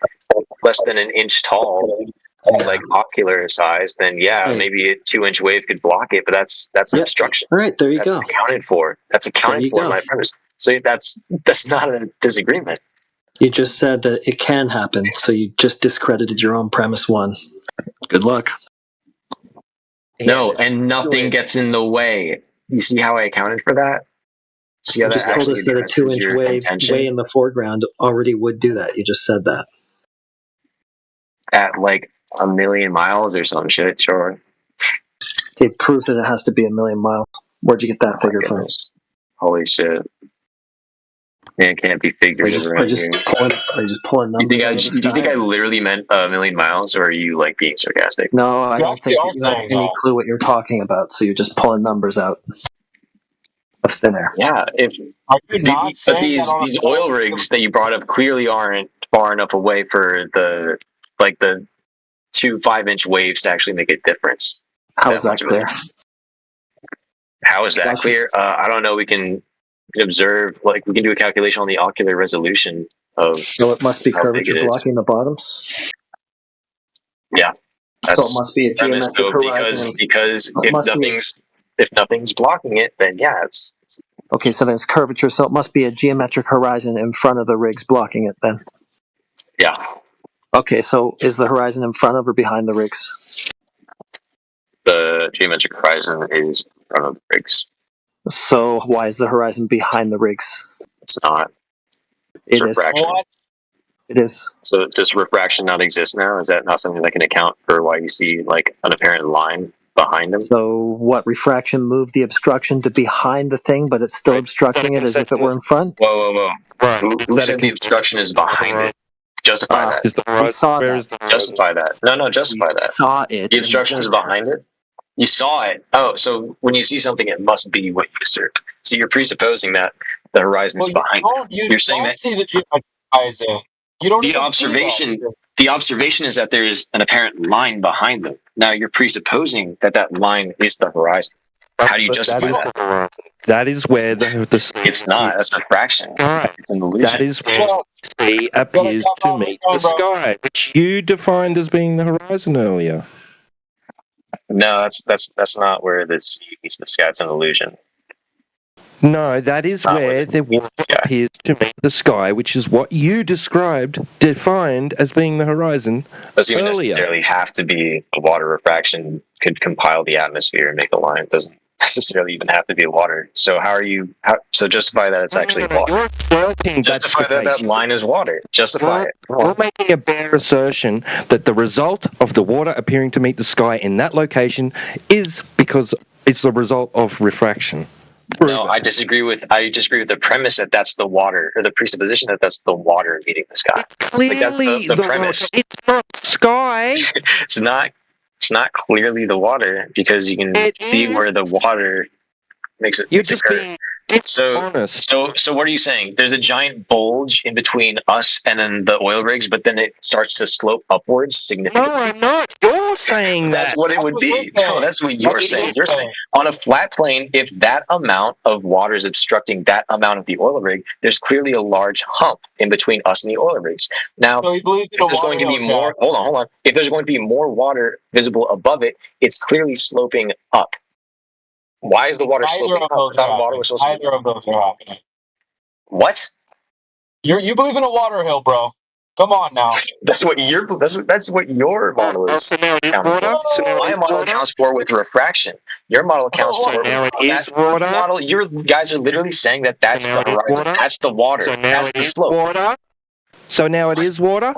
less than an inch tall, like ocular size, then maybe a 2-inch wave could block it. But that's an obstruction. All right, there you go. Accounted for. That's accounted for in my premise. So that's not a disagreement. You just said that it can happen, so you just discredited your own premise 1. Good luck. No, and nothing gets in the way. You see how I accounted for that? See how You just told us that a 2-inch wave way in the foreground already would do that. You just said that. At like 1 million miles or some shit, sure. Okay, proof that it has to be 1 million miles. Where'd you get that figure from? Holy shit. Man, it can't be figures around here. Are you just pulling numbers? Do you think I literally meant 1 million miles, or are you like being sarcastic? No, I don't think you have any clue what you're talking about, so you're just pulling numbers out of thin air. Yeah, but these oil rigs that you brought up clearly aren't far enough away for the 2 5-inch waves to actually make a difference. How is that clear? How is that clear? I don't know. We can observe, we can do a calculation on the ocular resolution of. So it must be how big curvature it is. blocking the bottoms. Yeah. So it must be a premise, geometric though, horizon. because if nothing's blocking it, then yeah, it's Okay, so then it's curvature. So it must be a geometric horizon in front of the rigs blocking it. Then. Yeah. Okay, so is the horizon in front of or behind the rigs? The geometric horizon is in front of the rigs. So why is the horizon behind the rigs? It's not. It is. refraction. It is. So does refraction not exist now? Is that not something that can account for why you see an apparent line behind them? So what, refraction moved the obstruction to behind the thing, but it's still obstructing it as if it were in front? Whoa. Who said the obstruction is behind it? Justify that. We saw that. Justify that. No, justify that. Saw it. The obstruction is behind it? You saw it. Oh, so when you see something, it must be what you assert. So you're presupposing that the horizon is behind it. You're saying that see the geometric horizon. You don't. The observation is that there is an apparent line behind them. Now you're presupposing that line is the horizon. How do you justify that? That is where the It's not. That's refraction. It's an illusion. That is where the sea appears to meet the sky, which you defined as being the horizon earlier. No, that's not where the sea meets the sky. It's an illusion. No, that is where the water appears to meet the sky, which is what you defined as being the horizon Doesn't even earlier. necessarily have to be a water. Refraction could compile the atmosphere and make a line. It doesn't necessarily even have to be a water. So so justify that it's actually water. You're asserting Justify that line is water. Justify it. You're making a bare assertion that the result of the water appearing to meet the sky in that location is because it's the result of refraction. No, I disagree with the premise that that's the water, or the presupposition that that's the water meeting the sky. Clearly, the premise. It's not sky. It's not clearly the water, because you can see where the water makes it. You're just being dishonest. So what are you saying? There's a giant bulge in between us and then the oil rigs, but then it starts to slope upwards significantly. No, I'm not. You're saying that's what it would be. No, that's what you're saying. You're saying on a flat plane, if that amount of water is obstructing that amount of the oil rig, there's clearly a large hump in between us and the oil rigs. Now, So he believes in if there's going to be more, hold on. If there's going to be more water visible above it, it's clearly sloping up. Why is the water sloping up? Neither of those are happening. What? You believe in a water hill, bro? Come on now. That's what your model is. My model accounts for with refraction. Your model accounts for water. Model. You guys are literally saying that that's the horizon. That's the water. That's the slope. Water. So now it is water.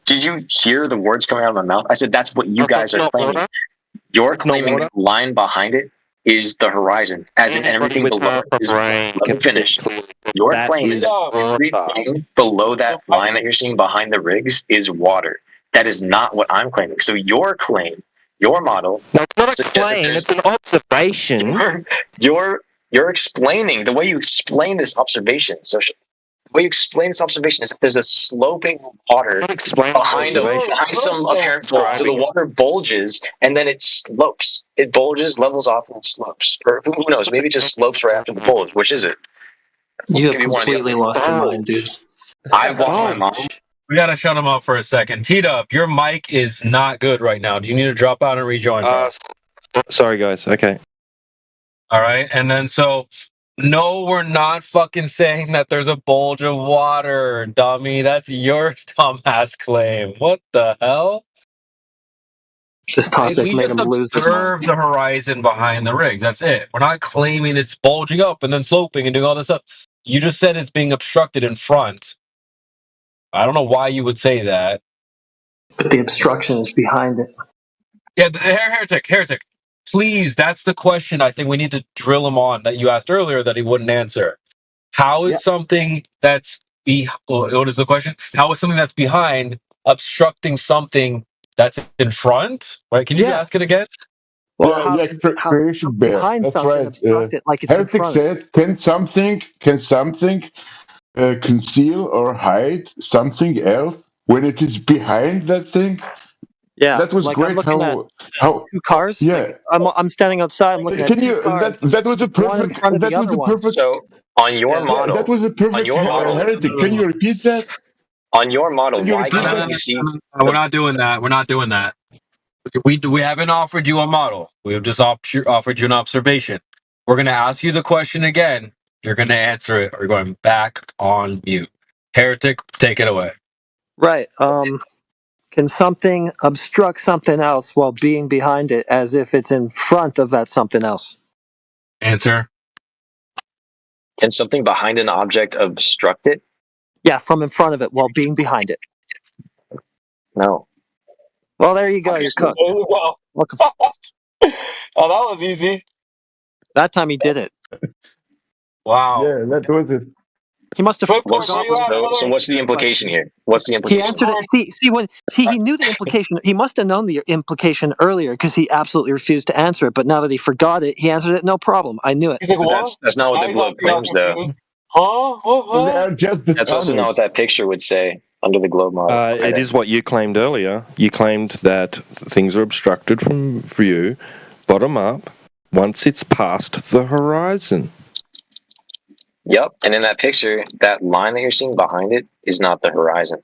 Did you hear the words coming out of my mouth? I said that's what you guys are claiming. You're claiming the line behind it is the horizon, as in everything below it is. Let me finish. Your claim is that everything below that line that you're seeing behind the rigs is water. That is not what I'm claiming. So your claim, your model, no, it's not a claim. It's an observation. You're explaining the way you explain this observation. So the way you explain this observation is if there's a sloping water behind some apparent bulge. So the water bulges and then it slopes. It bulges, levels off, and it slopes. Or who knows? Maybe it just slopes right after the bulge. Which is it? You have completely lost your mind, dude. I've lost my mind. We gotta shut him up for a second. T-Dub, your mic is not good right now. Do you need to drop out and rejoin? Sorry, guys. Okay. All right, and then no, we're not fucking saying that there's a bulge of water, dummy. That's your dumbass claim. What the hell? This topic we made just him lose his observe mind. the horizon behind the rigs. That's it. We're not claiming it's bulging up and then sloping and doing all this stuff. You just said it's being obstructed in front. I don't know why you would say that. But the obstruction is behind it. Yeah, heretic. Please, that's the question I think we need to drill him on that you asked earlier that he wouldn't answer. How is something that's what is the question? How is something that's behind obstructing something that's in front? Right? Can you ask it again? Well, creation bear. Behind That's something right. obstruct it like it's in Heretic front. said, can something conceal or hide something else when it is behind that thing? Yeah, That was like I'm great. looking at How? two cars. Yeah. Like I'm standing outside. I'm looking at Can two you? cars. That was a One in perfect. front of the That was other a one. perfect. So on your Yeah. model, That was a perfect heretic. Can you repeat that? On your model, Can you why repeat can't that? you see? We're not doing that. We're not doing that. We haven't offered you a model. We've just offered you an observation. We're going to ask you the question again. You're going to answer it, or you're going back on mute. Heretic, take it away. Right. Can something obstruct something else while being behind it, as if it's in front of that something else? Answer. Can something behind an object obstruct it? Yeah, from in front of it while being behind it. No. Well, there you go. You're cooked. Welcome. Oh, that was easy. That time he did it. Wow. Yeah, that was it. He must have. So what's the implication here? What's the He implication? answered it. He knew the implication. He must have known the implication earlier because he absolutely refused to answer it. But now that he forgot it, he answered it no problem. I knew it. He's like, what? That's not what the globe claims, though. Huh? What? That's also not what that picture would say under the globe model. It is what you claimed earlier. You claimed that things are obstructed from view, bottom up, once it's past the horizon. Yep, and in that picture, that line that you're seeing behind it is not the horizon.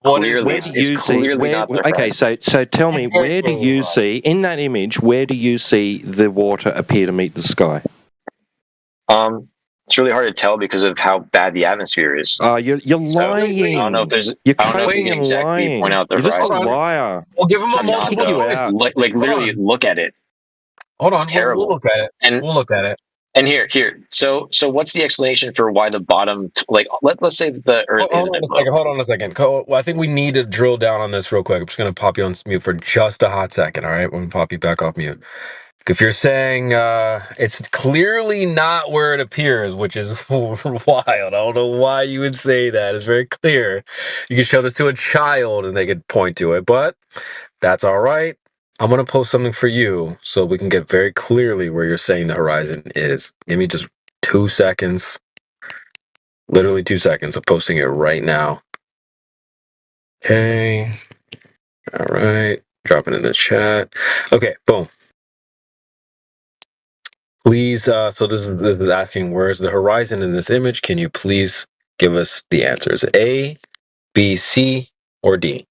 Clearly, it's clearly not the horizon. Okay, so tell me, where do you see in that image? Where do you see the water appear to meet the sky? It's really hard to tell because of how bad the atmosphere is. You're lying. I don't know if there's. You're I don't know if you coding can and exactly lying. point out the You're just horizon. a liar. We'll give him a I'm not, multiple though. choice. Like literally, look at it. Hold on, It's terrible. we'll look at it. And we'll look at it. And here. So what's the explanation for why the bottom? Let's say that the Earth Hold isn't on a second. Hold on a second. Well, I think we need to drill down on this real quick. I'm just going to pop you on mute for just a hot second. All right, we're going to pop you back off mute. If you're saying it's clearly not where it appears, which is wild. I don't know why you would say that. It's very clear. You can show this to a child and they could point to it, but that's all right. I'm going to post something for you so we can get very clearly where you're saying the horizon is. Give me just 2 seconds. Literally 2 seconds. I'm posting it right now. Okay. All right. Drop it in the chat. Okay, boom. Please, so this is asking, where's the horizon in this image? Can you please give us the answers? A, B, C, or D?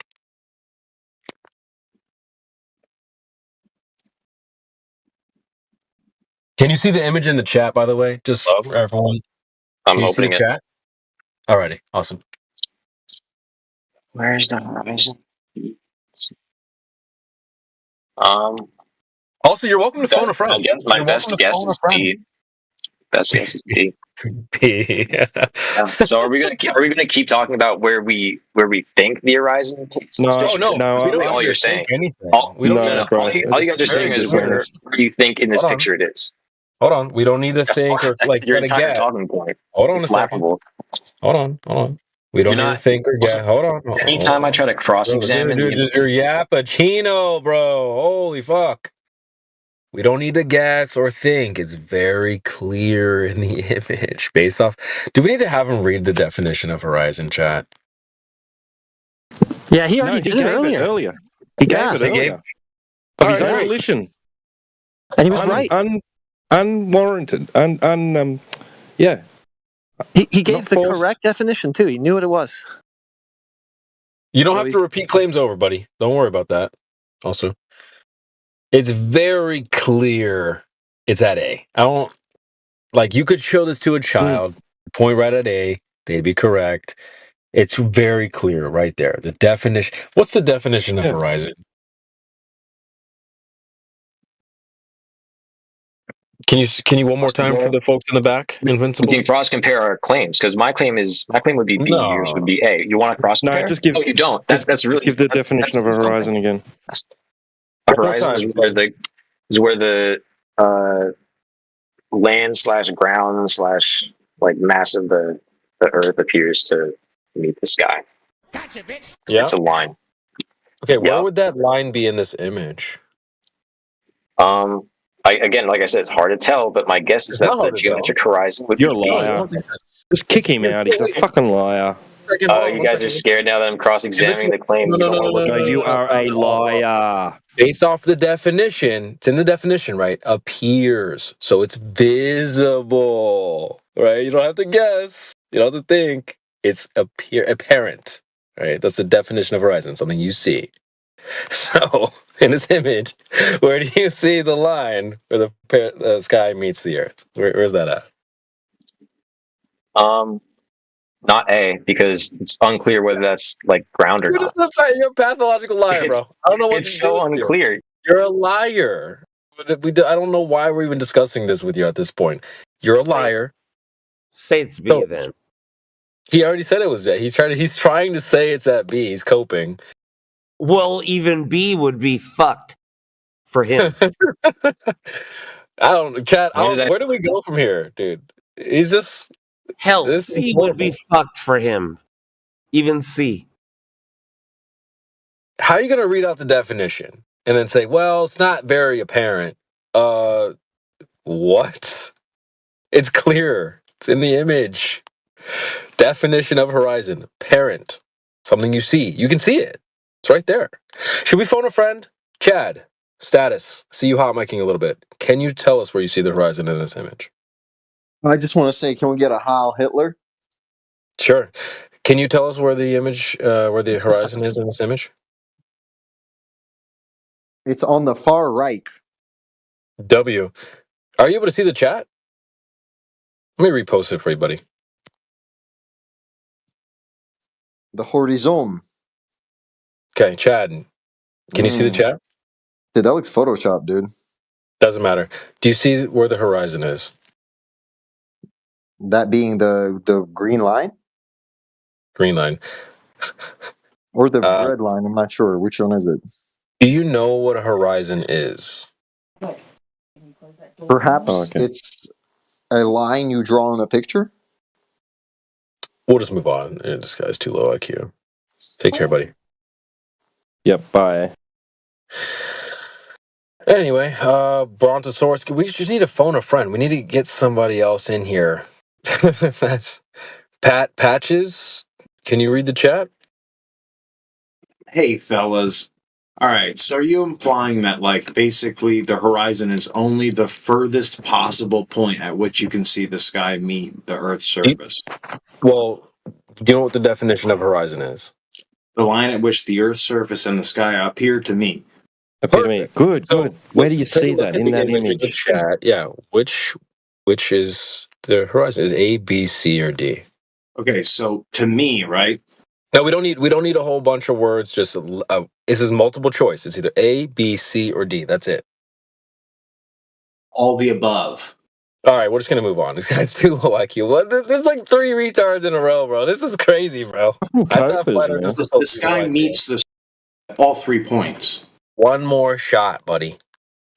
Can you see the image in the chat, by the way? Just for everyone. I'm Can you see opening the it. chat? Alrighty, awesome. Where's the horizon? Also, you're welcome to phone a friend. My best guess is B. Best guess is B. B. So are we gonna keep talking about where we think the horizon is? All you're saying. All you guys are saying is where you think in this picture it is. Hold on, we don't need to think or That's your get a entire guess. talking point. Hold on It's a second. laughable. Hold on. We don't need to think or guess. Hold on. Anytime I try to cross-examine, Dude, just your yappuccino, bro. Holy fuck. We don't need to guess or think. It's very clear in the image based off. Do we need to have him read the definition of horizon, chat? Yeah, he already did it earlier. He gave it earlier. Of his own volition. And he was right. Unwarranted. Yeah. He gave the correct definition, too. He knew what it was. You don't have to repeat claims over, buddy. Don't worry about that. Also, it's very clear it's at A. I don't like you could show this to a child, point right at A, they'd be correct. It's very clear right there. The definition. What's the definition of horizon? Can you one more time for the folks in the back? Invincible. We can cross compare our claims because my claim would be B. No. Yours would be A. You want to cross compare? No, just give. No, you don't. That's really. Give the definition of a horizon again. A horizon is where the land / ground / mass of the Earth appears to meet the sky. Gotcha, bitch. Yeah. It's a line. Okay, where would that line be in this image? Again, like I said, it's hard to tell, but my guess is that the geometric horizon would be B. Just kick him out. He's a fucking liar. You guys are scared now that I'm cross-examining the claim. You don't want to look No, at you are a liar. Based off the definition, it's in the definition, right? Appears. So it's visible, right? You don't have to guess. You don't have to think. It's apparent, right? That's the definition of horizon, something you see. So, in this image, where do you see the line where the sky meets the earth? Where's that at? Not A, because it's unclear whether that's like ground or not. You're a pathological liar, bro. I don't know what It's so unclear. You're a liar. I don't know why we're even discussing this with you at this point. You're a liar. Say it's B then. He already said it was A. He's trying to say it's at B. He's coping. Well, even B would be fucked for him. I don't, Chad. Where do we go from here, dude? He's just hell. C would be fucked for him. Even C. How are you gonna read out the definition and then say, "Well, it's not very apparent"? What? It's clear. It's in the image. Definition of horizon: parent, something you see. You can see it. It's right there. Should we phone a friend? Chad, status. See you hot micing a little bit. Can you tell us where you see the horizon in this image? I just want to say, can we get a Heil Hitler? Sure. Can you tell us where the image, where the horizon is in this image? It's on the far right. W. Are you able to see the chat? Let me repost it for you, buddy. The horizon. Okay, Chad. Can you see the chat? Dude, that looks Photoshop, dude. Doesn't matter. Do you see where the horizon is? That being the green line? Green line. Or the red line, I'm not sure. Which one is it? Do you know what a horizon is? Perhaps it's a line you draw in a picture? We'll just move on. This guy's too low IQ. Take care, buddy. Yep, bye. Anyway, Brontosaurus, we just need to phone a friend. We need to get somebody else in here. That's Pat Patches. Can you read the chat? Hey, fellas. All right, so are you implying that, like, basically the horizon is only the furthest possible point at which you can see the sky meet the Earth's surface? Well, do you know what the definition of horizon is? The line at which the Earth's surface and the sky appear to meet. Appear to meet. Good, good. Where do you see that in that In the image? chat, yeah. Which is the horizon? Is A, B, C, or D? Okay, so to me, right? No, we don't need a whole bunch of words. Just this is multiple choice. It's either A, B, C, or D. That's it. All the above. All right, we're just gonna move on. This guy's too low IQ. What? There's like 3 retards in a row, bro. This is crazy, bro. The sky meets all 3 points. One more shot, buddy.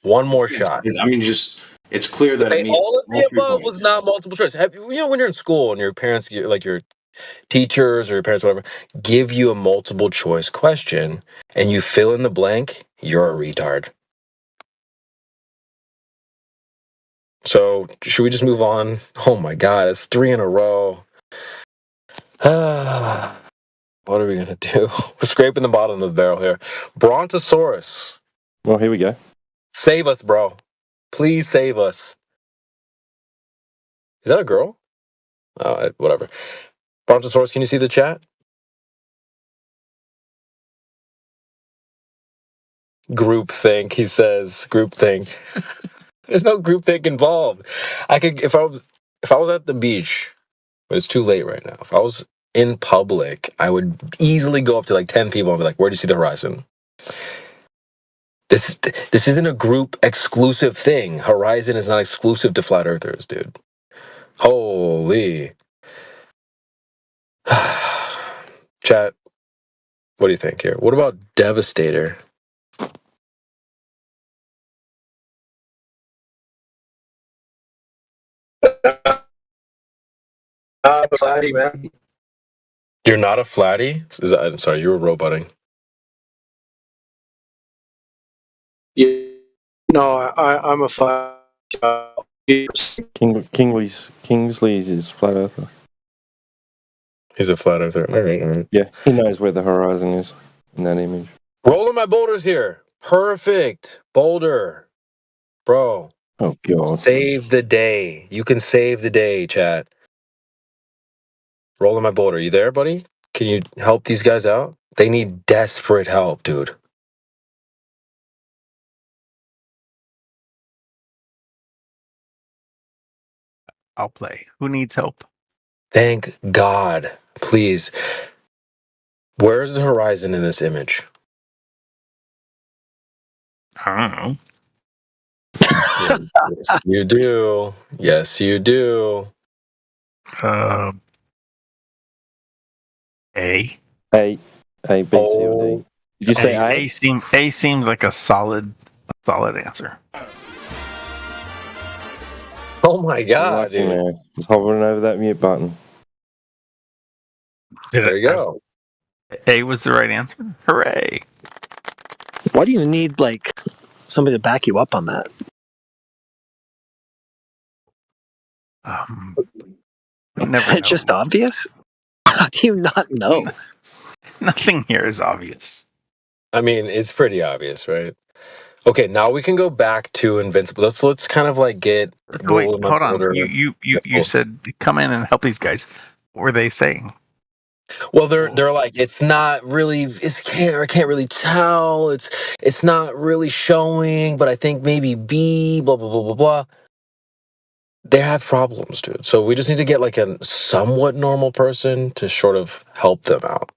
One more shot. I mean, it's clear that it meets all of the above was not multiple choice. When you're in school and your parents, like your teachers or your parents, whatever, give you a multiple choice question and you fill in the blank, you're a retard. So should we just move on? Oh my God, it's 3 in a row. What are we gonna do? We're scraping the bottom of the barrel here. Brontosaurus. Well, here we go. Save us, bro. Please save us. Is that a girl? Whatever. Brontosaurus, can you see the chat? Groupthink, he says. Groupthink. There's no groupthink involved. I could if I was at the beach, but it's too late right now. If I was in public, I would easily go up to like 10 people and be like, "Where do you see the horizon?" This isn't a group exclusive thing. Horizon is not exclusive to flat earthers, dude. Holy. Chat, what do you think here? What about Devastator? I'm a flatty, man. You're not a flatty? I'm sorry, you were roboting. Yeah, no, I'm a flat. Kingsley's is flat earther. He's a flat earther. All right. Yeah, he knows where the horizon is in that image. Rolling my boulders here. Perfect. Boulder. Bro. Oh, God. Save the day. You can save the day, chat. Rolling my boulder. You there, buddy? Can you help these guys out? They need desperate help, dude. I'll play. Who needs help? Thank God. Please. Where's the horizon in this image? I don't know. Yes, you do. Yes, you do. A. A, B, C, or D. Did you say A? A seems like a solid answer. Oh my God, Lucky dude. man. Just hovering over that mute button. There you go. A was the right answer. Hooray! Why do you need like somebody to back you up on that? Never It's just obvious. How do you not know? Nothing here is obvious. I mean, it's pretty obvious, right? Okay, now we can go back to Invincible. Let's kind of like get. So wait, hold on. You said come in and help these guys. What were they saying? Well, they're like, it's not really. I can't really tell. It's not really showing. But I think maybe B. Blah blah blah blah blah. They have problems, dude. So we just need to get like a somewhat normal person to sort of help them out.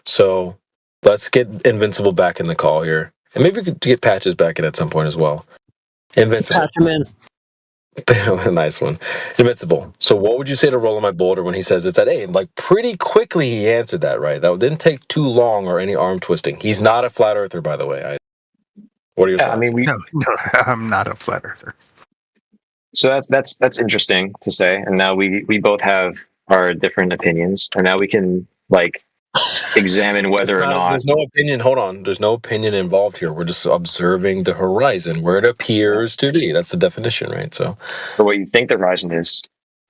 So let's get Invincible back in the call here. And maybe we could get Patches back in at some point as well. Invincible. Patch him in. Nice one. Invincible. So what would you say to Rolling My Boulder when he says it's at A? Like pretty quickly he answered that, right? That didn't take too long or any arm twisting. He's not a flat earther, by the way. What are your thoughts? I mean, No, I'm not a flat earther. So that's interesting to say. And now we both have our different opinions, and now we can like examine whether or not. There's no opinion. Hold on. There's no opinion involved here. We're just observing the horizon where it appears to be. That's the definition, right? So, for what you think the horizon is.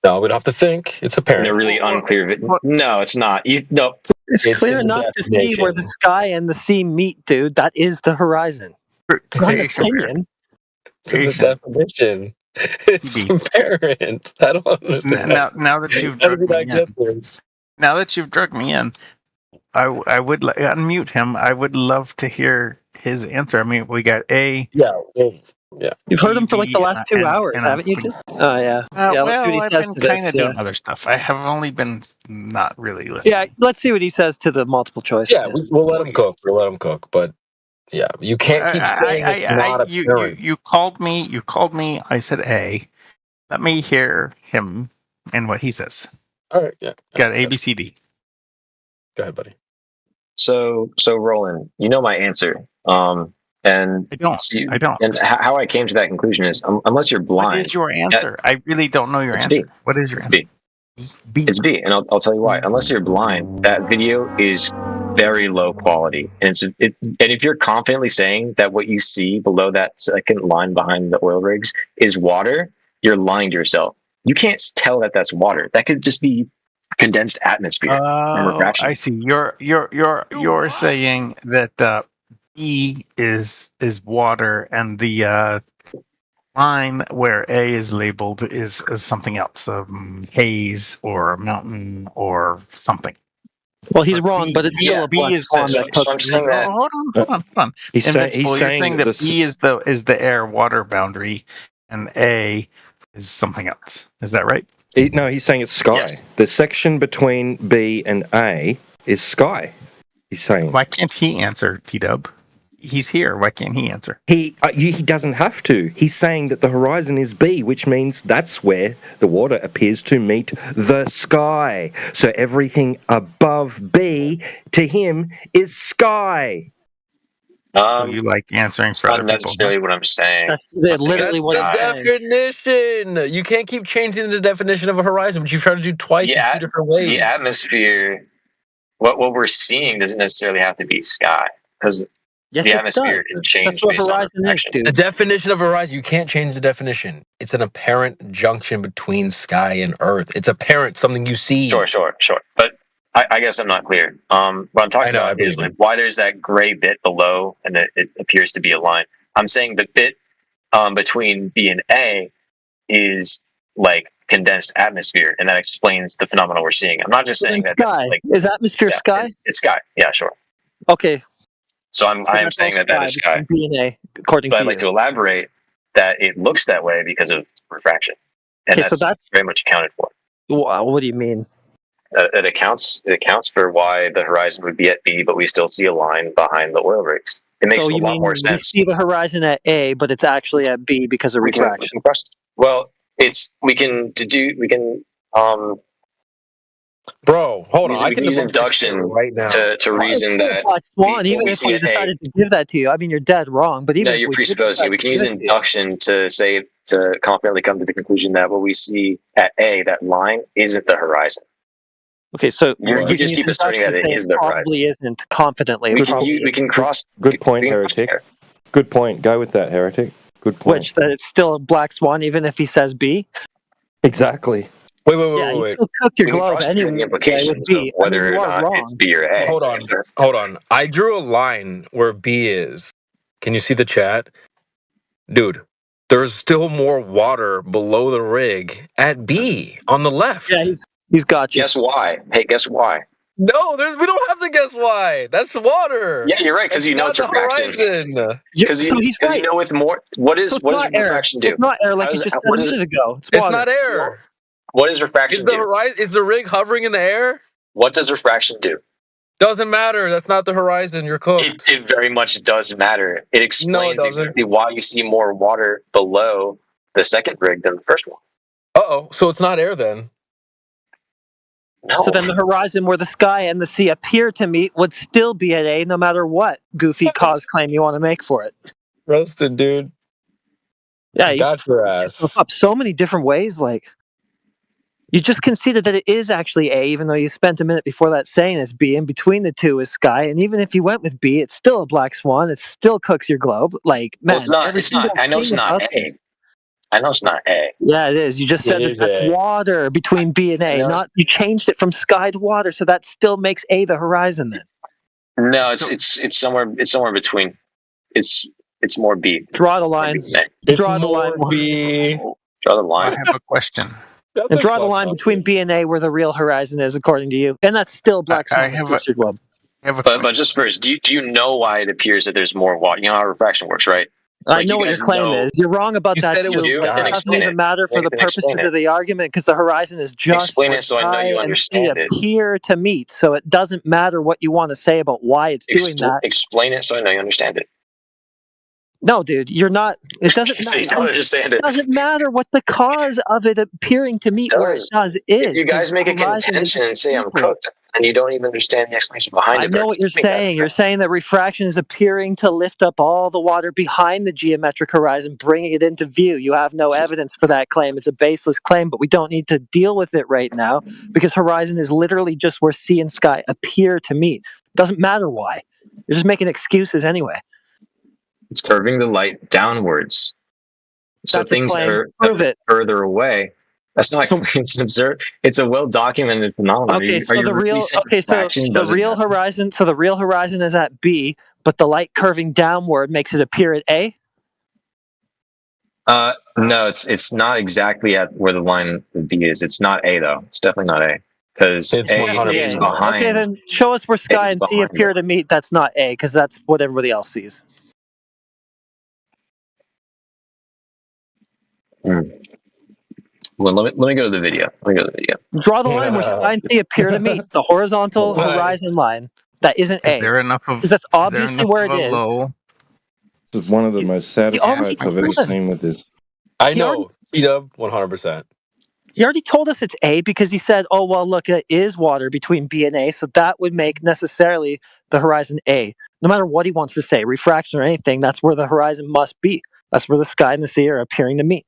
No, we don't have to think. It's apparent. In a really unclear. No, it's not. No, it's clear enough to see where the sky and the sea meet, dude. That is the horizon. It's not an opinion. It's in the definition. It's apparent. I don't understand. Now that you've drugged me in, now that you've drugged me in, I would unmute him. I would love to hear his answer. I mean, we got A. Yeah. You've heard him for like the last 2 hours, haven't you? Oh yeah. Yeah. Let's see what he I've says been to this. kind of doing other stuff. I have only been not really listening. Yeah. Let's see what he says to the multiple choice. Yeah, we'll let him cook. We'll let him cook. But yeah, you can't keep saying it's not apparent. You called me. You called me. I said A. Let me hear him and what he says. All right. Yeah. Got A, B, C, D. Go ahead, buddy. So Roland, you know my answer. And I don't. I don't. And how I came to that conclusion is, unless you're blind. What is your answer? I really don't know your answer. B. What is your answer? B. It's B, and I'll tell you why. Unless you're blind, that video is very low quality, and and if you're confidently saying that what you see below that second line behind the oil rigs is water, you're lying to yourself. You can't tell that that's water. That could just be condensed atmosphere from refraction. I see. You're saying that E is water, and the line where A is labeled is something else, haze or a mountain or something. Well, he's wrong, but it's still a black swan that hooks in. Hold on. He's saying that B is the air water boundary, and A is something else. Is that right? No, he's saying it's sky. Yes. The section between B and A is sky. He's saying. Why can't he answer, T-Dub? He's here. Why can't he answer? He doesn't have to. He's saying that the horizon is B, which means that's where the water appears to meet the sky. So everything above B to him is sky. So you like answering for other people? Not necessarily what I'm saying. That's literally what I'm saying. Definition. You can't keep changing the definition of a horizon, which you've tried to do twice in 2 different ways. The atmosphere, what we're seeing doesn't necessarily have to be sky, because the atmosphere can change. That's what based horizon on is, dude. The definition of horizon, you can't change the definition. It's an apparent junction between sky and earth. It's apparent, something you see. Sure. But I guess I'm not clear. What I'm talking about is like why there's that gray bit below, and it appears to be a line. I'm saying the bit between B and A is like condensed atmosphere, and that explains the phenomenon we're seeing. I'm not just saying that that's sky. like Is atmosphere sky? It's sky. Yeah, sure. Okay. So I am that's saying also that is sky. between B and A, according But to I'd like you. to elaborate that it looks that way because of refraction, and Okay, so that's very much accounted for. Wow, what do you mean? It accounts for why the horizon would be at B, but we still see a line behind the oil rigs. It makes So a you lot mean more we sense. see the horizon at A, but it's actually at B because of refraction? Well, we can Bro, hold on. we can use induction right now. to reason that Black Swan, even we if see we at A. decided to give that to you, I mean, you're dead wrong. But even No, if you're we did presupposing. decide We to can use give it to you- induction to confidently come to the conclusion that what we see at A, that line, isn't the horizon. Okay, so you we can just use keep asserting that induction it to is say the probably horizon. isn't confidently. We can cross. Good point, heretic. Good point. Go with that, heretic. Good point. Which that it's still a Black Swan, even if he says B. Exactly. Wait. You still cooked your We can globe cross-compare anyway the implications with B. of whether you or are not wrong. it's B or A. Hold on. I drew a line where B is. Can you see the chat? Dude, there's still more water below the rig at B on the left. Yeah, he's got you. Guess why? Hey, guess why? No, we don't have to guess why. That's water. Yeah, you're right, because you know it's the refraction. horizon. Because you know with more. What does air. refraction do? It's not air like How you does- just said what a is it- minute ago. It's It's water. not air. What does refraction Is the do? horizon? Is the rig hovering in the air? What does refraction do? Doesn't matter. That's not the horizon. You're cooked. It very much does matter. It explains doesn't. exactly why you see more water below the second rig than the first one. Uh-oh. So it's not air then. No. So then the horizon where the sky and the sea appear to meet would still be at A no matter what goofy cause claim you want to make for it. Roasted, dude. Yeah, Got your ass. Up so many different ways. Like, you just conceded that it is actually A, even though you spent a minute before that saying it's B, and between the two is sky. And even if you went with B, it's still a black swan. It still cooks your globe. Like, man, Well, it's not. I know it's not A. I know it's not A. Yeah, it is. You just said that that's water between B and A. Not you changed it from sky to water, so that still makes A the horizon then. No, it's somewhere between. It's more B. Draw the line. Draw the line. B. Draw the line. I have a question. And draw the line between B and A where the real horizon is, according to you. And that's still black swan. I have a globe. But just first, do you know why it appears that there's more water? You know how refraction works, right? I know what your claim is. You're wrong about that too. It doesn't even matter for the purposes of the argument because the horizon is just explain it so I know you understand it. Appear to meet, so it doesn't matter what you want to say about why it's doing that. Explain it so I know you understand it. No, dude, you're not. It doesn't So matter. you don't understand it. It doesn't matter what the cause of it appearing to meet where it does is. If you guys make a contention and say I'm cooked, and you don't even understand the explanation behind it. I know what you're saying. You're saying that refraction is appearing to lift up all the water behind the geometric horizon, bringing it into view. You have no evidence for that claim. It's a baseless claim, but we don't need to deal with it right now because horizon is literally just where sea and sky appear to meet. Doesn't matter why. You're just making excuses anyway. It's curving the light downwards. So That's things that are further away. That's not it's an observed. It's a well documented phenomenon. Okay, so the real horizon. So the real horizon is at B, but the light curving downward makes it appear at A. No, it's not exactly at where the line B is. It's not A though. It's definitely not A because A is behind. Okay, then show us where sky and sea appear to meet. That's not A because that's what everybody else sees. Well, let me go to the video. Draw the line where sky and sea appear to meet. The horizontal horizon line. That isn't A. Is there enough of? Because that's obviously where it is. This is one of the most saddest parts I've ever seen with this. I know. T-Dub, 100%. He already told us it's A because he said, oh, well, look, it is water between B and A, so that would make necessarily the horizon A. No matter what he wants to say, refraction or anything, that's where the horizon must be. That's where the sky and the sea are appearing to meet.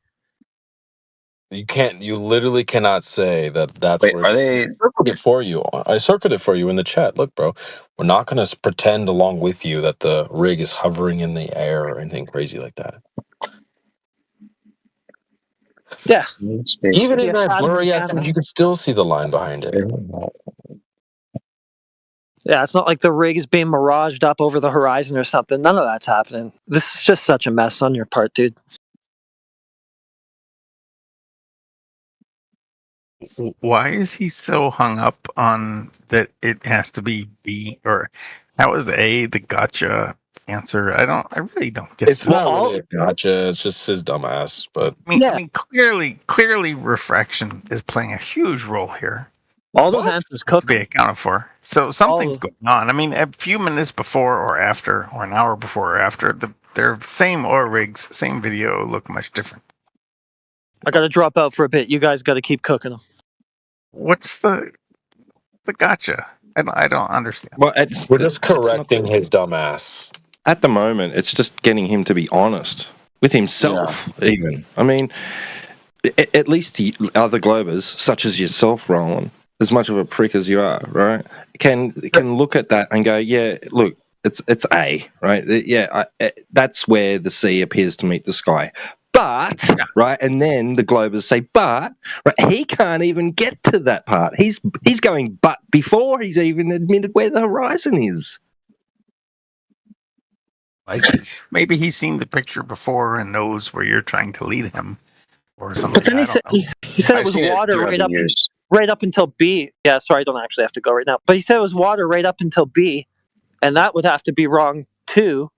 You literally cannot say that's where I circled it for you. I circled it for you in the chat. Look, bro, we're not going to pretend along with you that the rig is hovering in the air or anything crazy like that. Yeah. Even in that blurry aspect, you can still see the line behind it. Yeah, it's not like the rig is being miraged up over the horizon or something. None of that's happening. This is just such a mess on your part, dude. Why is he so hung up on that it has to be B, or how is A the gotcha answer? I really don't get It's this. not really a gotcha. It's just his dumbass. But I mean, clearly, refraction is playing a huge role here. All those answers could be accounted for. So something's going on. I mean, a few minutes before or after, or an hour before or after, they're same oil rigs, same video look much different. I got to drop out for a bit. You guys got to keep cooking them. What's the gotcha? I don't understand. Well, we're just correcting his dumbass. At the moment, it's just getting him to be honest with himself, even. I mean, at least the other Globers, such as yourself, Roland, as much of a prick as you are, right, can look at that and go, yeah, look, it's A, right? Yeah, that's where the sea appears to meet the sky. But, right, and then the Globers say, but, right, he can't even get to that part. He's going but before he's even admitted where the horizon is. Maybe he's seen the picture before and knows where you're trying to lead him, or something. But then he said it was water right up until B. Yeah, sorry, I don't actually have to go right now. But he said it was water right up until B, and that would have to be wrong too.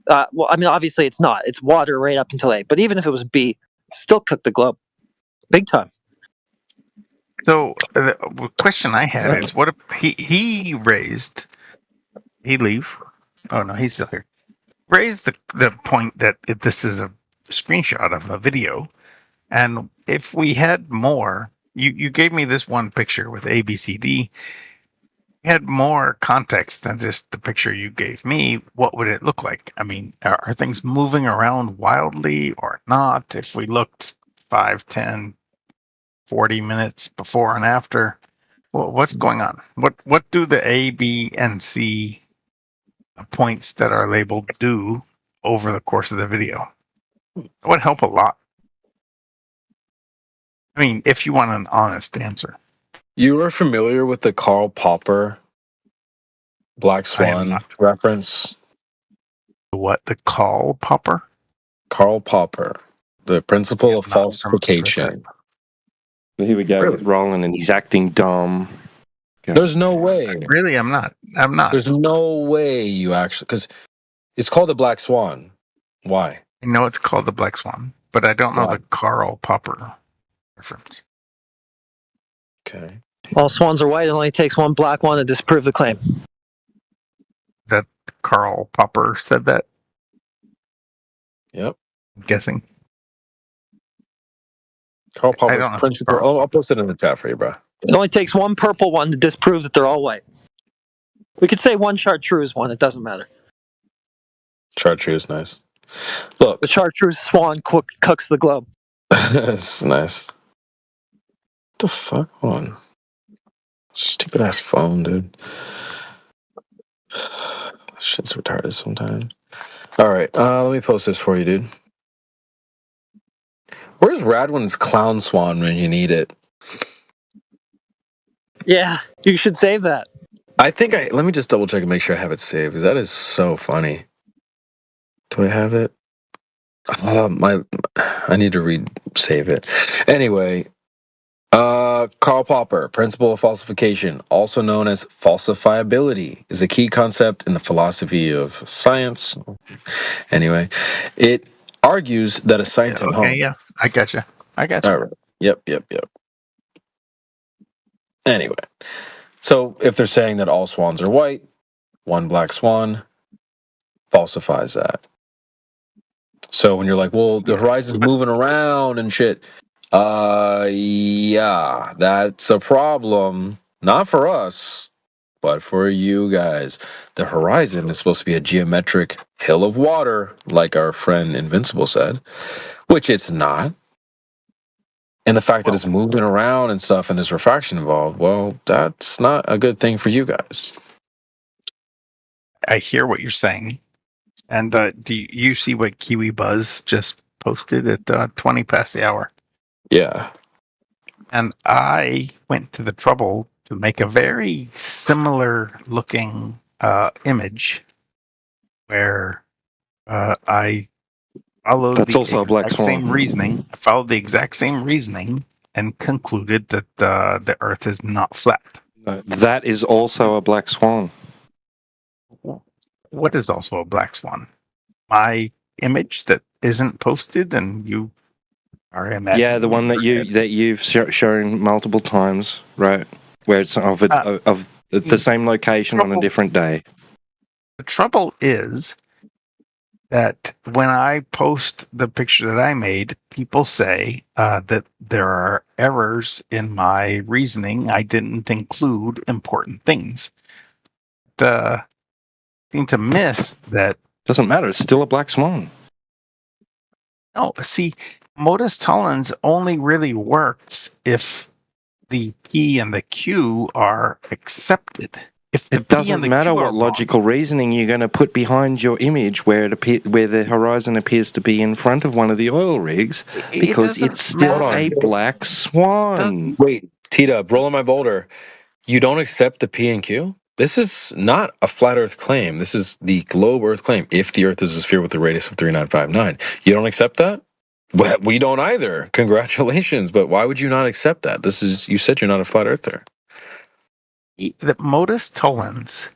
Well, I mean, obviously it's not. It's water right up until A. But even if it was B, still cook the globe, big time. So the question I had is, what if he raised? He leave? Oh no, he's still here. Raised the point that this is a screenshot of a video, and if we had more, you gave me this one picture with A, B, C, D. Had more context than just the picture you gave me, what would it look like? I mean, are things moving around wildly or not? If we looked 5, 10, 40 minutes before and after, well, what's going on? What do the A, B, and C points that are labeled do over the course of the video? It would help a lot. I mean, if you want an honest answer. You are familiar with the Karl Popper Black Swan reference? What, the Karl Popper? Karl Popper, the principle of falsification. Here we go with Roland, and he's acting dumb. There's no way. Really, I'm not. There's no way you actually, because it's called the Black Swan. Why? I know it's called the Black Swan, but I don't know the Karl Popper reference. Okay. All swans are white. It only takes one black one to disprove the claim. That Karl Popper said that? Yep. I'm guessing. Karl Popper's principle. I'll post it in the chat for you, bro. It only takes one purple one to disprove that they're all white. We could say one chartreuse one. It doesn't matter. Chartreuse, nice. Look, the chartreuse swan cooks the globe. That's nice. What the fuck? Hold on. Stupid ass phone, dude. Shit's retarded sometimes. All right, let me post this for you, dude. Where's Radwin's clown swan when you need it? Yeah, you should save that. I think let me just double check and make sure I have it saved, because that is so funny. Do I have it? I need to save it. Anyway, Karl Popper, principle of falsification, also known as falsifiability, is a key concept in the philosophy of science. Anyway, it argues that a scientific... I gotcha. All right. Yep. Anyway, so if they're saying that all swans are white, one black swan falsifies that. So when you're like, well, the horizon's moving around and shit, yeah, that's a problem. Not for us, but for you guys. The horizon is supposed to be a geometric hill of water, like our friend Invincible said, which it's not. And the fact that it's moving around and stuff and there's refraction involved, well, that's not a good thing for you guys. I hear what you're saying. And do you see what Kiwi Buzz just posted at 20 past the hour? Yeah. And I went to the trouble to make a very similar looking image where I followed That's the also a black exact swan. same reasoning. I followed the exact same reasoning and concluded that the Earth is not flat. No, that is also a black swan. What is also a black swan? My image that isn't posted, and you are imagining. Yeah, the one that you've shown multiple times, right? Where it's of the same location on a different day. The trouble is that when I post the picture that I made, people say that there are errors in my reasoning. I didn't include important things. Seem to miss that. Doesn't matter. It's still a black swan. No, see, modus tollens only really works if the P and the Q are accepted. If it doesn't matter what logical reasoning you're going to put behind your image where the horizon appears to be in front of one of the oil rigs, because it's still a black swan. Wait, T-Dub, rolling my boulder. You don't accept the P and Q? This is not a flat Earth claim. This is the globe Earth claim. If the Earth is a sphere with a radius of 3959, you don't accept that? Well, we don't either. Congratulations, but why would you not accept that? You said you're not a flat Earther. The modus tollens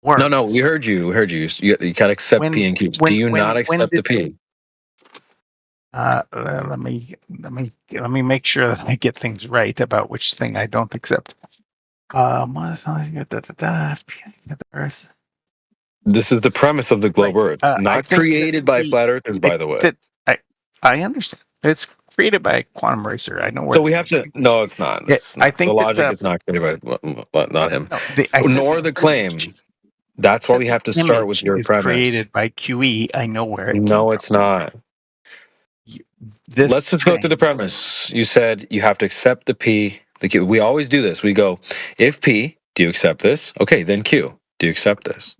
works. No, we heard you. We heard you. You gotta accept P and Q. Do you not accept the P? Let me make sure that I get things right about which thing I don't accept. Earth. This is the premise of the globe Earth, not created by flat Earthers, by the way. I understand. It's created by Quantum Racer. I know where. So we have to. No, it's not. I think the logic is not created by, not him. No, nor the claim. That's why we have to start with your premise. Created by QE. I know where it. No, it's not. Let's just go through the premise. You said you have to accept the P, the Q. We always do this. We go, if P, do you accept this? Okay, then Q, do you accept this?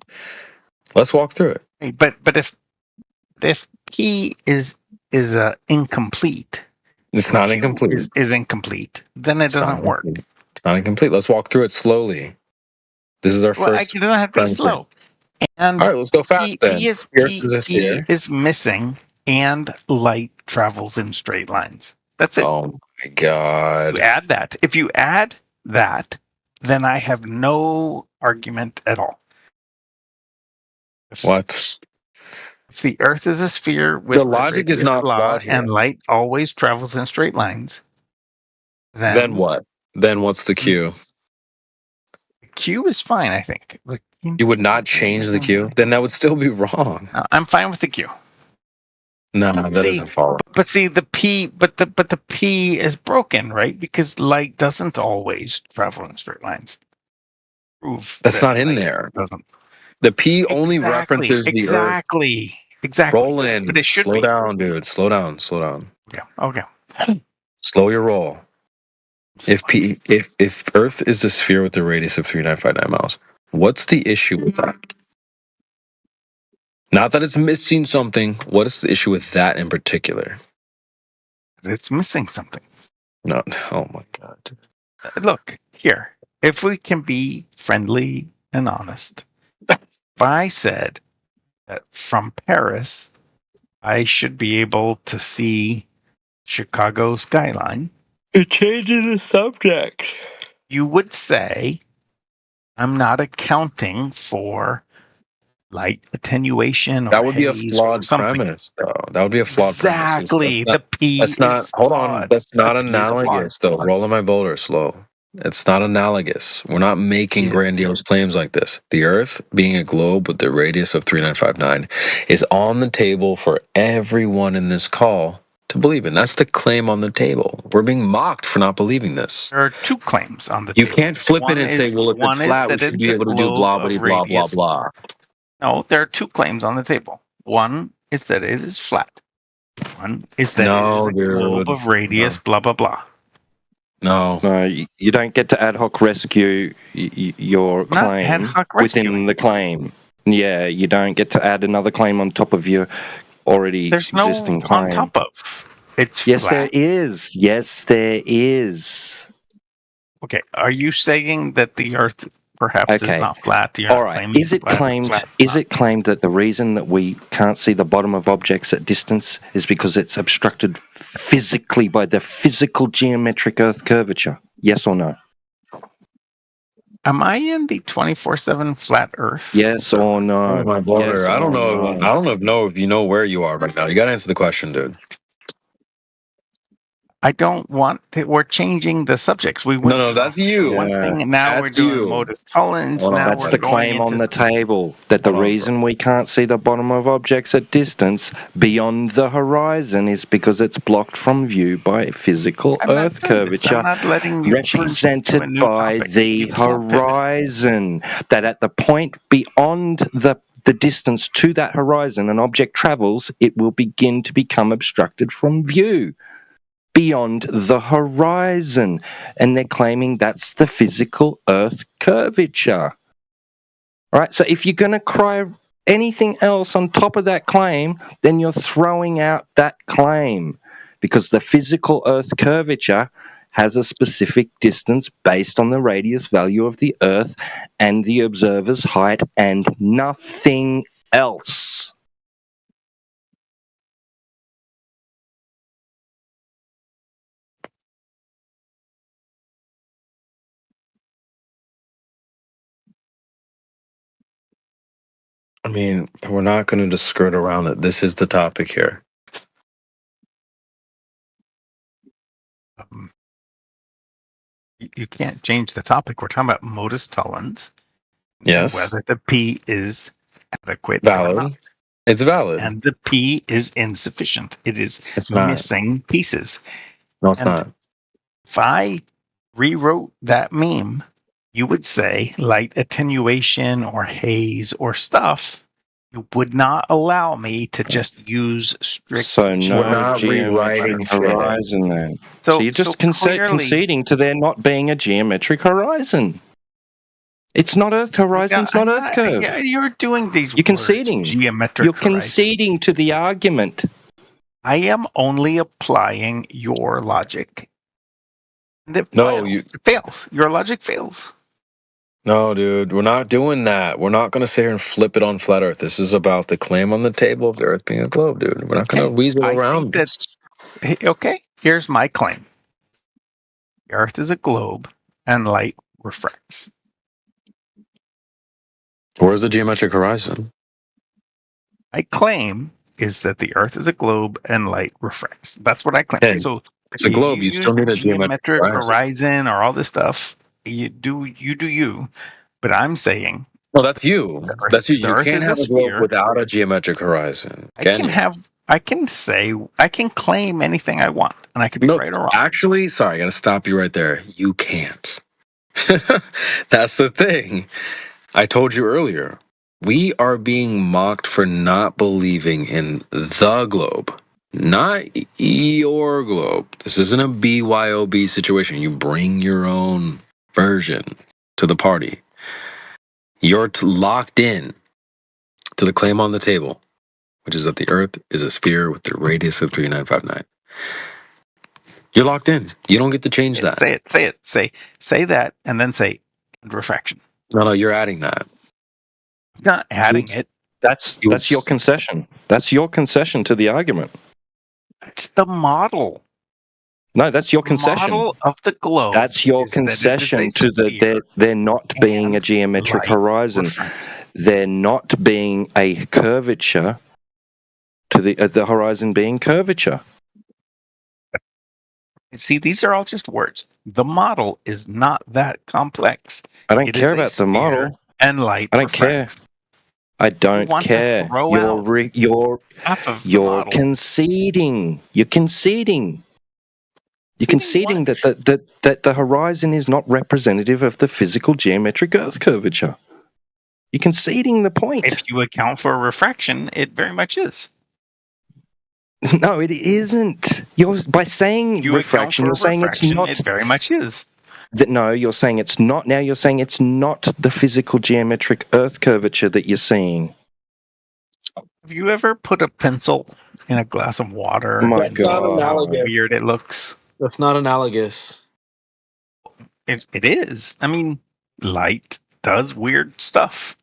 Let's walk through it. But if P is incomplete, it's not incomplete. Is incomplete. Then it doesn't work. It's not incomplete. Let's walk through it slowly. This is our first. It doesn't have to be slow. And all right, let's go fast then. P is missing, and light travels in straight lines. That's it. Oh my god! If you add that, then I have no argument at all. What? If the Earth is a sphere with the logic is not flawed here, and light always travels in straight lines, then what? Then what's the Q? Q is fine, I think. You would not change the Q? Then that would still be wrong. No, I'm fine with the Q. No, that doesn't follow. But see, the P, but the P is broken, right? Because light doesn't always travel in straight lines. That's not in there. Doesn't. The P only references the Earth. Exactly. Roll in. But it should slow down, dude. Slow down. Yeah. Okay. Slow your roll. If Earth is a sphere with a radius of 3959 miles, what's the issue with that? Not that it's missing something. What is the issue with that in particular? It's missing something. No. Oh my god. Look here. If we can be friendly and honest, if I said that from Paris, I should be able to see Chicago skyline. It changes the subject. You would say, I'm not accounting for light attenuation. That would be a flawed premise, though. That would be a flawed premise. Exactly. The P is not. Hold on. That's not analogous, though. Flawed. Rolling my boulder slow. It's not analogous. We're not making grandiose claims like this. The Earth, being a globe with the radius of 3959, is on the table for everyone in this call to believe in. That's the claim on the table. We're being mocked for not believing this. There are two claims on the table. You can't flip it and say, well, if it's flat, we should be able to do blah, blah, blah, blah, blah. No, there are two claims on the table. One is that it is flat. One is that it is a globe of radius, blah, blah, blah. No, you don't get to ad hoc rescue your claim within the claim. Yeah, you don't get to add another claim on top of your already existing claim. On top of. It's yes, flat. there is. Yes, there is. okay, are you saying that the Earth perhaps is Okay. not flat? You're All not right. claiming Is it's it flat, claimed? flat's Is not. it claimed that the reason that we can't see the bottom of objects at distance is because it's obstructed physically by the physical geometric Earth curvature? Yes or no? Am I in the 24/7 flat Earth? Yes or no? Oh my brother, Yes I don't or know. no? I don't know if you know where you are right now. You got to answer the question, dude. I don't want to. We're changing the subjects. We went No, from that's you. one thing, and now we're That's doing you. modus tollens. Hold on, Now That's we're the going claim on into the table, that the Hold on, reason we can't see the bottom of objects at distance beyond the horizon is because it's blocked from view by physical I'm not Earth doing this. I'm curvature not letting you change it to a represented new by topic. the You can't pivot. horizon. That at the point beyond the distance to that horizon an object travels, it will begin to become obstructed from view beyond the horizon. And they're claiming that's the physical Earth curvature. All right, so if you're going to cry anything else on top of that claim, then you're throwing out that claim, because the physical Earth curvature has a specific distance based on the radius value of the Earth and the observer's height and nothing else. I mean, we're not going to just skirt around it. This is the topic here. You can't change the topic. We're talking about modus tollens. Yes. And whether the P is adequate or not. Valid. It's valid. And the P is insufficient. It is It's not. missing pieces. No, it's And not. if I rewrote that meme, you would say light attenuation or haze or stuff. You would not allow me to just use strict. So no not geometric rewriting horizon then. So you're just clearly, conceding to there not being a geometric horizon. It's not Earth horizon, it's not Earth curve. Yeah, you're doing these. You're conceding. Geometric. You're horizon. conceding to the argument. I am only applying your logic. And it fails. Your logic fails. No, dude, we're not doing that. We're not going to sit here and flip it on flat Earth. This is about the claim on the table of the Earth being a globe, dude. We're not going to weasel around this. Okay, here's my claim. The Earth is a globe, and light refracts. Where's the geometric horizon? My claim is that the Earth is a globe, and light refracts. That's what I claim. Hey, So it's a globe. You still need a geometric horizon or all this stuff. You do you. But I'm saying. No, that's you. That's you. You Earth can't is have a a globe sphere. without a geometric horizon. I can claim anything I want, and I can be right or wrong. Actually, sorry, I got to stop you right there. You can't. That's the thing. I told you earlier. We are being mocked for not believing in the globe, not your globe. This isn't a BYOB situation. You bring your own version to the party. You're locked in to the claim on the table, which is that the Earth is a sphere with a radius of 3959. You're locked in. You don't get to change that. Say that, and then say refraction. No, you're adding that. Not adding it. That's your concession. That's your concession to the argument. It's the model. No, that's your concession. Model of the globe. That's your concession to there not being a geometric horizon. There not being a curvature to the horizon being curvature. See, these are all just words. The model is not that complex. I don't care about the model. And light. I don't care. I don't care. You're conceding. You're conceding. You're conceding that the horizon is not representative of the physical geometric Earth curvature. You're conceding the point. If you account for refraction, it very much is. No, it isn't. By saying refraction, you're saying it's not. It very much is. No, you're saying it's not. Now you're saying it's not the physical geometric Earth curvature that you're seeing. Have you ever put a pencil in a glass of water? Oh my and saw God. how weird it looks. That's not analogous. It is. I mean, light does weird stuff.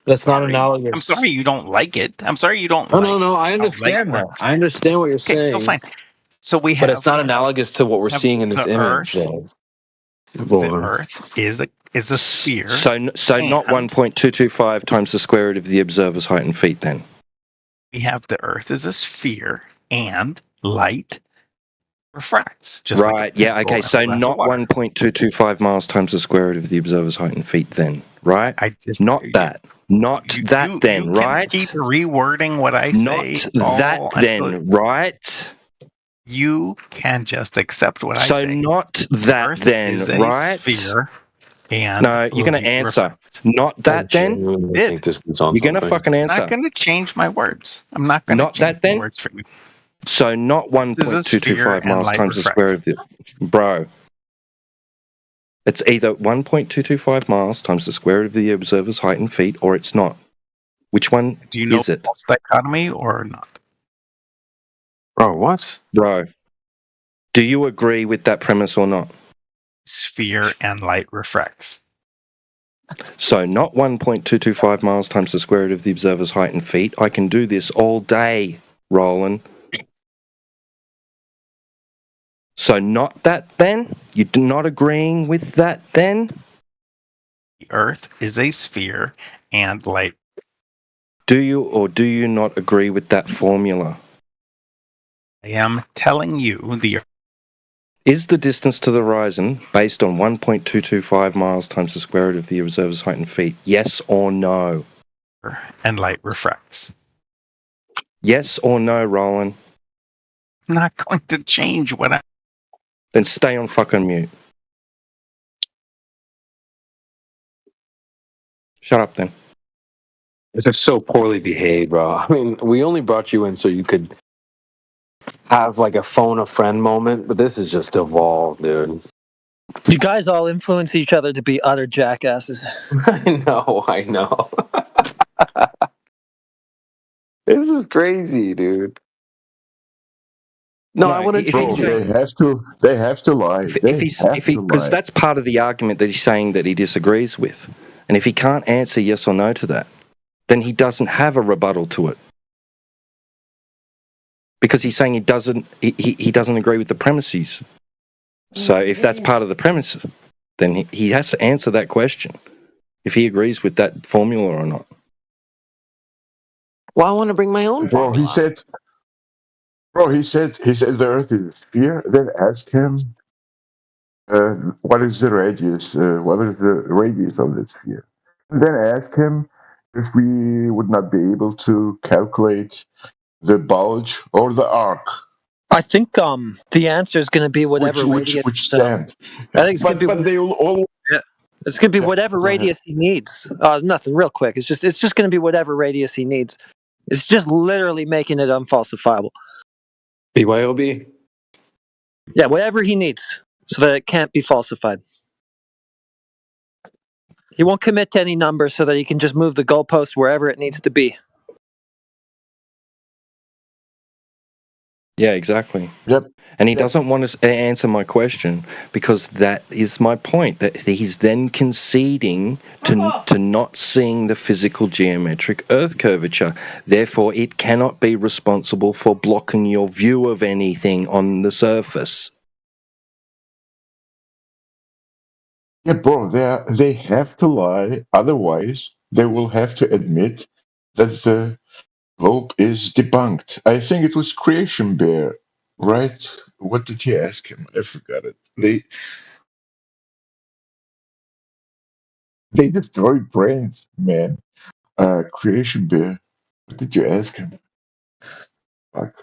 That's not I'm analogous. sorry you don't like it. I'm sorry you don't Oh, like no, I how light understand that. works. I understand what you're Okay, so saying. fine. So we But have it's not analogous to what we're have seeing in this the image. Earth. Though. The Earth is a sphere. So not and 1.225 times the square root of the observer's height in feet. Then we have the Earth as a sphere, and light refracts. Just right? like a Yeah. pencil Okay. in a So glass of not water. 1.225 miles times the square root of the observer's height in feet. Then right? Not that. Then. Right? Keep rewording what I say. Not that then. Right? You can just accept what I So say. not that Earth then. is a Right? sphere, and No, you're going to answer. Not that then. I think this is on You're going to something. fucking I'm answer. not going to change my words. I'm not going to change that then. my words for you. So not This is a sphere 1.225 and miles light times the square of the bro. It's either 1.225 miles times the square root of the observer's height in feet, or it's not. Which one Do you know is it? false dichotomy or not? Bro, what? Bro, do you agree with that premise or not? Sphere and light refracts. So not 1.225 miles times the square root of the observer's height in feet. I can do this all day, Roland. So not that then? You're not agreeing with that then? The Earth is a sphere and light. Do you or do you not agree with that formula? I am telling you the Is the distance to the horizon based on 1.225 miles times the square root of the observer's height in feet? Yes or no? and light refracts. Yes or no, Roland? I'm not going to change what I... Then stay on fucking mute. Shut up then. They're so poorly behaved, bro. I mean, we only brought you in so you could have like a phone a friend moment, but this is just evolved, dude. You guys all influence each other to be utter jackasses. I know. This is crazy, dude. No, I want to change it. They have to lie. Because that's part of the argument that he's saying that he disagrees with. And if he can't answer yes or no to that, then he doesn't have a rebuttal to it. Because he's saying he doesn't agree with the premises. So if that's part of the premise, then he has to answer that question. If he agrees with that formula or not. Well, I want to bring my own formula. He said the Earth is a sphere. Then ask him what is the radius? What is the radius of the sphere? And then ask him if we would not be able to calculate the bulge or the arc. I think the answer is going to be whatever which stand. I think it's going to be. But they will all. Yeah. It's going to be whatever radius he needs. Nothing, real quick. It's just going to be whatever radius he needs. It's just literally making it unfalsifiable. BYOB? Yeah, whatever he needs, so that it can't be falsified. He won't commit to any number so that he can just move the goalpost wherever it needs to be. Yeah, exactly. Yep. And he doesn't want to answer my question because that is my point, that he's then conceding to not seeing the physical geometric Earth curvature. Therefore, it cannot be responsible for blocking your view of anything on the surface. Yeah, bro, they have to lie. Otherwise, they will have to admit that the globe is debunked. I think it was Creation Bear, right? What did he ask him? I forgot it. They destroyed brains, man. Creation Bear. What did you ask him? Fuck.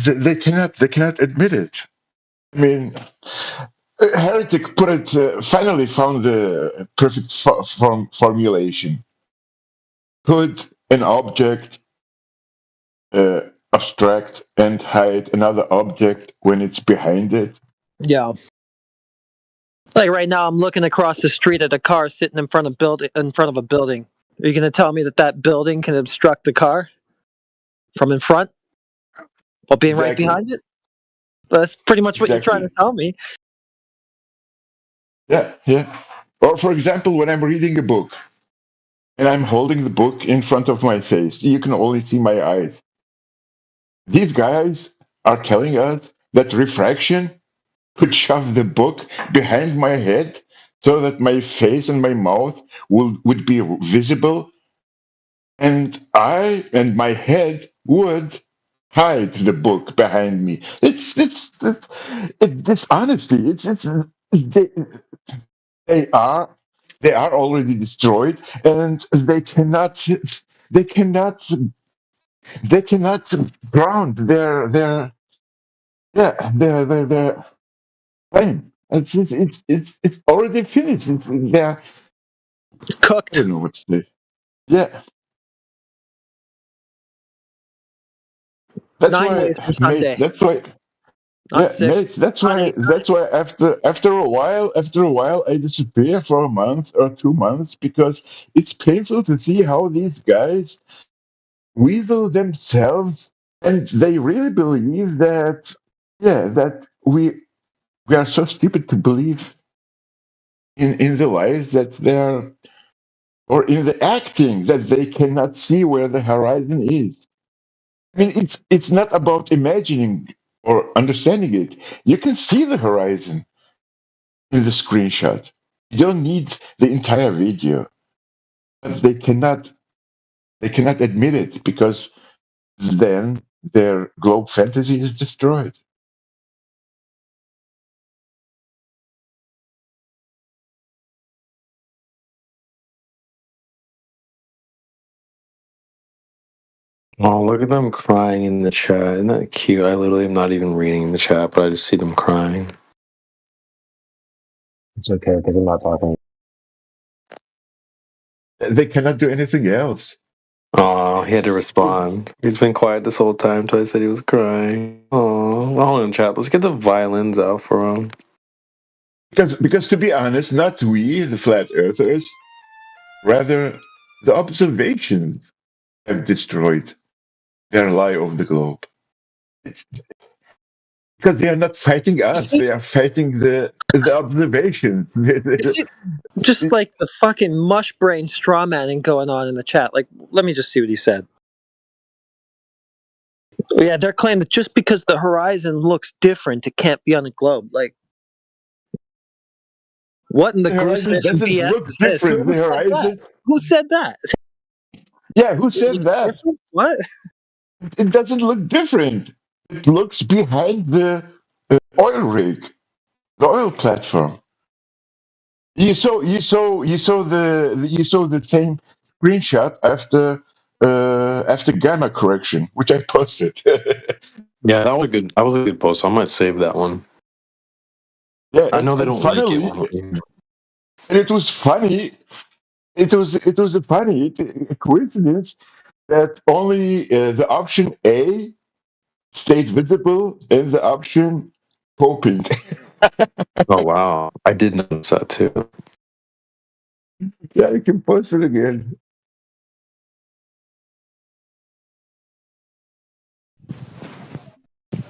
They cannot admit it. I mean, Heretic put it. Finally, found the perfect formulation. Could an object abstract and hide another object when it's behind it? Yeah. Like right now, I'm looking across the street at a car sitting in front of a building. Are you going to tell me that building can obstruct the car from in front while being right behind it? That's pretty much what you're trying to tell me. Yeah. Or for example, when I'm reading a book and I'm holding the book in front of my face, you can only see my eyes. These guys are telling us that refraction could shove the book behind my head so that my face and my mouth would be visible, and I and my head would hide the book behind me. It's dishonesty. They, they are they are already destroyed, and they cannot they cannot ground their claim. It's already finished. They're cooked. I don't know what to say. Yeah, that's 9 why, days from mate. Sunday, That's why. not Yeah, 6. mate. That's Honey, why. That's why after a while, I disappear for a month or 2 months because it's painful to see how these guys weasel themselves, and they really believe that. Yeah, that we are so stupid to believe in the lies that they're or in the acting that they cannot see where the horizon is. I mean, it's not about imagining or understanding it. You can see the horizon in the screenshot. You don't need the entire video. But they cannot admit it because then their globe fantasy is destroyed. Oh, look at them crying in the chat. Isn't that cute? I literally am not even reading the chat, but I just see them crying. It's okay because I'm not talking. They cannot do anything else. Oh, he had to respond. He's been quiet this whole time till I said he was crying. Oh, hold on, chat. Let's get the violins out for him. Because to be honest, not we, the flat earthers, rather the observations have destroyed their lie of the globe. Because they are not fighting us, they are fighting the observations. is it just like the fucking mush brain straw manning going on in the chat? Like, let me just see what he said. Yeah, they're claiming that just because the horizon looks different, it can't be on a globe. Like, what in the The horizon hallucination doesn't BS look is this? different. Who The said that? horizon, Who said that? yeah, who It said looks that? different? What? It doesn't look different. It looks behind the oil rig, the oil platform. You saw the same screenshot after gamma correction, which I posted. Yeah, that was a good. That was a good post. I might save that one. Yeah, I know they and don't like it. funnily, and it was funny. It was a funny coincidence that only the option A stayed visible and the option hoping. Oh wow, I did notice that too. Yeah, you can post it again.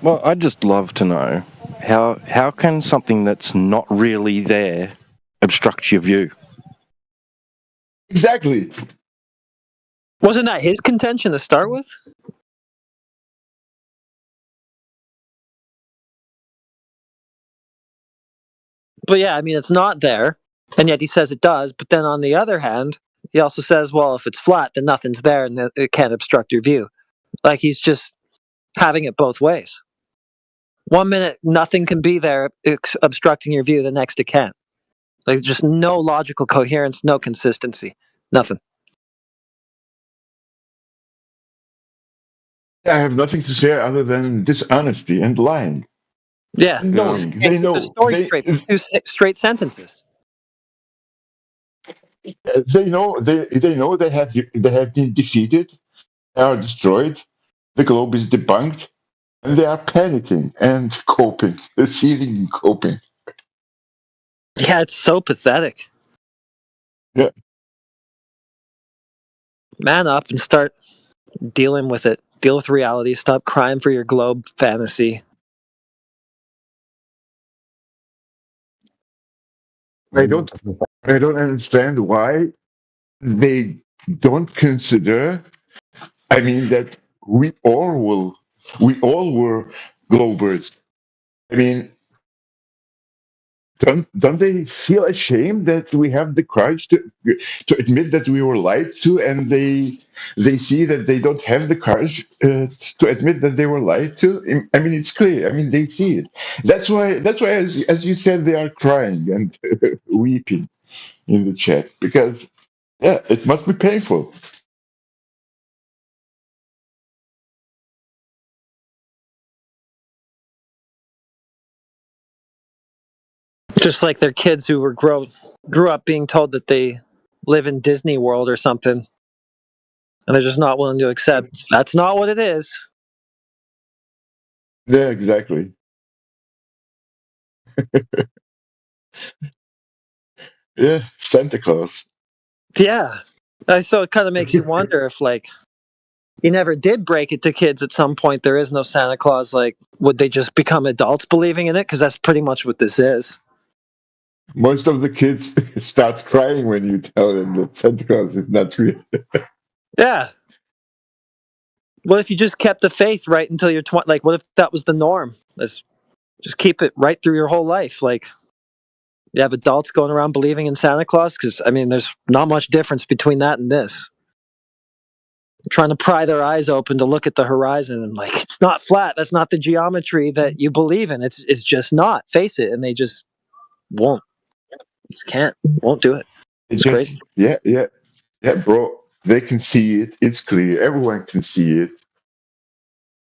Well, I'd just love to know how can something that's not really there obstruct your view? Exactly. Wasn't that his contention to start with? But yeah, I mean, it's not there, and yet he says it does. But then on the other hand, he also says, well, if it's flat, then nothing's there and it can't obstruct your view. Like, he's just having it both ways. 1 minute, nothing can be there obstructing your view, the next it can. Like, just no logical coherence, no consistency, nothing. I have nothing to say other than dishonesty and lying. Yeah. And knowing. Can't They keep the know. story straight. Two straight sentences. They know. They know they have been defeated. They are destroyed. The globe is debunked, and they are panicking and coping, seething and coping. Yeah, it's so pathetic. Yeah. Man up and start dealing with it. Deal with reality. Stop crying for your globe fantasy. I don't understand why they don't consider. I mean that we all were Globers. I mean, don't they feel ashamed that we have the courage to admit that we were lied to, and they see that they don't have the courage to admit that they were lied to? I mean, it's clear. I mean, they see it. That's why, as you said, they are crying and weeping in the chat, because yeah, it must be painful. Just like they're kids who grew up being told that they live in Disney World or something, and they're just not willing to accept that's not what it is. Yeah, exactly. Yeah, Santa Claus. Yeah. So it kind of makes you wonder if, like, you never did break it to kids at some point, there is no Santa Claus, like, would they just become adults believing in it? Because that's pretty much what this is. Most of the kids start crying when you tell them that Santa Claus is not real. Yeah. What if you just kept the faith right until you're 20? Like, what if that was the norm? Let's just keep it right through your whole life. Like, you have adults going around believing in Santa Claus? Because, I mean, there's not much difference between that and this. Trying to pry their eyes open to look at the horizon and, like, it's not flat. That's not the geometry that you believe in. It's just not. Face it. And they just won't. Just can't. Won't do it. It's crazy. Yeah, bro. They can see it. It's clear. Everyone can see it.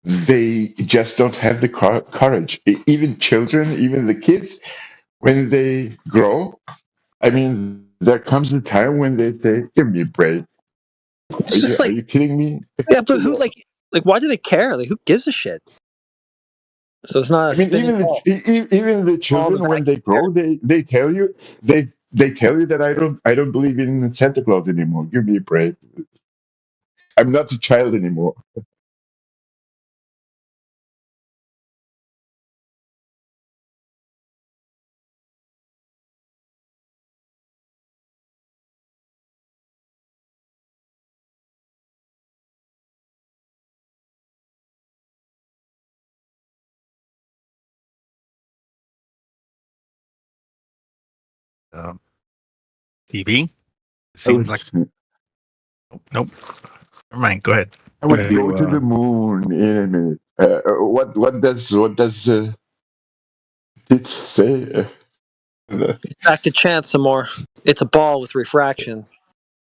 They just don't have the courage. Even children, even the kids, when they grow, I mean, there comes a time when they say, "Give me a break." Are you kidding me? Yeah, but who, like, why do they care? Like, who gives a shit? So it's not. I mean, even the children, when they grow, they tell you they tell you that I don't believe in Santa Claus anymore. Give me a break. I'm not a child anymore. DB? Seems like. Nope. Never mind. Go ahead. I would go to the moon in a minute. What does it say? Back to chance some more. It's a ball with refraction.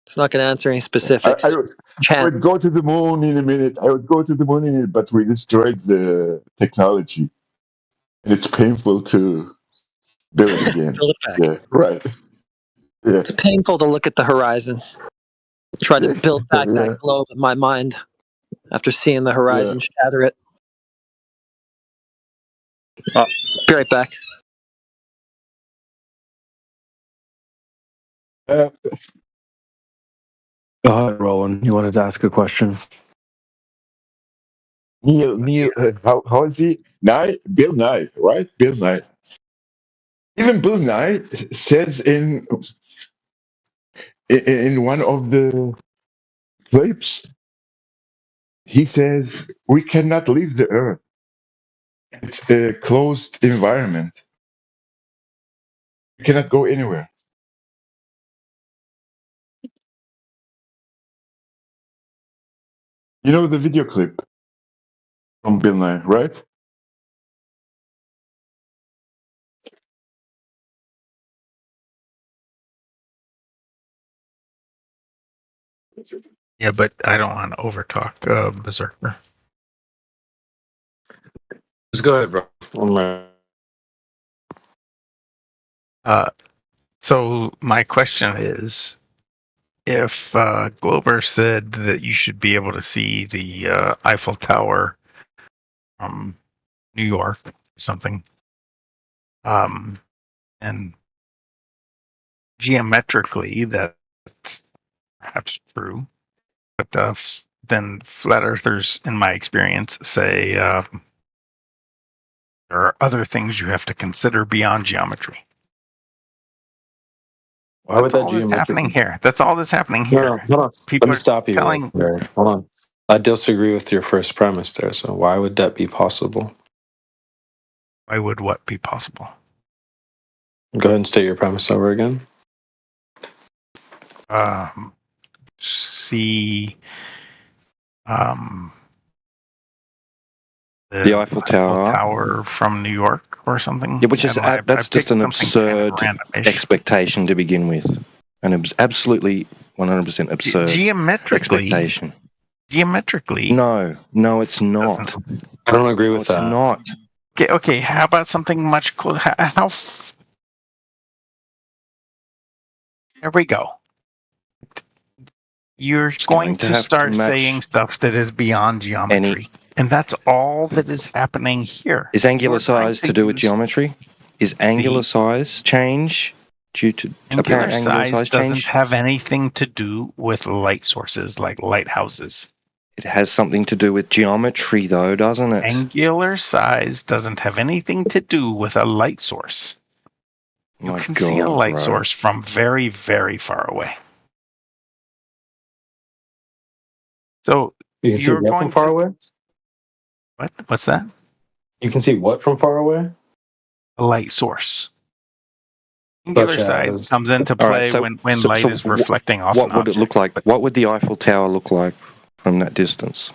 It's not going to answer any specifics. I would go to the moon in a minute. I would go to the moon in a minute, but we destroyed the technology, and it's painful to build again. Build it back. Yeah, right. Yeah. It's painful to look at the horizon. Try to build back that globe in my mind after seeing the horizon shatter it. Be right back. Go ahead, Roland. You wanted to ask a question? Neil, how is he? Bill Nye, right? Bill Nye. Even Bill Nye says in one of the clips, he says we cannot leave the Earth. It's a closed environment. You cannot go anywhere. You know the video clip from Bill Nye, right? Yeah, but I don't want to overtalk Berserker. Just go ahead, bro. So my question is, if Glover said that you should be able to see the Eiffel Tower from New York or something, and geometrically that's perhaps true, but then flat earthers, in my experience, say there are other things you have to consider beyond geometry. Why would That's that all that's geometric? happening here. That's all that's happening No, here. no, hold on. People Let me are stop you telling. there. Hold on. I disagree with your first premise there. So why would that be possible? Why would what be possible? Go ahead and state your premise over again. See, The Eiffel Tower. from New York or something. Yeah, which is I've that's just picked an something kind of absurd random-ish. expectation to begin with, an absolutely 100% absurd expectation. Geometrically, No, it's not. I don't agree with that. It's not. Okay. How about something much closer? There we go. You're going to start saying stuff that is beyond geometry. And that's all that is happening here. Is angular size to do with geometry? Is angular size change due to apparent angular size doesn't change? have anything to do with light sources like lighthouses. It has something to do with geometry, though, doesn't it? Angular size doesn't have anything to do with a light source. You can see a light source from very, very far away. So you can see what from far away? What? What's that? You can see what from far away? A light source. Angular size comes into play when light is reflecting off an object. What would it look like? What would the Eiffel Tower look like from that distance?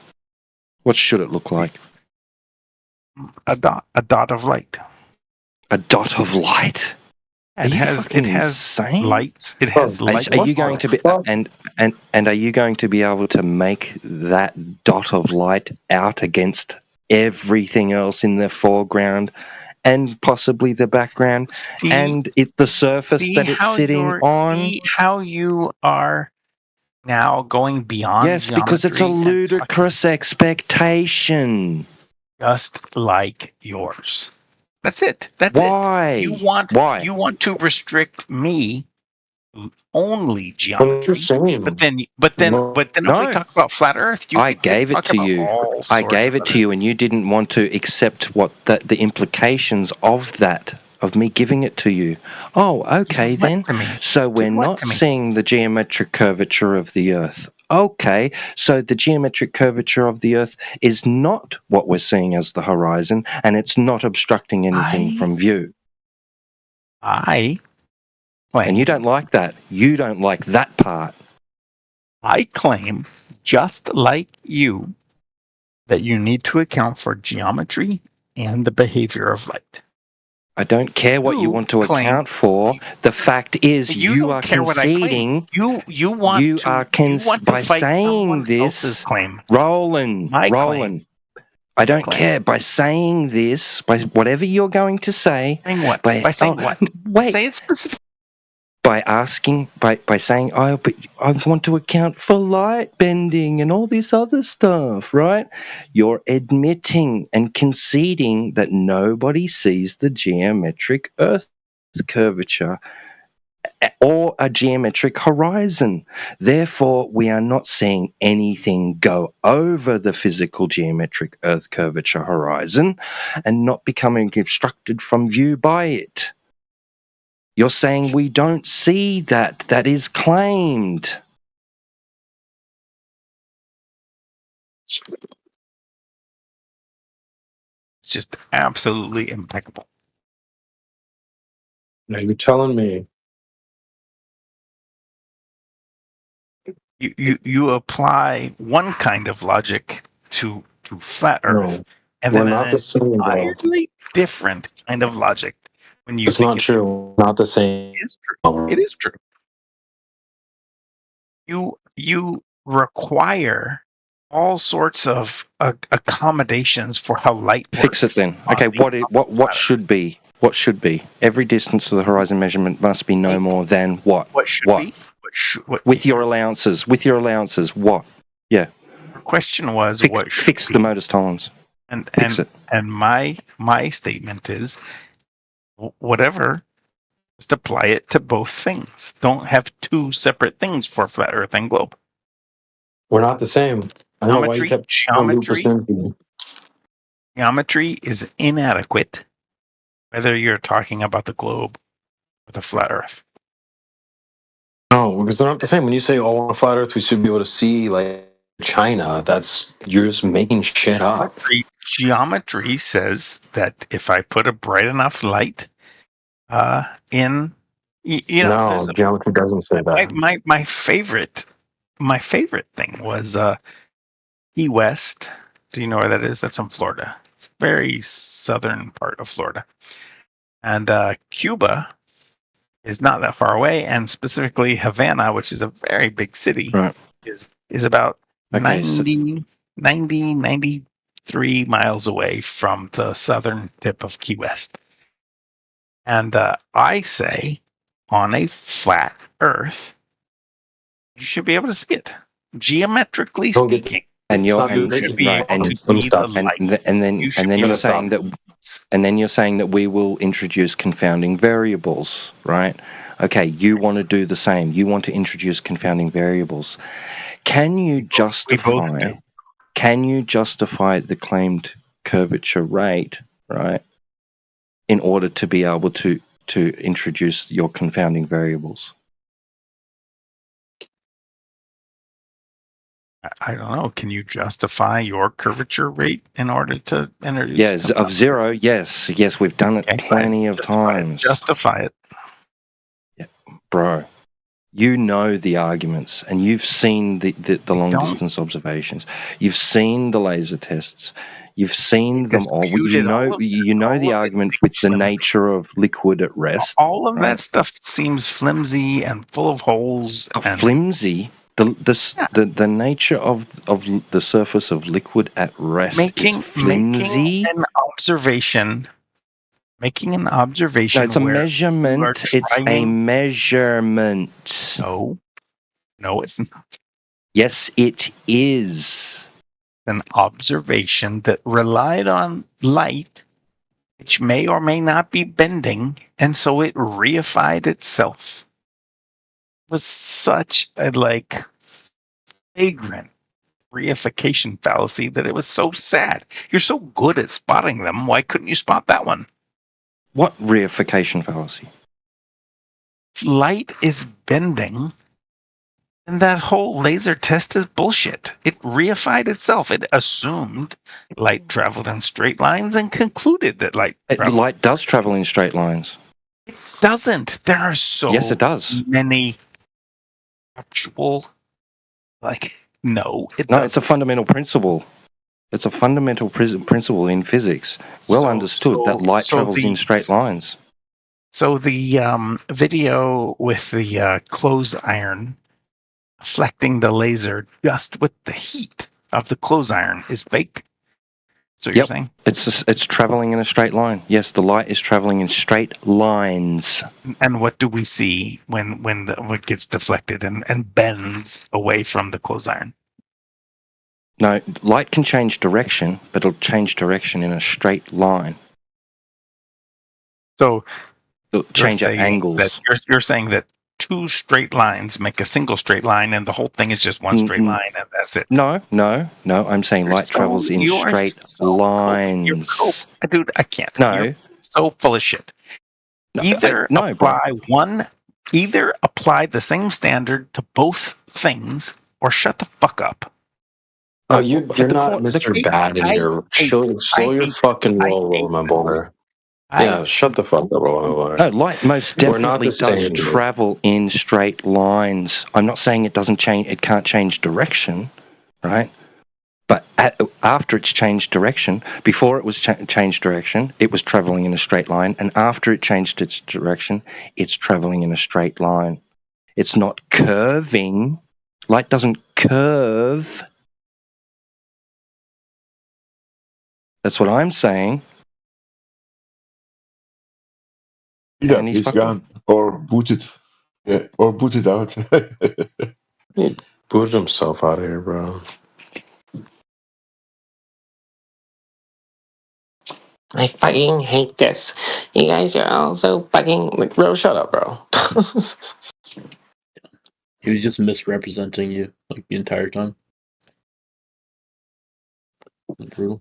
What should it look like? A dot of light. A dot of light? It has lights. It has lights. Are you going to be and are you going to be able to make that dot of light out against everything else in the foreground and possibly the background the surface that it's sitting on? See how you are now going beyond geometry? Because it's a ludicrous expectation. Just like yours. That's it. Why? You want to restrict me to only geometry. But then if we talk about flat Earth, I gave it to you. I gave it to you, and you didn't want to accept what the implications of that, of me giving it to you. Oh, okay then. So we're not seeing the geometric curvature of the Earth. Okay, so the geometric curvature of the Earth is not what we're seeing as the horizon, and it's not obstructing anything from view. And you don't like that. You don't like that part. I claim, just like you, that you need to account for geometry and the behavior of light. I don't care what you want to account for. The fact is, you are conceding. By saying this, Roland. I don't care. By saying this, by whatever you're going to say. By saying what? Wait. Say it specifically. By asking, by saying, but I want to account for light bending and all this other stuff, right? You're admitting and conceding that nobody sees the geometric Earth curvature or a geometric horizon. Therefore, we are not seeing anything go over the physical geometric Earth curvature horizon and not becoming obstructed from view by it. You're saying we don't see that. That is claimed. It's just absolutely impeccable. Now you're telling me. You apply one kind of logic to flat Earth, and then an entirely different kind of logic when you. It's not true. Not the same. It is true. It is true. You require all sorts of accommodations for how light works. Fix it then. Okay, what should be? What should be? Every distance to the horizon measurement must be no more than what? What should be? With your allowances. What? Yeah. The question was what should fix be. The Modus tolerance. And my statement is whatever. Just apply it to both things. Don't have two separate things for flat Earth and globe. We're not the same. I don't know why you kept geometry is inadequate, whether you're talking about the globe or the flat Earth. No, because they're not the same. When you say, "Oh, on a flat Earth, we should be able to see like China," that's you're just making shit up. Geometry says that if I put a bright enough light in, No, geometry doesn't say that. my favorite thing was Key West. Do you know where that is? That's in Florida. It's very southern part of Florida, and Cuba is not that far away, and specifically Havana, which is a very big city, is about 93 miles away from the southern tip of Key West. And I say, on a flat Earth, you should be able to see it. Geometrically speaking, and you're you should be able to see the light. and then you're saying that we will introduce confounding variables, right? Okay, you want to do the same. You want to introduce confounding variables. Can you justify the claimed curvature rate, right, in order to be able to introduce your confounding variables? I don't know. Can you justify your curvature rate in order to introduce? Yes, of zero. Yes, we've done it plenty of times. Justify it, bro. You know the arguments, and you've seen the long distance observations. You've seen the laser tests. You've seen them all. You know the argument with the nature of liquid at rest. All of that stuff seems flimsy and full of holes. Flimsy. The nature of the surface of liquid at rest is flimsy. Making an observation. No, it's a measurement. It's a measurement. No, it's not. Yes, it is. An observation that relied on light, which may or may not be bending, and so it reified itself. It was such a flagrant reification fallacy that it was so sad. You're so good at spotting them. Why couldn't you spot that one? What reification fallacy? Light is bending, and that whole laser test is bullshit. It reified itself. It assumed light traveled in straight lines and concluded that light does travel in straight lines. It doesn't. There are so yes, it does. Many actual no. It's a fundamental principle. It's a fundamental principle in physics. Well understood that light travels in straight lines. So the video with the clothes iron deflecting the laser just with the heat of the clothes iron is fake. So you're saying it's traveling in a straight line. Yes, the light is traveling in straight lines. And what do we see when what gets deflected and bends away from the clothes iron? No, light can change direction, but it'll change direction in a straight line. So it'll change at angles. You're saying that two straight lines make a single straight line, and the whole thing is just one straight line, and that's it. No. I'm saying light travels in straight lines. Dude, I can't. No. You're so full of shit. Either apply the same standard to both things, or shut the fuck up. Oh, you're not Mr. Bad in here. Slow your fucking roll, my boy. Yeah, shut the fuck up, roll, my boy. No, light most definitely does travel in straight lines. I'm not saying it doesn't change. It can't change direction, right? But after it's changed direction, before it was changed direction, it was traveling in a straight line, and after it changed its direction, it's traveling in a straight line. It's not curving. Light doesn't curve. That's what I'm saying. Yeah, he's gone or booted out. He booted himself out of here, bro. I fucking hate this. You guys are all so fucking bro. Shut up, bro. He was just misrepresenting you the entire time. True.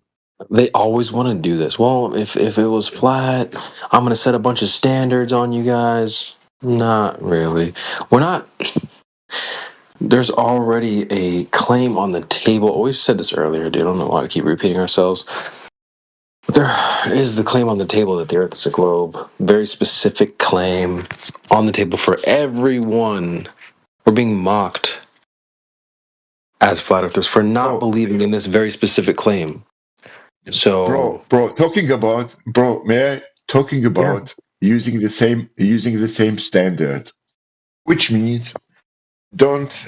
They always want to do this. Well, if it was flat, I'm gonna set a bunch of standards on you guys. Not really. We're not. There's already a claim on the table. Oh, we said this earlier, dude. I don't know why I keep repeating ourselves. But there is the claim on the table that the Earth is a globe. Very specific claim on the table for everyone. We're being mocked as flat earthers for not believing in this very specific claim. So, talking about using the same standard, which means don't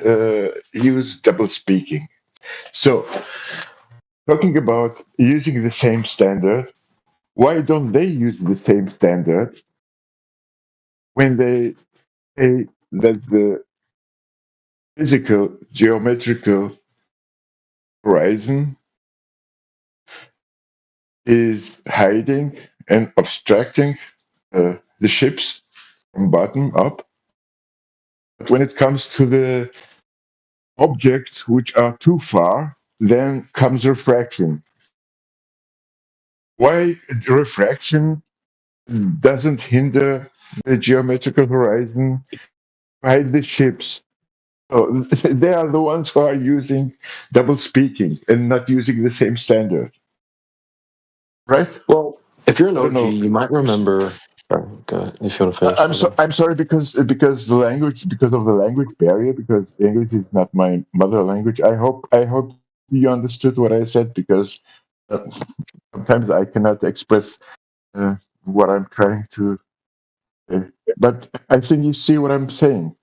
use double speaking. So, talking about using the same standard, why don't they use the same standard when they say that the physical geometrical horizon is hiding and obstructing the ships from bottom up? But when it comes to the objects which are too far, then comes refraction. Why refraction doesn't hinder the geometrical horizon by the ships? So they are the ones who are using double speaking and not using the same standard, right? well, if you're an I don't OG, know. you might remember. Sorry, go ahead, if you want to finish. I'm sorry because of the language barrier, because English is not my mother language. I hope you understood what I said, because sometimes I cannot express what I'm trying to say. But I think you see what I'm saying.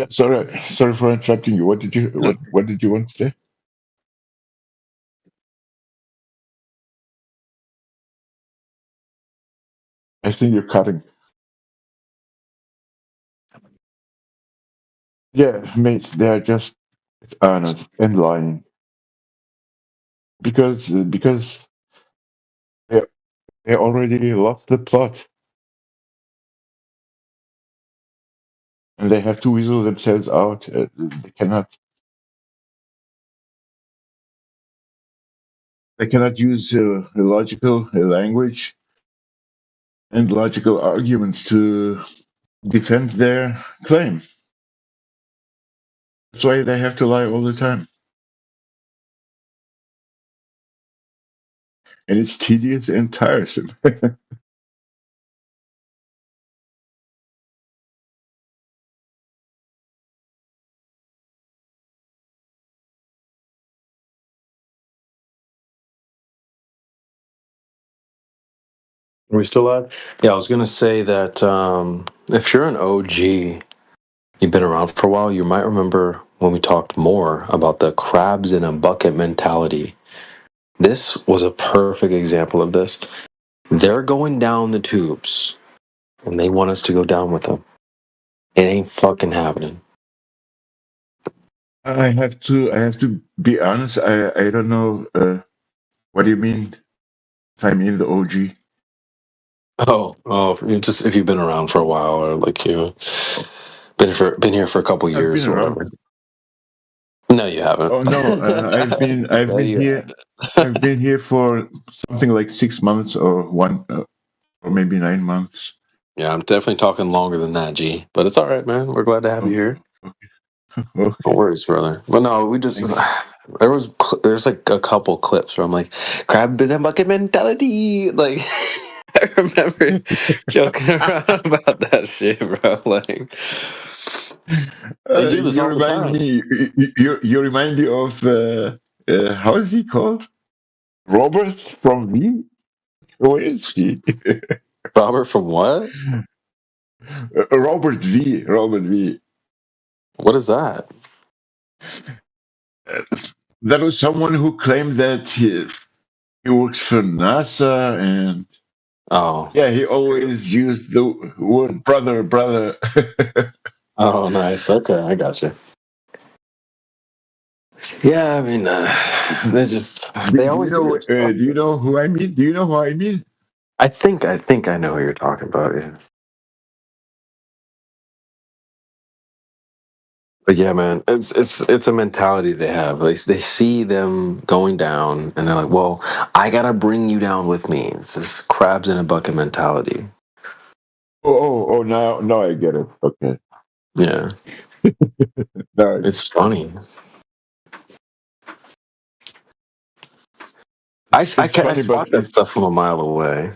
Sorry for interrupting you. What did you want to say? I think you're cutting. Yeah, mate, they're just honest and lying because they already lost the plot and they have to weasel themselves out. They cannot use logical language and logical arguments to defend their claim. That's why they have to lie all the time. And it's tedious and tiresome. Are we still live? Yeah, I was gonna say that if you're an OG, you've been around for a while, you might remember when we talked more about the crabs in a bucket mentality. This was a perfect example of this. They're going down the tubes, and they want us to go down with them. It ain't fucking happening. I have to be honest. I don't know what do you mean. I mean the OG. Oh, just if you've been around for a while, or like you been here for a couple I've years been or around. whatever. No, you haven't. Oh no, I've No, been you here. haven't. I've been here for something like 6 months or or maybe 9 months. Yeah, I'm definitely talking longer than that, G. But it's all right, man. We're glad to have you here. Okay. No worries, brother. But no, we just Thanks. there's like a couple clips where I'm like, crab in the bucket mentality. Like I remember joking around about that shit, bro. Like they do this You all the remind time. me. You remind me of how is he called? Robert from V. Where is he? Robert from what? Robert V. Robert V. What is that? That was someone who claimed that he works for NASA, and yeah, he always used the word brother. Oh, nice. Okay, I got you. Yeah, I mean, they always do weird stuff. Do you know who I mean? Do you know who I mean? I think I know who you're talking about. Yeah. But yeah, man, it's a mentality they have. They see them going down, and they're like, "Well, I gotta bring you down with me." It's this crabs in a bucket mentality. Now I get it. Okay. Yeah, No, it's funny. I it's funny, spot but that stuff from a mile away.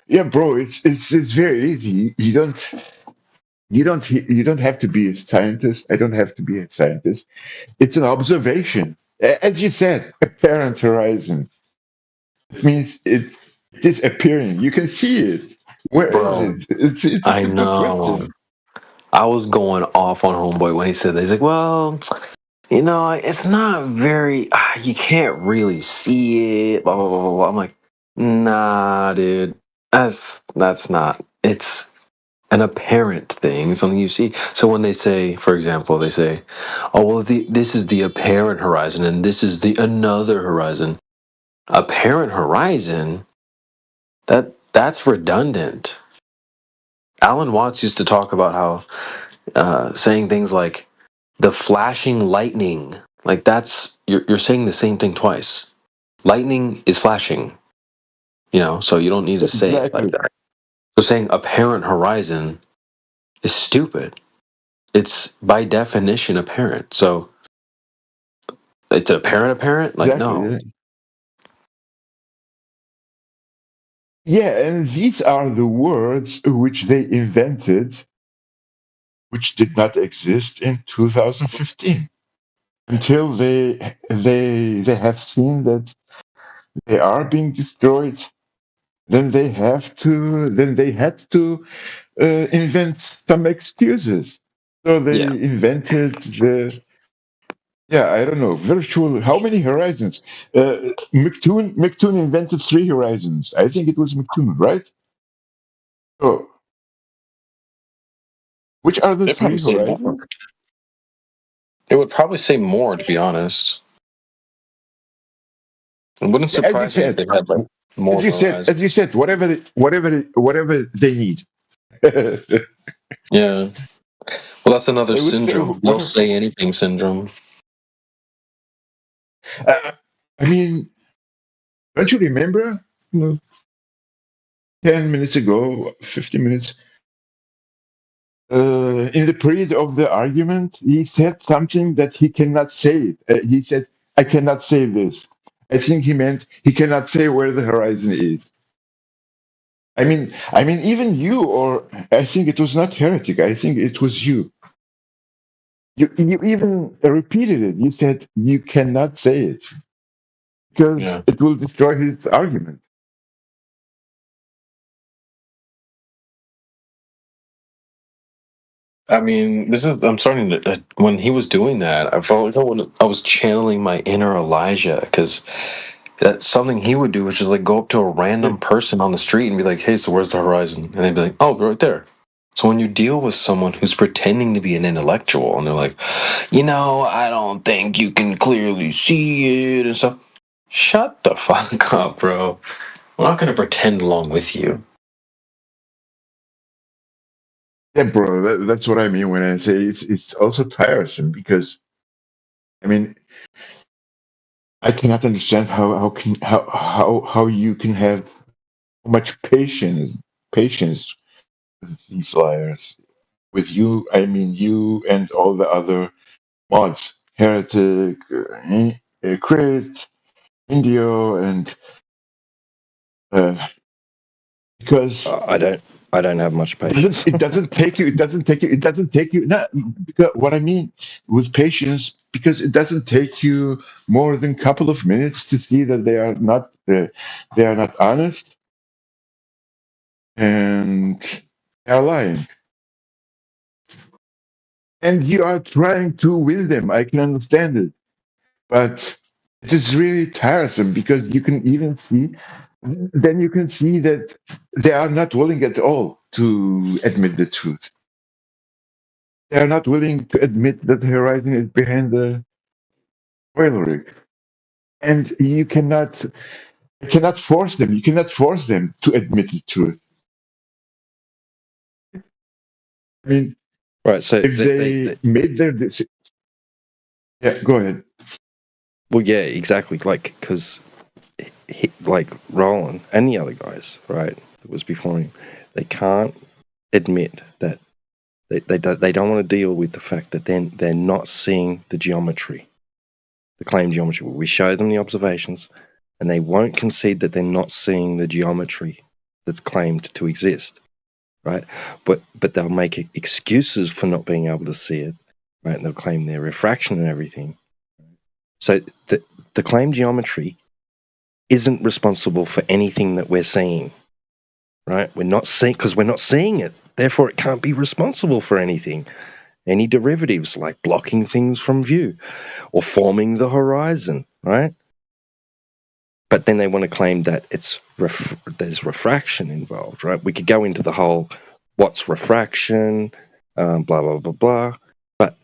yeah, bro, it's very easy. You don't have to be a scientist. I don't have to be a scientist. It's an observation. As you said, apparent horizon. It means it is appearing. You can see it. Where is Bro, it? It's a I simple know. question. I was going off on Homeboy when he said that. He's like, "Well, it's not very. You can't really see it." Blah blah blah blah. Blah. I'm like, "Nah, dude. That's not. It's an apparent thing, something you see." So when they say, for example, they say, "Oh well, this is the apparent horizon, and this is the another horizon." Apparent horizon. That's redundant. Alan Watts used to talk about how saying things like the flashing lightning, like that's you're saying the same thing twice. Lightning is flashing, so you don't need to say it like Exactly. that. So saying apparent horizon is stupid. It's by definition apparent. So it's apparent? Like Exactly. no. Yeah. Yeah, and these are the words which they invented, which did not exist in 2015 until they have seen that they are being destroyed. Then they had to invent some excuses. So they Yeah. invented I don't know, virtual. How many horizons? McToon invented 3 horizons. I think it was McToon, right? So which are the They'd probably three say more. horizons? It would probably say more, to be honest. It wouldn't Yeah, as you surprise me if said, they had like more horizons. whatever they need. They Yeah. Well, that's another would say syndrome. They'll whatever. say anything syndrome. I mean, don't you remember? 10 minutes ago, 15 minutes. In the period of the argument, he said something that he cannot say. He said, "I cannot say this." I think he meant he cannot say where the horizon is. I mean, even you, or I think it was not heretic. I think it was you. You even repeated it. You said you cannot say it because Yeah. it will destroy his argument. I mean, I'm starting to. When he was doing that, I felt like I was channeling my inner Elijah because that's something he would do, which is like go up to a random person on the street and be like, "Hey, so where's the horizon?" And they'd be like, "Oh, right there." So when you deal with someone who's pretending to be an intellectual and they're like, I don't think you can clearly see it and stuff. Shut the fuck up, bro. I'm not gonna pretend along with you. Yeah, bro, that's what I mean when I say it's also tiresome because I mean I cannot understand how you can have so much patience with these liars. With you, I mean you and all the other mods, Heretic, Crit, Indio, and uh, because I don't have much patience. it doesn't take you. It doesn't take you. It doesn't take you. No, because what I mean with patience, because it doesn't take you more than a couple of minutes to see that they are not honest and they are lying, and you are trying to win them. I can understand it, but it is really tiresome because you can even see. Then you can see that they are not willing at all to admit the truth. They are not willing to admit that the horizon is behind the oil rig. And you cannot force them. You cannot force them to admit the truth. I mean, Right. So if they made their decision, yeah, go ahead. well, yeah, exactly. Like, because like Roland and the other guys, right, that was before him, they can't admit that they don't want to deal with the fact that they're not seeing the geometry, the claim geometry. We show them the observations, and they won't concede that they're not seeing the geometry that's claimed to exist, right? But they'll make excuses for not being able to see it, right? And they'll claim their refraction and everything. So the claim geometry isn't responsible for anything that we're seeing, right? We're not seeing because we're not seeing it. Therefore, it can't be responsible for anything. Any derivatives like blocking things from view or forming the horizon, right? But then they want to claim that there's refraction involved, right? We could go into the whole what's refraction, blah, blah, blah, blah. But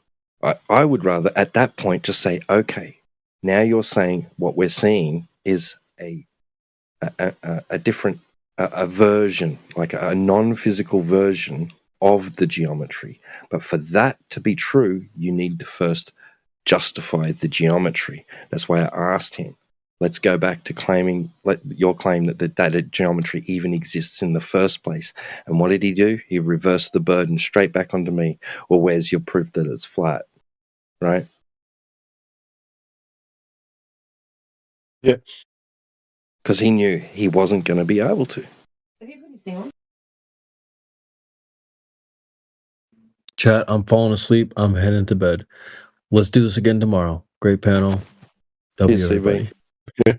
I would rather at that point just say, okay, now you're saying what we're seeing is a different version, like a non-physical version of the geometry. But for that to be true, you need to first justify the geometry. That's why I asked him. Let's go back to your claim that that geometry even exists in the first place. And what did he do? He reversed the burden straight back onto me. Well, where's your proof that it's flat? Right? Yeah. Because he knew he wasn't going to be able to. Chat, I'm falling asleep. I'm heading to bed. Let's do this again tomorrow. Great panel. W Cheers, everybody. Okay.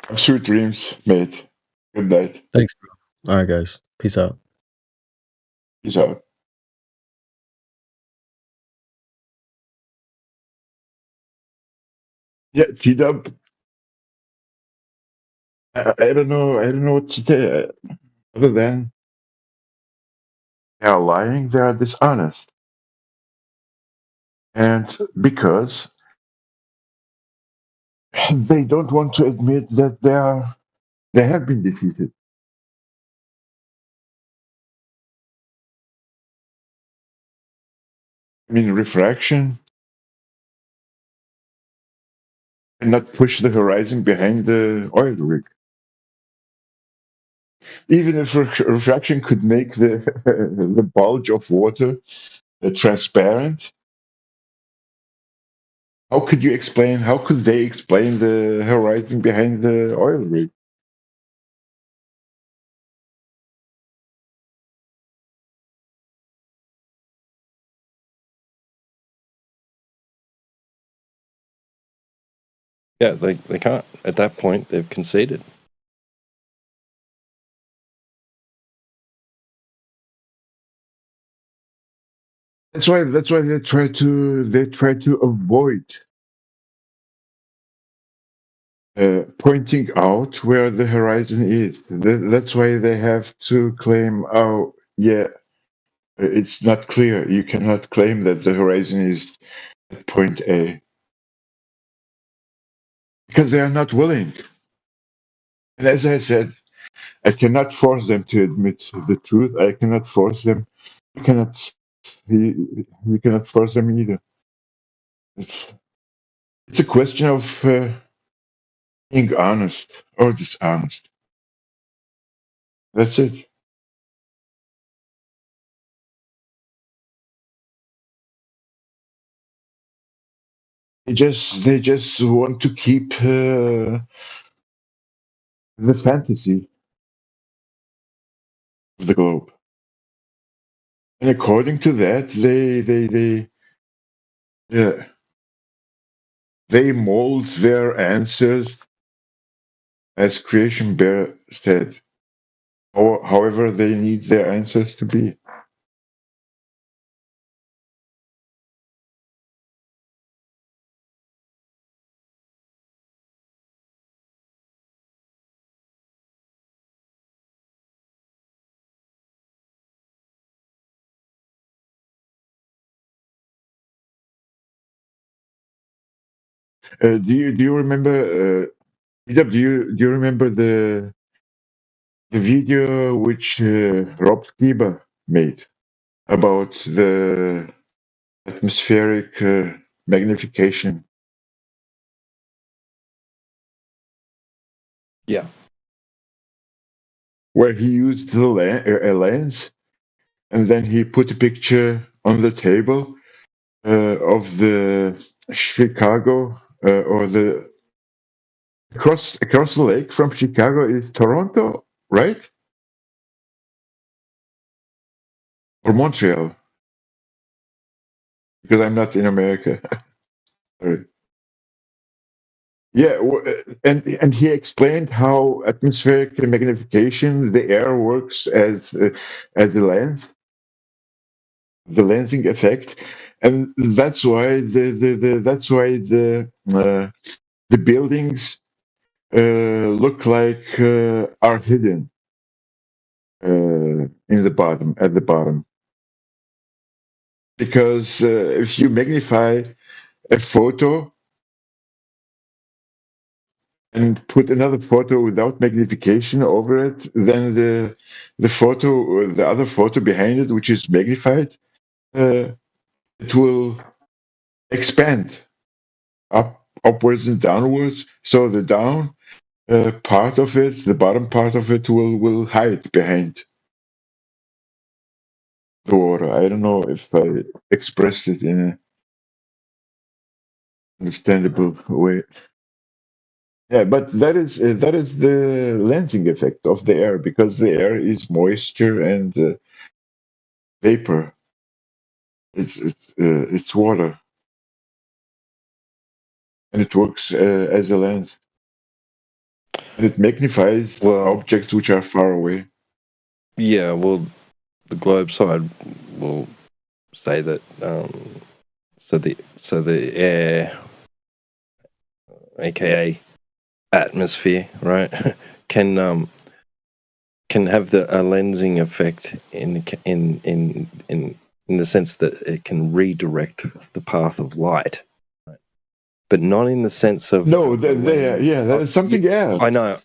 Have sweet dreams, mate. Good night. Thanks, bro. All right, guys. Peace out. Peace out. Yeah, T-Dub. I don't know. I don't know what to say other than they are lying. They are dishonest, and because they don't want to admit that they have been defeated. I mean, refraction cannot push the horizon behind the oil rig. Even if refraction could make the the bulge of water transparent, how could you explain? How could they explain the horizon behind the oil rig? Yeah, they can't. At that point, they've conceded. That's why they try to avoid pointing out where the horizon is. That's why they have to claim, oh yeah, it's not clear. You cannot claim that the horizon is at point A because they are not willing. And as I said, I cannot force them to admit the truth. I cannot force them. You cannot. You cannot force them either. It's a question of being honest or dishonest. That's it. They just want to keep the fantasy of the globe. And according to that, yeah, they mold their answers as Creation Bear said. However, they need their answers to be. Do you remember? Do you remember the video which Rob Skiba made about the atmospheric magnification. Yeah. Where he used a lens, and then he put a picture on the table of the Chicago or the across the lake from Chicago is Toronto, right? Or Montreal, because I'm not in America. Sorry. Yeah, and he explained how atmospheric magnification, the air works as a lens, the lensing effect, and that's why the buildings look like are hidden in the bottom at the bottom, because if you magnify a photo and put another photo without magnification over it, then the other photo behind it, which is magnified, it will expand upwards and downwards. So the down part of it, the bottom part of it, will hide behind the water. I don't know if I expressed it in an understandable way. Yeah, but that is the lensing effect of the air, because the air is moisture and vapor. It's water, and it works as a lens, and it magnifies objects which are far away. Yeah, well, the globe side will say that so the air, aka atmosphere, right, can have a lensing effect in the sense that it can redirect the path of light, but not in the sense of that is something else. I know,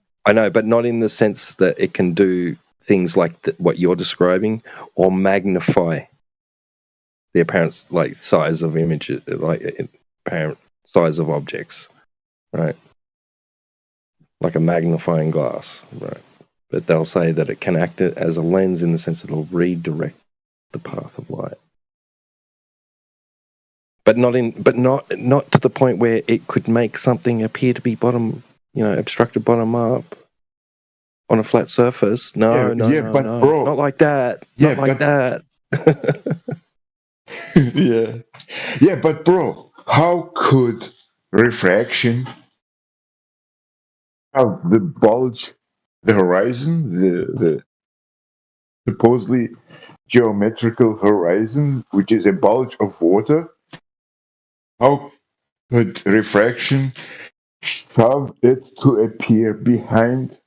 but not in the sense that it can do things like what you're describing, or magnify the apparent size of images, apparent size of objects, right? Like a magnifying glass, right? But they'll say that it can act as a lens in the sense that it'll redirect the path of light, but not to the point where it could make something appear to be obstructed bottom up on a flat surface. No, bro, not like that. Yeah, not like that. Yeah, but bro, how could refraction have the bulge, the horizon, the supposedly geometrical horizon, which is a bulge of water? How could refraction shove it to appear behind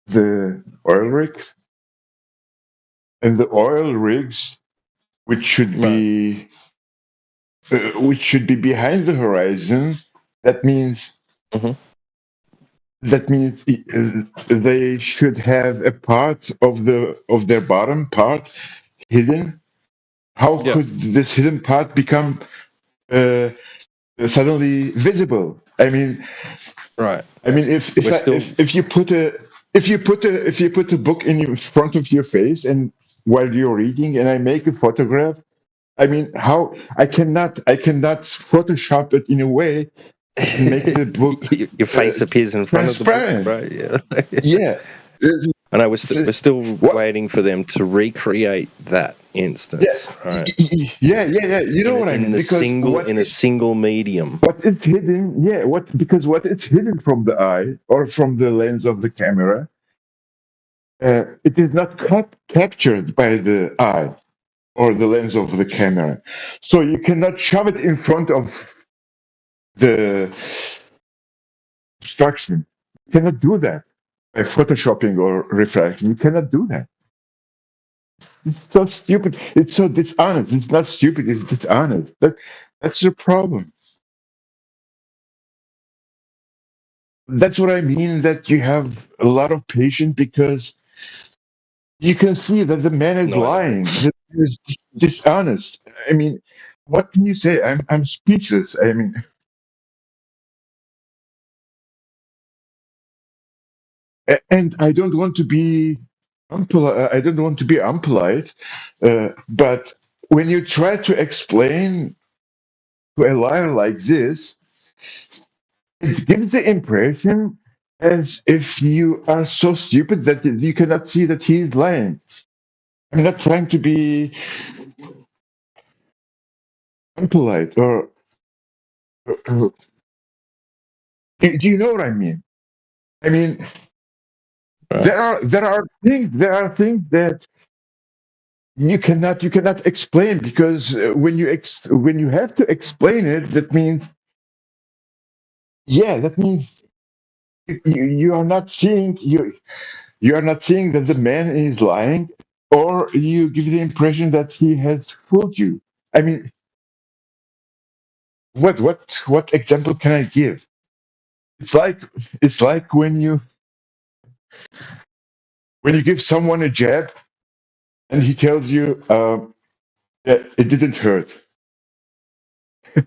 the oil rigs? And the oil rigs, which should be behind the horizon, that means they should have a part of their bottom part hidden. How could this hidden part become suddenly visible? I mean, right. I mean, if you put a book in front of your face and while you're reading, and I make a photograph, I mean, how I cannot Photoshop it in a way and make the book your face appears in front of the book, right? Yeah. And we're still waiting for them to recreate that instance, right? Yeah. You know what I mean? In a single medium. What is hidden? Yeah. Because what is hidden from the eye or from the lens of the camera, it is not captured by the eye or the lens of the camera. So you cannot shove it in front of the obstruction. You cannot do that by photoshopping or refraction. You cannot do that. It's so stupid. It's so dishonest. It's not stupid. It's dishonest. That's the problem. That's what I mean. That you have a lot of patience, because you can see that the man is No, I don't. lying. He is dishonest. I mean, what can you say? I'm speechless. I mean, and I don't want to be unpolite. I don't want to be unpolite, but when you try to explain to a liar like this, it gives the impression as if you are so stupid that you cannot see that he is lying. I'm not trying to be unpolite or. Do you know what I mean? I mean, there are things that you cannot explain because when you have to explain it, that means you are not seeing you are not seeing that the man is lying, or you give the impression that he has fooled you. I mean, what example can I give? It's like when you give someone a jab and he tells you that it didn't hurt,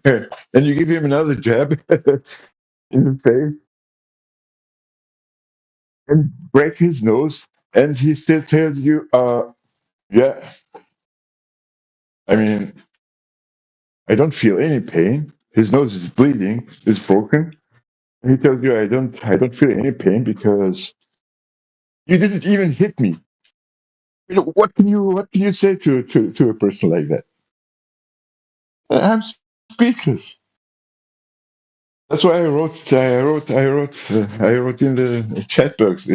and you give him another jab in the face and break his nose, and he still tells you, yeah, I mean, I don't feel any pain. His nose is bleeding, is broken. And he tells you, I don't feel any pain because you didn't even hit me. What can you say to a person like that? I'm speechless. That's why I wrote in the chat box.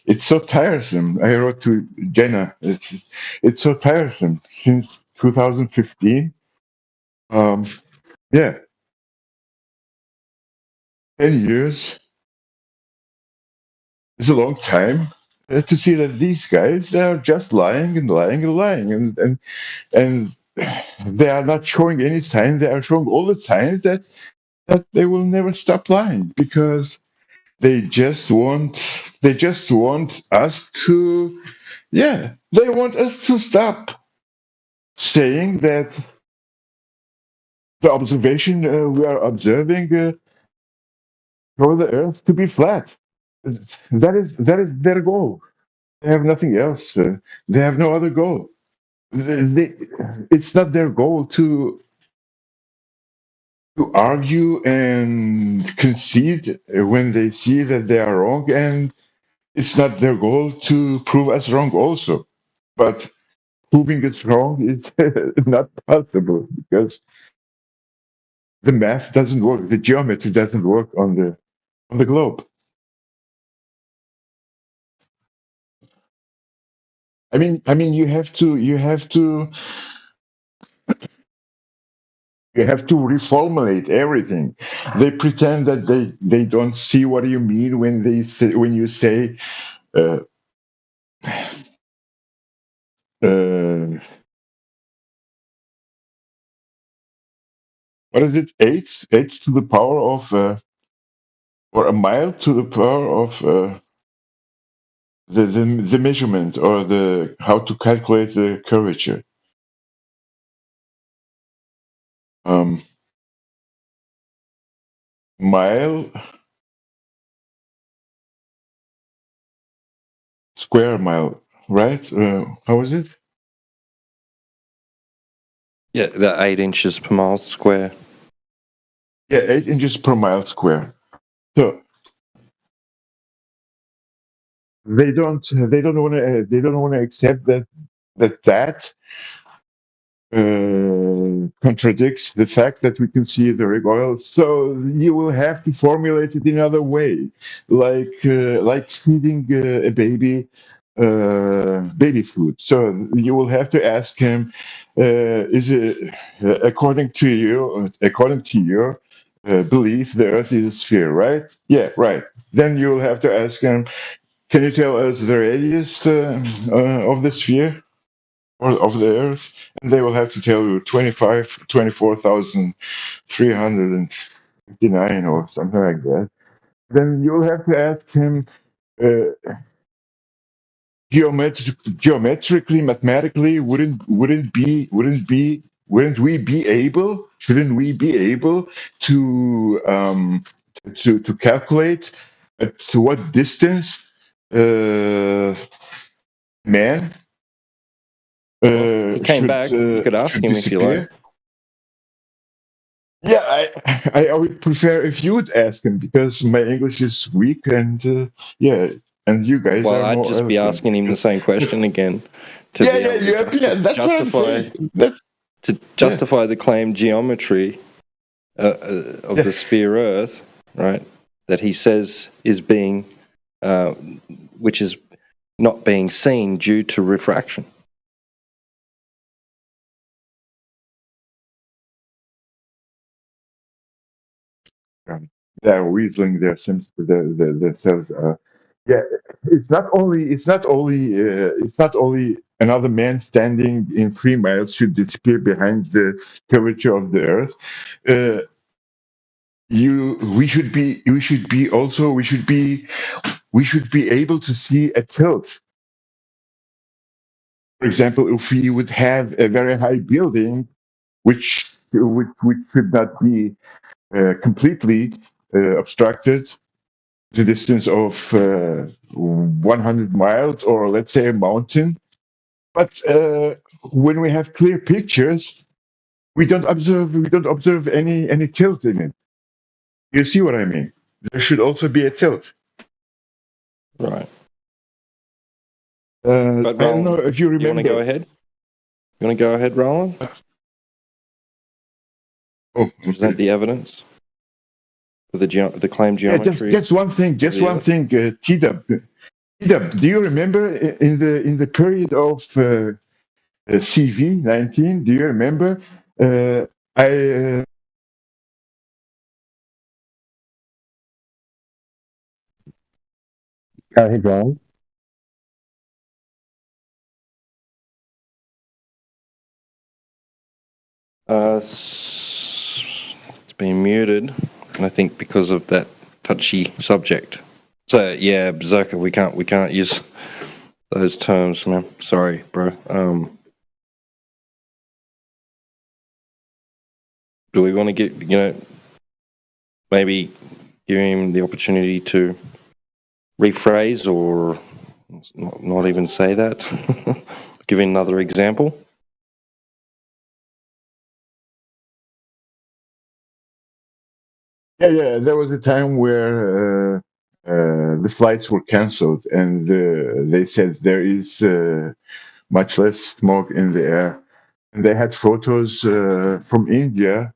It's so tiresome. I wrote to Jenna. It's so tiresome since 2015. Yeah, 10 years is a long time to see that these guys are just lying and lying and lying, and they are not showing any sign. They are showing all the signs that they will never stop lying because they just want us to, yeah, they want us to stop saying that the observation we are observing show the earth to be flat. That is their goal. They have nothing else. They have no other goal. It's not their goal to argue and concede when they see that they are wrong, and it's not their goal to prove us wrong also. But proving us wrong is not possible because the math doesn't work, the geometry doesn't work on the globe. I mean, you have to reformulate everything. They pretend that they don't see what you mean when you say uh, uh, what is it, eight to the power of or a mile to the power of the measurement, or the how to calculate the curvature. um, Mile, square mile, right? How is it? Yeah, the 8 inches per mile square. Yeah, 8 inches per mile square. So they don't want to accept that contradicts the fact that we can see the rig oil. So you will have to formulate it in another way, like feeding a baby food. So you will have to ask him, is it according to your belief, the Earth is a sphere, right? Yeah, right. Then you will have to ask him, can you tell us the radius of the sphere? Or of the Earth, and they will have to tell you 24,359 or something like that. Then you'll have to ask him, uh, geometrically, mathematically, shouldn't we be able to calculate to what distance man He came back. You could ask should him if you like. disappear? Yeah, I would prefer if you would ask him because my English is weak and yeah, and you guys Well, are I'd more just be eloquent. asking him the same question again to Yeah, be yeah, able you to have, yeah, that's what I'm saying. to justify the claim geometry of the sphere Earth, right? That he says is being, which is not being seen due to refraction. They're weaseling their sims themselves. Yeah, it's not only another man standing in 3 miles should disappear behind the curvature of the Earth. We should be able to see a tilt. For example, if we would have a very high building, which should not be completely obstructed, the distance of 100 miles, or let's say a mountain. But when we have clear pictures, we don't observe any tilt in it. You see what I mean? There should also be a tilt. Right. I don't know if you remember. You want to go ahead? You want to go ahead, Roland? Oh, present the evidence for the claim geometry. Just one thing. T-Dub, do you remember in the period of CV19? Do you remember? I. Go ahead, Roland. It's been muted, and I think because of that touchy subject. So yeah, Berserker, we can't use those terms, man. Sorry, bro. Do we want to get maybe give him the opportunity to rephrase or not even say that? Give another example. Yeah. There was a time where the flights were cancelled, and they said there is much less smoke in the air. And they had photos from India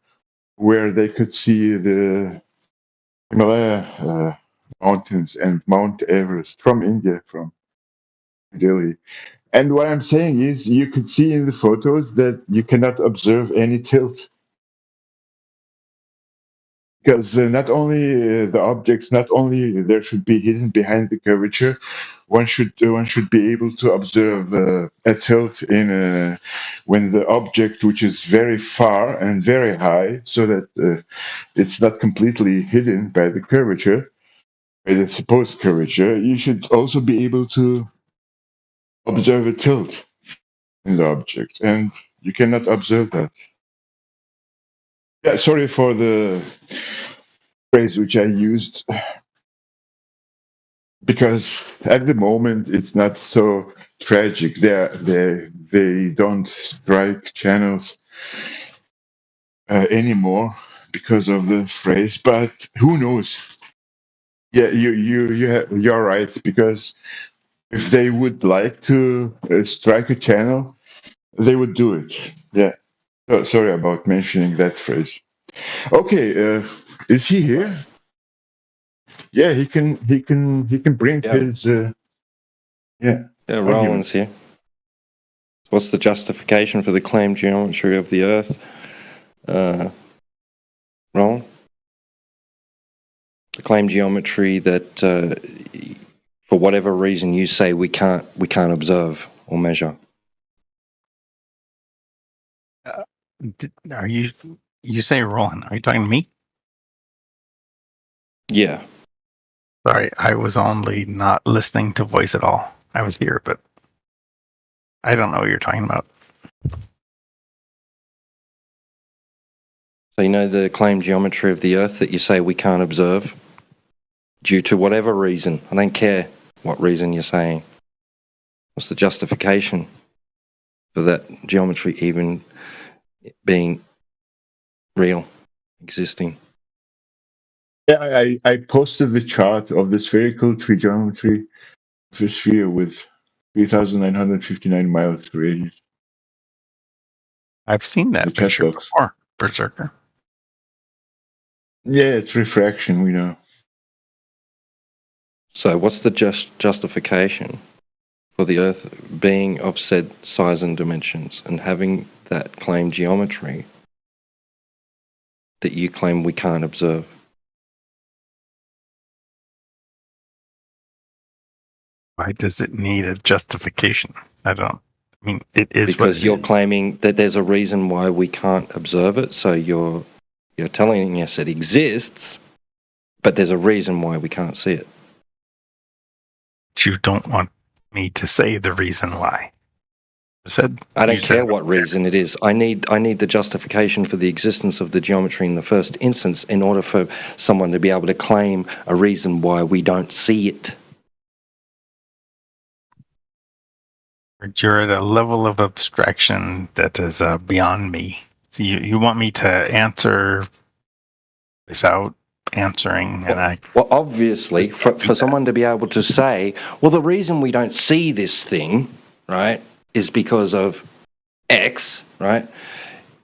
where they could see the Himalaya mountains and Mount Everest from India, from Delhi. And what I'm saying is, you could see in the photos that you cannot observe any tilt. Because not only the objects, not only there should be hidden behind the curvature, one should be able to observe a tilt when the object, which is very far and very high, so that it's not completely hidden by the curvature, by the supposed curvature. You should also be able to observe a tilt in the object, and you cannot observe that. Yeah, sorry for the phrase which I used, because at the moment it's not so tragic. They don't strike channels anymore because of the phrase. But who knows? Yeah, you're right, because if they would like to strike a channel, they would do it. Yeah. Oh, sorry about mentioning that phrase. Okay, is he here? Yeah, he can bring his Yeah, Roland's here. What's the justification for the claim geometry of the Earth, Roland? The claim geometry that, for whatever reason, you say we can't observe or measure. Are you say Roland? Are you talking to me? Yeah. Sorry, I was only not listening to voice at all. I was here, but I don't know what you're talking about. So you know the claimed geometry of the Earth that you say we can't observe due to whatever reason. I don't care what reason you're saying. What's the justification for that geometry even being real, existing? Yeah, I posted the chart of the spherical trigonometry of a sphere with 3,959 miles radius. I've seen that The chat picture box. before, Berserker. Yeah, it's refraction, we know. So what's the justification for the Earth being of said size and dimensions and having that claimed geometry that you claim we can't observe? Why does it need a justification? I mean, it is because you're claiming that there's a reason why we can't observe it. So you're telling us it exists, but there's a reason why we can't see it. You don't want me to say the reason why. I don't care what reason it is. I need the justification for the existence of the geometry in the first instance in order for someone to be able to claim a reason why we don't see it. You're at a level of abstraction that is beyond me. So you want me to answer without answering, and Well, obviously, for someone to be able to say, well, the reason we don't see this thing, right, is because of X, right?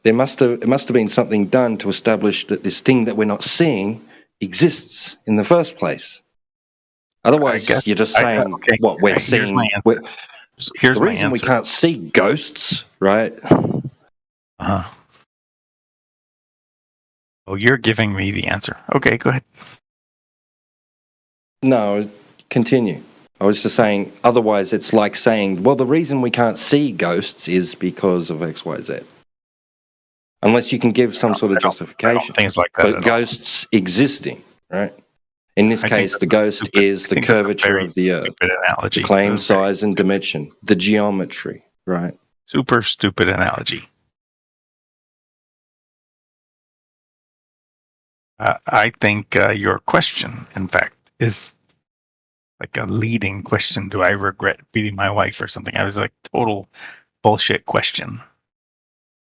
It must have been something done to establish that this thing that we're not seeing exists in the first place. Otherwise, you're just saying what we're seeing. Here's the my reason we answer. can't see ghosts, right? Oh, you're giving me the answer. Okay, go ahead. No, continue. I was just saying, otherwise it's like saying, well, the reason we can't see ghosts is because of X, Y, Z. Unless you can give some sort of justification. Things like that. But ghosts existing, right? In this case, the ghost is the curvature of the Earth. Analogy. The claimed size and dimension. The geometry, right? Super stupid analogy. I think your question, in fact, is like a leading question. Do I regret beating my wife or something? I was like, total bullshit question.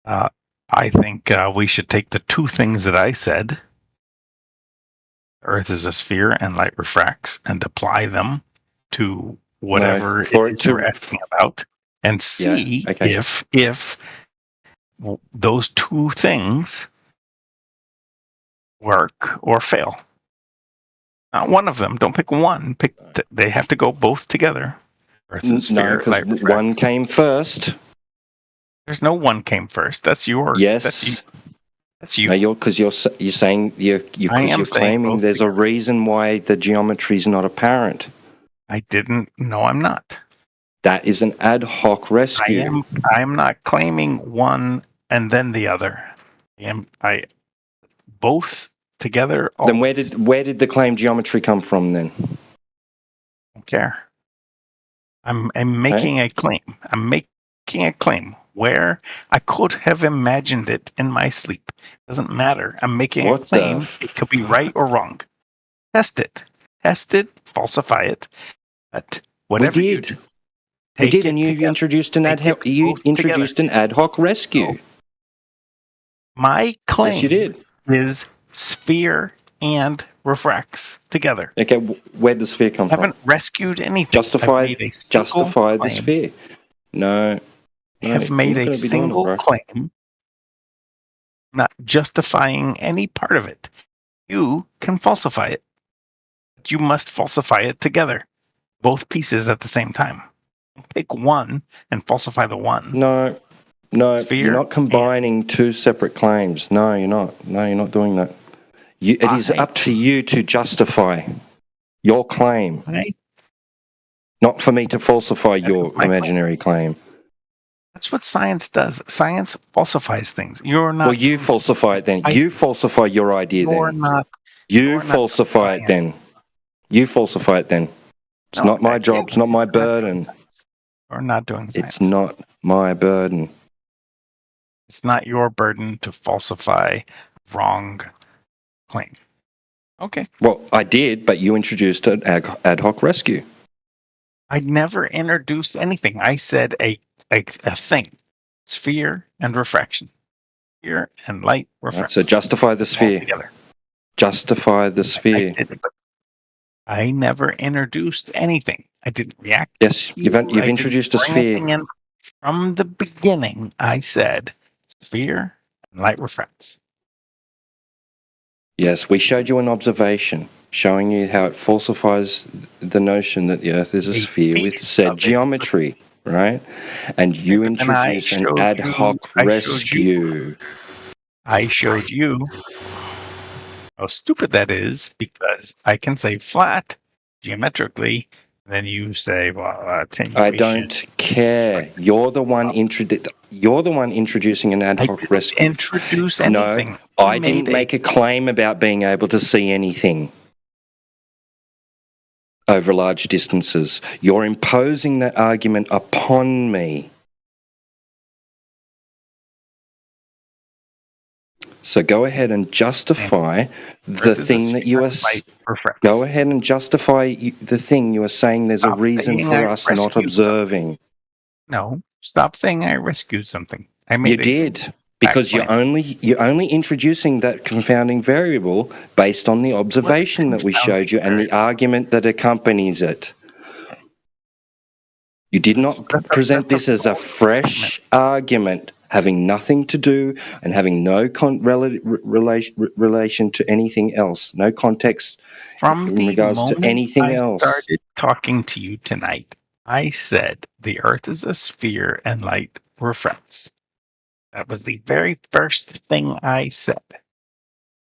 I think we should take the two things that I said, Earth is a sphere and light refracts, and apply them to whatever you're asking about, and see if those two things work or fail. Not one of them. Don't pick one. They have to go both together. Earth is a sphere. No, because one came first. There's no one came first. That's yours. Yes. That's you. No, because you're saying you're claiming there's a reason why the geometry is not apparent. I didn't. No, I'm not. That is an ad hoc rescue. I am not claiming one and then the other. I both together. Then where did the claimed geometry come from then? Don't care. I'm making a claim. I'm making a claim where I could have imagined it in my sleep. Doesn't matter. I'm making a claim. It could be right or wrong. Test it. Falsify it. But whatever you do, we did, and you introduced an ad hoc rescue. No. My claim yes, you did. Is sphere and refracts together. Okay, where'd the sphere come from? Haven't rescued anything. Justify the sphere. No. Have made a single claim, not justifying any part of it. You can falsify it. But you must falsify it together. Both pieces at the same time. Pick one and falsify the one. No, you're not combining two separate claims. No, you're not. No, you're not doing that. It is up to you to justify your claim. Not for me to falsify your imaginary claim. That's what science does. Science falsifies things. You're not. Well, you falsify it then. You falsify your idea then. You're not. You falsify it then. You falsify it then. It's not my job. It's not my burden. Or not doing science. It's not my burden. It's not your burden to falsify wrong claim. Okay. Well, I did, but you introduced an ad hoc rescue. I never introduced anything. I said a thing. Sphere and refraction. Sphere and light refraction. Right, so justify the sphere. Justify the sphere. I never introduced anything. I didn't react. Yes, you've introduced a sphere. From the beginning, I said sphere and light refracts. Yes, we showed you an observation showing you how it falsifies the notion that the Earth is a sphere with said geometry, right? And you introduce an ad hoc rescue. I showed you how stupid that is because I can say flat geometrically. Then you say, "Well, attenuation." I don't care. You're the one introducing an ad hoc rescue. Introduce anything. No, I didn't make a claim about being able to see anything over large distances. You're imposing that argument upon me. So go ahead and justify the thing that you are. Go ahead and justify the thing you are saying. There's a reason for us not observing. No, stop saying I rescued something. I made you did because you're only introducing that confounding variable based on the observation that we showed you and the argument that accompanies it. You did not present this as a fresh argument having nothing to do and having no relation to anything else, no context in regards to anything else. I started talking to you tonight. I said the Earth is a sphere and light refracts. That was the very first thing I said.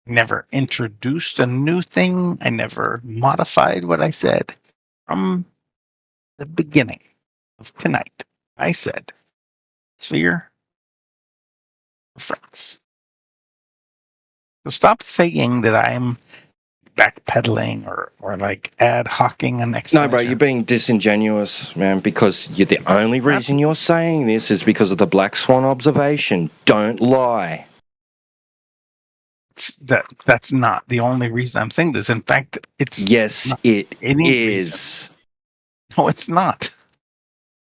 Never introduced a new thing. I never modified what I said. From the beginning of tonight, I said sphere refracts. So stop saying that I'm backpedaling or like ad hocing an explanation. No, bro, you're being disingenuous, man, because the only reason you're saying this is because of the black swan observation. Don't lie. That's not the only reason I'm saying this. In fact, it's yes, it is. Reason. No, it's not.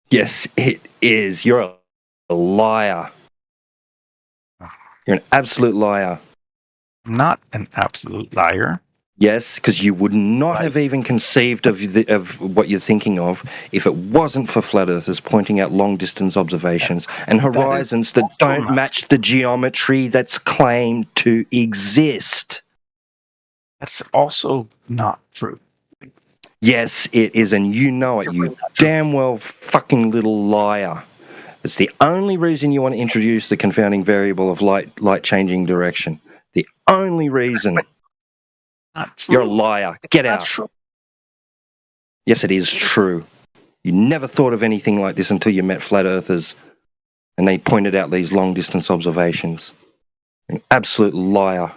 Yes, it is. You're a liar. You're an absolute liar. I'm not an absolute liar. Yes, because you would not have even conceived of what you're thinking of if it wasn't for flat earthers pointing out long-distance observations and horizons that don't match the geometry that's claimed to exist. That's also not true. Yes, it is, and you know it, you damn well fucking little liar. It's the only reason you want to introduce the confounding variable of light changing direction. The only reason. You're a liar. Get out. True. Yes, it is true. You never thought of anything like this until you met flat earthers and they pointed out these long distance observations. An absolute liar.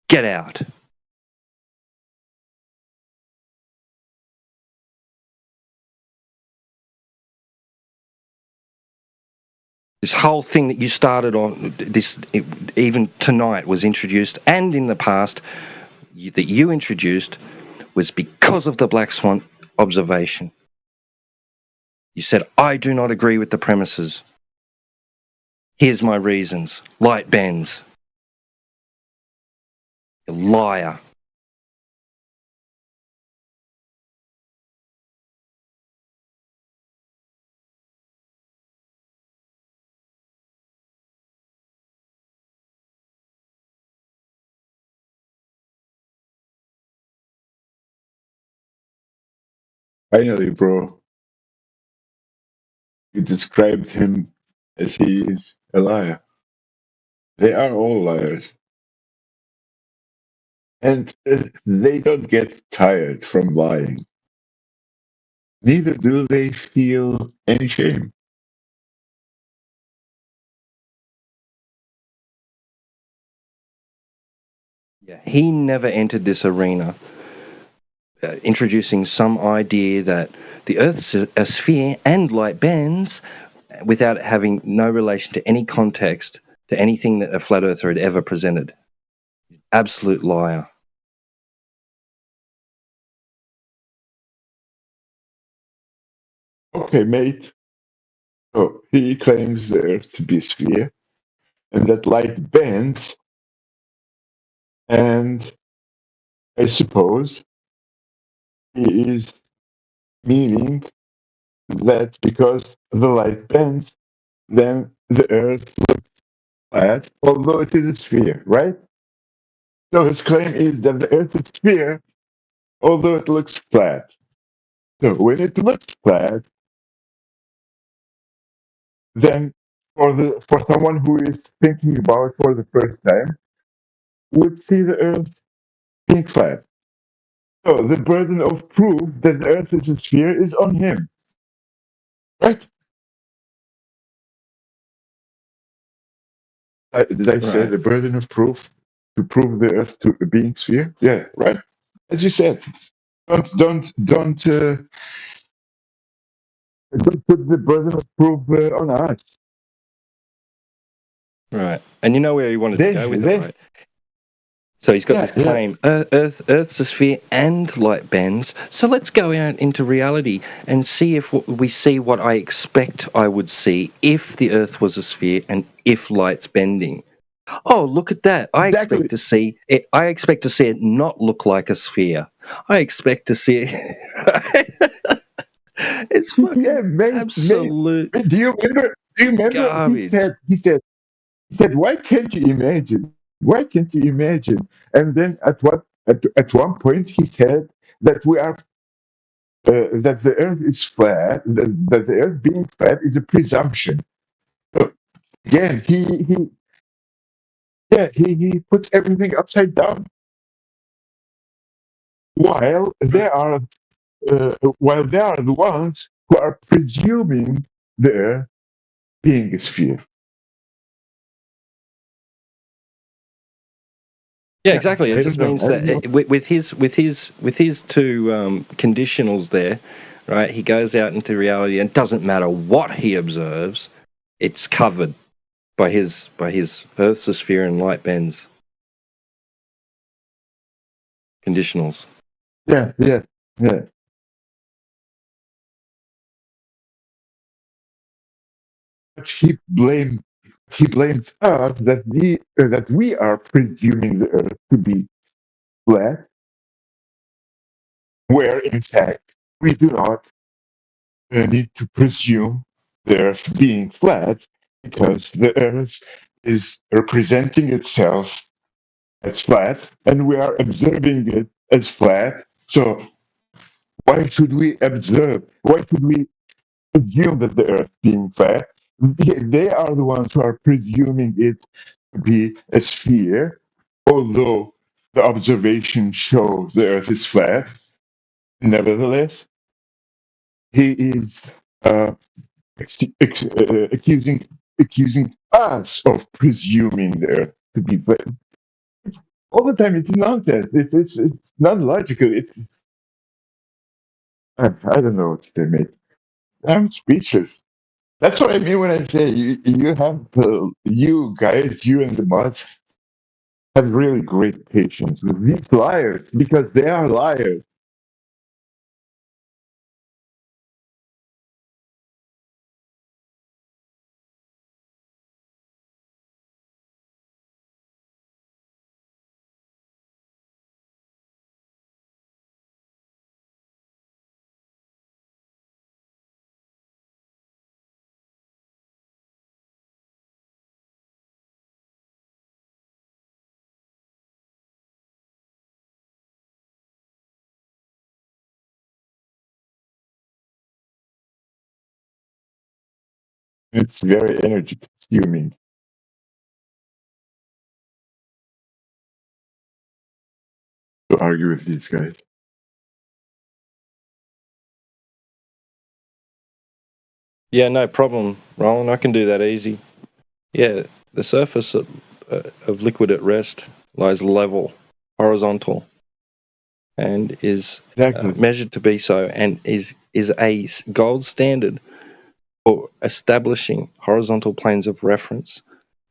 Get out. This whole thing that you started on, even tonight, was introduced, and in the past that you introduced, was because of the black swan observation. You said, I do not agree with the premises. Here's my reasons. Light bends. You liar. Finally, bro. You described him as he is a liar. They are all liars. And they don't get tired from lying. Neither do they feel any shame. Yeah, he never entered this arena introducing some idea that the Earth's a sphere and light bends without having no relation to any context to anything that a flat earther had ever presented. Absolute liar. Okay, mate. So he claims the Earth to be a sphere, and that light bends, and I suppose he is meaning that because the light bends, then the Earth looks flat, although it is a sphere, right? So his claim is that the Earth is a sphere, although it looks flat. So when it looks flat, then for someone who is thinking about it for the first time, would see the Earth being flat. So the burden of proof that the Earth is a sphere is on him, right? Did I say Right. the burden of proof to prove the Earth to being sphere? Yeah, right. As you said, don't put the burden of proof on us. Right. And you know where he wanted to go with it, right? So he's got this Yeah. claim, Earth's a sphere and light bends. So let's go out into reality and see if we see what I expect I would see if the Earth was a sphere and if light's bending. Oh, look at that! I expect to see it. I expect to see it not look like a sphere. I expect to see it. It's fucking absolute. Do you remember? Garbage. He said, "Why can't you imagine? Why can't you imagine?" And then at one point he said that we are that the Earth is flat. That the Earth being flat is a presumption. So, again, he puts everything upside down. While they are the ones who are presuming the Earth being a sphere. Yeah, exactly. It just means that with his two conditionals there, right? He goes out into reality, and it doesn't matter what he observes, it's covered by his Earth's a sphere and light bends conditionals. Yeah. But he blamed us that we are presuming the Earth to be flat, where in fact we do not need to presume the Earth being flat, because the Earth is representing itself as flat, and we are observing it as flat. So why should we observe? Why should we assume that the Earth being flat? They are the ones who are presuming it to be a sphere, although the observations show the Earth is flat. Nevertheless, he is accusing us of presuming the Earth to be flat. All the time, it's nonsense. It's not logical. I don't know what to make. I'm speechless. That's what I mean when I say you have you and the mods have really great patience with these liars, because they are liars. It's very energy consuming to argue with these guys. Yeah, no problem, Roland. I can do that easy. Yeah, the surface of liquid at rest lies level, horizontal. and is Exactly. measured to be so, and is a gold standard for establishing horizontal planes of reference,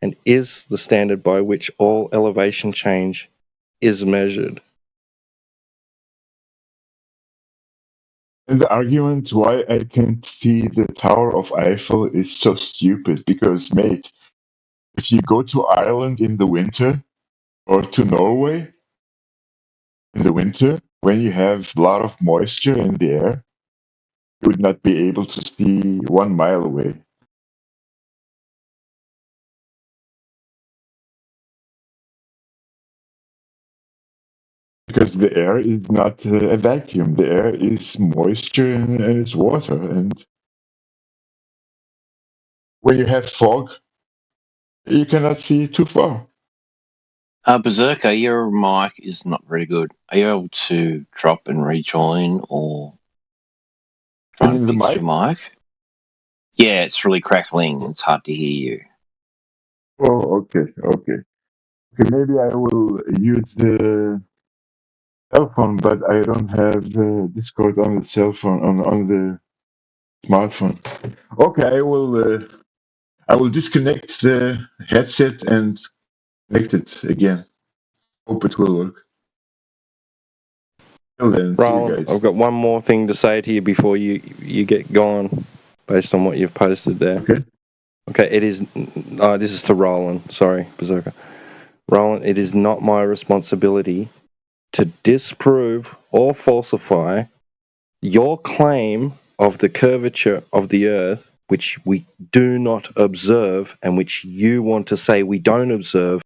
and is the standard by which all elevation change is measured. And the argument why I can't see the Tower of Eiffel is so stupid because, mate, if you go to Ireland in the winter or to Norway in the winter, when you have a lot of moisture in the air, you would not be able to see 1 mile away. Because the air is not a vacuum. The air is moisture and it's water. And when you have fog, you cannot see too far. Berserker, your mic is not very good. Are you able to drop and rejoin or try And and in the fix mic, your mic? Yeah, it's really crackling. It's hard to hear you. oh, okay, okay. Okay, maybe I will use the cell phone, but I don't have Discord on the cell phone, on the smartphone. Okay, I will disconnect the headset and connect it again. Hope it will work. Till then, see you Roland, guys. I've got one more thing to say to you before you get gone, based on what you've posted there. Okay. Okay, it is. This is to Roland. Sorry, Berserker. Roland, it is not my responsibility to disprove or falsify your claim of the curvature of the Earth, which we do not observe and which you want to say we don't observe.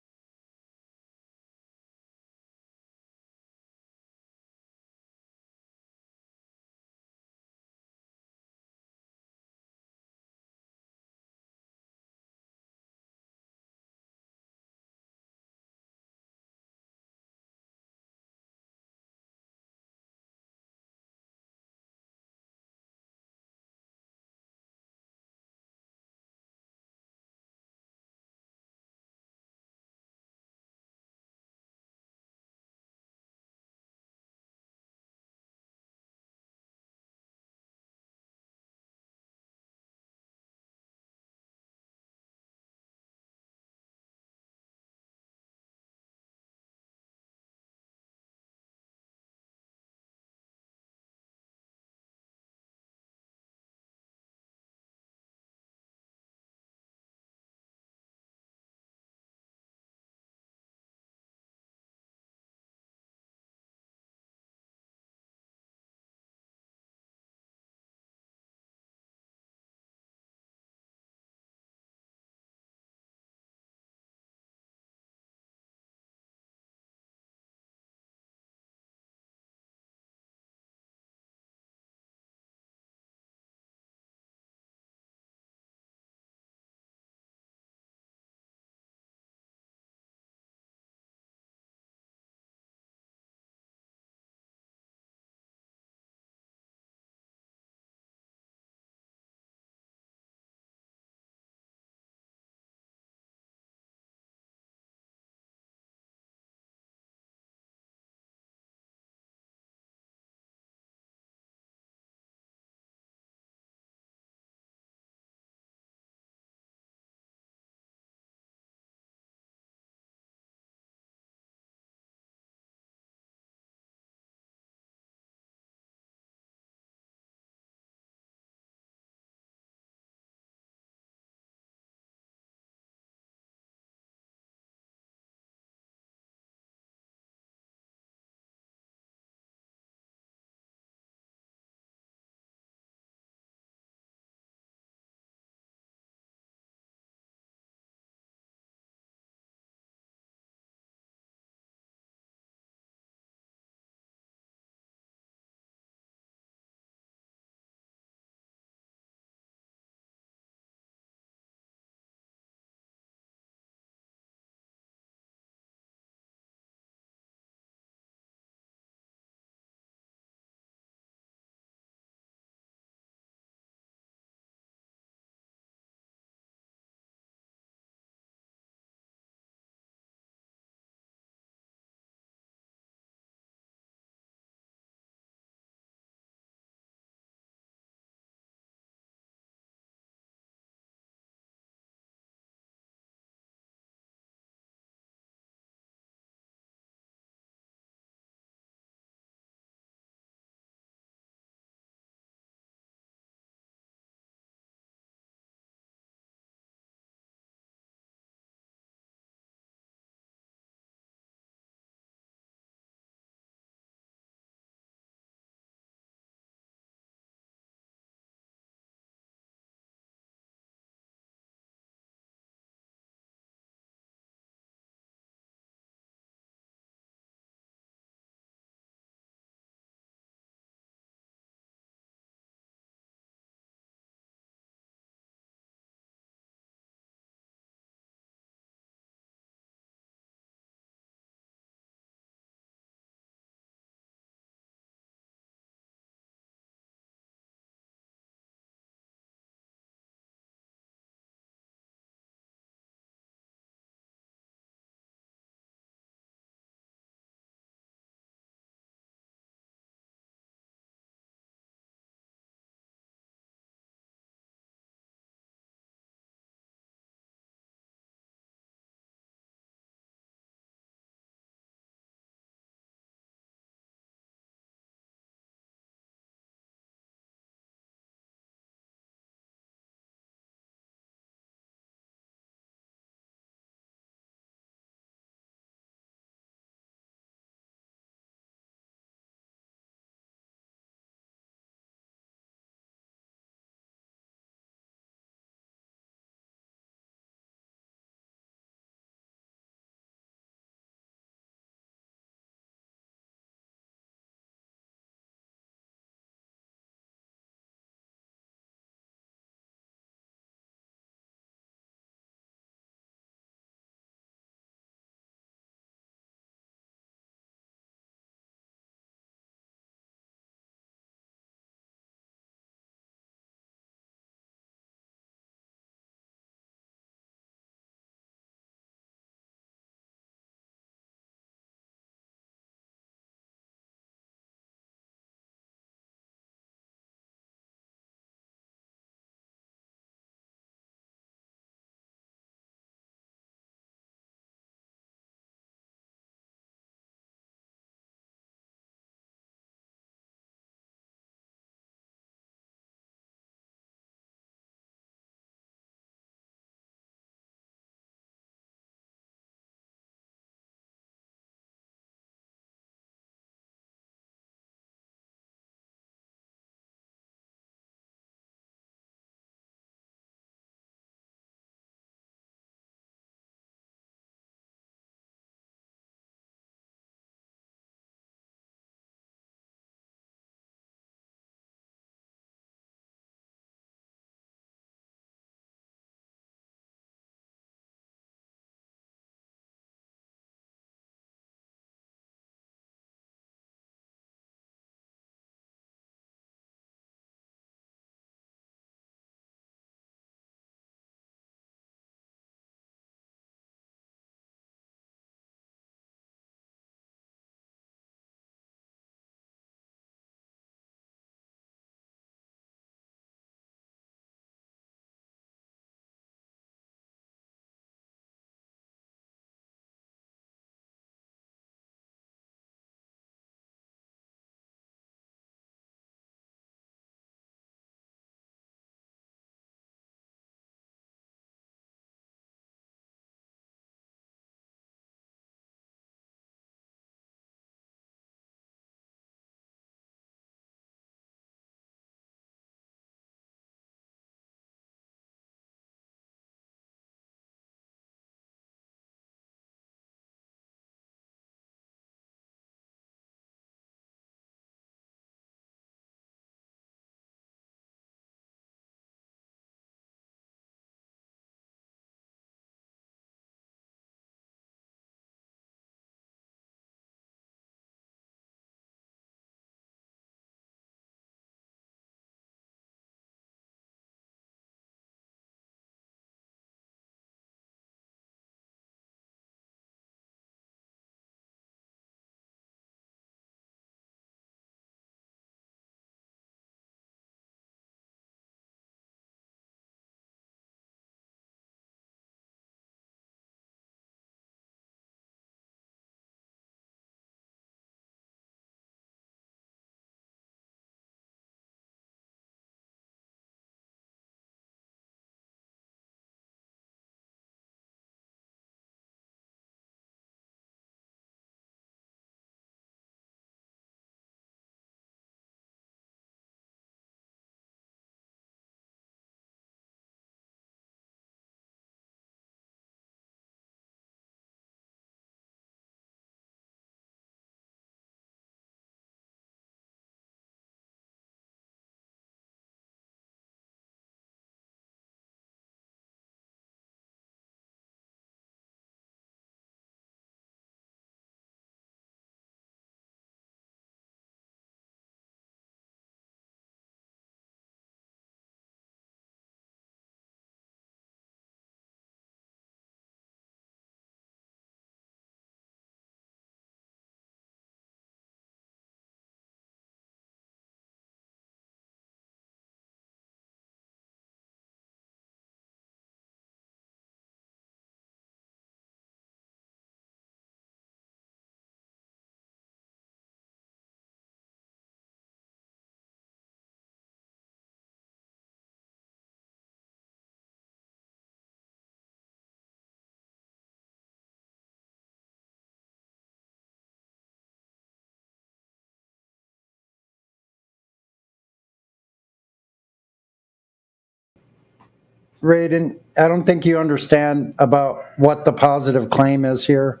Raiden, I don't think you understand about what the positive claim is here.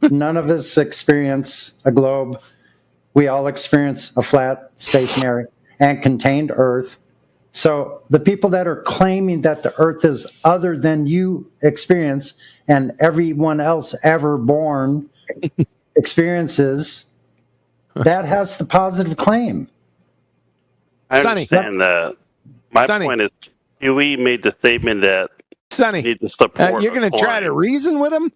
None of us experience a globe. We all experience a flat, stationary, and contained Earth. So the people that are claiming that the Earth is other than you experience and everyone else ever born experiences, that has the positive claim. I understand that. My point is, Huey made the statement that Sonny, need to support you're going to try to reason with him?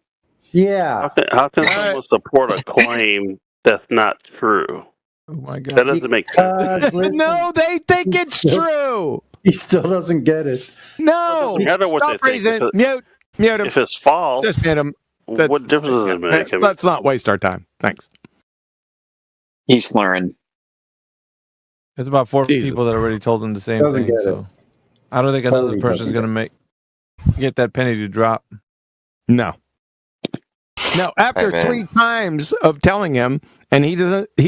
Yeah. How can someone support a claim that's not true? Oh my God. That doesn't make sense. No, they think it's true. He still doesn't get it. No. It doesn't matter what Stop they think. reason. Mute him. If it's false, just mute him. What difference does it make? I mean, Let's not waste our time. Thanks. He's slurring. There's about 4 people that already told him the same Doesn't thing. get So I don't think another Totally person's doesn't going to get that penny to drop. No. No, after Hey, man. 3 times of telling him, and he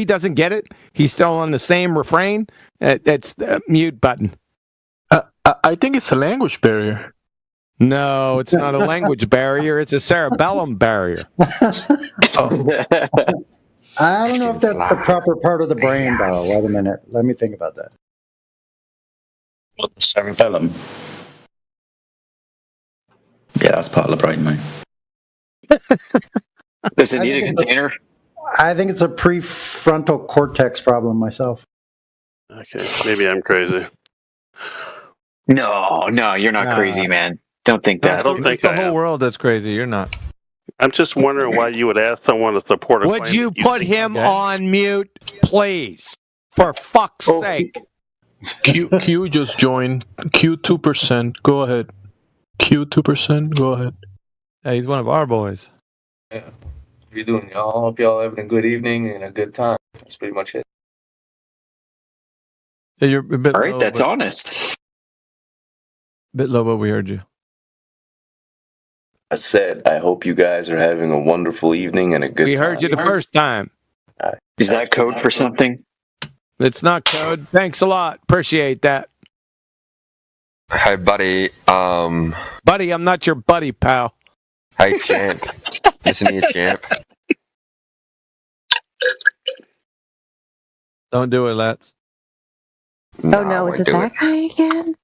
doesn't get it. He's still on the same refrain. That's the mute button. I think it's a language barrier. No, it's not a language barrier. It's a cerebellum barrier. I don't know if that's the proper part of the brain, though. Wait a minute. Let me think about that. What, the cerebellum? Yeah, that's part of the brain, mate. Does it need a container? I think it's a prefrontal cortex problem myself. okay, maybe I'm crazy. No, you're not crazy, man. Don't think that. I don't think the I whole am. world that's crazy. You're not. I'm just wondering why you would ask someone to support a Would claim you that put think- him on mute, please? For fuck's sake. Q just joined. Q 2%. Go ahead. Q 2%. Go ahead. Yeah, he's one of our boys. Yeah. How you doing, y'all? Hope y'all having a good evening and a good time. That's pretty much it. Yeah, you're a bit All right, low, that's but- honest. Bit low, but we heard you. I said, I hope you guys are having a wonderful evening and a good time. We heard you the first time. Is that code for something? It's not code. Thanks a lot. Appreciate that. Hi, buddy. Buddy, I'm not your buddy, pal. Hey, Champ. Listen to you, Champ. Don't do it, Let's. Oh no, is it that guy again?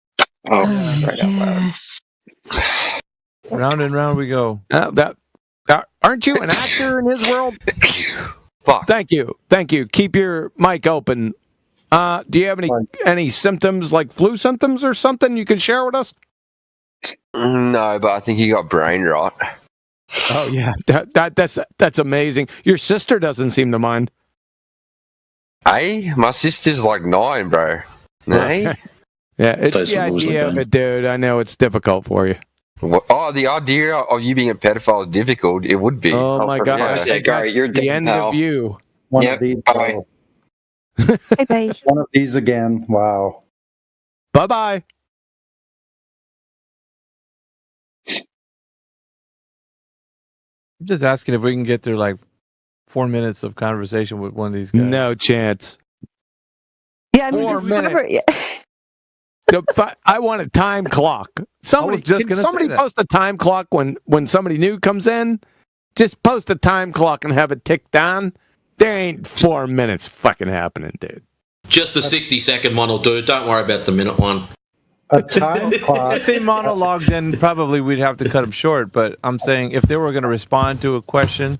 Yes. Round and round we go. Aren't you an actor in his world? Fuck. Thank you. Keep your mic open. Do you have any symptoms, like flu symptoms or something you can share with us? No, but I think he got brain rot. Oh yeah, that's amazing. Your sister doesn't seem to mind. Hey, my sister's like 9, bro. Hey? Okay. Yeah, it's Those the are rules idea of of it, dude. I know it's difficult for you. What? Oh, the idea of you being a pedophile is difficult. It would be. Oh my god! I think that's you're the dead, end pal. of you. One Yep. of these. Bye. One of these again. Wow. Bye bye. I'm just asking if we can get through like 4 minutes of conversation with one of these guys. No chance. Yeah, I mean, 4 just minutes. whatever. Yeah. I want a time clock. Somebody, just can gonna somebody say that. post a time clock when somebody new comes in? Just post a time clock and have it tick down. There ain't 4 minutes fucking happening, dude. Just the 60-second one will do it. Don't worry about the minute one. A time clock. If they monologued, then probably we'd have to cut them short. But I'm saying if they were going to respond to a question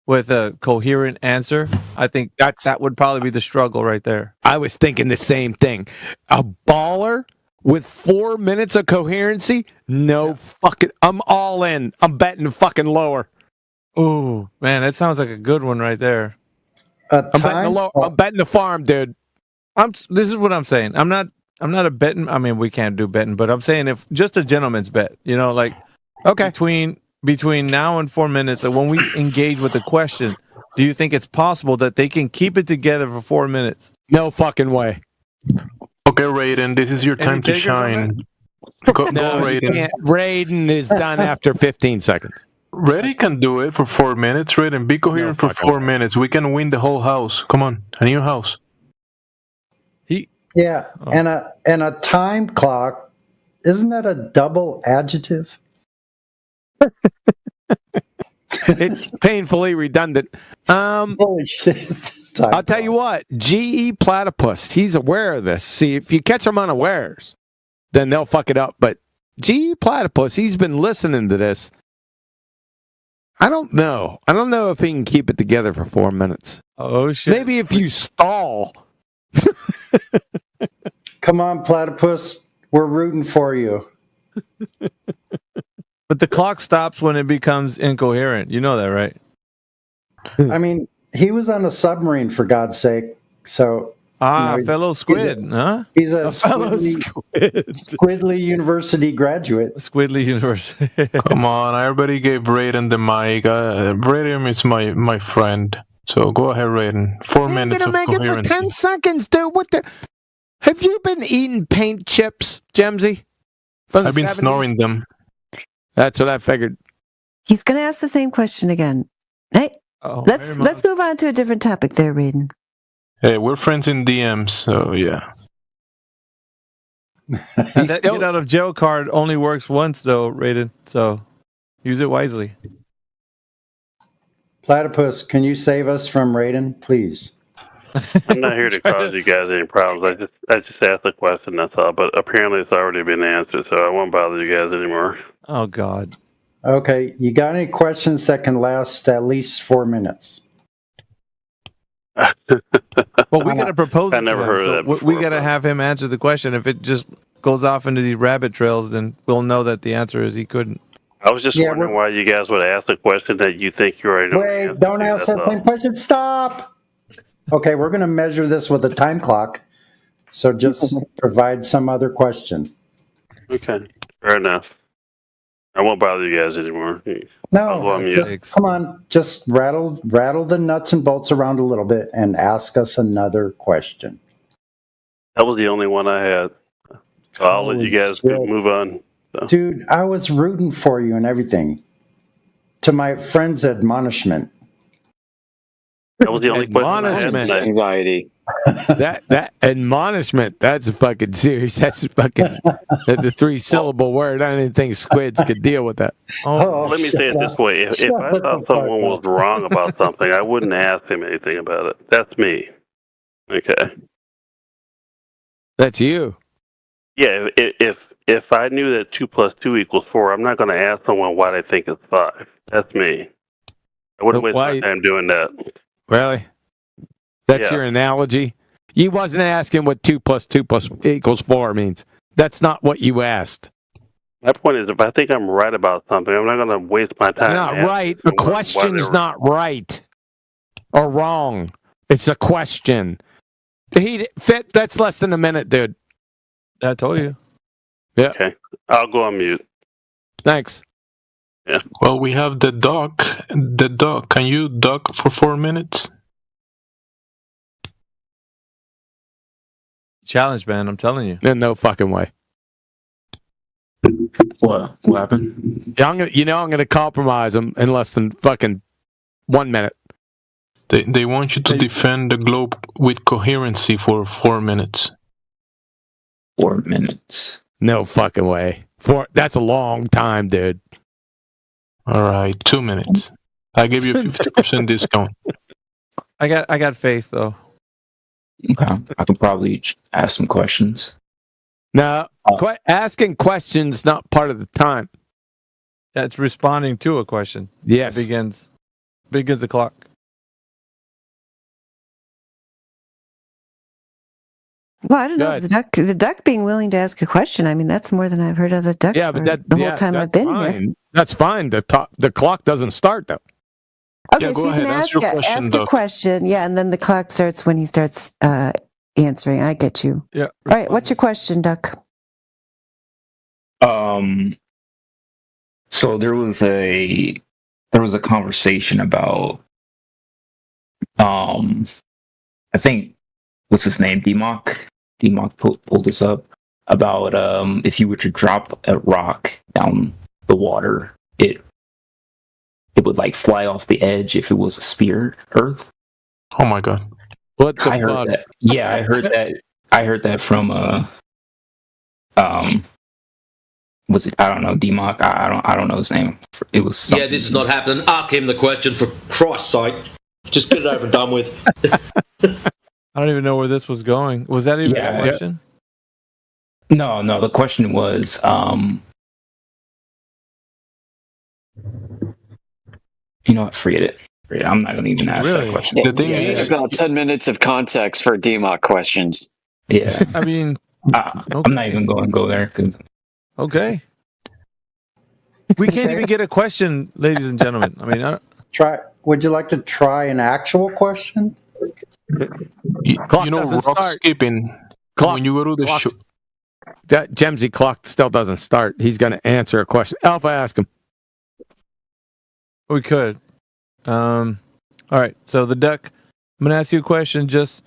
with a coherent answer, I think that would probably be the struggle right there. I was thinking the same thing. A baller with 4 minutes of coherency? No fucking. I'm all in. I'm betting fucking lower. Ooh, man, that sounds like a good one right there. I'm betting the farm, dude. This is what I'm saying. I'm not a betting. I mean, we can't do betting, but I'm saying if just a gentleman's bet, like okay, between now and 4 minutes, when we engage with the question, do you think it's possible that they can keep it together for 4 minutes? No fucking way. Okay, Raiden, this is your time to takers on shine. Go, No, you Raiden. can't. Raiden is done after 15 seconds. Reddy can do it for 4 minutes, Raiden. Be coherent for 4 minutes. We can win the whole house. Come on, a new house. Yeah, and a time clock isn't that a double adjective? It's painfully redundant. Holy shit. I'll tell you what, GE Platypus, he's aware of this. See, if you catch him unawares, then they'll fuck it up. But GE Platypus, he's been listening to this. I don't know. I don't know if he can keep it together for 4 minutes. Oh, shit. Maybe if you stall. Come on, Platypus. We're rooting for you. But the clock stops when it becomes incoherent. You know that, right? I mean, he was on a submarine, for God's sake. So, fellow squid, huh? He's a fellow Squidly University graduate. Squidly University. Come on, everybody gave Raiden the mic. Raiden is my friend. So go ahead, Raiden. 4 minutes of coherency. It for 10 seconds, dude. What the? Have you been eating paint chips, Gemsy? I've been snoring them. That's what I figured. He's going to ask the same question again. Hey, let's move on to a different topic there, Raiden. Hey, we're friends in DMs, so yeah. That get out of jail card only works once, though, Raiden. So use it wisely. Platypus, can you save us from Raiden, please? I'm not here to cause you guys any problems. I just asked a question, that's all. But apparently it's already been answered, so I won't bother you guys anymore. Oh, God. Okay, you got any questions that can last at least 4 minutes? Well, we got to propose it I never to him, heard so of that before, we got to have him answer the question. If it just goes off into these rabbit trails, then we'll know that the answer is he couldn't. I was just wondering why you guys would ask a question that you think you already know. Wait, don't ask that same question. Stop! Okay, we're going to measure this with a time clock. So just provide some other question. Okay, fair enough. I won't bother you guys anymore. No, come on. Just rattle the nuts and bolts around a little bit and ask us another question. That was the only one I had. So I'll let you guys move on. So. Dude, I was rooting for you and everything. To my friend's admonishment. That was the only question I had. Anxiety. that admonishment, that's a fucking serious. That's fucking the 3-syllable word. I didn't think squids could deal with that. Let me say it this way. If I thought someone was wrong about something, I wouldn't ask him anything about it. That's me. Okay. That's you. Yeah, if I knew that 2 + 2 = 4, I'm not going to ask someone why they think it's 5. That's me. I wouldn't waste my time doing that. Really? That's your analogy? You wasn't asking what 2 + 2 = 4 means. That's not what you asked. My point is, if I think I'm right about something, I'm not going to waste my time. Not right. The question's not right or wrong. It's a question. That's less than a minute, dude. I told you. Yeah. Okay. I'll go on mute. Thanks. Yeah. Well, we have the duck. The duck. Can you duck for 4 minutes? Challenge, man. I'm telling you. No fucking way. What happened? Yeah, I'm gonna compromise them in less than fucking 1 minute. They want you to defend the globe with coherency for 4 minutes. 4 minutes. No fucking way. That's a long time, dude. All right, 2 minutes. I give you a 50% discount. I got faith though. Okay, I can probably ask some questions. No, asking questions not part of the time. That's responding to a question. Yes, it begins the clock. Well, I don't know. The duck being willing to ask a question. I mean, that's more than I've heard of the duck. Yeah, but the whole time I've been here. That's fine. The clock doesn't start though. Okay, so you can ask a question. Yeah, and then the clock starts when he starts answering. I get you. Yeah. All right. What's your question, Duck? So there was a conversation about I think what's his name? DMOC pulled this up about if you were to drop a rock down the water, it would like fly off the edge if it was a spear Earth. Oh my god! What the I fuck? heard that. Yeah, I heard that. I heard that from was it? I don't know, DMOC. I don't know his name. It was something. Yeah, this is not happening. Ask him the question for Christ's sake. Just get it over and done with. I don't even know where this was going. Was that even a question? No. The question was, you know what? Forget it. I'm not going to even ask that question. The thing is, about 10 minutes of context for DMOC questions. Yeah. I mean, I'm not even going to go there. Okay. We can't even get a question, ladies and gentlemen. I mean, would you like to try an actual question? Clock rock start. skipping. When you go to the show. That Gemsy clock still doesn't start. He's going to answer a question. Alpha, ask him. We could. All right. So the duck, I'm going to ask you a question just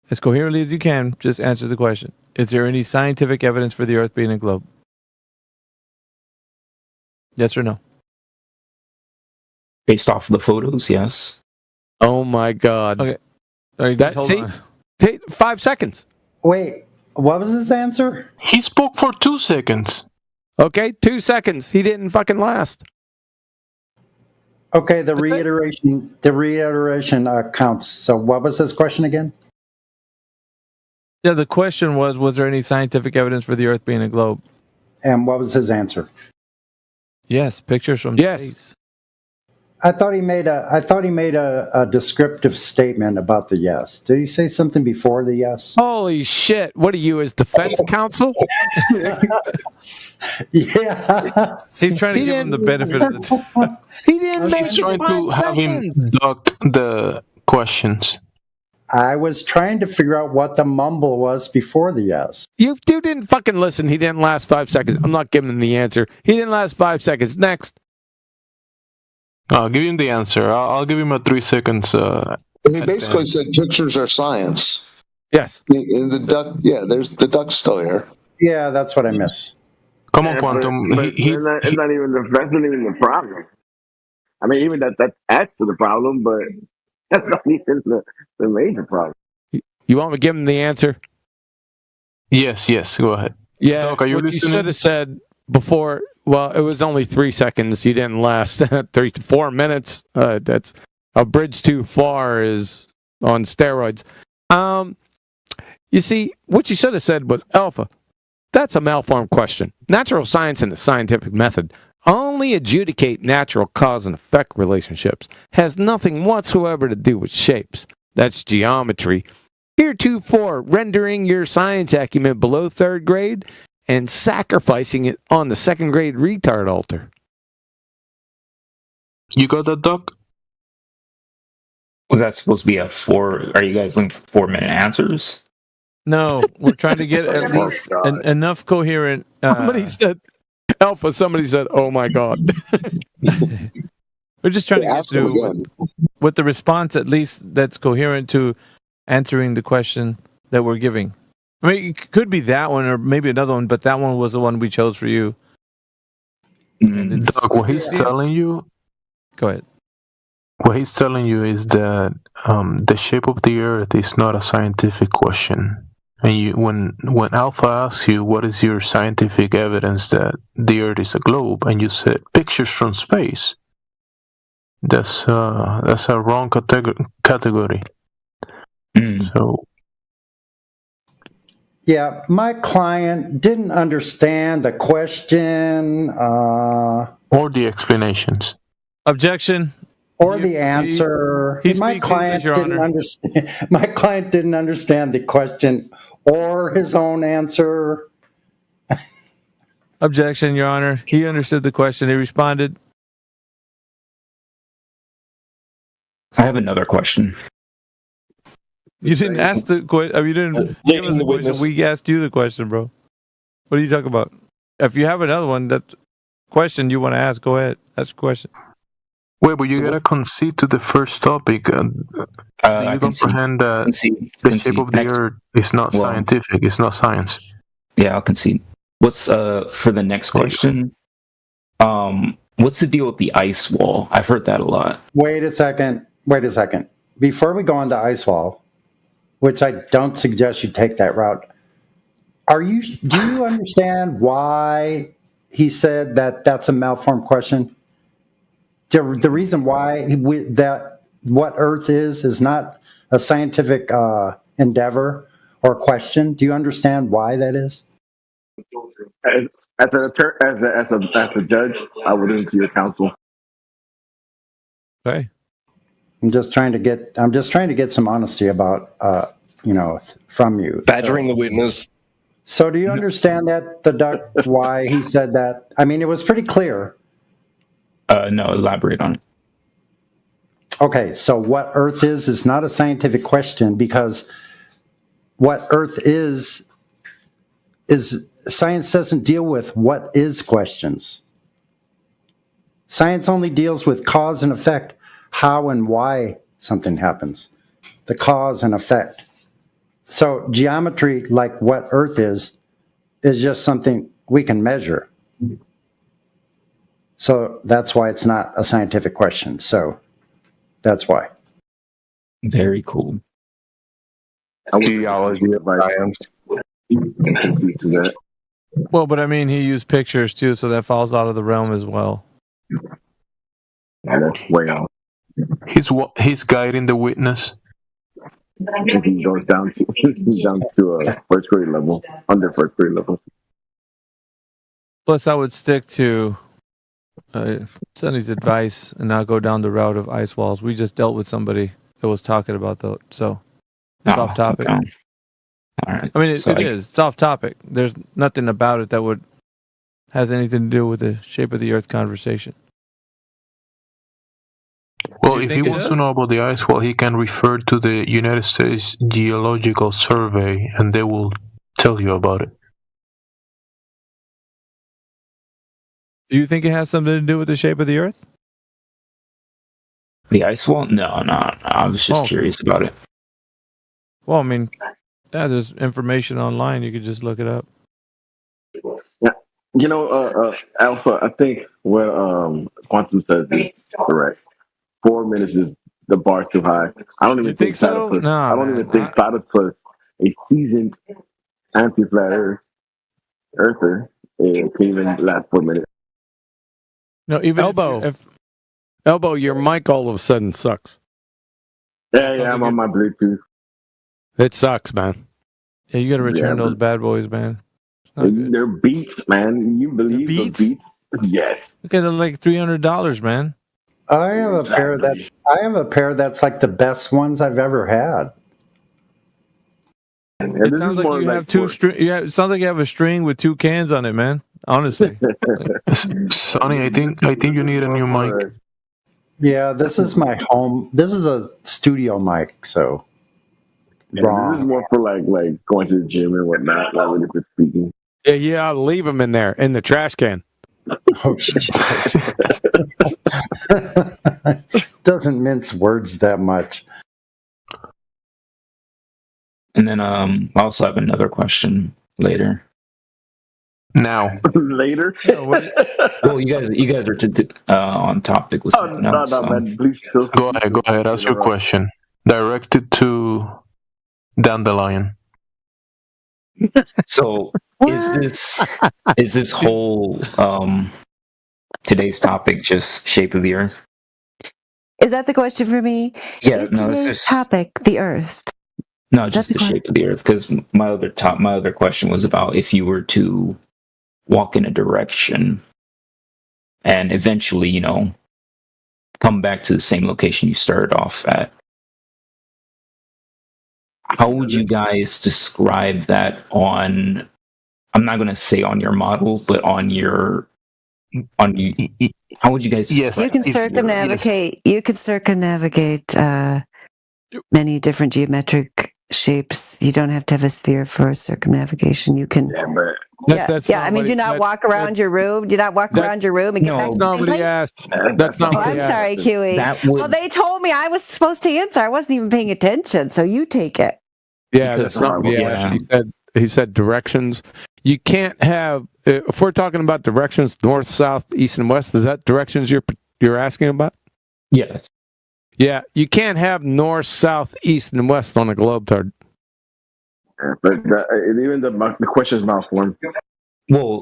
as coherently as you can. Just answer the question. Is there any scientific evidence for the Earth being a globe? Yes or no? Based off of the photos, yes. Oh my God. Okay. Take 5 seconds. Wait, what was his answer? He spoke for 2 seconds. Okay, 2 seconds. He didn't fucking last. Okay, the reiteration counts. So what was his question again? Yeah, the question was there any scientific evidence for the Earth being a globe? And what was his answer? Yes, pictures from space. I thought he made a descriptive statement about the yes. Did he say something before the yes? Holy shit! What are you, his defense counsel? Yeah, he's trying to give him the benefit of the doubt. He didn't make He's trying to have him duck the questions. I was trying to figure out what the mumble was before the yes. You didn't fucking listen. He didn't last 5 seconds. I'm not giving him the answer. He didn't last 5 seconds. Next. I'll give him the answer. I'll give him a 3 seconds. He basically said pictures are science. Yes. In the duck, there's the duck's still here. Yeah, that's what I miss. Come on, Quantum. That's not even the problem. I mean, even that adds to the problem, but that's not even the major problem. You want me to give him the answer? Yes. Go ahead. Yeah. Doc, are you what listening? You should have said before. Well, it was only 3 seconds. You didn't last 3 to 4 minutes. That's a bridge too far is on steroids. You see, what you should have said was, Alpha, that's a malformed question. Natural science and the scientific method only adjudicate natural cause and effect relationships. Has nothing whatsoever to do with shapes. That's geometry. Heretofore, rendering your science acumen below 3rd grade and sacrificing it on the 2nd grade retard altar. You got that, Doc? Was that supposed to be a 4? Are you guys looking for 4-minute answers? No, we're trying to get at least enough coherent. Somebody said, oh my God. We're just trying to get through with the response, at least that's coherent to answering the question that we're giving. I mean, it could be that one or maybe another one, but that one was the one we chose for you. Doc, what he's telling you... Go ahead. What he's telling you is that the shape of the Earth is not a scientific question. And when Alpha asks you what is your scientific evidence that the Earth is a globe, and you said pictures from space, that's a wrong category. So. Yeah, my client didn't understand the question or the explanations. Objection. Or the answer. My client didn't understand. My client didn't understand the question or his own answer. Objection, Your Honor. He understood the question. He responded. I have another question. You didn't ask the question. You didn't give us the question. We asked you the question, bro. What are you talking about? If you have another one, that question you want to ask, go ahead. Ask a question. Wait, but you gotta concede to the first topic. Do you comprehend that the shape of the Earth is not scientific? It's not science. Yeah, I'll concede. What's for the next question? What's the deal with the ice wall? I've heard that a lot. Wait a second. Before we go on to ice wall, which I don't suggest you take that route, do you understand why he said that that's a malformed question. The reason why that what Earth is not a scientific endeavor or question. Do you understand why that is? As a judge, I would listen to your counsel. Okay. I'm just trying to get some honesty about from you. Badgering the witness. So do you understand that, the duck, why he said that? I mean, it was pretty clear. No, elaborate on it. Okay, so what Earth is not a scientific question, because what Earth is science doesn't deal with what is questions. Science only deals with cause and effect, how and why something happens, the cause and effect. So geometry, like what Earth is just something we can measure. So that's why it's not a scientific question. So that's why. Very cool. Geology of science. Well, but I mean, he used pictures too, so that falls out of the realm as well. Yeah, that's way out. He's guiding the witness. He goes down to first grade level, under first grade level. Plus, I would stick to Sonny's advice and not go down the route of ice walls. We just dealt with somebody that was talking about that, so it's off topic. Okay. All right. I mean, it is. It's off topic. There's nothing about it that has anything to do with the shape of the Earth conversation. Well, if he wants to know about the ice wall, he can refer to the United States Geological Survey, and they will tell you about it. Do you think it has something to do with the shape of the Earth? The ice wall? No. I was just curious about it. Well, I mean, yeah, there's information online. You could just look it up. Yeah. Alpha, I think what Quantum says is correct. 4 minutes is the bar too high. I don't even think so. Nah, I don't even think Platypus, a seasoned anti-flat earther, can even last 4 minutes. No, even Elbow, your mic all of a sudden sucks. Yeah, I'm on my Bluetooth. It sucks, man. Yeah, you got to return those bad boys, man. They're Beats, man. You believe the Beats? Yes. Look at them, like $300, man. I have a pair that's like the best ones I've ever had. It sounds like you have two string. Yeah, it sounds like you have a string with two cans on it, man. Honestly, Sonny, I think you need a new mic. Yeah, this is my home. This is a studio mic, so wrong. This is more for like going to the gym and whatnot, not really for speaking. Yeah, I'll leave them in there in the trash can. Oh shit! Doesn't mince words that much. And then I also have another question later. Now. Later? Well, you guys are on topic with something else. Man, please go ahead. Ask your question. Directed to Dandelion. So is this whole today's topic just shape of the Earth? Is that the question for me? Yeah, is today's topic the Earth? No, just the shape of the Earth. Because my other question was about if you were to walk in a direction and eventually, come back to the same location you started off at. How would you guys describe that on, I'm not going to say on your model, but how would you guys You can circumnavigate. You can circumnavigate many different geometric shapes. You don't have to have a sphere for circumnavigation. You can. Yeah, I mean, do not walk around your room. Do not walk around your room and get back to the same place. That's not. I'm sorry, Kiwi. Well, they told me I was supposed to answer. I wasn't even paying attention, so you take it. Yeah, that's not what he asked. He said directions. You can't have. If we're talking about directions, north, south, east, and west, is that directions you're asking about? Yes. Yeah, you can't have north, south, east, and west on a globe card. But even the question is malformed. Well,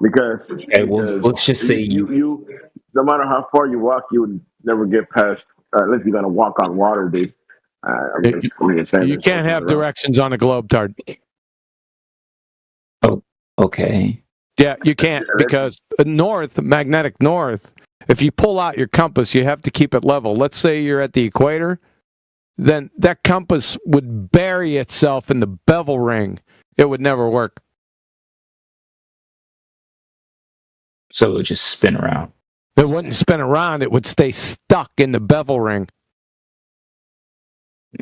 because, Okay, well, let's just say you no matter how far you walk, you would never get past unless you're gonna walk on water, dude. You can't have directions on a globetard. Oh, okay. Yeah, you can't because magnetic north, if you pull out your compass, you have to keep it level. Let's say you're at the equator, then that compass would bury itself in the bevel ring. It would never work. So it would just spin around. It wouldn't spin around. It would stay stuck in the bevel ring.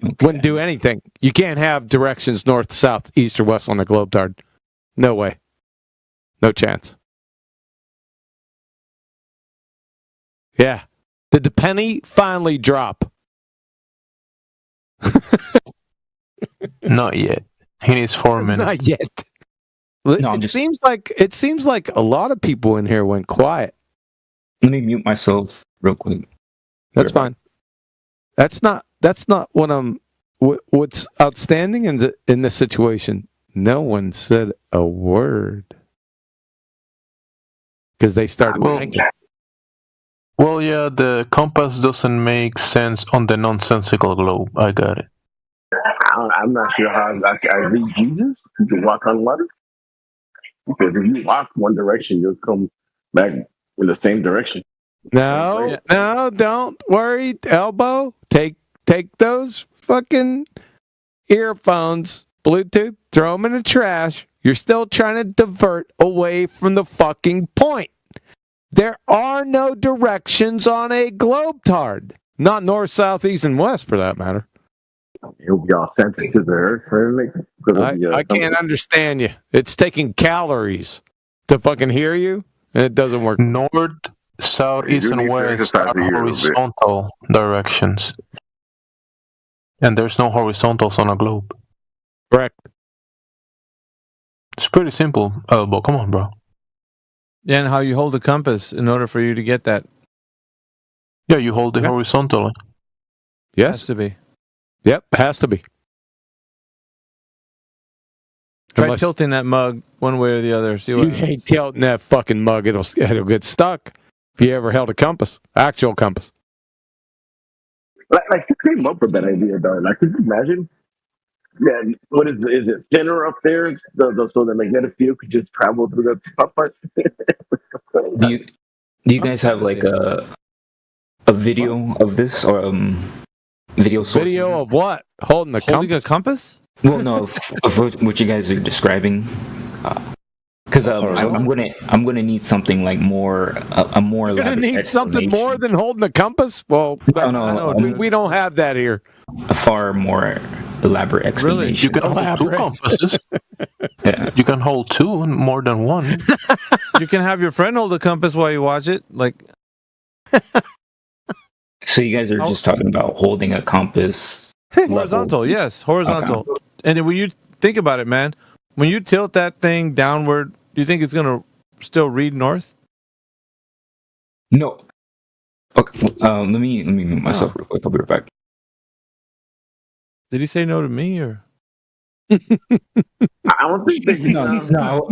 Okay. Wouldn't do anything. You can't have directions north, south, east, or west on the globetard. No way. No chance. Yeah. Did the penny finally drop? Not yet. He needs 4 minutes. Not yet. No, it seems like a lot of people in here went quiet. Let me mute myself real quick. That's fine. That's not what's outstanding in this situation. No one said a word because they started thinking. Well, yeah, the compass doesn't make sense on the nonsensical globe. I got it. I'm not sure how I read Jesus. You can walk on water. Because if you walk one direction, you'll come back in the same direction. No, don't worry, Elbow. Take those fucking earphones, Bluetooth, throw them in the trash. You're still trying to divert away from the fucking point. There are no directions on a globetard. Not north, south, east, and west, for that matter. It'll be all sensitive to the earth. I can't understand you. It's taking calories to fucking hear you, and it doesn't work. North, south, east, and west are horizontal directions. And there's no horizontals on a globe. Correct. It's pretty simple, Elbow. Come on, bro. Yeah, and how you hold the compass in order for you to get that. Yeah, you hold it horizontally. Yes. Has to be. Yep, has to be. Try tilting that mug one way or the other. See what you ain't tilting that fucking mug. It'll get stuck. If you ever held a compass, actual compass. Like you came up with that idea, though. Like, could you imagine? Yeah, what is it thinner up there? So the magnetic field could just travel through the top part. Do you guys have like a video of this or video source? Video of what? Holding a compass? Well, no, of what you guys are describing. Because I'm gonna need something like more a more. You're gonna need something more than holding a compass. Well, no, we don't have that here. A far more elaborate explanation. You can hold two compasses. Yeah. You can hold two, more than one. You can have your friend hold a compass while you watch it. Like. So you guys are just talking about holding a compass. Horizontal, level. Yes, horizontal. Okay. And then when you think about it, man, when you tilt that thing downward, do you think it's gonna still read north? No. Okay. Let me mute myself real quick. I'll be right back. Did he say no to me or? I don't think that no.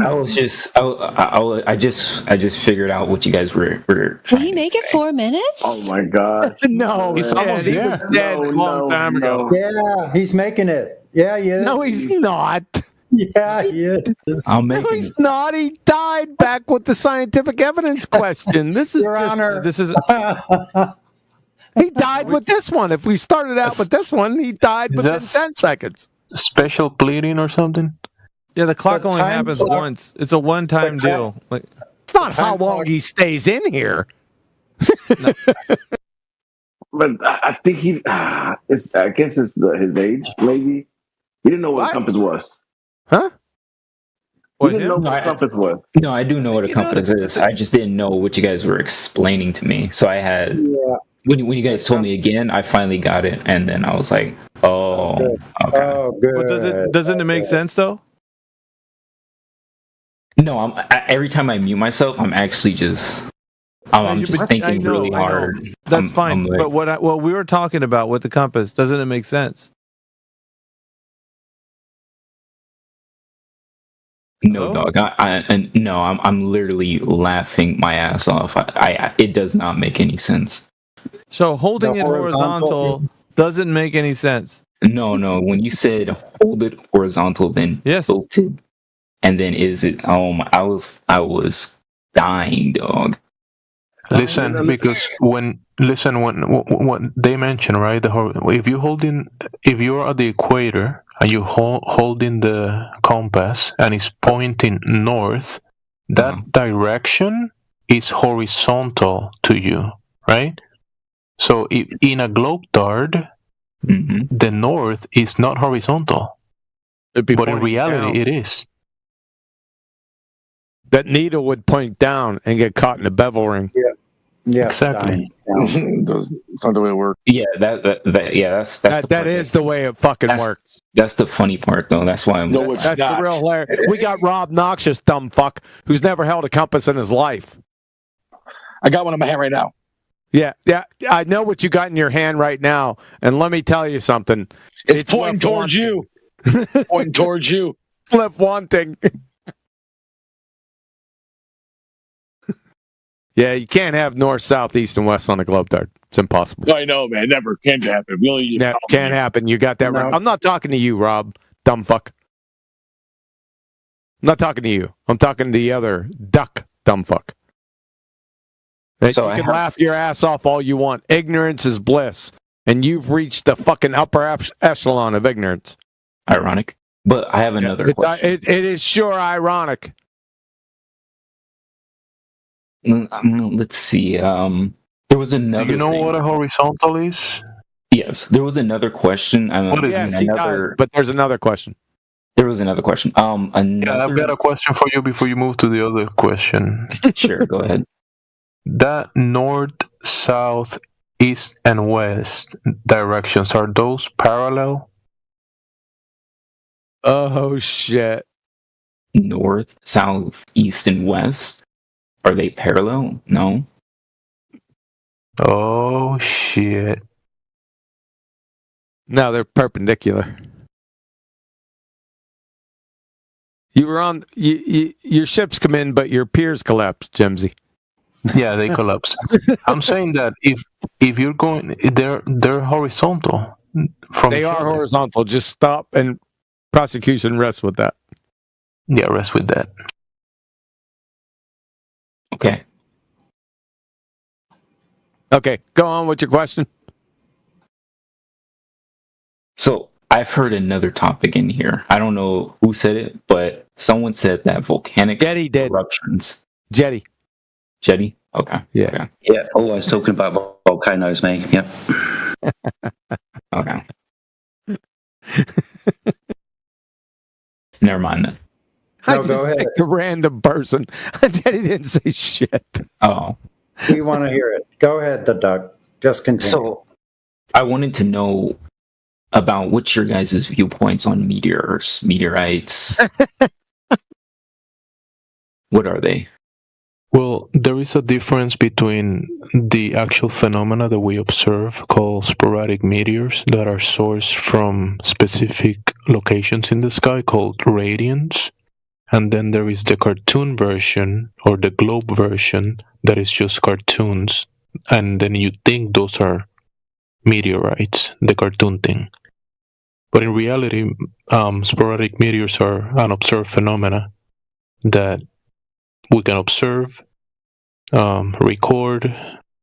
I just figured out what you guys were. Will he make it 4 minutes? Oh my god! No, he's almost there. He was dead a long time ago. Yeah, he's making it. Yeah, he is. No, he's not. Yeah, he is. No, he's not. He died back with the scientific evidence question. This is Your Honor. This is. He died with this one. If we started out with this one, he died within 10 seconds. Special pleading or something? Yeah, the clock only happens once. It's a one-time deal. Like, it's not how long he stays in here. No. But I think I guess it's his age, maybe. He didn't know what a compass was. Huh? He didn't know what a compass was. No, I do know what a compass is. I just didn't know what you guys were explaining to me. So I had... Yeah. When you guys told me again, I finally got it, and then I was like, "Oh, okay." Oh, good. Well, doesn't it make sense though? No, every time I mute myself, I'm actually just I'm just thinking really hard. That's fine. Like, but what we were talking about with the compass, doesn't it make sense? No, dog. I'm literally laughing my ass off. It does not make any sense. So holding it horizontal doesn't make any sense. No. When you said hold it horizontal, then tilted, and then is it? I was dying, dog. Listen, because when they mention, right, if you're at the equator and you holding the compass and it's pointing north, that direction is horizontal to you, right? So in a globe dart, the north is not horizontal, but in reality it is. That needle would point down and get caught in the bevel ring. Yeah, exactly. It's not the way it works. Yeah, that is the way it fucking works. That's the funny part, though. That's why I'm. That's the real hilarious. We got Rob Noxious, dumb fuck, who's never held a compass in his life. I got one in my hand right now. Yeah. I know what you got in your hand right now, and let me tell you something. It's pointing towards you. Pointing towards you. Left wanting. Yeah, you can't have north, south, east, and west on a globe dart. It's impossible. I know, man. Never can happen. We only use can't happen. You got that right. I'm not talking to you, Rob. Dumb fuck. I'm not talking to you. I'm talking to the other duck. Dumb fuck. So you can laugh your ass off all you want. Ignorance is bliss, and you've reached the fucking upper echelon of ignorance. Ironic, but I have another question. It is sure ironic. Let's see. There was another. Do you know what a horizontal is? Yes, there was another question. But there's another question. There was another question. I've got a question for you before you move to the other question. Sure, go ahead. That north, south, east, and west directions, are those parallel? Oh shit! North, south, east, and west. Are they parallel? No. Oh shit! No, they're perpendicular. You were on. Your ships come in, but your piers collapse, Jimsy. Yeah, they collapse. I'm saying that if you're going, they're horizontal. They are horizontal. Just stop and prosecution rest with that. Yeah, rest with that. Okay. Okay, go on with your question. So I've heard another topic in here. I don't know who said it, but someone said that volcanic eruptions. Jetty. Okay. Yeah. Okay. Yeah. Always talking about volcanoes, me. Yep. Okay. Never mind then. I just picked a random person. Jetty didn't say shit. Oh. We want to hear it. Go ahead, the duck. Just continue. So, I wanted to know about what's your guys' viewpoints on meteorites. What are they? Well, there is a difference between the actual phenomena that we observe called sporadic meteors that are sourced from specific locations in the sky called radians. And then there is the cartoon version or the globe version that is just cartoons. And then you think those are meteorites, the cartoon thing. But in reality, sporadic meteors are unobserved phenomena that we can observe, record,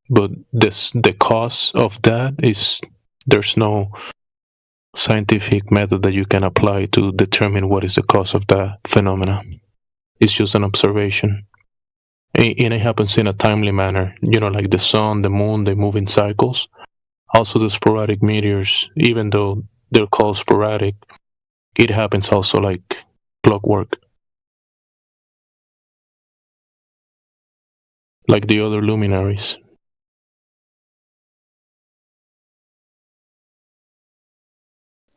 but the cause of that is there's no scientific method that you can apply to determine what is the cause of that phenomena. It's just an observation. And it happens in a timely manner, like the sun, the moon, they move in cycles. Also the sporadic meteors, even though they're called sporadic, it happens also like clockwork. Like the other luminaries.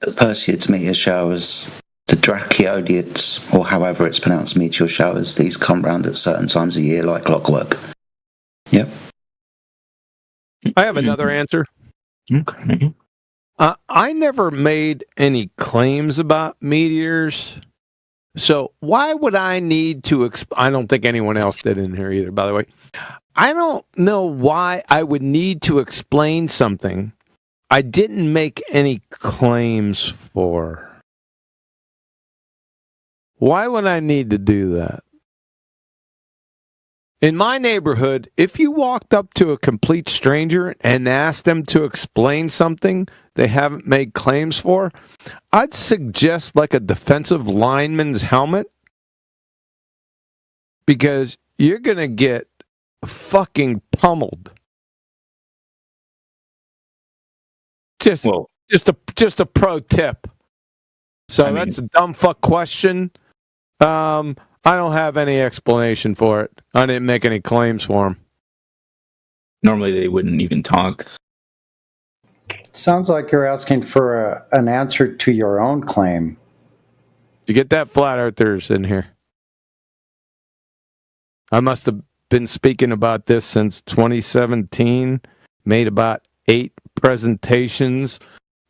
The Perseids meteor showers, the Dracheodiids, or however it's pronounced, meteor showers, these come round at certain times of year like clockwork. Yep. I have another answer. Okay. I never made any claims about meteors. So why would I need to? I don't think anyone else did in here either. By the way, I don't know why I would need to explain something I didn't make any claims for. Why would I need to do that? In my neighborhood, if you walked up to a complete stranger and asked them to explain something they haven't made claims for, I'd suggest like a defensive lineman's helmet, because you're going to get fucking pummeled. Just a pro tip. So that's a dumb fuck question. I don't have any explanation for it. I didn't make any claims for them. Normally they wouldn't even talk. Sounds like you're asking for an answer to your own claim. You get that, flat earthers in here? I must have been speaking about this since 2017, made about 8 presentations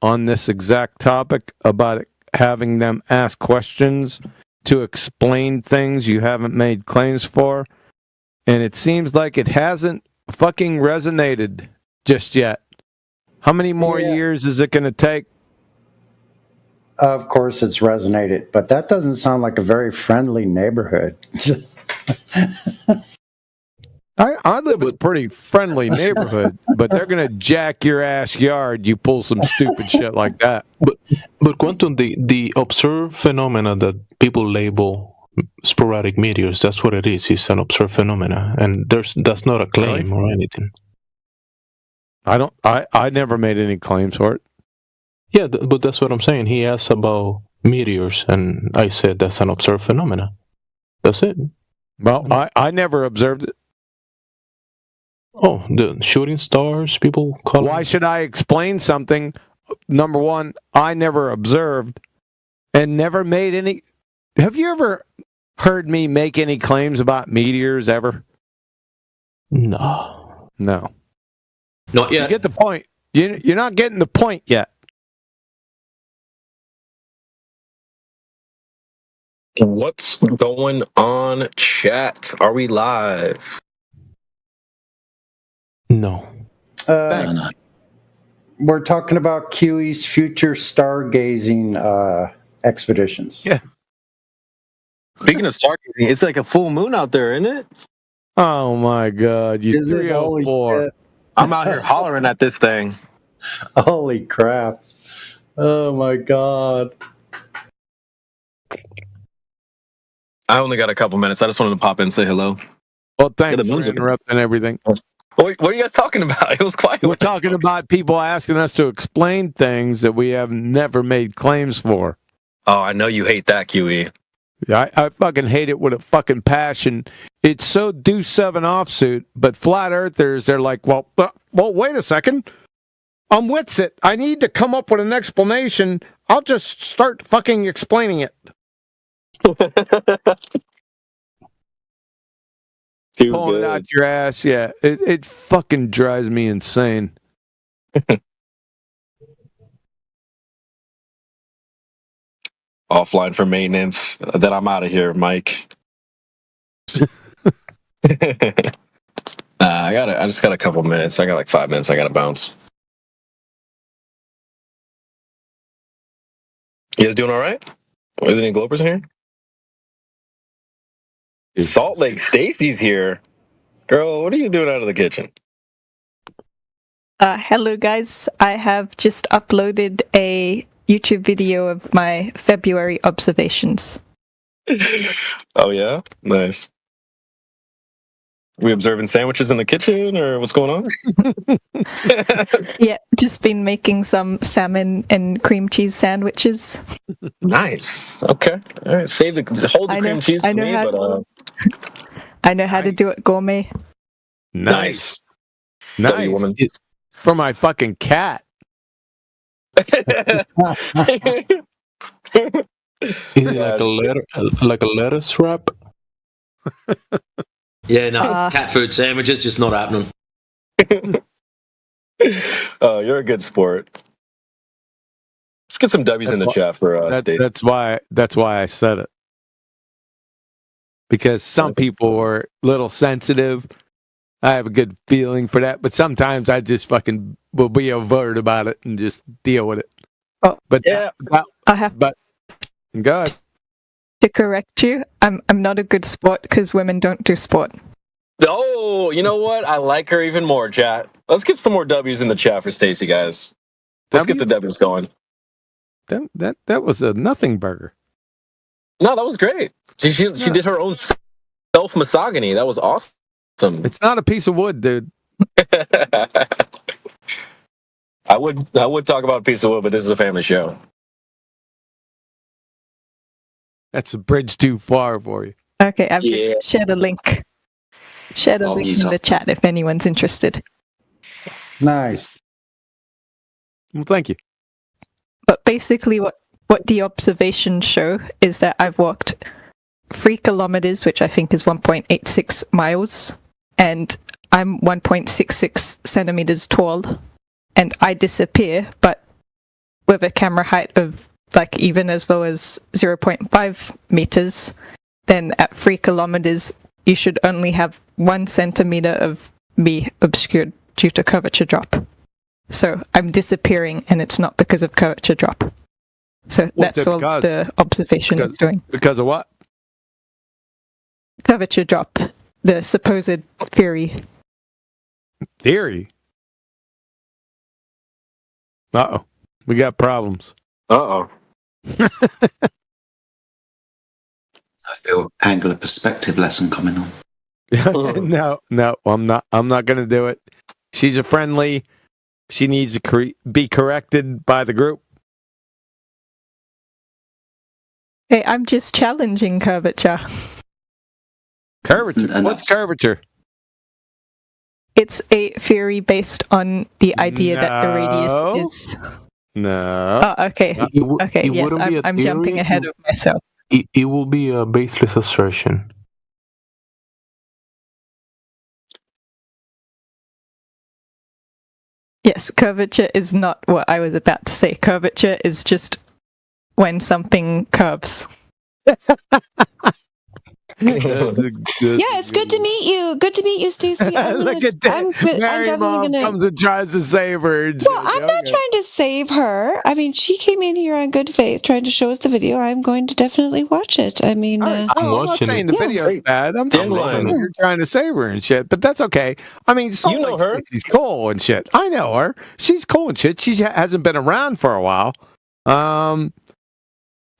on this exact topic about having them ask questions to explain things you haven't made claims for. And it seems like it hasn't fucking resonated just yet. How many more years is it going to take? Of course it's resonated, but that doesn't sound like a very friendly neighborhood. I live in a pretty friendly neighborhood, but they're going to jack your ass yard. You pull some stupid shit like that. But Quantum, the observed phenomena that people label sporadic meteors, that's what it is. It's an observed phenomena, and that's not a claim or anything. I never made any claims for it. Yeah, but that's what I'm saying. He asked about meteors, and I said that's an observed phenomena. That's it. Well, I never observed it. Oh, the shooting stars, people call. Why should I explain something? Number one, I never observed and never made any. Have you ever heard me make any claims about meteors ever? No. Not yet. You get the point. You're not getting the point yet. What's going on, chat? Are we live? No. We're talking about QE's future stargazing expeditions. Yeah. Speaking of stargazing, it's like a full moon out there, isn't it? Oh my God! You 304. I'm out here hollering at this thing. Holy crap! Oh my God! I only got a couple minutes. I just wanted to pop in and say hello. Well, thanks for interrupting everything. What are you guys talking about? It was quiet. We're talking about people asking us to explain things that we have never made claims for. Oh, I know you hate that, QE. Yeah, I fucking hate it with a fucking passion. It's so deuce 7 offsuit, but flat earthers, they're like, well, wait a second. I'm Witsit. I need to come up with an explanation. I'll just start fucking explaining it. Pulling it out your ass, yeah. It fucking drives me insane. Offline for maintenance. Then I'm out of here, Mike. I just got a couple minutes. I got like 5 minutes. I gotta bounce. You guys doing all right? Is there any Globers in here? Salt Lake Stacy's here. Girl, what are you doing out of the kitchen? Hello, guys. I have just uploaded a YouTube video of my February observations. Oh, yeah? Nice. We observing sandwiches in the kitchen, or what's going on? Yeah, just been making some salmon and cream cheese sandwiches. Nice. Okay. All right. Hold the cream cheese for me, but I know how to do it gourmet. Nice. Nice. Woman. For my fucking cat. Is it like a lettuce wrap? Yeah, no, cat food sandwiches just not happening. Oh, you're a good sport. Let's get some W's in the chat for Stacey. That's why I said it. because some people are a little sensitive. I have a good feeling for that, but sometimes I just fucking will be overt about it and just deal with it. Oh, But yeah, I have go ahead. to correct you. I'm not a good sport because women don't do sport. Oh, you know what? I like her even more, chat. Let's get some more W's in the chat for Stacy, guys. Let's get the W's going. That was a nothing burger. No, that was great. She did her own self-misogyny. That was awesome. It's not a piece of wood, dude. I would talk about a piece of wood, but this is a family show. That's a bridge too far for you. Okay, I've just shared a link. Shared a link in the chat if anyone's interested. Nice. Well, thank you. But basically what the observations show is that I've walked 3 kilometers, which I think is 1.86 miles, and I'm 1.66 centimeters tall, and I disappear, but with a camera height of like even as low as 0.5 meters, then at 3 kilometers, you should only have 1 centimeter of me obscured due to curvature drop. So I'm disappearing, and it's not because of curvature drop. So that's all the observation is doing. Because of what? Curvature drop, the supposed theory. Theory? Uh-oh. We got problems. Uh-oh. I feel angular perspective lesson coming on. No, I'm not going to do it. She's a friendly. She needs to be corrected by the group. Hey, I'm just challenging curvature. Curvature? What's curvature? It's a theory based on the idea that the radius is... No. Oh, okay. Okay, it yes, wouldn't be a I'm theory, jumping ahead of myself. It will be a baseless assertion. Yes, curvature is not what I was about to say. Curvature is just when something curves. Yeah, it's good to meet you. Good to meet you, Stacey. Look at that. I'm definitely gonna. Comes and tries to save her. Well, I'm not trying to save her. I mean, she came in here on good faith, trying to show us the video. I'm going to definitely watch it. I mean, I'm not saying the video's bad. I'm just saying you're trying to save her and shit. But that's okay. I mean, you know her. She's cool and shit. I know her. She's cool and shit. She hasn't been around for a while.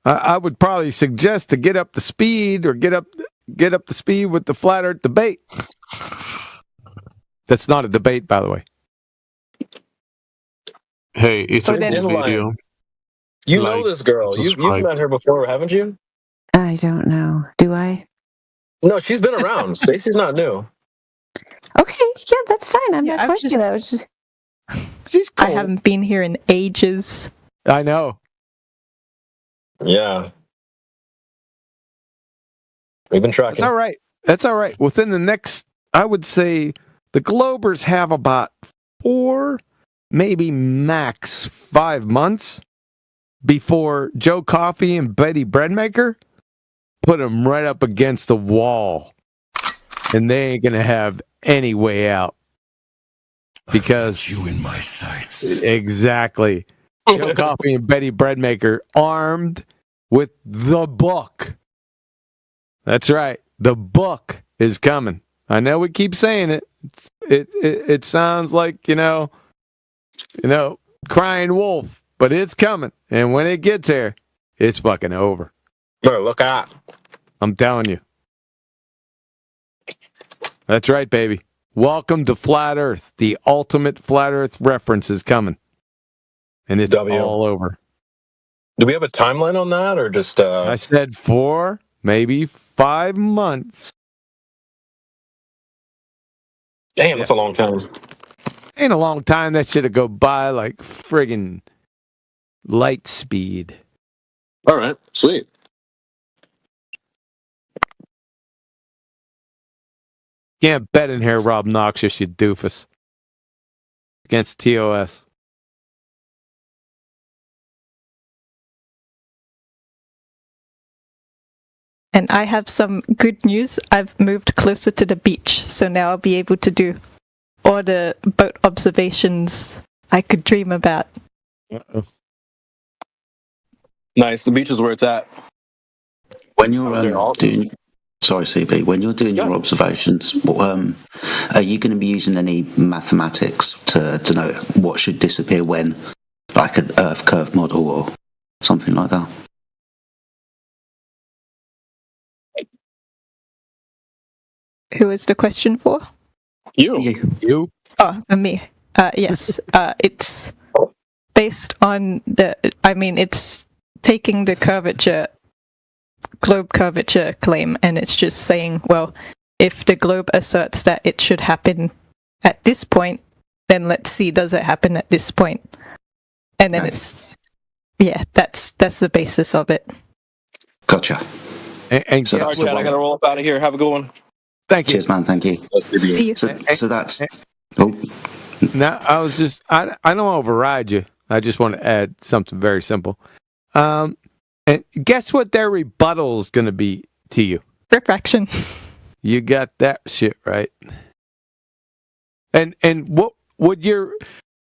I would probably suggest to get up the speed or get up the speed with the flat Earth debate. That's not a debate, by the way. Hey, it's a good video. You know this girl. You've met her before, haven't you? I don't know. Do I? No, she's been around. Stacey's not new. Okay, yeah, that's fine. I'm not questioning that. She's cool. I haven't been here in ages. I know. Yeah. We've been tracking. That's all right. That's all right. Within the next, I would say, the Globers have about 4, maybe max 5 months before Joe Coffey and Betty Breadmaker put them right up against the wall. And they ain't going to have any way out. Because you in my sights. Exactly. Joe Coffey and Betty Breadmaker armed with the book. That's right. The book is coming. I know we keep saying it. It sounds like, crying wolf, but it's coming. And when it gets there, it's fucking over. Bro, look out. I'm telling you. That's right, baby. Welcome to Flat Earth. The ultimate Flat Earth reference is coming. And it's all over. Do we have a timeline on that or just I said 4, maybe 5 months. Damn, that's a long time. Ain't a long time. That should have go by like friggin' light speed. All right, sweet. Can't bet in here, Rob Noxious, you doofus. Against TOS. And I have some good news. I've moved closer to the beach, so now I'll be able to do all the boat observations I could dream about. Uh-oh. Nice. The beach is where it's at. When you're doing, sorry, CB, when you're doing your observations, are you going to be using any mathematics to know what should disappear when, like an Earth curve model or something like that? Who is the question for? You. Oh, me. Yes. It's based on it's taking the globe curvature claim, and it's just saying, well, if the globe asserts that it should happen at this point, then let's see, does it happen at this point? And then that's the basis of it. Gotcha. And so Chad, I gotta roll up out of here. Have a good one. Thank you. Cheers, man. Thank you. See you. So that's. Now I was just I don't override you. I just want to add something very simple. And guess what their rebuttal is going to be to you? Refraction. You got that shit right. And what would your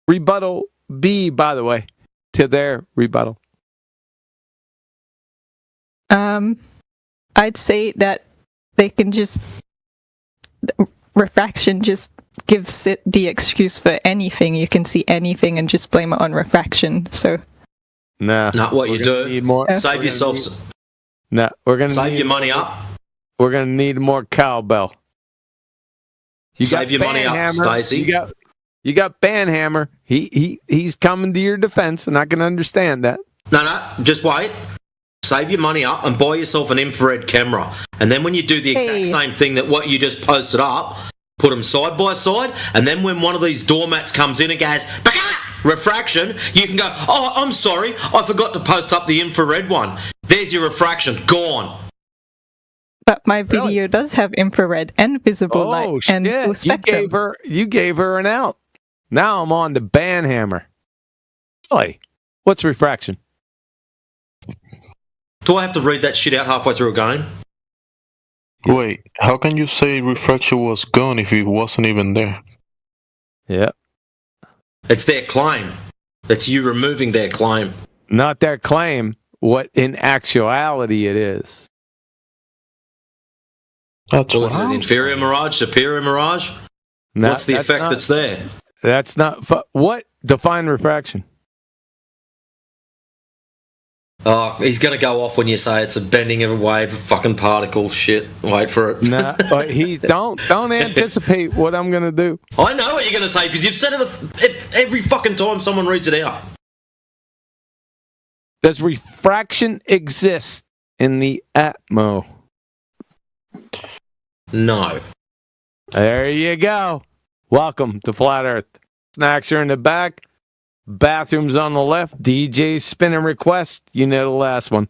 rebuttal be, by the way, to their rebuttal? I'd say that they can just refraction just gives it the excuse for anything. You can see anything and just blame it on refraction. So no, not what you do. Save yourself. No, we're gonna save your money up. We're gonna need more cowbell. Save your money up, Stacey. You got Banhammer. He's coming to your defense, and I can understand that. No, just wait. Save your money up and buy yourself an infrared camera. And then when you do the exact same thing that what you just posted up, put them side by side, and then when one of these doormats comes in and goes, refraction, you can go, oh, I'm sorry, I forgot to post up the infrared one. There's your refraction, gone. But my video does have infrared and visible light and full spectrum. You gave her an out. Now I'm on the Banhammer. Really? What's refraction? Do I have to read that shit out halfway through a game? Wait, how can you say refraction was gone if it wasn't even there? Yeah. It's their claim. It's you removing their claim. Not their claim, what in actuality it is. Is it inferior mirage, superior mirage? No, what's the effect that's there? That's not... What? Define refraction. Oh, he's going to go off when you say it's a bending of a wave of fucking particles shit. Wait for it. No, don't anticipate what I'm going to do. I know what you're going to say because you've said it every fucking time someone reads it out. Does refraction exist in the Atmo? No. There you go. Welcome to Flat Earth. Snacks are in the back. Bathrooms on the left. DJ spinning request. You know the last one.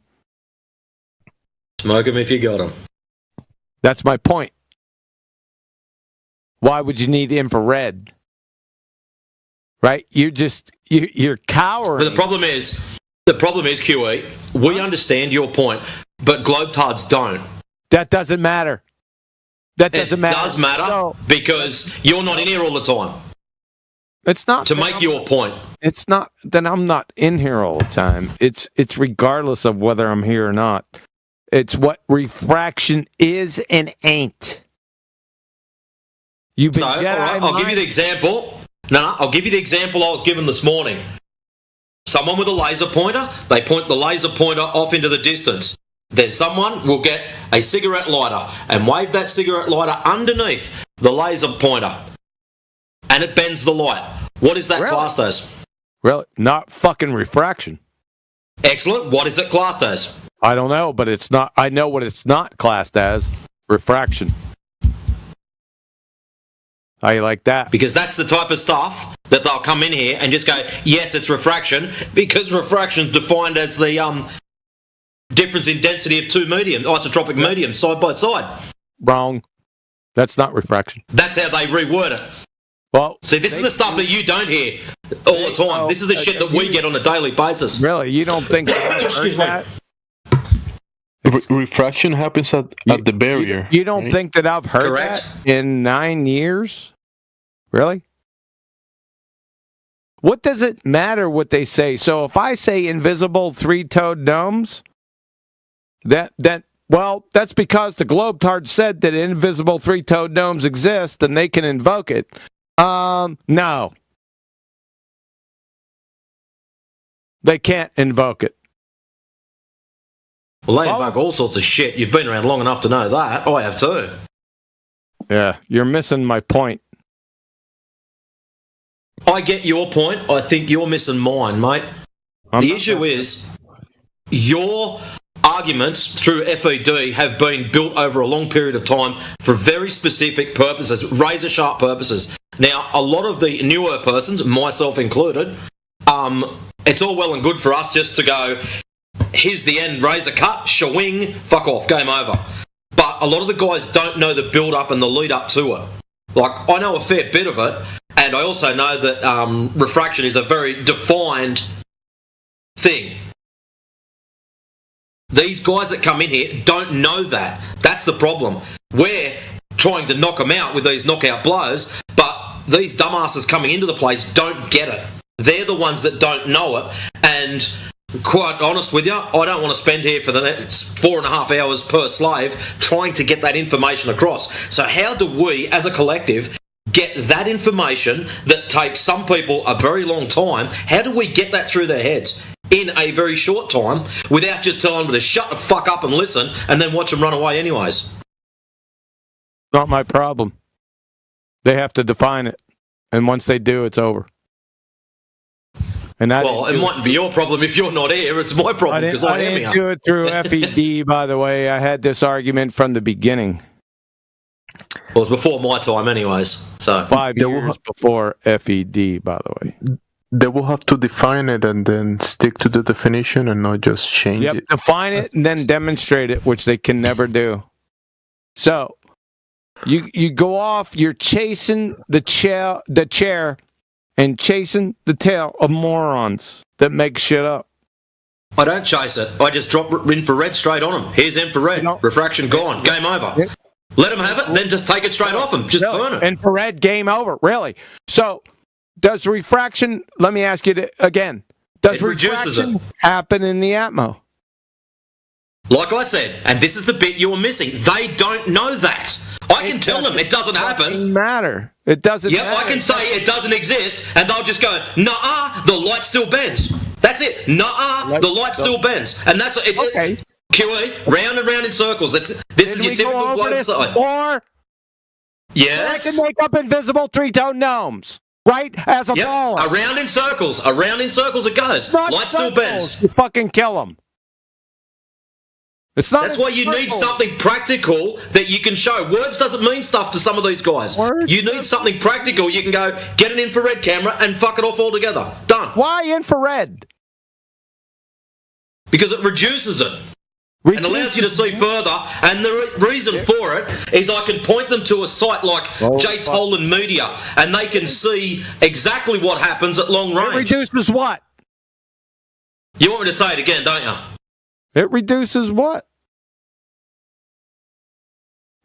Smoke them if you got them. That's my point. Why would you need infrared? Right? You're cowering. But the problem is, QE, we understand your point, but globetards don't. That doesn't matter. That doesn't matter. It does matter because you're not in here all the time. It's not to make your point. It's not that I'm not in here all the time. It's regardless of whether I'm here or not. It's what refraction is and ain't. You've been all right, I'll give you the example. I'll give you the example I was given this morning. Someone with a laser pointer, they point the laser pointer off into the distance. Then someone will get a cigarette lighter and wave that cigarette lighter underneath the laser pointer. And it bends the light. What is that classed as? Really? Not fucking refraction. Excellent. What is it classed as? I don't know, but it's not. I know what it's not classed as. Refraction. How you like that? Because that's the type of stuff that they'll come in here and just go, yes, it's refraction, because refraction's defined as the difference in density of two isotropic mediums side by side. Wrong. That's not refraction. That's how they reword it. Well, see, this is the stuff that you don't hear all the time. This is the shit that we get on a daily basis. Really? You don't think I've heard that? Refraction happens at the barrier. You don't right? think that I've heard Correct. that in 9 years? Really? What does it matter what they say? So if I say invisible three-toed gnomes, that's because the Globetard said that invisible three-toed gnomes exist and they can invoke it. No. They can't invoke it. Well, they invoke all sorts of shit. You've been around long enough to know that. I have too. Yeah, you're missing my point. I get your point. I think you're missing mine, mate. The issue is your arguments through FED have been built over a long period of time for very specific purposes, razor-sharp purposes. Now, a lot of the newer persons, myself included, it's all well and good for us just to go, here's the end, razor cut, shawing, fuck off, game over. But a lot of the guys don't know the build-up and the lead-up to it. Like, I know a fair bit of it, and I also know that refraction is a very defined thing. These guys that come in here don't know that. That's the problem. We're trying to knock them out with these knockout blows, but these dumbasses coming into the place don't get it. They're the ones that don't know it, and quite honest with you, I don't want to spend here for the next 4.5 hours per slave trying to get that information across. So how do we, as a collective, get that information that takes some people a very long time? How do we get that through their heads in a very short time without just telling them to shut the fuck up and listen and then watch them run away anyways? Not my problem. They have to define it. And once they do, it's over. And well, it mightn't be your problem if you're not here. It's my problem because I am didn't here. do it through FED, by the way. I had this argument from the beginning. Well, it's before my time anyways. So 5 years before FED, by the way. They will have to define it and then stick to the definition and not just change it. Define it and then demonstrate it, which they can never do. So you go off, you're chasing the chair and chasing the tail of morons that make shit up. I don't chase it. I just drop infrared straight on them. Here's infrared. Refraction gone. Game over. Let them have it, then just take it straight off them. Just burn it. Infrared, game over. Really? So, does refraction, let me ask you again, does refraction happen in the Atmo? Like I said, and this is the bit you're missing, they don't know that. I can tell them it doesn't happen. It doesn't matter. It doesn't matter. I can say it doesn't exist, and they'll just go, nah, the light still bends. That's it. Nah, the light still bends. And that's it. Okay. QE, round and round in circles. This is your typical bloke side. Or yes, I can make up invisible three-toed gnomes, right? As a ball. Around in circles it goes. Light still bends. You fucking kill them. It's not. That's why you need something practical that you can show. Words doesn't mean stuff to some of these guys. You need something practical. You can go get an infrared camera and fuck it off altogether. Done. Why infrared? Because it reduces it. And allows you to see further, and the reason for it is I can point them to a site like Jates Holland Media, and they can see exactly what happens at long range. It reduces what? You want me to say it again, don't you? It reduces what?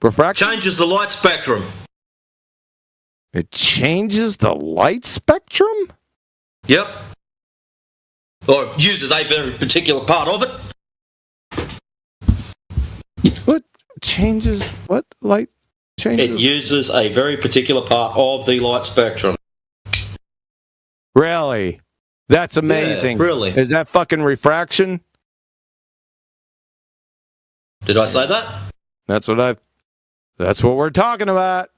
Refraction? Changes the light spectrum. It changes the light spectrum? Yep. Or uses a very particular part of it. What changes? What light changes? It uses a very particular part of the light spectrum. Really? That's amazing. Yeah, really. Is that fucking refraction? Did I say that? That's what we're talking about.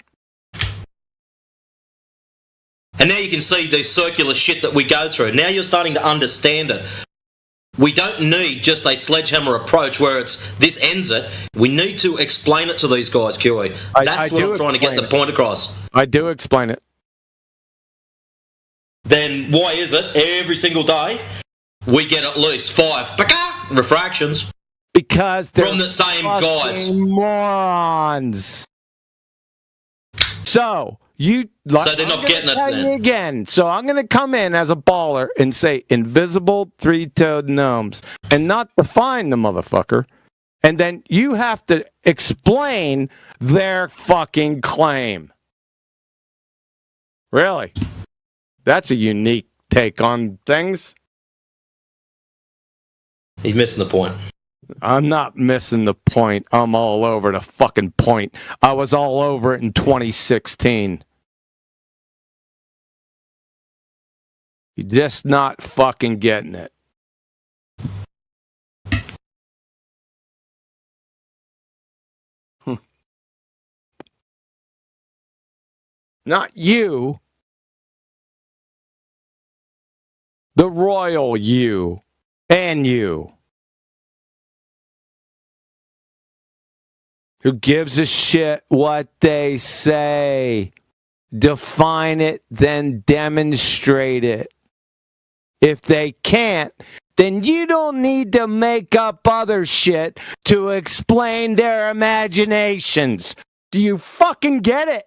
And now you can see the circular shit that we go through. Now you're starting to understand it. We don't need just a sledgehammer approach where it's this ends it. We need to explain it to these guys, QE. That's what I'm trying to get the point across. I do explain it. Then why is it every single day we get at least 5 refractions? Because they're from the same guys. Morons. So they're not getting it then. Again. So I'm going to come in as a baller and say invisible three-toed gnomes and not define the motherfucker. And then you have to explain their fucking claim. Really? That's a unique take on things. He's missing the point. I'm not missing the point. I'm all over the fucking point. I was all over it in 2016. You're just not fucking getting it. Not you. The royal you. And you. Who gives a shit what they say? Define it, then demonstrate it. If they can't, then you don't need to make up other shit to explain their imaginations. Do you fucking get it?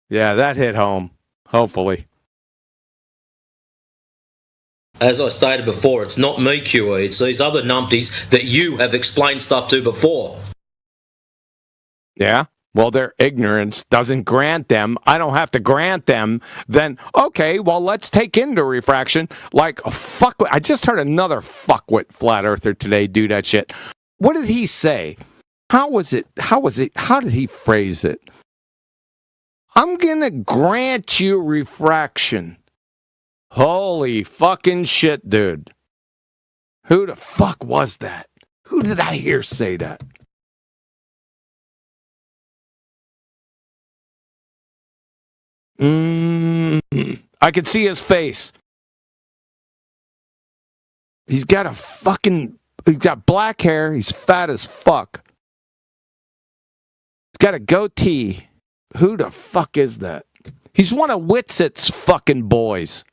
Yeah, that hit home. Hopefully. As I stated before, it's not me, QE. It's these other numpties that you have explained stuff to before. Yeah? Well, their ignorance doesn't grant them. I don't have to grant them. Then, okay, well, let's take into refraction. Like, fuck. I just heard another fuckwit flat earther today do that shit. What did he say? How was it? How did he phrase it? I'm going to grant you refraction. Holy fucking shit, dude. Who the fuck was that? Who did I hear say that? I could see his face. He's got black hair. He's fat as fuck. He's got a goatee. Who the fuck is that? He's one of Witsit's fucking boys.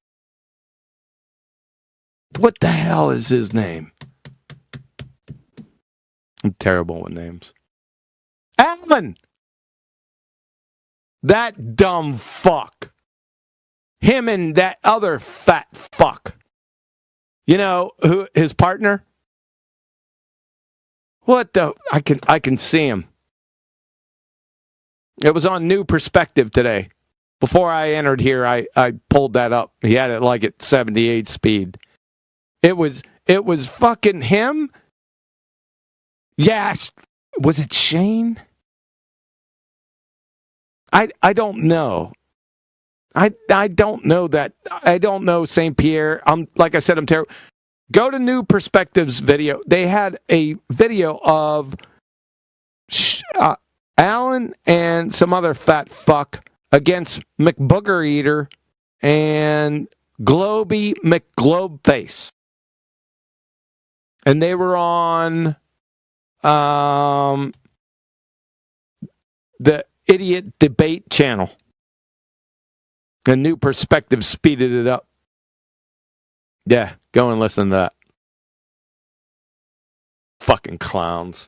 What the hell is his name? I'm terrible with names. Alan! That dumb fuck. Him and that other fat fuck. You know, who his partner? What the? I can see him. It was on New Perspective today. Before I entered here, I pulled that up. He had it like at 78 speed. It was fucking him. Yes. Was it Shane? I don't know. I don't know that. I don't know St. Pierre. Like I said, I'm terrible. Go to New Perspectives video. They had a video of Alan and some other fat fuck against McBooger Eater and Globy McGlobeface. And they were on the Idiot Debate channel. A New Perspective speeded it up. Yeah, go and listen to that. Fucking clowns.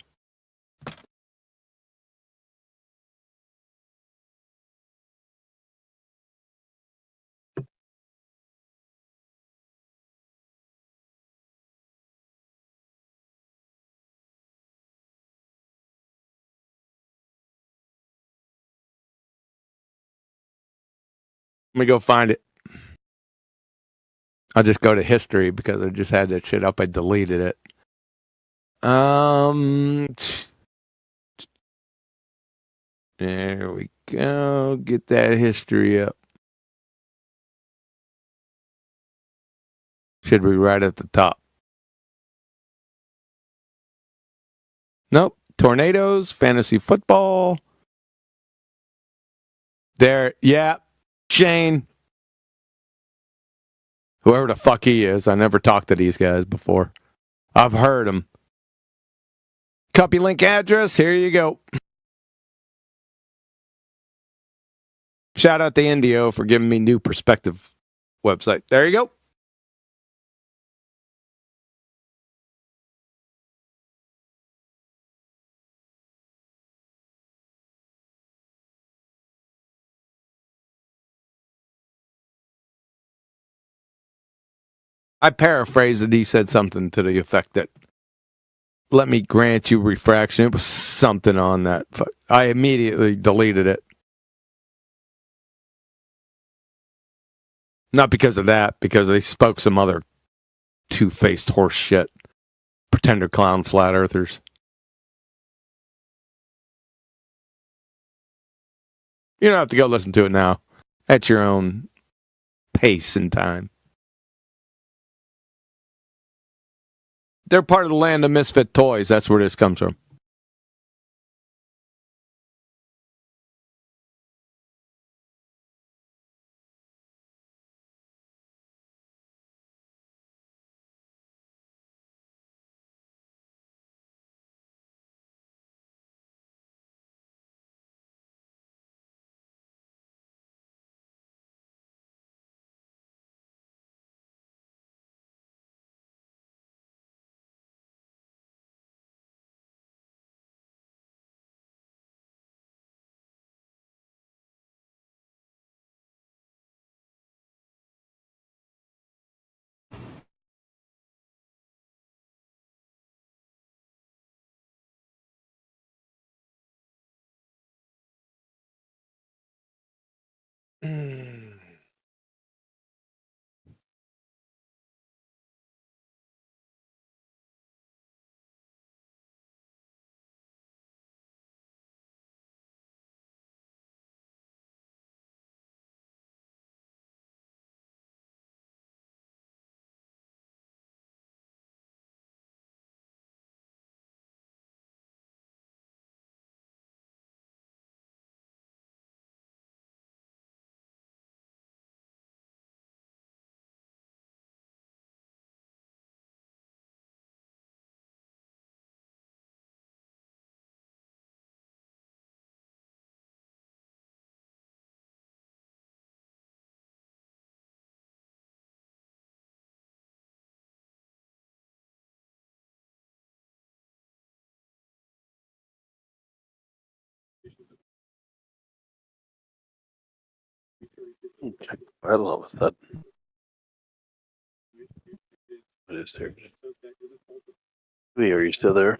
Let me go find it. I'll just go to history because I just had that shit up. I deleted it. There we go. Get that history up. Should be right at the top. Nope. Tornadoes, fantasy football. There. Yeah. Shane. Whoever the fuck he is. I never talked to these guys before. I've heard them. Copy link address. Here you go. Shout out to Indio for giving me New Perspective website. There you go. I paraphrased it. He said something to the effect that, let me grant you refraction. It was something on that. I immediately deleted it. Not because of that, because they spoke some other two-faced horse shit. Pretender clown flat earthers. You don't have to go listen to it now. At your own pace and time. They're part of the land of misfit toys. That's where this comes from. Right all of a sudden. What is there? Lee, are you still there?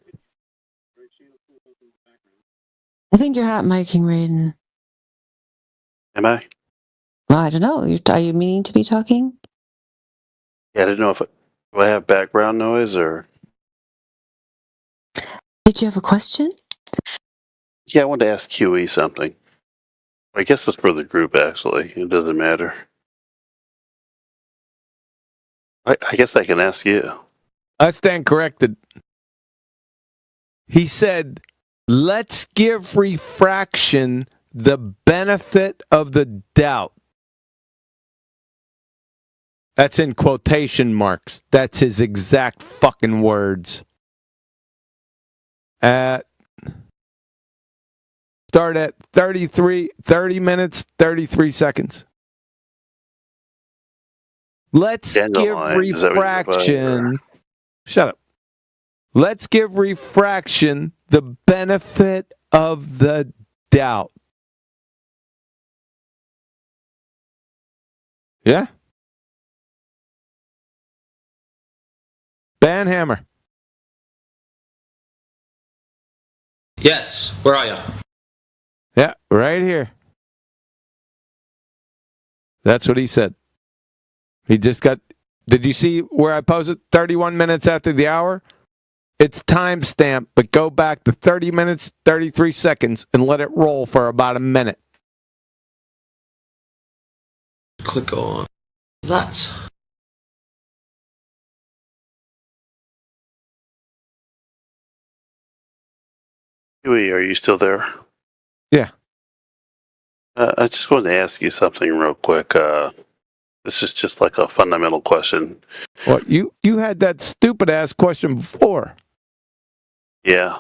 I think you're hot miking, Raiden. Am I? Well, I don't know. Are you meaning to be talking? Yeah, I didn't know if do I have background noise or. Did you have a question? Yeah, I wanted to ask QE something. I guess it's for the group, actually. It doesn't matter. I guess I can ask you. I stand corrected. He said, let's give refraction the benefit of the doubt. That's in quotation marks. That's his exact fucking words. Start at 30 minutes, 33 seconds. Let's give refraction. Shut up. Let's give refraction the benefit of the doubt. Yeah? Banhammer. Yes, where are you? Yeah, right here. That's what he said. He just got... Did you see where I posted 31 minutes after the hour? It's timestamped, but go back to 30 minutes, 33 seconds, and let it roll for about a minute. Click on that. QE, are you still there? Yeah. I just wanted to ask you something real quick. This is just like a fundamental question. Well, you had that stupid ass question before. Yeah.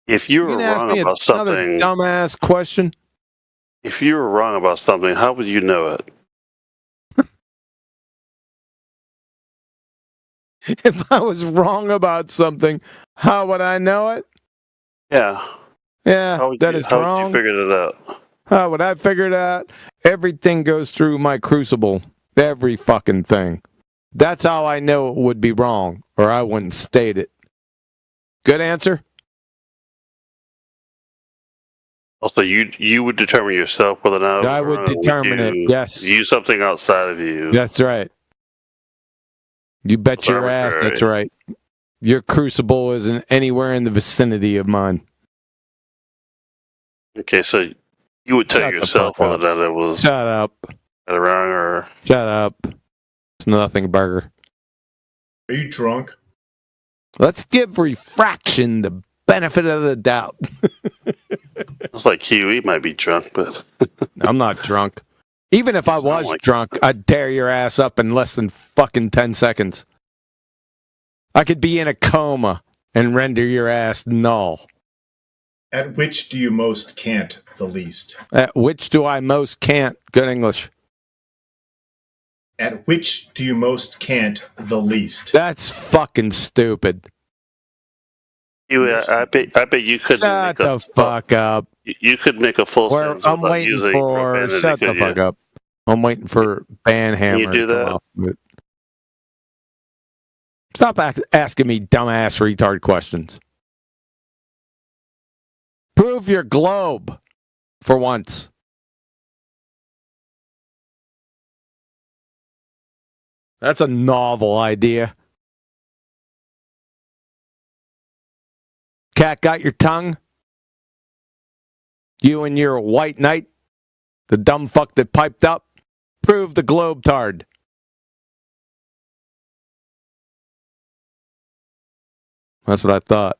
If you were wrong about something, another dumbass question. If you were wrong about something, how would you know it? If I was wrong about something, how would I know it? Yeah. Yeah, how would wrong. How would you figure it out? How would I figure it out? Everything goes through my crucible. Every fucking thing. That's how I know it would be wrong, or I wouldn't state it. Good answer? Also, you would determine yourself whether or not I would determine it, yes. Use something outside of you. That's right. You bet your ass that's right. Your crucible isn't anywhere in the vicinity of mine. Okay, so you would tell yourself whether or not it was Shut up. wrong or... Shut up. It's nothing burger. Are you drunk? Let's give refraction the benefit of the doubt. It's like Kiwi might be drunk, but... I'm not drunk. Even if I was drunk, I'd tear your ass up in less than fucking 10 seconds. I could be in a coma and render your ass null. At which do you most can't the least? At which do I most can't? Good English. At which do you most can't the least? That's fucking stupid. I bet you could Shut the fuck up. You could make a full sentence I'm without waiting using for... profanity, Shut the could fuck you? up. I'm waiting for Banhammer Can you do to come that? off of it. Stop asking me dumbass retard questions. Prove your globe for once. That's a novel idea. Cat, got your tongue? You and your white knight? The dumb fuck that piped up? Prove the globe tard. That's what I thought.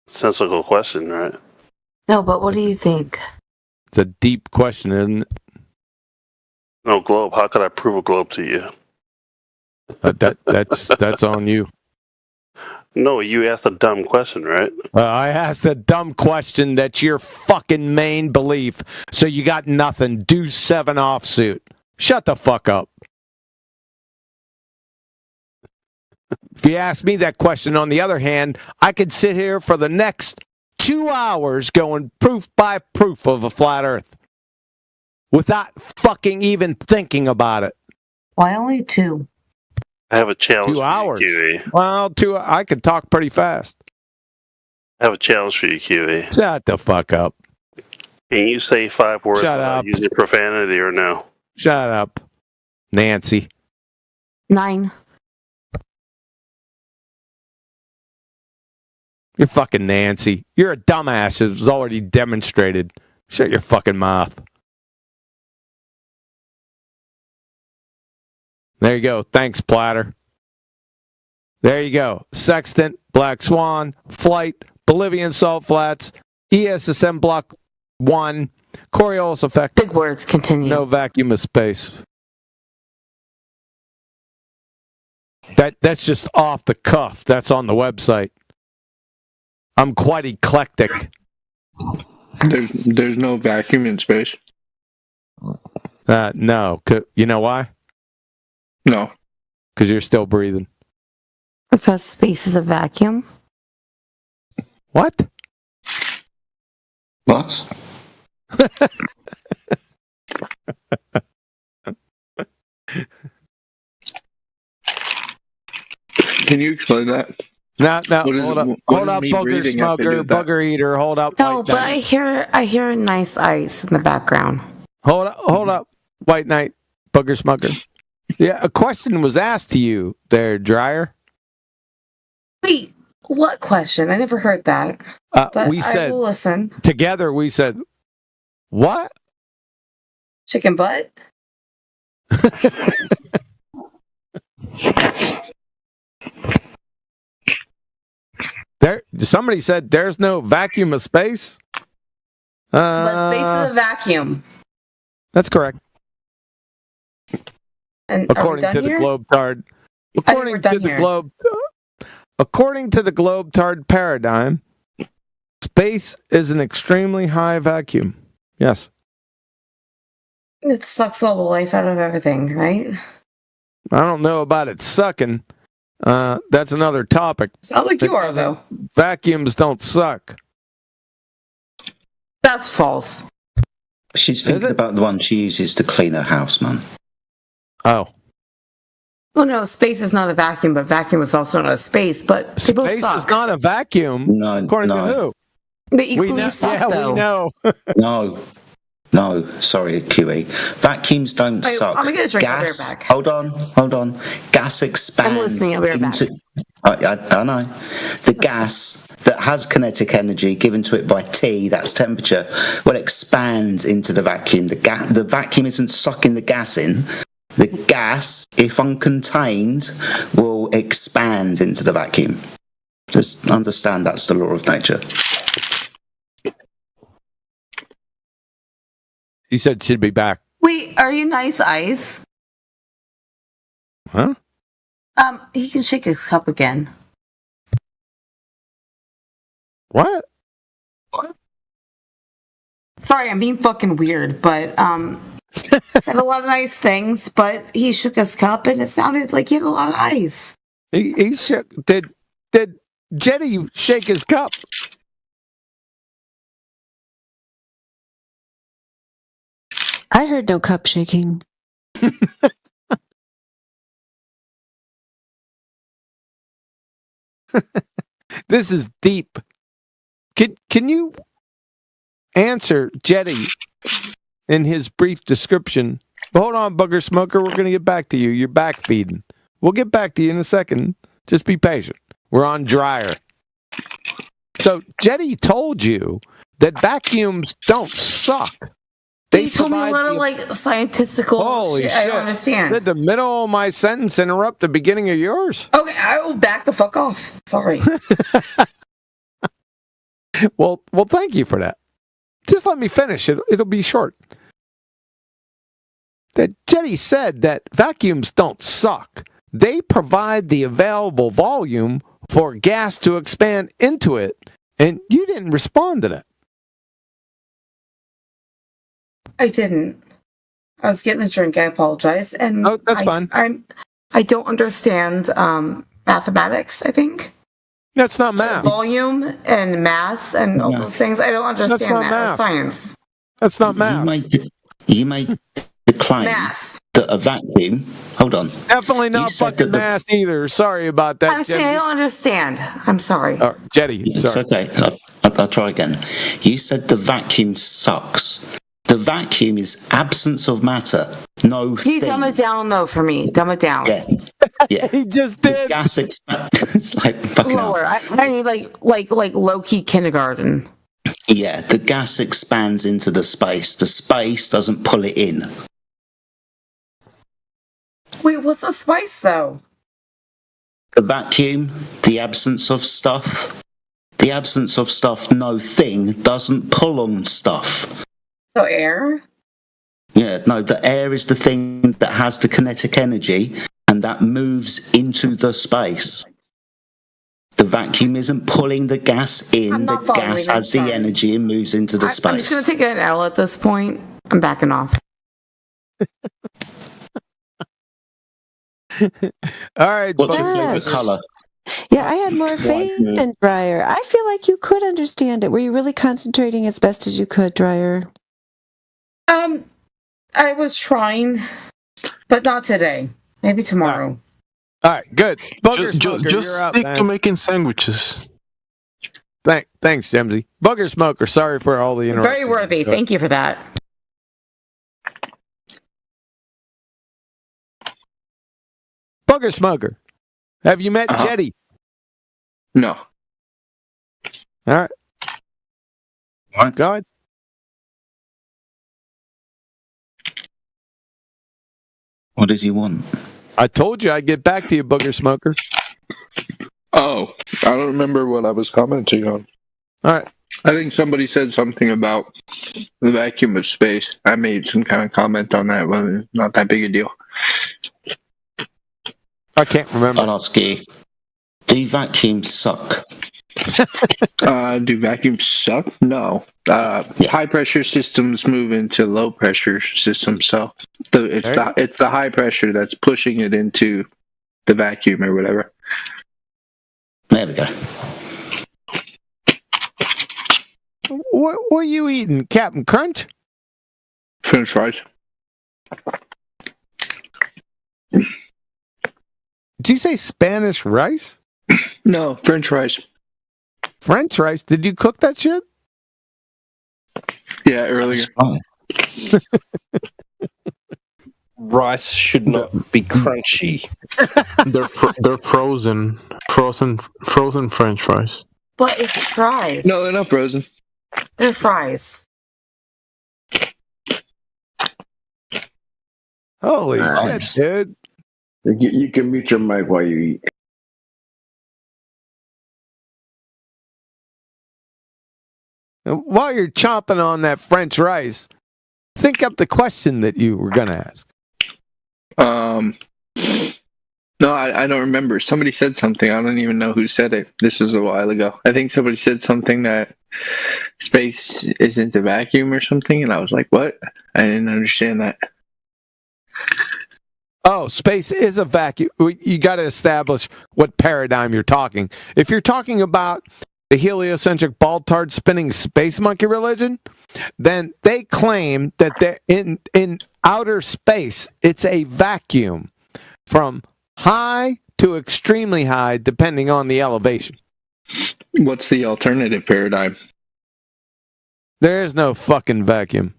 Sensible question, right? No, but what do you think? It's a deep question, isn't it? No globe. How could I prove a globe to you? That's on you. No, you asked a dumb question, right? I asked a dumb question that's your fucking main belief, so you got nothing. Do 7 offsuit. Shut the fuck up. If you ask me that question, on the other hand, I could sit here for the next 2 hours going proof by proof of a flat earth without fucking even thinking about it. Why only 2? I have a challenge 2 hours. for you, Kiwi. Well, I could talk pretty fast. I have a challenge for you, Kiwi. Shut the fuck up. Can you say 5 words Shut without up. using profanity or no? Shut up, Nancy. 9. You're fucking Nancy. You're a dumbass. It was already demonstrated. Shut your fucking mouth. There you go. Thanks, Platter. There you go. Sextant, Black Swan, Flight, Bolivian Salt Flats, ESSM Block 1, Coriolis Effect. Big words, continue. No vacuum of space. That's just off the cuff. That's on the website. I'm quite eclectic. There's no vacuum in space. No. You know why? No. Because you're still breathing. Because space is a vacuum. What? What? Can you explain that? No, hold up, bugger smoker, bugger eater, hold up. No, but I hear nice ice in the background. Hold up, White Knight, bugger smoker. Yeah, a question was asked to you there, Dryer. Wait, what question? I never heard that. But we said, I will listen. Together we said, what? Chicken butt? Somebody said there's no vacuum of space. But space is a vacuum. That's correct. And according to the Globetard, according to the Globetard paradigm, space is an extremely high vacuum. Yes. It sucks all the life out of everything, right? I don't know about it sucking. That's another topic. Sound like you are, though. Vacuums don't suck. That's false. She's thinking about the one she uses to clean her house, man. Oh. Well, no, space is not a vacuum, but vacuum is also not a space. But they both Space suck. is not a vacuum. No, according to who? But equally suck, though. We know. No, sorry, QE. Vacuums don't Wait, suck. I'm gonna get a drink. I'll be right Gas. back. Hold on. Gas expands. I'm listening. I'll be right back. I know. The gas that has kinetic energy given to it by T, that's temperature, will expand into the vacuum. The vacuum isn't sucking the gas in. The gas, if uncontained, will expand into the vacuum. Just understand that's the law of nature. She said she'd be back. Wait, are you nice, Ice? Huh? He can shake his cup again. What? Sorry, I'm being fucking weird, but said a lot of nice things, but he shook his cup and it sounded like he had a lot of ice. He shook. Did Jetty shake his cup? I heard no cup shaking. This is deep. Can you answer Jetty in his brief description? Hold on, Booger Smoker. We're going to get back to you. You're back feeding. We'll get back to you in a second. Just be patient. We're on dryer. So Jetty told you that vacuums don't suck. He told me a lot of like scientistical shit. I don't understand. Did the middle of my sentence interrupt the beginning of yours? Okay, I will back the fuck off. Sorry. Well, thank you for that. Just let me finish. It'll be short. That Jetty said that vacuums don't suck. They provide the available volume for gas to expand into it, and you didn't respond to that. I didn't. I was getting a drink. I apologize. And that's fine. I don't understand mathematics. I think that's not math. Volume and mass and all those things. I don't understand math. Science. That's not math. You made the claim mass. That a vacuum. Hold on. It's definitely not fucking math either. Sorry about that. I'm saying I don't understand. I'm sorry. Jetty. It's sorry. okay. I'll try again. You said the vacuum sucks. The vacuum is absence of matter. No thing. You dumb it down though for me. Dumb it down. Yeah. He just did. Gas expands. It's like fucking lower. I need like low key kindergarten. Yeah, the gas expands into the space. The space doesn't pull it in. Wait, what's the spice though? The vacuum, the absence of stuff. The absence of stuff, no thing, doesn't pull on stuff. So air? Yeah, no, the air is the thing that has the kinetic energy and that moves into the space. The vacuum isn't pulling the gas in, the gas has the energy and moves into the space. I'm just going to take an L at this point. I'm backing off. All right. What's your favorite color? Yeah, I had more faith in Dryer. I feel like you could understand it. Were you really concentrating as best as you could, Dryer? I was trying, but not today. Maybe tomorrow. All right, good. Bugger Smoker, just you're up, stick man. to making sandwiches. Thanks, Jemsy. Bugger Smoker, sorry for all the interruptions. Very worthy. Thank you for that. Bugger Smoker, have you met Jetty? No. All right. Go ahead. What does he want? I told you I'd get back to you, Booger Smoker. Oh, I don't remember what I was commenting on. All right. I think somebody said something about the vacuum of space. I made some kind of comment on that, but it's not that big a deal. I can't remember. I'll ask you. Do vacuums suck? Do vacuums suck? No. High pressure systems move into low pressure systems, so it's the high pressure that's pushing it into the vacuum or whatever. There we go. What are you eating, Captain Crunch? French fries. Did you say Spanish rice? No, French fries. French rice? Did you cook that shit? Yeah, earlier. Rice should not be crunchy. They're frozen French fries. But it's fries. No, they're not frozen. They're fries. Holy shit, dude. You can mute your mic while you eat. While you're chomping on that French rice, think up the question that you were going to ask. No, I don't remember. Somebody said something. I don't even know who said it. This was a while ago. I think somebody said something that space isn't a vacuum or something, and I was like, what? I didn't understand that. Oh, space is a vacuum. You got to establish what paradigm you're talking. If you're talking about the heliocentric ball-tard spinning space monkey religion, then they claim that they're in outer space, it's a vacuum from high to extremely high, depending on the elevation. What's the alternative paradigm? There is no fucking vacuum.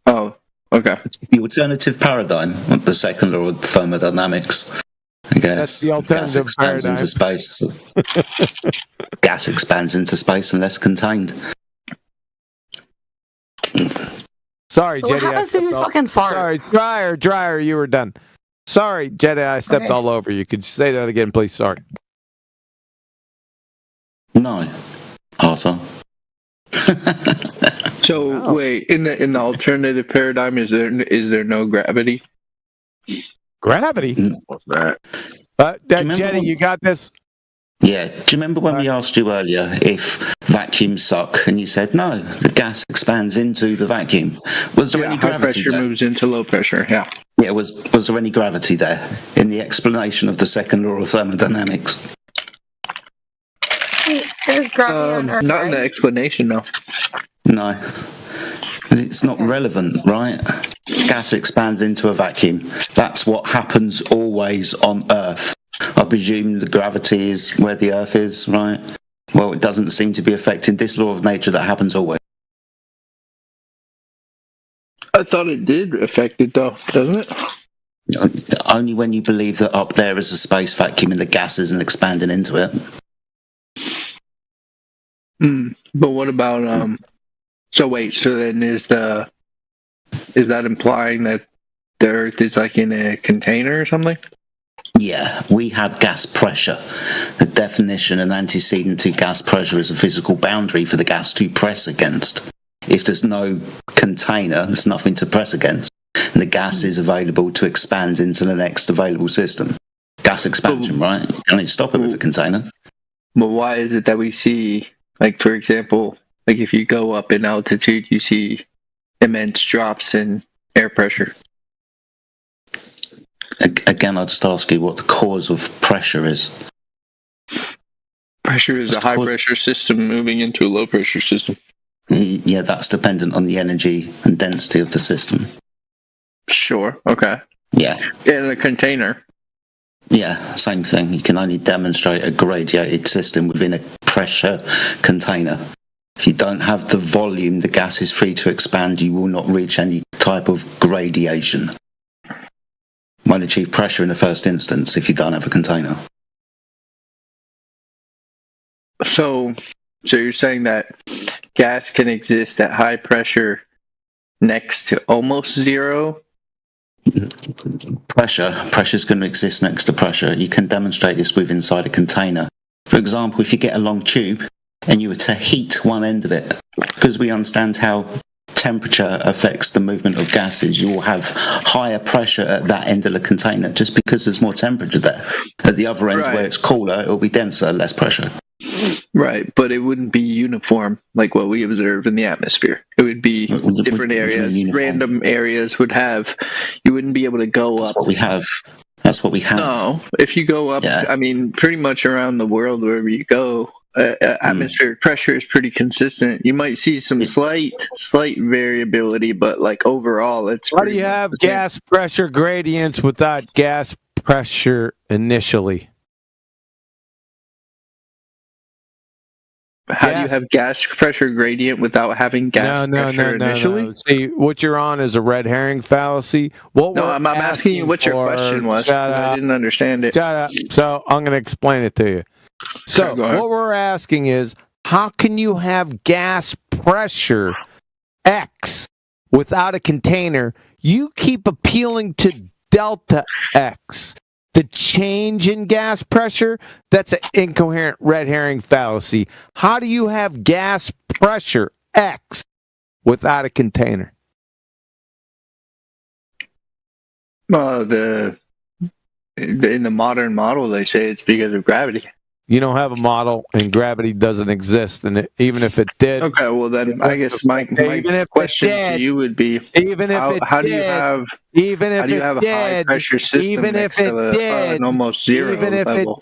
Oh, okay. The alternative paradigm, the second law of thermodynamics. I guess. That's the alternative gas expands paradigm. into space. Gas expands into space unless contained. Sorry, So Jedi. what happens if you fucking fart? Sorry, Dryer, you were done. Sorry, Jedi, I stepped all over you. Could you say that again, please? Sorry. No. Awesome. So wait, in the alternative paradigm, is there no gravity? Gravity? What's that? Jedi, you got this? Yeah. Do you remember when we asked you earlier if vacuums suck, and you said no, the gas expands into the vacuum? Was there any high gravity pressure there? moves into low pressure. Yeah. Yeah. Was there any gravity there in the explanation of the second law of thermodynamics? Wait, there's gravity on Earth, Not in the explanation, no. No. Because it's not relevant, right? Gas expands into a vacuum. That's what happens always on Earth. I presume the gravity is where the Earth is, right? Well, it doesn't seem to be affecting this law of nature that happens always. I thought it did affect it, though, doesn't it? Only when you believe that up there is a space vacuum and the gas isn't expanding into it. But what about so wait, so then is that implying that the Earth is like in a container or something? Yeah, we have gas pressure. The definition and antecedent to gas pressure is a physical boundary for the gas to press against. If there's no container, there's nothing to press against, and the gas is available to expand into the next available system. Gas expansion, right? You can't stop it with a container. But why is it that we see, like, for example, like if you go up in altitude, you see immense drops in air pressure? Again, I'd just ask you what the cause of pressure is. Pressure is a high pressure system moving into a low pressure system. Yeah, that's dependent on the energy and density of the system. Sure, okay. Yeah. In a container. Yeah, same thing. You can only demonstrate a gradiated system within a pressure container. If you don't have the volume, the gas is free to expand, you will not reach any type of gradation. Won't achieve pressure in the first instance if you don't have a container. So you're saying that gas can exist at high pressure next to almost zero? Pressure's going to exist next to pressure. You can demonstrate this with inside a container. For example, if you get a long tube and you were to heat one end of it, because we understand how temperature affects the movement of gases, you will have higher pressure at that end of the container just because there's more temperature there. At the other end, where it's cooler, it'll be denser, less pressure. Right, but it wouldn't be uniform like what we observe in the atmosphere. It would be different areas. Random areas would have, you wouldn't be able to go up. What we have. That's what we have. No, if you go up, I mean, pretty much around the world, wherever you go, atmospheric pressure is pretty consistent. You might see some slight variability, but like overall, it's. How do you have gas pressure gradients without gas pressure initially? How do you have gas pressure gradient without having gas pressure initially? No. See, what you're on is a red herring fallacy. I'm asking you what your question was. I didn't understand it. Shut up. So I'm going to explain it to you. So what we're asking is, how can you have gas pressure X without a container? You keep appealing to delta X. The change in gas pressure, that's an incoherent red herring fallacy. How do you have gas pressure X without a container? In the modern model, they say it's because of gravity. You don't have a model, and gravity doesn't exist. And even if it did, okay. Well, then I guess my question to you would be: how do you have a high pressure system next to an almost zero level?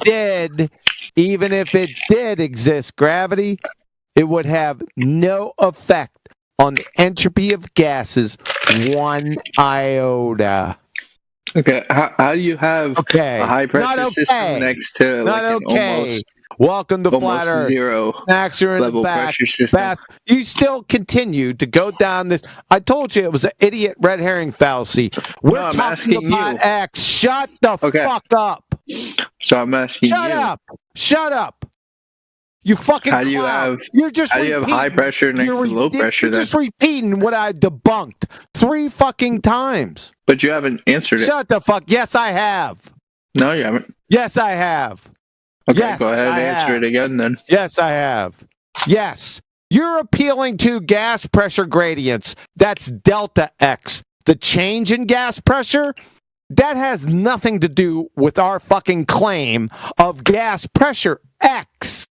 Even if it did exist, gravity, it would have no effect on the entropy of gases, 1 iota. Okay, how do you have a high pressure system next to almost welcome to Flat Earth. Zero level pressure system? You still continue to go down this. I told you it was an idiot red herring fallacy. We're talking about X. Shut the fuck up. So I'm asking Shut up. You fucking how do you have high pressure next to low pressure? You're just repeating what I debunked 3 fucking times. But you haven't answered it. Shut the fuck. Yes, I have. No, you haven't. Yes, I have. Okay, yes, go ahead and answer it again then. Yes, I have. Yes. You're appealing to gas pressure gradients. That's delta X. The change in gas pressure, that has nothing to do with our fucking claim of gas pressure X.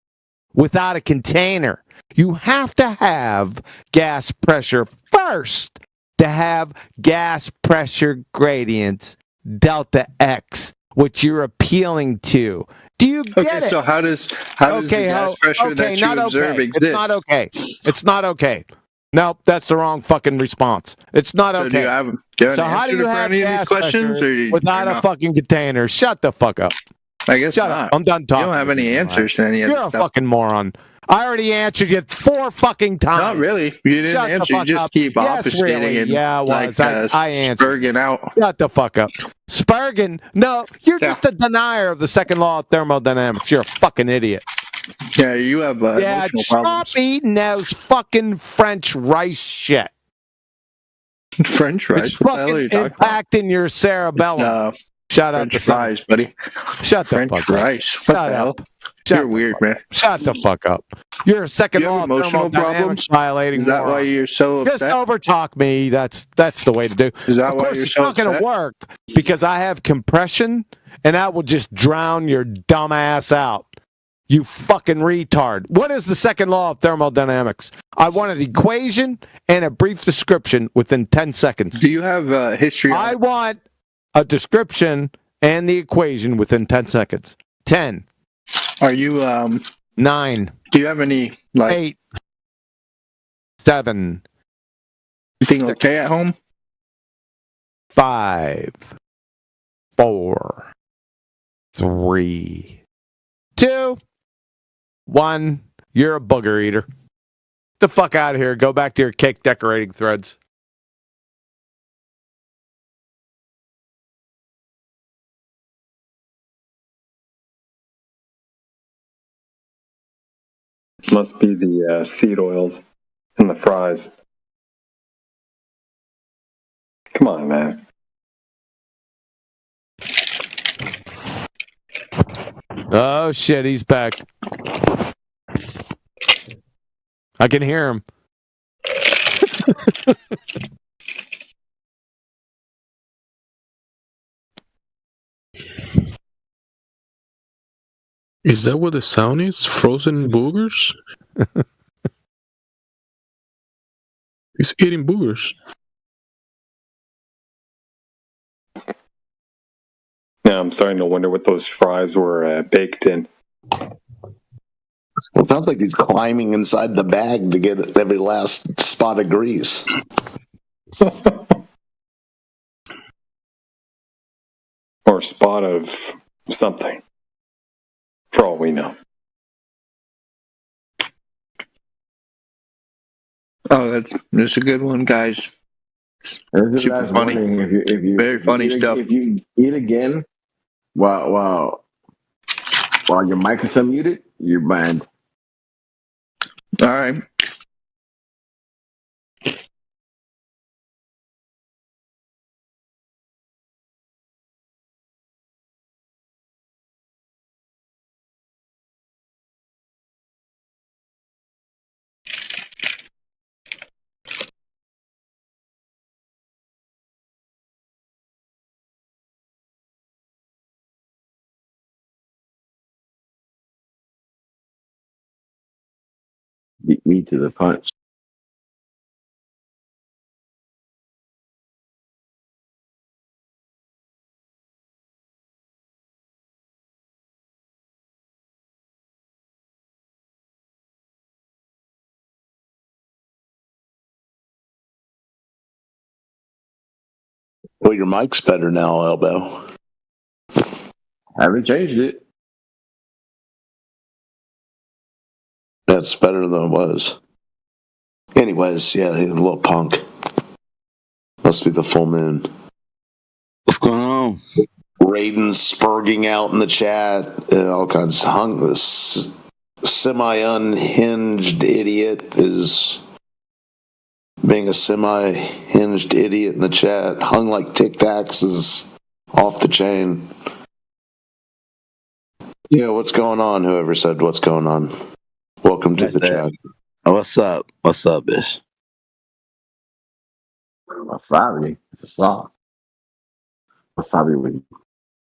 Without a container. You have to have gas pressure first to have gas pressure gradients, delta X, which you're appealing to. Do you get it? So how does the gas pressure that you observe exist? It's not okay. It's not okay. Nope, that's the wrong fucking response. It's not okay. Do you have an answer for any of these questions without a fucking container? Shut the fuck up. I guess Shut up. I'm done talking. You don't have any answers to any of this You're a stuff. fucking moron. I already answered you 4 fucking times. Not really. You didn't answer. You just keep obfuscating and I answered. Spurging out. Shut the fuck up. Spurging? No, you're just a denier of the second law of thermodynamics. You're a fucking idiot. Yeah, you have emotional problems. Stop eating those fucking French rice shit. French rice? It's fucking impacting your cerebellum. No. Shut up. French fries, buddy. Shut the French fuck fries. up. What the hell? You're weird, man. Shut the fuck up. You're a second law of thermodynamics violating. Is that why you're so upset? Just overtalk me. That's the way to do. Is that why you're so upset? It's not going to work because I have compression, and that will just drown your dumb ass out. You fucking retard. What is the second law of thermodynamics? I want an equation and a brief description within 10 seconds. Do you have history? I want a description and the equation within 10 seconds. 10. Are you 9. Do you have any 8. 7. Anything okay at home? 5. 4. 3. 2. 1. You're a booger eater. Get the fuck out of here. Go back to your cake decorating threads. Must be the seed oils in the fries. Come on, man. Oh, shit, he's back. I can hear him. Is that what the sound is? Frozen boogers? He's eating boogers. Now I'm starting to wonder what those fries were baked in. It sounds like he's climbing inside the bag to get every last spot of grease. Or spot of something, for all we know. Oh, that's a good one, guys. Super funny. If you Very funny eat, stuff. If you eat again while your mic is unmuted, you're banned. All right. Beat me to the punch. Well, your mic's better now, Elbow. Haven't changed it. That's better than it was. Anyways, yeah, he's a little punk. Must be the full moon. What's going on? Raiden's spurging out in the chat and all kinds of this semi-unhinged idiot is being a semi-hinged idiot in the chat. Hung like Tic Tacs is off the chain. Yeah, what's going on? Whoever said what's going on. Welcome to the chat. What's up? What's up, bitch? Wasabi. It's a sauce. Wasabi with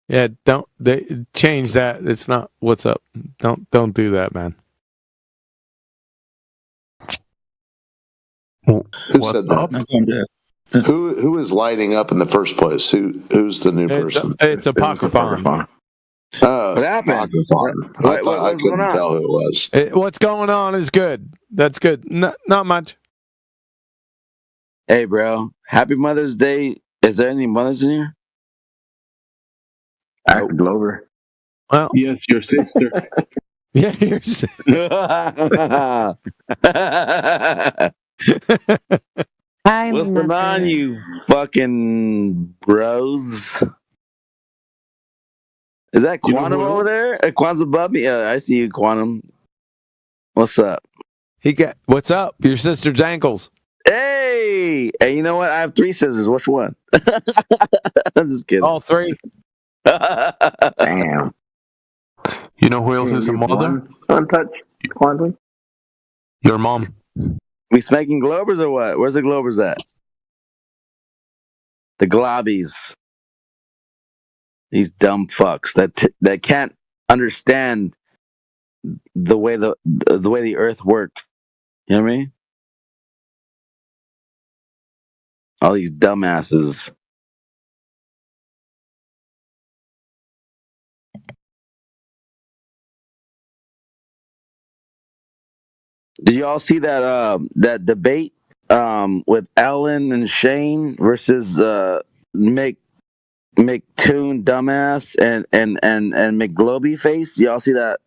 Yeah, don't they change that. It's not what's up. Don't do that, man. Who said that? Who is lighting up in the first place? Who's the new person? It's Apocryphon. Oh, What happened? Apocryphon. I couldn't tell who it was. What's going on is good. That's good. Not much. Hey, bro. Happy Mother's Day. Is there any mothers in here? Act Glover. Well, yes, your sister. Yeah, your sister. What's going on, you fucking bros? Is that Quantum over there? Quantum's above me. I see you, Quantum. What's up? What's up? Your sister's ankles. Hey, you know what? I have 3 scissors. Which one? I'm just kidding. All 3. Damn. You know who else is a mother? Untouched Quantum. Your mom. We smacking Globers or what? Where's the Globers at? The Globbies. These dumb fucks that can't understand the way the Earth works. You know what I mean? All these dumbasses. Did you all see that debate with Ellen and Shane versus McToon dumbass and McGloby face? Y'all see that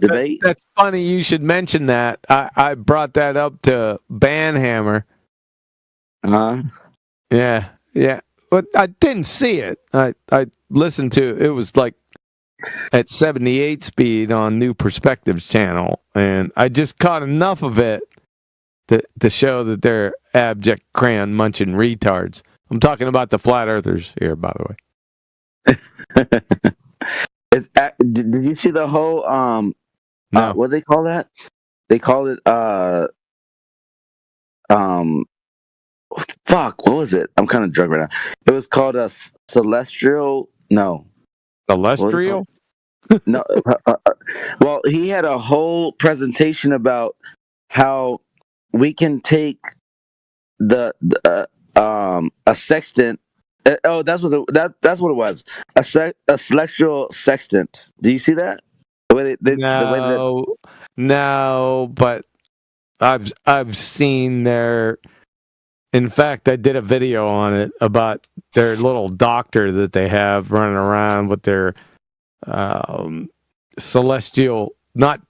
debate? That's funny you should mention that. I brought that up to Banhammer. Yeah. But I didn't see it. I listened to it was like at 78 speed on New Perspectives channel, and I just caught enough of it to show that they're abject crayon munching retards. I'm talking about the flat earthers here, by the way. Did you see the whole no. what do they call that? They call it fuck, what was it? I'm kind of drunk right now. It was called a celestial. No. Well, he had a whole presentation about how we can take a sextant That's what that's what it was. A celestial sextant. Do you see that? The way No, but I've seen their. In fact, I did a video on it about their little doctor that they have running around with their celestial, not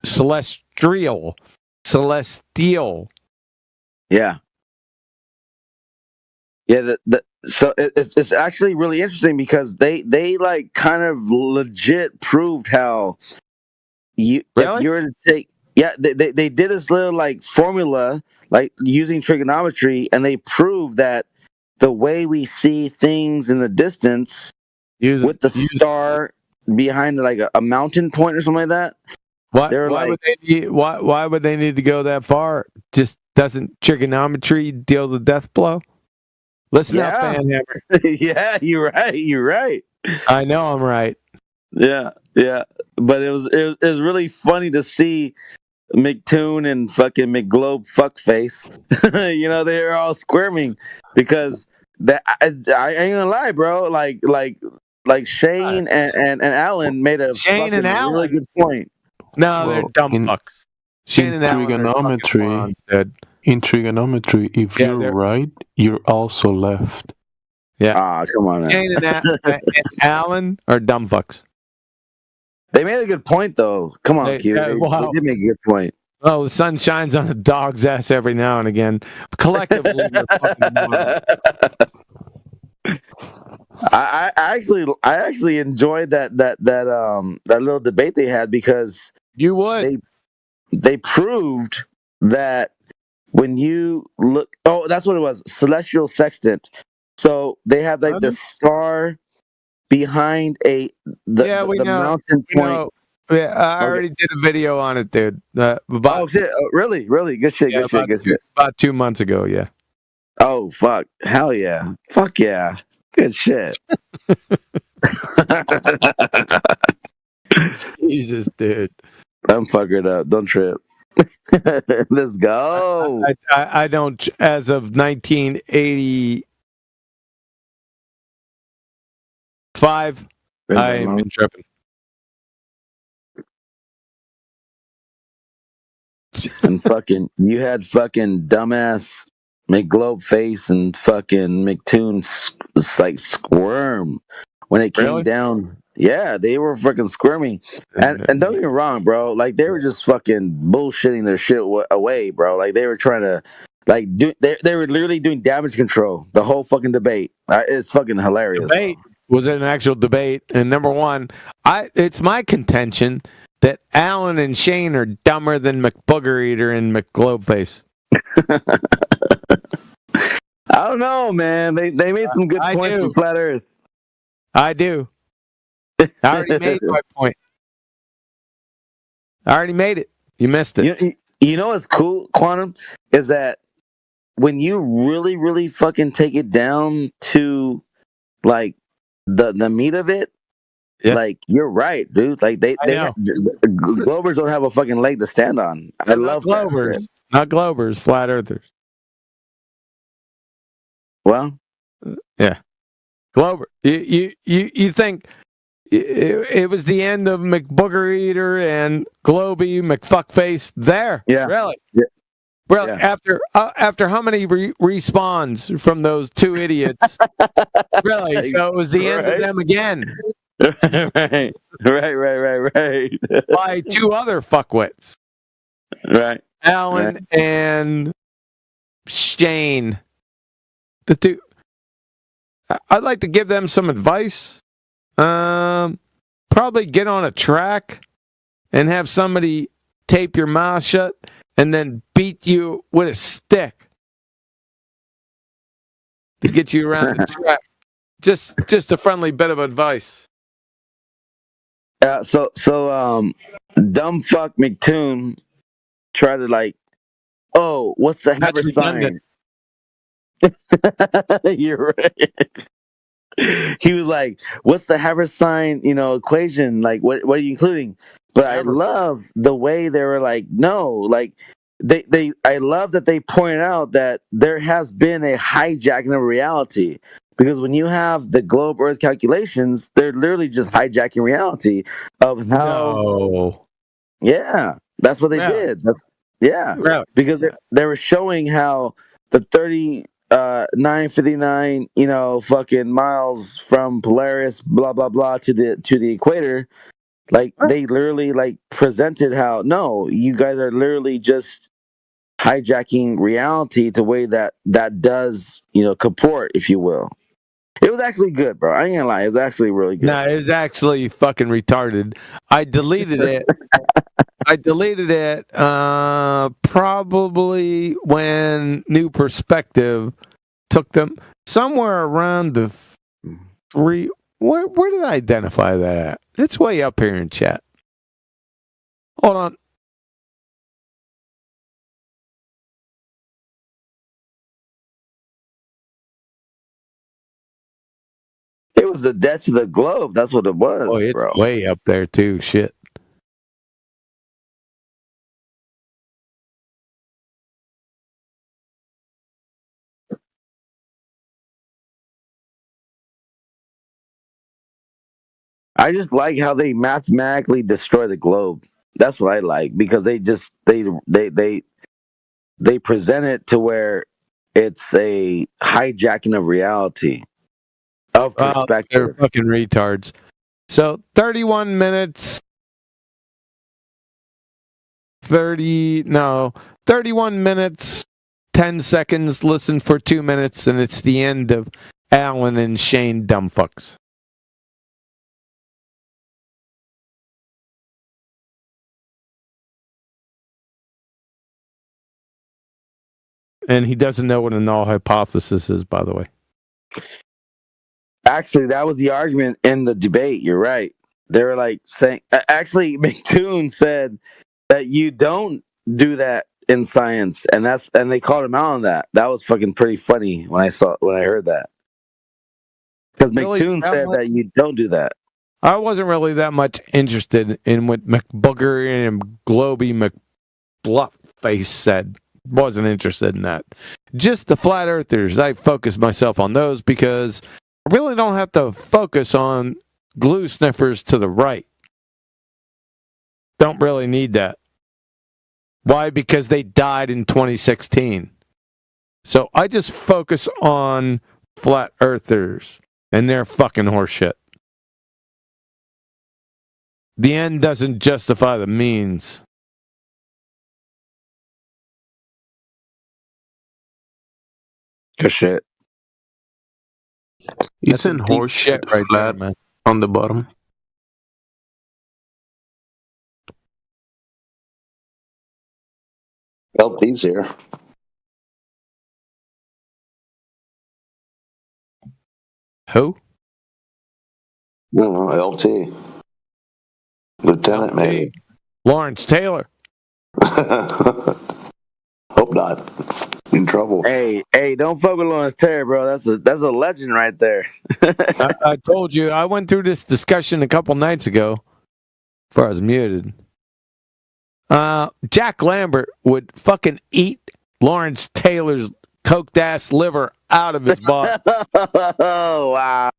celestial. Yeah. Yeah. So it's actually really interesting because they like kind of legit proved how if you were to take they did this little like formula like using trigonometry, and they proved that the way we see things in the distance with the star behind like a mountain point or something like that. Why would they need to go that far? Just doesn't trigonometry deal the death blow? Listen up, Fanhammer. Yeah, you're right. I know I'm right. Yeah. But it was really funny to see McToon and fucking McGlobe fuckface. They're all squirming because that I ain't gonna lie, bro. Like Shane and Alan made a really good point. No, they're dumb fucks. Shane and Alan in trigonometry, if you're right, you're also left. Yeah. Come on, man. Shane and Alan are dumb fucks. They made a good point, though. Come on, Q. They did make a good point. Oh, the sun shines on a dog's ass every now and again. Collectively, we're fucking I actually enjoyed that little debate they had because they proved that when you look, that's what it was, celestial sextant. So they had like the star behind the mountain point. I already did a video on it, dude. Shit! Really? Good shit. Good shit. About 2 months ago, yeah. Oh fuck! Hell yeah! Fuck yeah! Good shit. Jesus, dude. I'm fucking up. Don't trip. Let's go. I don't. As of 1985, I ain't been tripping. And fucking, you had fucking dumbass McGlobe face and fucking McToon like squirm when it came down. Yeah, they were fucking squirming. And don't get me wrong, bro. Like they were just fucking bullshitting their shit away, bro. Like they were trying to like they were literally doing damage control the whole fucking debate. It's fucking hilarious. Debate was an actual debate, and number one, it's my contention that Alan and Shane are dumber than McBooger Eater and McGlobeface. I don't know, man. They made some good points for Flat Earth. I do. I already made my point. I already made it. You missed it. You know what's cool, Quantum? Is that when you really, really fucking take it down to like the meat of it, like you're right, dude. Like Globers don't have a fucking leg to stand on. I love Globers. That. Not Globers, Flat Earthers. Well, yeah, Glober. You think it was the end of McBooger Eater and Globey McFuckface there? Yeah, really. Yeah. Well, after how many respawns from those two idiots? Really? So it was the end of them again. Right. By two other fuckwits. Right. Alan and Shane. The two. I'd like to give them some advice. Probably get on a track and have somebody tape your mouth shut and then beat you with a stick to get you around the track. Just a friendly bit of advice. So dumb fuck McToon tried to like, what's the Haber sign? You're right. He was like, what's the Haber sign, equation? Like, what are you including? But I love the way they were like, no, like I love that they pointed out that there has been a hijacking of reality. Because when you have the globe Earth calculations, they're literally just hijacking reality of how. No. Yeah, that's what they did. Because they were showing how the 959, fucking miles from Polaris, blah blah blah, to the equator. Like they literally like presented how no, you guys are literally just hijacking reality to way that does comport, if you will. It was actually good, bro. I ain't gonna lie. It was actually really good. No, it was actually fucking retarded. I deleted it. Probably when New Perspective took them somewhere around the 3. Where did I identify that at? It's way up here in chat. Hold on. It was the death of the globe. That's what it was, it's bro. Way up there too. Shit. I just like how they mathematically destroy the globe. That's what I like, because they present it to where it's a hijacking of reality, of perspective. They're fucking retards. So 31 minutes. 31 minutes, 10 seconds. Listen for 2 minutes, and it's the end of Alan and Shane Dumbfucks. And he doesn't know what a null hypothesis is, by the way. Actually, that was the argument in the debate. You're right. They were like saying, actually, McToon said that you don't do that in science, and they called him out on that. That was fucking pretty funny when I heard that. Because McToon said that you don't do that. I wasn't really that much interested in what McBooger and Globy McBluffface said. Wasn't interested in that. Just the flat earthers. I focused myself on those because I really don't have to focus on glue sniffers to the right. Don't really need that. Why? Because they died in 2016. So I just focus on flat earthers and their fucking horseshit. The end doesn't justify the means. Good shit. Isn't horse shit right flat there, man, on the bottom? LT's here. Who? No, LT. Lieutenant, maybe. Lawrence Taylor. Hope not. In trouble. Hey, don't fuck with Lawrence Taylor, bro. That's a legend right there. I told you, I went through this discussion a couple nights ago before I was muted. Jack Lambert would fucking eat Lawrence Taylor's coked ass liver out of his body. Oh, wow.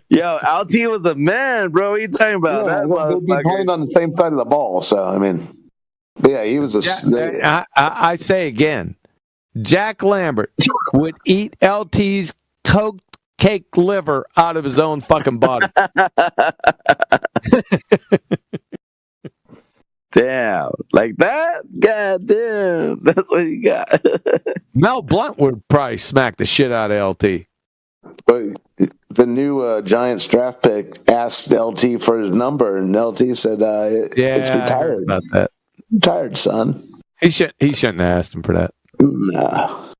Yo, LT was the man, bro. What are you talking about? Yeah, they'd be playing on the same side of the ball, so, I mean, yeah, he was I say again, Jack Lambert would eat LT's coked cake liver out of his own fucking body. Damn, like that? God damn, that's what you got. Mel Blunt would probably smack the shit out of LT. But the new Giants draft pick asked LT for his number, and LT said, "It's retired." About that. Retired, son. He shouldn't have asked him for that. Nah.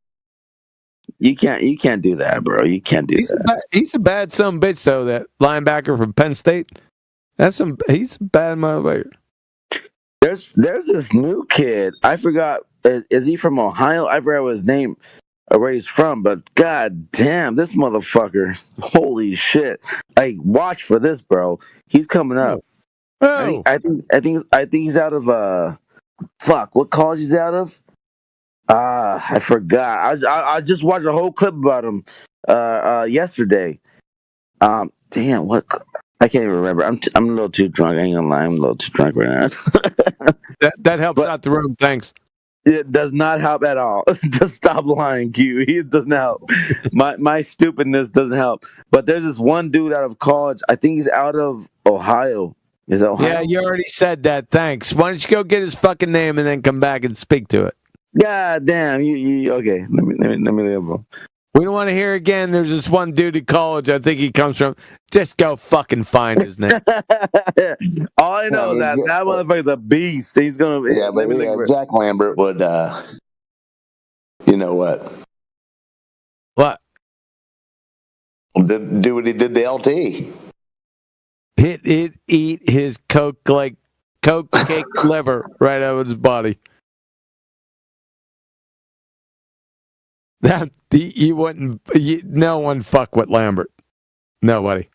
You can't do that, bro. You can't do that. He's a bad son of a bitch, though. That linebacker from Penn State. He's a bad motherfucker. There's this new kid. I forgot. Is he from Ohio? I forgot what his name or where he's from. But god damn, this motherfucker! Holy shit! Like, watch for this, bro. He's coming up. Oh. I think he's out of Fuck, what college he's out of? I forgot. I just watched a whole clip about him yesterday. Damn, what? I can't even remember. I'm a little too drunk. I ain't gonna lie. I'm a little too drunk right now. that helps out the room. Thanks. It does not help at all. Just stop lying, Q. It doesn't help. My stupidness doesn't help. But there's this one dude out of college. I think he's out of Ohio. Is it Ohio? Yeah, you already said that. Thanks. Why don't you go get his fucking name and then come back and speak to it? God damn. You okay? Let me leave. We don't want to hear again. There's this one dude at college. I think he comes from. Just go fucking find his name. All I know is that motherfucker's a beast. He's gonna. Yeah, but Jack Lambert would. You know what? What? Do what he did to LT. Eat his coke cake liver right out of his body. That you wouldn't. No one fuck with Lambert. Nobody.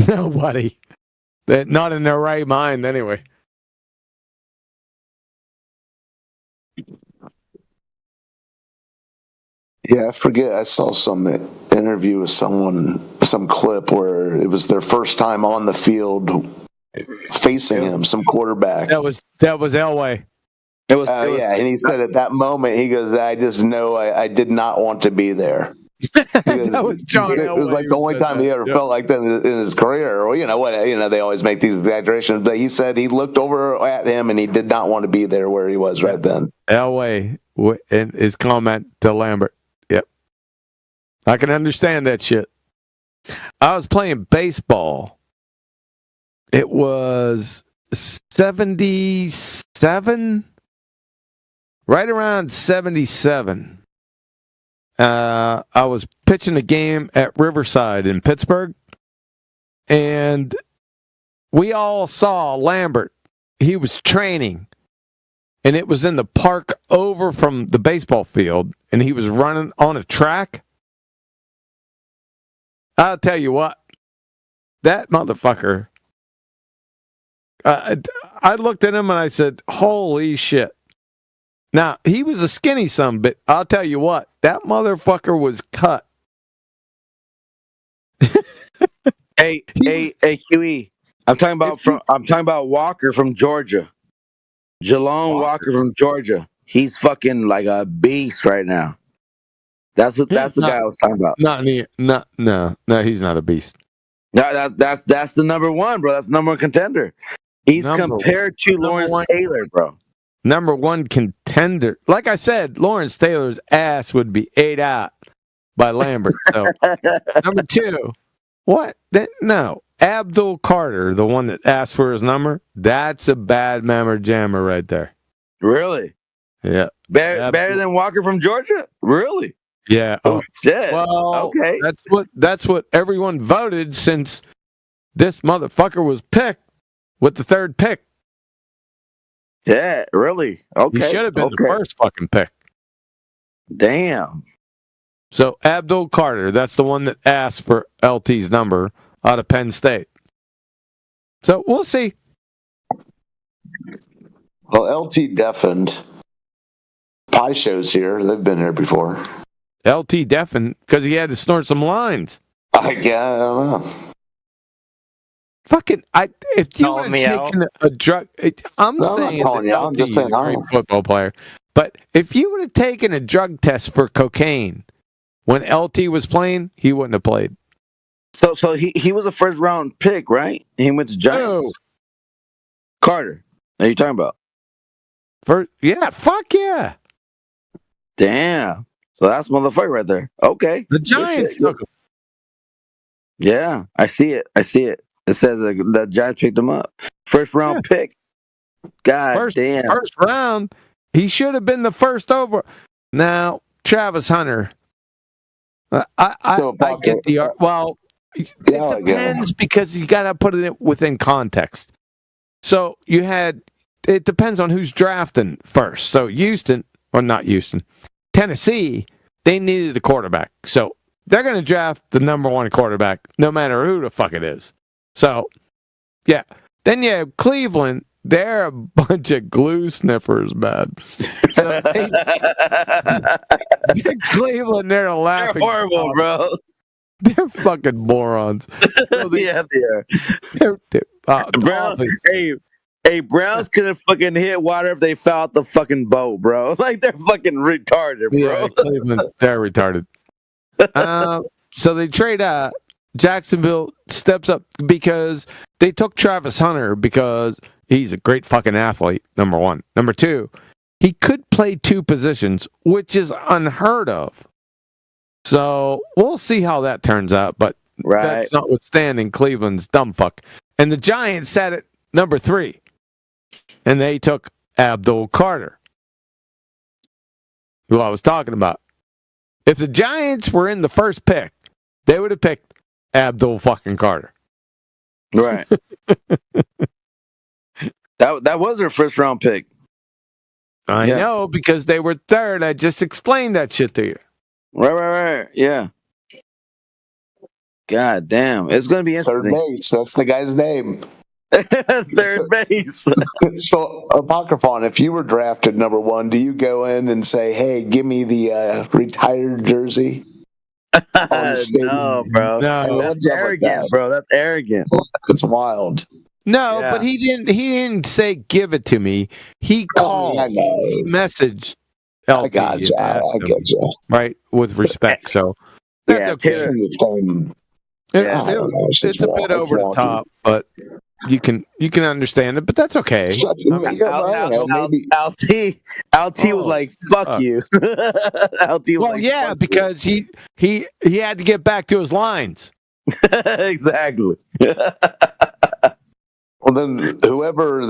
Nobody. Not in their right mind, anyway. Yeah, I forget. I saw some interview with someone, some clip where it was their first time on the field facing him, some quarterback. That was Elway. It was and he said at that moment, he goes, "I just know I did not want to be there." That was John Elway. It was like the only time he ever felt like that in his career. Or they always make these exaggerations, but he said he looked over at him and he did not want to be there where he was right then. Elway in his comment to Lambert. Yep, I can understand that shit. I was playing baseball. It was 77. Right around 77, I was pitching a game at Riverside in Pittsburgh, and we all saw Lambert. He was training, and it was in the park over from the baseball field, and he was running on a track. I'll tell you what, that motherfucker, I looked at him and I said, holy shit. Now, he was a skinny son, but I'll tell you what, that motherfucker was cut. Hey, QE. I'm talking about Walker from Georgia. Jalon Walker from Georgia. He's fucking like a beast right now. That's the guy I was talking about. No, he's not a beast. No, that's the number one, bro. That's the number one contender. He's compared to Lawrence Taylor, bro. Number one contender. Like I said, Lawrence Taylor's ass would be ate out by Lambert. So number two, what? No, Abdul Carter, the one that asked for his number. That's a bad mammer jammer right there. Really? Yeah. Better than Walker from Georgia? Really? Yeah. Oh shit. Well, okay. That's what everyone voted since this motherfucker was picked with the third pick. Yeah, really? Okay. He should have been the first fucking pick. Damn. So Abdul Carter, that's the one that asked for LT's number out of Penn State. So we'll see. Well, LT deafened. Pie Show's here. They've been here before. LT deafened because he had to snort some lines. I don't know. Fucking, if you would have taken a drug, I'm saying that LT is a great football player, but if you would have taken a drug test for cocaine when LT was playing, he wouldn't have played. So he was a first round pick, right? He went to Giants. Oh. Carter, are you talking about? Yeah, fuck yeah. Damn. So that's motherfucker right there. Okay. The Giants took him. Yeah, I see it. It says the Giants picked him up. First round pick. God damn. First round. He should have been the first over. Now, Travis Hunter. I get the... Well, it depends because you got to put it within context. So you had... It depends on who's drafting first. So Tennessee, they needed a quarterback. So they're going to draft the number one quarterback no matter who the fuck it is. So, yeah. Then you have Cleveland. they're a bunch of glue sniffers, man. So Cleveland, they're laughing. They're horrible, bro. They're fucking morons. So Yeah, they are. Brown, hey, Browns could have fucking hit water if they fell out the fucking boat, bro. Like, they're fucking retarded, bro. Yeah, Cleveland, they're retarded. So they trade Jacksonville steps up because they took Travis Hunter because he's a great fucking athlete, number one. Number two, he could play two positions, which is unheard of. So we'll see how that turns out, but that's notwithstanding Cleveland's dumb fuck. And the Giants sat at number 3, and they took Abdul Carter, who I was talking about. If the Giants were in the first pick, they would have picked Abdul fucking Carter. Right. that was their first round pick. I know, because they were third. I just explained that shit to you. Right. Yeah. God damn. It's going to be interesting. Third base. That's the guy's name. Third base. So, Apocryphon, if you were drafted number 1, do you go in and say, hey, give me the retired jersey? No, bro. No, that's arrogant, bro. That's arrogant. It's wild. No, but he didn't say give it to me. He called, he messaged LT. I got you. I get you. Right, with respect. So that's okay. It's a bit over the top, but you can understand it. But that's okay. LT was like, "Fuck you." LT was like, because he had to get back to his lines. Exactly. Well, then whoever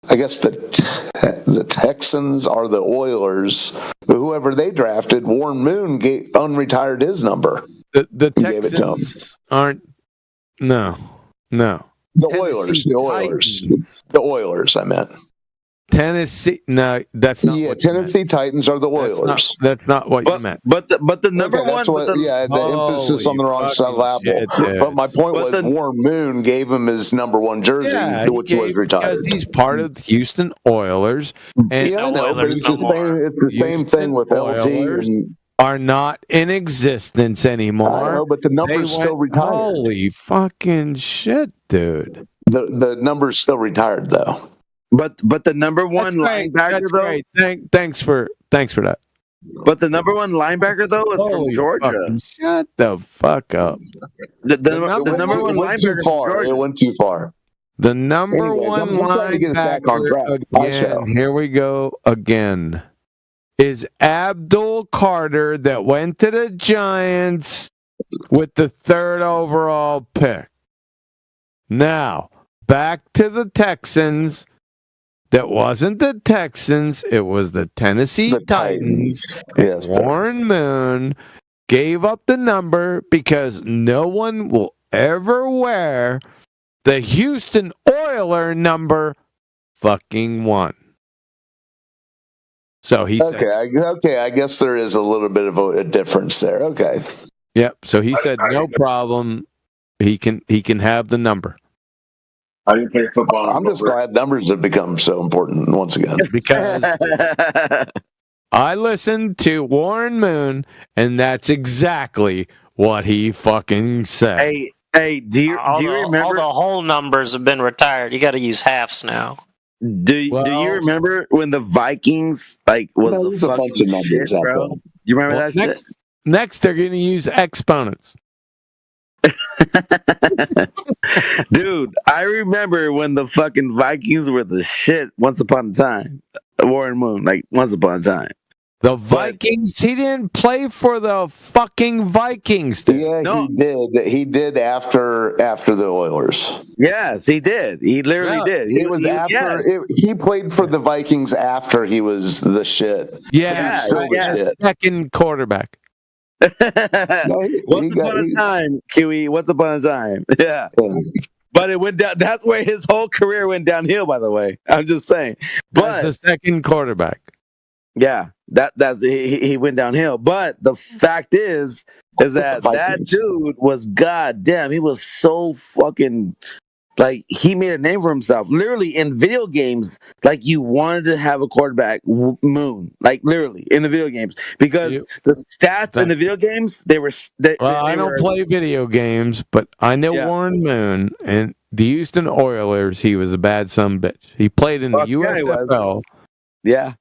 I guess the Texans are the Oilers. Whoever they drafted, Warren Moon unretired his number. The Texans aren't. No. The Oilers. I meant. Tennessee. No, that's not. Yeah, Tennessee Titans are the Oilers. That's not what you meant. But the number one. The emphasis on the wrong syllable. But my point was Warren Moon gave him his number 1 jersey, which was retired. Because he's part of the Houston Oilers. And I know, but it's the same thing with LT. Are not in existence anymore. I know, but the number's still retired. Holy fucking shit, dude. The number's still retired, though. But the number 1 linebacker though. Thanks for that. But the number 1 linebacker though is from Georgia. Shut the fuck up. The number 1 linebacker from Georgia. It went too far. The number 1 linebacker again. Here we go again. Is Abdul Carter that went to the Giants with the 3rd overall pick. Now, back to the Texans. That wasn't the Texans. It was the Tennessee Titans. Yes, Warren Moon gave up the number because no one will ever wear the Houston Oiler number fucking 1. So he said, okay. I guess there is a little bit of a difference there. Okay. Yep. So he said, no problem. He can have the number. I didn't play football. I'm just glad numbers have become so important once again. Because I listened to Warren Moon, and that's exactly what he fucking said. Hey, do you remember? All the whole numbers have been retired. You got to use halves now. Do you remember when the Vikings was a bunch of numbers out there? You remember that shit? Next, they're going to use exponents. Dude, I remember when the fucking Vikings were the shit once upon a time. Warren Moon, once upon a time. The Vikings? He didn't play for the fucking Vikings, dude. Yeah, no. He did after the Oilers. Yes, he did. He literally did. He played for the Vikings after he was the shit. Yeah, second quarterback. Once upon a time, Kiwi. Once upon a time. Yeah. But it went down. That's where his whole career went downhill, by the way. I'm just saying. But the second quarterback. Yeah. that's he went downhill. But the fact is that dude was goddamn. He was so fucking like he made a name for himself. Literally in video games, like you wanted to have a quarterback, Moon. Like literally in the video games because the stats in the video games they were. I don't play video games, but I know Warren Moon and the Houston Oilers. He was a bad son bitch. He played in the USFL. Yeah.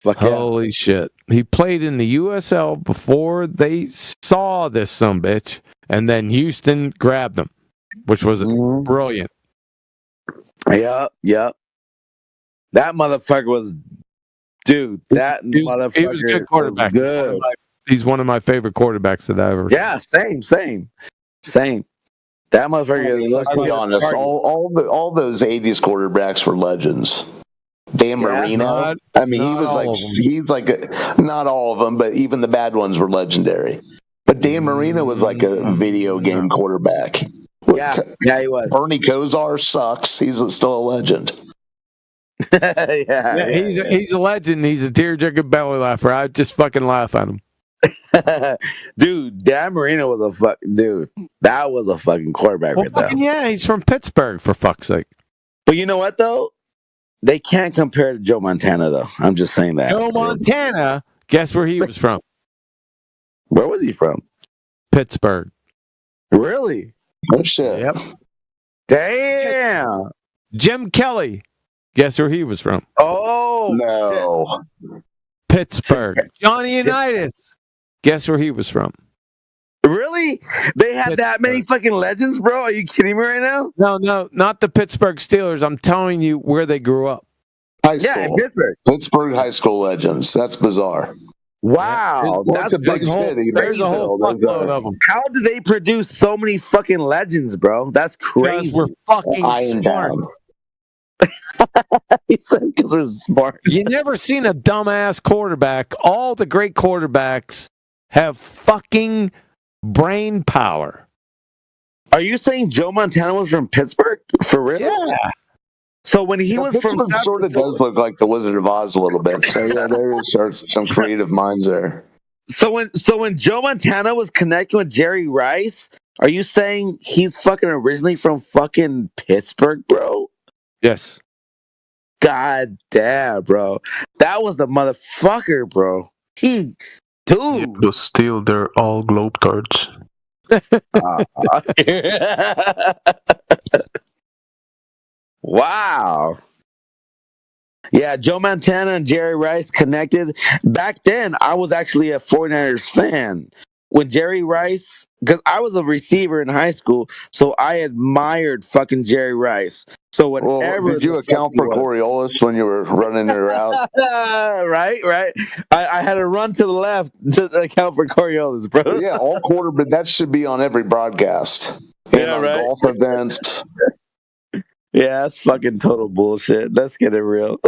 Holy shit. He played in the USL before they saw this son bitch, and then Houston grabbed him, which was brilliant. Yep. That motherfucker was, dude, motherfucker he was a good quarterback. Good. He's one of my favorite quarterbacks that I ever seen. Yeah, same. That motherfucker. Let's be honest. All those '80s quarterbacks were legends. Dan Marino. He's like not all of them, but even the bad ones were legendary. But Dan Marino was like a video game quarterback. Yeah, he was. Bernie Kosar sucks. He's still a legend. He's a legend. He's a tearjerker belly laugher. I just fucking laugh at him. Dude, Dan Marino was a fucking dude. That was a fucking quarterback right there. Yeah, he's from Pittsburgh, for fuck's sake. But you know what though? They can't compare to Joe Montana though. I'm just saying that. Joe Montana, guess where he was from? Where was he from? Pittsburgh. Really? Oh shit. Yep. Damn. Jim Kelly, guess where he was from? Oh no. Shit. Pittsburgh. Johnny Unitas, guess where he was from? Really? They had that many fucking legends, bro? Are you kidding me right now? No, not the Pittsburgh Steelers. I'm telling you where they grew up. High school. Yeah, in Pittsburgh. Pittsburgh high school legends. That's bizarre. Wow, that's a big city. There's a whole fuckload of them. How do they produce so many fucking legends, bro? That's crazy. Because we're fucking smart. He said because we're smart. You never seen a dumbass quarterback. All the great quarterbacks have fucking brain power. Are you saying Joe Montana was from Pittsburgh? For real? Yeah. So when he was from Pittsburgh, sort of does look like the Wizard of Oz a little bit. So yeah, there's some creative minds there. So when Joe Montana was connecting with Jerry Rice, are you saying he's fucking originally from fucking Pittsburgh, bro? Yes. God damn, bro. That was the motherfucker, bro. Dude. But still, they're all Globetards. Wow. Yeah, Joe Montana and Jerry Rice connected. Back then, I was actually a 49ers fan. When Jerry Rice, because I was a receiver in high school, so I admired fucking Jerry Rice. So whenever did you account for Coriolis when you were running your route? Right. I had to run to the left to account for Coriolis, bro. Yeah, all quarterback. That should be on every broadcast. Yeah, right. Golf events. Yeah, that's fucking total bullshit. Let's get it real.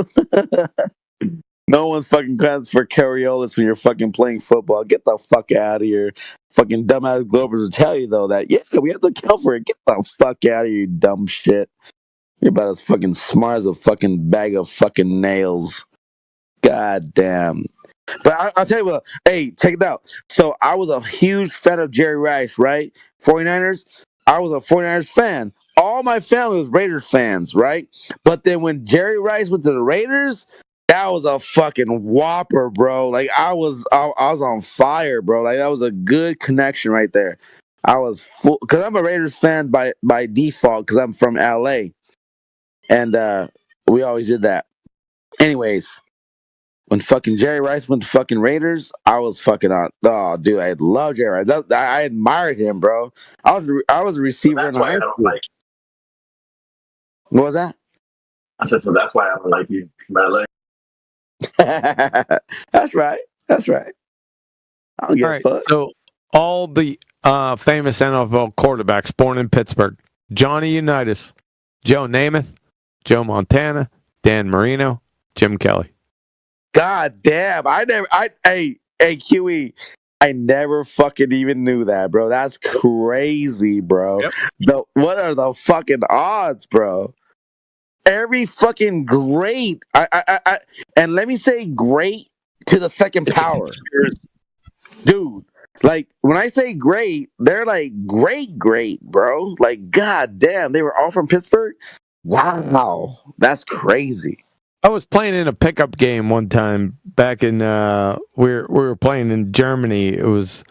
No one's fucking counts for Coriolis when you're fucking playing football. Get the fuck out of here. Fucking dumbass Globers will tell you, though, that, yeah, we have to account for it. Get the fuck out of here, you dumb shit. You're about as fucking smart as a fucking bag of fucking nails. God damn. But I'll tell you what. Hey, check it out. So I was a huge fan of Jerry Rice, right? 49ers. I was a 49ers fan. All my family was Raiders fans, right? But then when Jerry Rice went to the Raiders, that was a fucking whopper, bro. Like I was on fire, bro. Like that was a good connection right there. I was full because I'm a Raiders fan by default because I'm from LA, and we always did that. Anyways, when fucking Jerry Rice went to fucking Raiders, I was fucking on. Oh, dude, I love Jerry Rice. I admired him, bro. I was a receiver in high school. What was that? I said, so that's why I don't like you from LA. That's right. I don't give a fuck. So all the famous NFL quarterbacks born in Pittsburgh: Johnny Unitas, Joe Namath, Joe Montana, Dan Marino, Jim Kelly. God damn! Hey, QE. I never fucking even knew that, bro. That's crazy, bro. Yep. What are the fucking odds, bro? Every fucking great, and let me say great to the second power. Dude, like when I say great, they're like great, bro. Like, god damn, they were all from Pittsburgh. Wow, that's crazy. I was playing in a pickup game one time back in we were playing in Germany. It was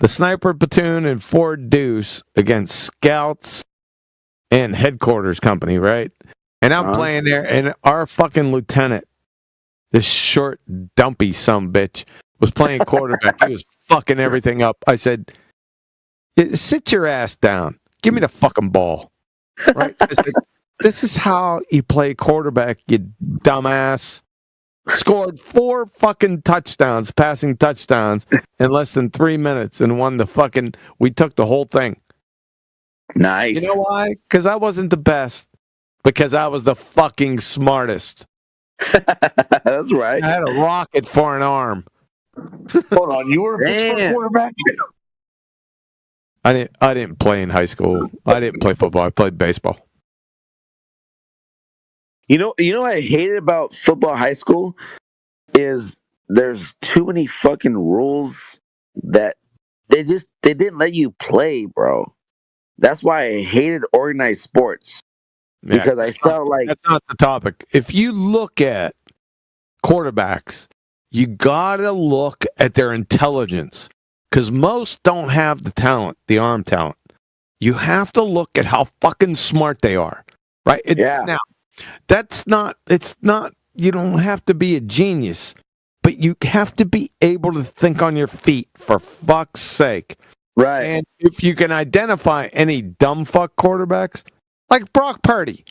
the Sniper Platoon and Ford Deuce against Scouts and Headquarters Company, right? And I'm playing there, and our fucking lieutenant, this short, dumpy sumbitch, was playing quarterback. He was fucking everything up. I said, sit your ass down. Give me the fucking ball. Right? I said, this is how you play quarterback, you dumbass. Scored 4 fucking touchdowns, passing touchdowns, in less than 3 minutes and won the fucking... We took the whole thing. Nice. You know why? Because I wasn't the best. Because I was the fucking smartest. That's right. I had a rocket for an arm. Hold on, you were a Pittsburgh quarterback? I didn't play in high school. I didn't play football. I played baseball. You know what I hated about football high school is there's too many fucking rules that they didn't let you play, bro. That's why I hated organized sports. Because I felt like that's not the topic. If you look at quarterbacks, you gotta look at their intelligence. Because most don't have the talent, the arm talent. You have to look at how fucking smart they are. Right? Now, it's not, you don't have to be a genius, but you have to be able to think on your feet, for fuck's sake. Right. And if you can identify any dumb fuck quarterbacks, like Brock Purdy,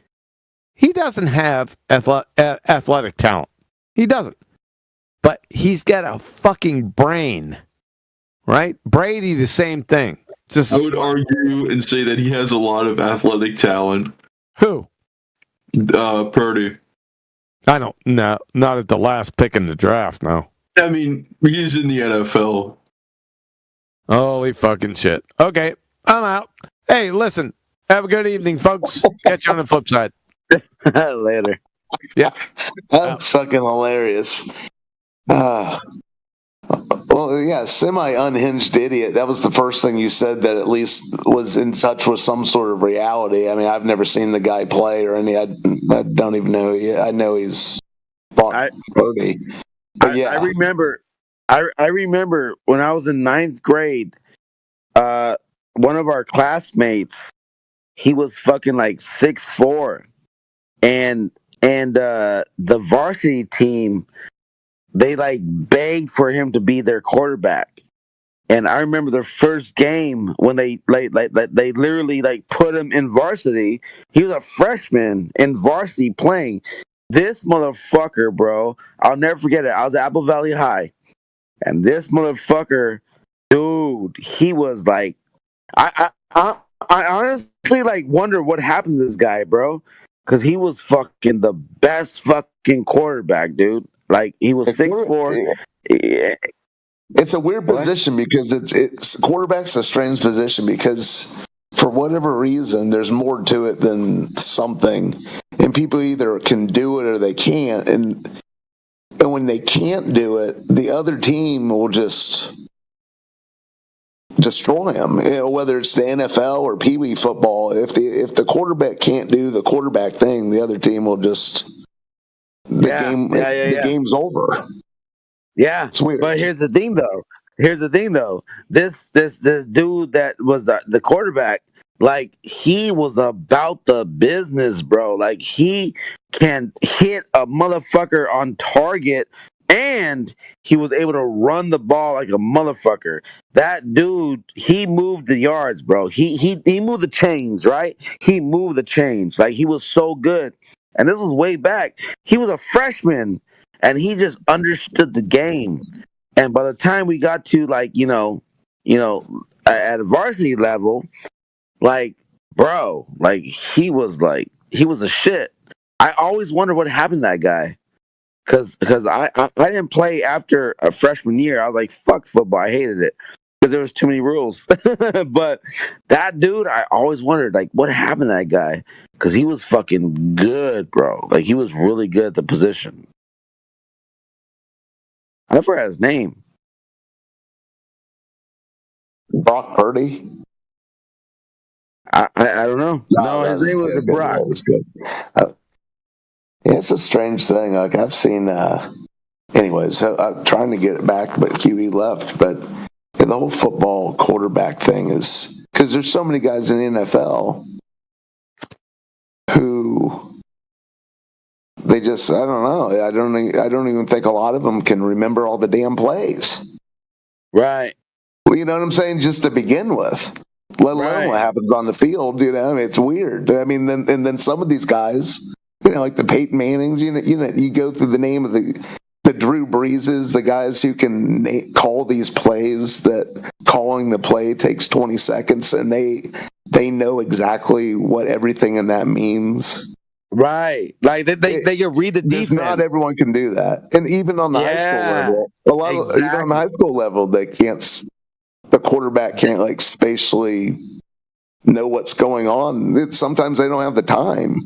he doesn't have athletic talent. He doesn't. But he's got a fucking brain. Right? Brady, the same thing. I would argue and say that he has a lot of athletic talent. Who? Purdy. I don't. No, not at the last pick in the draft. No. I mean, he's in the NFL. Holy fucking shit. Okay, I'm out. Hey, listen. Have a good evening, folks. Catch you on the flip side. Later. Yeah. That's fucking hilarious. Well, yeah, semi-unhinged idiot. That was the first thing you said that at least was in touch with some sort of reality. I mean, I've never seen the guy play or any. I don't even know. I know he's bought Purdy. But yeah, I remember when I was in 9th grade. One of our classmates, he was fucking like 6'4", and the varsity team, they like begged for him to be their quarterback. And I remember the first game when they they literally like put him in varsity. He was a freshman in varsity playing. This motherfucker, bro, I'll never forget it. I was at Apple Valley High, and this motherfucker, dude, he was like, I honestly like wonder what happened to this guy, bro, because he was fucking the best fucking quarterback, dude. Like he was 6'4". Yeah. It's a weird position because it's quarterback's a strange position because for whatever reason there's more to it than something, and people either can do it or they can't, and when they can't do it, the other team will just destroy them. You know, whether it's the NFL or Pee Wee football, if the quarterback can't do the quarterback thing, the other team will just the game's over. Yeah, it's weird. But here's the thing, though. This dude that was the quarterback, like he was about the business, bro. Like he can hit a motherfucker on target, and he was able to run the ball like a motherfucker. That dude, he moved the yards, bro. He moved the chains, right? He moved the chains. Like he was so good. And this was way back. He was a freshman, and he just understood the game. And by the time we got to like, at a varsity level, like, bro, like he was a shit. I always wonder what happened to that guy. Cause I didn't play after a freshman year. I was like, fuck football. I hated it because there was too many rules. But that dude, I always wondered, like, what happened to that guy? Because he was fucking good, bro. Like, he was really good at the position. I forgot his name. Brock Purdy? I don't know. No, his name was Brock. That was good. It's a strange thing. Like I've seen. Anyways, I'm trying to get it back, but QE left. But the whole football quarterback thing is because there's so many guys in the NFL who they just I don't know. I don't even think a lot of them can remember all the damn plays. Right. Well, you know what I'm saying? Just to begin with, let alone what happens on the field. You know, I mean, it's weird. I mean, then some of these guys, you know, like the Peyton Mannings. You go through the name of the Drew Breeses, the guys who can call these plays. That calling the play takes 20 seconds, and they know exactly what everything in that means. Right, like they can read the defense. Not everyone can do that, and even on the high school level, even on the high school level, they can't. The quarterback can't like spatially know what's going on. Sometimes they don't have the time.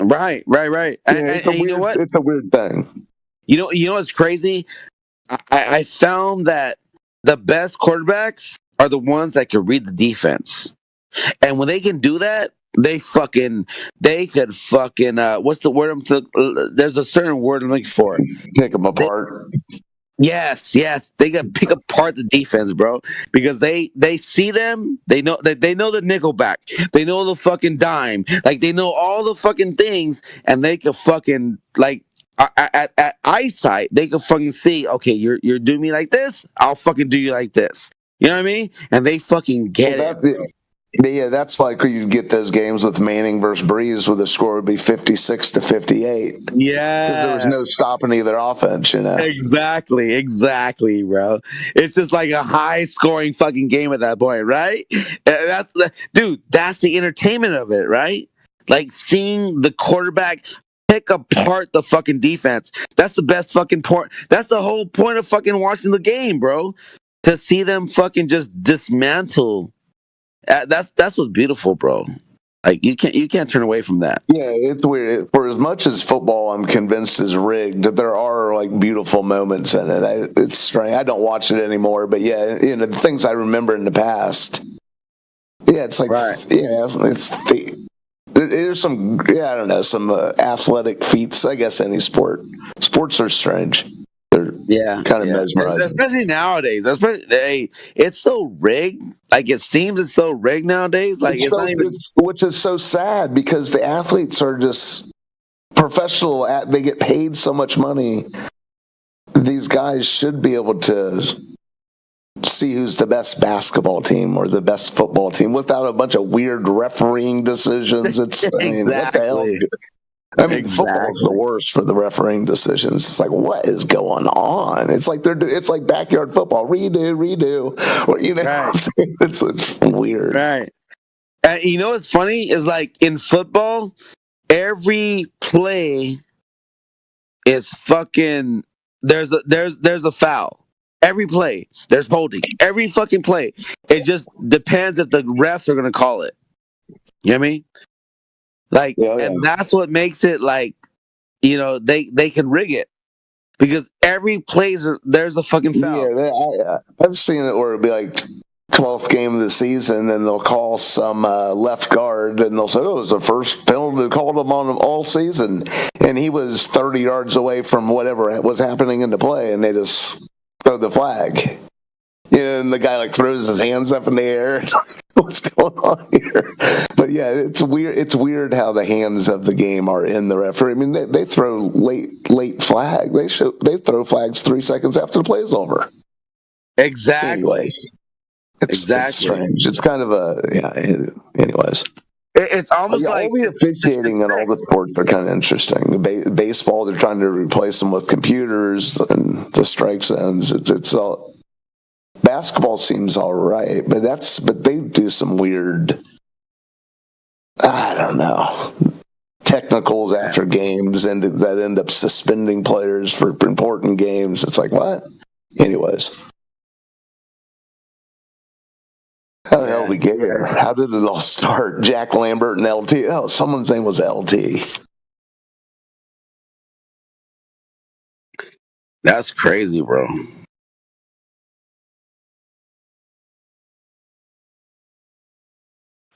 Right. It's a weird thing. You know what's crazy? I found that the best quarterbacks are the ones that can read the defense, and when they can do that, they could fucking what's the word there's a certain word I'm looking for. Pick them apart. Yes, they can pick apart the defense, bro, because they see them, they know the nickelback, they know the fucking dime, like they know all the fucking things, and they can fucking like at eyesight, they can fucking see, okay, you're doing me like this, I'll fucking do you like this. You know what I mean? And they fucking get it. Yeah, that's like where you get those games with Manning versus Breeze, where the score would be 56-58. Yeah, because there was no stopping either offense. You know, exactly, bro. It's just like a high-scoring fucking game at that point, right? That's the entertainment of it, right? Like seeing the quarterback pick apart the fucking defense. That's the best fucking point. That's the whole point of fucking watching the game, bro. To see them fucking just dismantle. That's what's beautiful, bro. Like you can't turn away from that. Yeah, it's weird. For as much as football, I'm convinced is rigged, there are like beautiful moments in it. It's strange. I don't watch it anymore, but yeah, you know the things I remember in the past. Yeah, it's like there's some I don't know, some athletic feats. I guess any sports are strange. They're kind of mesmerizing, especially nowadays. It's so rigged. Like it seems it's so rigged nowadays. Like it's not even. Which is so sad because the athletes are just professional. They get paid so much money. These guys should be able to see who's the best basketball team or the best football team without a bunch of weird refereeing decisions. It's exactly. I mean, what the hell? Football's the worst for the refereeing decisions. It's like, what is going on? It's like it's like backyard football. Redo. Or, you know, right. It's weird. Right. And you know what's funny is like in football, every play is fucking. There's a foul. Every play, there's holding. Every fucking play. It just depends if the refs are gonna call it. You know what I mean? Like, and that's what makes it like, you know, they can rig it because every play there's a fucking foul. Yeah, I've seen it where it'll be like 12th game of the season, and they'll call some left guard, and they'll say, "Oh, it was the first penalty called him on all season," and he was 30 yards away from whatever was happening in the play, and they just throw the flag. You know, and the guy like throws his hands up in the air. What's going on here? But yeah, it's weird. It's weird how the hands of the game are in the referee. I mean, they throw late flag. They throw flags 3 seconds after the play's over. Exactly. It's strange. It's kind of anyways. It's almost like all the officiating in all the sports are kind of interesting. Baseball, they're trying to replace them with computers and the strike zones. It's all. Basketball seems all right, but they do some weird. I don't know. Technicals after games and that end up suspending players for important games. It's like what? Anyways. How the hell did we get here? How did it all start? Jack Lambert and LT. Oh, someone's name was LT. That's crazy, bro.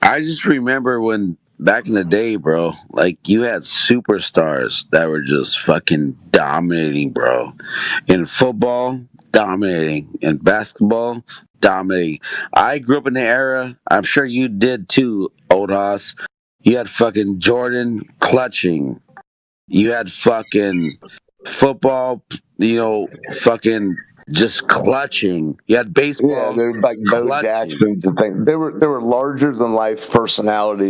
I just remember when back in the day, bro, like you had superstars that were just fucking dominating, bro. In football, dominating. In basketball, dominating. I grew up in the era, I'm sure you did too, Old Hoss. You had fucking Jordan clutching. You had fucking football, fucking just clutching. You had baseball. Yeah, they're like Bo clutching. Jackson's and things. They were larger than life personalities.